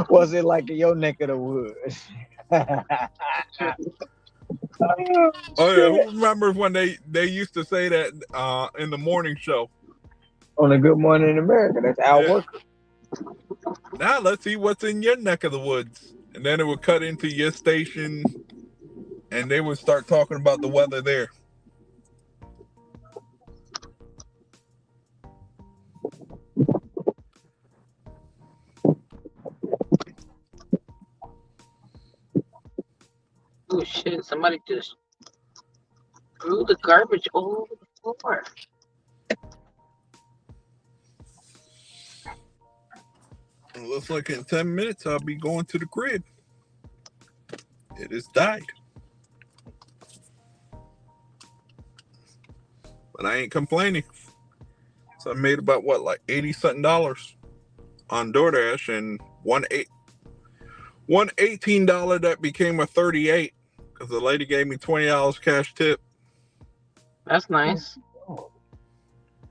Was it like in your neck of the woods? Oh, Oh yeah, shit. who remembers when they used to say that in the morning show? On a Good Morning in America, that's Al Yeah. Worker. Now let's see what's in your neck of the woods. And then it would cut into your station and they would start talking about the weather there. Oh shit! Somebody just threw the garbage all over the floor. It looks like in 10 minutes I'll be going to the crib. It has died. But I ain't complaining. So I made about what, like $80-something on DoorDash, and one $18 that became a $38 because the lady gave me $20 cash tip. That's nice.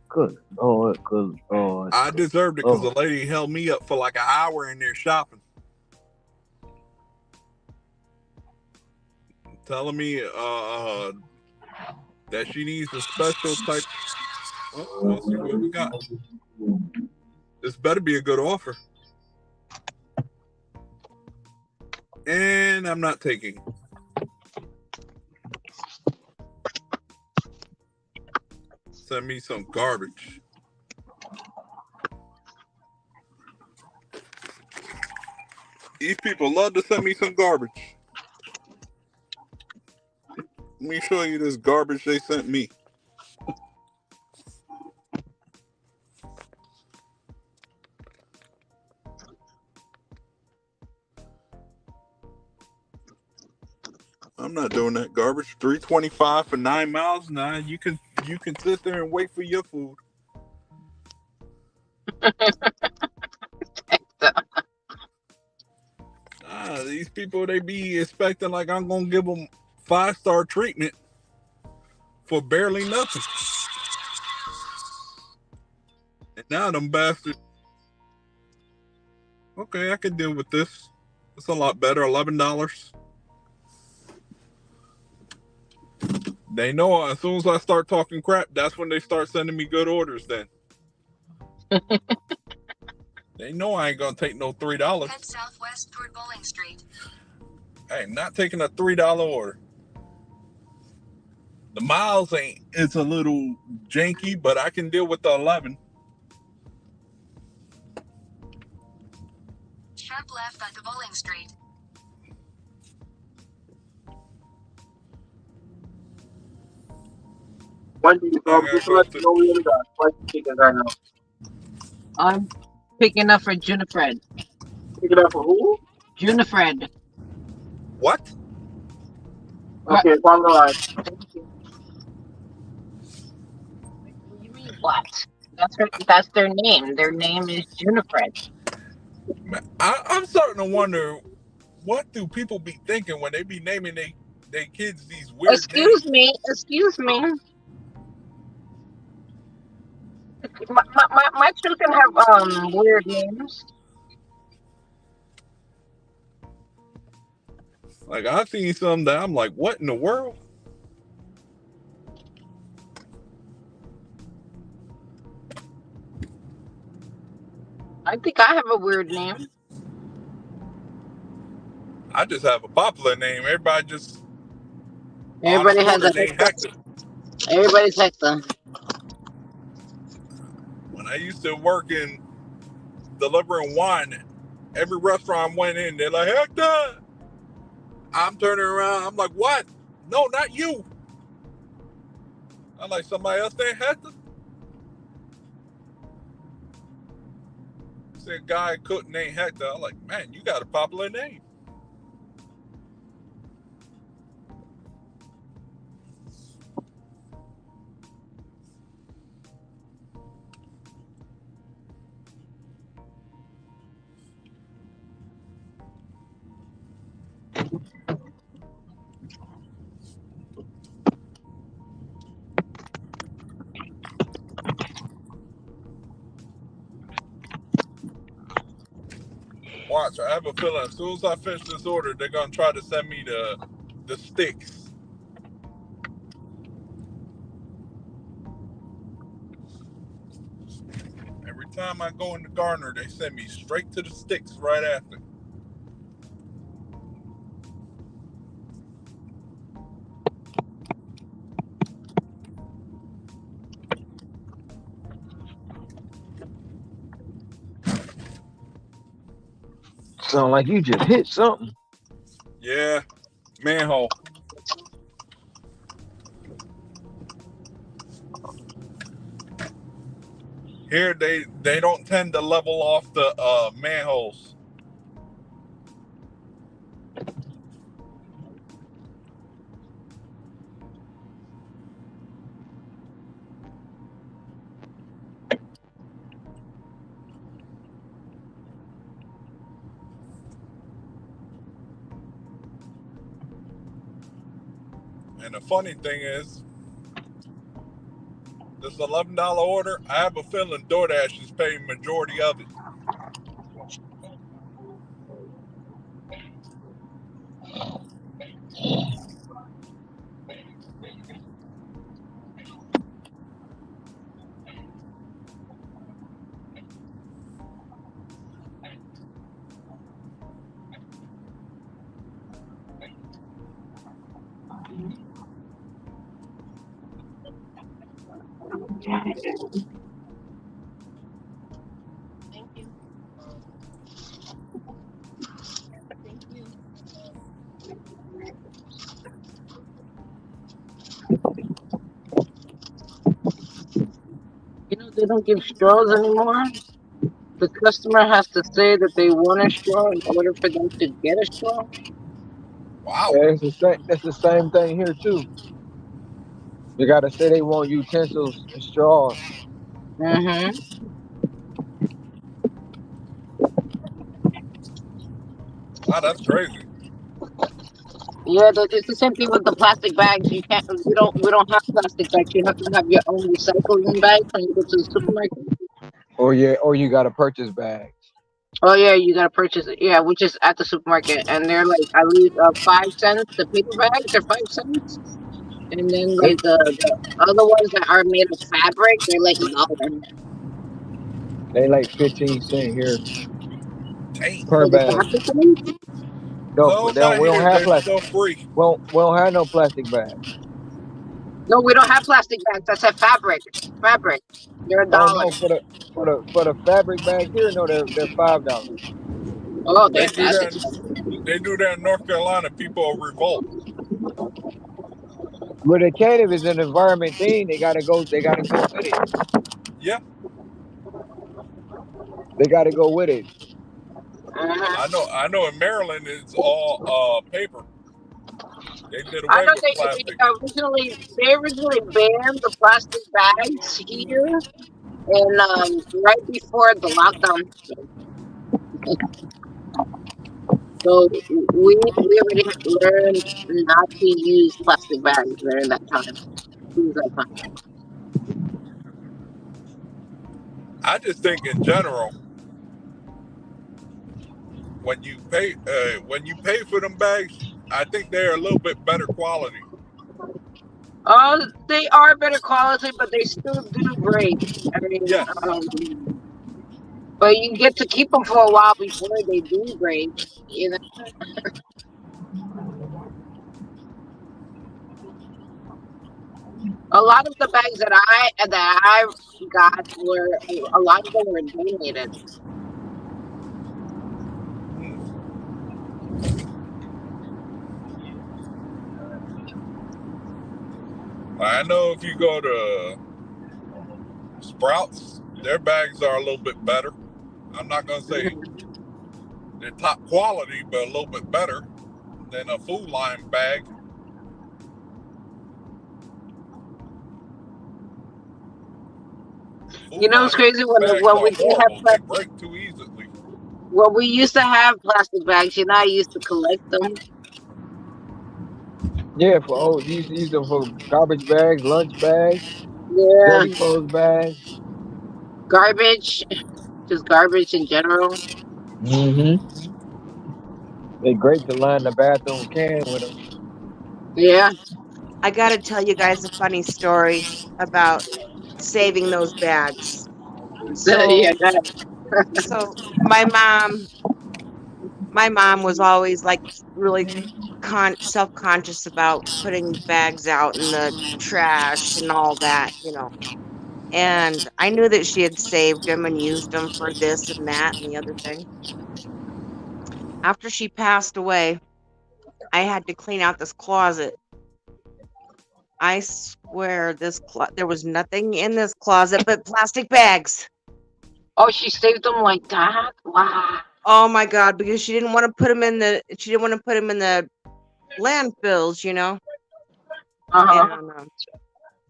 Good Lord, good Lord. I deserved it because Lord. the lady held me up for like an hour in there shopping. Telling me that she needs a special type. Oh, let's see what we got. This better be a good offer. And I'm not taking it. Send me some garbage. These people love to send me some garbage. Let me show you this garbage they sent me. I'm not doing that garbage. $3.25 for 9 miles. Nah, you can sit there and wait for your food. These people, they be expecting like I'm gonna give them 5-star treatment for barely nothing. And now them bastards. Okay, I can deal with this. It's a lot better. $11. They know as soon as I start talking crap, that's when they start sending me good orders. Then they know I ain't gonna take no $3. Head southwest toward Bowling Street. I am not taking a $3 order. The miles it's a little janky, but I can deal with the 11. Sharp left onto Bowling Street. I'm picking up for Junifred. Picking up for who? Junifred. What? Okay, I'm going. What do you mean what? That's their name. Their name is Junifred. I'm starting to wonder, what do people be thinking when they be naming they kids these weird Excuse names? me. Excuse me. My children have weird names. Like I've seen some that I'm like, what in the world? I think I have a weird name. I just have a popular name. Everybody just on the Everybody has corner a named Hector. Hector. Everybody's Hector. When I used to work in delivering wine, every restaurant I went in, they're like, Hector. I'm turning around. I'm like, what? No, not you. I'm like, somebody else named Hector? Said guy cook named Hector. I'm like, man, you got a popular name. Watch, I have a feeling as soon as I finish this order, they're gonna try to send me the sticks. Every time I go in the garner, they send me straight to the sticks right after. Sound like you just hit something. Yeah, manhole. Here they don't tend to level off the manholes. And the funny thing is, this $11 order, I have a feeling DoorDash is paying majority of it. Thank you. Thank you. You know they don't give straws anymore. The customer has to say that they want a straw in order for them to get a straw. Wow. Yeah, it's the same thing here too. You gotta say they want utensils and straws. Mm-hmm. Wow, that's crazy. Yeah, it's the same thing with the plastic bags. You can't. We don't have plastic bags. You have to have your own recycling bags when you go to the supermarket. Or you gotta purchase bags. Oh yeah, you gotta purchase it. Yeah, which is at the supermarket, and they're like at least 5 cents. The paper bags are 5 cents, and then They like the other ones that are made of fabric, they're like $1. they like 15 cents here Dang. per For the bag. fabric ones? No, No, not we don't here. have They're plastic. still free. We don't have no plastic bags. No, we don't have plastic bags. I said fabric. Fabric. They're a Oh dollar. no, for the fabric bags here, no, they're $5. Oh, They they're do that's that. expensive. They do that in North Carolina. People will revolt. But they can't if it's an environment thing. They gotta go with it. Yeah, They gotta go with it. Uh-huh. I know. I know. In Maryland, it's all paper. They did I away know with plastic. they originally banned the plastic bags here, and right before the lockdown. So we already learned not to use plastic bags during that time. During that time. I just think in general, when you pay for them bags, I think they're a little bit better quality. They are better quality, but they still do break. I mean, Yes, um, But you get to keep them for a while before they do break. You know, a lot of the bags that I got were a lot of them were donated. I know if you go to Sprouts, their bags are a little bit better. I'm not gonna say they're top quality, but a little bit better than a Food Line bag. You Food know, it's Line crazy bags when are we did have horrible. They break too easily. when we used to have plastic bags. You know, I used to collect them. Yeah, for use them for garbage bags, lunch bags, Yeah, dirty clothes bags. garbage, just garbage in general. Hmm. They're great to line the bathroom can with them. Yeah, I got to tell you guys a funny story about saving those bags. yeah, So, that, so my mom was always like really self-conscious about putting bags out in the trash and all that. And I knew that she had saved them and used them for this and that and the other thing. After she passed away, I had to clean out this closet. I swear there was nothing in this closet but plastic bags. oh, she saved them like that. Wow. Oh my god, because she didn't want to put them in the landfills. Uh And huh.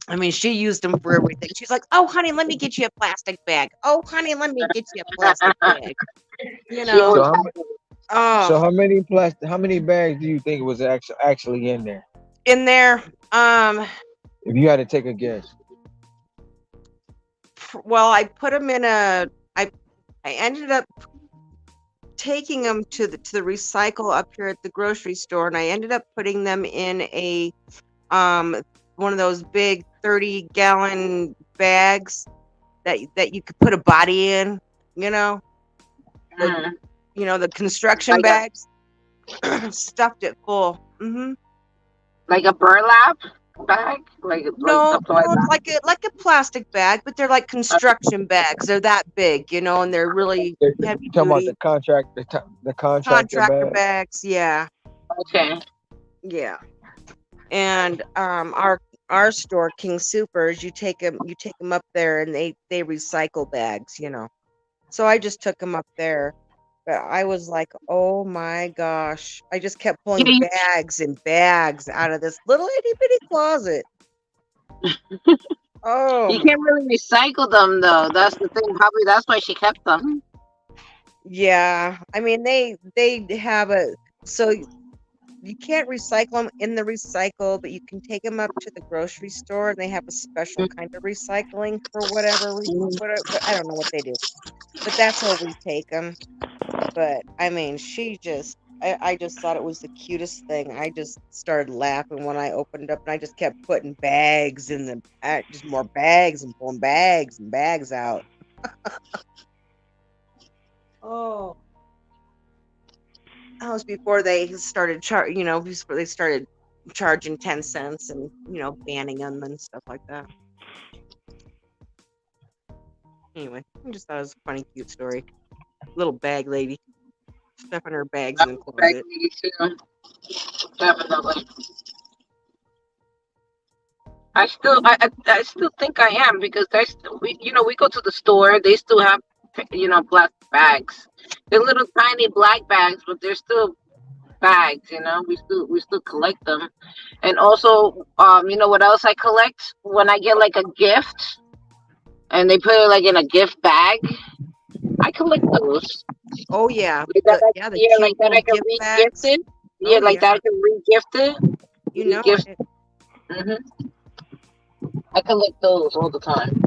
I mean, she used them for everything. She's like, "Oh, honey, let me get you a plastic bag. Oh, honey, let me get you a plastic bag." You She know. So always how had ma- them. so Oh, how many bags do you think was actually in there? in there. If you had to take a guess. Well, I put them in a. I ended up taking them to the recycle up here at the grocery store, and I ended up putting them in a um one of those big 30-gallon bags that you could put a body in. You know the Mm. the construction Like a bags. Stuffed it full. burlap bag, like No, something like no, it's like a plastic bag, but they're like that. construction bags. They're that big, and they're really You heavy talking about duty the contractor contractor bag? bags. Yeah, Okay. yeah. And our store, King Supers, you take them up there, and they recycle bags. So I just took them up there. But I was like, oh my gosh. I just kept Yeah, pulling bags and bags out of this little itty bitty closet. Oh you my. can't really recycle them though. That's the thing. Probably that's why she kept them. Yeah. I mean, they have so you can't recycle them in the recycle, but you can take them up to the grocery store, and they have a special kind of recycling for Mhm. I don't know what they do, but that's where we take them. But I mean, I just thought it was the cutest thing. I just started laughing when I opened up, and I just kept putting bags in just more bags and pulling bags and bags out. Oh, that was before they started before they started charging 10 cents and banning them and stuff like that. Anyway, I just thought it was a funny, cute story. Little bag lady stuffing her bags in the Back closet. me too. Definitely. I still think I am because we go to the store. They still have plastic bags. They're little tiny black bags, but they're still bags. We still collect them. And also, you know what else I collect when I get like a gift and they put it like in a gift bag. I collect those. Oh yeah, Like that, the yeah, like cute that little I can gift re-gift bags. it. Yeah, Oh like that yeah, I can re-gift it. you know Re-gift. it. Hmm. I collect those all the time.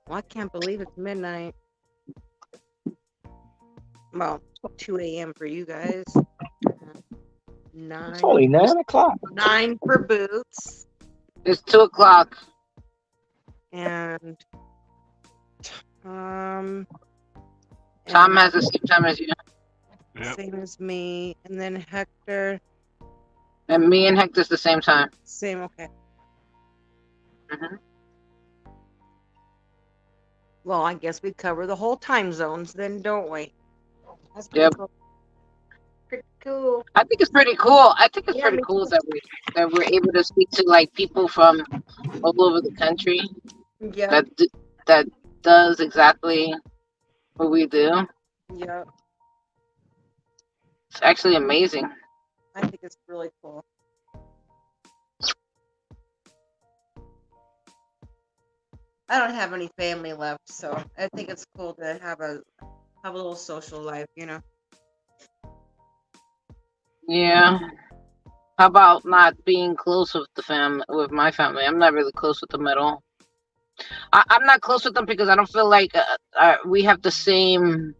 Well, I can't believe it's midnight. Well, 2 a.m. for you guys. It's 9. only 9 o'clock. 9 for Boots. It's 2 o'clock. And Tom and has the same time as you. Yep. same as me. And then Hector, And me and Hector's the same time. same. Okay. Hmm. Well, I guess we cover the whole time zones then, don't we? That's pretty Yep. cool. Pretty cool. I think it's pretty cool. I think it's Yeah, pretty me cool too. that we're able to speak to like people from all over the country Yep. that does exactly what we do. Yep. It's actually amazing. I think it's really cool. I don't have any family left, so I think it's cool to have a little social life, you know. Yeah. How about not being close with with my family? I'm not really close with them at all. I'm not close with them because I don't feel like we have the same.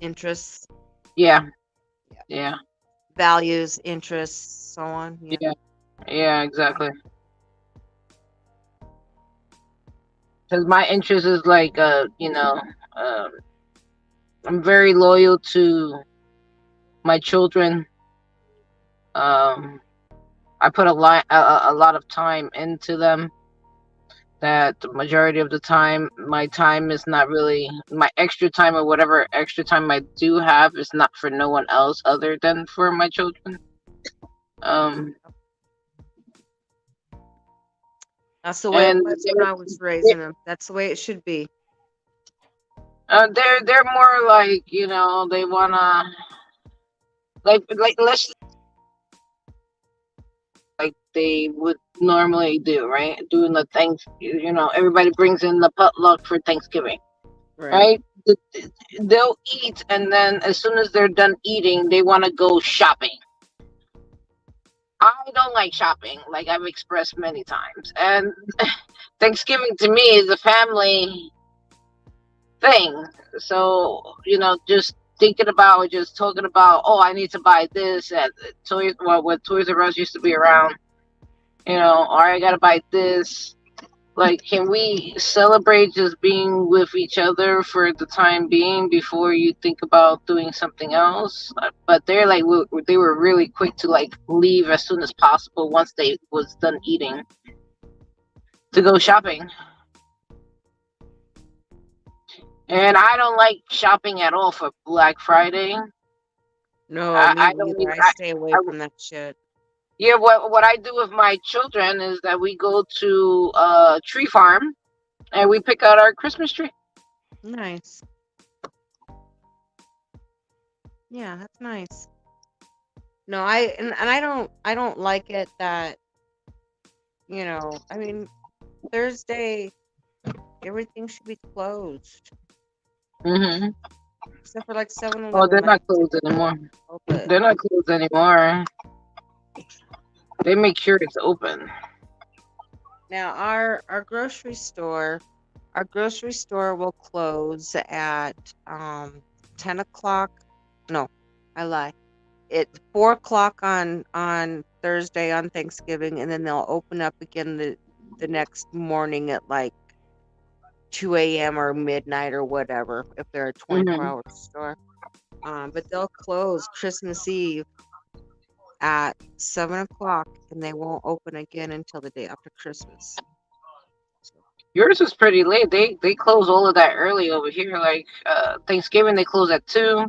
Interests, Yeah. yeah. Yeah. Values, interests, so on. Yeah. Yeah. Yeah. Exactly. Because my interest is like I'm very loyal to my children. Um, I put a lot of time into them. That the majority of the time, my time is not really my extra time or whatever extra time I do have is not for no one else other than for my children. Um, That's the way it and was when I was raising them. That's the way it should be. they're more like they wanna like let's like they would normally do, right? Doing the everybody brings in the potluck for Thanksgiving, Right. right? They'll eat, and then as soon as they're done eating, they want to go shopping. I don't like shopping, like I've expressed many times. And Thanksgiving to me is a family thing. So, just thinking about, just talking about, oh, I need to buy this at Toys, well, when Toys R Us used to be around, or I gotta buy this. Like, can we celebrate just being with each other for the time being before you think about doing something else? But they're like, they were really quick to like leave as soon as possible once they was done eating to go shopping. And I don't like shopping at all for Black Friday. No, me I don't neither. even. I stay away I, from that shit. yeah, what I do with my children is that we go to tree farm and we pick out our Christmas tree. Nice. Yeah, that's nice. No, and I don't like it that, I mean, Thursday everything should be closed. Hmm. except for like 7-Eleven. Oh, they're might not closed anymore. But They're not closed anymore. They make sure it's open. now our grocery store will close at 10 o'clock. No, I lie. It's 4 o'clock on Thursday on Thanksgiving, and then they'll open up again the next morning at like 2 a.m. or midnight or whatever if they're a 24 Hmm. hour store. But they'll close Christmas Eve at 7 o'clock, and they won't open again until the day after Christmas. So, Yours is pretty late. They close all of that early over here. Like Thanksgiving, they close at 2,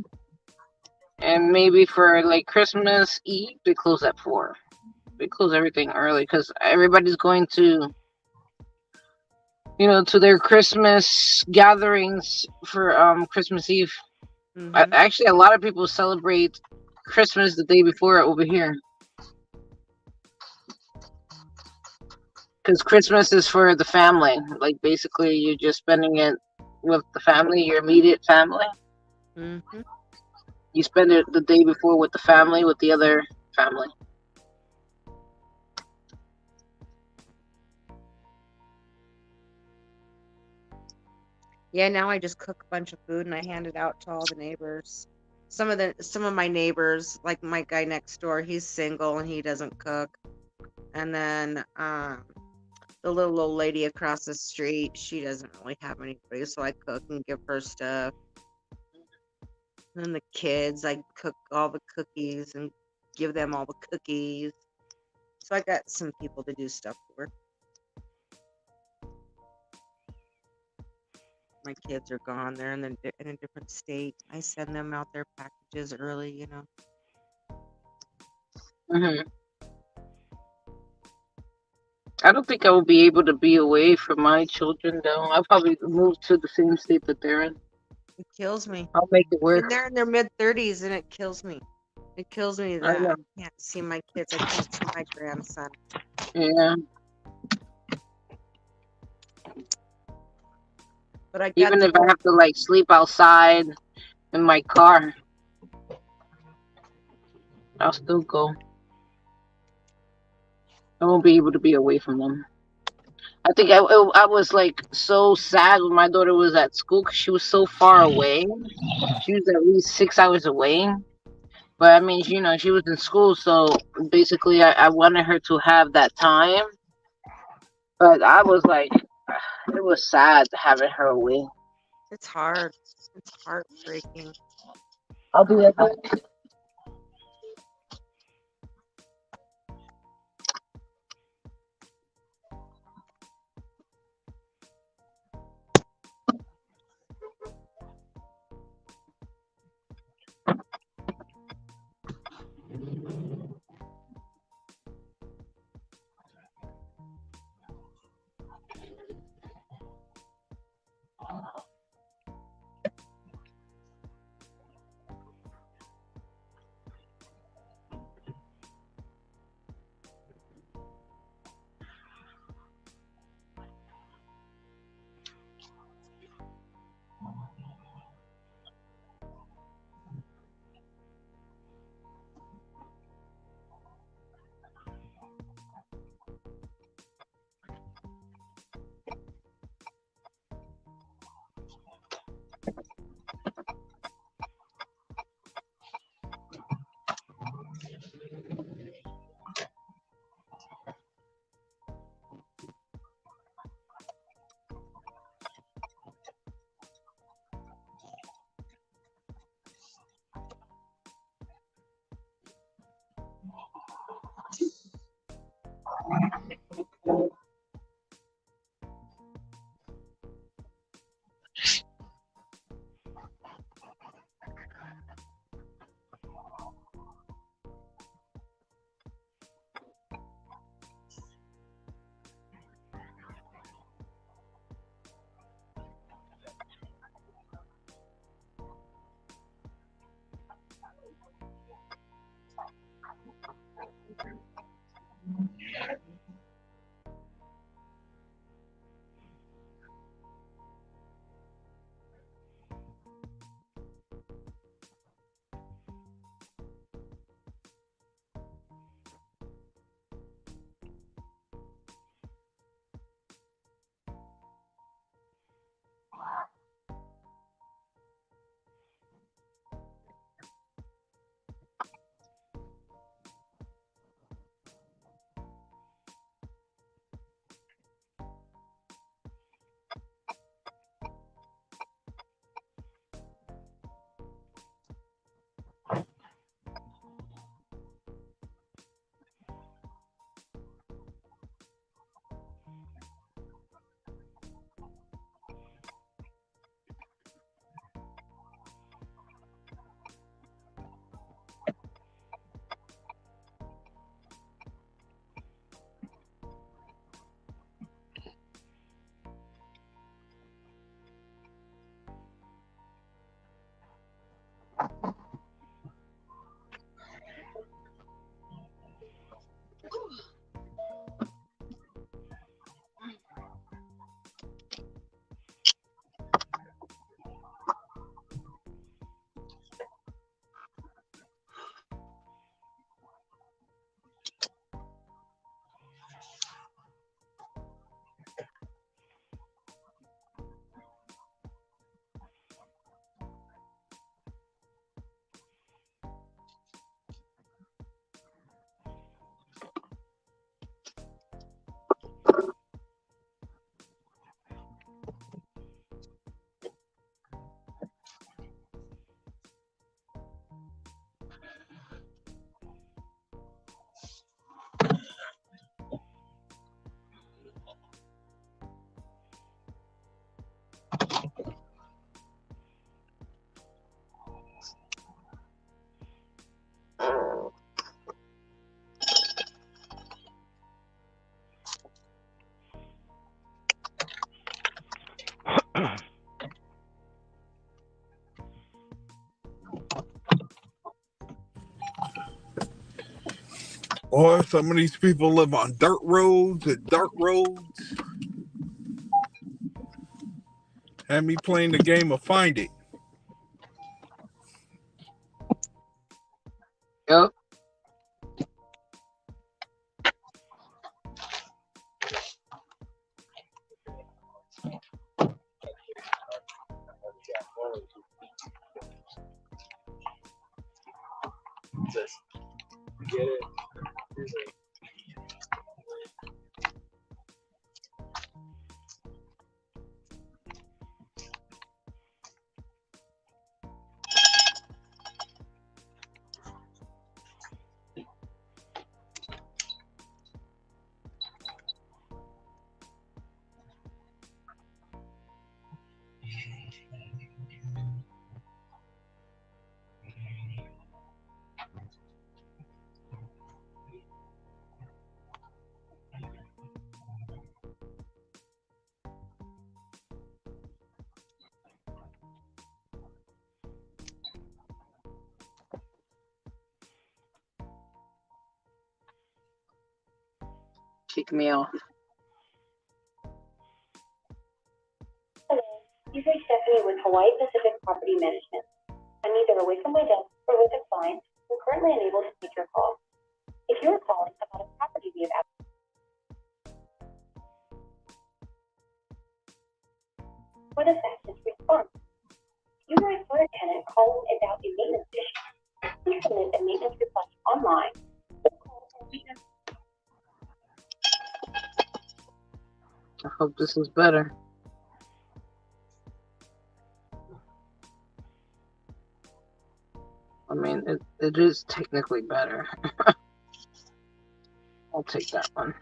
and maybe for like Christmas Eve, they close at 4. They close everything early because everybody's going to, to their Christmas gatherings for Christmas Eve. hmm Actually, a lot of people celebrate Christmas the day before over here because Christmas is for the family. Like basically, you're just spending it with the family, your immediate family. hmm You spend it the day before with the family, with the other family. Yeah, now I just cook a bunch of food and I hand it out to all the neighbors. Some of my neighbors, like my guy next door, he's single and he doesn't cook. And then the little old lady across the street, she doesn't really have anybody, so I cook and give her stuff. And the kids, I cook all the cookies and give them all the cookies. So I got some people to do stuff for. My kids are gone. They're in a different state. I send them out their packages early. Hmm. I don't think I will be able to be away from my children though. I'll probably move to the same state that they're in. It kills me. I'll make it I mean, work. they're in their mid-30s, and it kills me. It kills me I that know. I can't see my kids. I can't see my grandson. Yeah. But I got Even the if I old. have to like sleep outside in my car, I'll still go. I won't be able to be away from them. I think I was like so sad when my daughter was at school because she was so far away. She was at least 6 hours away. But I mean, she was in school, so basically, I wanted her to have that time. But I was like, it was sad having her away. It's hard. It's heartbreaking. I'll be right back. Or some of these people live on dirt roads and dark roads. Had me playing the game of Find It. Yep. Kick me off. Hello, you've reached Stephanie with Hawaii Pacific Property Management. I'm either away from my desk or with a client. I'm currently unable to take your call. If you are calling about a property we have for the fastest response, if you are a fire tenant calling about a maintenance issue, please submit a maintenance request online or call our maintenance. I hope this is better. I mean, it is technically better. I'll take that one.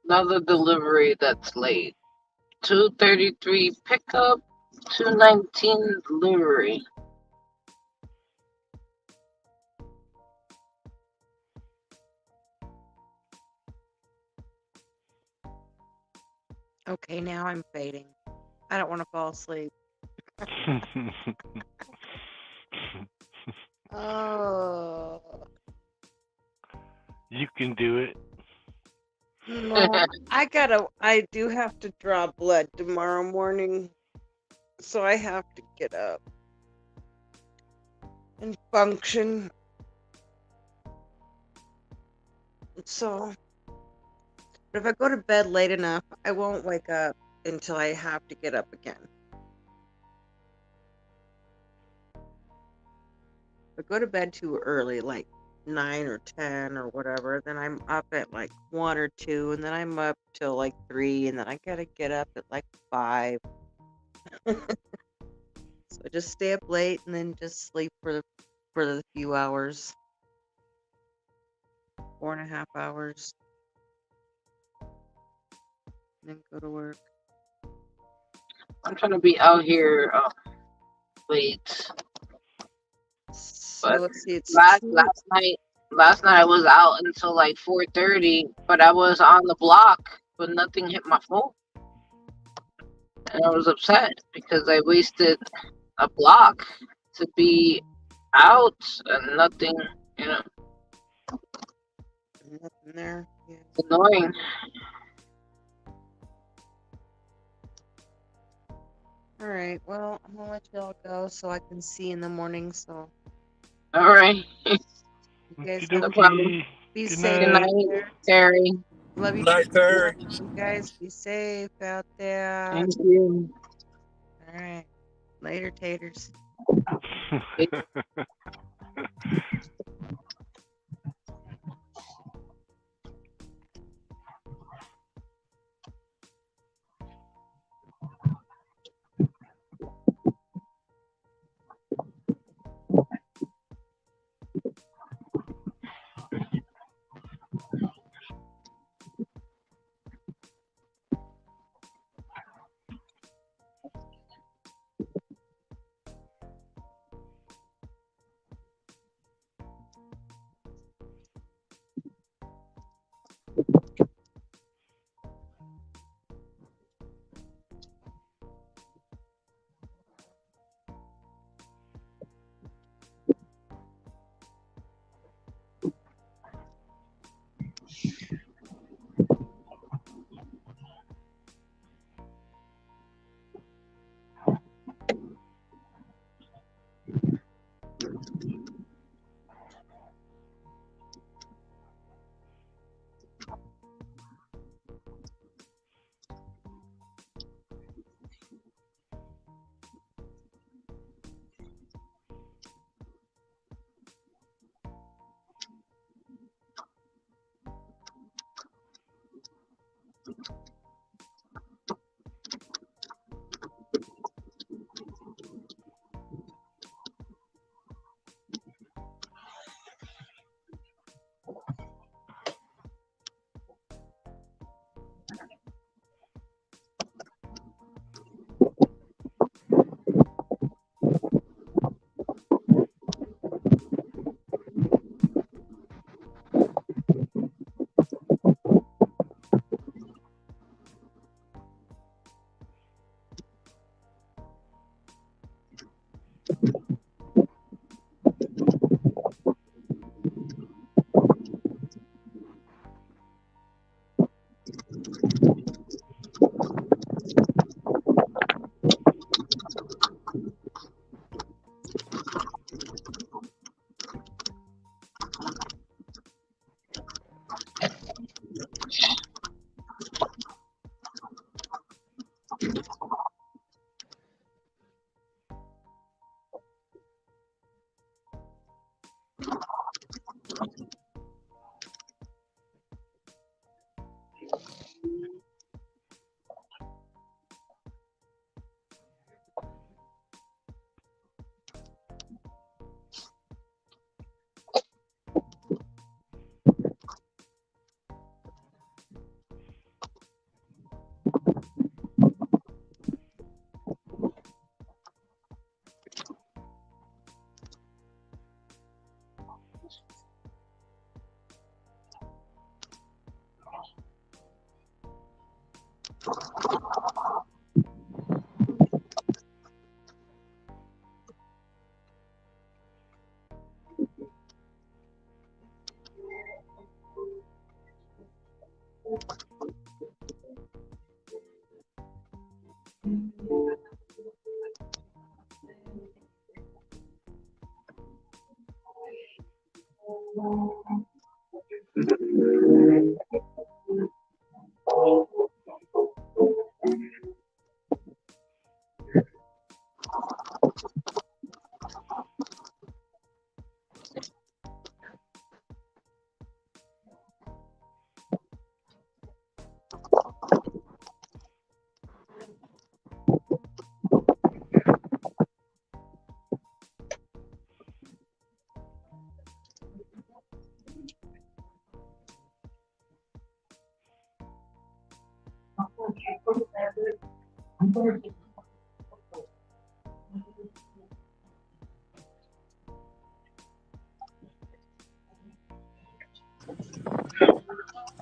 Another delivery that's late. 2:33 pickup, 2:19 delivery. Okay, now I'm fading. I don't want to fall asleep. Oh You can do it. no, I do have to draw blood tomorrow morning, so I have to get up and function. So, but if I go to bed late enough, I won't wake up until I have to get up again. If I go to bed too early, like 9 or 10 or whatever, then I'm up at like 1 or 2, and then I'm up till like 3, and then I gotta get up at like 5. So I just stay up late and then just sleep for the few hours, 4.5 hours, and then go to work. I'm trying to be out here late, So but let's see, it's last 2. last night last night I was out until like 4:30, but I was on the block, but nothing hit my phone, and I was upset because I wasted a block to be out and nothing. You know, Nothing there. Yeah. it's annoying. All right. Well, I'm gonna let y'all go so I can see in the morning. So All right, you guys Okie have no a problem. dokie. be Good safe Good night. out night, there. Terry. Love you. Night, Terry. You guys be safe out there. Thank you. All right. Later, taters.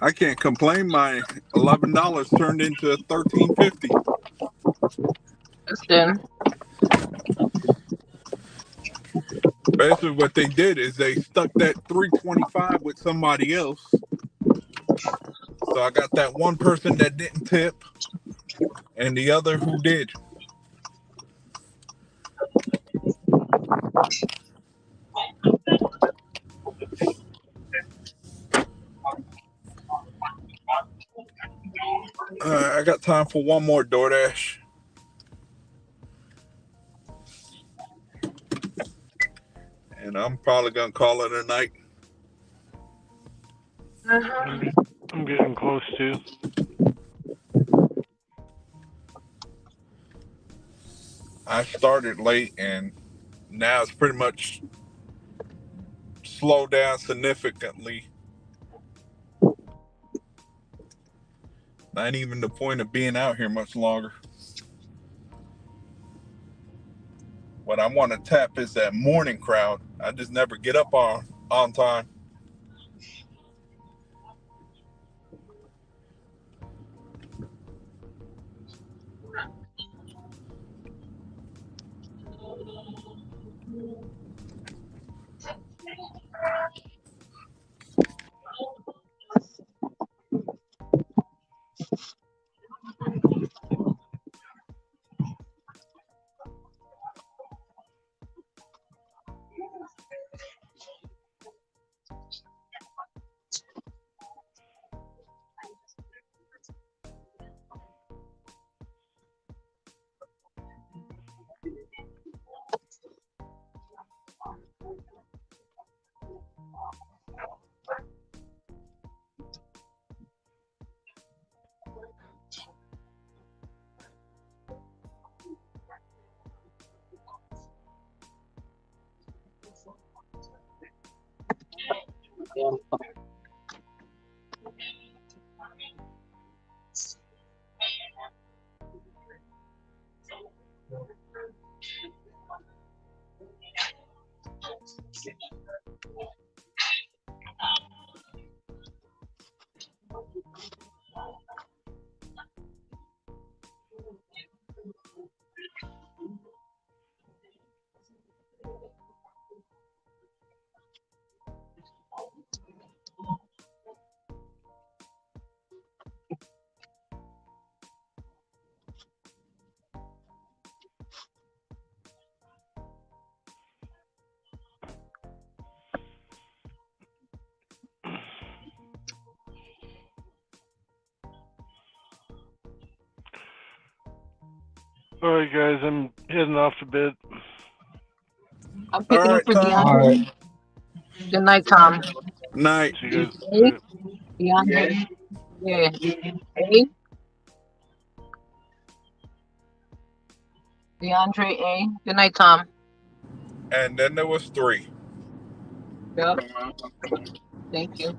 I can't complain. My $11 turned into $13.50. That's good. Basically, what they did is they stuck that 325 with somebody else. So I got that one person that didn't tip, and the other who did. I got time for one more DoorDash, and I'm probably gonna call it a night. I'm I'm getting close to. I started late, and now it's pretty much slowed down significantly. Not even the point of being out here much longer. What I want to tap is that morning crowd. I just never get up on time. All right, guys, I'm heading off to bed. I'm All picking up right, for Tom. All right. DeAndre. Good night, Tom. Night. See you guys. Hey, DeAndre. Yeah. Hey, DeAndre A. Good night, Tom. And then there was three. Yep. Thank you.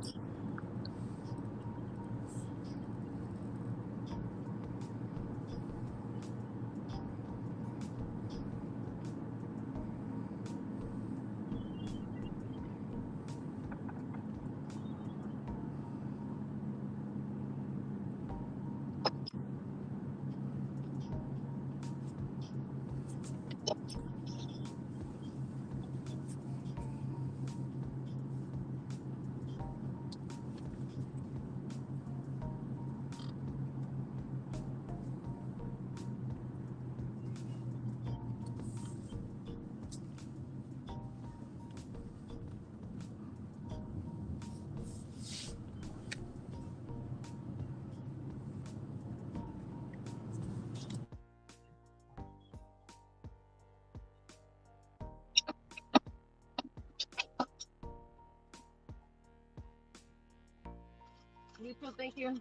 Thank you.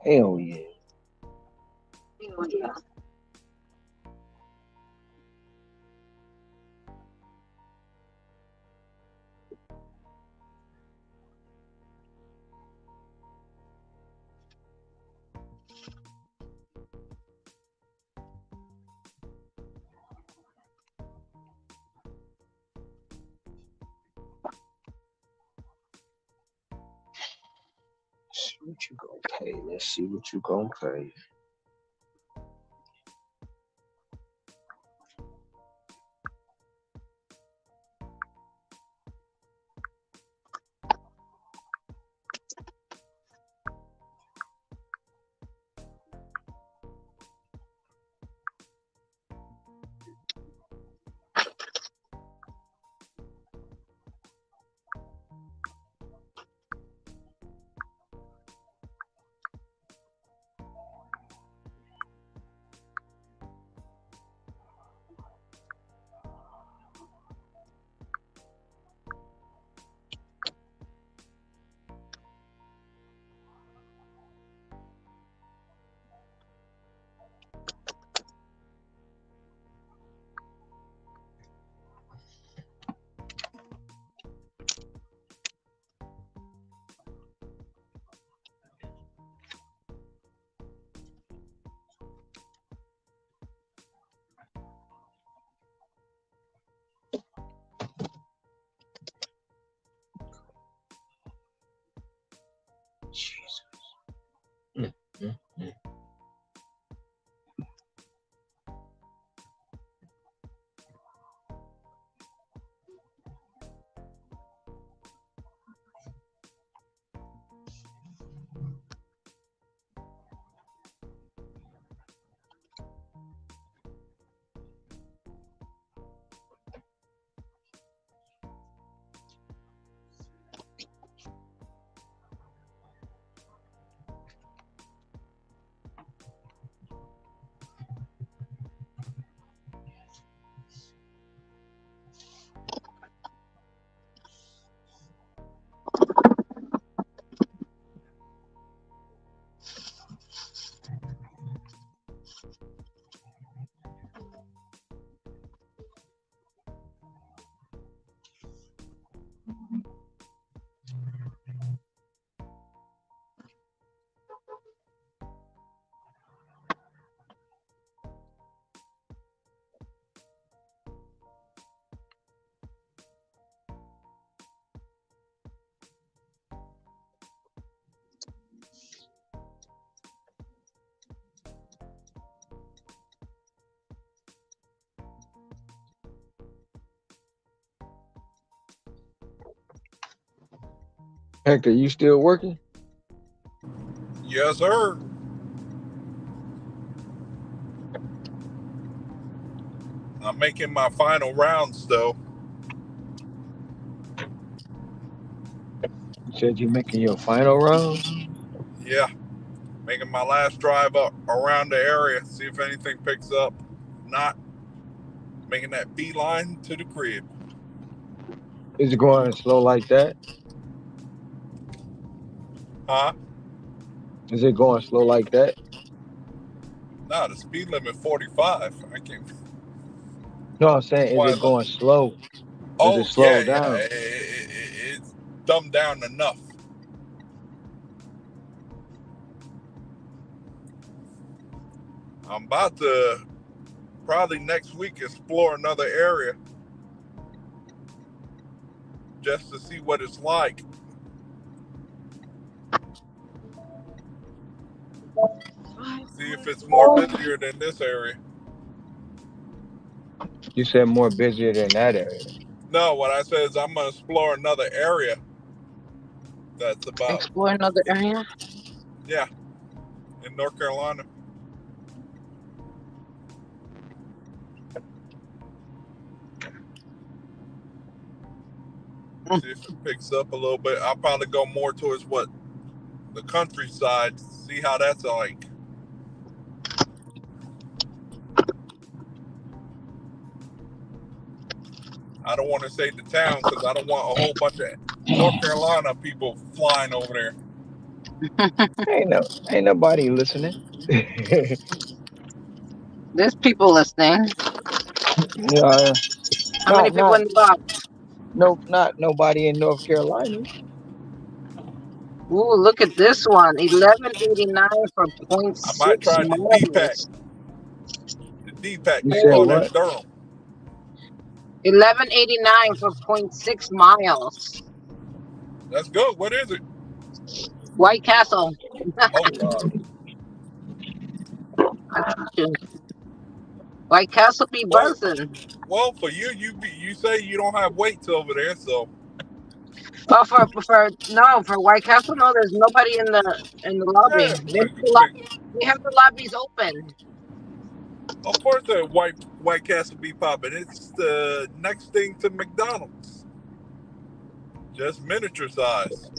Hell yeah. Oh, yeah. See what you gonna pay. Let's see what you gonna pay. Jesus. Mm, mm, mm. Hector, you still working? Yes, sir. I'm making my final rounds though. You said you're making your final rounds? Yeah, making my last drive up around the area, see if anything picks up. Not making that beeline to the crib. Is it going slow like that? Huh? Is it going slow like that? Nah, the speed limit 45. I can't. No, I'm saying, is Why? it going slow? Is it Oh yeah, slowed yeah. down? It's dumbed down enough. I'm about to probably next week explore another area just to see what it's like. See if it's more busier than this area. You said more busier than that area. No, what I said is I'm gonna explore another area that's about, Explore another area. yeah, in North Carolina. See if it picks up a little bit. I'll probably go more towards what the countryside, see how that's like. I don't want to say the town because I don't want a whole bunch of North Carolina people flying over there. Ain't nobody listening. There's people listening. Yeah, How many people not in the box? not nobody in North Carolina. Ooh, look at this one. 1189 for point I might 0.6 try the D-Pack. miles. The D-Pack, You they said call what? that Durham. 1189 for point 0.6 miles. That's good. What is it? White Castle. Oh, God. White Castle be Well, buzzing. well, for you, you say you don't have weights over there, so. But for White Castle, no, there's nobody in the lobby. Yeah, They have the lobbies open. of course the White Castle be popping. It's the next thing to McDonald's. Just miniature size.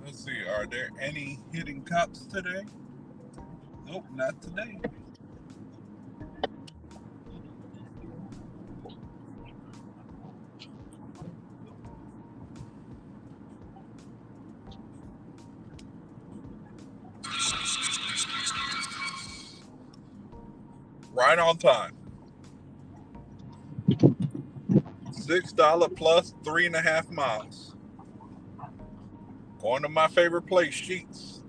Let's see, are there any hidden cops today? Nope, not today. Right on time. $6 plus 3.5 miles. Going to my favorite place, Sheets.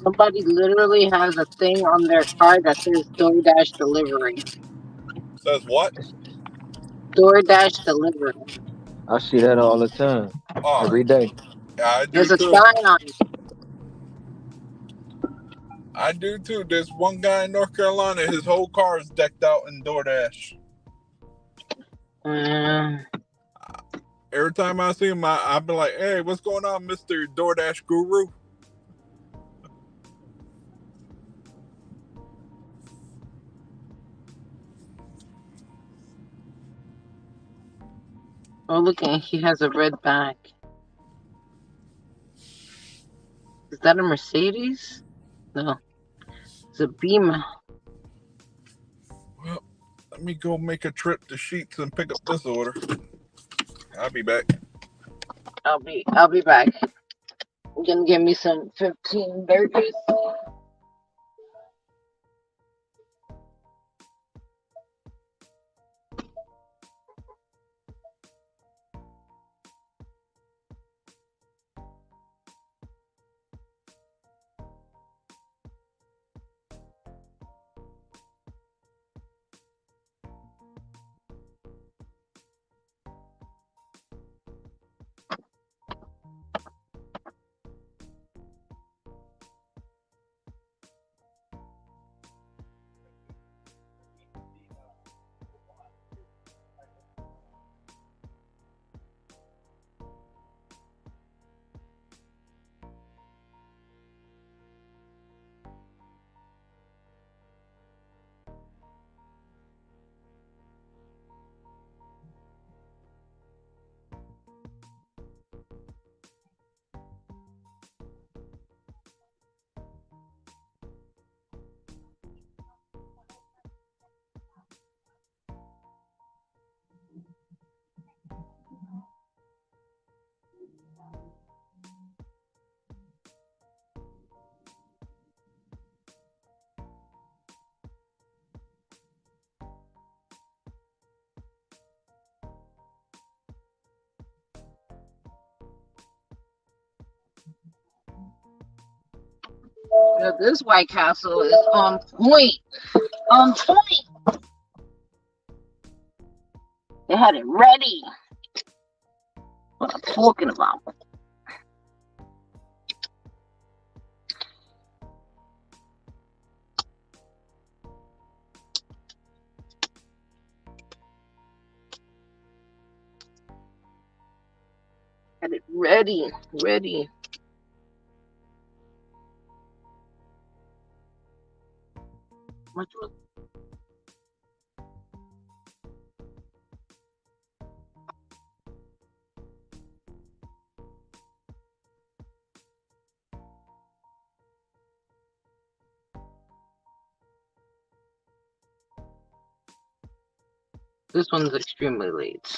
Somebody literally has a thing on their car that says DoorDash delivery. Says what? DoorDash delivery. I see that all the time, Oh, every day. yeah, I do There's a too. sign on it. I do too. There's one guy in North Carolina. His whole car is decked out in DoorDash. Every time I see him, I be like, "Hey, what's going on, Mister DoorDash Guru?" Oh, look at he has a red bag. Is that a Mercedes? No, it's a Beamer. Well, let me go make a trip to Sheets and pick up this order. I'll be back. I'll be back. I'm gonna get me some 15 burgers. Now, this White Castle is on point. On point. They had it ready. What I'm talking about. Had it ready. Ready. What was this one's extremely late.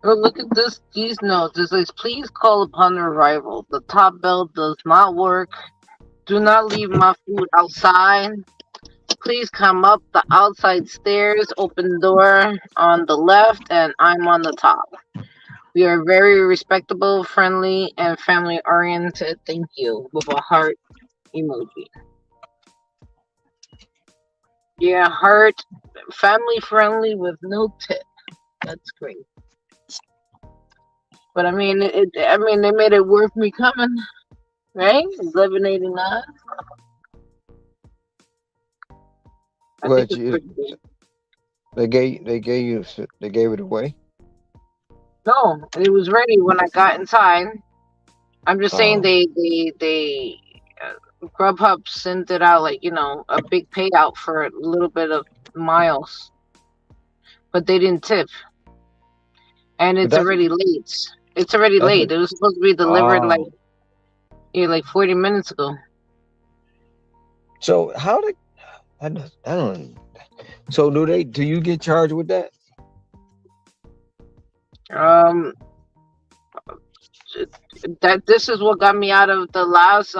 Oh, look at this. These notes. It says, please call upon arrival. The top bell does not work. Do not leave my food outside. Please come up the outside stairs. Open door on the left, and I'm on the top. We are very respectable, friendly, and family oriented. Thank you. With a heart emoji. Yeah, heart. Family friendly with no tip. That's great. But I mean, they made it worth me coming, right? 11.89. I think But it's you, pretty good. they gave it away. No, it was ready when I got inside. I'm just saying Um, they Grubhub sent it out like, a big payout for a little bit of miles, but they didn't tip, and But it's already late. It's already that's late. a It was supposed to be delivered like oh. like 40 minutes ago. So how did I don't. So do you get charged with that? Um, that this is what got me out of the last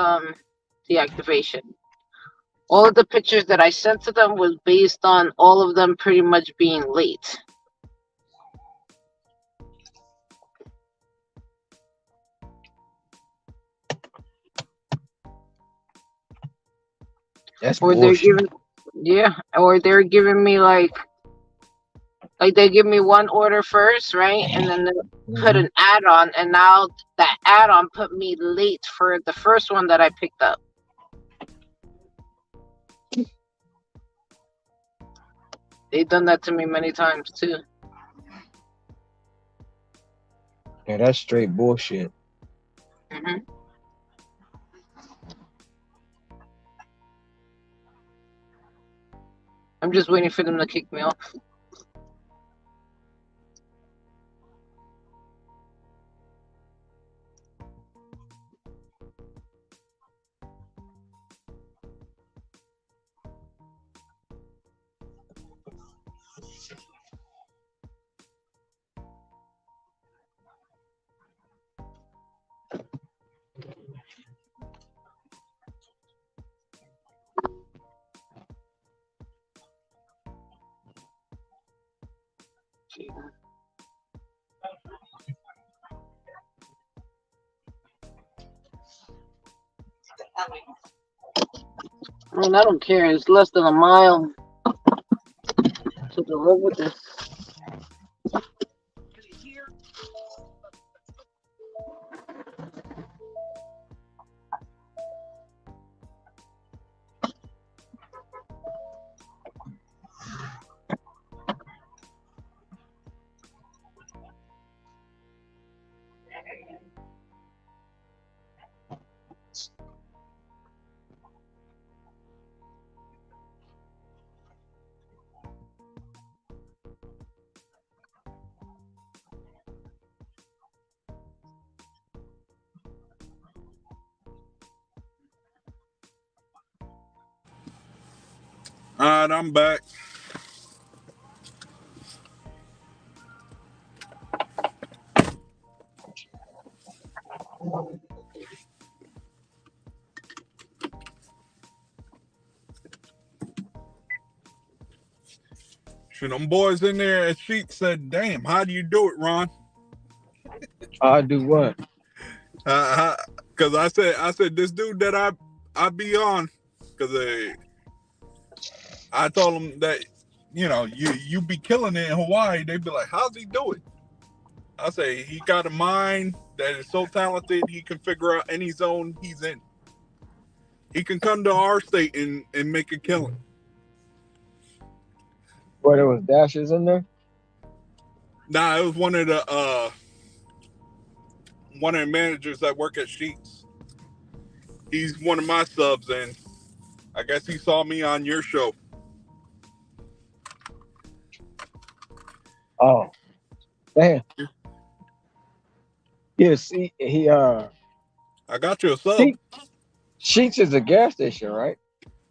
deactivation. All of the pictures that I sent to them was based on all of them pretty much being late. That's Or they're bullshit. giving, yeah, or they're giving me like they give me one order first, right, and then they put Hmm. an add-on, and now that add-on put me late for the first one that I picked up. They've done that to me many times too. Yeah, that's straight bullshit. Hmm. I'm just waiting for them to kick me off. I mean, I don't care. It's less than a mile to deliver this. All right, I'm back. Shoot, them boys in there at Sheet said, "Damn, how do you do it, Ron?" I do what? Because I said this dude that I be on, because I told him that you be killing it in Hawaii. They'd be like, "How's he do it?" I say he got a mind that is so talented he can figure out any zone he's in. He can come to our state and make a killing. Where there was dashes in there? Nah, it was one of the managers that work at Sheets. He's one of my subs, and I guess he saw me on your show. Oh, damn. Yeah, see, I got you a sub. she, Sheets is a gas station, right?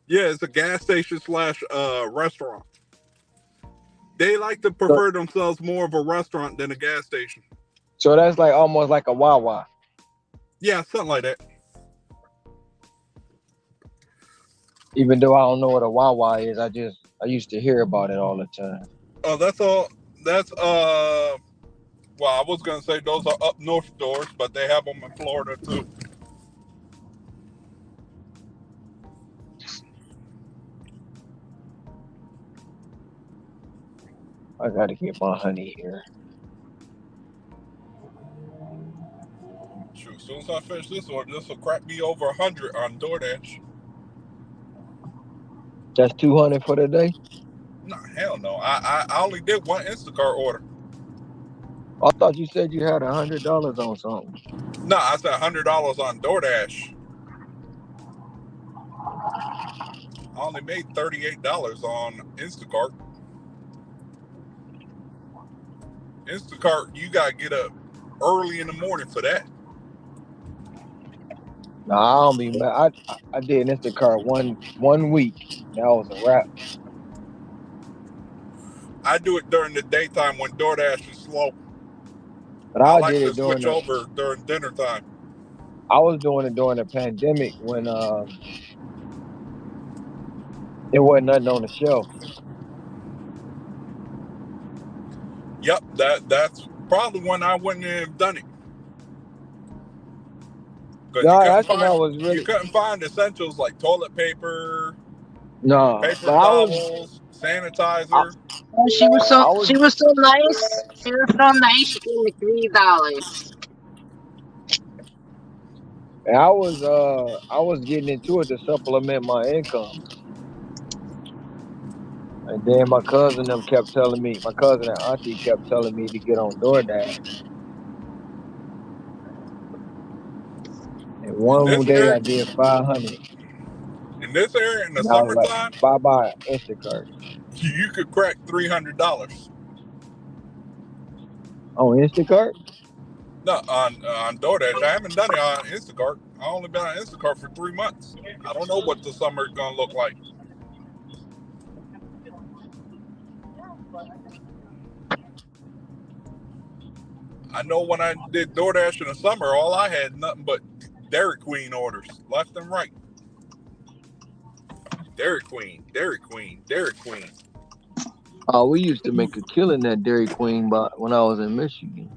Yeah, it's a gas station slash restaurant. They like to So, prefer themselves more of a restaurant than a gas station. so that's like almost like a Wawa. Yeah, something like that. Even though I don't know what a Wawa is, I used to hear about it all the time. Oh, that's all. That's well, I was gonna say those are up north stores, but they have them in Florida too. I gotta get my honey here. Shoot, as soon as I finish this order, this will crack me over 100 on DoorDash. That's 200 for the day. Nah, hell no. I only did one Instacart order. I thought you said you had $100 on something. Nah, I said $100 on DoorDash. I only made $38 on Instacart. Instacart, you gotta get up early in the morning for that. No, I don't be mad. I did Instacart one week. That was a wrap. I do it during the daytime when DoorDash is slow. But I I like did to it during switch the. over during dinner time. I was doing it during the pandemic when there wasn't nothing on the shelf. Yep, that's probably when I wouldn't have done it because No, that's when I was you really couldn't find essentials like toilet paper, no. paper But towels, I, sanitizer. Oh, she was so I was she was so nice. She was so nice. She gave me $3. I was getting into it to supplement my income. And then my cousin and auntie kept telling me to get on DoorDash. And In one this day area, I did 500. in the And I was like, summertime, bye bye Instacart. you could crack $300. On Instacart? No, on DoorDash. I haven't done it on Instacart. I only been on Instacart for 3 months. I don't know what the summer is gonna look like. I know when I did DoorDash in the summer, all I had nothing but Dairy Queen orders, left and right. Dairy Queen, Dairy Queen, Dairy Queen. Oh, we used to make a killing at Dairy Queen but when I was in Michigan.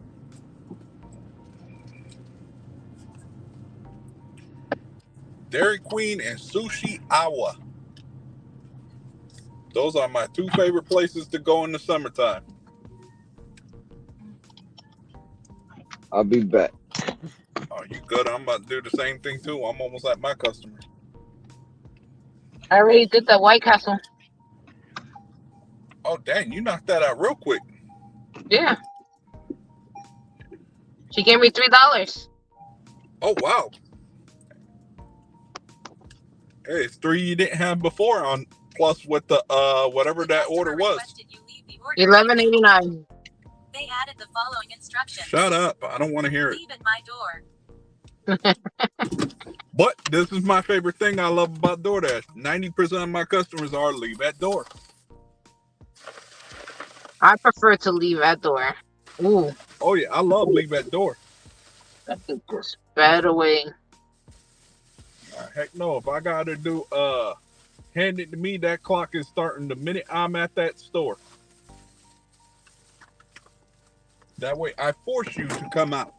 Dairy Queen and Sushi Awa. Those are my two favorite places to go in the summertime. I'll be back. Oh, you good? I'm about to do the same thing too. I'm almost at my customer. I already did the White Castle. Oh, dang, you knocked that out real quick. Yeah. She gave me $3. Oh, wow. Hey, it's 3 you didn't have before on plus with the whatever that order was. $11.89. They added the following instructions. Shut up. I don't want to hear it. Leave at my door. But this is my favorite thing I love about DoorDash. 90% of my customers are leave at door. I prefer to leave at door. Ooh, Oh, yeah. I love leave at door. that could just bad away. Heck no. If I got to do hand it to me, that clock is starting the minute I'm at that store. That way I force you to come out.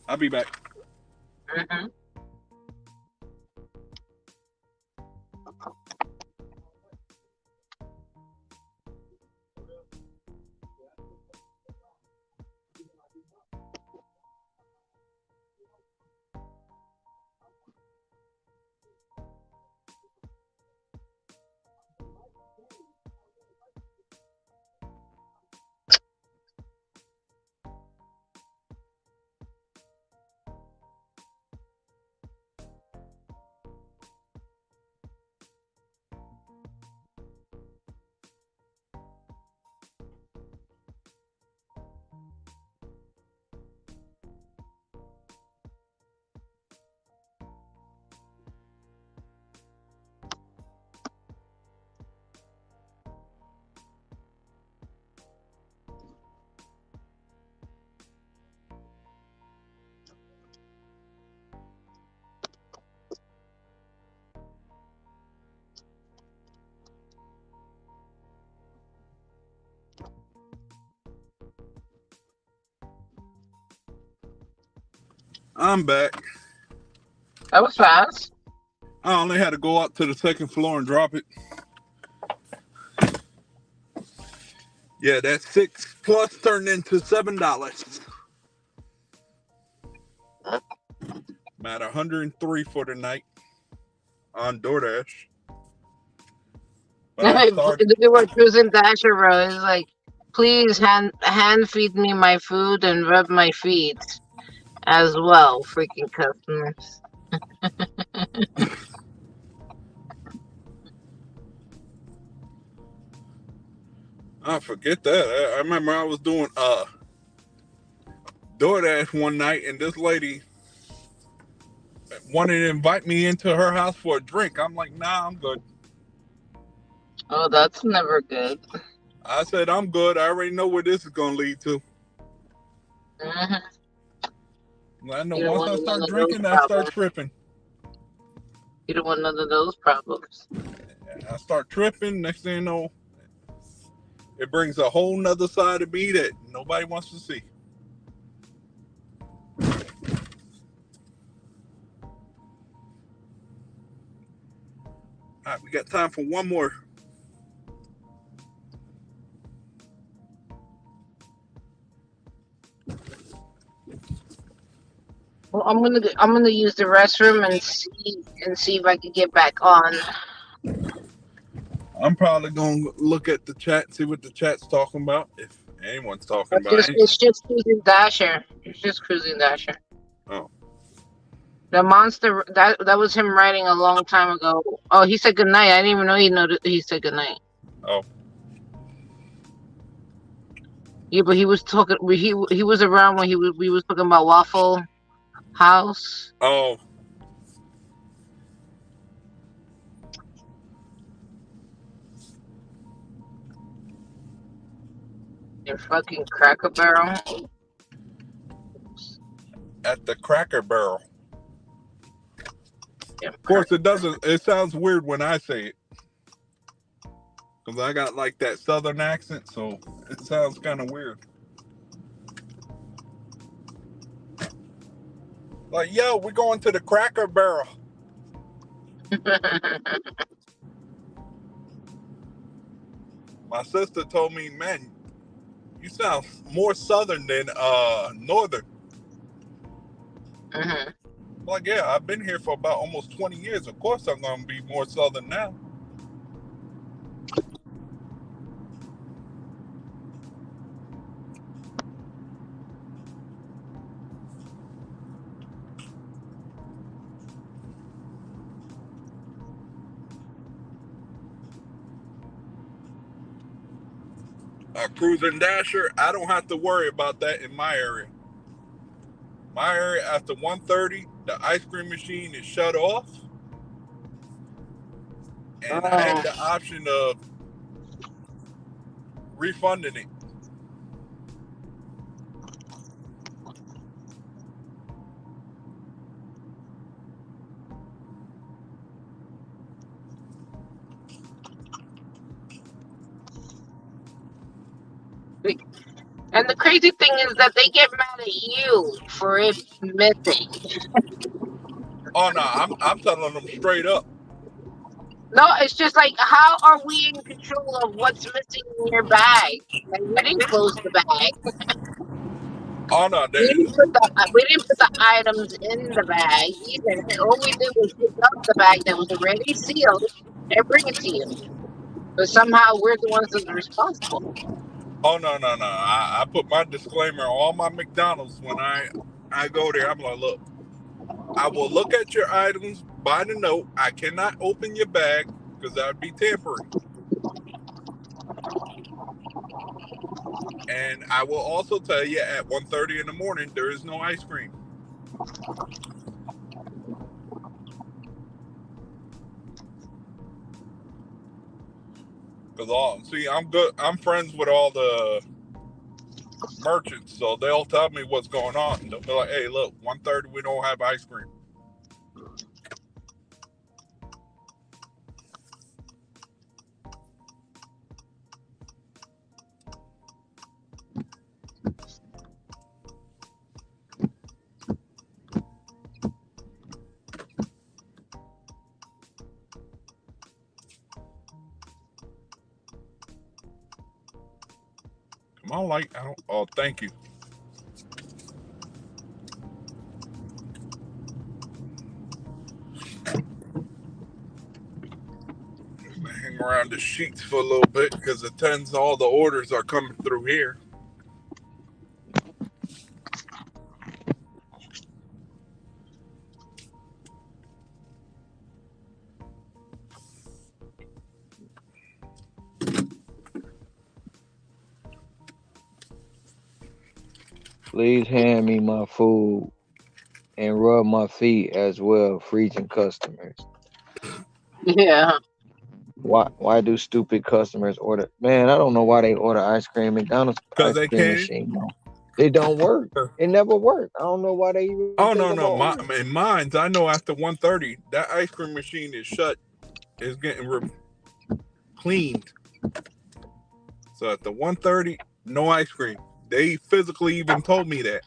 I'll be back. Mm-hmm. I'm back. That was fast. I only had to go up to the second floor and drop it. Yeah, that 6 plus turned into $7. I'm at 103 for the night on DoorDash. But I started. They were choosing Dasher, bro. It's like, please hand feed me my food and rub my feet as well, freaking customers. I forget that. I remember I was doing DoorDash one night, and this lady wanted to invite me into her house for a drink. I'm like, nah, I'm good. Oh, that's never good. I said, I'm good. I already know where this is going to lead to. Hmm. I know You don't once want I none start of those drinking, I start problems. tripping. You don't want none of those problems. I start tripping. Next thing you know, it brings a whole nother side of me that nobody wants to see. All right, we got time for one more. Well, I'm gonna use the restroom and see if I can get back on. I'm probably going to look at the chat, see what the chat's talking about, if anyone's talking about anything. It's just Cruising Dasher. It's just Cruising Dasher. Oh. The monster that was him writing a long time ago. Oh, he said goodnight. I didn't even know he said goodnight. Oh. Yeah, but he was talking. He was around when we was talking about Waffle House. Oh. And fucking Cracker Barrel. At the Cracker Barrel. Yeah, of course, it sounds weird when I say it. Because I got like that southern accent, so it sounds kind of weird. Like, yo, we're going to the Cracker Barrel. My sister told me, man, you sound more southern than northern. Mm-hmm. Like, yeah, I've been here for about almost 20 years. Of course I'm going to be more southern now. A Cruising Dasher, I don't have to worry about that in my area. My area, after 1:30, the ice cream machine is shut off. And I have the option of refunding it. And the crazy thing is that they get mad at you for it missing. Oh, no, I'm telling them straight up. No, it's just like, how are we in control of what's missing in your bag? Like, we didn't close the bag. Oh, no, We didn't put the items in the bag either. All we did was pick up the bag that was already sealed and bring it to you. But somehow we're the ones that are responsible. Oh, no. I put my disclaimer on all my McDonald's when I go there. I'm like, look, I will look at your items by the note. I cannot open your bag because that would be tampering. And I will also tell you at 1:30 in the morning, there is no ice cream. Because I'm good. I'm friends with all the merchants, so they'll tell me what's going on. And they'll be like, hey, look, 1:30, we don't have ice cream. Come on, like, I don't. Oh, thank you. Hang around the sheets for a little bit because it tends all the orders are coming through here. Please hand me my food and rub my feet as well, freezing customers. Yeah. Why do stupid customers order? Man, I don't know why they order ice cream. McDonald's Because ice they cream can. machine, it don't work. It never worked. I don't know why they even Oh think no, about no. ordering. In mine's, I know after 1:30, that ice cream machine is shut. Is getting cleaned. So at the 1:30, no ice cream. They physically even told me that.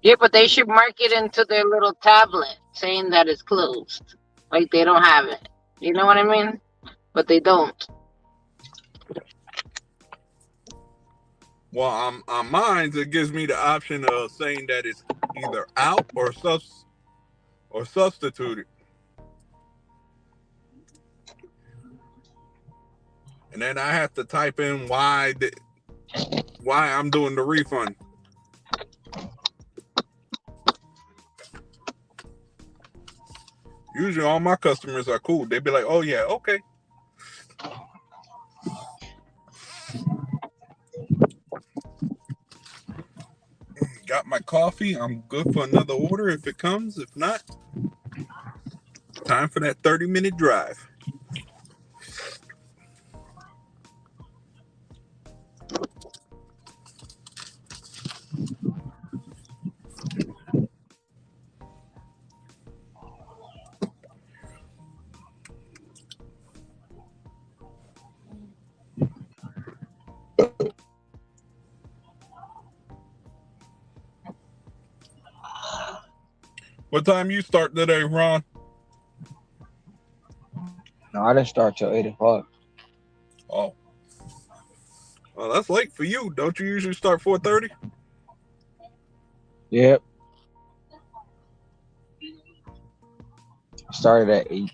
Yeah, but they should mark it into their little tablet saying that it's closed. Like they don't have it. You know what I mean? But they don't. Well, on mine's, it gives me the option of saying that it's either out or substituted, and then I have to type in why I'm doing the refund. Usually, all my customers are cool. They be like, "Oh yeah, okay." Got my coffee. I'm good for another order if it comes. If not, time for that 30-minute drive. What time you start today, Ron? No, I didn't start till 8 o'clock. Oh, well, that's late for you. Don't you usually start 4:30? Yep, I started at 8.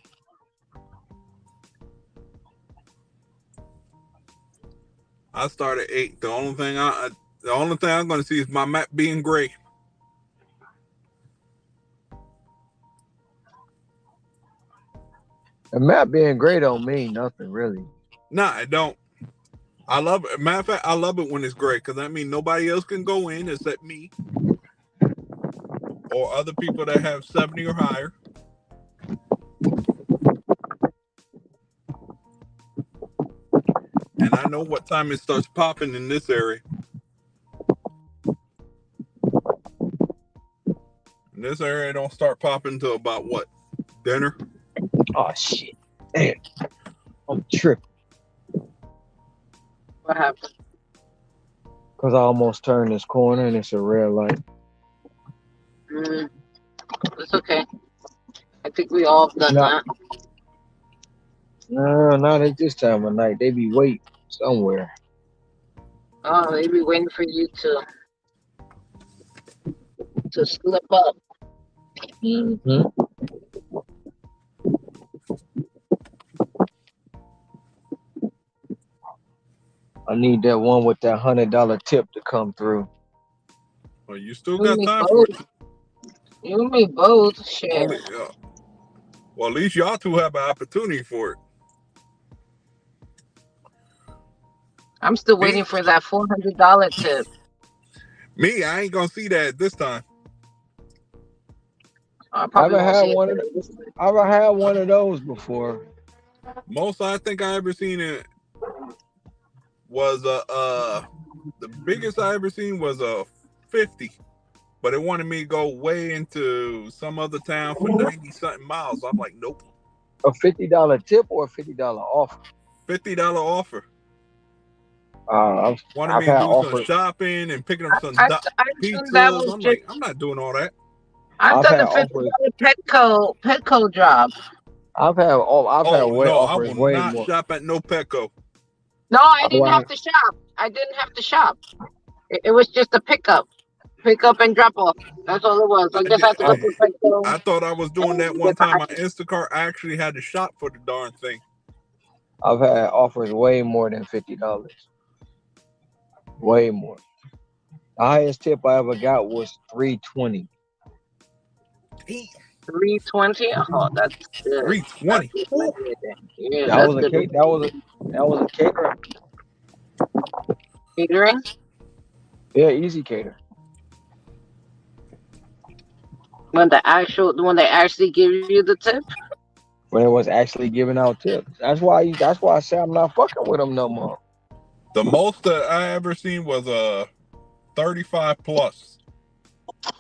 I start at 8. The only thing I'm going to see is my map being gray. The map being gray don't mean nothing really. Nah, I don't. I love it. Matter of fact, I love it when it's gray because that means nobody else can go in except me or other people that have 70 or higher. And I know what time it starts popping in this area. In this area, don't start popping until about what? Dinner? Oh shit! Damn, I'm tripping What happened? because I almost turned this corner and it's a red light. Mm, it's okay. I think we all done No, that. no, not at this time of night. They be waiting somewhere. Oh, they be waiting for you to slip up. Mm-hmm. I need that one with that $100 tip to come through. Well, you still You and got me time for it. both. You and me both share. Only, well, at least y'all two have an opportunity for it. I'm still Me, waiting for that $400 tip. I ain't gonna see that this time. I I probably haven't won't had see it one of I've had one of those before. Most I think I ever seen it was the biggest I ever seen was a 50, but it wanted me to go way into some other town for 90 something miles. I'm like, nope. A $50 tip or a $50 offer? $50 offer. Wanted I've me to had do some offers. shopping and picking up some I've done that pizzas. was I'm just. like, I'm not doing all that. I've I've done had the $50 offers. Petco job. I've had Oh way no, I offers will way not more. shop at no Petco. No, I didn't Well, have to shop. I didn't have to shop. It was just a pick up and drop off. That's all it was. I just had to go to Petco I thought I was doing that and one get the time on items. Instacart. I actually had to shop for the darn thing. I've had offers way more than $50. Way more. The highest tip I ever got was $320. 320. Oh, that's good. That's 320. good money right there. Yeah, That that's was a good. cake. That was a caterer. Catering. Yeah, Easy Cater. When they actually give you the tip. When it was actually giving out tips. That's why I say I'm not fucking with them no more. The most that I ever seen was 35 plus.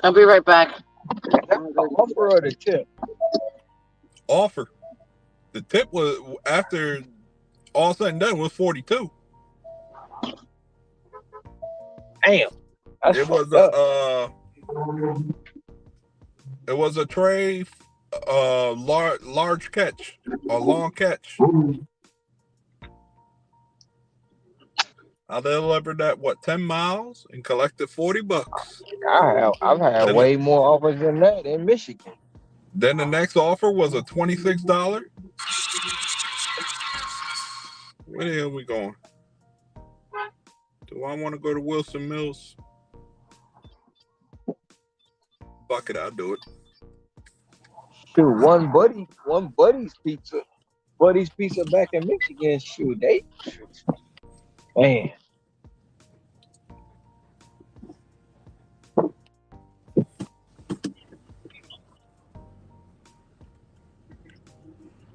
I'll be right back. That's the offer or the tip. Offer. The tip was after all said and done was 42. Damn, that's It was fucked up. it was a tray, large catch, a long catch. I delivered that 10 miles and collected $40. I've had Then the, way more offers than that in Michigan. then the next offer was a $26. Where the hell we going? Do I want to go to Wilson Mills? Fuck it, I'll do it. Shoot, Buddy's Pizza back in Michigan. Shoot, man.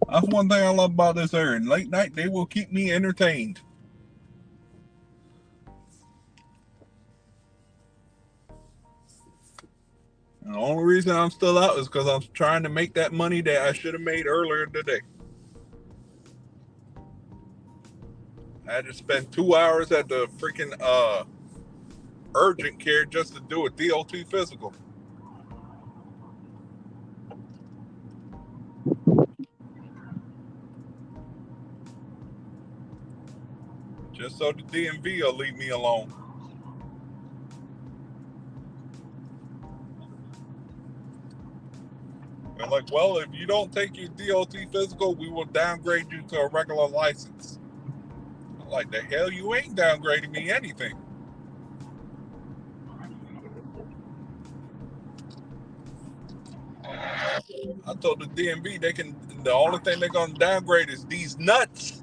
That's one thing I love about this area. Late night, they will keep me entertained. And the only reason I'm still out is because I'm trying to make that money that I should have made earlier today. I had to spend 2 hours at the freaking urgent care just to do a DOT physical. Just so the DMV will leave me alone. They're like, well, if you don't take your DOT physical, we will downgrade you to a regular license. I'm like, the hell, you ain't downgrading me anything. I told the DMV the only thing they're gonna downgrade is these nuts.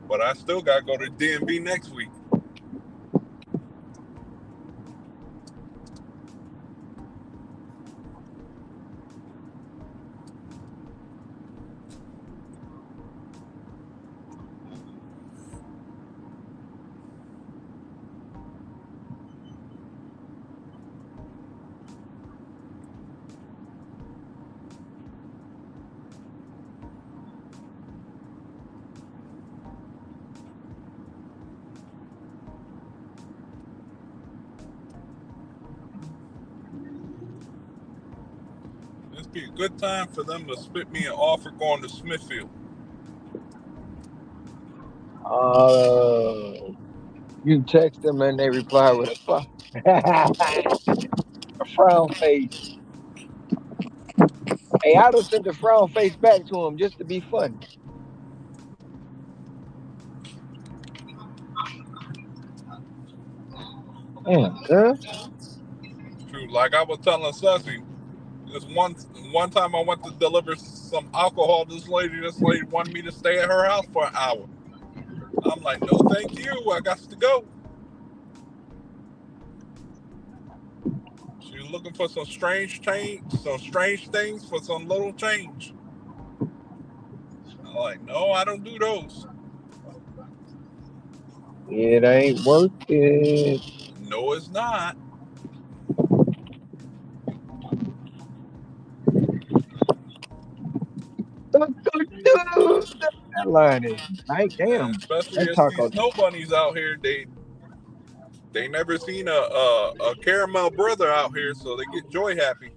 But I still gotta go to DMV next week. This be a good time for them to spit me an offer going to Smithfield. You text them and they reply with a frown face. Hey, I'd have sent the frown face back to him just to be funny. Damn, girl. True, like I was telling Sussy, this one time I went to deliver some alcohol. This lady wanted me to stay at her house for an hour. I'm like, no, thank you. I got to go. She was looking for some strange things for some little change. I'm like, no, I don't do those. It ain't worth it. No, it's not. That line is nice. And Damn. especially That as these taco. snow bunnies out here, they never seen a caramel brother out here, so they get joy happy.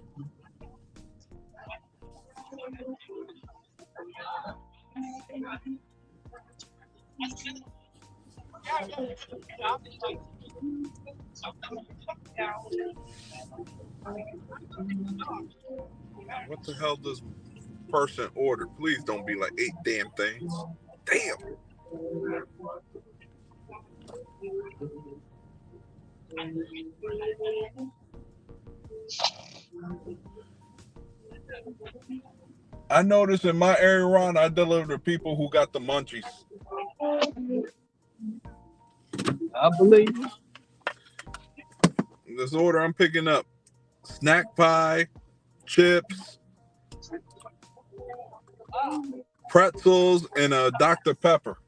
What the hell does person order? Please don't be like 8 damn things. Damn. I noticed in my area, Ron, I deliver to people who got the munchies. I believe it. This order I'm picking up: snack pie, chips, pretzels, and a Dr. Pepper.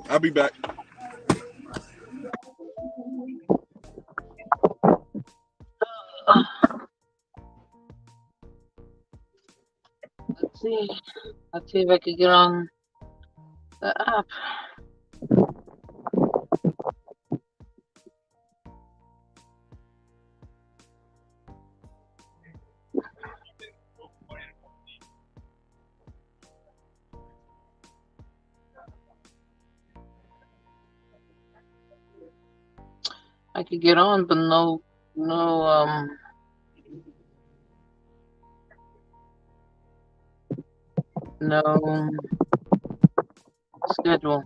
I'll be back. Let's see. Let's see if I could get on the app. I could get on, but no schedule.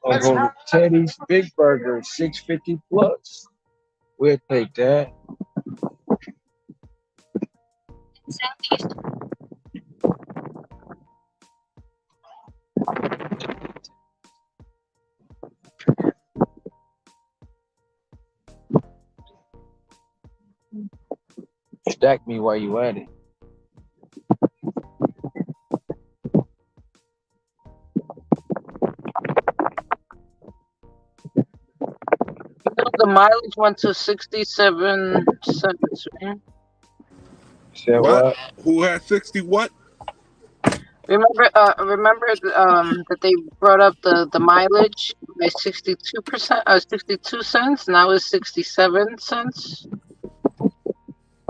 I'll go to Teddy's Big Burger, $6.50 plus. We'll take that. Stack me while you at it. The mileage went to 67 cents, right? What? Who had 60 what? Remember that they brought up the mileage by 62%, 62 cents. Now it's 67 cents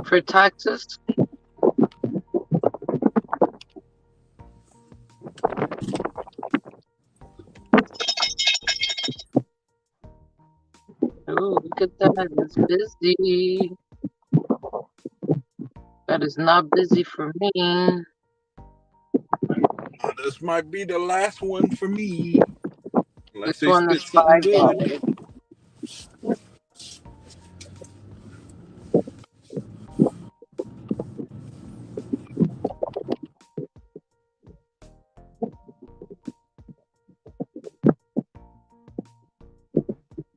for taxes. Oh, look at that! It's busy. That is not busy for me. This might be the last one for me. Unless This one they is spit something $5. good.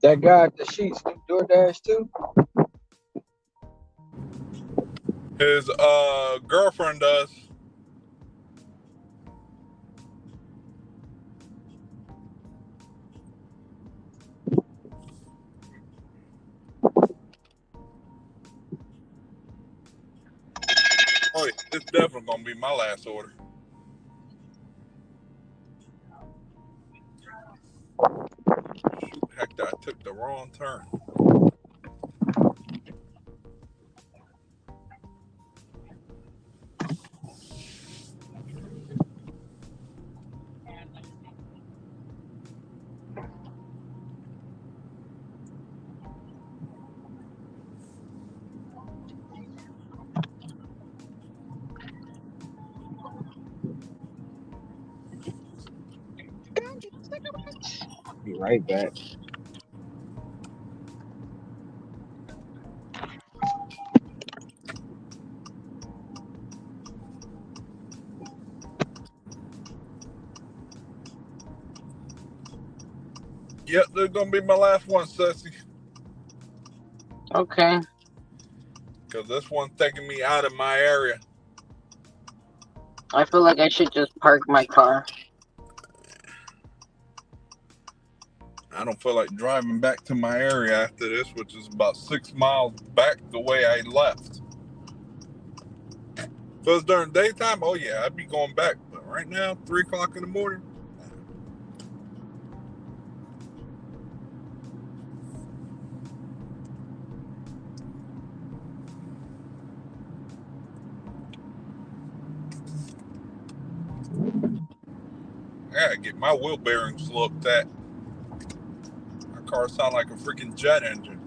That guy at the sheets do DoorDash too? His girlfriend does. Oh, yeah, it's definitely gonna be my last order. Shoot, heck, I took the wrong turn. Be right back. Yep, they're gonna be my last one, Sussy. Okay. Because this one's taking me out of my area. I feel like I should just park my car. I don't feel like driving back to my area after this, which is about 6 miles back the way I left. If it was during daytime, oh yeah, I'd be going back. But right now, 3 o'clock in the morning. I gotta get my wheel bearings looked at. My car sounds like a freaking jet engine.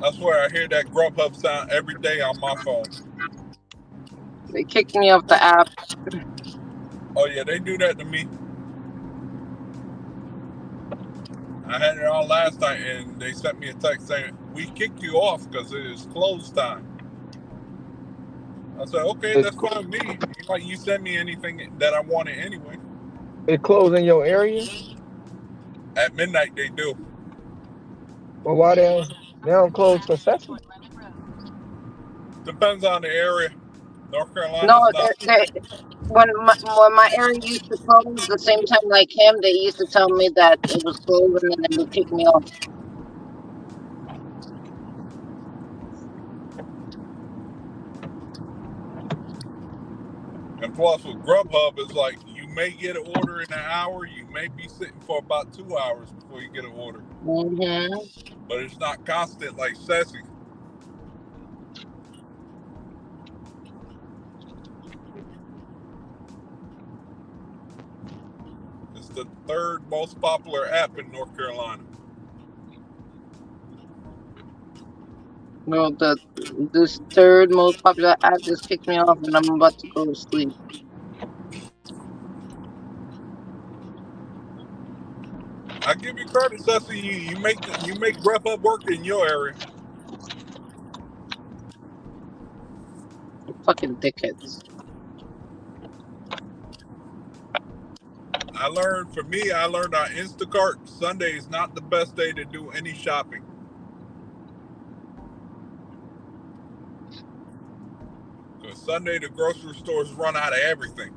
I swear I hear that Grubhub sound every day on my phone. They kicked me off the app. Oh yeah, they do that to me. I had it on last night, and they sent me a text saying we kicked you off because it is close time. I said, okay, It's that's fine with me. Like you send me anything that I wanted anyway. it closed in your area. At midnight they do. Well, why they don't close for Sesame? Depends on the area. North No, Carolina's not. when my area used to close the same time like him, they used to tell me that it was closed and then they would kick me off. And plus with Grubhub, it's like you may get an order in an hour, you may be sitting for about 2 hours before you get an order. Mm-hmm. But it's not constant like Sassy. It's the third most popular app in North Carolina. No, this third most popular app just kicked me off, and I'm about to go to sleep. I give you credit, Sassy. You make Grubhub work in your area. Fucking dickheads. I learned on Instacart Sunday is not the best day to do any shopping. Because Sunday the grocery stores run out of everything.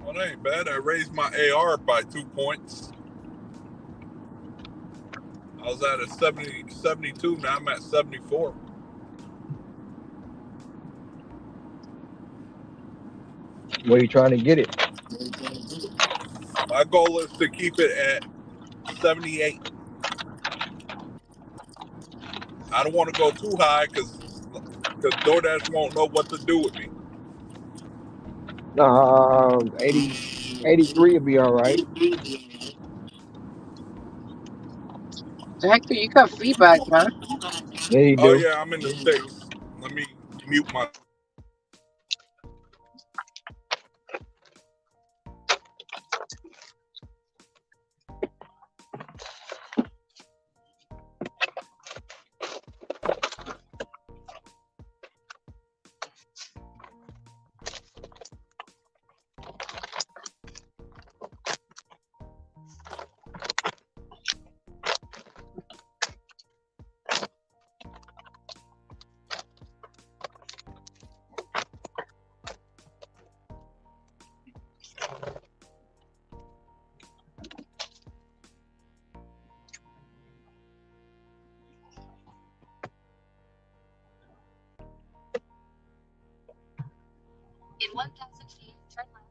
Well, that ain't bad. I raised my AR by 2 points. I was at a 72, now I'm at 74. Where you trying to get it? My goal is to keep it at 78. I don't want to go too high because DoorDash won't know what to do with me. 80, 83 will be all right. Hector, you got feedback, man. Yeah, you Oh do. yeah, I'm in the sticks. Let me mute my. In 1,000 feet, turn left.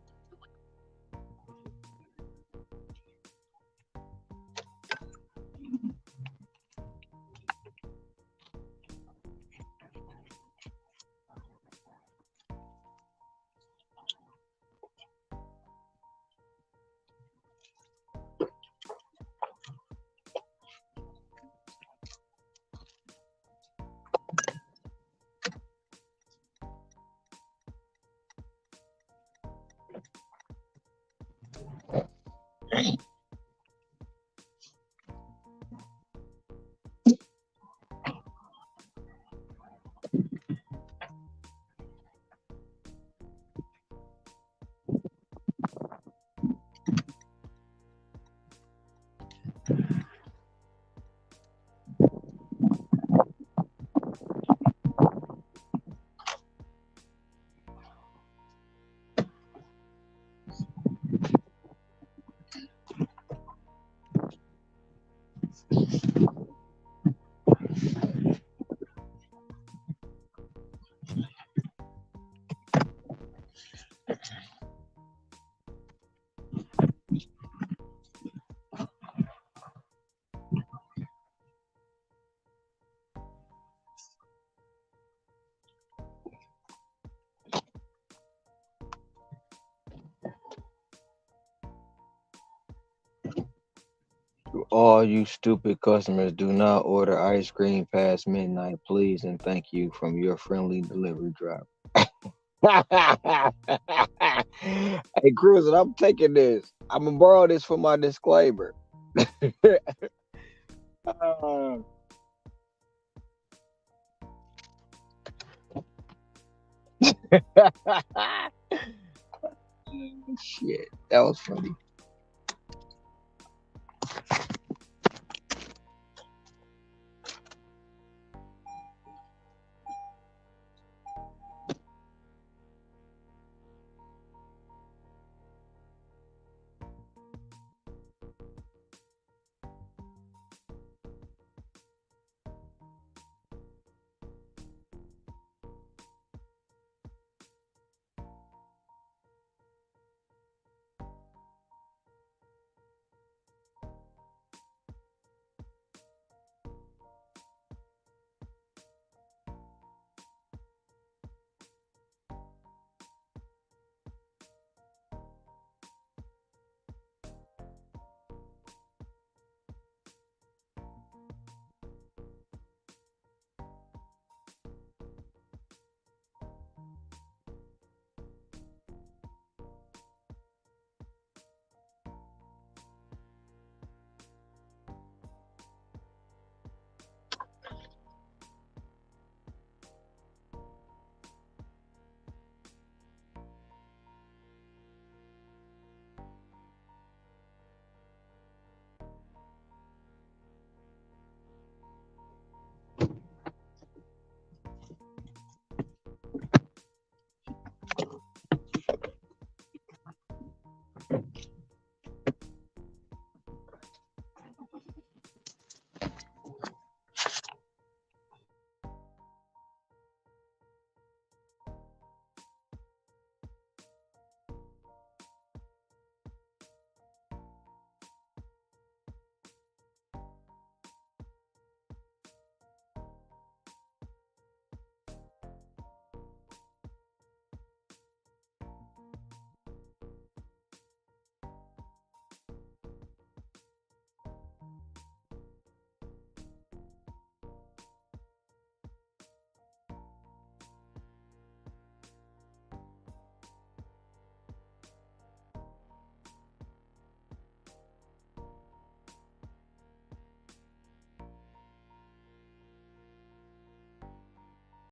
All you stupid customers, do not order ice cream past midnight, please, and thank you from your friendly delivery driver. Hey, Cruiser, I'm taking this. I'm gonna borrow this for my disclaimer. Uh, Shit, that was funny.